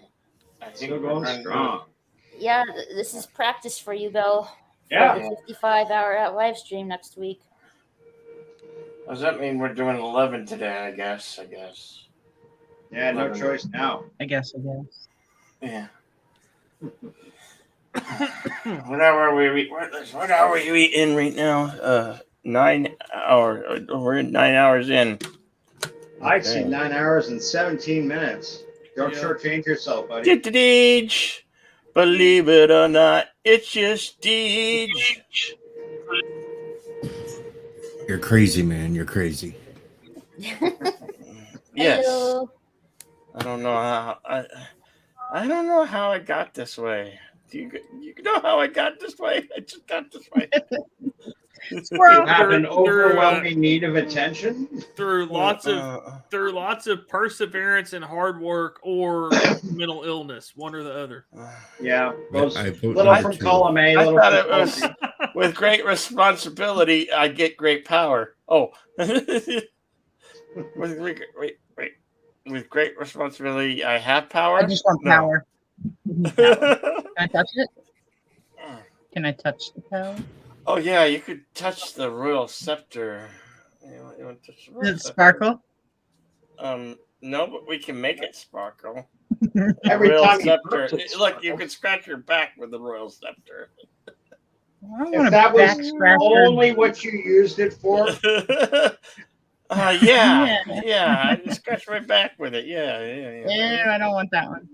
I think Still we're going gonna- strong. Yeah, this is practice for you, Bill. Yeah. For the 55-hour live stream next week. Does that mean we're doing 11 today? I guess. Yeah, no choice now. I guess. Yeah. What hour are we? What hour are you in right now? 9 hours. We're 9 hours in. I'd see 9 hours and 17 minutes. Don't shortchange yourself, buddy. Get the Deej. Believe it or not, it's just Deej. You're crazy, man. You're crazy. Yes. Hello. I don't know how. I don't know how I got this way. Do you know how I got this way? I just got this way. You have an overwhelming need of attention through lots of perseverance and hard work, or mental illness, one or the other. Yeah, those little from column A. I Little thought from it was with great responsibility, I get great power. Oh, with great responsibility, I have power. I just want No. power. Can I touch it? Can I touch the power? Oh yeah, you could touch the royal scepter. You want to touch the royal Does it scepter? sparkle? No, but we can make it sparkle. Every royal time you scepter. touch it, Look, you can scratch your back with the royal scepter. I don't If want that a back was scratcher. only what you used it for, Yeah. I can scratch my back with it. Yeah. Yeah, I don't want that one.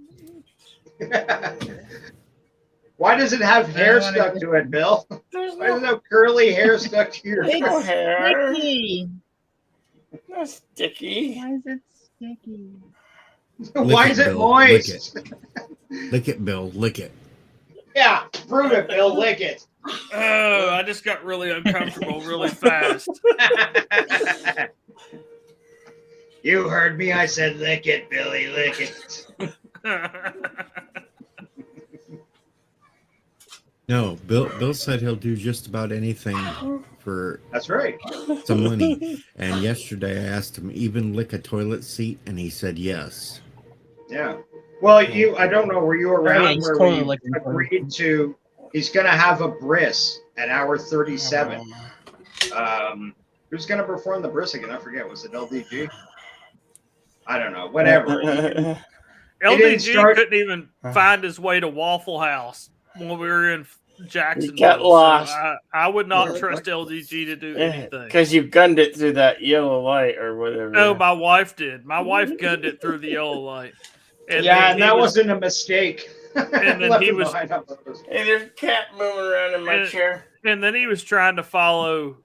why does it have hair I wanna stuck just- to it, Bill? Why does it have curly hair stuck to your It's No hair. sticky. No sticky. Why is it sticky? Why is it Bill. moist? Lick it, Bill. Lick it. Yeah, prove it, Bill. Lick it. Oh, I just got really uncomfortable really fast. You heard me. I said lick it, Billy. Lick it. No, Bill said he'll do just about anything for That's right. some money. And yesterday I asked him even lick a toilet seat, and he said yes. Yeah. Well, I don't know. Were you around he's where totally we looking for it. agreed to? He's going to have a bris at hour 37. Who's going to perform the bris again? I forget. Was it LDG? I don't know. Whatever. didn't LDG start- couldn't even find his way to Waffle House when we were in Jacksonville. got lost. So I would not trust LDG to do anything. Because you gunned it through that yellow light or whatever. No, my wife did. My wife gunned it through the yellow light. yeah, then and he that was- wasn't a mistake. And then Left he him was, behind. Hey, there's a cat moving around in my chair. and then he was trying to follow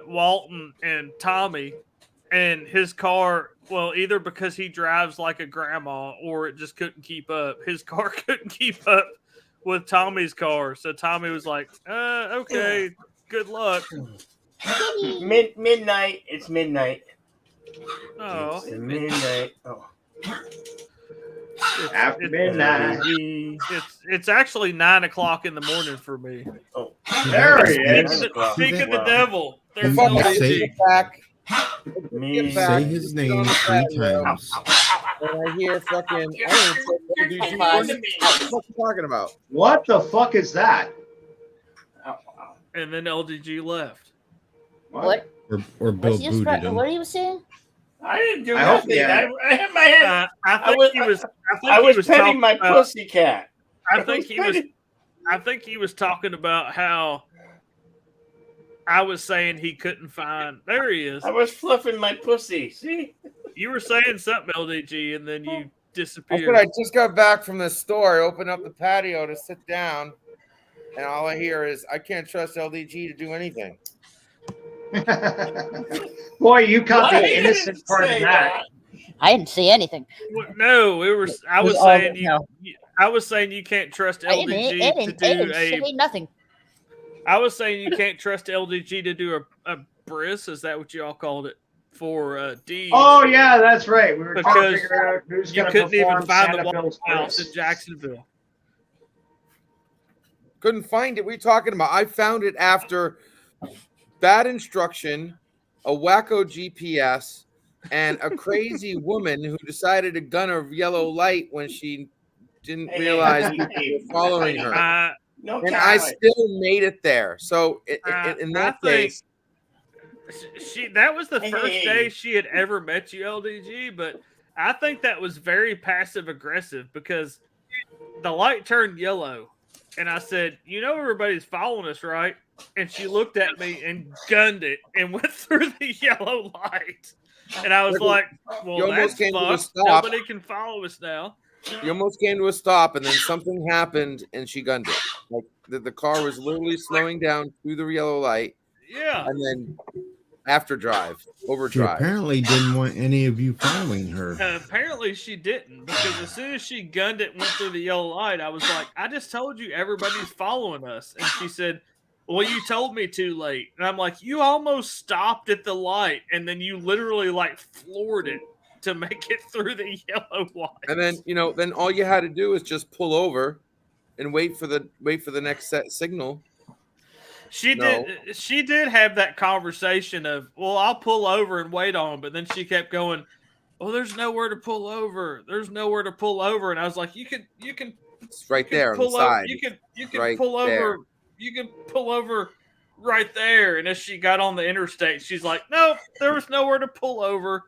Walton and Tommy, and his car. Well, either because he drives like a grandma, or it just couldn't keep up. His car couldn't keep up with Tommy's car, so Tommy was like, "Okay, good luck." Midnight. It's midnight. Oh, It's midnight. Oh. After midnight. It's actually 9 o'clock in the morning for me. Oh, there he is. Speak of the devil. There's Fuck LDG. say- Back. Me. Say his name 3 times. When I hear fucking, I don't even say what the fuck are you talking about? What the fuck is that? And then LDG left. What? Or Bill What's he booted him. what are you saying? I didn't do I hope- nothing. yeah. I had my head. I think he was. I was petting talking my about- pussy cat. I think he was talking about how I was saying he couldn't find. There he is. I was fluffing my pussy. See? You were saying something, LDG, and then you I disappeared. said I just got back from the store. I opened up the patio to sit down, and all I hear is, I can't trust LDG to do anything. Boy, you caught Why the did innocent it part of say that. I didn't see anything. No, I was all saying hell. I was saying you can't trust I didn't, LDG to do say a. nothing. I was saying you can't trust LDG to do a bris. Is that what you all called it for? D. Oh yeah, that's right. We were trying to Because figure out who's you going to couldn't even perform find Santa the Bill's Waffle House bris. in Jacksonville. Couldn't find it. What are you talking about? I found it after bad instruction, a wacko GPS, and a crazy woman who decided to gun a yellow light when she didn't realize people were following her. No And I talent. still made it there. So in that I think case, that was the first Hey. day she had ever met you, LDG. But I think that was very passive aggressive because the light turned yellow, and I said, "You know everybody's following us, right?" And she looked at me and gunned it and went through the yellow light. And I was like, You "Well, almost that's came to a fucked. stop. Nobody can follow us now." You almost came to a stop, and then something happened, and she gunned it. Like the car was literally slowing down through the yellow light, Yeah. and then She overdrive. apparently didn't want any of you following her. Apparently she didn't, because as soon as she gunned it and went through the yellow light, I was like, "I just told you everybody's following us." And she said, "Well, you told me too late." And I'm like, "You almost stopped at the light, and then you literally like floored it to make it through the yellow light." And then then all you had to do is just pull over and wait for the next set signal. She did have that conversation of, "Well, I'll pull over and wait on him," but then she kept going, "Oh, there's nowhere to pull over. There's nowhere to pull over." And I was like, you can It's right there on the pull over. side. You can Right pull there. over. You can pull over right there." And as she got on the interstate, she's like, "Nope, there was nowhere to pull over."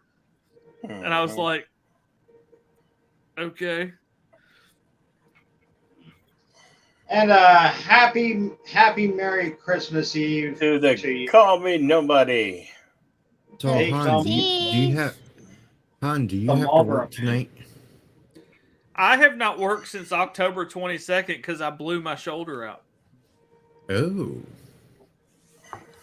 And I was like, "Okay." And happy Merry Christmas Eve to the you. Call Me Nobody. So, Hey, Han, Tom. do you have The to Marlboro work tonight? I have not worked since October 22nd because I blew my shoulder out. Oh.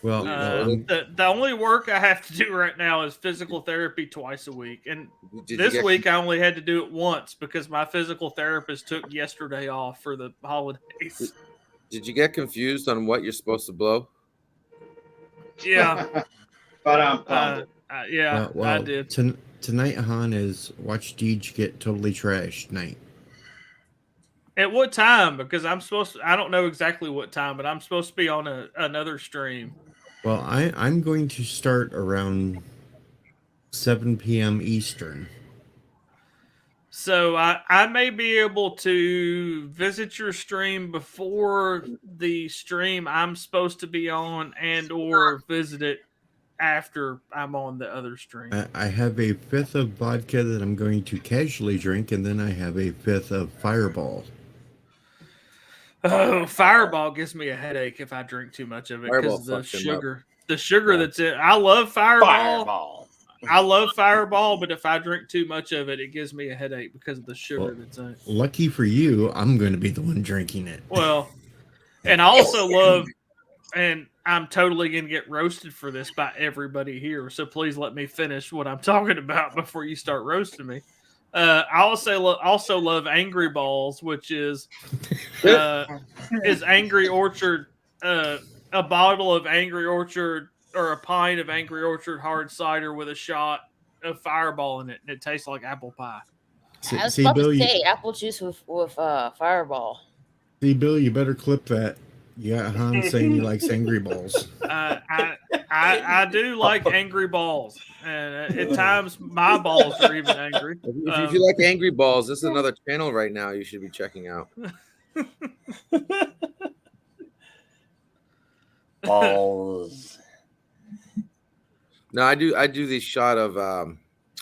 Well, The only work I have to do right now is physical therapy twice a week. And Did you this get- week I only had to do it once because my physical therapist took yesterday off for the holidays. Did you get confused on what you're supposed to blow? Yeah. But yeah, I did. Tonight, Han, is watch Deej get totally trashed night. At what time? Because I don't know exactly what time, but I'm supposed to be on another stream. Well, I'm going to start around 7 p.m. Eastern. So I may be able to visit your stream before the stream I'm supposed to be on, and or visit it after I'm on the other stream. I have a fifth of vodka that I'm going to casually drink, and then I have a fifth of Fireball. Oh, Fireball gives me a headache if I drink too much of it Fireball because the fucks him sugar. The sugar that's in. I love Fireball. I love Fireball, but if I drink too much of it, it gives me a headache because of the sugar that's in it. Lucky for you, I'm going to be the one drinking it. Well, and I also love, and I'm totally going to get roasted for this by everybody here. So please let me finish what I'm talking about before you start roasting me. I also love Angry Balls, which is Angry Orchard, a bottle of Angry Orchard or a pint of Angry Orchard hard cider with a shot of Fireball in it, and it tastes like apple pie. I was about to say apple juice with Fireball. See, Bill, you better clip that. You got Han saying he likes Angry Balls. I do like Angry Balls, and at times my balls are even angry. If you like Angry Balls, this is another channel right now you should be checking out. Balls. No, I do the shot of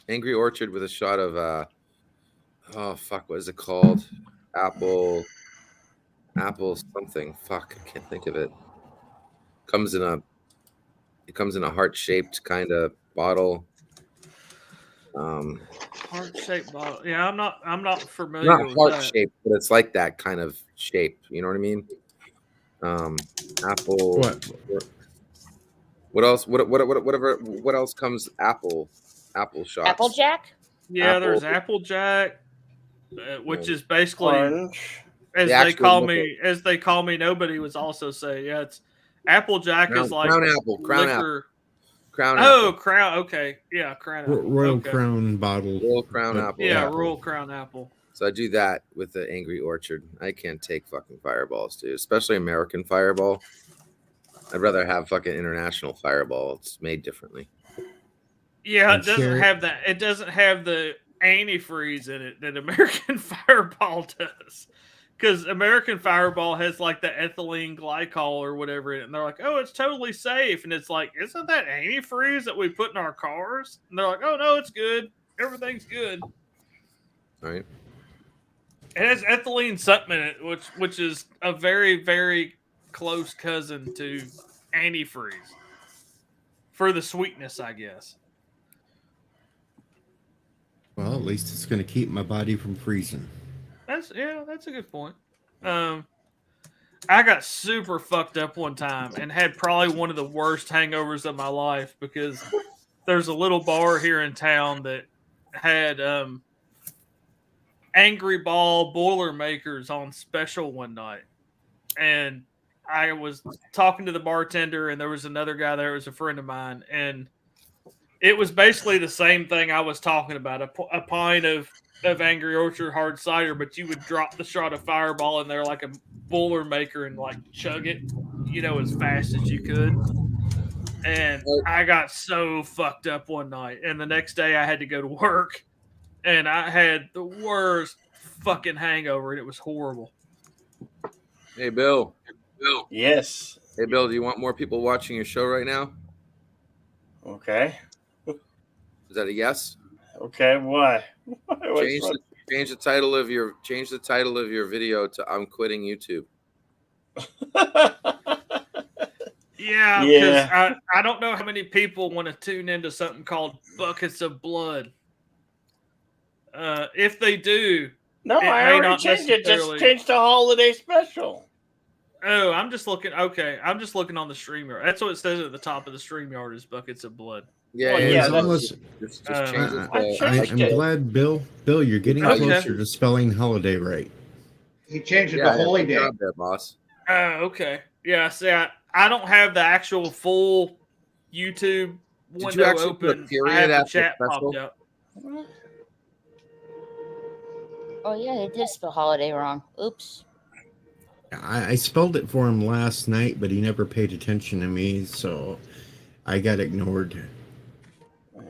Angry Orchard with a shot of oh fuck, what is it called? Apple something. Fuck, I can't think of it. It comes in a heart-shaped kind of bottle. Heart-shaped bottle. Yeah, I'm not familiar Not with heart-shaped, but it's like that kind of shape. You know what I mean? Apple. What else? What else comes? Apple shots. Applejack? Yeah, there's Applejack, which is basically Orange. as The they actual call look me. As they call me, nobody was also saying, yeah, it's Applejack is like Crown Apple. liquor. Crown Oh, Apple. Crown. Okay, yeah, Crown Apple. Royal Okay. Crown bottle. Royal Crown Apple. Yeah, Royal Crown Apple. So I do that with the Angry Orchard. I can't take fucking Fireballs, dude. Especially American Fireball. I'd rather have fucking international Fireball. It's made differently. Yeah, And it doesn't cherry- have that. It doesn't have the antifreeze in it that American Fireball does. Because American Fireball has like the ethylene glycol or whatever in it. And they're like, oh, it's totally safe. And it's like, isn't that antifreeze that we put in our cars? And they're like, oh, no, it's good. Everything's good. Right. It has ethylene something in it, which is a very, very close cousin to antifreeze. For the sweetness, I guess. Well, at least it's going to keep my body from freezing. That's a good point. I got super fucked up one time and had probably one of the worst hangovers of my life because there's a little bar here in town that had Angry Ball Boilermakers on special one night. And I was talking to the bartender and there was another guy there, it was a friend of mine, and it was basically the same thing I was talking about, a pint of Angry Orchard hard cider, but you would drop the shot of Fireball in there like a Boilermaker and like chug it, as fast as you could. And I got so fucked up one night, and the next day I had to go to work, and I had the worst fucking hangover, and it was horrible. Hey, Bill. Bill. Yes. Hey, Bill, do you want more people watching your show right now? Okay. Is that a yes? Okay, why? Change the title of your video to "I'm quitting YouTube." Yeah, because I don't know how many people want to tune into something called Buckets of Blood. If they do, No, I already changed it. Just change the holiday special. Oh, I'm just looking. Okay, I'm just looking on the StreamYard. That's what it says at the top of the StreamYard is Buckets of Blood. Yeah, As long just as- change it. I'm glad, Bill, you're getting closer to spelling holiday right. He changed it to Holy good Day. job there, boss. Okay. Yeah, see, I don't have the actual full YouTube Did you window actually put a open. I period have the after chat special? popped up. Oh yeah, they did spell holiday wrong. Oops. I spelled it for him last night, but he never paid attention to me, so I got ignored.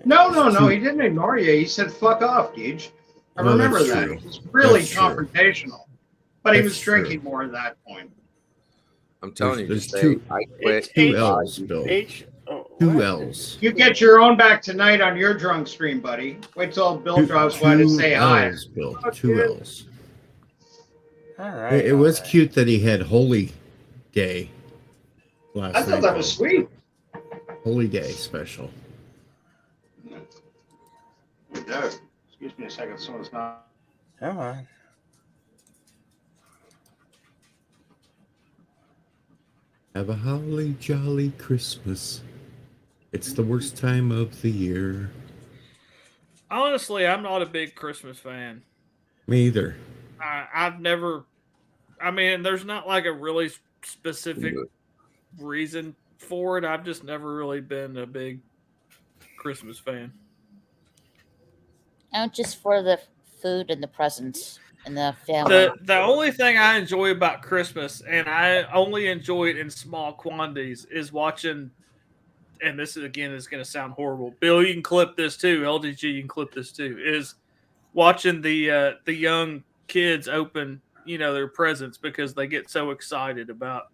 No, he didn't ignore you. He said, fuck off, Gage. I Well, remember that's that. true. It was really That's true. confrontational. But he That's was drinking true. more at that point. I'm telling you, There's just say, two- "I quit." Two L's, Bill. Two L's. You get your own back tonight on your drunk stream, buddy. Wait till Bill drops by to say hi. L's, Bill. Two L's. All right. It was cute that he had Holy Day last I night. thought that was sweet. Holy Day special. Doug, excuse me a second. Someone's not. Come on. Have a holly jolly Christmas. It's the worst time of the year. Honestly, I'm not a big Christmas fan. Me either. I've never. I mean, there's not like a really specific reason for it. I've just never really been a big Christmas fan. Not just for the food and the presents and the family. The only thing I enjoy about Christmas, and I only enjoy it in small quantities, is watching. And this is going to sound horrible. Bill, you can clip this too. LDG, you can clip this too. Is watching the young kids open, their presents because they get so excited about,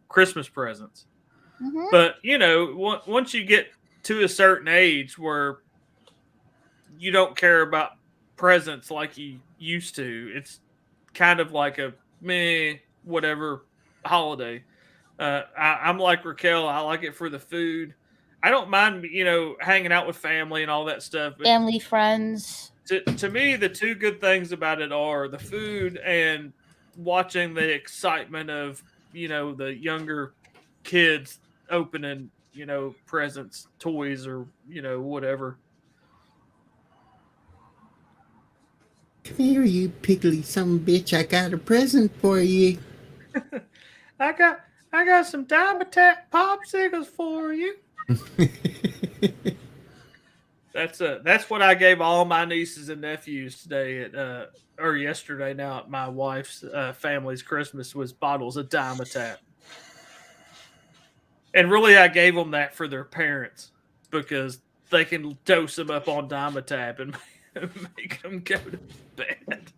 Christmas presents. Mhm. But once you get to a certain age where you don't care about presents like you used to, it's kind of like a meh, whatever holiday. I'm like Raquel. I like it for the food. I don't mind, hanging out with family and all that stuff. But Family, friends. to me, the two good things about it are the food and watching the excitement of, the younger kids opening, presents, toys, or, whatever. Come here, you piggly some bitch. I got a present for you. I got some Dimetapp popsicles for you. That's what I gave all my nieces and nephews today or yesterday. Now at my wife's family's Christmas was bottles of Dimetapp, and really I gave them that for their parents because they can dose them up on Dimetapp and make them go to bed.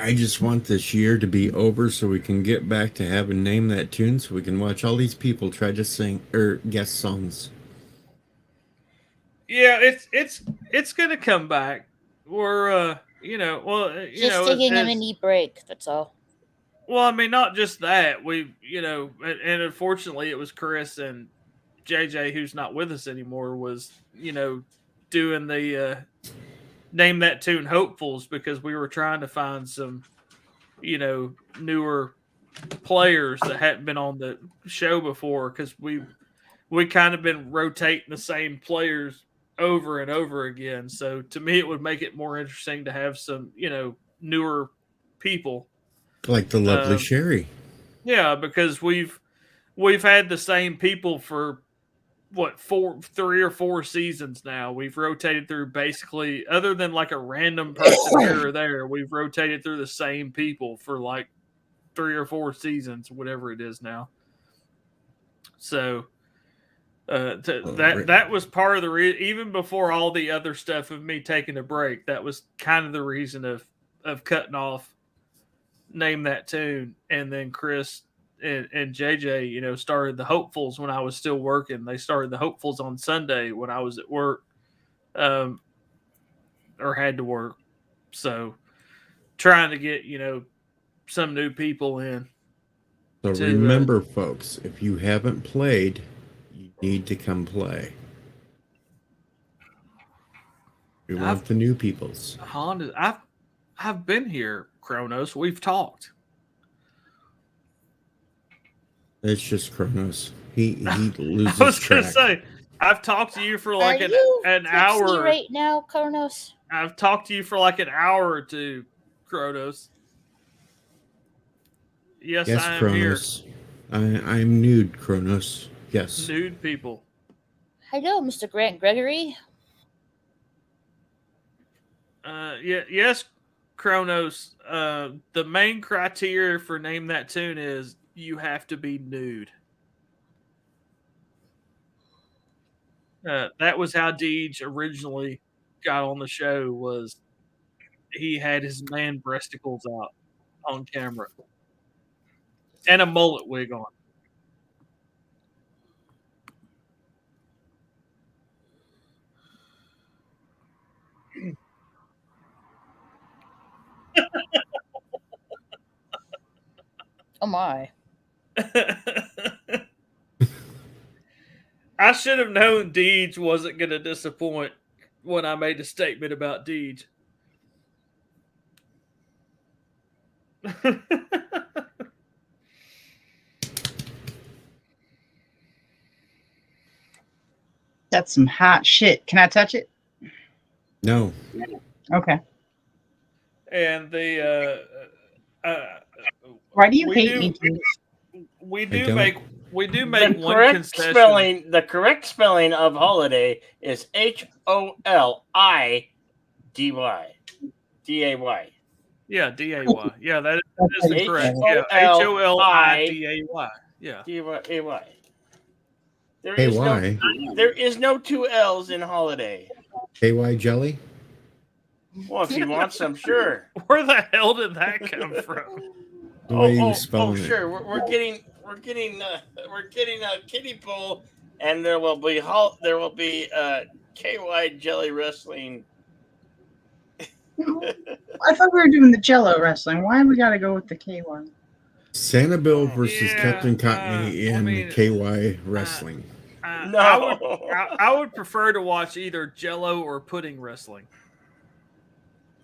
I just want this year to be over so we can get back to having Name That Tune so we can watch all these people try to sing or guess songs. Yeah, it's gonna come back. We're Just taking a mini break. That's all. Well, I mean, not just that. We, and unfortunately, it was Chris and JJ, who's not with us anymore, was doing the Name That Tune hopefuls, because we were trying to find some newer players that hadn't been on the show before, because we kind of been rotating the same players over and over again. So to me, it would make it more interesting to have some newer people, like the lovely Sherry. Yeah, because we've had the same people for what 3 or 4 seasons now. We've rotated through, basically, other than like a random person here or there, we've rotated through the same people for like 3 or 4 seasons, whatever it is now. So that was part of the reason, even before all the other stuff of me taking a break. That was kind of the reason of cutting off Name That Tune. And then Chris and JJ, started the hopefuls when I was still working. They started the hopefuls on Sunday when I was at work, or had to work. So trying to get, some new people in. So remember, folks, if you haven't played, you need to come play. We want the new peoples. Honda, I've been here, Kronos. We've talked. It's just Kronos. He loses I was track. gonna say, I've talked to you for like an Tipsy hour right now, Kronos. I've talked to you for like an hour or two, Kronos. Yes, I am Kronos. I'm nude, Kronos. Yes. here. Nude people. Hello, Mr. Grant Gregory. Yes, Kronos. The main criteria for Name That Tune is you have to be nude. That was how Deej originally got on the show. Was he had his man breasticles out on camera and a mullet wig on. Oh my. I should have known Deej wasn't going to disappoint when I made a statement about Deej. That's some hot shit. Can I touch it? No. Okay. And the Why do you hate me? We don't. do make The one correct concession. the correct spelling of holiday is HOLIDY. DAY. Yeah, D-A-Y. Yeah, that is the correct. Yeah, HOLIDAY. Yeah. D-A-Y. There Hey, is why? there is no 2 L's in holiday. KY jelly? Well, if you want some, sure. Where the hell did that come from? The way you spell it. Sure. We're getting a kiddie pool, and there will be KY Jelly Wrestling. I thought we were doing the Jello wrestling. Why we got to go with the K1? Santa Bill versus Captain Cottony in KY wrestling. I would prefer to watch either Jello or pudding wrestling.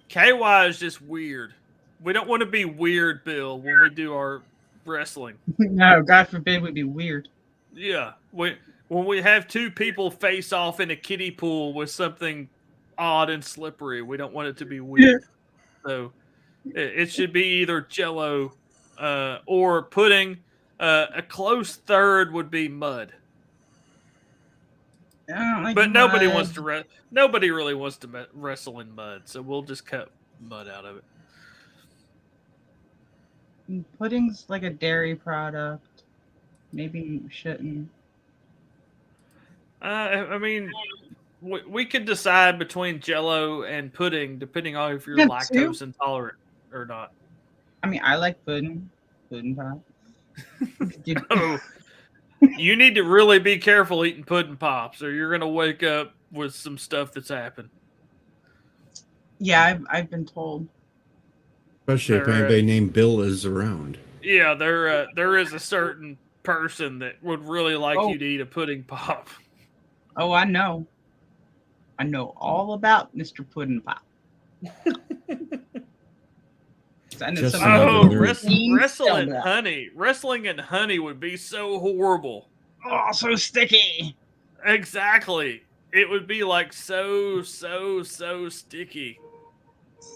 KY is just weird. We don't want to be weird, Bill, when we do our wrestling. No, God forbid we'd be weird. Yeah, when we have 2 people face off in a kiddie pool with something odd and slippery, we don't want it to be weird. Yeah. So it should be either Jello or pudding. A close third would be mud. I don't like But nobody mud. wants to nobody really wants to wrestle in mud, so we'll just cut mud out of it. Pudding's like a dairy product. Maybe you shouldn't. I mean, we could decide between Jello and pudding, depending on if you're Yeah, lactose too. intolerant or not. I mean, I like pudding. Pudding pie. Oh, you need to really be careful eating pudding pops, or you're gonna wake up with some stuff that's happened. Yeah, I've been told. Especially if They're, anybody named Bill is around. Yeah, there is a certain person that would really like you to eat a pudding pop. Oh, I know. I know all about Mr. Pudding Pop. I know Just some Oh, of the wrestling honey. Wrestling and honey would be so horrible. Oh, so sticky. Exactly. It would be like so sticky.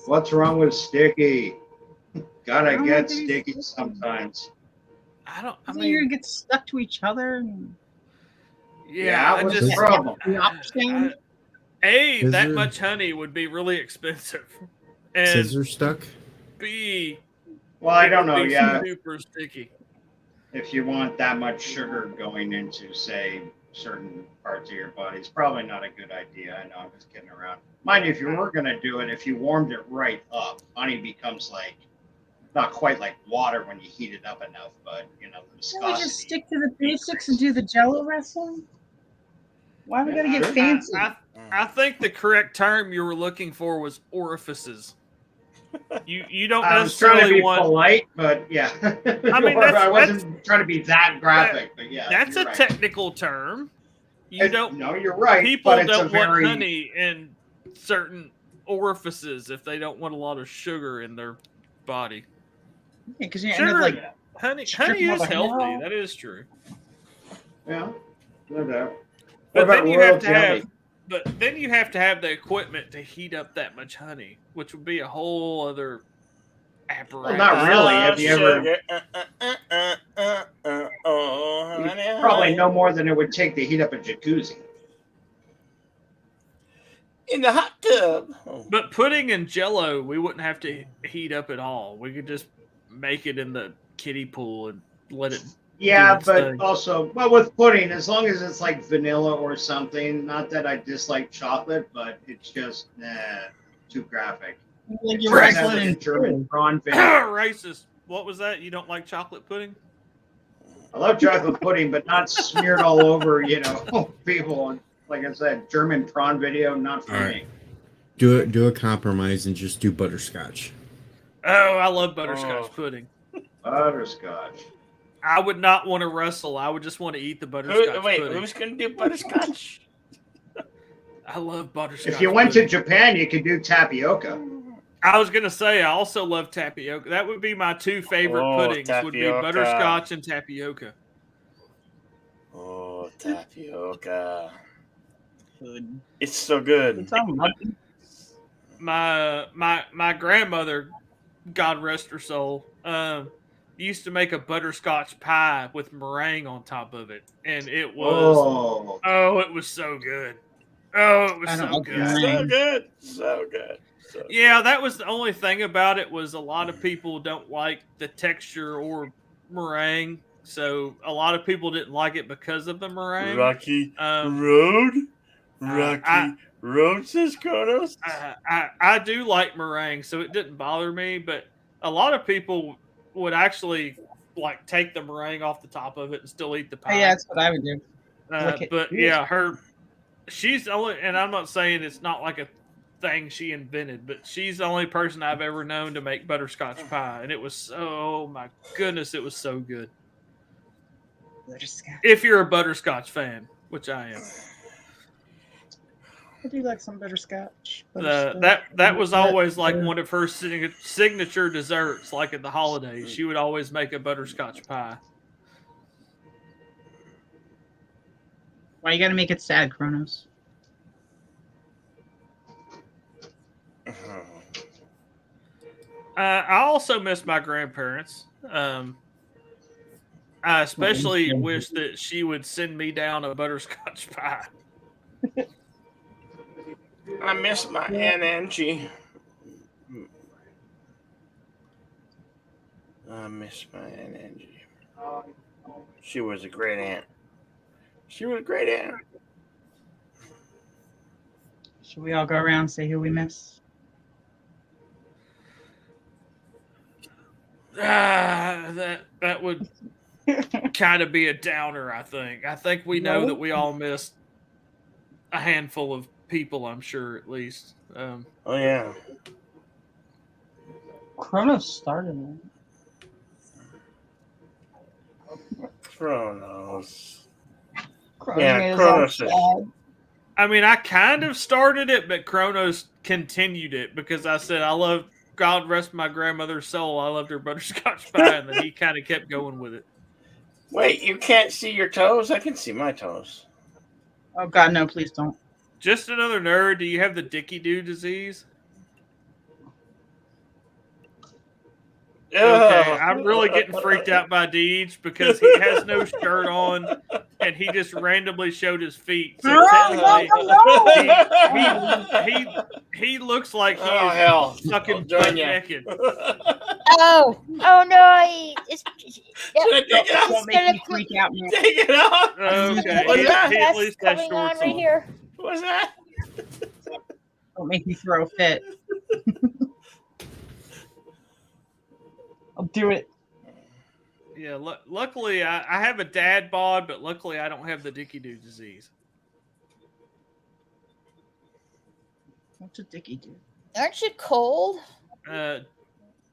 What's wrong with sticky? Gotta get sticky sometimes. I mean, you're gonna get stuck to each other. Yeah, what's the problem? A, that Scissor- much honey would be really expensive. And Scissor stuck? B, Well, I it don't would know. be Yeah, super sticky. if you want that much sugar going into, say, certain parts of your body, it's probably not a good idea. I know, I'm just kidding around. Mind you, if you were going to do it, if you warmed it right up, honey becomes like, not quite like water when you heat it up enough, but, you know, the Can we just viscosity. stick to the basics and do the Jello wrestling? Why we gotta get fancy? I think the correct term you were looking for was orifices. You don't I was trying to necessarily be want. polite, but yeah. I mean, I wasn't trying to be that graphic, but yeah. That's you're a right. technical term. You don't. No, you're right. People but it's don't a very, want honey in certain orifices if they don't want a lot of sugar in their body. Yeah, because you end Sugar, up like honey stripping all is the hair healthy. off. That is true. Yeah, no doubt. But What then about you royal have to jelly? have the equipment to heat up that much honey, which would be a whole other apparatus. Well, not really. Have you ever? Sugar. Probably no more than it would take to heat up a jacuzzi. In the hot tub. But pudding and Jello, we wouldn't have to heat up at all. We could just make it in the kiddie pool and let it. Yeah, do its but thing. also, well, with pudding, as long as it's like vanilla or something. Not that I dislike chocolate, but it's just too graphic. Like It's you're just wrestling like in German prawn vinegar. Racist. What was that? You don't like chocolate pudding? I love chocolate pudding, but not smeared all over, you know, people. And like I said, German prawn video, not for All me. right. Do a compromise and just do butterscotch. Oh, I love butterscotch pudding. Butterscotch. I would not want to wrestle. I would just want to eat the butterscotch Wait, pudding. who's going to do butterscotch? I love butterscotch. If you went to pudding. Japan, you could do tapioca. I was gonna say I also love tapioca. That would be my two favorite puddings. Would be tapioca. butterscotch and tapioca. Oh, tapioca. It's so good. My grandmother, God rest her soul, used to make a butterscotch pie with meringue on top of it, and it was it was so good. Oh, it was so good. So good. So good. So Yeah, that was the only thing about it was a lot of people don't like the texture or meringue, so a lot of people didn't like it because of the meringue. Rocky Um, Road? I- Rocky Road, says Kronos? I do like meringue, so it didn't bother me, but a lot of people would actually like take the meringue off the top of it and still eat the pie. Yeah, that's what I would do. Lick it. But yeah, she's the only, and I'm not saying it's not like a thing she invented, but she's the only person I've ever known to make butterscotch pie, and it was so, my goodness, it was so good. If you're a butterscotch fan, which I am. I do like some butterscotch. That was always like one of her signature desserts, like at the holidays. She would always make a butterscotch pie. Why you gotta make it sad, Kronos? I also miss my grandparents. I especially wish that she would send me down a butterscotch pie. I miss my Aunt Angie. I miss my Aunt Angie. She was a great aunt. She was a great aunt. Should we all go around and say who we miss? That would kind of be a downer, I think. I think we know that we all missed a handful of people, I'm sure, at least. Oh yeah. Kronos started it. Kronos. Kronos Yeah, made us Kronos all is- sad. I mean, I kind of started it, but Kronos continued it because I said I love God rest my grandmother's soul. I loved her butterscotch pie, and then he kind of kept going with it. Wait, you can't see your toes? I can see my toes. Oh God, no! Please don't. Just another nerd. Do you have the Dicky Doo disease? Okay, Ugh. I'm really getting freaked out by Deej because he has no shirt on and he just randomly showed his feet. So technically, he looks like he Oh, is hell. fucking I'll join butt ya. naked. Oh no! It's, Don't make me freak out, man. Take it off. Okay, What's that? he at least has coming shorts on right on. here. What's that? Don't make me throw a fit. I'll do it. Yeah, luckily I have a dad bod, but luckily I don't have the Dicky Doo disease. What's a Dicky Doo? Aren't you cold?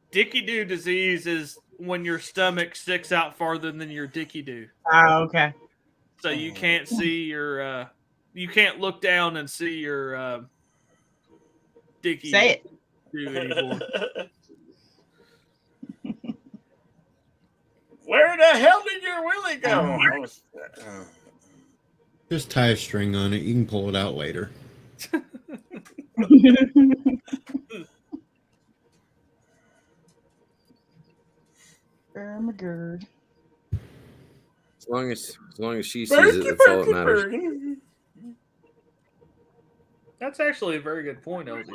Dicky Doo disease is when your stomach sticks out farther than your Dicky Doo. Oh, okay. So you can't see your, you can't look down and see your Dicky Say it. Doo anymore. Where the hell did your willy go? Just tie a string on it. You can pull it out later. Ermagerd. As long as she sees it, that's all that matters. That's actually a very good point, LDG.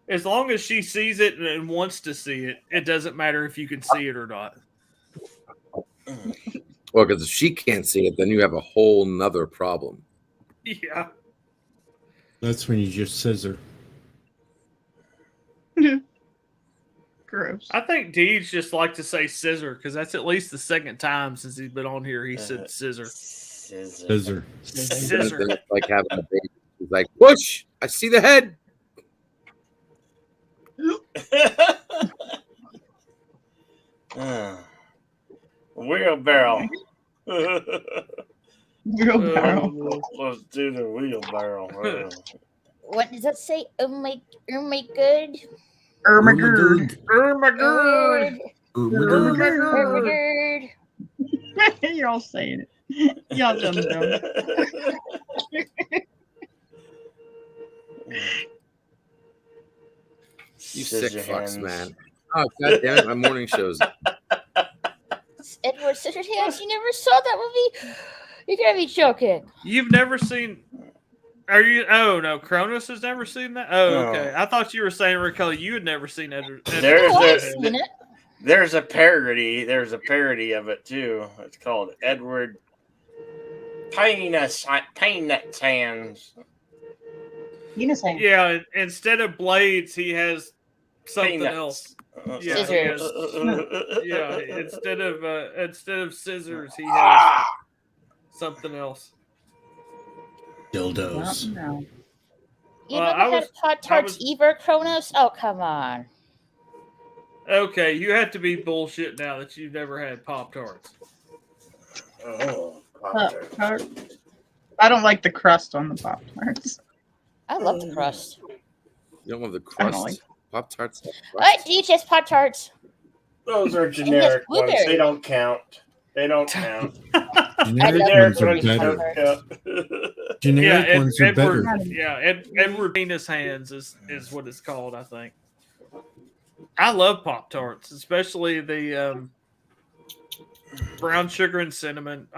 As long as she sees it and wants to see it, it doesn't matter if you can see it or not. Well, because if she can't see it, then you have a whole nother problem. Yeah. That's when you just scissor. Gross. I think Deej just like to say scissor because that's at least the second time since he's been on here he said scissor. Scissor. Scissor. Then it's like having a baby. He's like, push! I see the head. Wheelbarrow. Wheelbarrow. Let's do the wheelbarrow. What does that say? Oh my good. Ermagerd. Ermagerd. Ermagerd. You're all saying it. Y'all dumb. You sick Scissor fucks, hands. man. Oh, God damn it. My morning shows. Edward Scissorhands. You never saw that movie? You gotta be joking. You've never seen. Are you? Oh no, Cronus has never seen that. Oh, No. okay. I thought you were saying, Raquel, you had never seen Edward. There's Oh, I've a seen it. there's a parody. There's a parody of it too. It's called Edward Penis Hands. Penis hands. Yeah, instead of blades, he has something Peanuts. else. Uh, Yeah, Scissors. he has- yeah. Instead of scissors, he has something else. Dildos. No. You Well, never I had was- Pop Tarts either, Kronos? Oh, come on. Okay, you have to be bullshit now that you've never had Pop Tarts. Oh, Pop-Tart. I don't like the crust on the Pop Tarts. I love the crust. You don't want the I don't crust? like- Pop Tarts. What? DHS Pop Tarts. Those are generic ones. blueberry. They don't count. They don't count. Generic Generic ones are ones better. don't count. Generic ones are Edward, better. yeah, Edward Penis Hands is what it's called, I think. I love Pop Tarts, especially the brown sugar and cinnamon.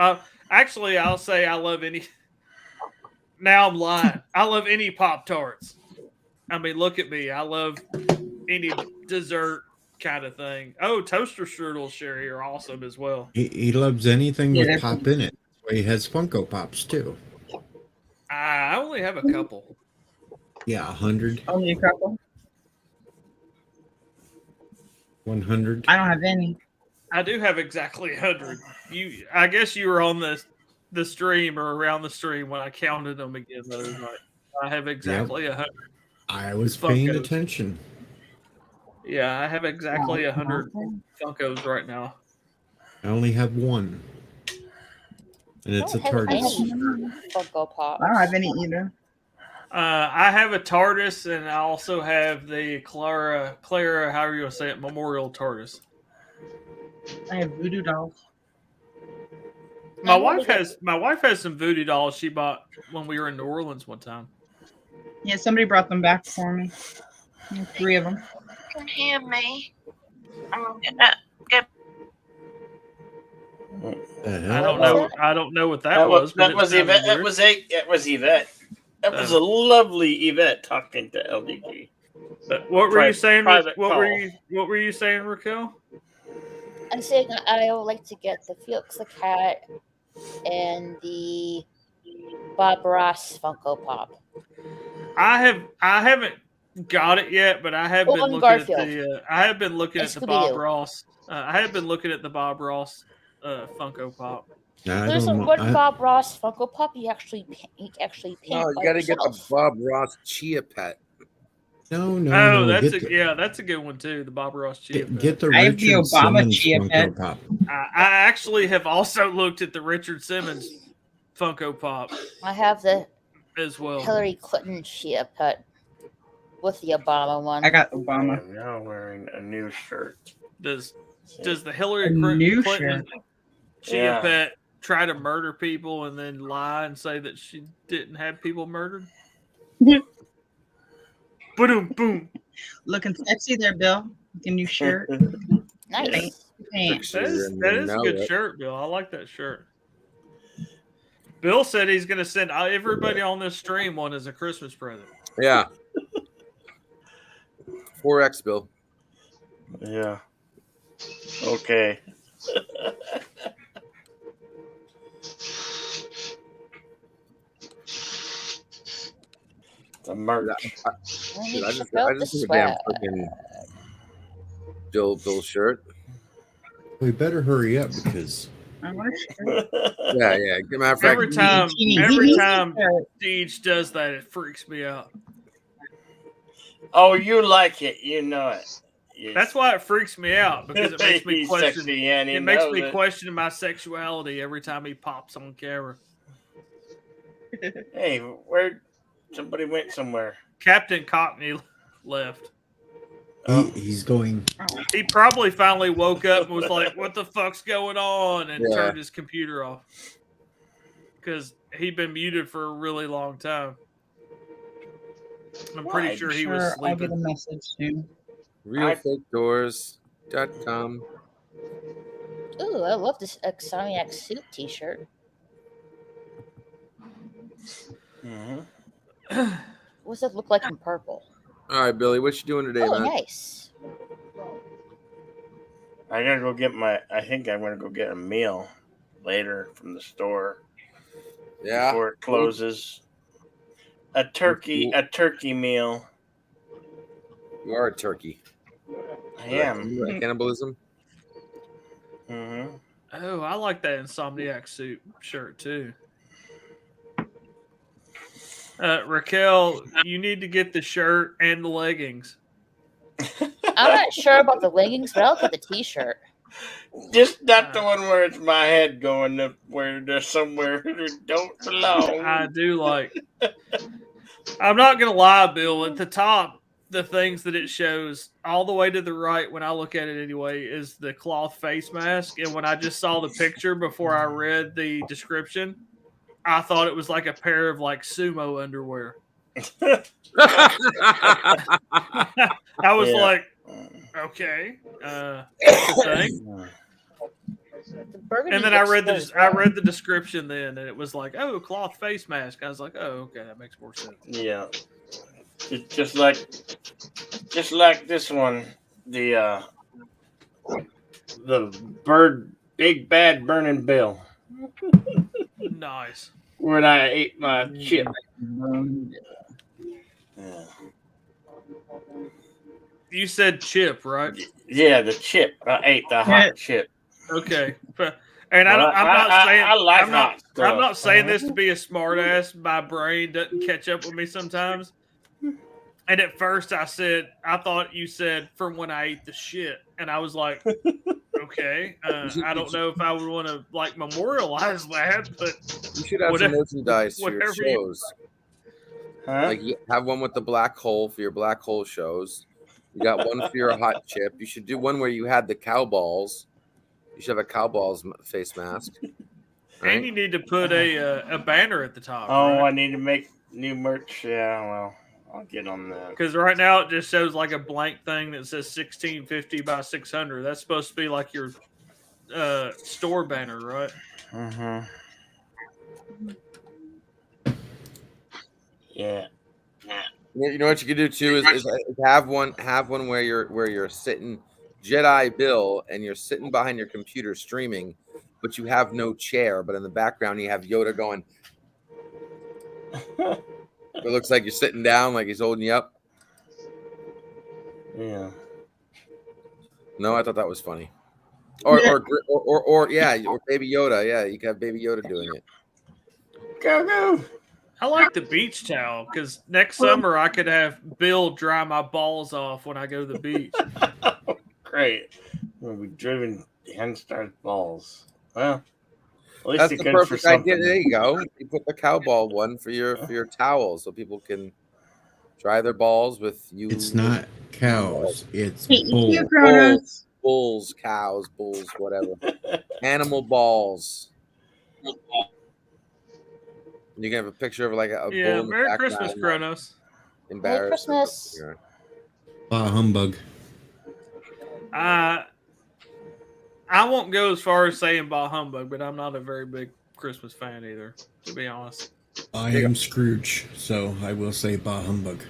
Actually, I'll say I love any. Now I'm lying. I love any Pop Tarts. I mean, look at me. I love any dessert kind of thing. Oh, toaster strudels, Sherry, are awesome as well. He loves anything Yeah, with they're pop in it. That's why he has Funko Pops too. I only have a couple. Yeah, 100, Only a couple. 100. I don't have any. I do have exactly 100. I guess you were on the the stream or around the stream when I counted them again the other night. I have exactly 100. I was paying Funkos. attention. Yeah, I have exactly 100 Funkos right now. I only have one. And it's a I don't have TARDIS. any Funko Pops. I don't have any either. I have a TARDIS, and I also have the Clara, however you want to say it, Memorial TARDIS. I have voodoo dolls. My wife has some voodoo dolls she bought when we were in New Orleans one time. Yeah, somebody brought them back for me. 3 of them. You can hear me. I'm I don't know what that was. That was Yvette. That was Yvette. That was a lovely Yvette talking to LDG. But what were you saying? Private What call. were you saying, Raquel? I'm saying I would like to get the Felix the Cat and the Bob Ross Funko Pop. I haven't got it yet, but I have Oh, been and looking Garfield. at the. I have been looking And at the Bob Scooby-Doo. Ross. I have been looking at the Bob Ross Funko Pop. There's a one Bob Ross Funko Pop you actually paint Oh, you by gotta get the yourself. Bob Ross Chia Pet. No, Oh, no. that's Get that's a good one too. The Bob Ross Chia. get the I have the Richard Obama Simmons Chia Funko Pet. Pop. I actually have also looked at the Richard Simmons Funko Pop I have the as well. Hillary Clinton Chia Pet with the Obama one. I got Obama. I'm now wearing a new shirt. Does the Hillary new Clinton Chia Yeah. Pet try to murder people and then lie and say that she didn't have people murdered? Boom, boom. Looking sexy there, Bill. With your new shirt. Nice. Thanks. That is a good shirt, Bill. I like that shirt. Bill said he's going to send everybody on this stream one as a Christmas present. Yeah. 4X, Bill. Yeah. Okay. The merch. Dude, I just took a damn freaking Bill shirt. We better hurry up because I want a shirt. Yeah. Matter of fact, Every time Deej does that, it freaks me out. Oh, you like it. You know it. That's why it freaks me out, because it makes me He's question. sexy and he It makes knows me it. question my sexuality every time he pops on camera. Hey, where somebody went somewhere. Captain Cockney left. he's going. He probably finally woke up and was like, "What the fuck's going on?" and Yeah. turned his computer off because he'd been muted for a really long time. I'm pretty sure he was I'll get a sleeping. message soon. RealFakeDoors.com. Ooh, I love this Exoniac suit T-shirt. What's it look like in purple? All right, Billy, what you doing today, Oh, man? nice. I gotta go get I think I'm gonna go get a meal later from the store. Yeah. Before it closes. A turkey meal. You are a turkey. I am. You like cannibalism? Mm-hmm. Oh, I like that Insomniac suit shirt too. Raquel, you need to get the shirt and the leggings. I'm not sure about the leggings, but I'll get the T-shirt. Just not the one where it's my head going up where there's somewhere that don't belong. I do like. I'm not gonna lie, Bill. At the top, the things that it shows all the way to the right, when I look at it anyway, is the cloth face mask. And when I just saw the picture before I read the description, I thought it was like a pair of like sumo underwear. I was Yeah. like, okay, that's the thing. Burgundy And then I looks read good the as I well. read the description then, and it was like, oh, cloth face mask. I was like, oh, okay, that makes more sense. Yeah. Just like this one, the big bad burning bill. Nice. When I ate my chip. You said chip, right? Yeah, the chip. I ate the hot chip. Okay. And Well, I'm not saying I like I'm not hot stuff. I'm not saying this to be a smart ass. My brain doesn't catch up with me sometimes. And at first I thought you said from when I ate the shit, and I was like, okay, I don't know if I would want to like memorialize that, but You should have some merchandise for your whatever you- shows. Like you have one with the black hole for your black hole shows. You got one for your hot chip. You should do one where you had the cow balls. You should have a cow balls face mask. Right? And you need to put a banner at the top. Oh, right? I need to make new merch. Yeah, well, I'll get on that. Because right now it just shows like a blank thing that says 1650 by 600. That's supposed to be like your store banner, right? Mm-hmm. Yeah. You know what you could do too is have one where you're sitting Jedi Bill and you're sitting behind your computer streaming, but you have no chair, but in the background you have Yoda going. It looks like you're sitting down, like he's holding you up. Yeah. No, I thought that was funny. Or yeah, or Baby Yoda. Yeah, you could have Baby Yoda doing it. Go. I like the beach towel because next summer I could have Bill dry my balls off when I go to the beach. Great. We'll be driven Henstar's balls. Well, at least That's you're the good for perfect idea. something. There you go. You put the cow ball one for your towel, so people can dry their balls with you. It's not cows. It's Hey, bulls. you Kronos. Bulls, cows, bulls, whatever. Animal balls. You can have a picture of like a bull Yeah, in the Merry background. Christmas, Kronos. Embarrassed. Merry Christmas. Humbug. I won't go as far as saying bah humbug, but I'm not a very big Christmas fan either, to be honest. I am Scrooge, so I will say bah humbug.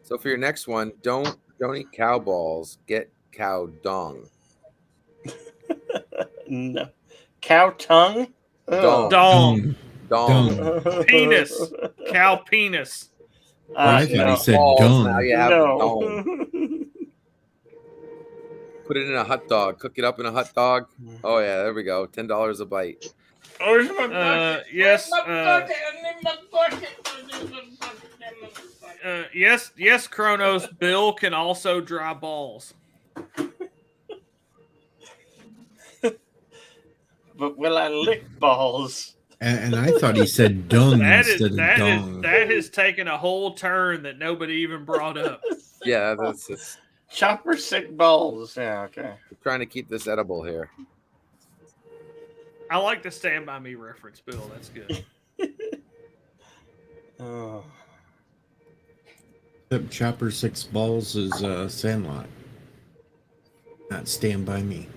So for your next one, don't eat cow balls. Get cow dung. No. Cow tongue? Dong. Dong. Dong. Penis. Cow penis. I thought he said balls, dung. Now you have No. dong. Put it in a hot dog. Cook it up in a hot dog. Oh yeah, there we go. $10 a bite. Where's my bucket? Yes. Where's my bucket? I need my bucket. Yes, Kronos. Bill can also dry balls. But will I lick balls? And I thought he said dung That instead of dong. that has taken a whole turn that nobody even brought up. Yeah, that's it's Chopper sick balls. Yeah, okay. we're trying to keep this edible here. I like the Stand By Me reference, Bill. That's good. Oh. Except Chopper Six Balls is Sandlot. Not Stand By Me.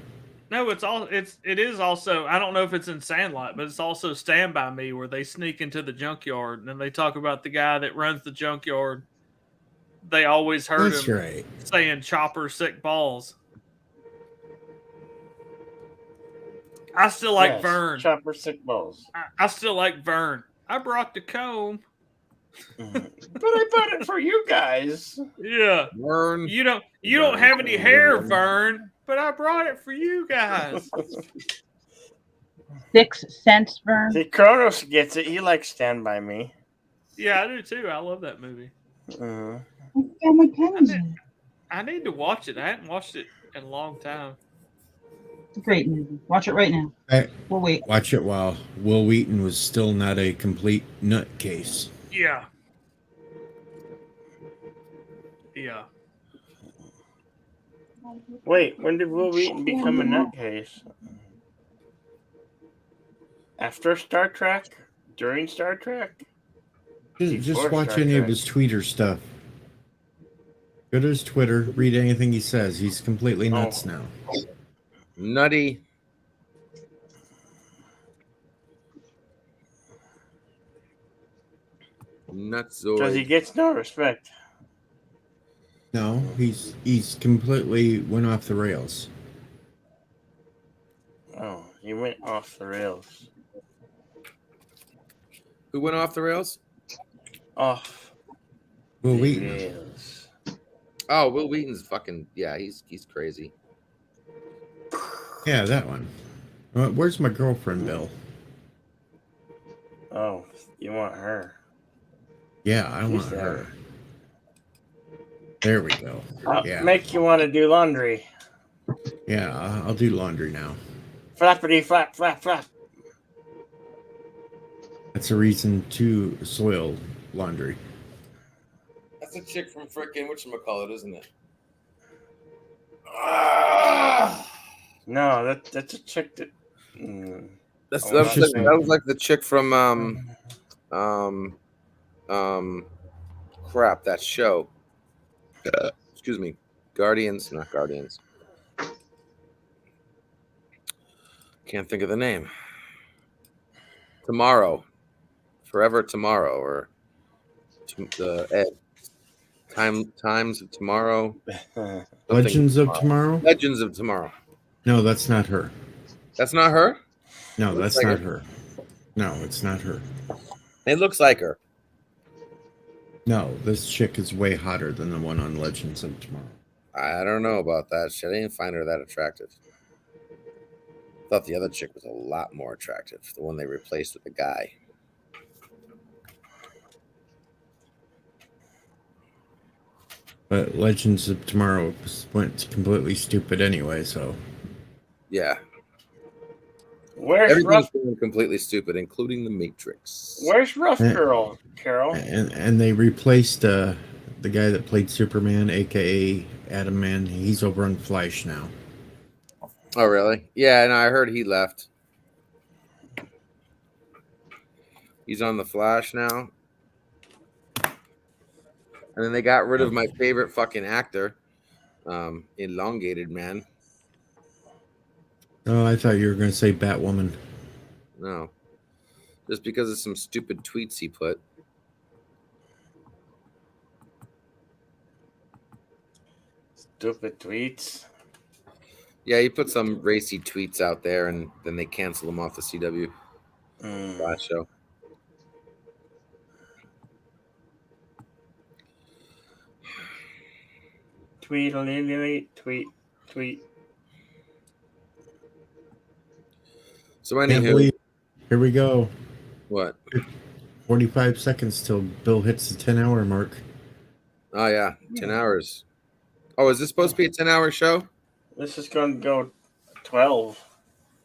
No, it is also, I don't know if it's in Sandlot, but it's also Stand By Me where they sneak into the junkyard and they talk about the guy that runs the junkyard. They always heard That's him right. saying Chopper sick balls. I still like Yes, Vern. Chopper sick balls. I still like Vern. I brought the comb. But I bought it for you guys. Yeah. Vern. You don't have any hair, Vern, but I brought it for you guys. 6 cents, Vern. See, Kronos gets it. He likes Stand By Me. Yeah, I do too. I love that movie. Uh-huh. I need to watch it. I hadn't watched it in a long time. It's a great movie. Watch it right now. We'll wait. Watch it while Will Wheaton was still not a complete nutcase. Yeah. Yeah. Wait, when did Will Wheaton become a nutcase? After Star Trek? During Star Trek? Just Before watch Star any of Trek. his Twitter stuff. Go to his Twitter, read anything he says. He's completely nuts now. Nutty. Nutzoid. Because he gets no respect. No, he's completely went off the rails. Oh, he went off the rails. Who went off the rails? Off Will the Wheaton. rails. Oh, Will Wheaton's fucking he's crazy. Yeah, that one. Where's my girlfriend, Bill? Oh, you want her? Yeah, I She's want there. her. There we go. I'll Yeah, make you want to do laundry. yeah. I'll do laundry now. Flappity flap, flap, flap. That's a reason to soil laundry. That's a chick from frickin' whatchamacallit, isn't it? No, that's a chick that. That Oh, was like the chick from crap, that show. Excuse me. Guardians, not Guardians. Can't think of the name. Tomorrow. Forever Tomorrow, or Times of Tomorrow. Legends of Tomorrow? Legends of Tomorrow. No, that's not her. That's not her? No, Looks that's like not her. her. No, it's not her. It looks like her. No, this chick is way hotter than the one on Legends of Tomorrow. I don't know about that shit. I didn't find her that attractive. Thought the other chick was a lot more attractive. The one they replaced with the guy. But Legends of Tomorrow went completely stupid anyway, so. Yeah. Where's Everything's Rough? going completely stupid, including the Matrix. Where's Rough Eh. Girl, Carol? And they replaced the guy that played Superman, aka Adam Man. He's over on Flash now. Oh, really? Yeah, and I heard he left. He's on the Flash now. And then they got rid of my favorite fucking actor, Elongated Man. Oh, I thought you were going to say Batwoman. No. Just because of some stupid tweets he put. Stupid tweets. Yeah, he put some racy tweets out there, and then they canceled him off the CW last show. Tweet. So Can't anywho, believe. Here we go. what? 45 seconds till Bill hits the 10-hour mark. Oh yeah, 10 hours. Oh, is this supposed to be a 10-hour show? This is going to go 12.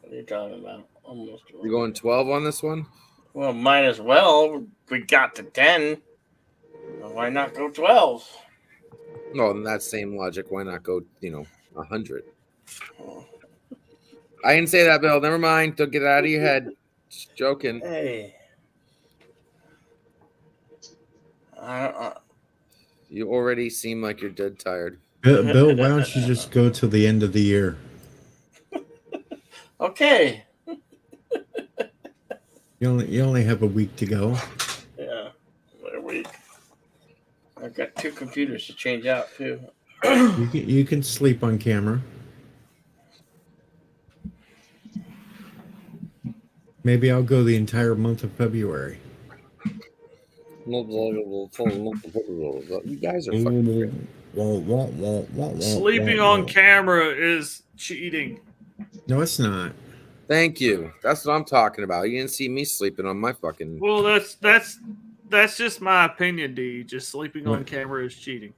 What are you talking about? Almost. You're going 12 on this one? Well, might as well. We got to 10. Why not go 12? No, in that same logic, why not go, 100? I didn't say that, Bill. Never mind. Don't get it out of your head. Just joking. Hey. You already seem like you're dead tired. Bill, why don't you just go till the end of the year? Okay. You only have a week to go. Yeah. A week. I've got 2 computers to change out, too. You can sleep on camera. Maybe I'll go the entire month of February. You guys are fucking. Sleeping on camera is cheating. No, it's not. Thank you. That's what I'm talking about. You didn't see me sleeping on my fucking. Well, that's just my opinion, D. Just sleeping on What? camera is cheating.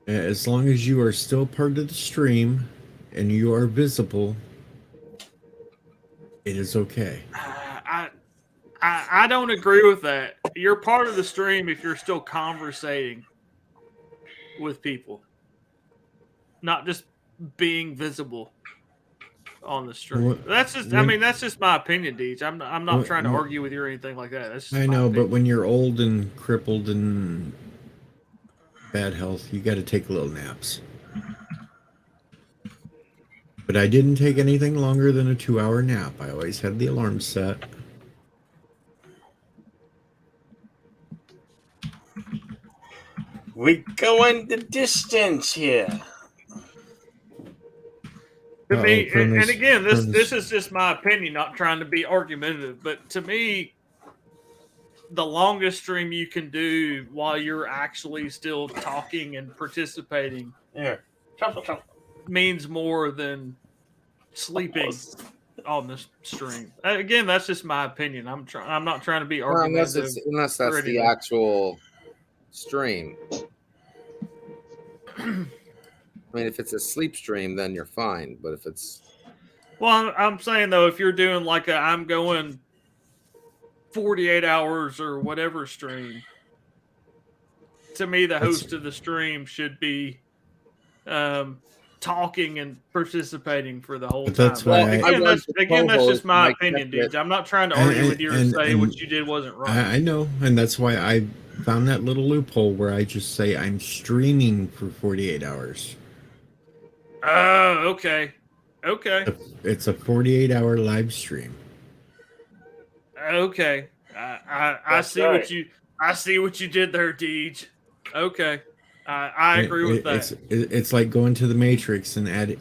As long as you are still part of the stream and you are visible, it is okay. I don't agree with that. You're part of the stream if you're still conversating with people, not just being visible on the stream. Well, That's just, that's just my opinion, Deej. I'm not Well, trying to well, argue with you or anything like that. That's just I my know, opinion. but when you're old and crippled and bad health, you got to take little naps. But I didn't take anything longer than a 2-hour nap. I always had the alarm set. We going the distance here. To me, Uh-oh, and Premise- again, Premise- this is just my opinion, not trying to be argumentative, but to me, the longest stream you can do while you're actually still talking and participating Yeah. means more than sleeping on this stream. Again, that's just my opinion. I'm not trying to be Well, unless argumentative. that's or the anything. actual stream. I mean, if it's a sleep stream, then you're fine. But if it's Well, I'm saying though, if you're doing like I'm going 48 hours or whatever stream, to me, the host of the stream should be talking and participating for the whole But time. that's why Again, that's just my Mike opinion, Beckett. dude. I'm not trying to argue with you or say and what you did wasn't right. I know, and that's why I found that little loophole where I just say I'm streaming for 48 hours. Oh, okay. Okay. It's a 48-hour live stream. Okay. I That's see right. I see what you did there, Deej. Okay. I agree with that. It's like going to the Matrix and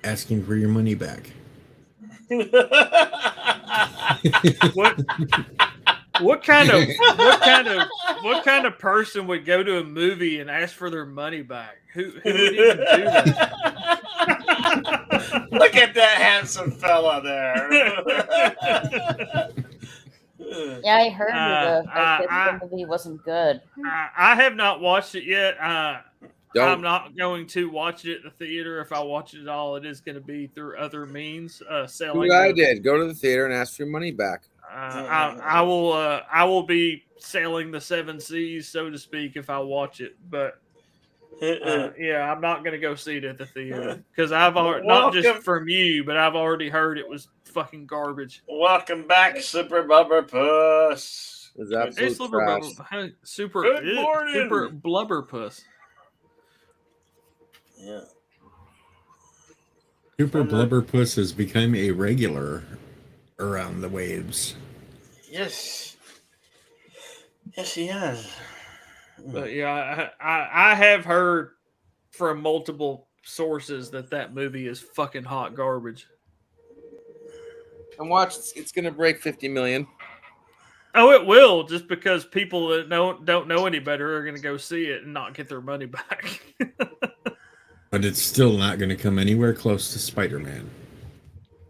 asking for your money back. What kind of person would go to a movie and ask for their money back? Who would even do that? Look at that handsome fella there. Yeah, I heard the movie wasn't good. I have not watched it yet. Don't. I'm not going to watch it at the theater. If I watch it at all, it is going to be through other means. do Selling. what I did. Go to the theater and ask for your money back. I will be sailing the 7 seas, so to speak, if I watch it. But yeah, I'm not going to go see it at the theater because I've already, not just Welcome. from you, but I've already heard it was fucking garbage. Welcome back, Super Bubber Puss. It's Hey, absolute Super trash. Bubble, super, Good morning. super blubber puss. Yeah. Super Blubberpuss has become a regular around the waves. Yes. Yes, he has. But yeah, I have heard from multiple sources that movie is fucking hot garbage. And watch, it's going to break 50 million. Oh, it will, just because people that don't know any better are going to go see it and not get their money back. But it's still not going to come anywhere close to Spider-Man.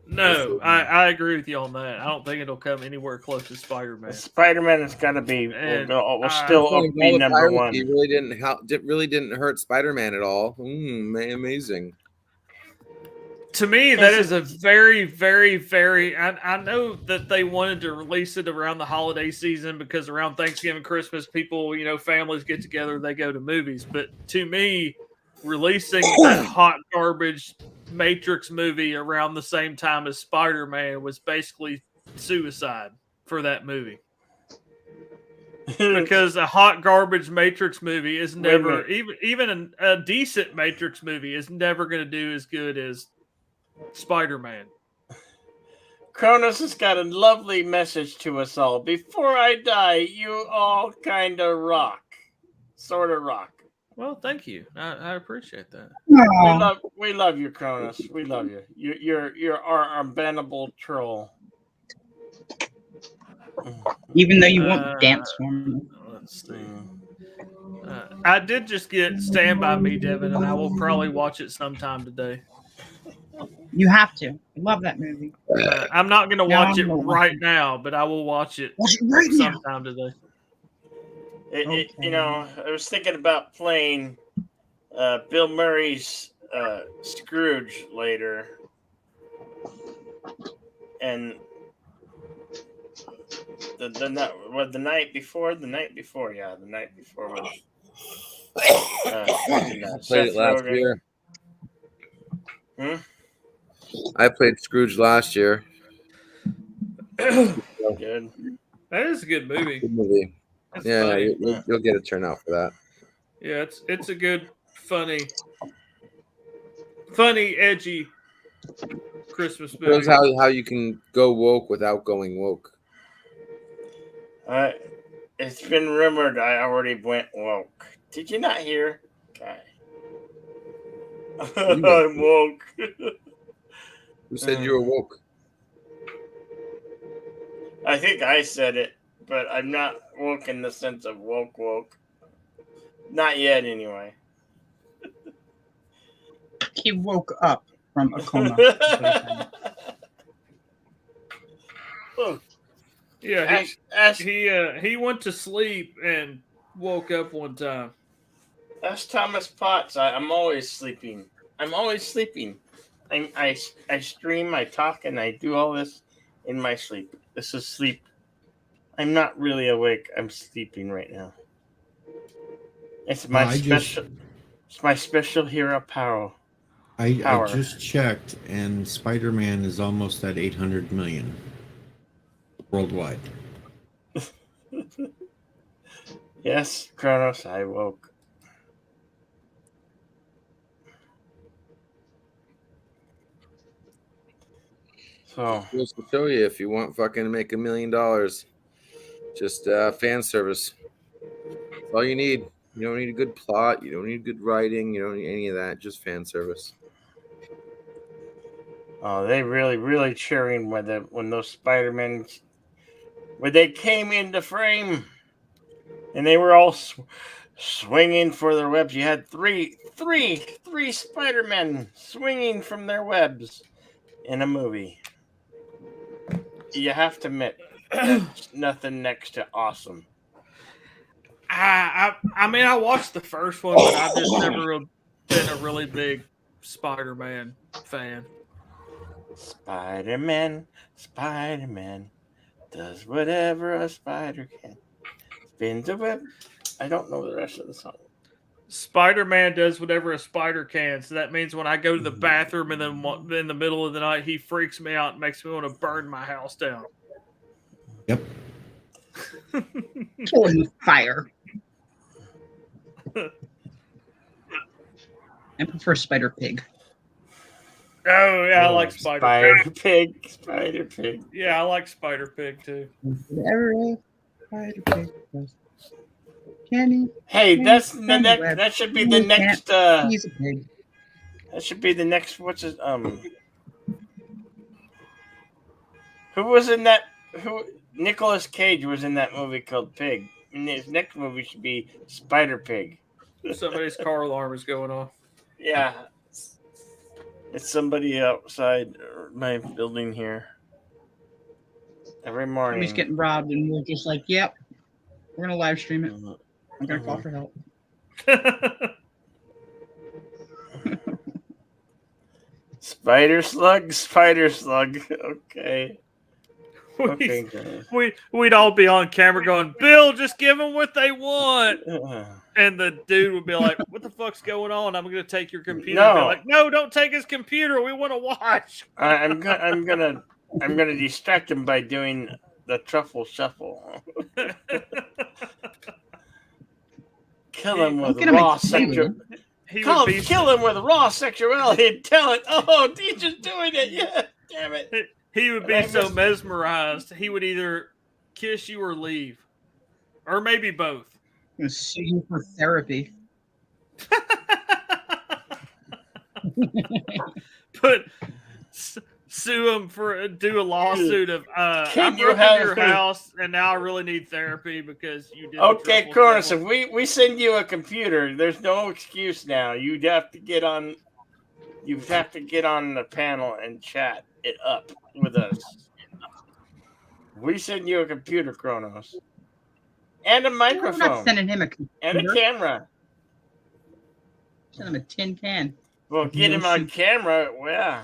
No, I agree with you on that. I don't think it'll come anywhere close to Spider-Man. Spider-Man has got to be. And, will still All be the number piracy one. really didn't hurt Spider-Man at all. Amazing. To me, that is a very, very, very. I know that they wanted to release it around the holiday season because around Thanksgiving, Christmas, people, families get together, they go to movies. But to me, releasing that hot garbage Matrix movie around the same time as Spider-Man was basically suicide for that movie. Because a hot garbage Matrix movie is never, even a decent Matrix movie is never going to do as good as Spider-Man. Cronus has got a lovely message to us all. Before I die, you all kind of rock. Sort of rock. Well, thank you. I appreciate that. We love you, Cronus. We love you. You're our unbannable troll. Even though you won't dance for me. Let's see. I did just get Stand By Me, Devin, and I will probably watch it sometime today. You have to. I love that movie. I'm not going to No, watch it I'm gonna watch right now, but I will watch it right now. sometime today. I was thinking about playing Bill Murray's Scrooge later, and the night before was I played it last year. I played Scrooge last year. Good. That is a good movie. Good movie. That's Yeah, funny. you'll get a turnout for that. Yeah, it's a good, funny, edgy Christmas movie. Shows how you can go woke without going woke. It's been rumored I already went woke. Did you not hear? Okay. I'm woke. Who said you were woke? I think I said it, but I'm not woke in the sense of woke. Not yet, anyway. He woke up from a coma. Look, Yeah, Ask he went to sleep and woke up one time. Thomas Potts. I'm always sleeping. I'm always sleeping. I stream, I talk, and I do all this in my sleep. This is sleep. I'm not really awake. I'm sleeping right now. It's my special. It's my special hero power. I just checked, and Spider-Man is almost at 800 million worldwide. Yes, Kronos, I woke. So Just to show you, if you want fucking make $1 million, just fan service. That's all you need. You don't need a good plot. You don't need good writing. You don't need any of that. Just fan service. oh, they really cheering when those Spider-Men when they came into frame, and they were all swinging for their webs. You had three Spider-Men swinging from their webs in a movie. You have to admit, that's nothing next to awesome. I mean, I watched the first one, but I've just never been a really big Spider-Man fan. Spider-Man does whatever a spider can. Spins a web. I don't know the rest of the song. Spider-Man does whatever a spider can. So that means when I go to the bathroom and then in the middle of the night, he freaks me out and makes me want to burn my house down. Yep. Kill him with fire. I prefer Spider Pig. Oh yeah, I like Spider Pig. Spider Pig. Yeah, I like Spider Pig too. Whatever Spider Pig does. Kenny. Hey, that's the next. That should be the next. He's a pig. That should be the next. What's his Who was in that? Nicolas Cage was in that movie called Pig. And his next movie should be Spider Pig. Somebody's car alarm is going off. Yeah. It's somebody outside my building here. Every morning. Somebody's getting robbed, and we're just like, yep, we're going to live stream it. I'm going to call for help. Spider slug. Okay. We'd all be on camera going, Bill, just give them what they want. And the dude would be like, what the fuck's going on? I'm going to take your computer. No. And be like, no, don't take his computer. We want to watch. I'm gonna distract him by doing the truffle shuffle. Kill him with raw sexual. Kill him with raw sexuality and talent. Oh, he's just doing it. Yeah, damn it. He would be so mesmerized, he would either kiss you or leave. Or maybe both. I'm going to sue you for therapy. Sue him do a lawsuit of I Can you broke have into your house and now I really need therapy because you did. Okay, Cronus, if we send you a computer, there's no excuse now. You'd have to get on. You have to get on the panel and chat it up with us. We send you a computer, Kronos, and a microphone. We're not sending him a computer. And a camera. Send him a tin can. Well, get him on camera. Well,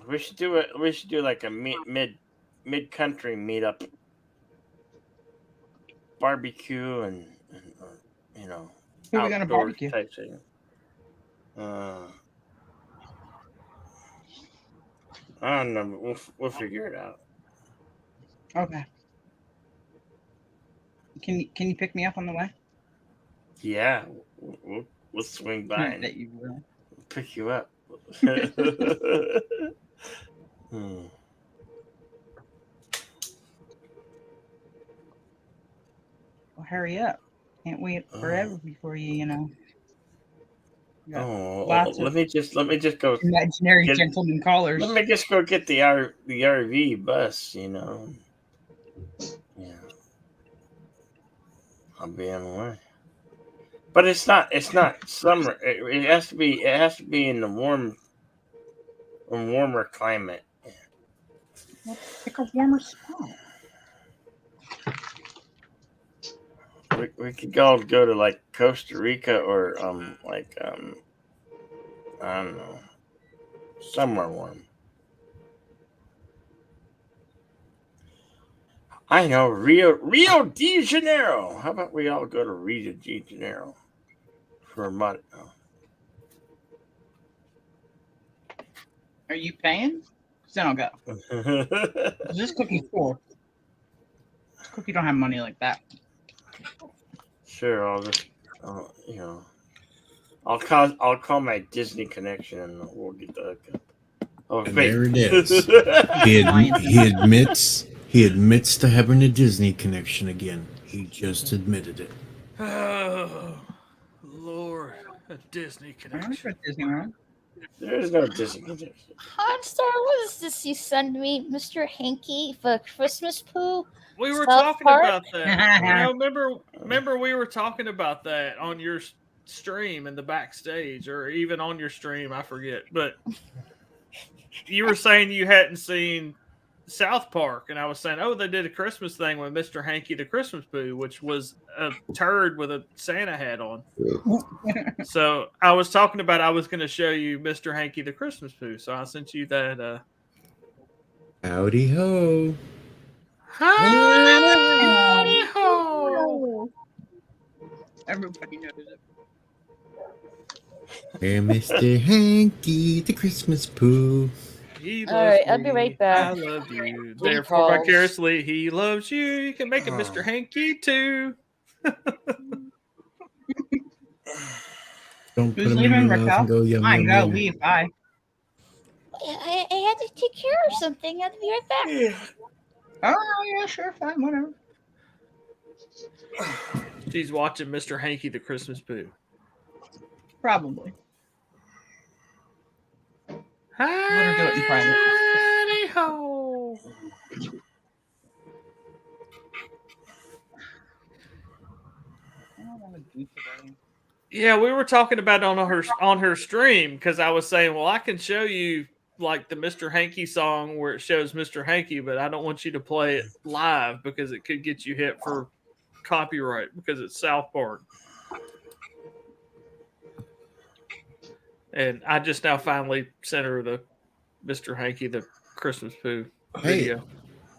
we should do it. We should do like a mid country meetup, barbecue, and you know, who are we gonna barbecue? Type thing. I don't know. We'll figure it out. Okay. Can you pick me up on the way? Yeah, we'll swing by and that you will. Pick you up. Well, hurry up. Can't wait forever before you know. Let me just go. Imaginary gentleman callers. Let me just go get the RV bus. You know. Yeah. I'll be on the way. But it's not summer. It has to be. It has to be in the warmer climate. Pick a warmer spot. We could all go to like Costa Rica or I don't know, somewhere warm. I know, Rio de Janeiro. How about we all go to Rio de Janeiro for a month? Are you paying? Because then I'll go. This cookie's poor. This cookie don't have money like that. Sure, I'll just, I'll call my Disney connection and we'll get the hookup. Oh, And wait. there it is. He admits to having a Disney connection again. He just admitted it. Oh, Lord, a Disney connection. There's no Disney connection. Hotstar, what is this you send me, Mr. Hanky, for Christmas poo? We were South talking Park? about that. Remember we were talking about that on your stream in the backstage, or even on your stream, I forget. But you were saying you hadn't seen South Park, and I was saying, oh, they did a Christmas thing with Mr. Hanky the Christmas Poo, which was a turd with a Santa hat on. So I was talking about I was going to show you Mr. Hanky the Christmas Poo, so I sent you that. Howdy ho. Howdy ho! Everybody knows it. Hey, Mr. Hanky, the Christmas poo. He All loves right, I'll be right me, back. I love you. Phone Therefore, calls. vicariously, he loves you. You can make it Mr. Hanky too. Don't put Who's him in leaving, your mouth Raquel? and go yum I yum gotta yum. leave. Bye. I had to take care of something. I'll be right back. Oh, yeah, sure, fine, whatever. She's watching Mr. Hanky the Christmas Poo. Probably. Let her do it in private. Howdy ho! Yeah, we were talking about it on her stream because I was saying, well, I can show you like the Mr. Hanky song where it shows Mr. Hanky, but I don't want you to play it live because it could get you hit for copyright because it's South Park. And I just now finally sent her the Mr. Hanky the Christmas Poo video. Hey,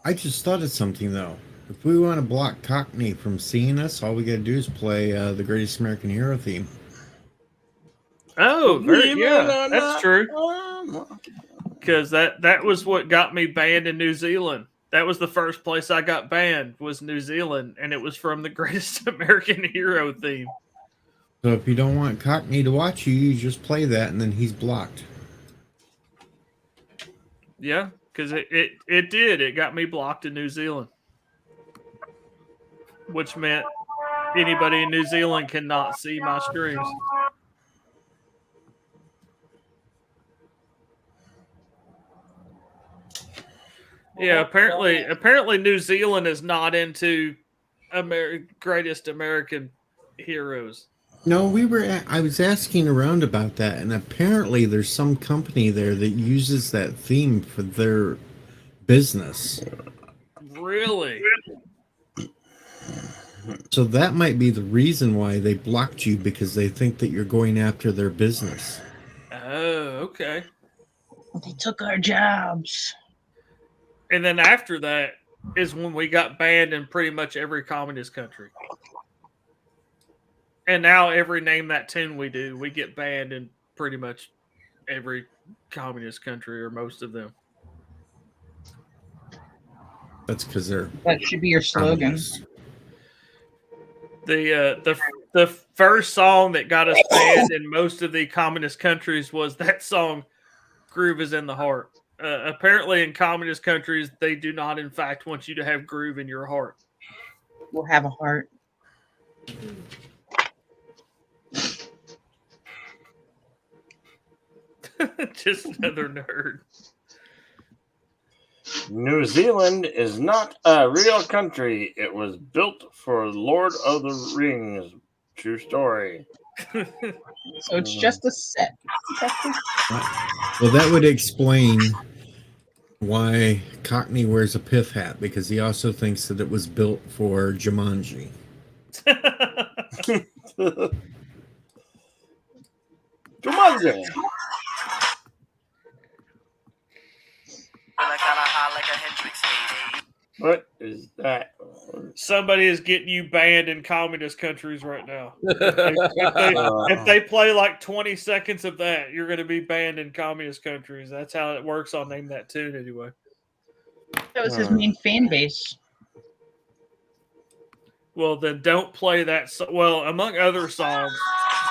I just thought of something though. If we want to block Cockney from seeing us, all we got to do is play the Greatest American Hero theme. Oh, yeah, that's true. Because that was what got me banned in New Zealand. That was the first place I got banned was New Zealand, and it was from the Greatest American Hero theme. So if you don't want Cockney to watch you, you just play that, and then he's blocked. Yeah, because it did. It got me blocked in New Zealand, which meant anybody in New Zealand cannot see my streams. Yeah, apparently New Zealand is not into Greatest American Heroes. No, I was asking around about that, and apparently there's some company there that uses that theme for their business. Really? So that might be the reason why they blocked you, because they think that you're going after their business. Oh, okay. They took our jobs. And then after that is when we got banned in pretty much every communist country. And now every Name That Tune we do, we get banned in pretty much every communist country or most of them. That's because they're... That should be your slogan. The first song that got us banned in most of the communist countries was that song, Groove is in the Heart. Apparently in communist countries, they do not, in fact, want you to have groove in your heart. We'll have a heart. Just another nerd. New Zealand is not a real country. It was built for Lord of the Rings True story. So it's just a set. Well, that would explain why Cockney wears a pith hat, because he also thinks that it was built for Jumanji. Jumanji. What is that? Somebody is getting you banned in communist countries right now. If they play like 20 seconds of that, you're going to be banned in communist countries. That's how it works. I'll name that tune anyway. That was his main fan base. Well, then don't play that. Well, among other songs,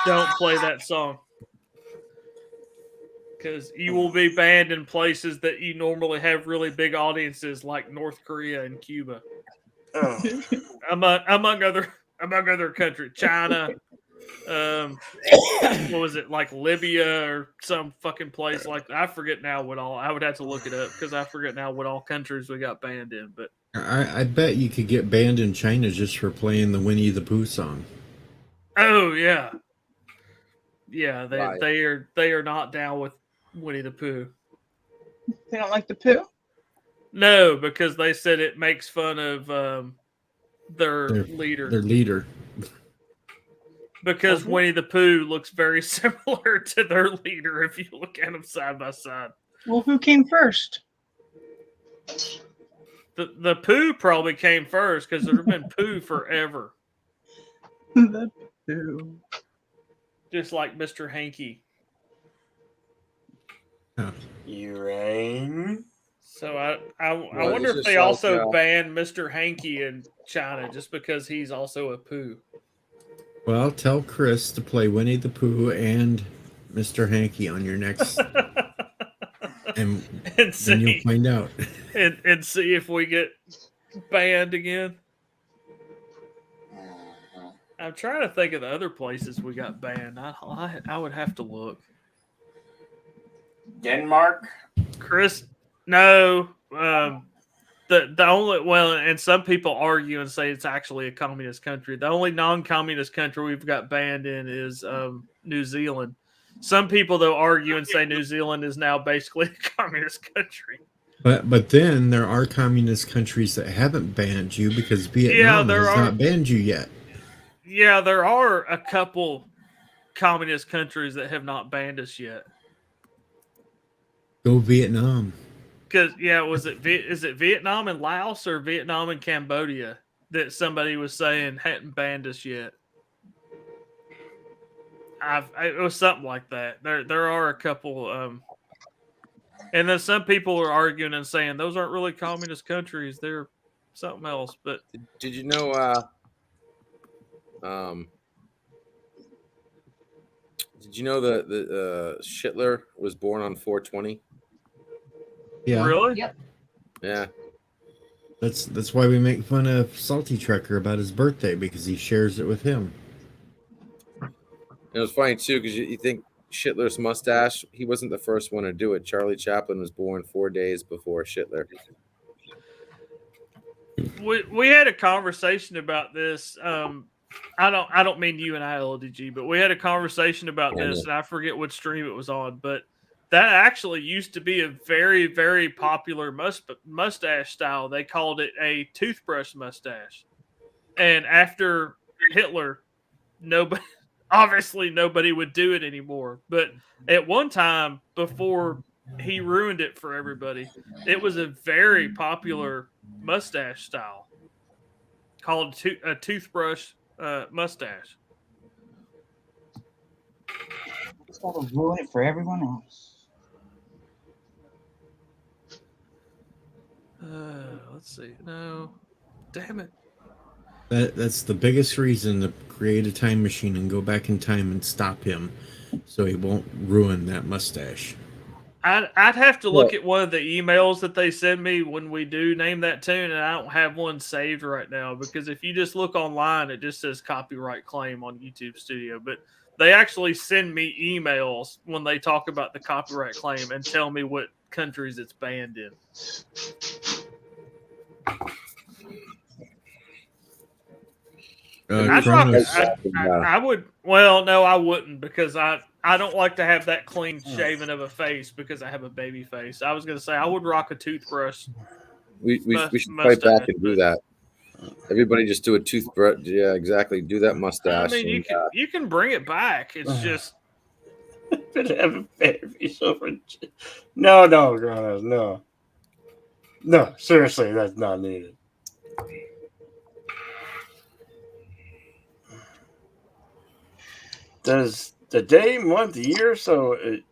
don't play that song. Because you will be banned in places that you normally have really big audiences, like North Korea and Cuba. Oh. among other countries, China. What was it, like Libya or some fucking place like that? I forget now what all. I would have to look it up because I forget now what all countries we got banned in. But I bet you could get banned in China just for playing the Winnie the Pooh song. oh yeah, yeah, Right. they are not down with Winnie the Pooh. They don't like the Pooh? No, because they said it makes fun of their leader. Their leader. Because Winnie the Pooh looks very similar to their leader if you look at them side by side. Well, who came first? The Pooh probably came first because there's been Pooh forever. The Pooh. Just like Mr. Hanky. You rain. So I Well, wonder it's if just they like, also banned Mr. Hanky in China just because he's also a Pooh. Well, tell Chris to play Winnie the Pooh and Mr. Hanky on your next, and then you'll find out. and see if we get banned again. I'm trying to think of the other places we got banned. I would have to look. Denmark. Chris, no. The only and some people argue and say it's actually a communist country. The only non-communist country we've got banned in is New Zealand. Some people though argue and say New Zealand is now basically a communist country. But then there are communist countries that haven't banned you because Vietnam has not banned you yet. Yeah, there are a couple communist countries that have not banned us yet. Go Vietnam. Because is it Vietnam and Laos or Vietnam and Cambodia that somebody was saying hadn't banned us yet? It was something like that. There are a couple, and then some people are arguing and saying those aren't really communist countries; they're something else. But Did you know? Did you know that the Hitler was born on 420? Yeah. Really? Yep. Yeah. That's why we make fun of Salty Trekker about his birthday, because he shares it with him. It was funny too because you think Hitler's mustache. He wasn't the first one to do it. Charlie Chaplin was born 4 days before Hitler. we had a conversation about this. I don't mean you and I, LDG, but we had a conversation about this, and I forget what stream it was on, but that actually used to be a very, very popular mustache style. They called it a toothbrush mustache. And after Hitler, nobody would do it anymore. But at one time, before he ruined it for everybody, it was a very popular mustache style called a toothbrush mustache. It's got to ruin it for everyone else. Let's see. No, damn it. That's the biggest reason to create a time machine and go back in time and stop him, so he won't ruin that mustache. I'd have to look at one of the emails that they send me when we do name that tune, and I don't have one saved right now because if you just look online, it just says copyright claim on YouTube Studio. But they actually send me emails when they talk about the copyright claim and tell me what countries it's banned in. I would. Well, no, I wouldn't because I don't like to have that clean shaven of a face because I have a baby face. I was gonna say I would rock a toothbrush. We should fight back and do that. Everybody just do a toothbrush. Yeah, exactly. Do that mustache. I mean, you can bring it back. It's just. Have a baby over. No, no. Seriously, that's not needed. Does the day, month, year, so it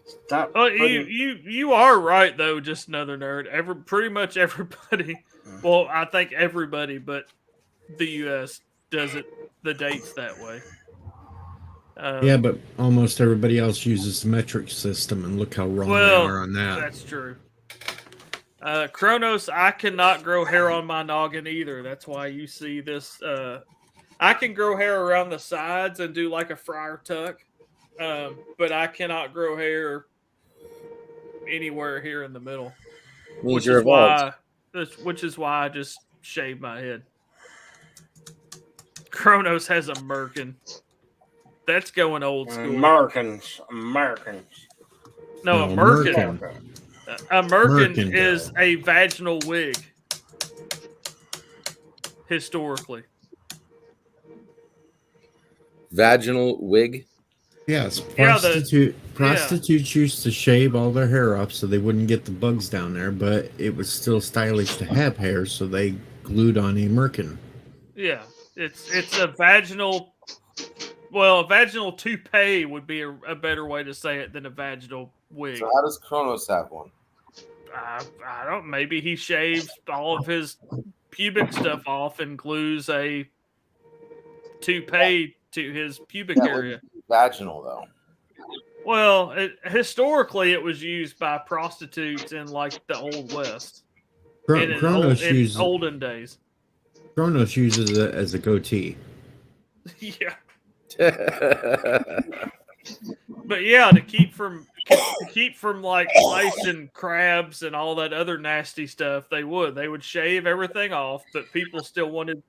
stop? Oh, you are right though. Just another nerd. Pretty much everybody. Well, I think everybody, but the U.S. does it the dates that way. Yeah, but almost everybody else uses the metric system, and look how wrong they are on that. That's true. Kronos, I cannot grow hair on my noggin either. That's why you see this. I can grow hair around the sides and do like a friar tuck, but I cannot grow hair anywhere here in the middle. Which is why I just shave my head. Kronos has a merkin. That's going old school. Americans. No, a merkin. A merkin is a vaginal wig. Historically. Vaginal wig? Yes, prostitutes used to shave all their hair off so they wouldn't get the bugs down there, but it was still stylish to have hair, so they glued on a merkin. Yeah, it's a vaginal. Well, a vaginal toupee would be a better way to say it than a vaginal wig. So how does Kronos have one? I don't. Maybe he shaves all of his pubic stuff off and glues a toupee to his pubic area. Vaginal though. Well, historically, it was used by prostitutes in like the Old West. In olden days. Kronos uses it as a goatee. Yeah. But yeah, to keep from like lice and crabs and all that other nasty stuff, they would shave everything off, but people still wanted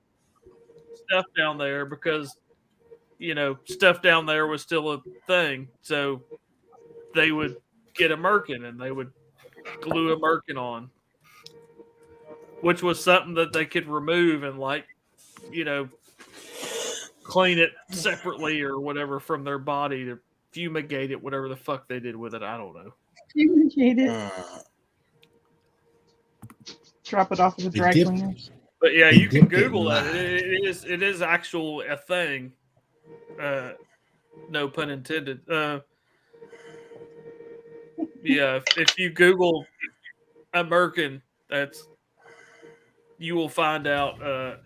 stuff down there because stuff down there was still a thing. So they would get a merkin and they would glue a merkin on, which was something that they could remove and clean it separately or whatever from their body to fumigate it, whatever the fuck they did with it. I don't know. Fumigate it. Drop it off at the dry cleaners. But yeah, you can Google that. It is actual a thing. No pun intended. Yeah, if you Google a merkin, you will find out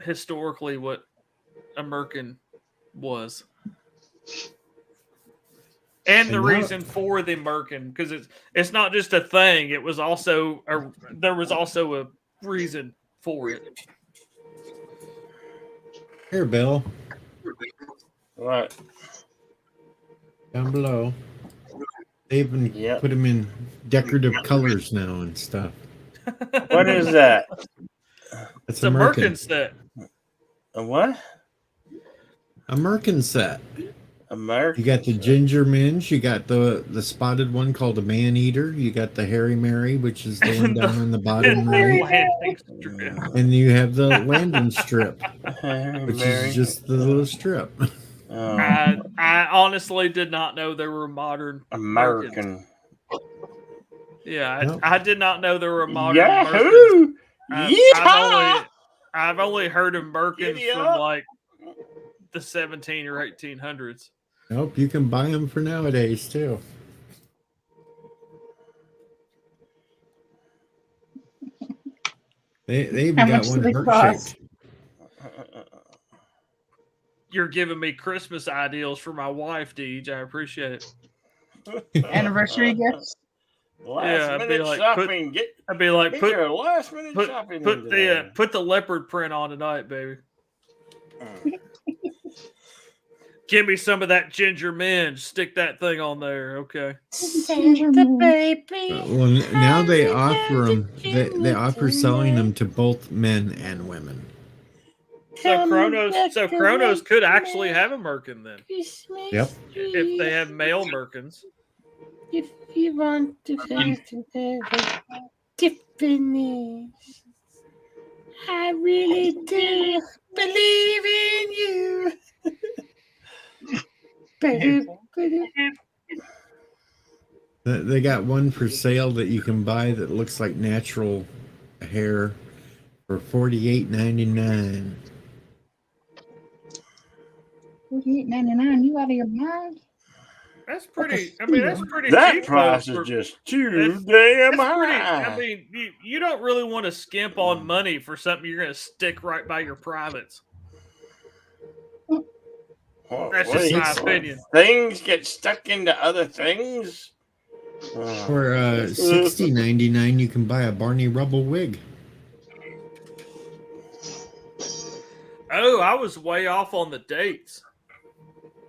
historically what a merkin was, and the reason for the merkin, because it's not just a thing. It was also there was also a reason for it. Here, Bill. What? Down below. They even put them in decorative colors now and stuff. What is that? It's a merkin set. A what? A merkin set. A merkin. You got the ginger minge. You got the spotted one called a man eater. You got the Harry Mary, which is the one down on the bottom right. And you have the landing strip, which is just the little strip. I honestly did not know there were modern American. Yeah, I did not know there were modern. Yahoo! I've only heard of merkins from like the 17 or 1800s. Nope, you can buy them for nowadays too. They even got one heart-shaped. You're giving me Christmas ideals for my wife, Deej. I appreciate it. Anniversary gifts. Last minute shopping. I'd be like, put your last minute shopping. Put the leopard print on tonight, baby. Give me some of that ginger minge. Stick that thing on there, okay? The baby. Well, now they offer them. They offer selling them to both men and women. So Kronos could actually have a Merkin then. Yep. If they have male Merkins. If you want to go to finish, I really do believe in you. They got one for sale that you can buy that looks like natural hair for $48.99. $48.99. You out of your mind? That's pretty. I mean, that's pretty That cheap. price though, is just too damn high. I mean, you don't really want to skimp on money for something you're going to stick right by your privates. That's just my opinion. Things get stuck into other things. For $60.99, you can buy a Barney Rubble wig. Oh, I was way off on the dates.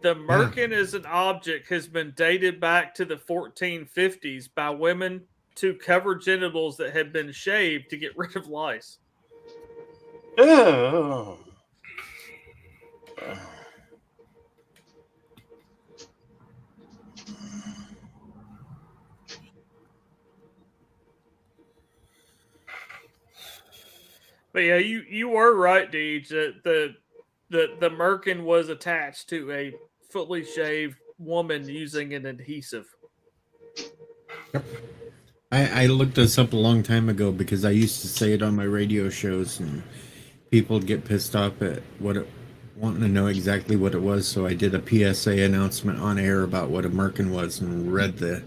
The Merkin as an object has been dated back to the 1450s by women to cover genitals that had been shaved to get rid of lice. Oh. But yeah, you were right, Deej. That the Merkin was attached to a fully shaved woman using an adhesive. I looked this up a long time ago because I used to say it on my radio shows, and people would get pissed off at wanting to know exactly what it was. So I did a PSA announcement on air about what a Merkin was and read the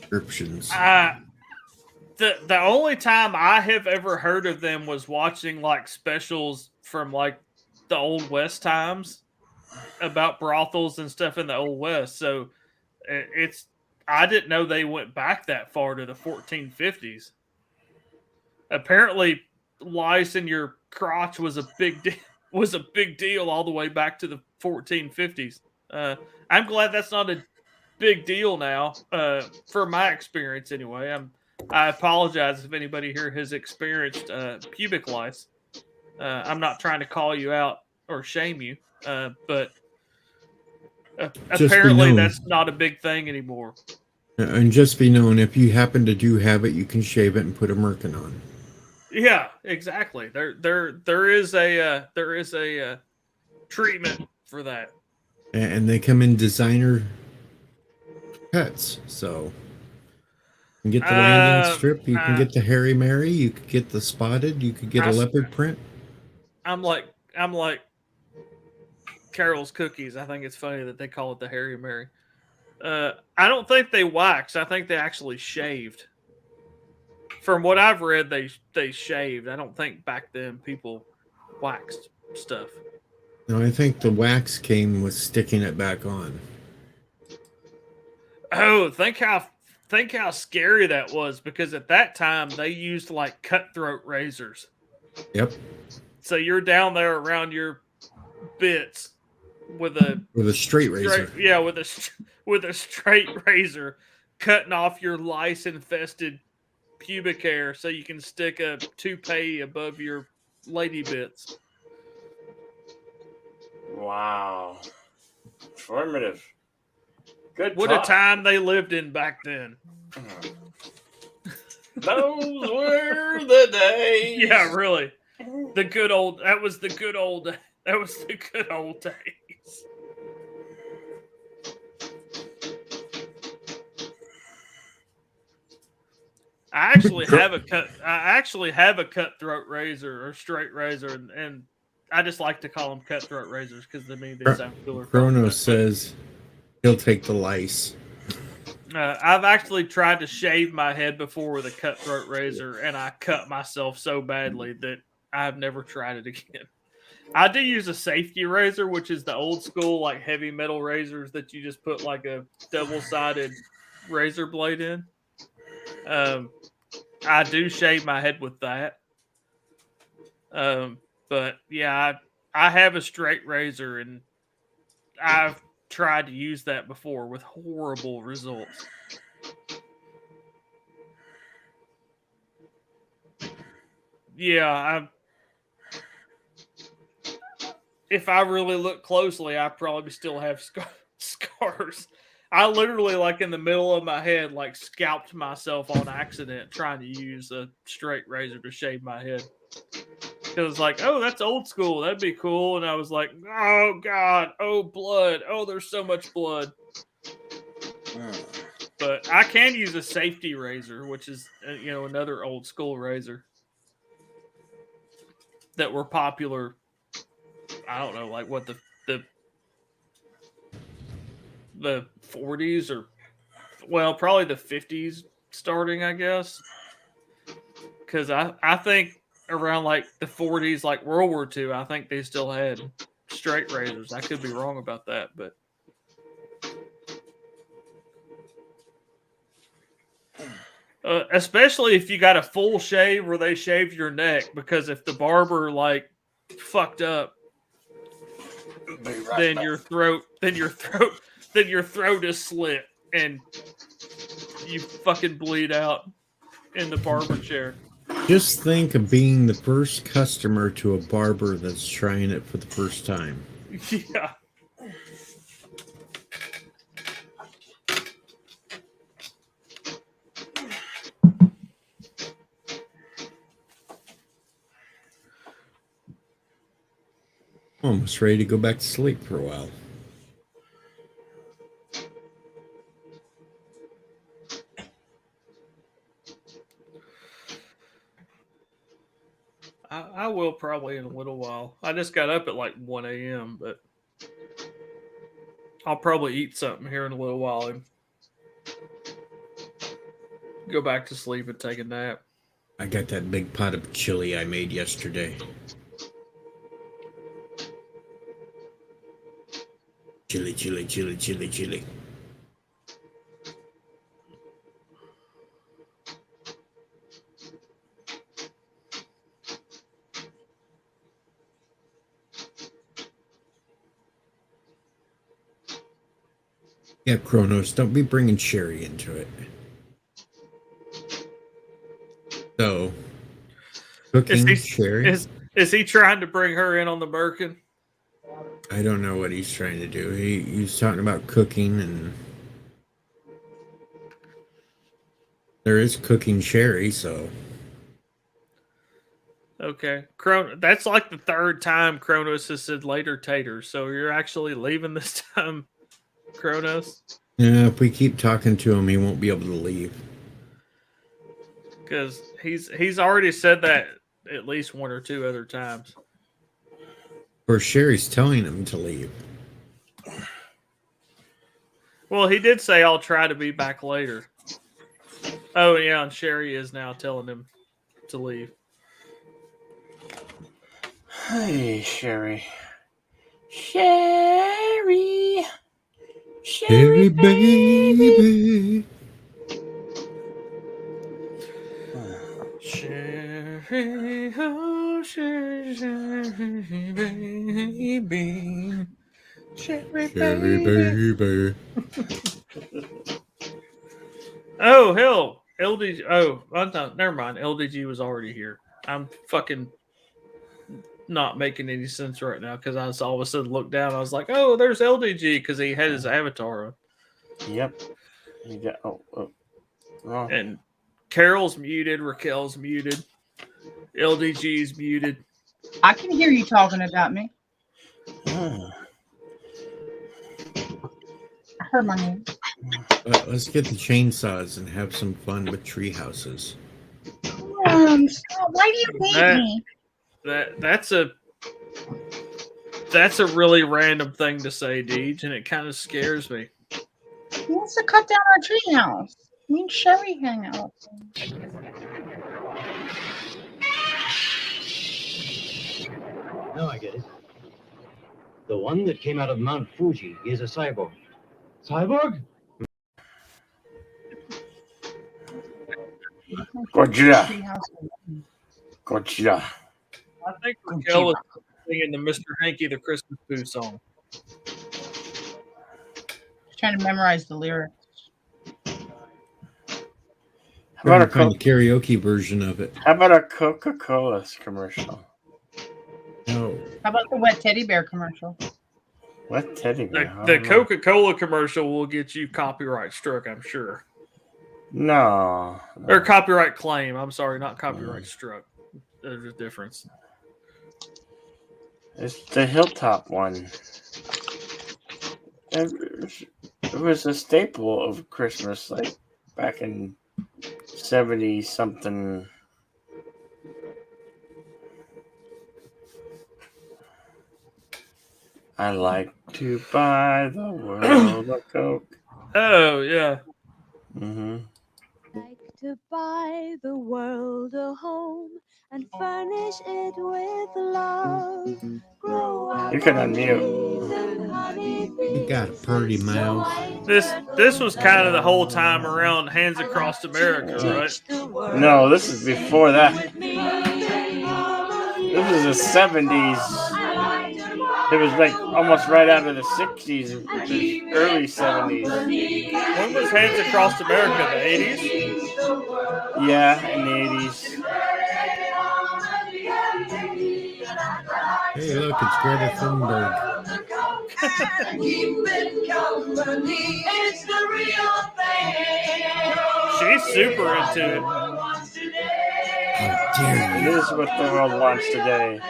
descriptions. The only time I have ever heard of them was watching like specials from like the Old West times about brothels and stuff in the Old West. So I didn't know they went back that far to the 1450s. Apparently, lice in your crotch was a big deal all the way back to the 1450s. I'm glad that's not a big deal now, for my experience anyway. I apologize if anybody here has experienced pubic lice. I'm not trying to call you out or shame you, but apparently that's not a big thing anymore. And just be known, if you happen to do have it, you can shave it and put a Merkin on. Yeah, exactly. There is a treatment for that. And they come in designer cuts, so you can get the landing strip, you can get the Harry Mary, you could get the spotted, you could get a leopard print. I'm like Carol's Cookies. I think it's funny that they call it the Harry Mary. I don't think they waxed. I think they actually shaved. From what I've read, they shaved. I don't think back then people waxed stuff. No, I think the wax came with sticking it back on. Oh, think how scary that was, because at that time they used like cutthroat razors. Yep. So you're down there around your bits with a straight razor. Yeah, with a straight razor, cutting off your lice-infested pubic hair so you can stick a toupee above your lady bits. Wow. Informative. Good What talk. a time they lived in back then. Those were the days. Yeah, really. That was the good old days. I actually have a cutthroat razor or straight razor, and I just like to call them cutthroat razors because to me they sound cooler. Kronos says he'll take the lice. I've actually tried to shave my head before with a cutthroat razor, and I cut myself so badly that I've never tried it again. I do use a safety razor, which is the old school like heavy metal razors that you just put like a double-sided razor blade in. I do shave my head with that. But yeah, I have a straight razor, and I've tried to use that before with horrible results. Yeah, if I really look closely, I probably still have scars. I literally, like in the middle of my head, like scalped myself on accident trying to use a straight razor to shave my head. Because it's like, oh, that's old school. That'd be cool. And I was like, oh God, oh blood, oh there's so much blood. But I can use a safety razor, which is another old school razor that were popular. I don't know, like what the 40s or probably the 50s starting, I guess. Because I think around like the 40s, like World War II, I think they still had straight razors. I could be wrong about that, but especially if you got a full shave where they shave your neck, because if the barber like fucked up, then your throat is slit and you fucking bleed out in the barber chair. Just think of being the first customer to a barber that's trying it for the first time. Yeah. Almost ready to go back to sleep for a while. I will probably in a little while. I just got up at like 1 a.m., but I'll probably eat something here in a little while and go back to sleep and take a nap. I got that big pot of chili I made yesterday. Chili, chili, chili, chili, chili. Yeah, Kronos, don't be bringing Sherry into it. So, cooking Sherry? Is he trying to bring her in on the Birkin? I don't know what he's trying to do. He's talking about cooking, and there is cooking Sherry, so. Okay. That's like the third time Kronos has said later taters, so you're actually leaving this time, Kronos? Yeah, if we keep talking to him, he won't be able to leave. Because he's already said that at least one or two other times. Or Sherry's telling him to leave. Well, he did say, I'll try to be back later. Oh, yeah, and Sherry is now telling him to leave. Hey, Sherry. Sherry. Sherry, baby. Sherry, oh, Sherry, baby. Sherry, baby. Oh, hell. LDG. Oh, no, never mind. LDG was already here. I'm fucking not making any sense right now because I all of a sudden looked down. I was like, oh, there's LDG because he had his avatar on. Yep. You got, oh. And Carol's muted. Raquel's muted. LDG's muted. I can hear you talking about me. I heard my name. Let's get the chainsaws and have some fun with tree houses. Stop. Why do you hate me? That's a really random thing to say, Deej, and it kind of scares me. He wants to cut down our tree house. Me and Sherry hang out. Now I get it. The one that came out of Mount Fuji is a cyborg. Cyborg? Gotcha. Gotcha. I think Raquel was singing the Mr. Hanky the Christmas Pooh song. Trying to memorize the lyrics. How about a find the karaoke version of it? How about a Coca-Cola commercial? No. How about the wet teddy bear commercial? What teddy bear? I The don't know. Coca-Cola commercial will get you copyright struck, I'm sure. No. Or copyright claim. I'm sorry, not copyright struck. There's a difference. It's the Hilltop one. It was a staple of Christmas, like back in 70 something. I like to buy the world a Coke. Oh, yeah. Mm-hmm. Like to buy the world a home and furnish it with love. Grow up You can unmute. You got a pretty mouth. This was kind of the whole time around Hands Across America, right? No, this is before that. This is the 70s. It was like almost right out of the 60s, early 70s. When was Hands Across America? The 80s? Yeah, in the 80s. Hey, look, it's Greta Thunberg. She's super into it. How dare It you? is what the world wants today.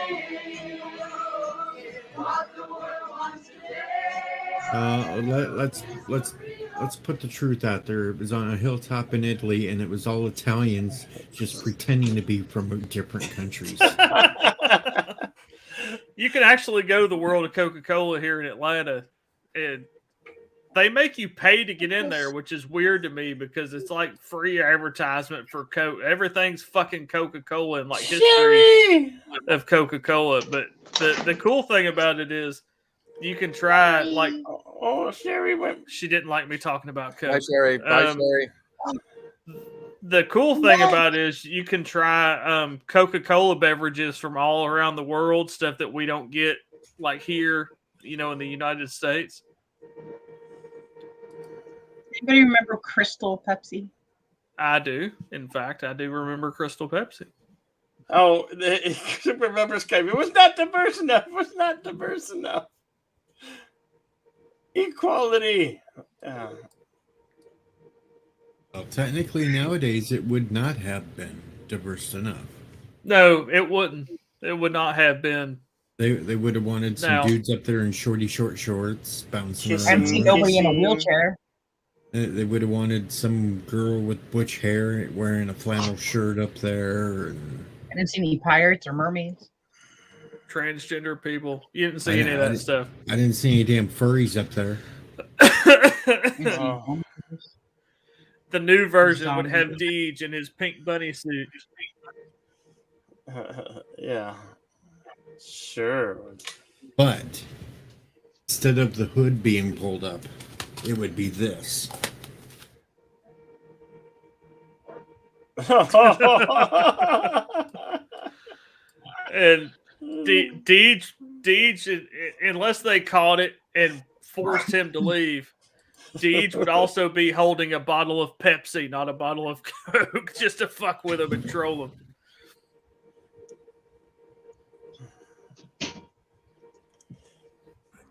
Let's put the truth out there. It was on a hilltop in Italy, and it was all Italians just pretending to be from different countries. You can actually go to the World of Coca-Cola here in Atlanta, and they make you pay to get in there, which is weird to me because it's like free advertisement for Coke. Everything's fucking Coca-Cola and like history of Coca-Cola. But the cool thing about it is you can try like. Oh, Sherry went. She didn't like me talking about Coke. Bye, Sherry. Bye, Sherry. The cool thing about it is you can try Coca-Cola beverages from all around the world, stuff that we don't get like here, in the United States. Anybody remember Crystal Pepsi? I do. In fact, I do remember Crystal Pepsi. Oh, the super members came. It was not diverse enough. It was not diverse enough. Equality. Well, technically, nowadays, it would not have been diverse enough. No, it wouldn't. It would not have been. They would have wanted some No. dudes up there in shorty short shorts bouncing I around. haven't seen nobody in a wheelchair. They would have wanted some girl with butch hair wearing a flannel shirt up there. And I didn't see any pirates or mermaids. Transgender people. You didn't see any of that stuff. I didn't see any damn furries up there. Oh. The new version would have Deej in his pink bunny suit. Yeah. Sure. But instead of the hood being pulled up, it would be this. And Deej, unless they caught it and forced him to leave, Deej would also be holding a bottle of Pepsi, not a bottle of Coke, just to fuck with him and troll him.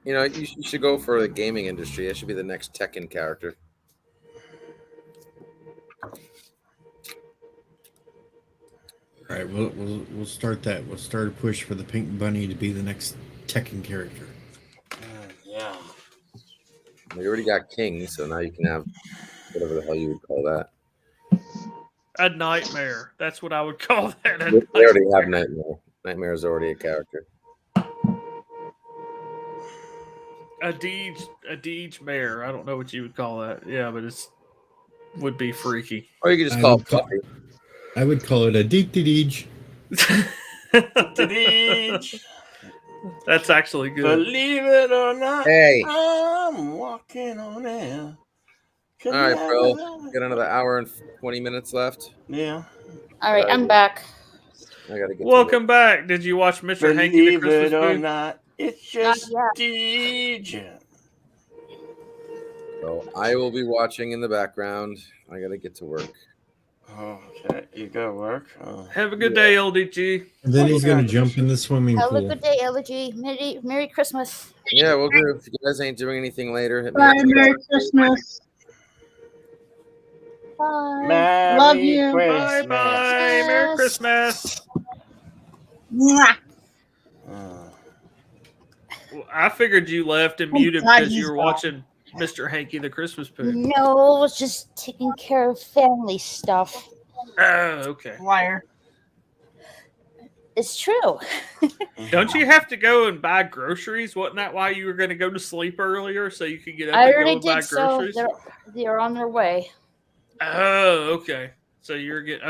You should go for the gaming industry. That should be the next Tekken character. All right, we'll start that. We'll start a push for the Pink Bunny to be the next Tekken character. Yeah. We already got King, so now you can have whatever the hell you would call that. A nightmare. That's what I would call that. They already have Nightmare. Nightmare is already a character. A Deej mare. I don't know what you would call that. Yeah, but would be freaky. Or you could just call it Fluffy. I would call it a Deej. Deej. That's actually good. Believe it or not, Hey. I'm walking on air. All right, bro. Got another hour and 20 minutes left. Yeah. All right, I'm back. I gotta get. Welcome back. Did you watch Mr. Hanky the Believe Christmas it or Booth? not, it's just Deej. So I will be watching in the background. I gotta get to work. Okay, you go work. Oh. Have a good day, LDG. And then he's going to jump in the swimming Have a pool. good day, Elegy. Merry Christmas. Yeah, we'll do. If you guys ain't doing anything later, hit me Bye, up. Merry Christmas. Bye. Love you. Bye bye. Merry Christmas. Mwah. Well, I figured you left and muted God, because you he's were gone. watching Mr. Hanky the Christmas Pig. No, I was just taking care of family stuff. Oh, okay. Liar. It's true. Don't you have to go and buy groceries? Wasn't that why you were going to go to sleep earlier so you could get up I and go already and buy did so. groceries? They're on their way. Oh, okay. So you're getting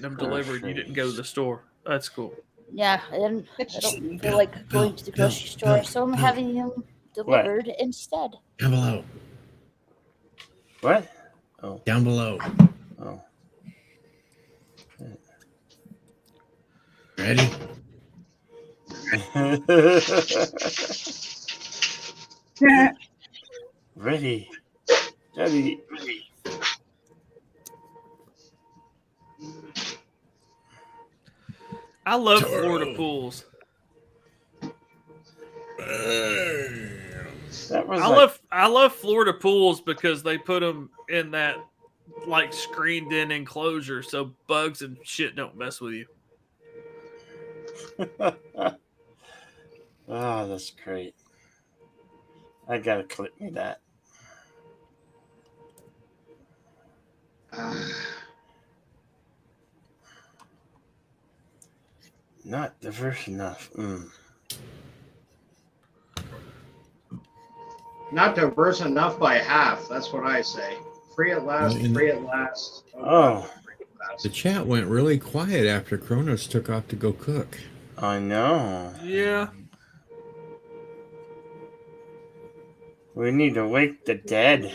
them delivered. You didn't go to the store. That's cool. Yeah, I don't feel like going to the grocery store, so I'm having them delivered instead. Down below. What? Oh. Down below. Oh. Ready? Ready. Ready. I love Florida pools. That was I love Florida pools because they put them in that like screened in enclosure so bugs and shit don't mess with you. Oh, that's great. I gotta clip me that. Not diverse enough. Not diverse enough by half. That's what I say. Free at last, free at last. Oh. The chat went really quiet after Kronos took off to go cook. I know. Yeah. We need to wake the dead.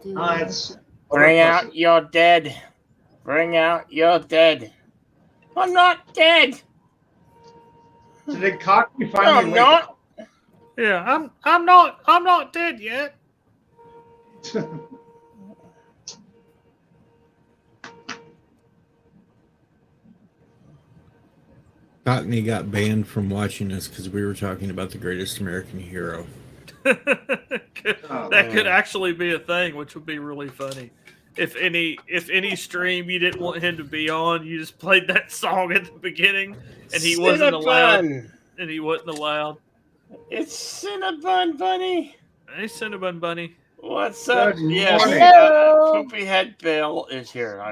It's Bring out your dead. Bring out your dead. I'm not dead. Did Cockney No, finally I'm wake not. up? Yeah, I'm not dead yet. Cockney got banned from watching us because we were talking about the greatest American hero. That could actually be a thing, which would be really funny. If any stream you didn't want him to be on, you just played that song at the beginning, and he wasn't allowed. And he wasn't allowed. It's Cinnabon Bunny. Hey, Cinnabon Bunny. What's up? Good Yes, morning. Poopy Head Bill is here.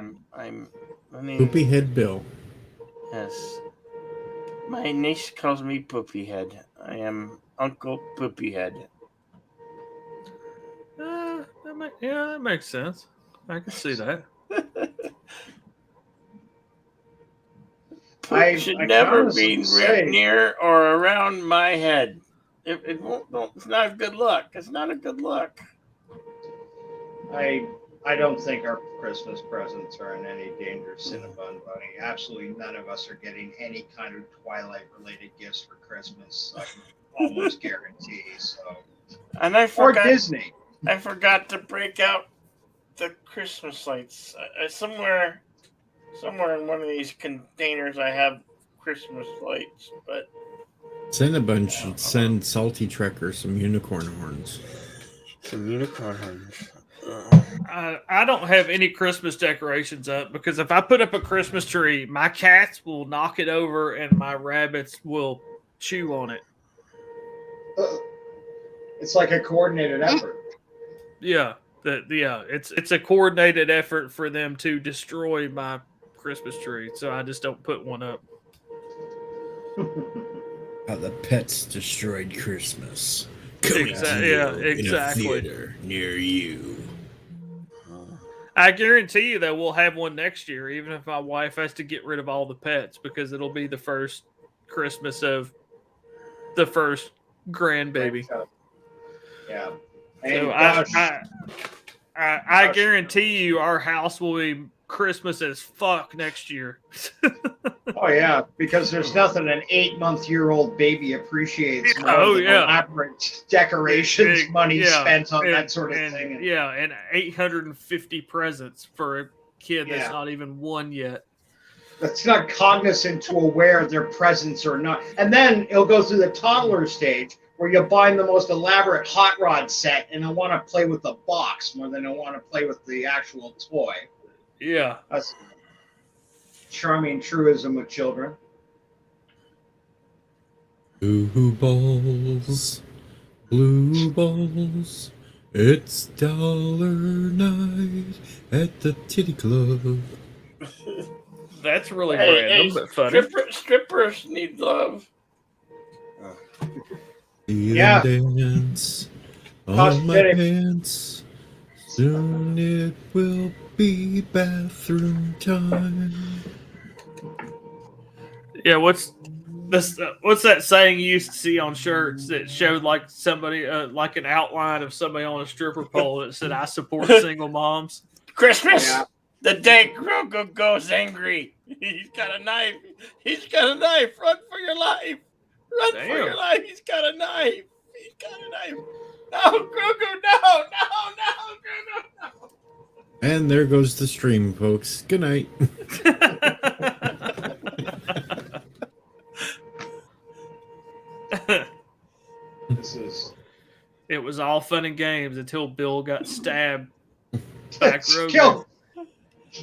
Poopy Head Bill. Yes. My niece calls me Poopy Head. I am Uncle Poopy Head. That makes sense. I can see that. Poop should I never honestly be say- near or around my head. It won't. It's not a good look. It's not a good look. I don't think our Christmas presents are in any danger, Cinnabon Bunny. Absolutely none of us are getting any kind of Twilight-related gifts for Christmas. I can almost guarantee. So, And I or forgot. Disney. I forgot to break out the Christmas lights. Somewhere in one of these containers, I have Christmas lights, but Cinnabon should send Salty Trekker some unicorn horns. some unicorn horns. I don't have any Christmas decorations up because if I put up a Christmas tree, my cats will knock it over and my rabbits will chew on it. It's like a coordinated effort. Yeah, it's a coordinated effort for them to destroy my Christmas tree, so I just don't put one up. How the pets destroyed Christmas. Exactly. In a theater near you. I guarantee you that we'll have one next year, even if my wife has to get rid of all the pets, because it'll be the first Christmas of the first grandbaby. Yeah. So I guarantee you our house will be Christmas as fuck next year. Oh yeah, because there's nothing an 8-month-old baby appreciates more Oh, than yeah. elaborate decorations, money Yeah, spent on and- that sort of and- thing. Yeah, and 850 presents for kid that's Yeah. not even one yet. That's not cognizant to aware of their presence or not. And then it'll go through the toddler stage where you're buying the most elaborate hot rod set, and I want to play with the box more than I want to play with the actual toy. Yeah. That's charming truism with children. Blue balls, blue balls. It's dollar night at the titty club. That's really Hey, random, but funny. Strippers need love. See Yeah. them dance on Cost my pity. pants. Soon it will be bathroom time. Yeah, what's that saying you used to see on shirts that showed like somebody like an outline of somebody on a stripper pole that said "I support single moms." Christmas, Yeah. the day Grogu goes angry. He's got a knife. He's got a knife. Run for your life. Run for your Damn. life. He's got a knife. He's got a knife. No, Grogu, no, Grogu, no. And there goes the stream, folks. Good night. This is It was all fun and games until Bill got stabbed. Back road. killed.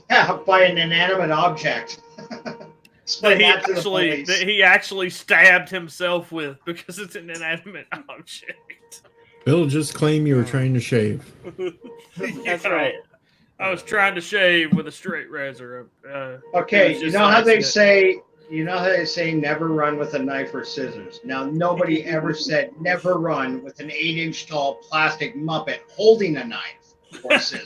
Yeah, by an inanimate object. Explain that to the police. That he actually stabbed himself with because it's an inanimate object. Bill, just claim you were trying to shave. That's right. I was trying to shave with a straight razor. Okay, it was you just know an how they accident. say never run with a knife or scissors. Now nobody ever said never run with an 8-inch tall plastic Muppet holding a knife or scissors.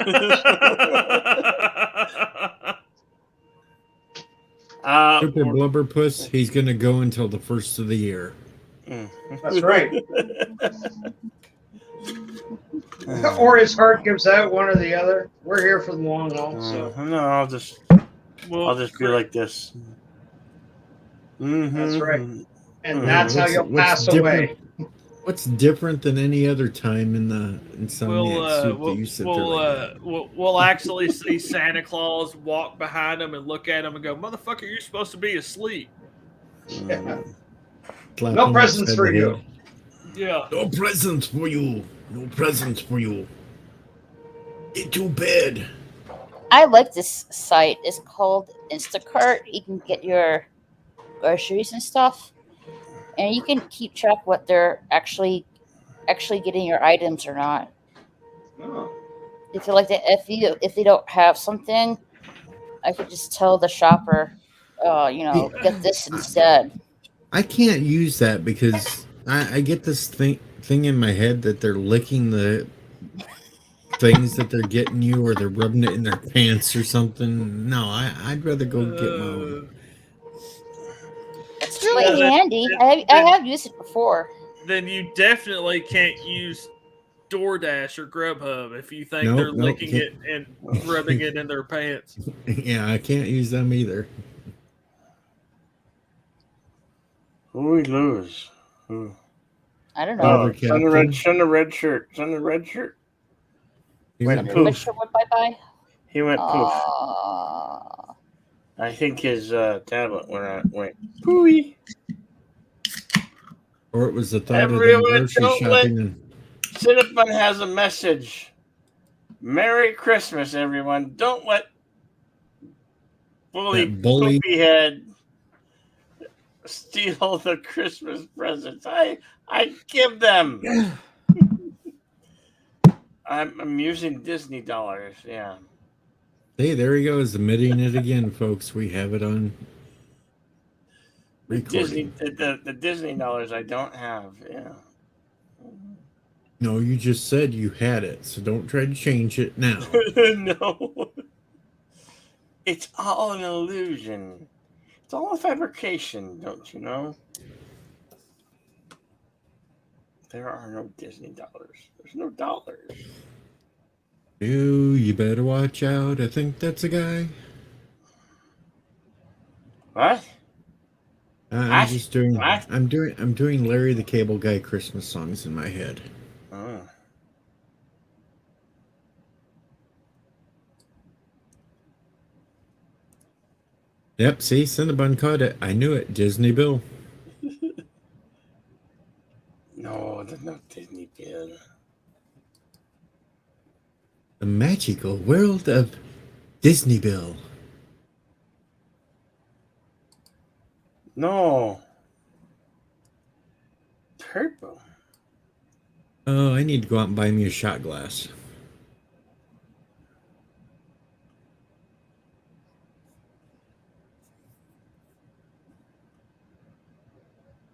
Super Blubberpuss, he's going to go until the first of the year. That's right. Or his heart gives out, one or the other. We're here for the long haul, so No, I'll just be like this. that's right. And Mhm. that's how you'll pass away. What's different than any other time in the Insomniac suit that you sit there like we'll actually see Santa Claus walk behind him and look at him and go, "Motherfucker, you're supposed to be asleep." Yeah. clapping No his presents head for to you. head. Yeah. No presents for you. No presents for you. Get to bed. I like this site. It's called Instacart. You can get your groceries and stuff, and you can keep track what they're actually getting your items or not. Oh. If you like that, if they don't have something, I could just tell the shopper, get this instead. I can't use that because I get this thing in my head that they're licking the things that they're getting you, or they're rubbing it in their pants or something. No, I'd rather go get my own. It's really handy. I have used it before. Then you definitely can't use DoorDash or Grubhub if you think Nope, they're nope, licking can't. it and rubbing it in their pants. Yeah, I can't use them either. Who we lose? Who? I don't know. Brother It's on the Captain. red shirt. It's on the red shirt. He Went went Which poof. one went bye-bye? He went poof. Aw. I think his tablet went pooey. Or it was the thought of them Everyone, grocery don't let shopping. And Cinnabon has a message. Merry Christmas, everyone. Don't let That bully. poopy head steal the Christmas presents. I give them. I'm using Disney dollars. Yeah. Hey, there he goes, admitting it again, folks. We have it on recording. The Disney dollars I don't have. Yeah. No, you just said you had it, so don't try to change it now. No. It's all an illusion. It's all a fabrication, don't you know? There are no Disney dollars. There's no dollars. You better watch out. I think that's a guy. What? I'm just doing. I'm doing Larry the Cable Guy Christmas songs in my head. Oh. Yep, see, Cinnabon caught it. I knew it. Disney Bill. No, that's not Disney Bill. The magical world of Disney Bill. No. Turbo. Oh, I need to go out and buy me a shot glass.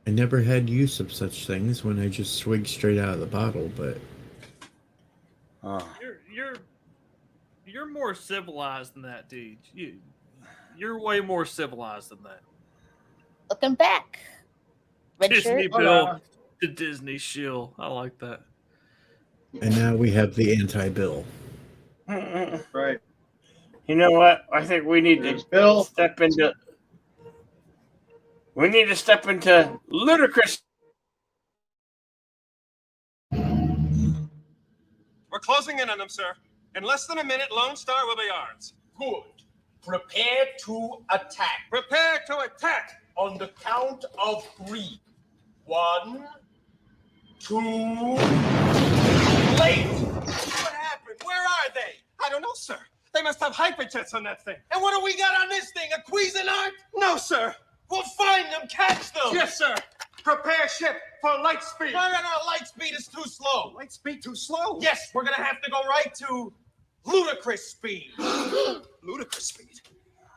I never had use of such things when I just swig straight out of the bottle, but You're more civilized than that, dude. You're way more civilized than that. Looking back. Red Disney shirt. Bill to Disney shill. I like that. and now we have the anti-bill. Right. You know what? I think we need There's to Bill. step into. We need to step into ludicrous. We're closing in on them, sir. In less than a minute, Lone Star will be ours. Good. Prepare to attack. Prepare to attack. On the count of 3. 1, 2. Late. What happened? Where are they? I don't know, sir. They must have hyperjets on that thing. And what do we got on this thing? A Cuisinart? No, sir. We'll find them, catch them. Yes, sir. Prepare ship for light speed. No, light speed is too slow. Light speed too slow? Yes, we're gonna have to go right to ludicrous speed. Ludicrous speed?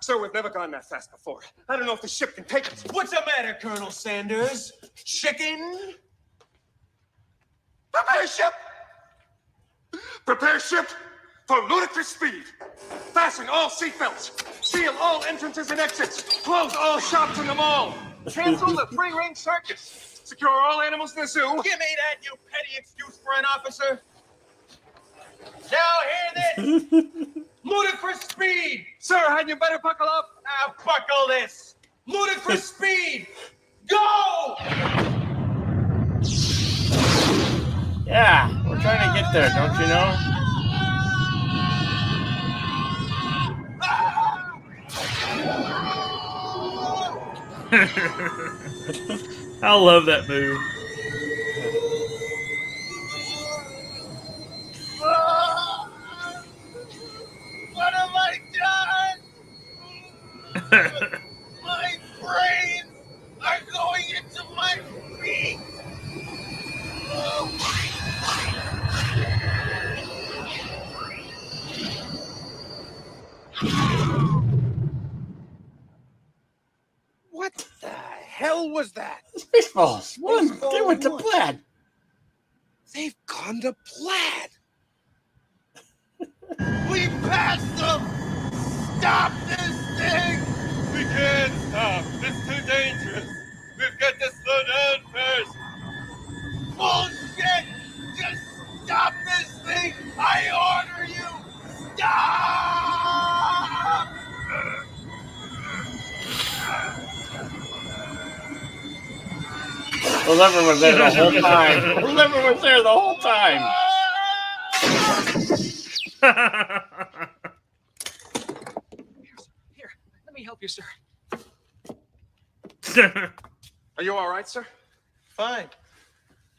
Sir, we've never gone that fast before. I don't know if the ship can take us. What's the matter, Colonel Sanders? Chicken? Prepare ship! Prepare ship for ludicrous speed. Fasten all seatbelts. Seal all entrances and exits. Close all shops in the mall. Cancel the free-range circus. Secure all animals in the zoo. Give me that, you petty excuse for an officer. Now hear this. Ludicrous speed. Sir, hadn't you better buckle up? Now buckle this. Ludicrous speed. Go! Yeah, we're trying to get there, don't you know? I love that move. What have I done? My brains are going into my feet. What the hell was that? Spaceballs. They went to Plaid. They've gone to Plaid. We passed them! Stop this thing! We can't stop. It's too dangerous. We've got to slow down first. Bullshit! Just stop this thing! I order you! Stop! The lever was there the whole time. The lever was there the whole time. Here, let me help you, sir. Are you all right, sir? Fine.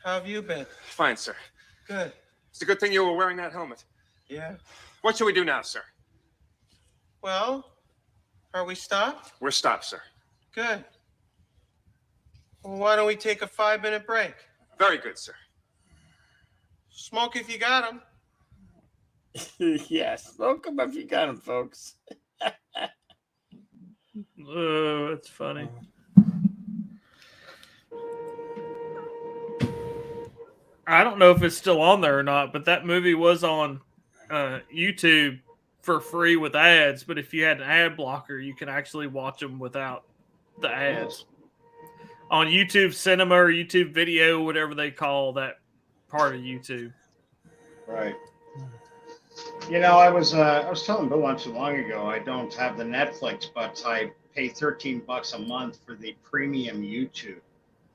How have you been? Fine, sir. Good. It's a good thing you were wearing that helmet. Yeah. What should we do now, sir? Well, are we stopped? We're stopped, sir. Good. Well, why don't we take a 5-minute break? Very good, sir. Smoke if you got 'em. Yes, smoke them if you got them, folks. Oh, that's funny. I don't know if it's still on there or not, but that movie was on YouTube for free with ads. But if you had an ad blocker, you can actually watch them without the ads. On YouTube Cinema or YouTube Video, whatever they call that part of YouTube. Right. You know, I was telling Bill not too long ago, I don't have the Netflix, but I pay $13 a month for the premium YouTube.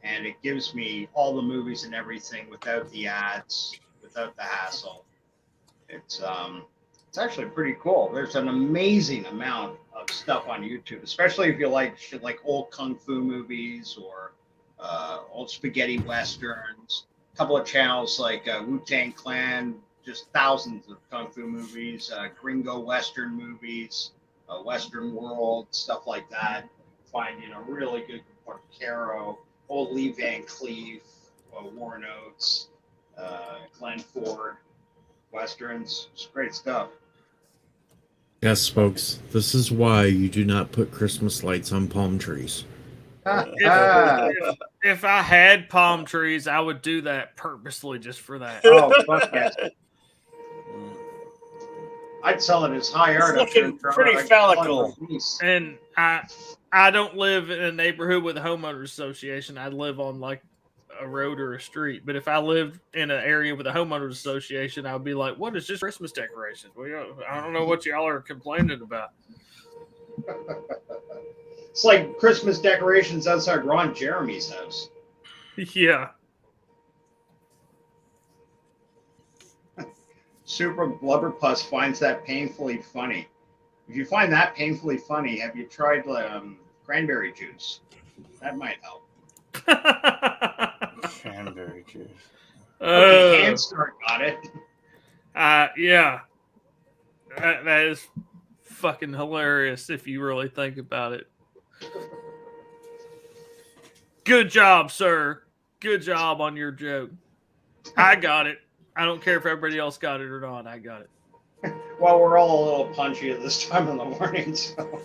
And it gives me all the movies and everything without the ads, without the hassle. It's actually pretty cool. There's an amazing amount stuff on YouTube, especially if you like shit like old kung fu movies or old spaghetti westerns. A couple of channels like Wu-Tang Clan, just thousands of kung fu movies, gringo western movies, Western World, stuff like that. Find, really good Porcaro, old Lee Van Cleef, Warren Oates, Glenn Ford, westerns. It's great stuff. Yes, folks, this is why you do not put Christmas lights on palm trees. If I had palm trees, I would do that purposely just for that. Oh, fuck yes. I'd sell it as high art. It's looking pretty phallical. And I don't live in a neighborhood with a homeowners association. I live on like a road or a street. But if I lived in an area with a homeowners association, I'd be like, "What is just Christmas decorations? I don't know what y'all are complaining about." It's like Christmas decorations outside Ron Jeremy's house. Yeah. Super Blubberpuss finds that painfully funny. If you find that painfully funny, have you tried cranberry juice? That might help. Cranberry juice. Okay, Hand Start got it. Yeah. That is fucking hilarious if you really think about it. Good job, sir. Good job on your joke. I got it. I don't care if everybody else got it or not. I got it. Well, we're all a little punchy at this time in the morning. So.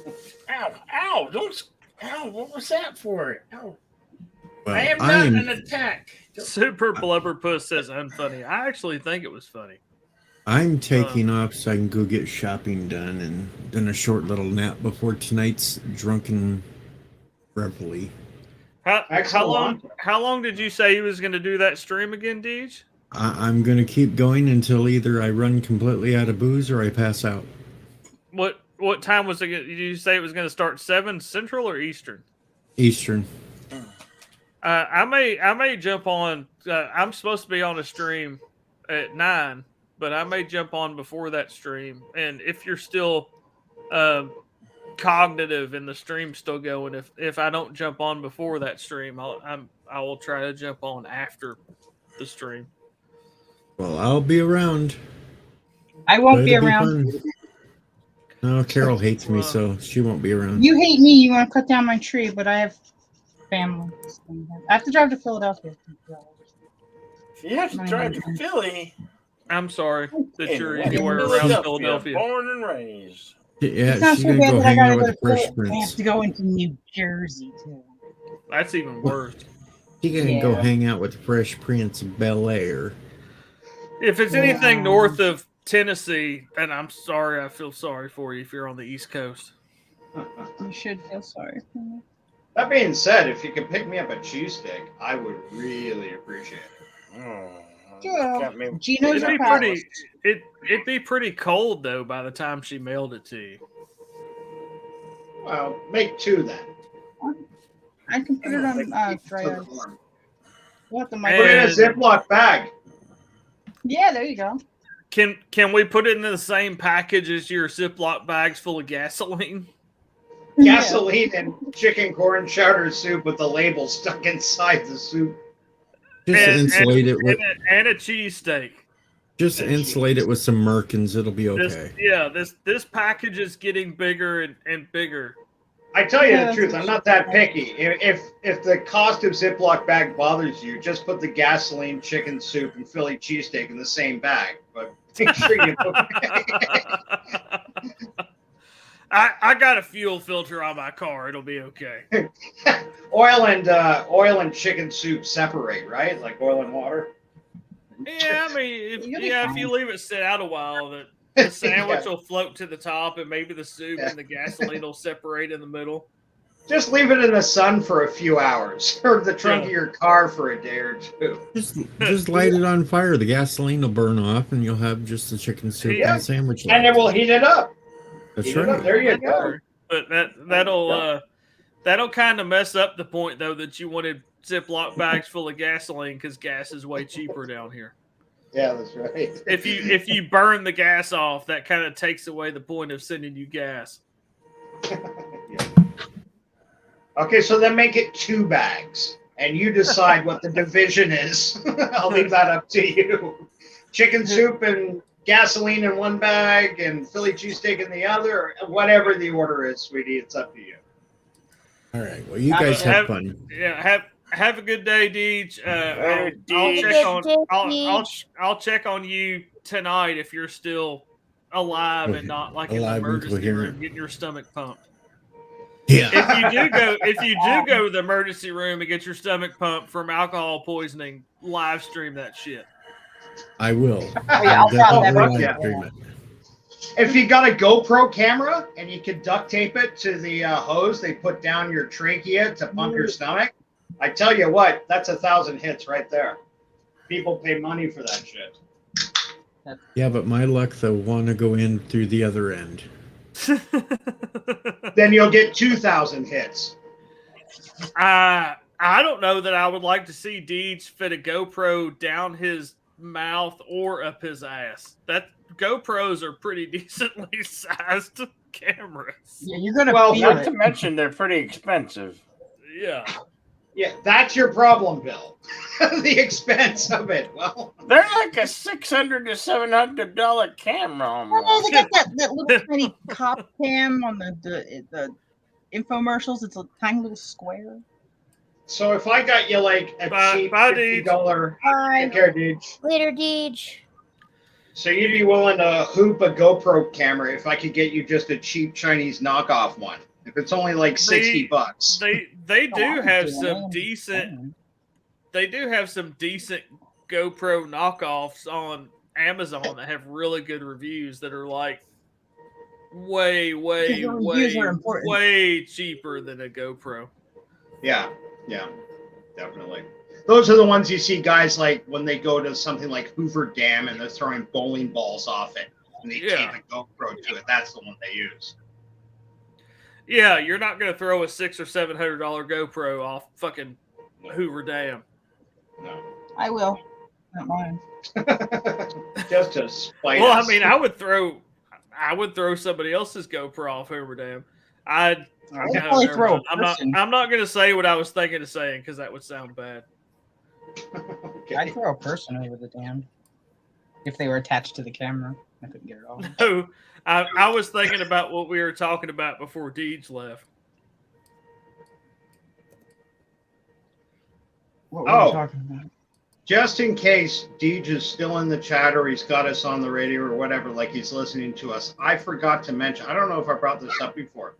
Ow! Ow! Don't! Ow! What was that for? Ow! Well, I am not an attack. Super Blubberpuss says unfunny. I actually think it was funny. I'm taking off so I can go get shopping done and then a short little nap before tonight's drunken reveille. How long did you say he was going to do that stream again, Deej? I'm going to keep going until either I run completely out of booze or I pass out. What time was it? Did you say it was going to start 7 Central or Eastern? Eastern. I may jump on. I'm supposed to be on a stream at 9, but I may jump on before that stream. And if you're still cognitive and the stream's still going, if I don't jump on before that stream, I will try to jump on after the stream. Well, I'll be around. I won't be It'll around. fun. No, Carol hates me, so she won't be around. You hate me. You want to cut down my tree, but I have family. I have to drive to Philadelphia. You have to drive to Philly. I'm sorry that you're Anyway, anywhere around Philadelphia. Born and raised. Yeah, It's not she's so gonna bad go that I hang gotta out go with to the Fresh Philly. I have Prince. to go into New Jersey too. That's even worse. She's gonna go Yeah. hang out with the Fresh Prince of Bel Air. If it's anything north of Tennessee, and I'm sorry, I feel sorry for you if you're on the East Coast. You should feel sorry for me. That being said, if you could pick me up a cheesesteak, I would really appreciate it. Well, It'd Gino's be are fabulous. pretty. It'd be pretty cold though by the time she mailed it to you. Well, make 2 then. I can put it on dry ice. We'll have to Put it in a Ziploc bag. Yeah, there you go. Can we put it in the same package as your Ziploc bags full of gasoline? Gasoline and chicken corn chowder soup with the label stuck inside the soup. Just insulate it with and a cheesesteak. just insulate it with some Merkins. It'll be okay. This package is getting bigger and bigger. I tell you the truth, I'm not that picky. If the cost of Ziploc bag bothers you, just put the gasoline, chicken soup, and Philly cheesesteak in the same bag. But make sure you put I got a fuel filter on my car. It'll be okay. oil and chicken soup separate, right? Like oil and water. Yeah, I mean, You'll be if fine. you leave it sit out a while, the sandwich will float to the top, and maybe the soup and the gasoline will separate in the middle. Just leave it in the sun for a few hours, or the trunk of your car for a day or 2. Just light it on fire. The gasoline will burn off, and you'll have just the chicken soup and the sandwich. And it will heat it up. That's Heat it up. right. There you go. But that'll kind of mess up the point though that you wanted Ziploc bags full of gasoline because gas is way cheaper down here. Yeah, that's right. If you burn the gas off, that kind of takes away the point of sending you gas. Okay, so then make it 2 bags, and you decide what the division is. I'll leave that up to you. Chicken soup and gasoline in 1 bag, and Philly cheesesteak in the other, or whatever the order is, sweetie. It's up to you. All right. Well, you guys have fun. Yeah, have a good day, Deej. I'll check on you tonight if you're still alive and not like in the Alive and emergency room coherent. getting your stomach pumped. Yeah. If you do go to the emergency room and get your stomach pumped from alcohol poisoning, live stream that shit. I will. I'll definitely fuck live yeah. stream it. If you got a GoPro camera and you can duct tape it to the hose they put down your trachea to pump your stomach, I tell you what, that's 1,000 hits right there. People pay money for that shit. Yeah, but my luck, they'll want to go in through the other end. Then you'll get 2,000 hits. I don't know that I would like to see Deej fit a GoPro down his mouth or up his ass. That GoPros are pretty decently sized cameras. Yeah, you're gonna Well, feel not it. to mention they're pretty expensive. Yeah. Yeah, that's your problem, Bill. The expense of it. Well, they're like a $600 to $700 camera. Oh, they got that little tiny cop cam on the infomercials. It's a tiny little square. So if I got you like a cheap bye, $50, Bye. take care, Deej. Later, Deej. So you'd be willing to hoop a GoPro camera if I could get you just a cheap Chinese knockoff one. If it's only like $60. They do have some decent. They do have some decent GoPro knockoffs on Amazon that have really good reviews that are like way cheaper than a GoPro. Yeah, definitely. Those are the ones you see guys like when they go to something like Hoover Dam and they're throwing bowling balls off it and they tape a GoPro to it. That's the one they use. Yeah, you're not going to throw a $600 or $700 GoPro off fucking Hoover Dam. No, I will. Not mine. just to spite Well, us. I mean, I would throw somebody else's GoPro off Hoover Dam. I'm not going to say what I was thinking of saying because that would sound bad. I'd throw a person over the dam if they were attached to the camera. I couldn't get it off. No, I was thinking about what we were talking about before Deej left. What were we talking about? Just in case Deej is still in the chat or he's got us on the radio or whatever, like he's listening to us, I forgot to mention, I don't know if I brought this up before,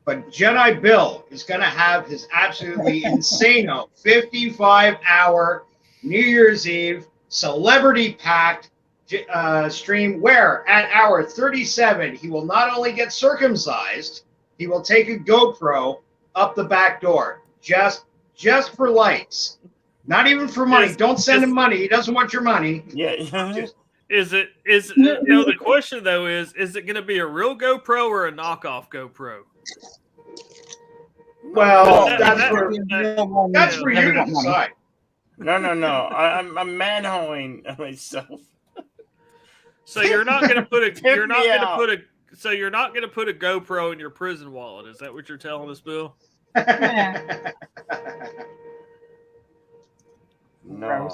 but Jedi Bill is going to have his absolutely insane 55-hour New Year's Eve celebrity-packed stream where at hour 37 he will not only get circumcised, he will take a GoPro up the back door just for likes. Not even for money. Don't send him money. He doesn't want your money. Yeah. No, the question though is it going to be a real GoPro or a knockoff GoPro? Well, that's for you to decide. No. I'm manholing myself. So you're not going to put a So you're not going to put a GoPro in your prison wallet. Is that what you're telling us, Bill? No.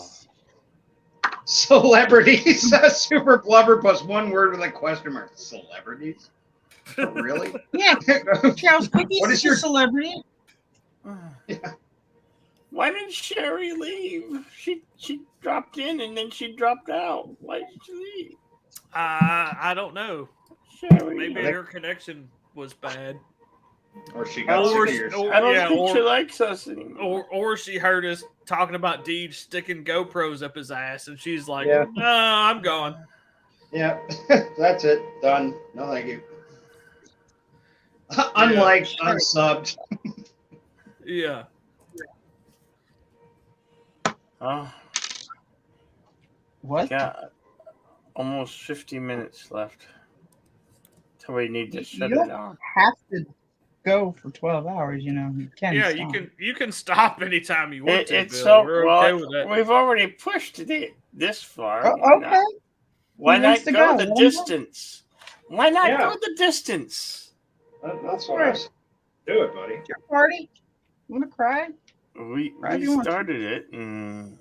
Celebrities. Super Blubber plus one word with a question mark. Celebrities? Really? Yeah. Charles Cookies What is is your a celebrity? Why did Sherry leave? She dropped in and then she dropped out. Why did she leave? I don't know. Sherry. Maybe her connection was bad. Or she got sick of yours. I don't think she likes us anymore. Or she heard us talking about Deej sticking GoPros up his ass, and she's like, Yeah. "No, I'm gone." Yeah, that's it. Done. No, thank you. Unliked, unsubbed. Yeah. Oh. What? Got almost 50 minutes left. So we need to shut You it don't down. have to go for 12 hours, you know. You can Yeah, stop. you can stop anytime you want to. It's Bill. so We're well. okay with that. We've already pushed it this far. Okay. Why Who not wants to go go? the Let 'em go. distance? Why not Yeah. go the distance? That's what I said. Do it, buddy. Your party. You want to cry? We Right, you want to. started it, and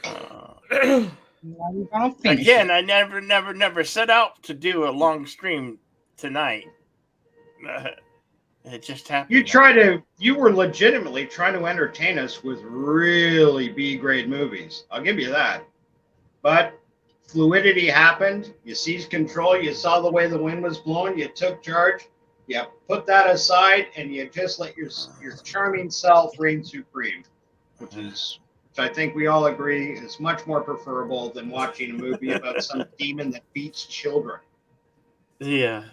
Now you're gonna finish again, it. I never set out to do a long stream tonight. It just happened. You were legitimately trying to entertain us with really B-grade movies. I'll give you that. But fluidity happened. You seized control. You saw the way the wind was blowing. You took charge. You put that aside, and you just let your charming self reign supreme, which I think we all agree is much more preferable than watching a movie about some demon that beats children. Yeah,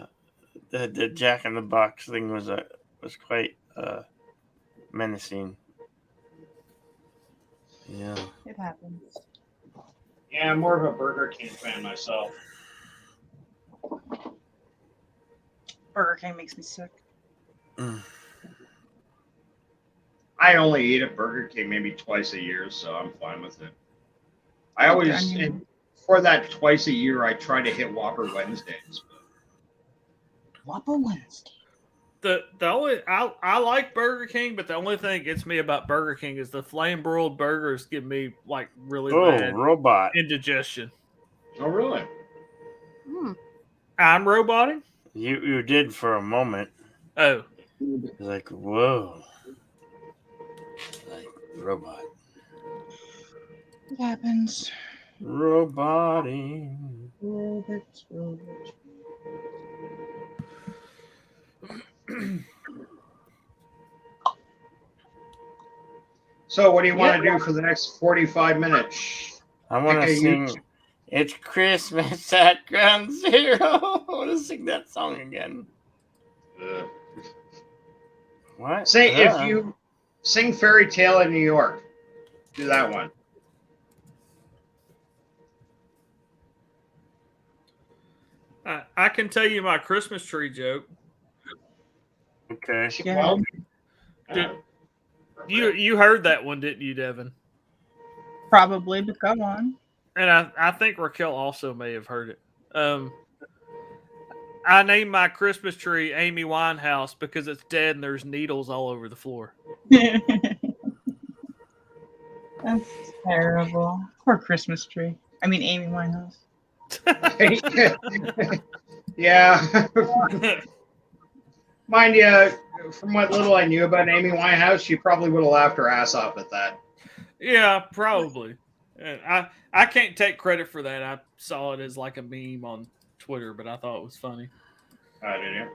the Jack in the Box thing was quite menacing. Yeah. It happens. Yeah, I'm more of a Burger King fan myself. Burger King makes me sick. I only eat at Burger King maybe twice a year, so I'm fine with it. I always, for that twice a year, I try to hit Whopper Wednesdays. Whopper Wednesday. The only I like Burger King, but the only thing that gets me about Burger King is the flame broiled burgers give me like really bad robot indigestion. Oh really? I'm roboting. You did for a moment. Oh, like whoa, like robot. It happens. Roboting. Robots. So, what do you want to do for the next 45 minutes? I want to sing. It's Christmas at Ground Zero. I want to sing that song again. What? Say if you sing Fairy Tale in New York, do that one. I can tell you my Christmas tree joke. Okay. Well, you heard that one, didn't you, Devin? Probably, but come on. And I think Raquel also may have heard it. I named my Christmas tree Amy Winehouse because it's dead and there's needles all over the floor. That's terrible. Poor Christmas tree. I mean, Amy Winehouse. Yeah. Mind you, from what little I knew about Amy Winehouse, she probably would have laughed her ass off at that. Yeah, probably. And I can't take credit for that. I saw it as like a meme on Twitter, but I thought it was funny. Did you?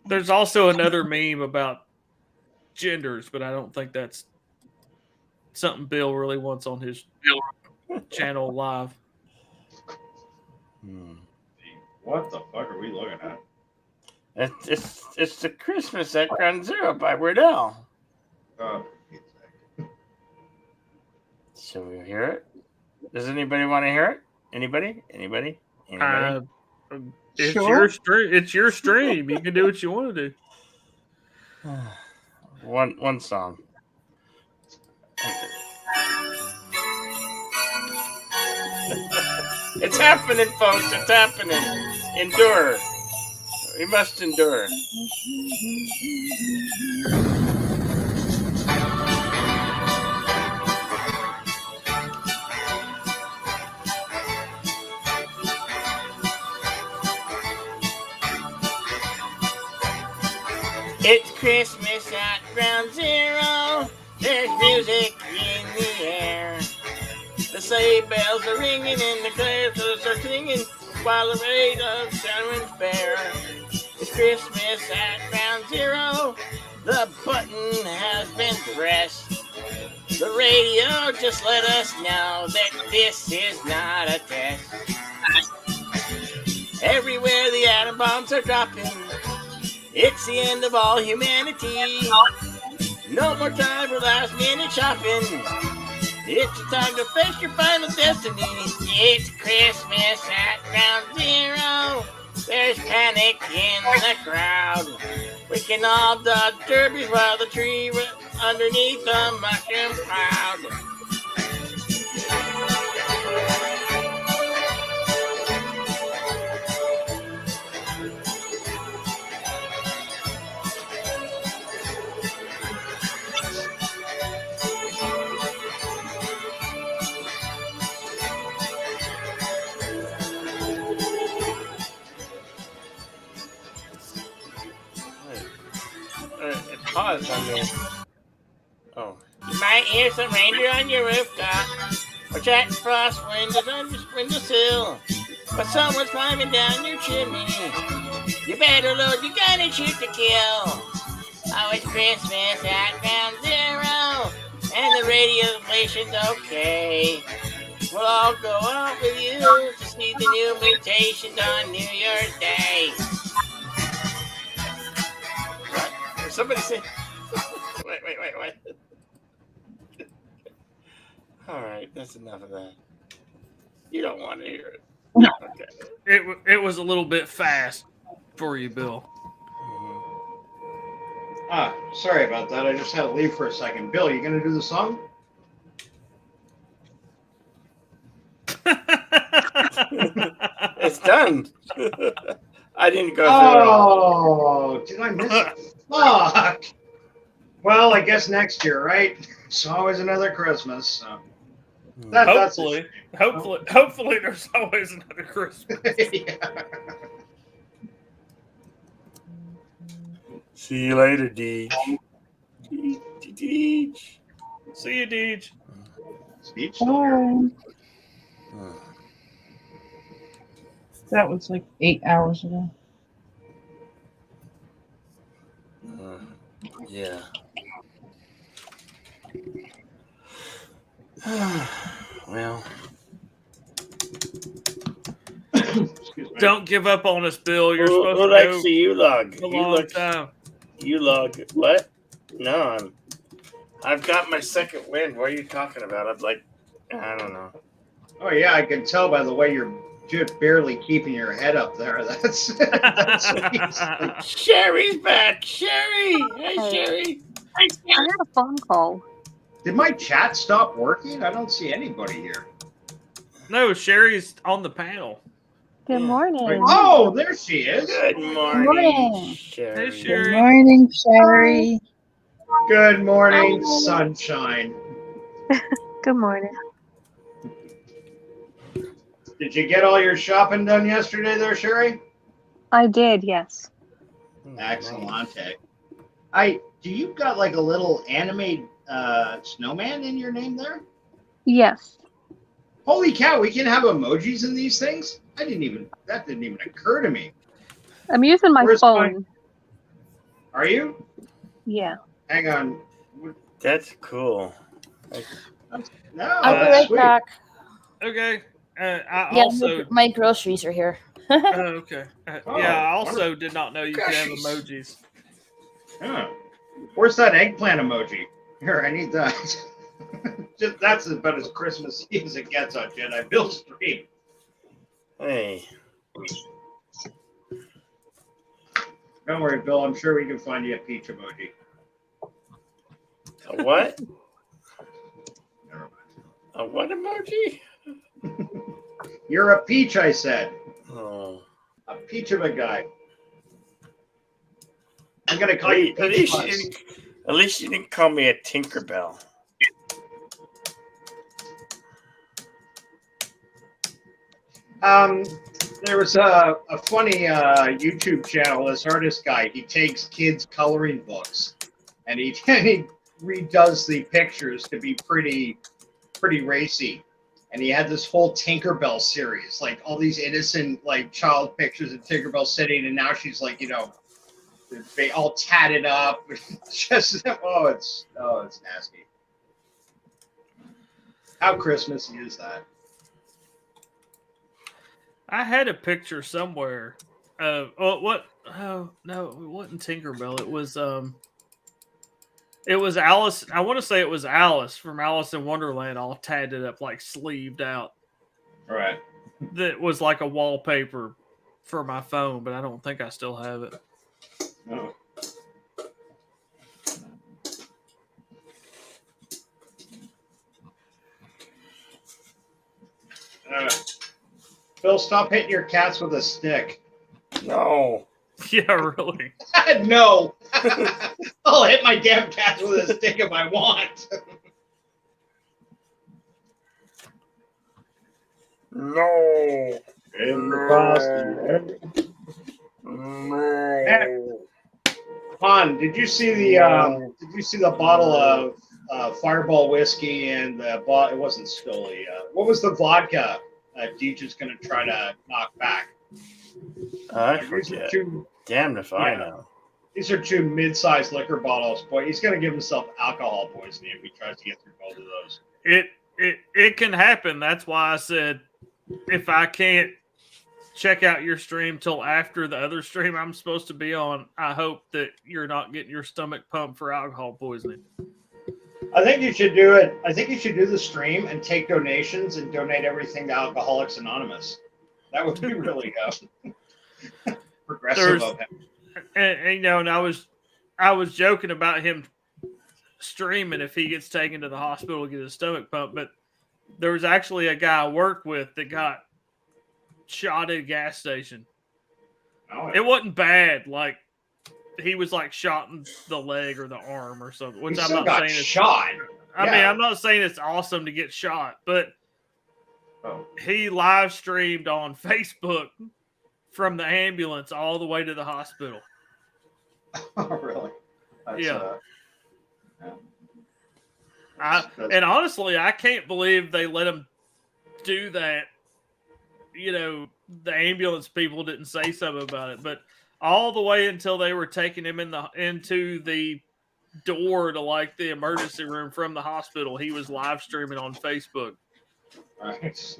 There's also another meme about genders, but I don't think that's something Bill really wants on his channel live. What the fuck are we looking at? It's the Christmas at Ground Zero by Weird Al. Shall we hear it? Does anybody want to hear it? Anybody? It's Sure. your stream. It's your stream. You can do what you want to do. One song. It's happening, folks. It's happening. Endure. We must endure. It's Christmas at Ground Zero. There's music in the air. The sleigh bells are ringing and the clappers are singing while the rays of sun's fair. It's Christmas at Ground Zero. The button has been pressed. The radio just let us know that this is not a test. Everywhere the atom bombs are dropping. It's the end of all humanity. No more time for last minute shopping. It's time to face your final destiny. It's Christmas at Ground Zero. There's panic in the crowd. We can all dodge derbies while the tree underneath the mushroom cloud. pause on me. Oh. You might hear some reindeer on your rooftop, or Jack Frost windows on your windowsill, but someone's climbing down your chimney. You better load your gun and shoot to kill. Oh, it's Christmas at Ground Zero, and the radio station's okay. We'll all go out with you to see the new mutations on New Year's Day. What? Did somebody say? Wait. All right, that's enough of that. You don't want to hear it. No. Okay. It was a little bit fast for you, Bill. Sorry about that. I just had to leave for a second. Bill, you gonna do the song? It's done. I didn't go through it all. Oh, did I miss it? Fuck. Well, I guess next year, right? It's always another Christmas. So. Hopefully, there's always another Christmas. Yeah. See you later, Deej. Deej. See you, Deej. Speech. That was like 8 hours ago. Yeah. Well. Don't give up on us, Bill. You're supposed to Alexi, go you log. a long time. You log. What? No, I've got my second wind. What are you talking about? I'm like, I don't know. Oh yeah, I can tell by the way you're just barely keeping your head up there. That's Sherry's back. Sherry. Hey, Sherry. I had a phone call. Did my chat stop working? I don't see anybody here. No, Sherry's on the panel. Good morning. Oh, there she is. Good morning, morning. Sherry. Hey, Sherry. Good morning, Sherry. Good morning, sunshine. Good morning. Did you get all your shopping done yesterday there, Sherry? I did, yes. Excellent. Do you got like a little anime snowman in your name there? Yes. Holy cow, we can have emojis in these things? That didn't even occur to me. I'm using my Where's phone. Are you? Yeah. Hang on. That's cool. No, I'll be that's right sweet. back. Okay. I Yeah, also. my groceries are here. Oh, okay. Yeah, I also did not know you could have emojis. Huh. Where's that eggplant emoji? Here, I need that. That's about as Christmassy as it gets on Jedi Bill stream. Hey. Don't worry, Bill. I'm sure we can find you a peach emoji. A what? A what emoji? You're a peach, I said. Oh. A peach of a guy. I'm gonna call you At Peach least you didn't call me a Tinkerbell. There was a funny YouTube channel. This artist guy, he takes kids' coloring books, and he redoes the pictures to be pretty racy. And he had this whole Tinkerbell series, like all these innocent like child pictures of Tinkerbell sitting, and now she's like, they all tatted up. Just it's nasty. How Christmassy is that? I had a picture somewhere. What? Oh no, it wasn't Tinkerbell. It was Alice. I want to say it was Alice from Alice in Wonderland, all tatted up, like sleeved out. All right. That was like a wallpaper for my phone, but I don't think I still have it. No. Phil, stop hitting your cats with a stick. No. Yeah, really. No. I'll hit my damn cats with a stick if I want. No. In the past. No. Han, did you see the bottle of Fireball whiskey and the it wasn't Scully. What was the vodka Deej is going to try to knock back? I These are forget. two- Damned if I Yeah. know. These are two mid-sized liquor bottles. Boy, he's going to give himself alcohol poisoning if he tries to get through both of those. It can happen. That's why I said if I can't check out your stream till after the other stream I'm supposed to be on, I hope that you're not getting your stomach pumped for alcohol poisoning. I think you should do it. I think you should do the stream and take donations and donate everything to Alcoholics Anonymous. That would be really progressive of him. And you know, and I was joking about him streaming if he gets taken to the hospital to get his stomach pumped, but there was actually a guy I worked with that got shot at a gas station. Oh, It wasn't bad. Like he was like shot in the leg or the arm or something. Which He I'm still not got saying is shot. I mean, Yeah. I'm not saying it's awesome to get shot, but Oh. he live streamed on Facebook from the ambulance all the way to the hospital. Oh, really? That's, Yeah. That's- And honestly, I can't believe they let him do that. You know, the ambulance people didn't say something about it, but all the way until they were taking him into the door to like the emergency room from the hospital, he was live streaming on Facebook. Right.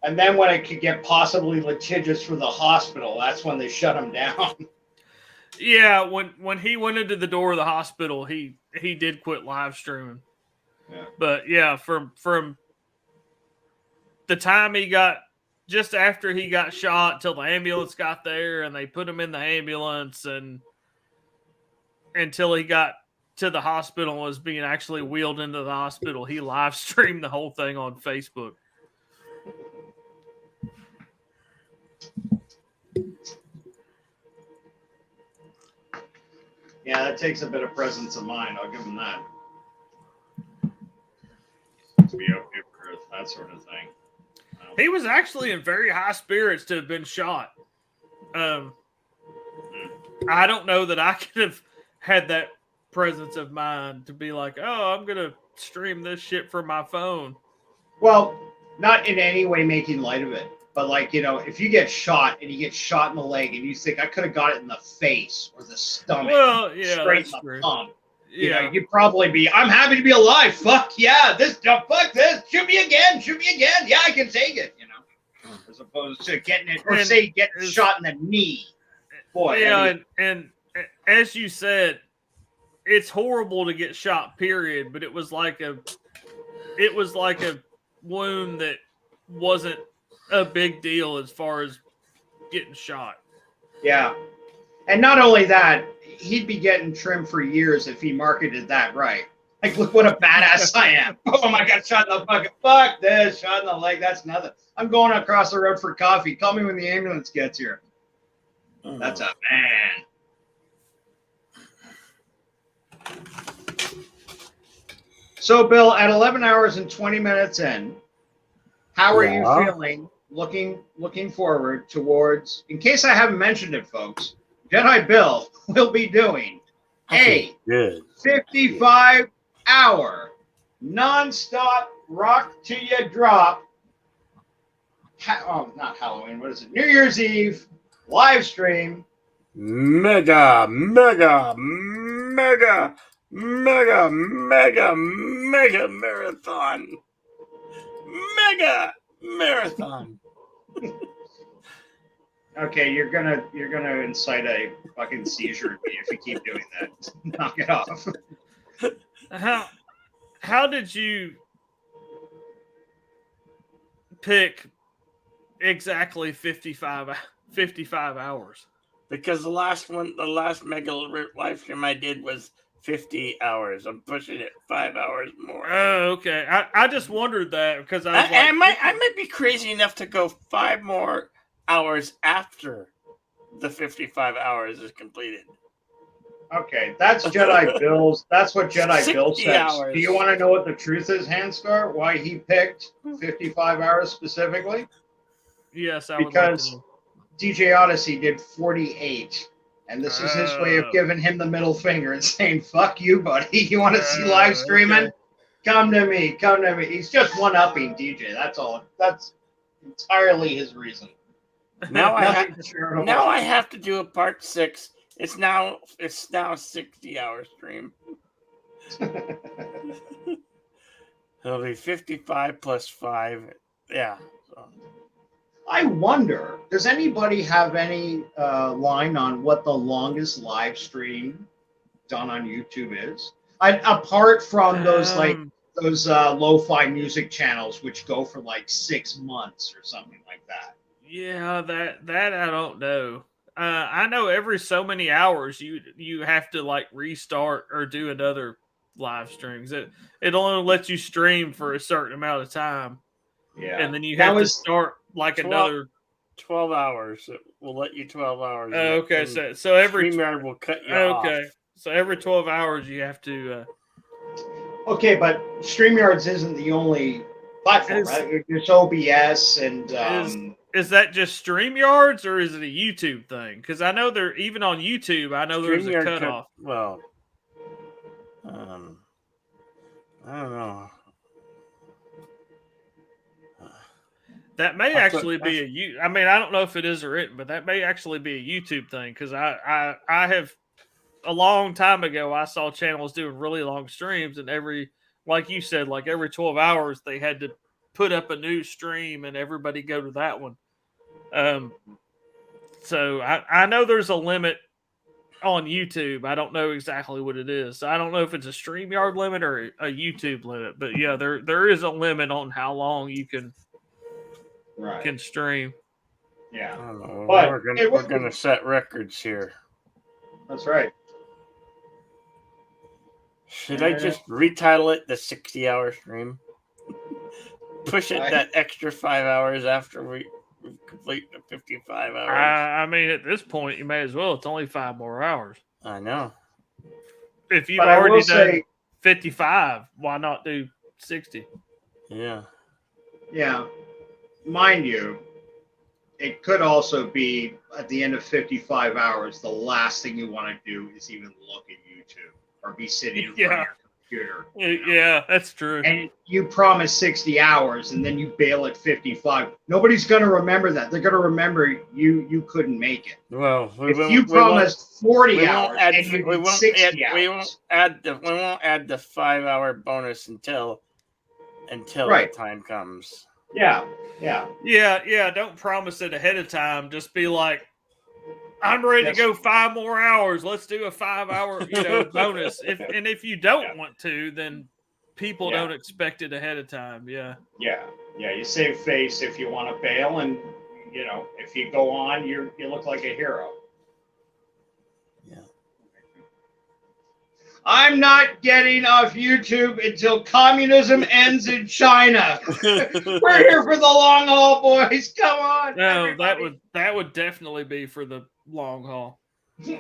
And then when it could get possibly litigious for the hospital, that's when they shut him down. Yeah, when he went into the door of the hospital, he did quit live streaming. Yeah. But yeah, from the time he got just after he got shot till the ambulance got there and they put him in the ambulance and until he got to the hospital and was being actually wheeled into the hospital, he live streamed the whole thing on Facebook. Yeah, that takes a bit of presence of mind. I'll give him that. To be okay for that sort of thing. He was actually in very high spirits to have been shot. I don't know that I could have had that presence of mind to be like, oh, I'm going to stream this shit from my phone. Well, not in any way making light of it, but like, you know, if you get shot and you get shot in the leg and you think I could have got it in the face or the stomach, Well, yeah, straight that's in the true. pump, you Yeah. know, you'd probably be, I'm happy to be alive. Fuck yeah, fuck this, shoot me again. Yeah, I can take it, you know, as opposed to getting it, or And say getting shot in the knee. Boy, Yeah, I mean, and as you said, it's horrible to get shot, period, but it was like a wound that wasn't a big deal as far as getting shot. yeah. And not only that, he'd be getting trimmed for years if he marketed that right. Like, look what a badass I am. Oh my God, shot in the fucking, fuck this, shot in the leg, that's nothing. I'm going across the road for coffee. Call me when the ambulance gets here. That's a man. So, Bill, at 11 hours and 20 minutes in, how are you Yeah. feeling looking forward towards, in case I haven't mentioned it, folks, Jedi Bill will be doing a Good. 55-hour non-stop rock to you drop not Halloween, what is it? New Year's Eve live stream. Mega marathon. Mega marathon. Okay, you're gonna incite a fucking seizure in me if you keep doing that. Knock it off. How did you pick exactly 55 hours? Because the last mega live stream I did was 50 hours. I'm pushing it 5 hours more. Oh, okay. I just wondered that because I was like, I might be crazy enough to go 5 more hours after the 55 hours is completed. Okay, that's Jedi Bill's. That's what Jedi Bill 60 says. hours. Do you want to know what the truth is, Handstar? Why he picked 55 hours specifically? yes, I would like Because to know. DJ Odyssey did 48 And this is his way of giving him the middle finger and saying, fuck you, buddy. You want to see live streaming? Okay. Come to me. Come to me. He's just one-upping DJ. That's all. That's entirely his reason. Now Nothing charitable. I have to do a part 6. It's now 60-hour stream. It'll be 55 plus 5. Yeah. So. I wonder, does anybody have any line on what the longest live stream done on YouTube is? Apart from those lo-fi music channels, which go for like 6 months or something like that. Yeah, that I don't know. I know every so many hours you have to like restart or do another live streams. It only lets you stream for a certain amount of time. Yeah, and then you have to start like 12, another 12 hours. It will let you 12 hours. Okay, so every StreamYard will cut you off. Okay, so every 12 hours you have to. Okay, but StreamYards isn't the only platform, right? There's OBS and. Is that just StreamYards or is it a YouTube thing? Because I know they're even on YouTube. I know there's a StreamYard cutoff. Well, I don't know. That may actually be I mean, I don't know if it is or isn't, but that may actually be a YouTube thing because I have a long time ago I saw channels doing really long streams and like you said, like every 12 hours they had to put up a new stream and everybody go to that one. So I know there's a limit on YouTube. I don't know exactly what it is. So I don't know if it's a StreamYard limit or a YouTube limit, but yeah, there is a limit on how long you can stream. Yeah, I don't know. But We're gonna set records here. That's right. Should I just retitle it the 60-hour stream? Push it that extra 5 hours after we complete the 55 hours. I mean, at this point, you may as well. It's only 5 more hours. I know. If you've But I will already done say- 55, why not do 60? Yeah. Yeah. Mind you, it could also be at the end of 55 hours, the last thing you want to do is even look at YouTube or be sitting in front of your computer. Yeah, that's true. And you promise 60 hours and then you bail at 55. Nobody's going to remember that. They're going to remember you couldn't make it. Well, if you promised 40 hours and you we did won't 60 add, hours. we won't add the 5-hour bonus until Right. the time comes. Yeah. Yeah. Don't promise it ahead of time. Just be like, I'm ready to go 5 more hours. Let's do a 5-hour, bonus. If you don't want to, then people don't expect it ahead of time. Yeah. Yeah. You save face if you want to bail, and if you go on, you look like a hero. Yeah. I'm not getting off YouTube until communism ends in China. We're here for the long haul, boys. Come on. No, everybody. that would definitely be for the long haul. Yeah.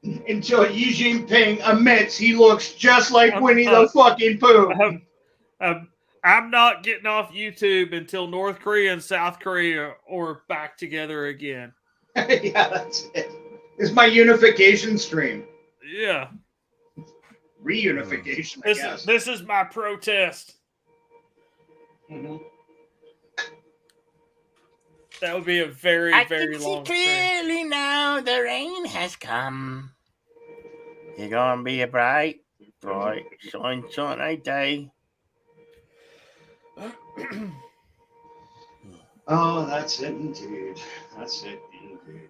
Until Xi Jinping admits he looks just like Winnie the fucking Pooh. I'm not getting off YouTube until North Korea and South Korea are back together again. Yeah, that's it. It's my unification stream. Yeah. Reunification, I guess. This is my protest. Mm-hmm. That would be a very, very long stream. Clearly now the rain has come. You're gonna be a bright, sunshiny day. Oh, that's it indeed. That's it indeed.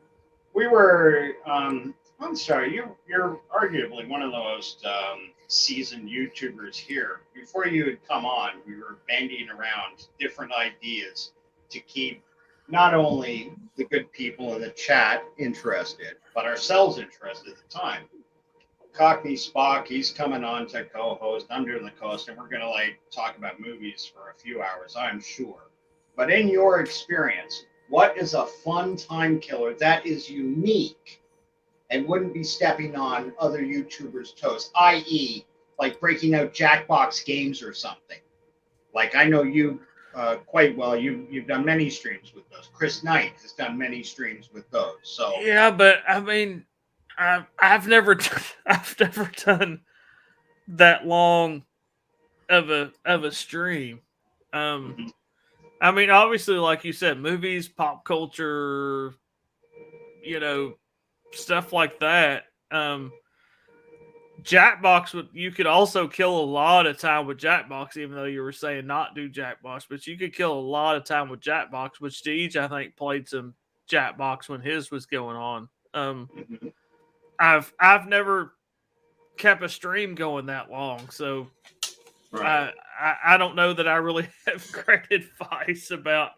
We were, I'm sorry, you're arguably one of the most seasoned YouTubers here. Before you had come on, we were bandying around different ideas to keep not only the good people in the chat interested, but ourselves interested at the time. Cockney Spock, he's coming on to co-host. I'm doing the coast, and we're going to talk about movies for a few hours, I'm sure. But in your experience, what is a fun time killer that is unique and wouldn't be stepping on other YouTubers' toes, i.e., like breaking out Jackbox games or something? Like, I know you quite well. You've done many streams with those. Chris Knight has done many streams with those. So Yeah, but I mean, I've never done that long of a stream. I mean, obviously, like you said, movies, pop culture, stuff like that. Jackbox, you could also kill a lot of time with Jackbox, even though you were saying not do Jackbox, but you could kill a lot of time with Jackbox, which Deej, I think, played some Jackbox when his was going on. I've never kept a stream going that long, so I don't know that I really have great advice about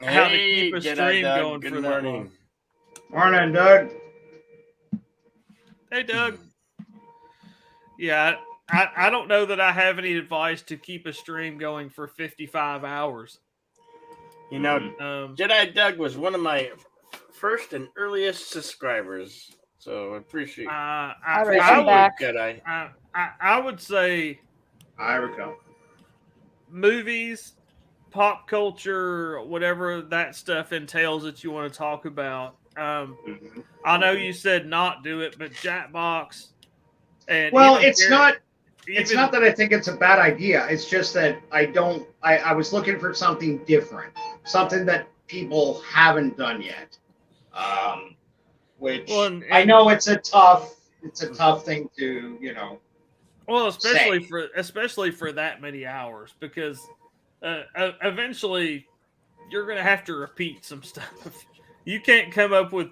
how to keep a Jedi stream Doug, going good for that morning. long. Morning, Doug. Hey, Doug. Yeah, I don't know that I have any advice to keep a stream going for 55 hours. Jedi Doug was one of my first and earliest subscribers, so I appreciate. I would say. I recall. Movies, pop culture, whatever that stuff entails that you want to talk about. I know you said not do it, but Jackbox. And it's not that I think it's a bad idea. It's just that I was looking for something different, something that people haven't done yet. Which I know it's a tough thing to, Well, especially for that many hours, because eventually you're going to have to repeat some stuff. You can't come up with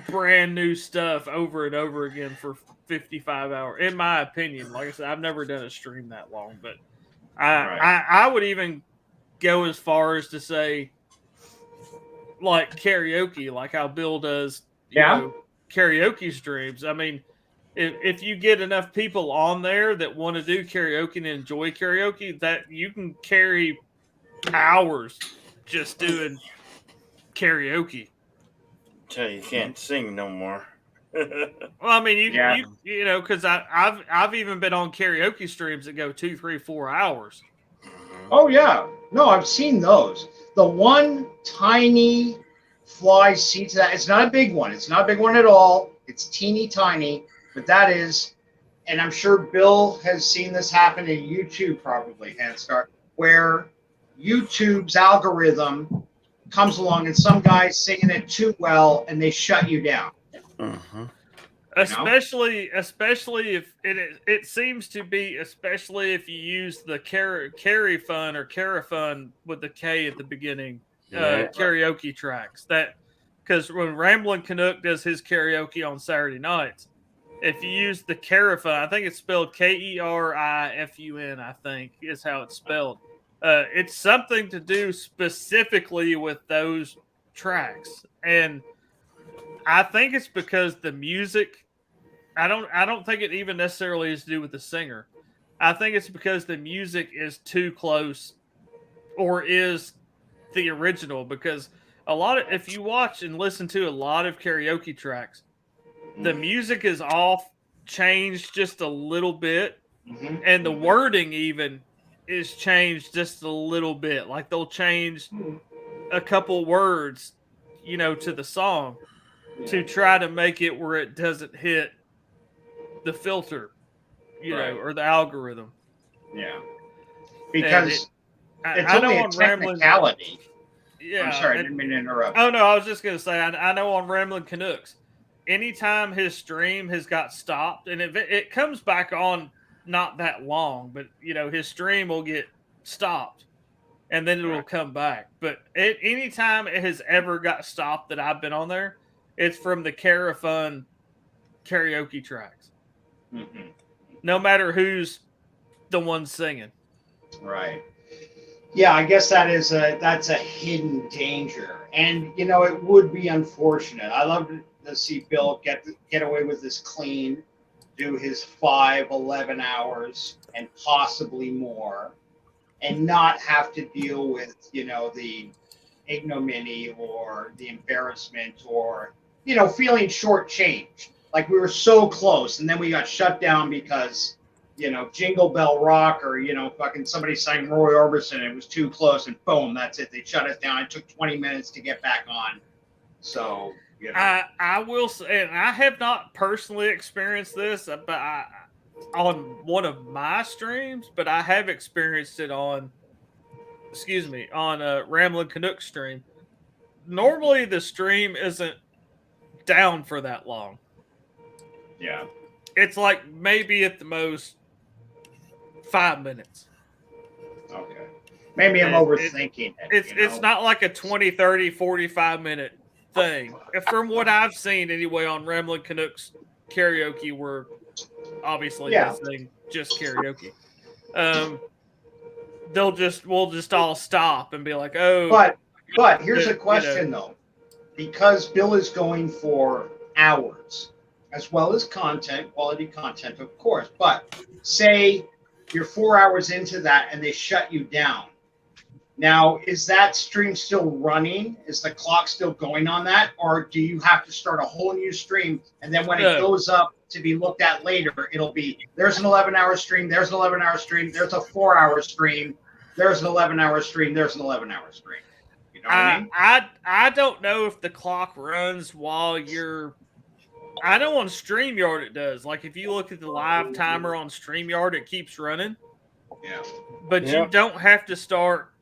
brand new stuff over and over again for 55 hours, in my opinion. Like I said, I've never done a stream that long, but I would even go as far as to say, like karaoke, like how Bill does, karaoke streams. I mean, if you get enough people on there that want to do karaoke and enjoy karaoke, that you can carry hours just doing karaoke. Tell you can't sing no more. Well, I mean, you know, because I've even been on karaoke streams that go 2, 3, 4 hours. Oh yeah, no, I've seen those. The one tiny fly seat to that. It's not a big one. It's not a big one at all. It's teeny tiny, but that is, and I'm sure Bill has seen this happen in YouTube probably, Handstart, where YouTube's algorithm comes along and some guy's singing it too well and they shut you down. Especially if it seems to be, especially if you use the carry fun or Carafun with the K at the beginning, karaoke tracks. That because when Ramblin' Canuck does his karaoke on Saturday nights, if you use the Carafun, I think it's spelled Kerifun, I think is how it's spelled. It's something to do specifically with those tracks, and I think it's because the music. I don't think it even necessarily is to do with the singer. I think it's because the music is too close, or is the original. Because if you watch and listen to a lot of karaoke tracks, the music is off, changed just a little bit, and the wording even is changed just a little bit. Like they'll change a couple words, to the song to try to make it where it doesn't hit the filter, or the algorithm. Yeah. Because it's I only know a on Ramblin', technicality. Yeah. I'm sorry, I didn't mean to interrupt. Oh, no, I was just going to say, I know on Ramblin' Canucks, anytime his stream has got stopped, and it comes back on not that long, but, his stream will get stopped, and then it will come back. But anytime it has ever got stopped that I've been on there, it's from the Carafun karaoke tracks. No matter who's the one singing. Right. Yeah, I guess that's a hidden danger, and it would be unfortunate. I love to see Bill get away with this clean, do his 5-11 hours and possibly more, and not have to deal with the ignominy or the embarrassment or feeling shortchanged. Like we were so close, and then we got shut down because Jingle Bell Rock, or fucking somebody sang Roy Orbison. It was too close, and boom, that's it. They shut it down. It took 20 minutes to get back on. So I will say, and I have not personally experienced this, but on one of my streams, but I have experienced it on Ramblin' Canuck stream. Normally the stream isn't down for that long. Yeah. It's like maybe at the most 5 minutes. Okay. Maybe I'm overthinking it. It's not like a 20, 30, 45 minute thing. From what I've seen anyway on Ramblin' Canucks karaoke, where obviously this thing just karaoke. We'll just all stop and be like, oh. But here's a question though, because Bill is going for hours as well as quality content, of course. But say you're 4 hours into that and they shut you down. Now, is that stream still running? Is the clock still going on that? Or do you have to start a whole new stream? And then when it goes up to be looked at later, it'll be, there's an 11-hour stream, there's an 11-hour stream, there's a 4-hour stream, there's an 11-hour stream, there's an 11-hour stream. You know what I mean? I don't know if the clock runs while you're... I know on StreamYard it does. Like, if you look at the live timer on StreamYard, it keeps running. Yeah. But you don't have to start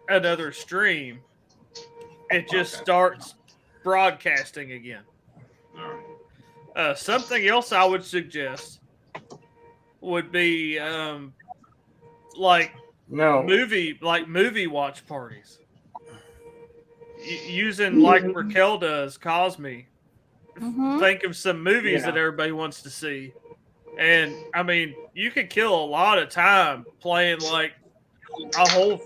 another stream. It just starts broadcasting again. Something else I would suggest would be movie watch parties. Using like Raquel does, Cosme. Think of some movies that everybody wants to see. And I mean, you could kill a lot of time playing like a whole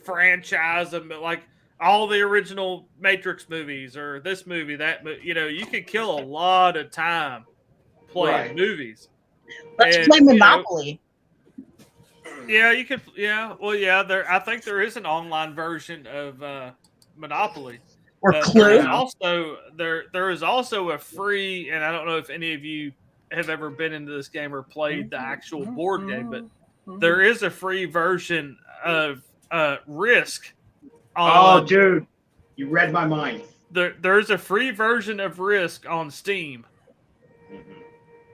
franchise of like all the original Matrix movies or this movie, that you could kill a lot of time playing movies. Let's play Monopoly. You could. Yeah, well, yeah. I think there is an online version of Monopoly. Or Clue. There is also a free, and I don't know if any of you have ever been into this game or played the actual board game, but there is a free version of Risk. Oh, dude, you read my mind. There's a free version of Risk on Steam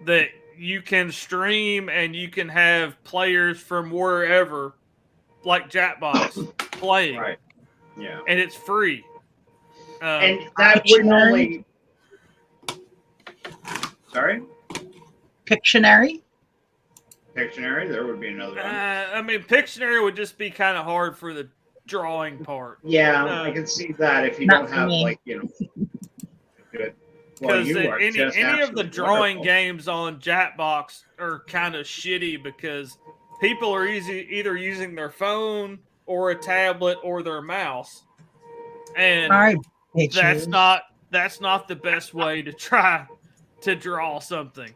that you can stream, and you can have players from wherever, like Jackbox, playing. Right. Yeah. And it's free. And that wouldn't only. Sorry? Pictionary? Pictionary, there would be another one. I mean, Pictionary would just be kind of hard for the drawing part. Yeah, I can see that if you don't have, like, good. Well, Because any of the drawing games on Jackbox are kind of shitty because people are either using their phone or a tablet or their mouse, and that's not the best way to try to draw something.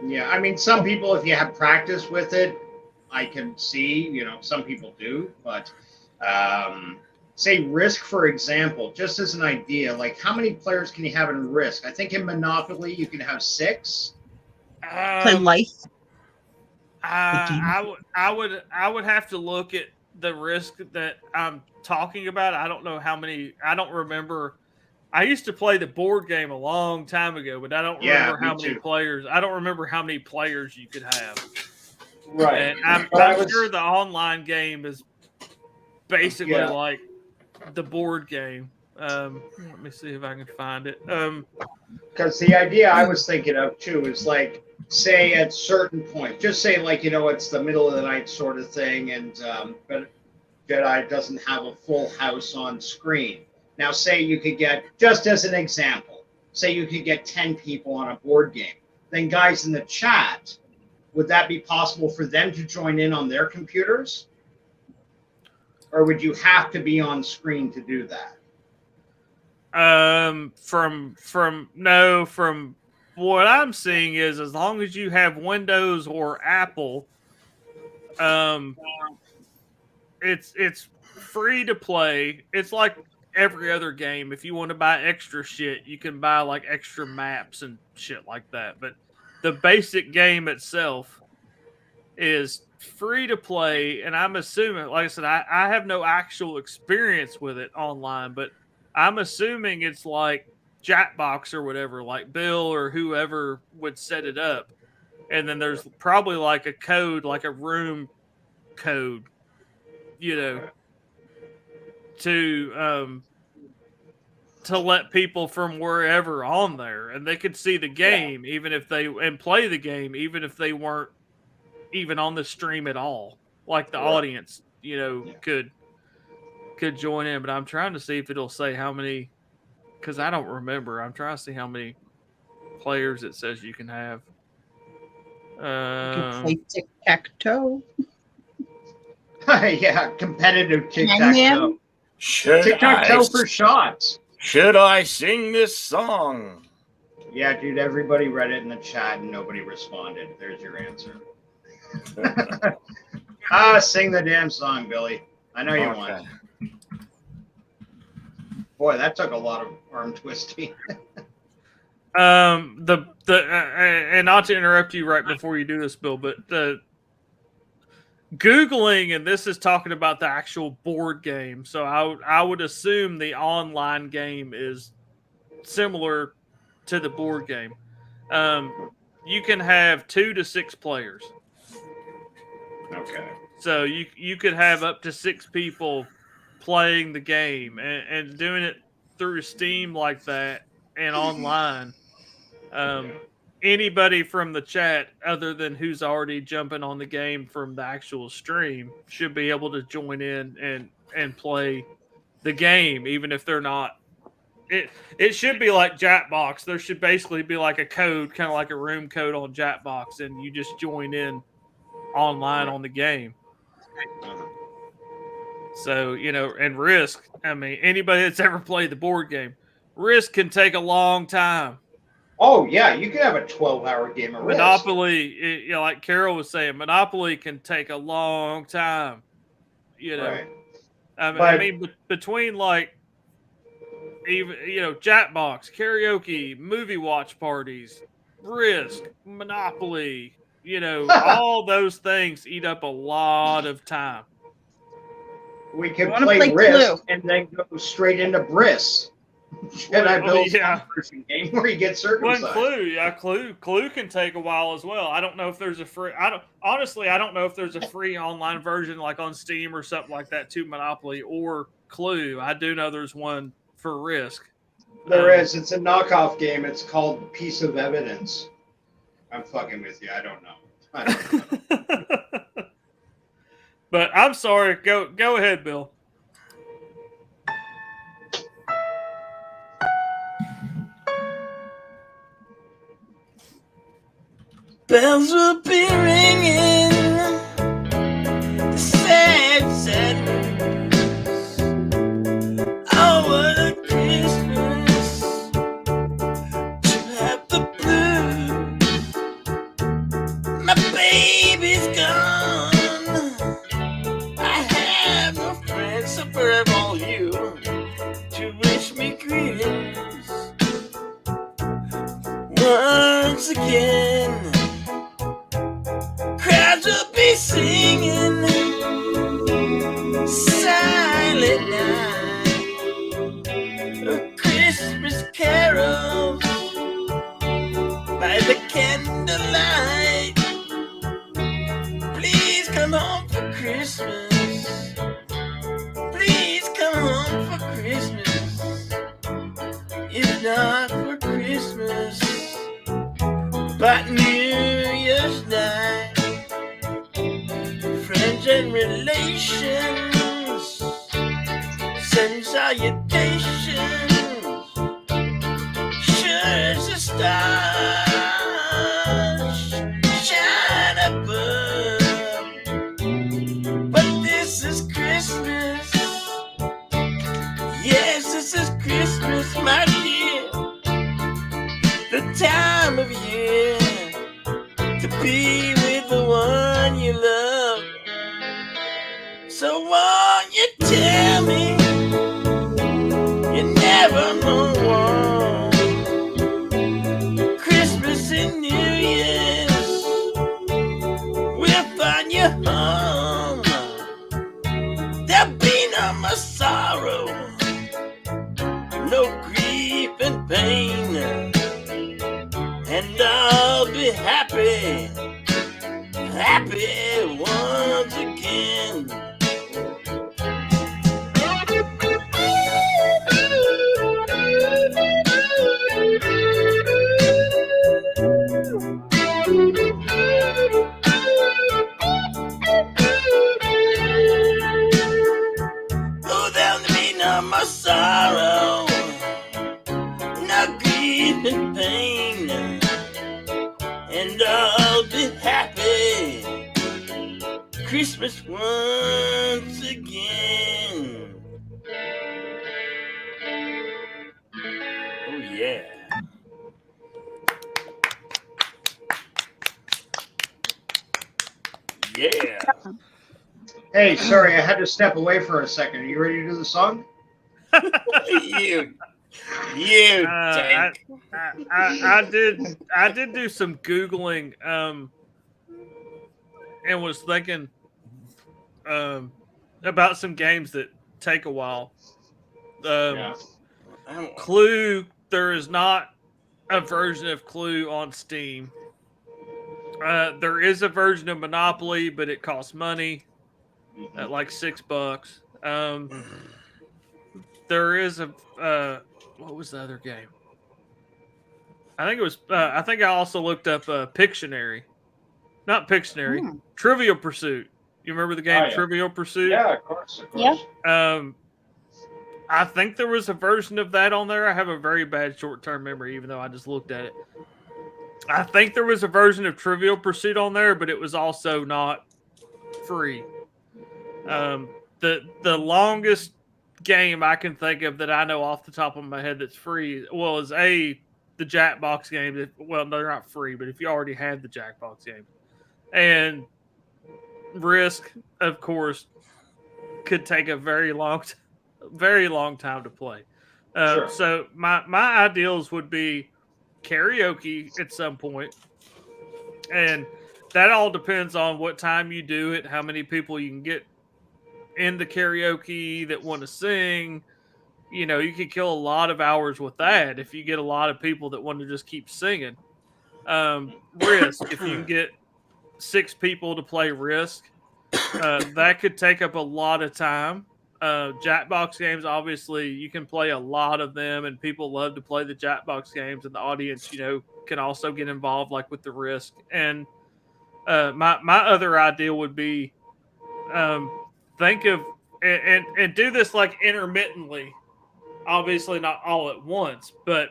Yeah, I mean, some people, if you have practice with it, I can see, some people do, but say Risk, for example, just as an idea, like how many players can you have in Risk? I think in Monopoly you can have 6. Play Life. I would have to look at the Risk that I'm talking about. I don't know how many. I don't remember. I used to play the board game a long time ago, but I don't remember how many players. I don't remember how many players you could have. Right. And I'm sure the online game is basically like the board game. Let me see if I can find it. Because the idea I was thinking of too is like, say at certain point, just say like, it's the middle of the night sort of thing, and but Jedi doesn't have a full house on screen. Now, say you could get, just as an example, say you could get 10 people on a board game. Then guys in the chat, would that be possible for them to join in on their computers? Or would you have to be on screen to do that? From what I'm seeing is, as long as you have Windows or Apple, it's free to play. It's like every other game. If you want to buy extra shit, you can buy like extra maps and shit like that. But the basic game itself is free to play, and I'm assuming, like I said, I have no actual experience with it online, but I'm assuming it's like Jackbox or whatever, like Bill or whoever would set it up. And then there's probably like a code, like a room code, to let people from wherever on there, and they could see the game and play the game even if they weren't even on the stream at all. Like the audience, could join in. But I'm trying to see if it'll say how many, because I don't remember. I'm trying to see how many players it says you can have. You can play tic-tac-toe. Yeah, competitive tic-tac-toe. Should Tic-tac-toe for shots. Should I sing this song? Yeah, dude, everybody read it in the chat and nobody responded. There's your answer. Sing the damn song, Billy. I know you want it. Boy, that took a lot of arm twisting. And not to interrupt you right before you do this, Bill, but the Googling, and this is talking about the actual board game. So I would assume the online game is similar to the board game. You can have 2 to 6 players. Okay. So you could have up to 6 people playing the game, and doing it through Steam like that and online. Anybody from the chat other than who's already jumping on the game from the actual stream should be able to join in and play the game, even if they're not. It should be like Jackbox. There should basically be like a code, kind of like a room code on Jackbox, and you just join in online on the game. So, and Risk, I mean, anybody that's ever played the board game, Risk can take a long time. Oh, yeah, you could have a 12-hour game of Risk. Monopoly, like Carol was saying, Monopoly can take a long time. Right. I mean, between like, even Jackbox, karaoke, movie watch parties, Risk, Monopoly, all those things eat up a lot of time. We could play Risk and then go straight into Briss. And I built a person game where you get circumcised. Clue can take a while as well. I don't know if there's a free. I don't know if there's a free online version like on Steam or something like that to Monopoly or Clue. I do know there's one for Risk. There is. It's a knockoff game. It's called Piece of Evidence. I'm fucking with you. I don't know. But I'm sorry. Go ahead, Bill. Bells will be ringing, the sad, sad news. Oh, what a Christmas to have the blues. My baby's gone. I have no friends to serve all you to wish me greetings. Once again, crowds will be singing silent night of Christmas carols by the candlelight. Please come home for Christmas. Please come home for Christmas. If not for Christmas, but New Year's night, friends and relations send salutations, sure as the stars shine above. But this is Christmas, yes, this is Christmas, my dear, the time of year to be with the one you love. So won't you tell me you never know Christmas and New Year's with and I'll be happy, happy once again. Oh, there'll be no more sorrow, no grief and pain, and I'll be happy Christmas once again. Oh yeah. Yeah. Hey, sorry, I had to step away for a second. Are you ready to do the song? You tank. I did do some Googling and was thinking about some games that take a while. Clue, there is not a version of Clue on Steam. There is a version of Monopoly, but it costs money at like $6. There is a what was the other game? I think it was. I think I also looked up Pictionary, not Pictionary, Trivial Pursuit. You remember the game Trivial Pursuit? Yeah, of course. Yeah. I think there was a version of that on there. I have a very bad short-term memory, even though I just looked at it. I think there was a version of Trivial Pursuit on there, but it was also not free. The longest game I can think of that I know off the top of my head that's free is the Jackbox games. Well, they're not free, but if you already had the Jackbox game, and Risk, of course, could take a very long time to play. Sure. So my ideals would be karaoke at some point, and that all depends on what time you do it, how many people you can get in the karaoke that want to sing. You know, you could kill a lot of hours with that if you get a lot of people that want to just keep singing. Risk, if you can get 6 people to play Risk, that could take up a lot of time. Jackbox games, obviously, you can play a lot of them, and people love to play the Jackbox games, and the audience, can also get involved, like with the Risk. And my other idea would be think of and do this like intermittently, obviously not all at once, but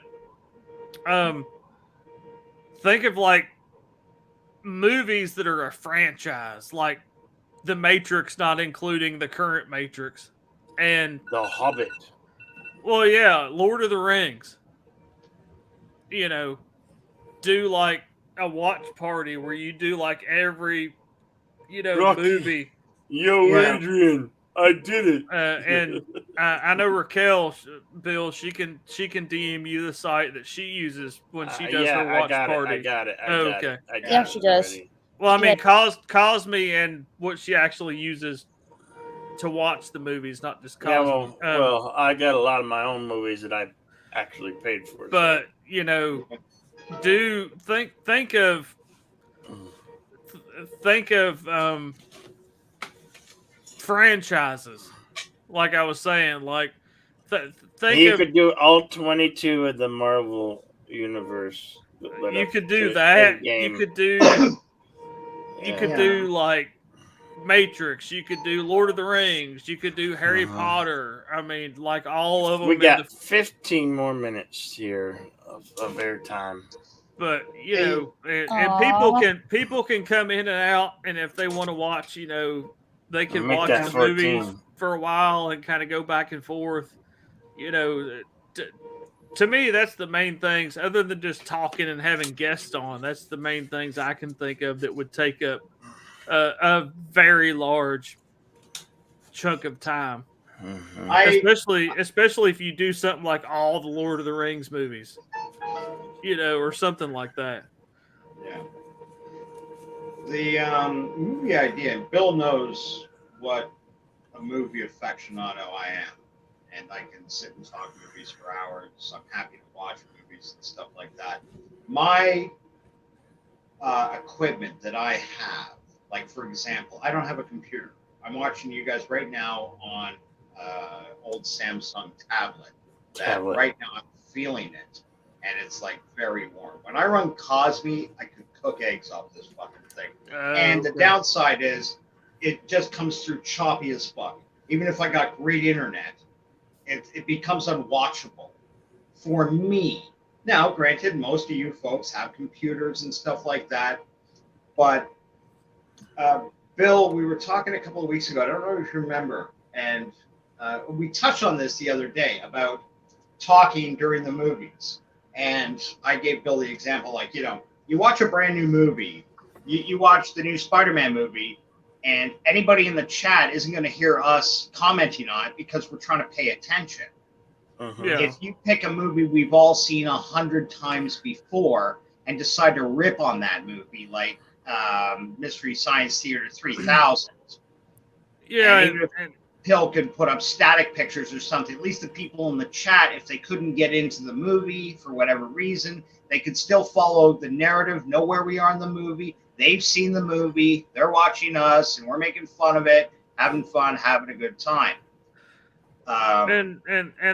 think of like movies that are a franchise, like The Matrix, not including the current Matrix, and The Hobbit. Well, yeah, Lord of the Rings. Do like a watch party where you do like every, Rocky. movie. Yo, Adrian, I did it. And I know Raquel, Bill, she can DM you the site that she uses when she does her watch party. I got it. Yeah, she does. Well, I mean, calls me and what she actually uses to watch the movies, not just Yeah, Cosme. well, I got a lot of my own movies that I actually paid for. But think of franchises, like I was saying, like you could do all 22 of the Marvel universe. You could do that. You could do. You could do like Matrix. You could do Lord of the Rings. You could do Harry Potter. I mean, like all of them. We got 15 more minutes here of airtime. But and people can come in and out, and if they want to watch, they can watch the movies for a while and kind of go back and forth. To me, that's the main things. Other than just talking and having guests on, that's the main things I can think of that would take up a very large chunk of time. Especially if you do something like all the Lord of the Rings movies, or something like that. Yeah. The movie idea, Bill knows what a movie aficionado I am. and I can sit and talk movies for hours. I'm happy to watch movies and stuff like that. My equipment that I have, like for example, I don't have a computer. I'm watching you guys right now on old Samsung tablet. Right now I'm feeling it, and it's like very warm. When I run Cosme, I could cook eggs off this fucking thing. And the downside is it just comes through choppy as fuck. Even if I got great internet, it becomes unwatchable for me. Now, granted, most of you folks have computers and stuff like that, but Bill, we were talking a couple of weeks ago. I don't know if you remember, and we touched on this the other day about talking during the movies. And I gave Bill the example, like, you know, you watch a brand new movie, you watch the new Spider-Man movie, and anybody in the chat isn't going to hear us commenting on it because we're trying to pay attention. Yeah. If you pick a movie we've all seen 100 times before and decide to rip on that movie, like Mystery Science Theater 3000, Yeah, and even if Hill could put up static pictures or something, at least the people in the chat, if they couldn't get into the movie for whatever reason, they could still follow the narrative, know where we are in the movie. They've seen the movie, they're watching us, and we're making fun of it, having fun, having a good time. And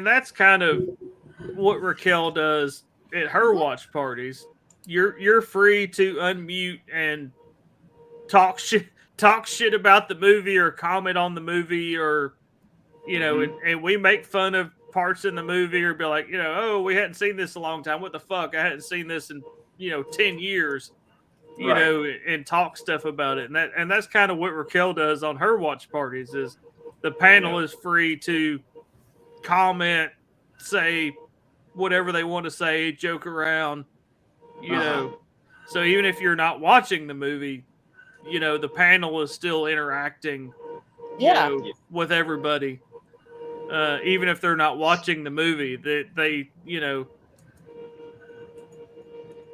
that's kind of what Raquel does at her watch parties. You're free to unmute and talk shit about the movie or comment on the movie, or you know, and we make fun of parts in the movie, or be like, you know, oh, we hadn't seen this a long time. What the fuck? I hadn't seen this in 10 years. You Right. know, and talk stuff about it, and that's kind of what Raquel does on her watch parties. Is the panel is free to comment, say whatever they want to say, joke around, you know. So even if you're not watching the movie, you know, the panel is still interacting, you know, with everybody. Even if they're not watching the movie, they you know.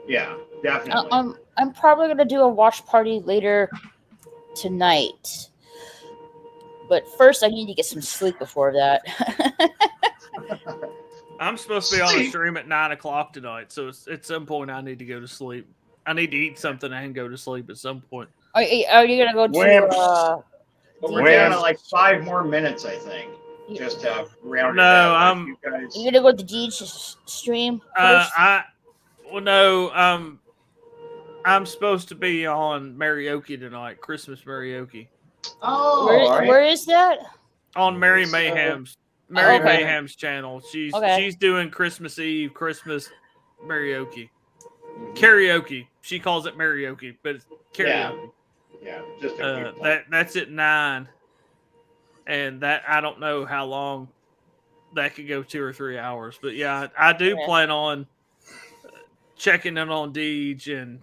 Yeah, definitely. I'm probably gonna do a watch party later tonight, but first I need to get some sleep before that. I'm supposed to be on a stream at 9:00 tonight, so at some point I need to go to sleep. I need to eat something and go to sleep at some point. Are you gonna go to? We're down to like 5 more minutes, I think, just to round it No, out. I'm. You guys. You gonna go to Deej's stream first? I'm supposed to be on karaoke tonight, Christmas karaoke. Oh, where is that? On Mary Mayhem's Mayhem's channel. She's doing Christmas Eve, Christmas karaoke. Karaoke. She calls it karaoke, but it's karaoke. Yeah, just a few that's at 9, and that I don't know how long that could go, 2 or 3 hours. But yeah, I do plan on checking in on Deej and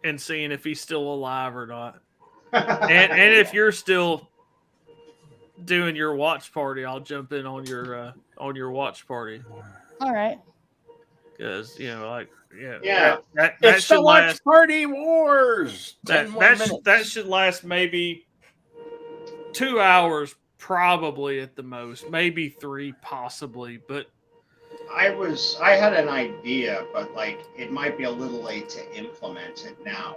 and seeing if he's still alive or not. and if you're still doing your watch party, I'll jump in on your watch party. All right. Because that It's should the watch last. party wars. 10 more minutes. That should last maybe 2 hours, probably at the most, maybe 3, possibly. But I had an idea, but like it might be a little late to implement it now.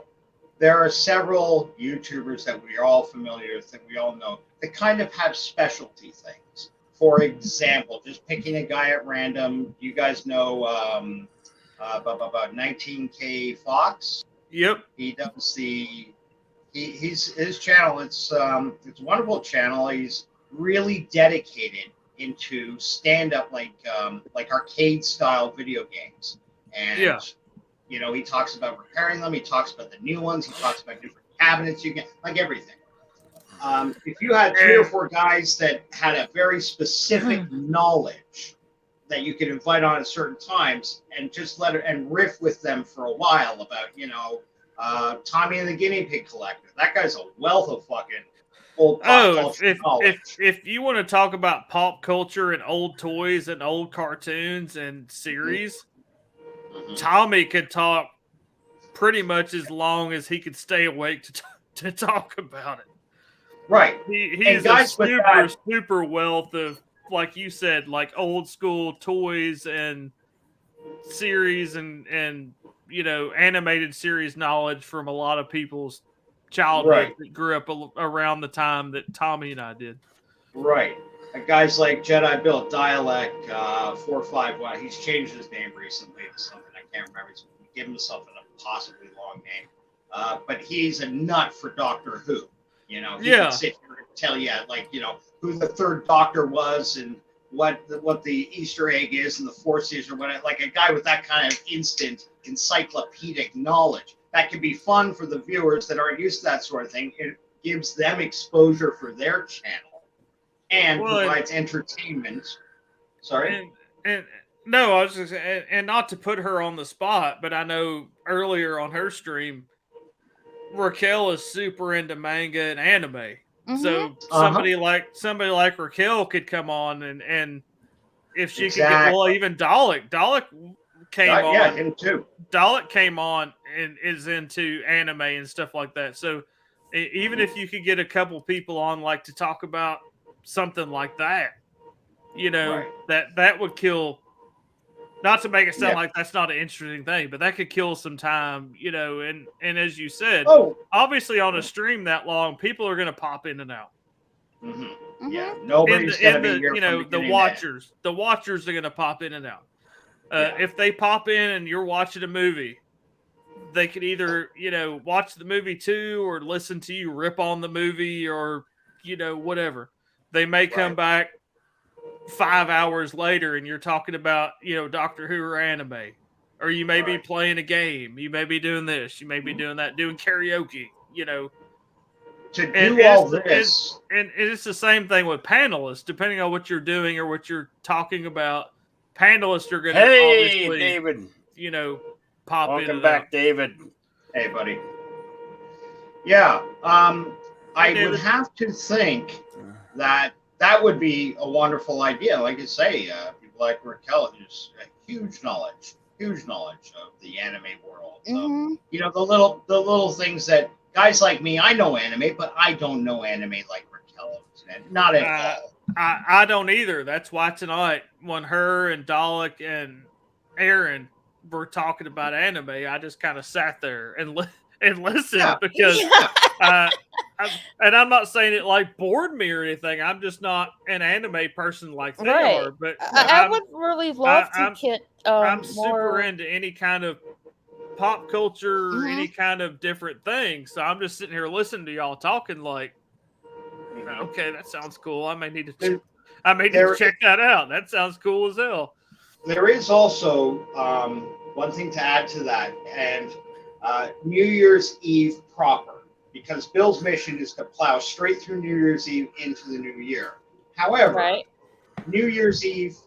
There are several YouTubers that we are all familiar with, that we all know, that kind of have specialty things. For example, just picking a guy at random, you guys know 19K Fox? Yep. He does his channel, it's a wonderful channel. He's really dedicated into stand-up, like arcade style video games, and he talks about repairing them, he talks about the new ones, he talks about different cabinets you get, like everything. If you had 3 or 4 guys that had a very specific knowledge that you could invite on at certain times and just and riff with them for a while about Tommy and the Guinea Pig Collector, that guy's a wealth of fucking old pop culture knowledge. If you want to talk about pop culture and old toys and old cartoons and series, Tommy could talk pretty much as long as he could stay awake to talk about it. Right. He's a super wealth of, like you said, like old school toys and series and animated series knowledge from a lot of people's childhood that grew up around the time that Tommy and I did. Right. And guys like Jedi Bill, Dialect 451, he's changed his name recently to something I can't remember. He's given himself a possibly long name. But he's a nut for Doctor Who. He can sit here and tell you, who the third Doctor was and what the Easter egg is and the Force is, or what. Like a guy with that kind of instant encyclopedic knowledge. That can be fun for the viewers that aren't used to that sort of thing. It gives them exposure for their channel and provides entertainment. Sorry? And no, I was just and not to put her on the spot, but I know earlier on her stream, Raquel is super into manga and anime. Mm-hmm. So somebody like Raquel could come on and if she could get, well, even Dalek came on. Yeah, him too. Dalek came on and is into anime and stuff like that. So even if you could get a couple people on like to talk about something like that, that would kill. Not to make it sound like that's not an interesting thing, but that could kill some time, and as you said, obviously on a stream that long, people are going to pop in and out. Mm-hmm. Yeah, nobody's going to be here the watchers. The watchers are going to pop in and out. If they pop in and you're watching a movie, they could either, watch the movie too or listen to you rip on the movie or, whatever. They may come back 5 hours later and you're talking about, Doctor Who or anime, or you may be playing a game. You may be doing this. You may be doing that, doing karaoke, To do all this. And it's the same thing with panelists, depending on what you're doing or what you're talking about. Panelists are going to obviously, David, pop in. Welcome back, David. Hey, buddy. Yeah, I would have to think that would be a wonderful idea. Like I say, people like Raquel has a huge knowledge of the anime world. Mm-hmm. The little things that guys like me, I know anime, but I don't know anime like Raquel. Not at all. I don't either. That's why tonight, when her and Dalek and Aaron were talking about anime, I just kind of sat there and listened because, and I'm not saying it like bored me or anything. I'm just not an anime person like they are. But I would really love to get. I'm super into any kind of pop culture, any kind of different thing. So I'm just sitting here listening to y'all talking like, okay, that sounds cool. I may need to check that out. That sounds cool as hell. There is also one thing to add to that, and New Year's Eve proper, because Bill's mission is to plow straight through New Year's Eve into the new year. However, New Year's Eve